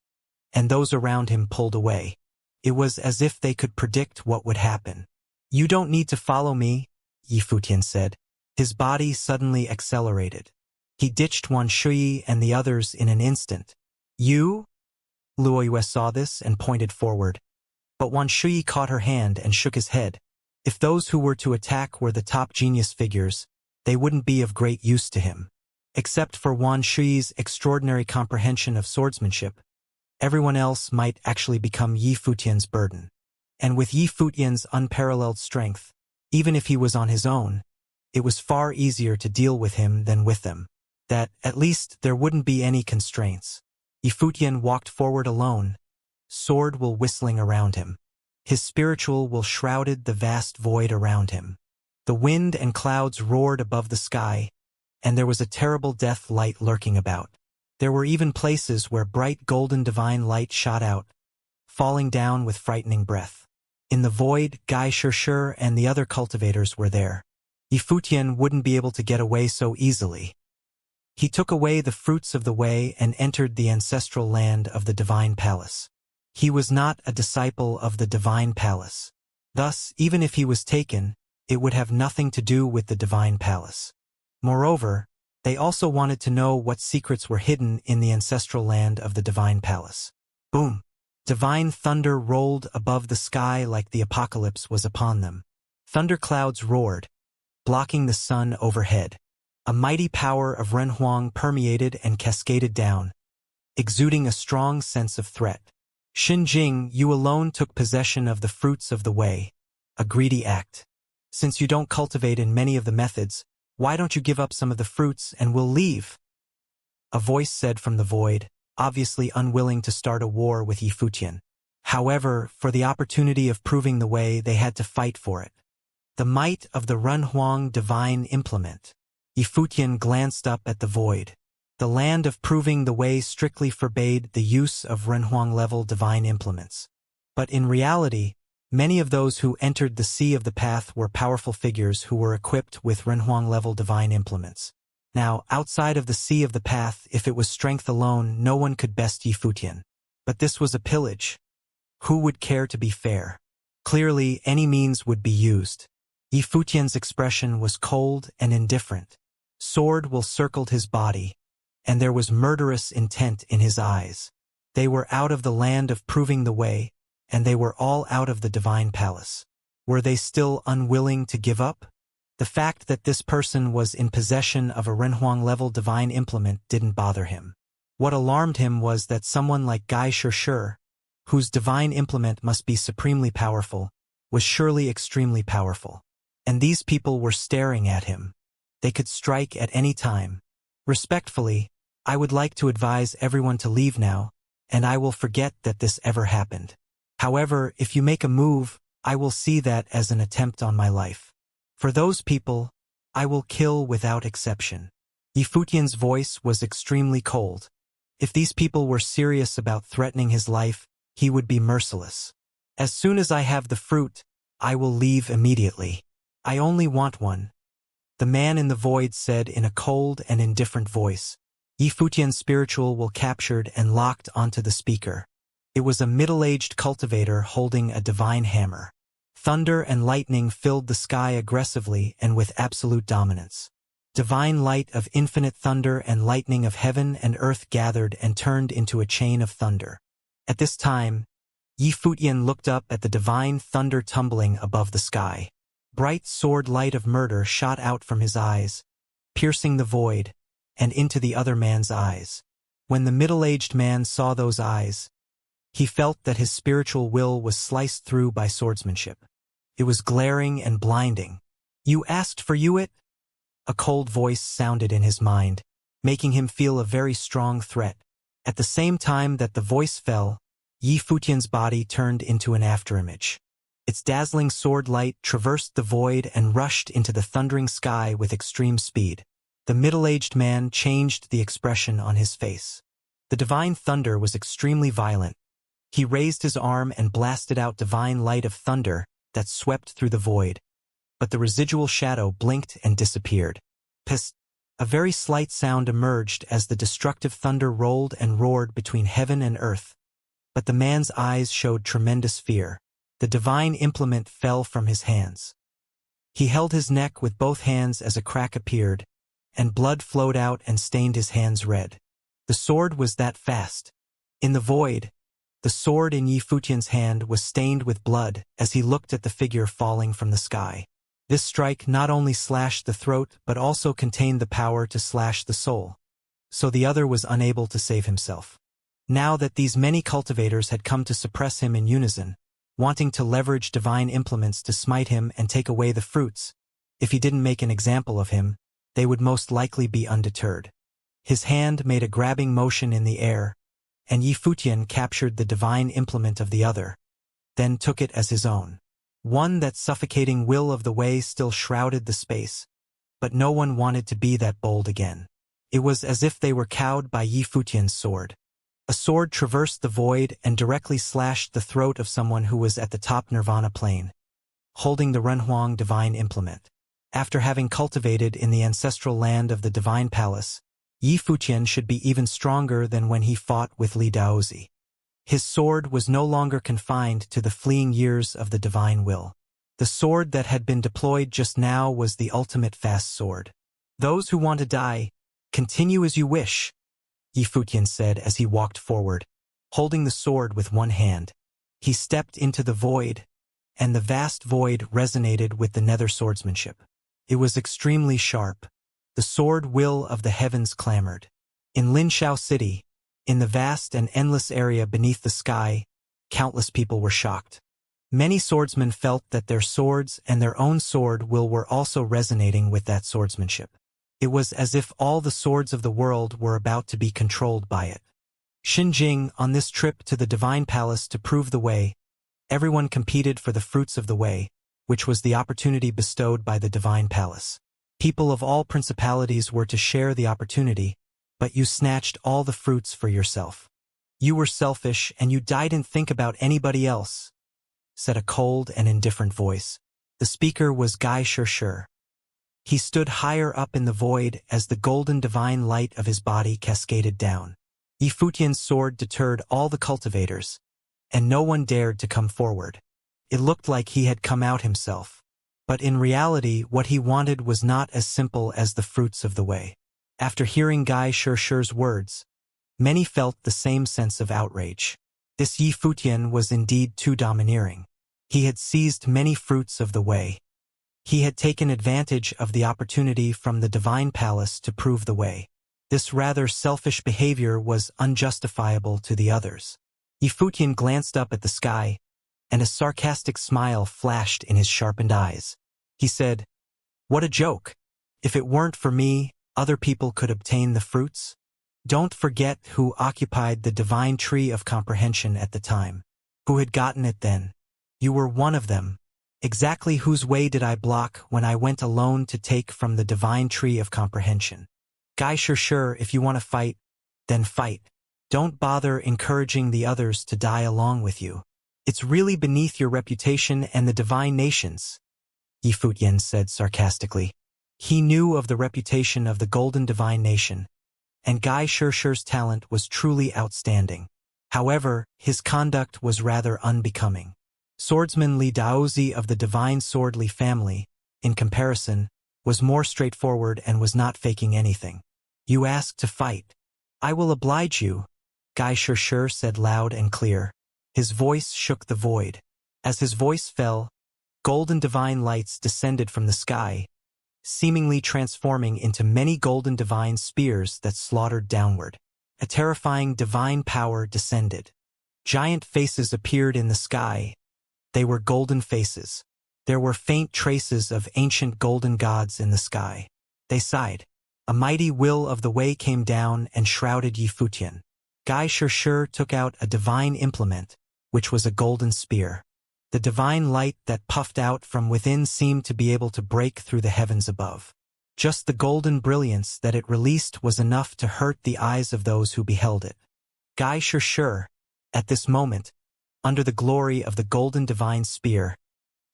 Speaker 1: and those around him pulled away. It was as if they could predict what would happen. "You don't need to follow me," Yi Futian said. His body suddenly accelerated. He ditched Wan Shui and the others in an instant. "You?" Luo Yue saw this and pointed forward. But Wan Shui caught her hand and shook his head. If those who were to attack were the top genius figures, they wouldn't be of great use to him. Except for Wan Shui's extraordinary comprehension of swordsmanship, everyone else might actually become Yi Futian's burden. And with Yi Futian's unparalleled strength, even if he was on his own, it was far easier to deal with him than with them. That, at least, there wouldn't be any constraints. Yi Futian walked forward alone, sword will whistling around him. His spiritual will shrouded the vast void around him. The wind and clouds roared above the sky, and there was a terrible death light lurking about. There were even places where bright golden divine light shot out, falling down with frightening breath. In the void, Gai Shirshir and the other cultivators were there. Yi Futian wouldn't be able to get away so easily. He took away the fruits of the way and entered the ancestral land of the divine palace. He was not a disciple of the divine palace. Thus, even if he was taken, it would have nothing to do with the divine palace. Moreover, they also wanted to know what secrets were hidden in the ancestral land of the divine palace. Boom! Divine thunder rolled above the sky like the apocalypse was upon them. Thunderclouds roared, blocking the sun overhead. A mighty power of Renhuang permeated and cascaded down, exuding a strong sense of threat. Xinjing, you alone took possession of the fruits of the way, a greedy act. Since you don't cultivate in many of the methods, why don't you give up some of the fruits and we'll leave? A voice said from the void, obviously unwilling to start a war with Yifutian. However, for the opportunity of proving the way, they had to fight for it. The might of the Renhuang divine implement. Yifutian glanced up at the void. The land of proving the way strictly forbade the use of Renhuang-level divine implements. But in reality, many of those who entered the Sea of the Path were powerful figures who were equipped with Renhuang-level divine implements. Now, outside of the Sea of the Path, if it was strength alone, no one could best Yifutian. But this was a pillage. Who would care to be fair? Clearly, any means would be used. Yifutian's expression was cold and indifferent. Sword will circled his body, and there was murderous intent in his eyes. They were out of the land of proving the way, and they were all out of the divine palace. Were they still unwilling to give up? The fact that this person was in possession of a Renhuang-level divine implement didn't bother him. What alarmed him was that someone like Gai Shishir, whose divine implement must be supremely powerful, was surely extremely powerful. And these people were staring at him. They could strike at any time. Respectfully, I would like to advise everyone to leave now, and I will forget that this ever happened. However, if you make a move, I will see that as an attempt on my life. For those people, I will kill without exception. Yifutian's voice was extremely cold. If these people were serious about threatening his life, he would be merciless. As soon as I have the fruit, I will leave immediately. I only want one. The man in the void said in a cold and indifferent voice. Yifutian's spiritual will captured and locked onto the speaker. It was a middle-aged cultivator holding a divine hammer. Thunder and lightning filled the sky aggressively and with absolute dominance. Divine light of infinite thunder and lightning of heaven and earth gathered and turned into a chain of thunder. At this time, Yifutian looked up at the divine thunder tumbling above the sky. Bright sword light of murder shot out from his eyes, piercing the void, and into the other man's eyes. When the middle-aged man saw those eyes, he felt that his spiritual will was sliced through by swordsmanship. It was glaring and blinding. You asked for it? A cold voice sounded in his mind, making him feel a very strong threat. At the same time that the voice fell, Yifutian's body turned into an afterimage. Its dazzling sword light traversed the void and rushed into the thundering sky with extreme speed. The middle-aged man changed the expression on his face. The divine thunder was extremely violent. He raised his arm and blasted out divine light of thunder that swept through the void. But the residual shadow blinked and disappeared. Psst! A very slight sound emerged as the destructive thunder rolled and roared between heaven and earth. But the man's eyes showed tremendous fear. The divine implement fell from his hands. He held his neck with both hands as a crack appeared, and blood flowed out and stained his hands red. The sword was that fast. In the void, the sword in Yifutian's hand was stained with blood as he looked at the figure falling from the sky. This strike not only slashed the throat but also contained the power to slash the soul. So the other was unable to save himself. Now that these many cultivators had come to suppress him in unison, wanting to leverage divine implements to smite him and take away the fruits, if he didn't make an example of him, they would most likely be undeterred. His hand made a grabbing motion in the air, and Yifutian captured the divine implement of the other, then took it as his own. One that suffocating will of the way still shrouded the space, but no one wanted to be that bold again. It was as if they were cowed by Yifutian's sword. A sword traversed the void and directly slashed the throat of someone who was at the top nirvana plane, holding the Renhuang divine implement. After having cultivated in the ancestral land of the divine palace, Yi Futian should be even stronger than when he fought with Li Daozi. His sword was no longer confined to the fleeing years of the divine will. The sword that had been deployed just now was the ultimate fast sword. Those who want to die, continue as you wish, Yi Futian said as he walked forward, holding the sword with one hand. He stepped into the void, and the vast void resonated with the nether swordsmanship. It was extremely sharp. The sword will of the heavens clamored. In Linshao City, in the vast and endless area beneath the sky, countless people were shocked. Many swordsmen felt that their swords and their own sword will were also resonating with that swordsmanship. It was as if all the swords of the world were about to be controlled by it. Xinjing, on this trip to the Divine Palace to prove the way, everyone competed for the fruits of the way, which was the opportunity bestowed by the Divine Palace. People of all principalities were to share the opportunity, but you snatched all the fruits for yourself. You were selfish and you didn't think about anybody else, said a cold and indifferent voice. The speaker was Gai Shirshir. He stood higher up in the void as the golden divine light of his body cascaded down. Yi Futian's sword deterred all the cultivators, and no one dared to come forward. It looked like he had come out himself. But in reality, what he wanted was not as simple as the fruits of the way. After hearing Gai Shirshir's words, many felt the same sense of outrage. This Yi Futian was indeed too domineering. He had seized many fruits of the way. He had taken advantage of the opportunity from the Divine Palace to prove the way. This rather selfish behavior was unjustifiable to the others. Yi Futian glanced up at the sky, and a sarcastic smile flashed in his sharpened eyes. He said, "What a joke! If it weren't for me, other people could obtain the fruits? Don't forget who occupied the divine tree of comprehension at the time. Who had gotten it then? You were one of them. Exactly whose way did I block when I went alone to take from the divine tree of comprehension? Gai Shirshir, if you want to fight, then fight. Don't bother encouraging the others to die along with you. It's really beneath your reputation and the divine nations," Yi Futian said sarcastically. He knew of the reputation of the Golden Divine Nation, and Gai Shirshir's talent was truly outstanding. However, his conduct was rather unbecoming. Swordsman Li Daozi of the Divine Sword Li family, in comparison, was more straightforward and was not faking anything. "You ask to fight. I will oblige you," Gai Shirshir said loud and clear. His voice shook the void. As his voice fell, golden divine lights descended from the sky, seemingly transforming into many golden divine spears that slaughtered downward. A terrifying divine power descended. Giant faces appeared in the sky. They were golden faces. There were faint traces of ancient golden gods in the sky. They sighed. A mighty will of the way came down and shrouded Yi Futian. Gai Shirshir took out a divine implement, which was a golden spear. The divine light that puffed out from within seemed to be able to break through the heavens above. Just the golden brilliance that it released was enough to hurt the eyes of those who beheld it. Gai Shirshir, at this moment, under the glory of the golden divine spear,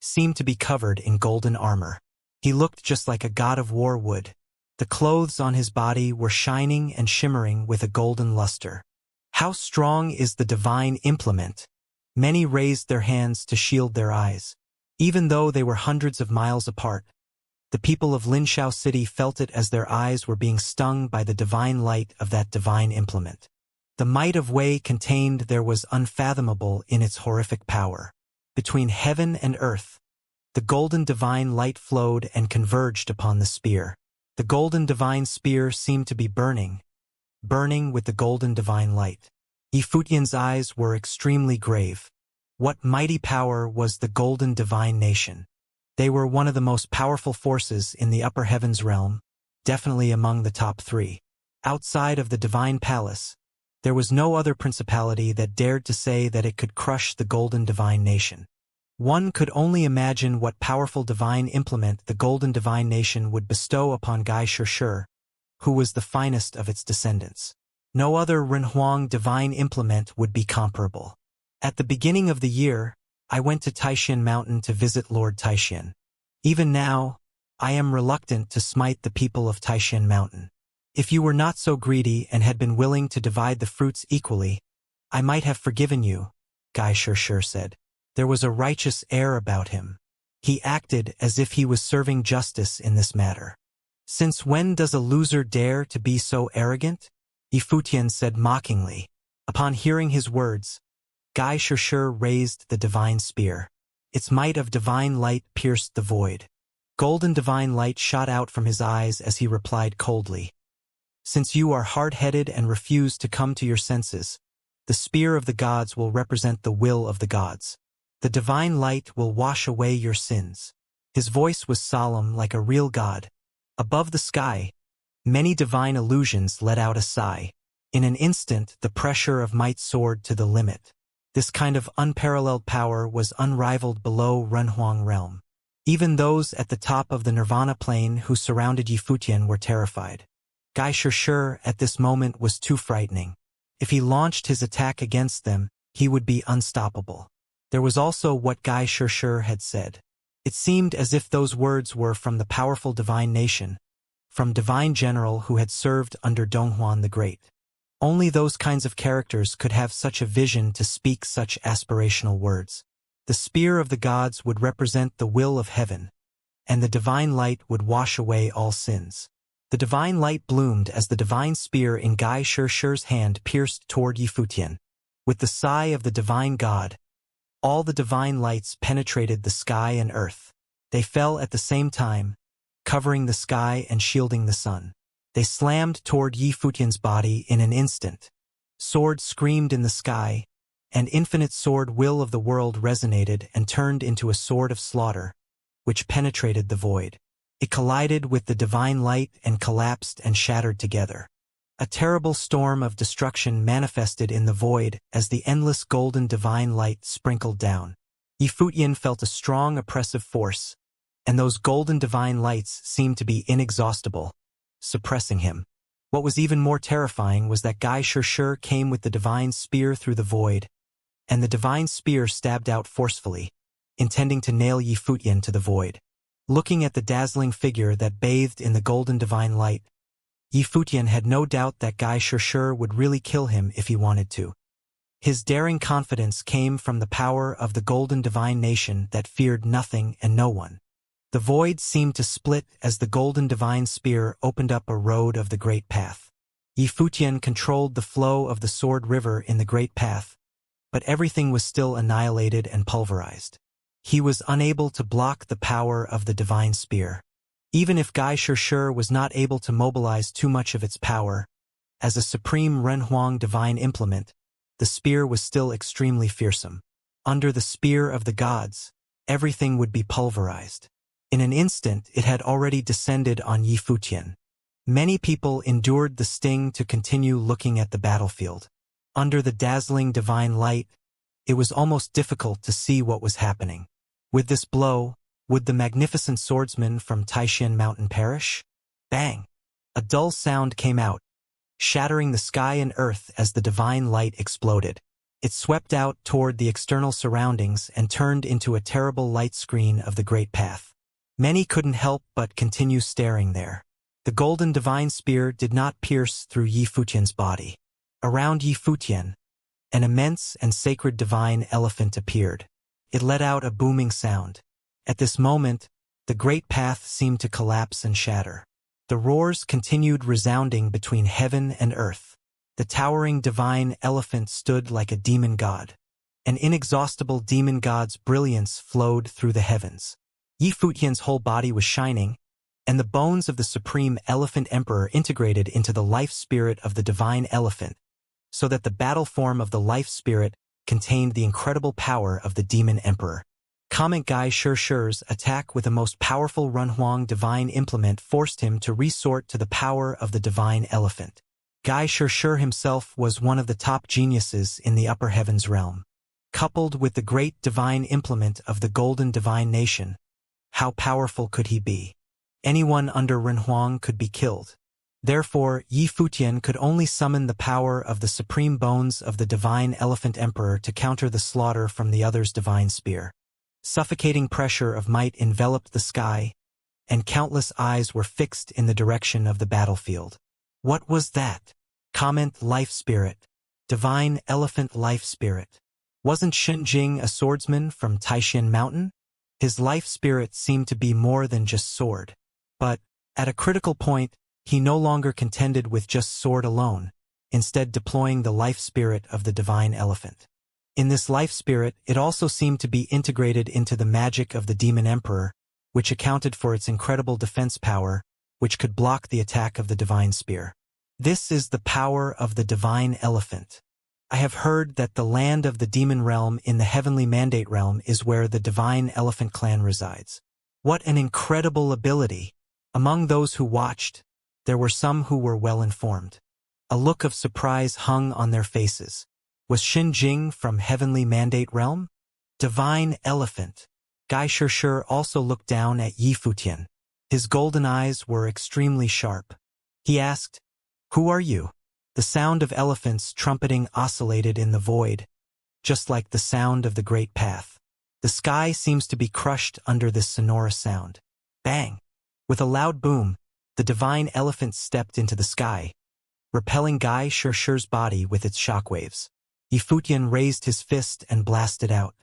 Speaker 1: seemed to be covered in golden armor. He looked just like a god of war would. The clothes on his body were shining and shimmering with a golden luster. How strong is the divine implement? Many raised their hands to shield their eyes. Even though they were hundreds of miles apart, the people of Linshao City felt it as their eyes were being stung by the divine light of that divine implement. The might of Wei contained there was unfathomable in its horrific power. Between heaven and earth, the golden divine light flowed and converged upon the spear. The golden divine spear seemed to be burning with the golden divine light. Yi Futian's eyes were extremely grave. What mighty power was the golden divine nation? They were one of the most powerful forces in the upper heavens realm, definitely among the top 3. Outside of the divine palace, there was no other principality that dared to say that it could crush the golden divine nation. One could only imagine what powerful divine implement the golden divine nation would bestow upon Gai Shirshir, who was the finest of its descendants. No other Renhuang divine implement would be comparable. At the beginning of the year, I went to Taishan Mountain to visit Lord Taishan. Even now, I am reluctant to smite the people of Taishan Mountain. If you were not so greedy and had been willing to divide the fruits equally, I might have forgiven you, Guy Xiaxia said. There was a righteous air about him. He acted as if he was serving justice in this matter. Since when does a loser dare to be so arrogant? Yifutian said mockingly. Upon hearing his words, Guy Xiaxia raised the divine spear. Its might of divine light pierced the void. Golden divine light shot out from his eyes as he replied coldly. Since you are hard-headed and refuse to come to your senses, the spear of the gods will represent the will of the gods. The divine light will wash away your sins. His voice was solemn like a real god. Above the sky, many divine illusions let out a sigh. In an instant, the pressure of might soared to the limit. This kind of unparalleled power was unrivaled below Renhuang realm. Even those at the top of the Nirvana plane who surrounded Yifutian were terrified. Guy Xiaxia at this moment was too frightening. If he launched his attack against them, he would be unstoppable. There was also what Guy Xiaxia had said. It seemed as if those words were from the powerful divine nation, from divine general who had served under Donghuan the Great. Only those kinds of characters could have such a vision to speak such aspirational words. The spear of the gods would represent the will of heaven, and the divine light would wash away all sins. The divine light bloomed as the divine spear in Guy Xiaxia's hand pierced toward Yifutian. With the sigh of the divine god, all the divine lights penetrated the sky and earth. They fell at the same time, covering the sky and shielding the sun. They slammed toward Yifutian's body in an instant. Sword screamed in the sky, and infinite sword will of the world resonated and turned into a sword of slaughter, which penetrated the void. It collided with the divine light and collapsed and shattered together. A terrible storm of destruction manifested in the void as the endless golden divine light sprinkled down. Yifutian felt a strong oppressive force, and those golden divine lights seemed to be inexhaustible, suppressing him. What was even more terrifying was that Guy Xiaxia came with the divine spear through the void, and the divine spear stabbed out forcefully, intending to nail Yifutian to the void. Looking at the dazzling figure that bathed in the golden divine light, Yifutian had no doubt that Guy Xiaxia would really kill him if he wanted to. His daring confidence came from the power of the golden divine nation that feared nothing and no one. The void seemed to split as the golden divine spear opened up a road of the great path. Yifutian controlled the flow of the sword river in the great path, but everything was still annihilated and pulverized. He was unable to block the power of the divine spear. Even if Guy Xiaxia was not able to mobilize too much of its power, as a supreme Renhuang divine implement, the spear was still extremely fearsome. Under the spear of the gods, everything would be pulverized. In an instant, it had already descended on Yifutian. Many people endured the sting to continue looking at the battlefield. Under the dazzling divine light, it was almost difficult to see what was happening. With this blow, would the magnificent swordsman from Taishan Mountain perish? Bang! A dull sound came out, shattering the sky and earth as the divine light exploded. It swept out toward the external surroundings and turned into a terrible light screen of the great path. Many couldn't help but continue staring there. The golden divine spear did not pierce through Yifutian's body. Around Yifutian, an immense and sacred divine elephant appeared. It let out a booming sound. At this moment, the great path seemed to collapse and shatter. The roars continued resounding between heaven and earth. The towering divine elephant stood like a demon god. An inexhaustible demon god's brilliance flowed through the heavens. Yifutian's whole body was shining, and the bones of the supreme elephant emperor integrated into the life spirit of the divine elephant, so that the battle form of the life spirit contained the incredible power of the demon emperor. Comment Guy Xiaxia's attack with a most powerful Renhuang divine implement forced him to resort to the power of the divine elephant. Guy Xiaxia himself was one of the top geniuses in the upper heavens realm. Coupled with the great divine implement of the golden divine nation, how powerful could he be? Anyone under Renhuang could be killed. Therefore, Yifutian could only summon the power of the supreme bones of the divine elephant emperor to counter the slaughter from the other's divine spear. Suffocating pressure of might enveloped the sky, and countless eyes were fixed in the direction of the battlefield. What was that? Comment life spirit. Divine elephant life spirit. Wasn't Xinjing a swordsman from Taishan Mountain? His life spirit seemed to be more than just sword. But, at a critical point, he no longer contended with just sword alone, instead deploying the life spirit of the divine elephant. In this life spirit, it also seemed to be integrated into the magic of the demon emperor, which accounted for its incredible defense power, which could block the attack of the divine spear. This is the power of the divine elephant. I have heard that the land of the demon realm in the heavenly mandate realm is where the divine elephant clan resides. What an incredible ability! Among those who watched, there were some who were well informed. A look of surprise hung on their faces. Was Xinjing from heavenly mandate realm? Divine elephant. Gai Shishir also looked down at Yi Futian. His golden eyes were extremely sharp. He asked, "Who are you?" The sound of elephants trumpeting oscillated in the void, just like the sound of the great path. The sky seems to be crushed under this sonorous sound. Bang! With a loud boom, the divine elephant stepped into the sky, repelling Gai Shishir's body with its shockwaves. Yifutian raised his fist and blasted out.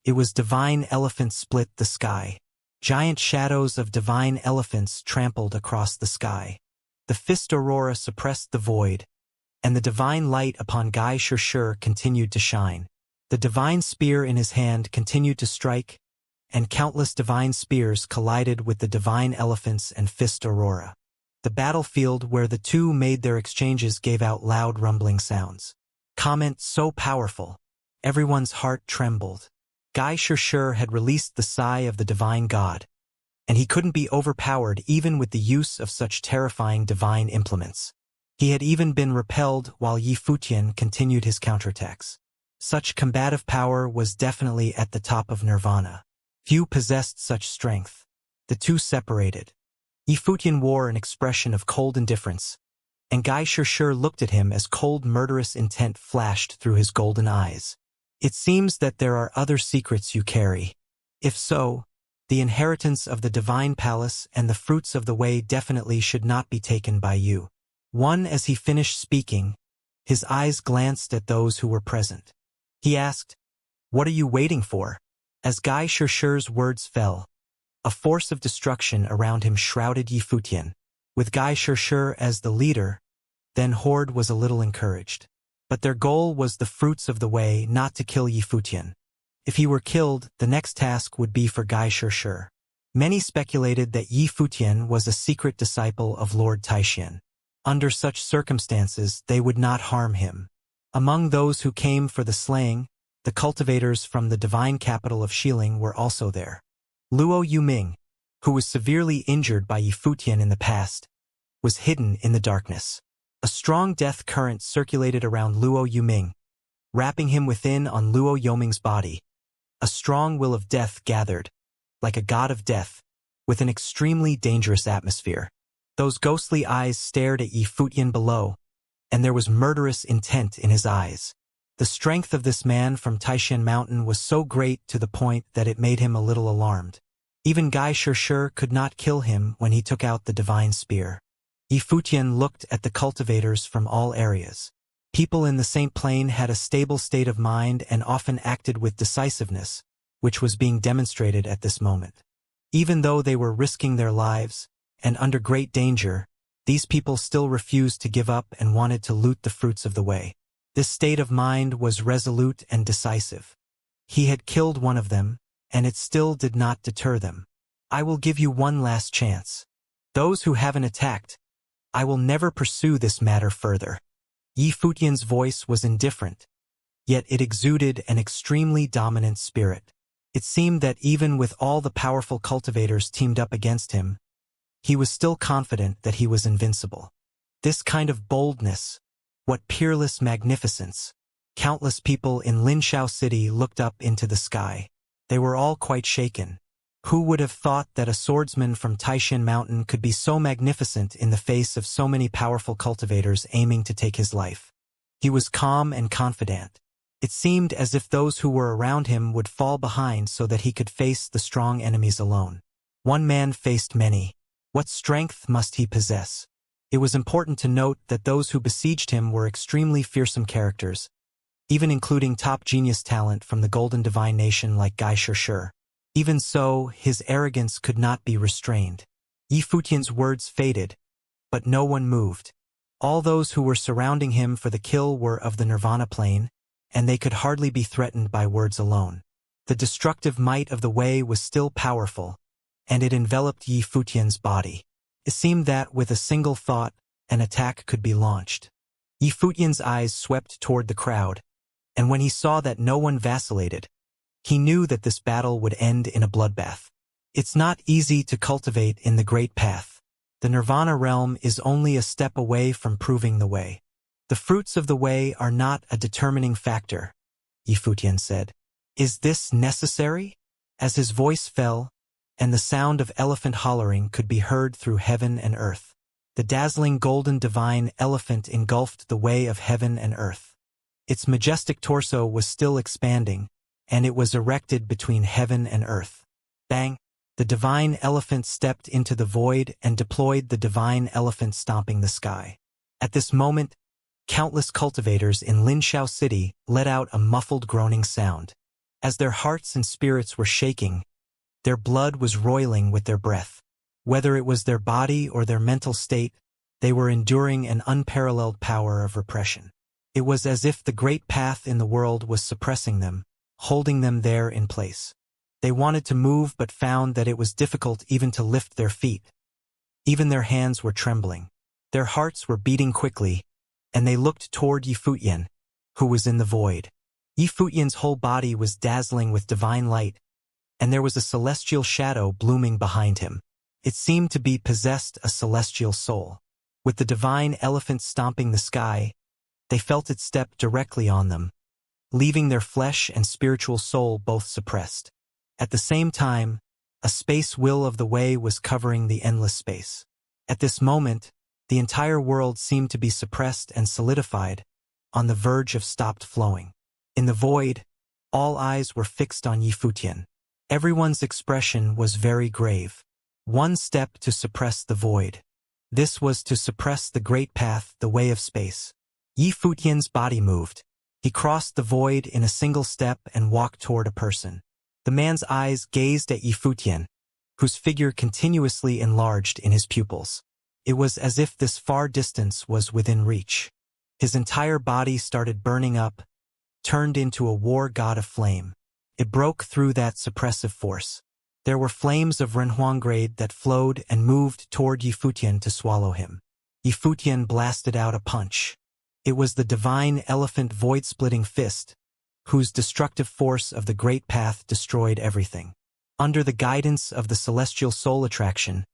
Speaker 1: It was divine elephant split the sky. Giant shadows of divine elephants trampled across the sky. The fist aurora suppressed the void, and the divine light upon Gai Shishir continued to shine. The divine spear in his hand continued to strike, and countless divine spears collided with the divine elephants and fist aurora. The battlefield where the two made their exchanges gave out loud rumbling sounds. Comment so powerful. Everyone's heart trembled. Gai Shishir had released the sigh of the divine god, and he couldn't be overpowered even with the use of such terrifying divine implements. He had even been repelled while Yi Futian continued his counterattacks. Such combative power was definitely at the top of nirvana. Few possessed such strength. The two separated. Yi Futian wore an expression of cold indifference, and Gai Shishir looked at him as cold murderous intent flashed through his golden eyes. It seems that there are other secrets you carry. If so, the inheritance of the divine palace and the fruits of the way definitely should not be taken by you. As he finished speaking, his eyes glanced at those who were present. He asked, "What are you waiting for?" As Gai Shishir's words fell, a force of destruction around him shrouded Yi Futian. With Gai Shishir as the leader, then Horde was a little encouraged. But their goal was the fruits of the way, not to kill Yi Futian. If he were killed, the next task would be for Gai Shishir. Many speculated that Yi Futian was a secret disciple of Lord Taishan. Under such circumstances, they would not harm him. Among those who came for the slaying, the cultivators from the divine capital of Xiling were also there. Luo Yuming, who was severely injured by Yi Futian in the past, was hidden in the darkness. A strong death current circulated around Luo Yuming, wrapping him within on Luo Yoming's body. A strong will of death gathered, like a god of death, with an extremely dangerous atmosphere. Those ghostly eyes stared at Yi Futian below, and there was murderous intent in his eyes. The strength of this man from Taishan Mountain was so great to the point that it made him a little alarmed. Even Gai Shishir could not kill him when he took out the divine spear. Yi Futian looked at the cultivators from all areas. People in the Saint Plain had a stable state of mind and often acted with decisiveness, which was being demonstrated at this moment. Even though they were risking their lives, and under great danger, these people still refused to give up and wanted to loot the fruits of the way. This state of mind was resolute and decisive. He had killed one of them, and it still did not deter them. "I will give you one last chance. Those who haven't attacked, I will never pursue this matter further." Yi Futian's voice was indifferent, yet it exuded an extremely dominant spirit. It seemed that even with all the powerful cultivators teamed up against him, he was still confident that he was invincible. This kind of boldness, what peerless magnificence! Countless people in Linshao City looked up into the sky. They were all quite shaken. Who would have thought that a swordsman from Taishan Mountain could be so magnificent in the face of so many powerful cultivators aiming to take his life? He was calm and confident. It seemed as if those who were around him would fall behind so that he could face the strong enemies alone. One man faced many. What strength must he possess? It was important to note that those who besieged him were extremely fearsome characters, even including top genius talent from the Golden Divine Nation like Gai Shirshir. Even so, his arrogance could not be restrained. Yi Futian's words faded, but no one moved. All those who were surrounding him for the kill were of the Nirvana plane, and they could hardly be threatened by words alone. The destructive might of the Way was still powerful, and it enveloped Yi Futian's body. It seemed that, with a single thought, an attack could be launched. Yi Futian's eyes swept toward the crowd, and when he saw that no one vacillated, he knew that this battle would end in a bloodbath. It's not easy to cultivate in the Great Path. The Nirvana realm is only a step away from proving the Way. The fruits of the Way are not a determining factor, Yi Futian said. Is this necessary? As his voice fell, and the sound of elephant hollering could be heard through heaven and earth. The dazzling golden divine elephant engulfed the Way of heaven and earth. Its majestic torso was still expanding, and it was erected between heaven and earth. Bang! The divine elephant stepped into the void and deployed the divine elephant stomping the sky. At this moment, countless cultivators in Linxiao City let out a muffled groaning sound. As their hearts and spirits were shaking, their blood was roiling with their breath. Whether it was their body or their mental state, they were enduring an unparalleled power of repression. It was as if the great path in the world was suppressing them, holding them there in place. They wanted to move but found that it was difficult even to lift their feet. Even their hands were trembling. Their hearts were beating quickly, and they looked toward Yi Futian, who was in the void. Yi Futian's whole body was dazzling with divine light, and there was a celestial shadow blooming behind him. It seemed to be possessed a celestial soul. With the divine elephant stomping the sky, they felt it step directly on them, leaving their flesh and spiritual soul both suppressed. At the same time, a space will of the Way was covering the endless space. At this moment, the entire world seemed to be suppressed and solidified, on the verge of stopped flowing. In the void, all eyes were fixed on Yi Futian. Everyone's expression was very grave. One step to suppress the void. This was to suppress the great path, the Way of space. Yi Futian's body moved. He crossed the void in a single step and walked toward a person. The man's eyes gazed at Yi Futian, whose figure continuously enlarged in his pupils. It was as if this far distance was within reach. His entire body started burning up, turned into a war god of flame. It broke through that suppressive force. There were flames of Renhuang that flowed and moved toward Yi Futian to swallow him. Yi Futian blasted out a punch. It was the divine elephant void-splitting fist, whose destructive force of the great path destroyed everything. Under the guidance of the celestial soul attraction,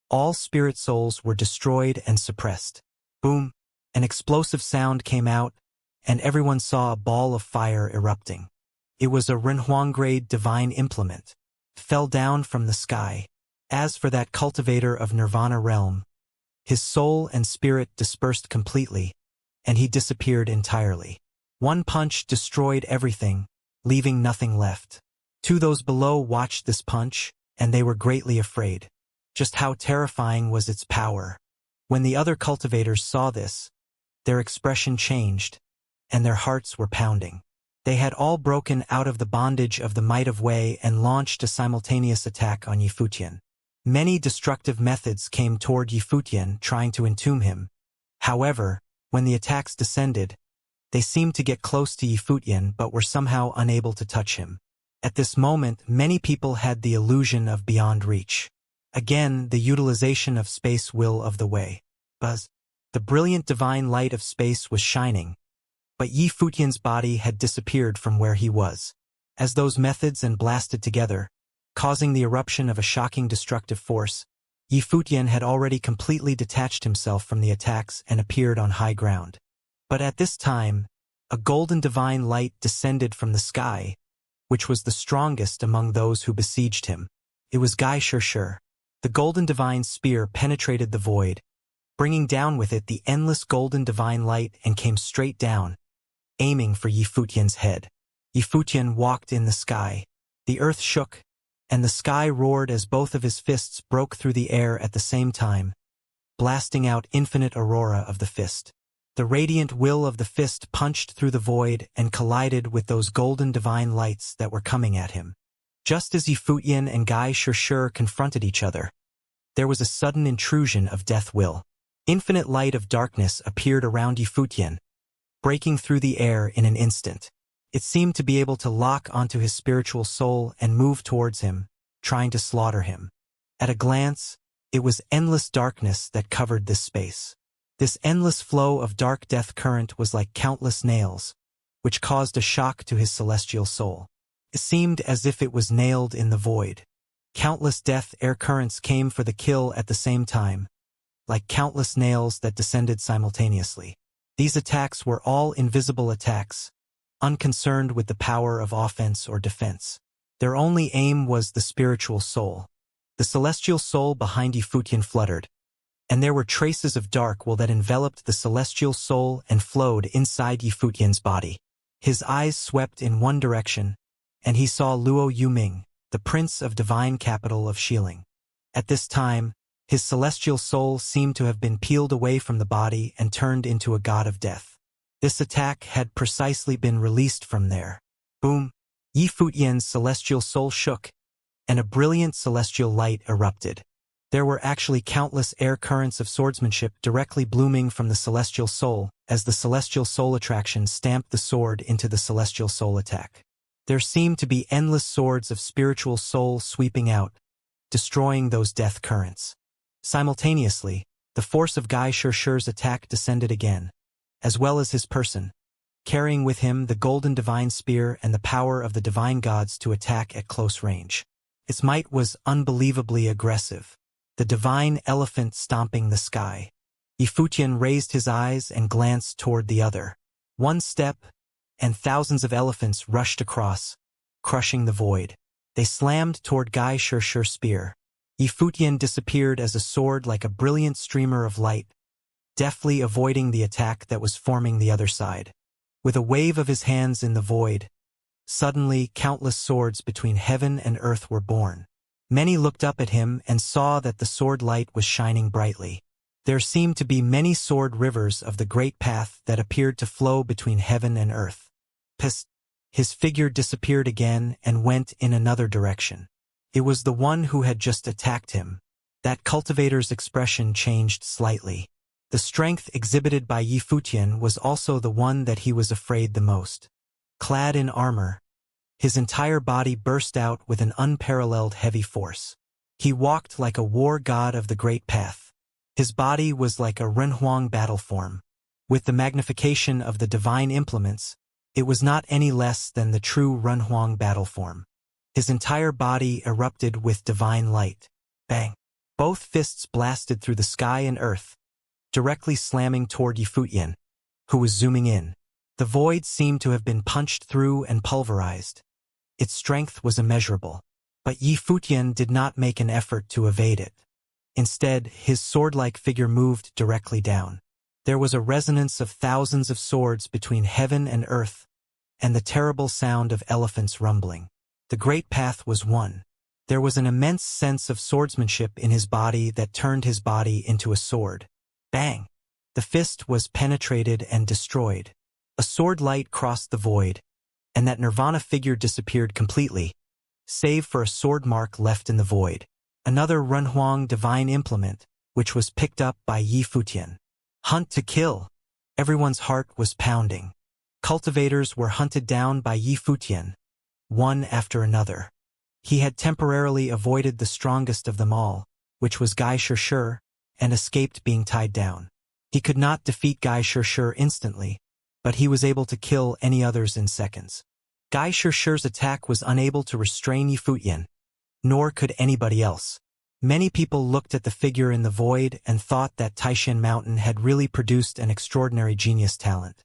Speaker 1: all spirit souls were destroyed and suppressed. Boom! An explosive sound came out, and everyone saw a ball of fire erupting. It was a Renhuang divine implement, fell down from the sky. As for that cultivator of Nirvana realm, his soul and spirit dispersed completely, and he disappeared entirely. One punch destroyed everything, leaving nothing left. Those below watched this punch, and they were greatly afraid. Just how terrifying was its power. When the other cultivators saw this, their expression changed, and their hearts were pounding. They had all broken out of the bondage of the might of Way and launched a simultaneous attack on Yi Futian. Many destructive methods came toward Yi Futian, trying to entomb him. However, when the attacks descended, they seemed to get close to Yi Futian but were somehow unable to touch him. At this moment, many people had the illusion of beyond reach. Again, the utilization of space will of the Way. Buzz. The brilliant divine light of space was shining, but Yi Futian's body had disappeared from where he was. As those methods and blasted together, causing the eruption of a shocking destructive force, Yi Futian had already completely detached himself from the attacks and appeared on high ground. But at this time, a golden divine light descended from the sky, which was the strongest among those who besieged him. It was Gai Shirshir. The golden divine spear penetrated the void, bringing down with it the endless golden divine light and came straight down, aiming for Yi Futian's head. Yi Futian walked in the sky. The earth shook, and the sky roared as both of his fists broke through the air at the same time, blasting out infinite aurora of the fist. The radiant will of the fist punched through the void and collided with those golden divine lights that were coming at him. Just as Yifutian and Gai Shirshur confronted each other, there was a sudden intrusion of death will. Infinite light of darkness appeared around Yifutian, breaking through the air in an instant. It seemed to be able to lock onto his spiritual soul and move towards him, trying to slaughter him. At a glance, it was endless darkness that covered this space. This endless flow of dark death current was like countless nails, which caused a shock to his celestial soul. It seemed as if it was nailed in the void. Countless death air currents came for the kill at the same time, like countless nails that descended simultaneously. These attacks were all invisible attacks, unconcerned with the power of offense or defense. Their only aim was the spiritual soul. The celestial soul behind Yifutian fluttered, and there were traces of dark will that enveloped the celestial soul and flowed inside Yifutian's body. His eyes swept in one direction, and he saw Luo Yuming, the prince of divine capital of Xiling. At this time, his celestial soul seemed to have been peeled away from the body and turned into a god of death. This attack had precisely been released from there. Boom! Yifutian's celestial soul shook, and a brilliant celestial light erupted. There were actually countless air currents of swordsmanship directly blooming from the celestial soul as the celestial soul attraction stamped the sword into the celestial soul attack. There seemed to be endless swords of spiritual soul sweeping out, destroying those death currents. Simultaneously, the force of Gai Shirshur's attack descended again, as well as his person, carrying with him the golden divine spear and the power of the divine gods to attack at close range. Its might was unbelievably aggressive, the divine elephant stomping the sky. Yifutian raised his eyes and glanced toward the other. One step, and thousands of elephants rushed across, crushing the void. They slammed toward Gai Shirshur's spear. Yifutian disappeared as a sword like a brilliant streamer of light, deftly avoiding the attack that was forming the other side. With a wave of his hands in the void, suddenly countless swords between heaven and earth were born. Many looked up at him and saw that the sword light was shining brightly. There seemed to be many sword rivers of the great path that appeared to flow between heaven and earth. Psst! His figure disappeared again and went in another direction. It was the one who had just attacked him. That cultivator's expression changed slightly. The strength exhibited by Yifutian was also the one that he was afraid the most. Clad in armor, his entire body burst out with an unparalleled heavy force. He walked like a war god of the great path. His body was like a Renhuang battle form. With the magnification of the divine implements, it was not any less than the true Renhuang battle form. His entire body erupted with divine light. Bang! Both fists blasted through the sky and earth, directly slamming toward Yifutian, who was zooming in. The void seemed to have been punched through and pulverized. Its strength was immeasurable, but Yifutian did not make an effort to evade it. Instead, his sword-like figure moved directly down. There was a resonance of thousands of swords between heaven and earth, and the terrible sound of elephants rumbling. The great path was won. There was an immense sense of swordsmanship in his body that turned his body into a sword. Bang! The fist was penetrated and destroyed. A sword light crossed the void, and that nirvana figure disappeared completely, save for a sword mark left in the void. Another Renhuang divine implement, which was picked up by Yifutian. Hunt to kill! Everyone's heart was pounding. Cultivators were hunted down by Yifutian, one after another. He had temporarily avoided the strongest of them all, which was Gai Shirshur, and escaped being tied down. He could not defeat Gai Shirshur instantly, but he was able to kill any others in seconds. Gai Shirshur's attack was unable to restrain Yifutian, nor could anybody else. Many people looked at the figure in the void and thought that Taishan Mountain had really produced an extraordinary genius talent.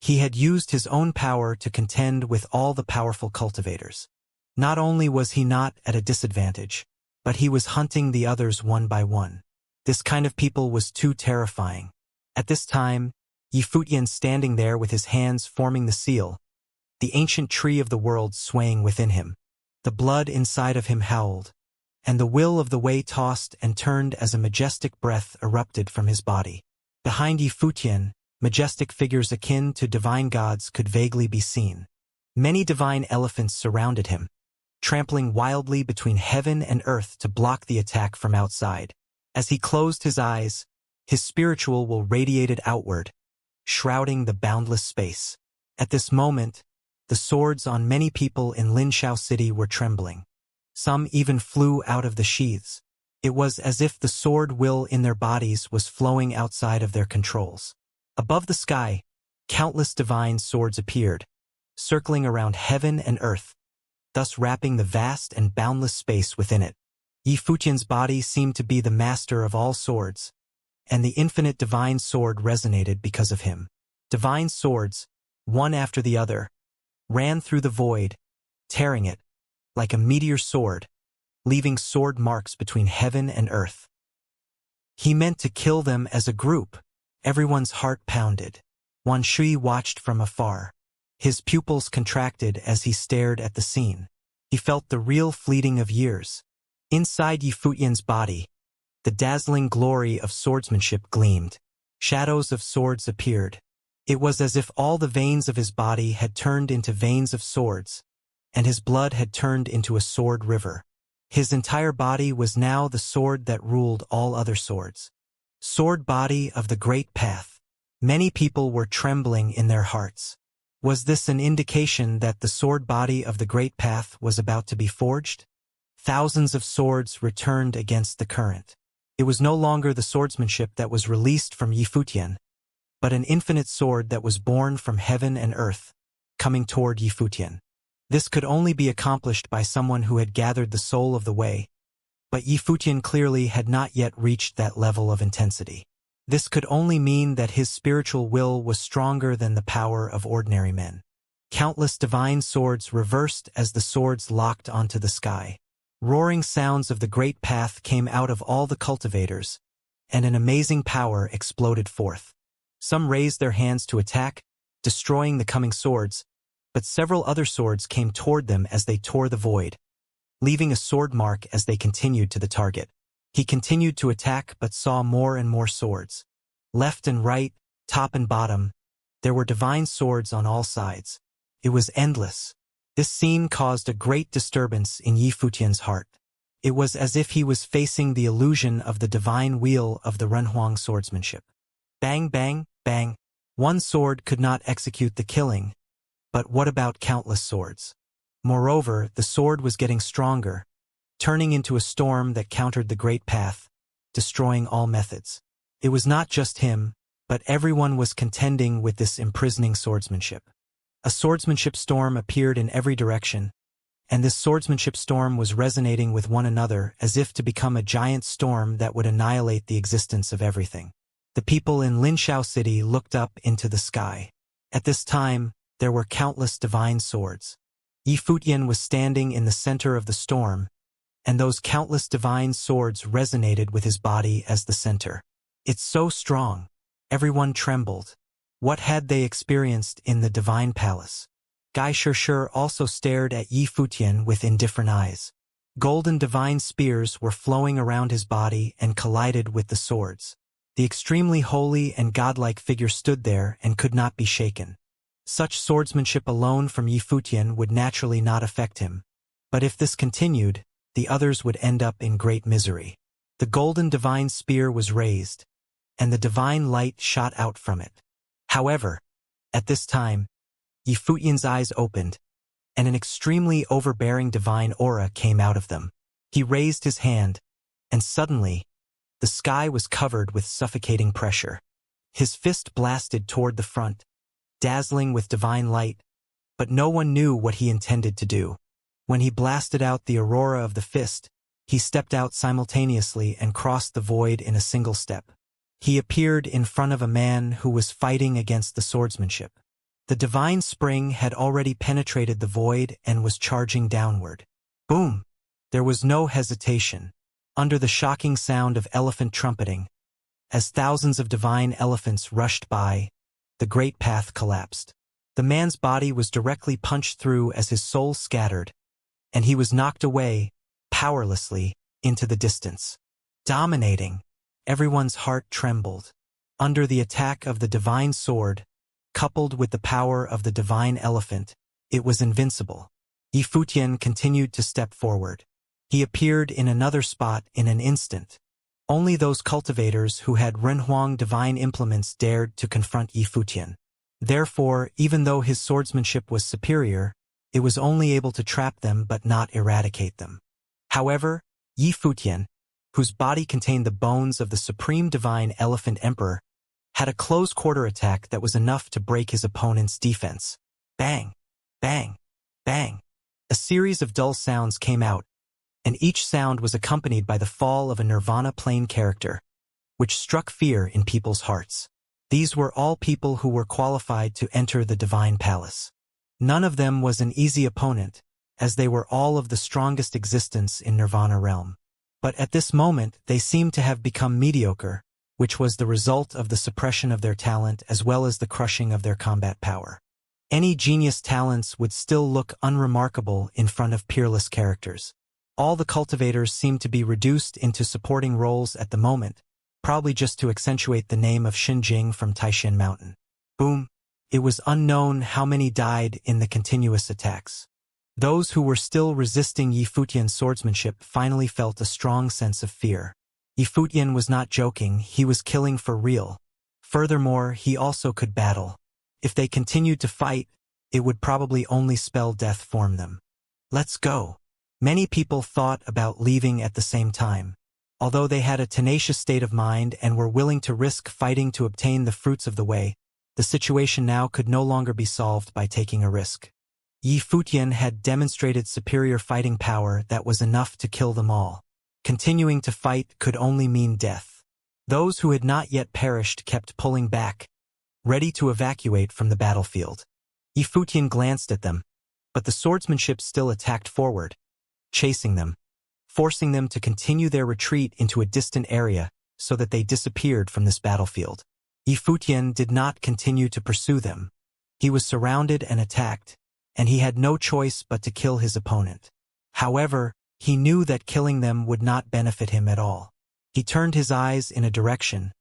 Speaker 1: He had used his own power to contend with all the powerful cultivators. Not only was he not at a disadvantage, but he was hunting the others one by one. This kind of people was too terrifying. At this time, Yifutian standing there with his hands forming the seal, the ancient tree of the world swaying within him. The blood inside of him howled, and the will of the way tossed and turned as a majestic breath erupted from his body. Behind Yifutian, majestic figures akin to divine gods could vaguely be seen. Many divine elephants surrounded him, trampling wildly between heaven and earth to block the attack from outside. As he closed his eyes, his spiritual will radiated outward, shrouding the boundless space. At this moment, the swords on many people in Linshao City were trembling. Some even flew out of the sheaths. It was as if the sword will in their bodies was flowing outside of their controls. Above the sky, countless divine swords appeared, circling around heaven and earth, thus wrapping the vast and boundless space within it. Yifutian's body seemed to be the master of all swords, and the infinite divine sword resonated because of him. Divine swords, one after the other, ran through the void, tearing it, like a meteor sword, leaving sword marks between heaven and earth. He meant to kill them as a group. Everyone's heart pounded. Wan Shui watched from afar. His pupils contracted as he stared at the scene. He felt the real fleeting of years. Inside Yifutian's body, the dazzling glory of swordsmanship gleamed. Shadows of swords appeared. It was as if all the veins of his body had turned into veins of swords, and his blood had turned into a sword river. His entire body was now the sword that ruled all other swords. Sword body of the great path. Many people were trembling in their hearts. Was this an indication that the sword body of the great path was about to be forged? Thousands of swords returned against the current. It was no longer the swordsmanship that was released from Yifutian, but an infinite sword that was born from heaven and earth, coming toward Yifutian. This could only be accomplished by someone who had gathered the soul of the way, but Yifutian clearly had not yet reached that level of intensity. This could only mean that his spiritual will was stronger than the power of ordinary men. Countless divine swords reversed as the swords locked onto the sky. Roaring sounds of the great path came out of all the cultivators, and an amazing power exploded forth. Some raised their hands to attack, destroying the coming swords, but several other swords came toward them as they tore the void, leaving a sword mark as they continued to the target. He continued to attack but saw more and more swords. Left and right, top and bottom, there were divine swords on all sides. It was endless. This scene caused a great disturbance in Yifutian's heart. It was as if he was facing the illusion of the divine wheel of the Renhuang swordsmanship. Bang, bang, bang. One sword could not execute the killing, but what about countless swords? Moreover, the sword was getting stronger, turning into a storm that countered the great path, destroying all methods. It was not just him, but everyone was contending with this imprisoning swordsmanship. A swordsmanship storm appeared in every direction, and this swordsmanship storm was resonating with one another as if to become a giant storm that would annihilate the existence of everything. The people in Linshao City looked up into the sky. At this time, there were countless divine swords. Yifutian was standing in the center of the storm, and those countless divine swords resonated with his body as the center. It's so strong. Everyone trembled. What had they experienced in the divine palace? Gai Shishir also stared at Yifutian with indifferent eyes. Golden divine spears were flowing around his body and collided with the swords. The extremely holy and godlike figure stood there and could not be shaken. Such swordsmanship alone from Yifutian would naturally not affect him. But if this continued, the others would end up in great misery. The golden divine spear was raised, and the divine light shot out from it. However, at this time, Yifutian's eyes opened, and an extremely overbearing divine aura came out of them. He raised his hand, and suddenly, the sky was covered with suffocating pressure. His fist blasted toward the front, dazzling with divine light, but no one knew what he intended to do. When he blasted out the aurora of the fist, he stepped out simultaneously and crossed the void in a single step. He appeared in front of a man who was fighting against the swordsmanship. The divine spring had already penetrated the void and was charging downward. Boom! There was no hesitation. Under the shocking sound of elephant trumpeting, as thousands of divine elephants rushed by, the great path collapsed. The man's body was directly punched through as his soul scattered, and he was knocked away, powerlessly, into the distance. Dominating, everyone's heart trembled. Under the attack of the divine sword, coupled with the power of the divine elephant, it was invincible. Yifutian continued to step forward. He appeared in another spot in an instant. Only those cultivators who had Renhuang divine implements dared to confront Yifutian. Therefore, even though his swordsmanship was superior, it was only able to trap them but not eradicate them. However, Yifutian, whose body contained the bones of the supreme divine elephant emperor, had a close-quarter attack that was enough to break his opponent's defense. Bang! Bang! Bang! A series of dull sounds came out, and each sound was accompanied by the fall of a Nirvana plane character, which struck fear in people's hearts. These were all people who were qualified to enter the divine palace. None of them was an easy opponent, as they were all of the strongest existence in Nirvana realm. But at this moment they seemed to have become mediocre, which was the result of the suppression of their talent as well as the crushing of their combat power. Any genius talents would still look unremarkable in front of peerless characters. All the cultivators seemed to be reduced into supporting roles at the moment, probably just to accentuate the name of Xinjing from Taishan Mountain. Boom! It was unknown how many died in the continuous attacks. Those who were still resisting Yifutian's swordsmanship finally felt a strong sense of fear. Yifutian was not joking, he was killing for real. Furthermore, he also could battle. If they continued to fight, it would probably only spell death for them. Let's go. Many people thought about leaving at the same time. Although they had a tenacious state of mind and were willing to risk fighting to obtain the fruits of the way, the situation now could no longer be solved by taking a risk. Yifutian had demonstrated superior fighting power that was enough to kill them all. Continuing to fight could only mean death. Those who had not yet perished kept pulling back, ready to evacuate from the battlefield. Yifutian glanced at them, but the swordsmanship still attacked forward, chasing them, forcing them to continue their retreat into a distant area so that they disappeared from this battlefield. Yifutian did not continue to pursue them. He was surrounded and attacked, and he had no choice but to kill his opponent. However, he knew that killing them would not benefit him at all. He turned his eyes in a direction,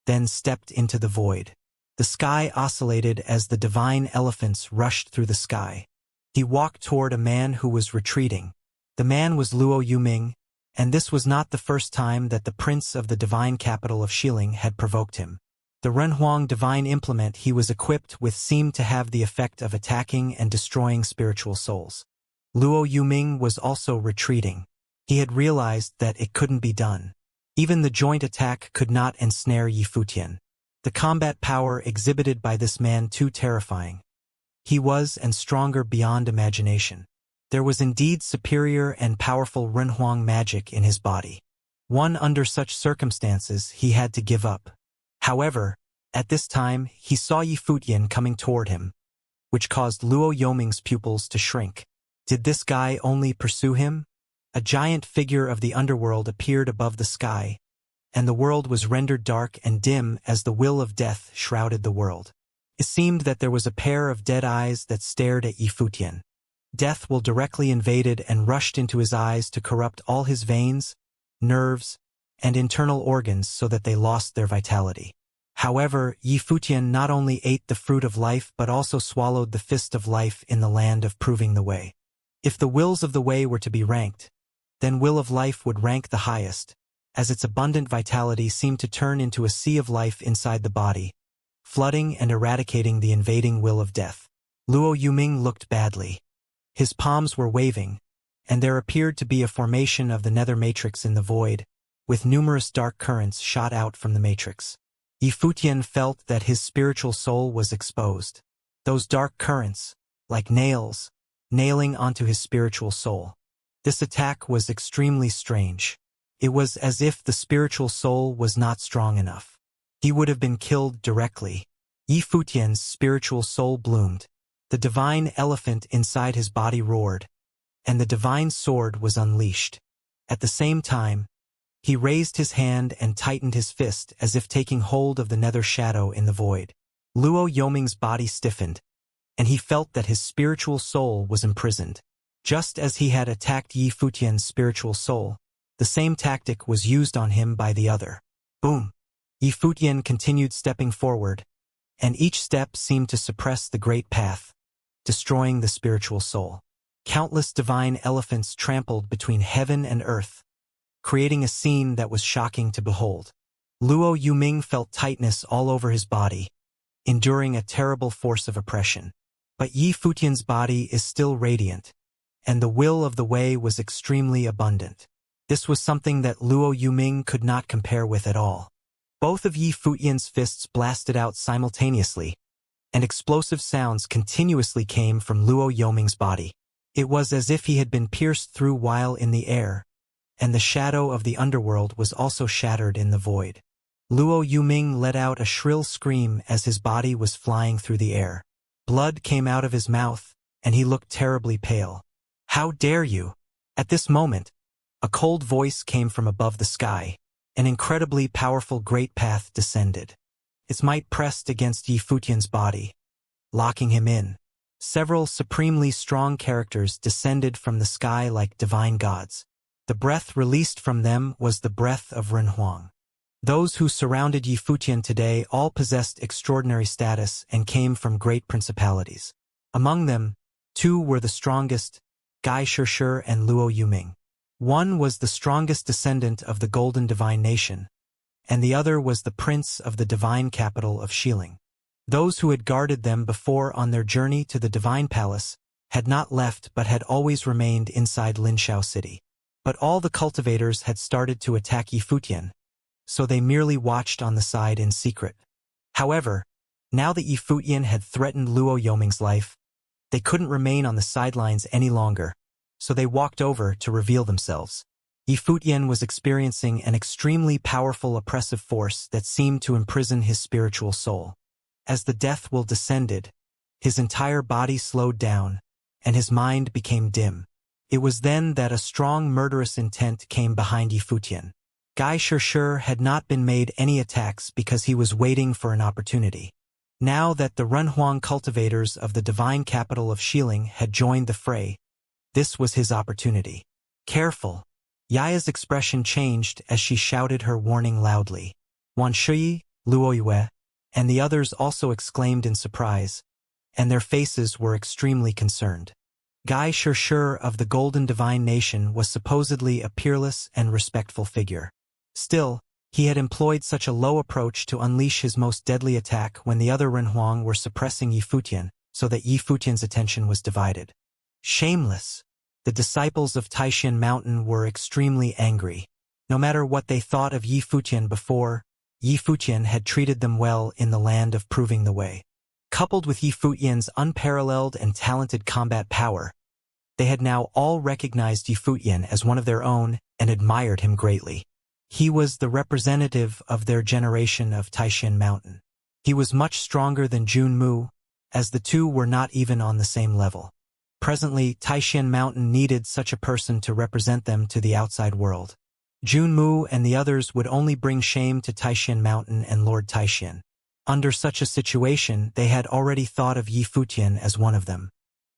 Speaker 1: then stepped into the void. The sky oscillated as the divine elephants rushed through the sky. He walked toward a man who was retreating. The man was Luo Yuming, and this was not the first time that the prince of the divine capital of Xiling had provoked him. The Renhuang divine implement he was equipped with seemed to have the effect of attacking and destroying spiritual souls. Luo Yuming was also retreating. He had realized that it couldn't be done. Even the joint attack could not ensnare Yifutian. The combat power exhibited by this man too terrifying. He was and stronger beyond imagination. There was indeed superior and powerful Renhuang magic in his body. One under such circumstances he had to give up. However, at this time he saw Yifutian coming toward him, which caused Luo Yoming's pupils to shrink. Did this guy only pursue him? A giant figure of the underworld appeared above the sky, and the world was rendered dark and dim as the will of death shrouded the world. It seemed that there was a pair of dead eyes that stared at Yifutian. Death will directly invaded and rushed into his eyes to corrupt all his veins, nerves, and internal organs so that they lost their vitality. However, Yifutian not only ate the fruit of life but also swallowed the fist of life in the land of proving the way. If the wills of the way were to be ranked, then will of life would rank the highest, as its abundant vitality seemed to turn into a sea of life inside the body, flooding and eradicating the invading will of death. Luo Yuming looked badly. His palms were waving, and there appeared to be a formation of the nether matrix in the void, with numerous dark currents shot out from the matrix. Yifutian felt that his spiritual soul was exposed. Those dark currents, like nails, nailing onto his spiritual soul. This attack was extremely strange. It was as if the spiritual soul was not strong enough. He would have been killed directly. Yifutian's spiritual soul bloomed. The divine elephant inside his body roared, and the divine sword was unleashed. At the same time, he raised his hand and tightened his fist as if taking hold of the nether shadow in the void. Luo Yoming's body stiffened, and he felt that his spiritual soul was imprisoned. Just as he had attacked Yifutian's spiritual soul, The same tactic was used on him by the other. Boom! Yi Futian continued stepping forward, and each step seemed to suppress the great path, destroying the spiritual soul. Countless divine elephants trampled between heaven and earth, creating a scene that was shocking to behold. Luo Yuming felt tightness all over his body, enduring a terrible force of oppression. But Yi Futian's body is still radiant, and the will of the way was extremely abundant. This was something that Luo Yuming could not compare with at all. Both of Yi Futian's fists blasted out simultaneously, and explosive sounds continuously came from Luo Yuming's body. It was as if he had been pierced through while in the air, and the shadow of the underworld was also shattered in the void. Luo Yuming let out a shrill scream as his body was flying through the air. Blood came out of his mouth, and he looked terribly pale. "How dare you!" At this moment, a cold voice came from above the sky. An incredibly powerful great path descended. Its might pressed against Yi Futian's body, locking him in. Several supremely strong characters descended from the sky like divine gods. The breath released from them was the breath of Renhuang. Those who surrounded Yi Futian today all possessed extraordinary status and came from great principalities. Among them, two were the strongest, Gai Shishir and Luo Yuming. One was the strongest descendant of the Golden Divine Nation, and the other was the prince of the divine capital of Xiling. Those who had guarded them before on their journey to the divine palace had not left but had always remained inside Linshao City. But all the cultivators had started to attack Yi Futian, so they merely watched on the side in secret. However, now that Yi Futian had threatened Luo Yuming's life, they couldn't remain on the sidelines any longer, so they walked over to reveal themselves. Yi Futian was experiencing an extremely powerful oppressive force that seemed to imprison his spiritual soul. As the death will descended, his entire body slowed down, and his mind became dim. It was then that a strong murderous intent came behind Yi Futian. Gai Shishir had not been made any attacks because he was waiting for an opportunity. Now that the Renhuang cultivators of the divine capital of Xiling had joined the fray, this was his opportunity. "Careful!" Yaya's expression changed as she shouted her warning loudly. Wan Shuyi, Luo Yue, and the others also exclaimed in surprise, and their faces were extremely concerned. Gai Shishir of the Golden Divine Nation was supposedly a peerless and respectful figure. Still, he had employed such a low approach to unleash his most deadly attack when the other Renhuang were suppressing Yi Futian, so that Yi Futian's attention was divided. Shameless! The disciples of Taishan Mountain were extremely angry. No matter what they thought of Yi Futian before, Yi Futian had treated them well in the land of proving the way. Coupled with Yi Futian's unparalleled and talented combat power, they had now all recognized Yi Futian as one of their own and admired him greatly. He was the representative of their generation of Taishan Mountain. He was much stronger than Jun Mu, as the two were not even on the same level. Presently, Taishan Mountain needed such a person to represent them to the outside world. Jun Mu and the others would only bring shame to Taishan Mountain and Lord Taishan. Under such a situation, they had already thought of Yi Futian as one of them.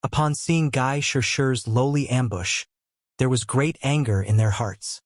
Speaker 1: Upon seeing Gai Shishir's lowly ambush, there was great anger in their hearts.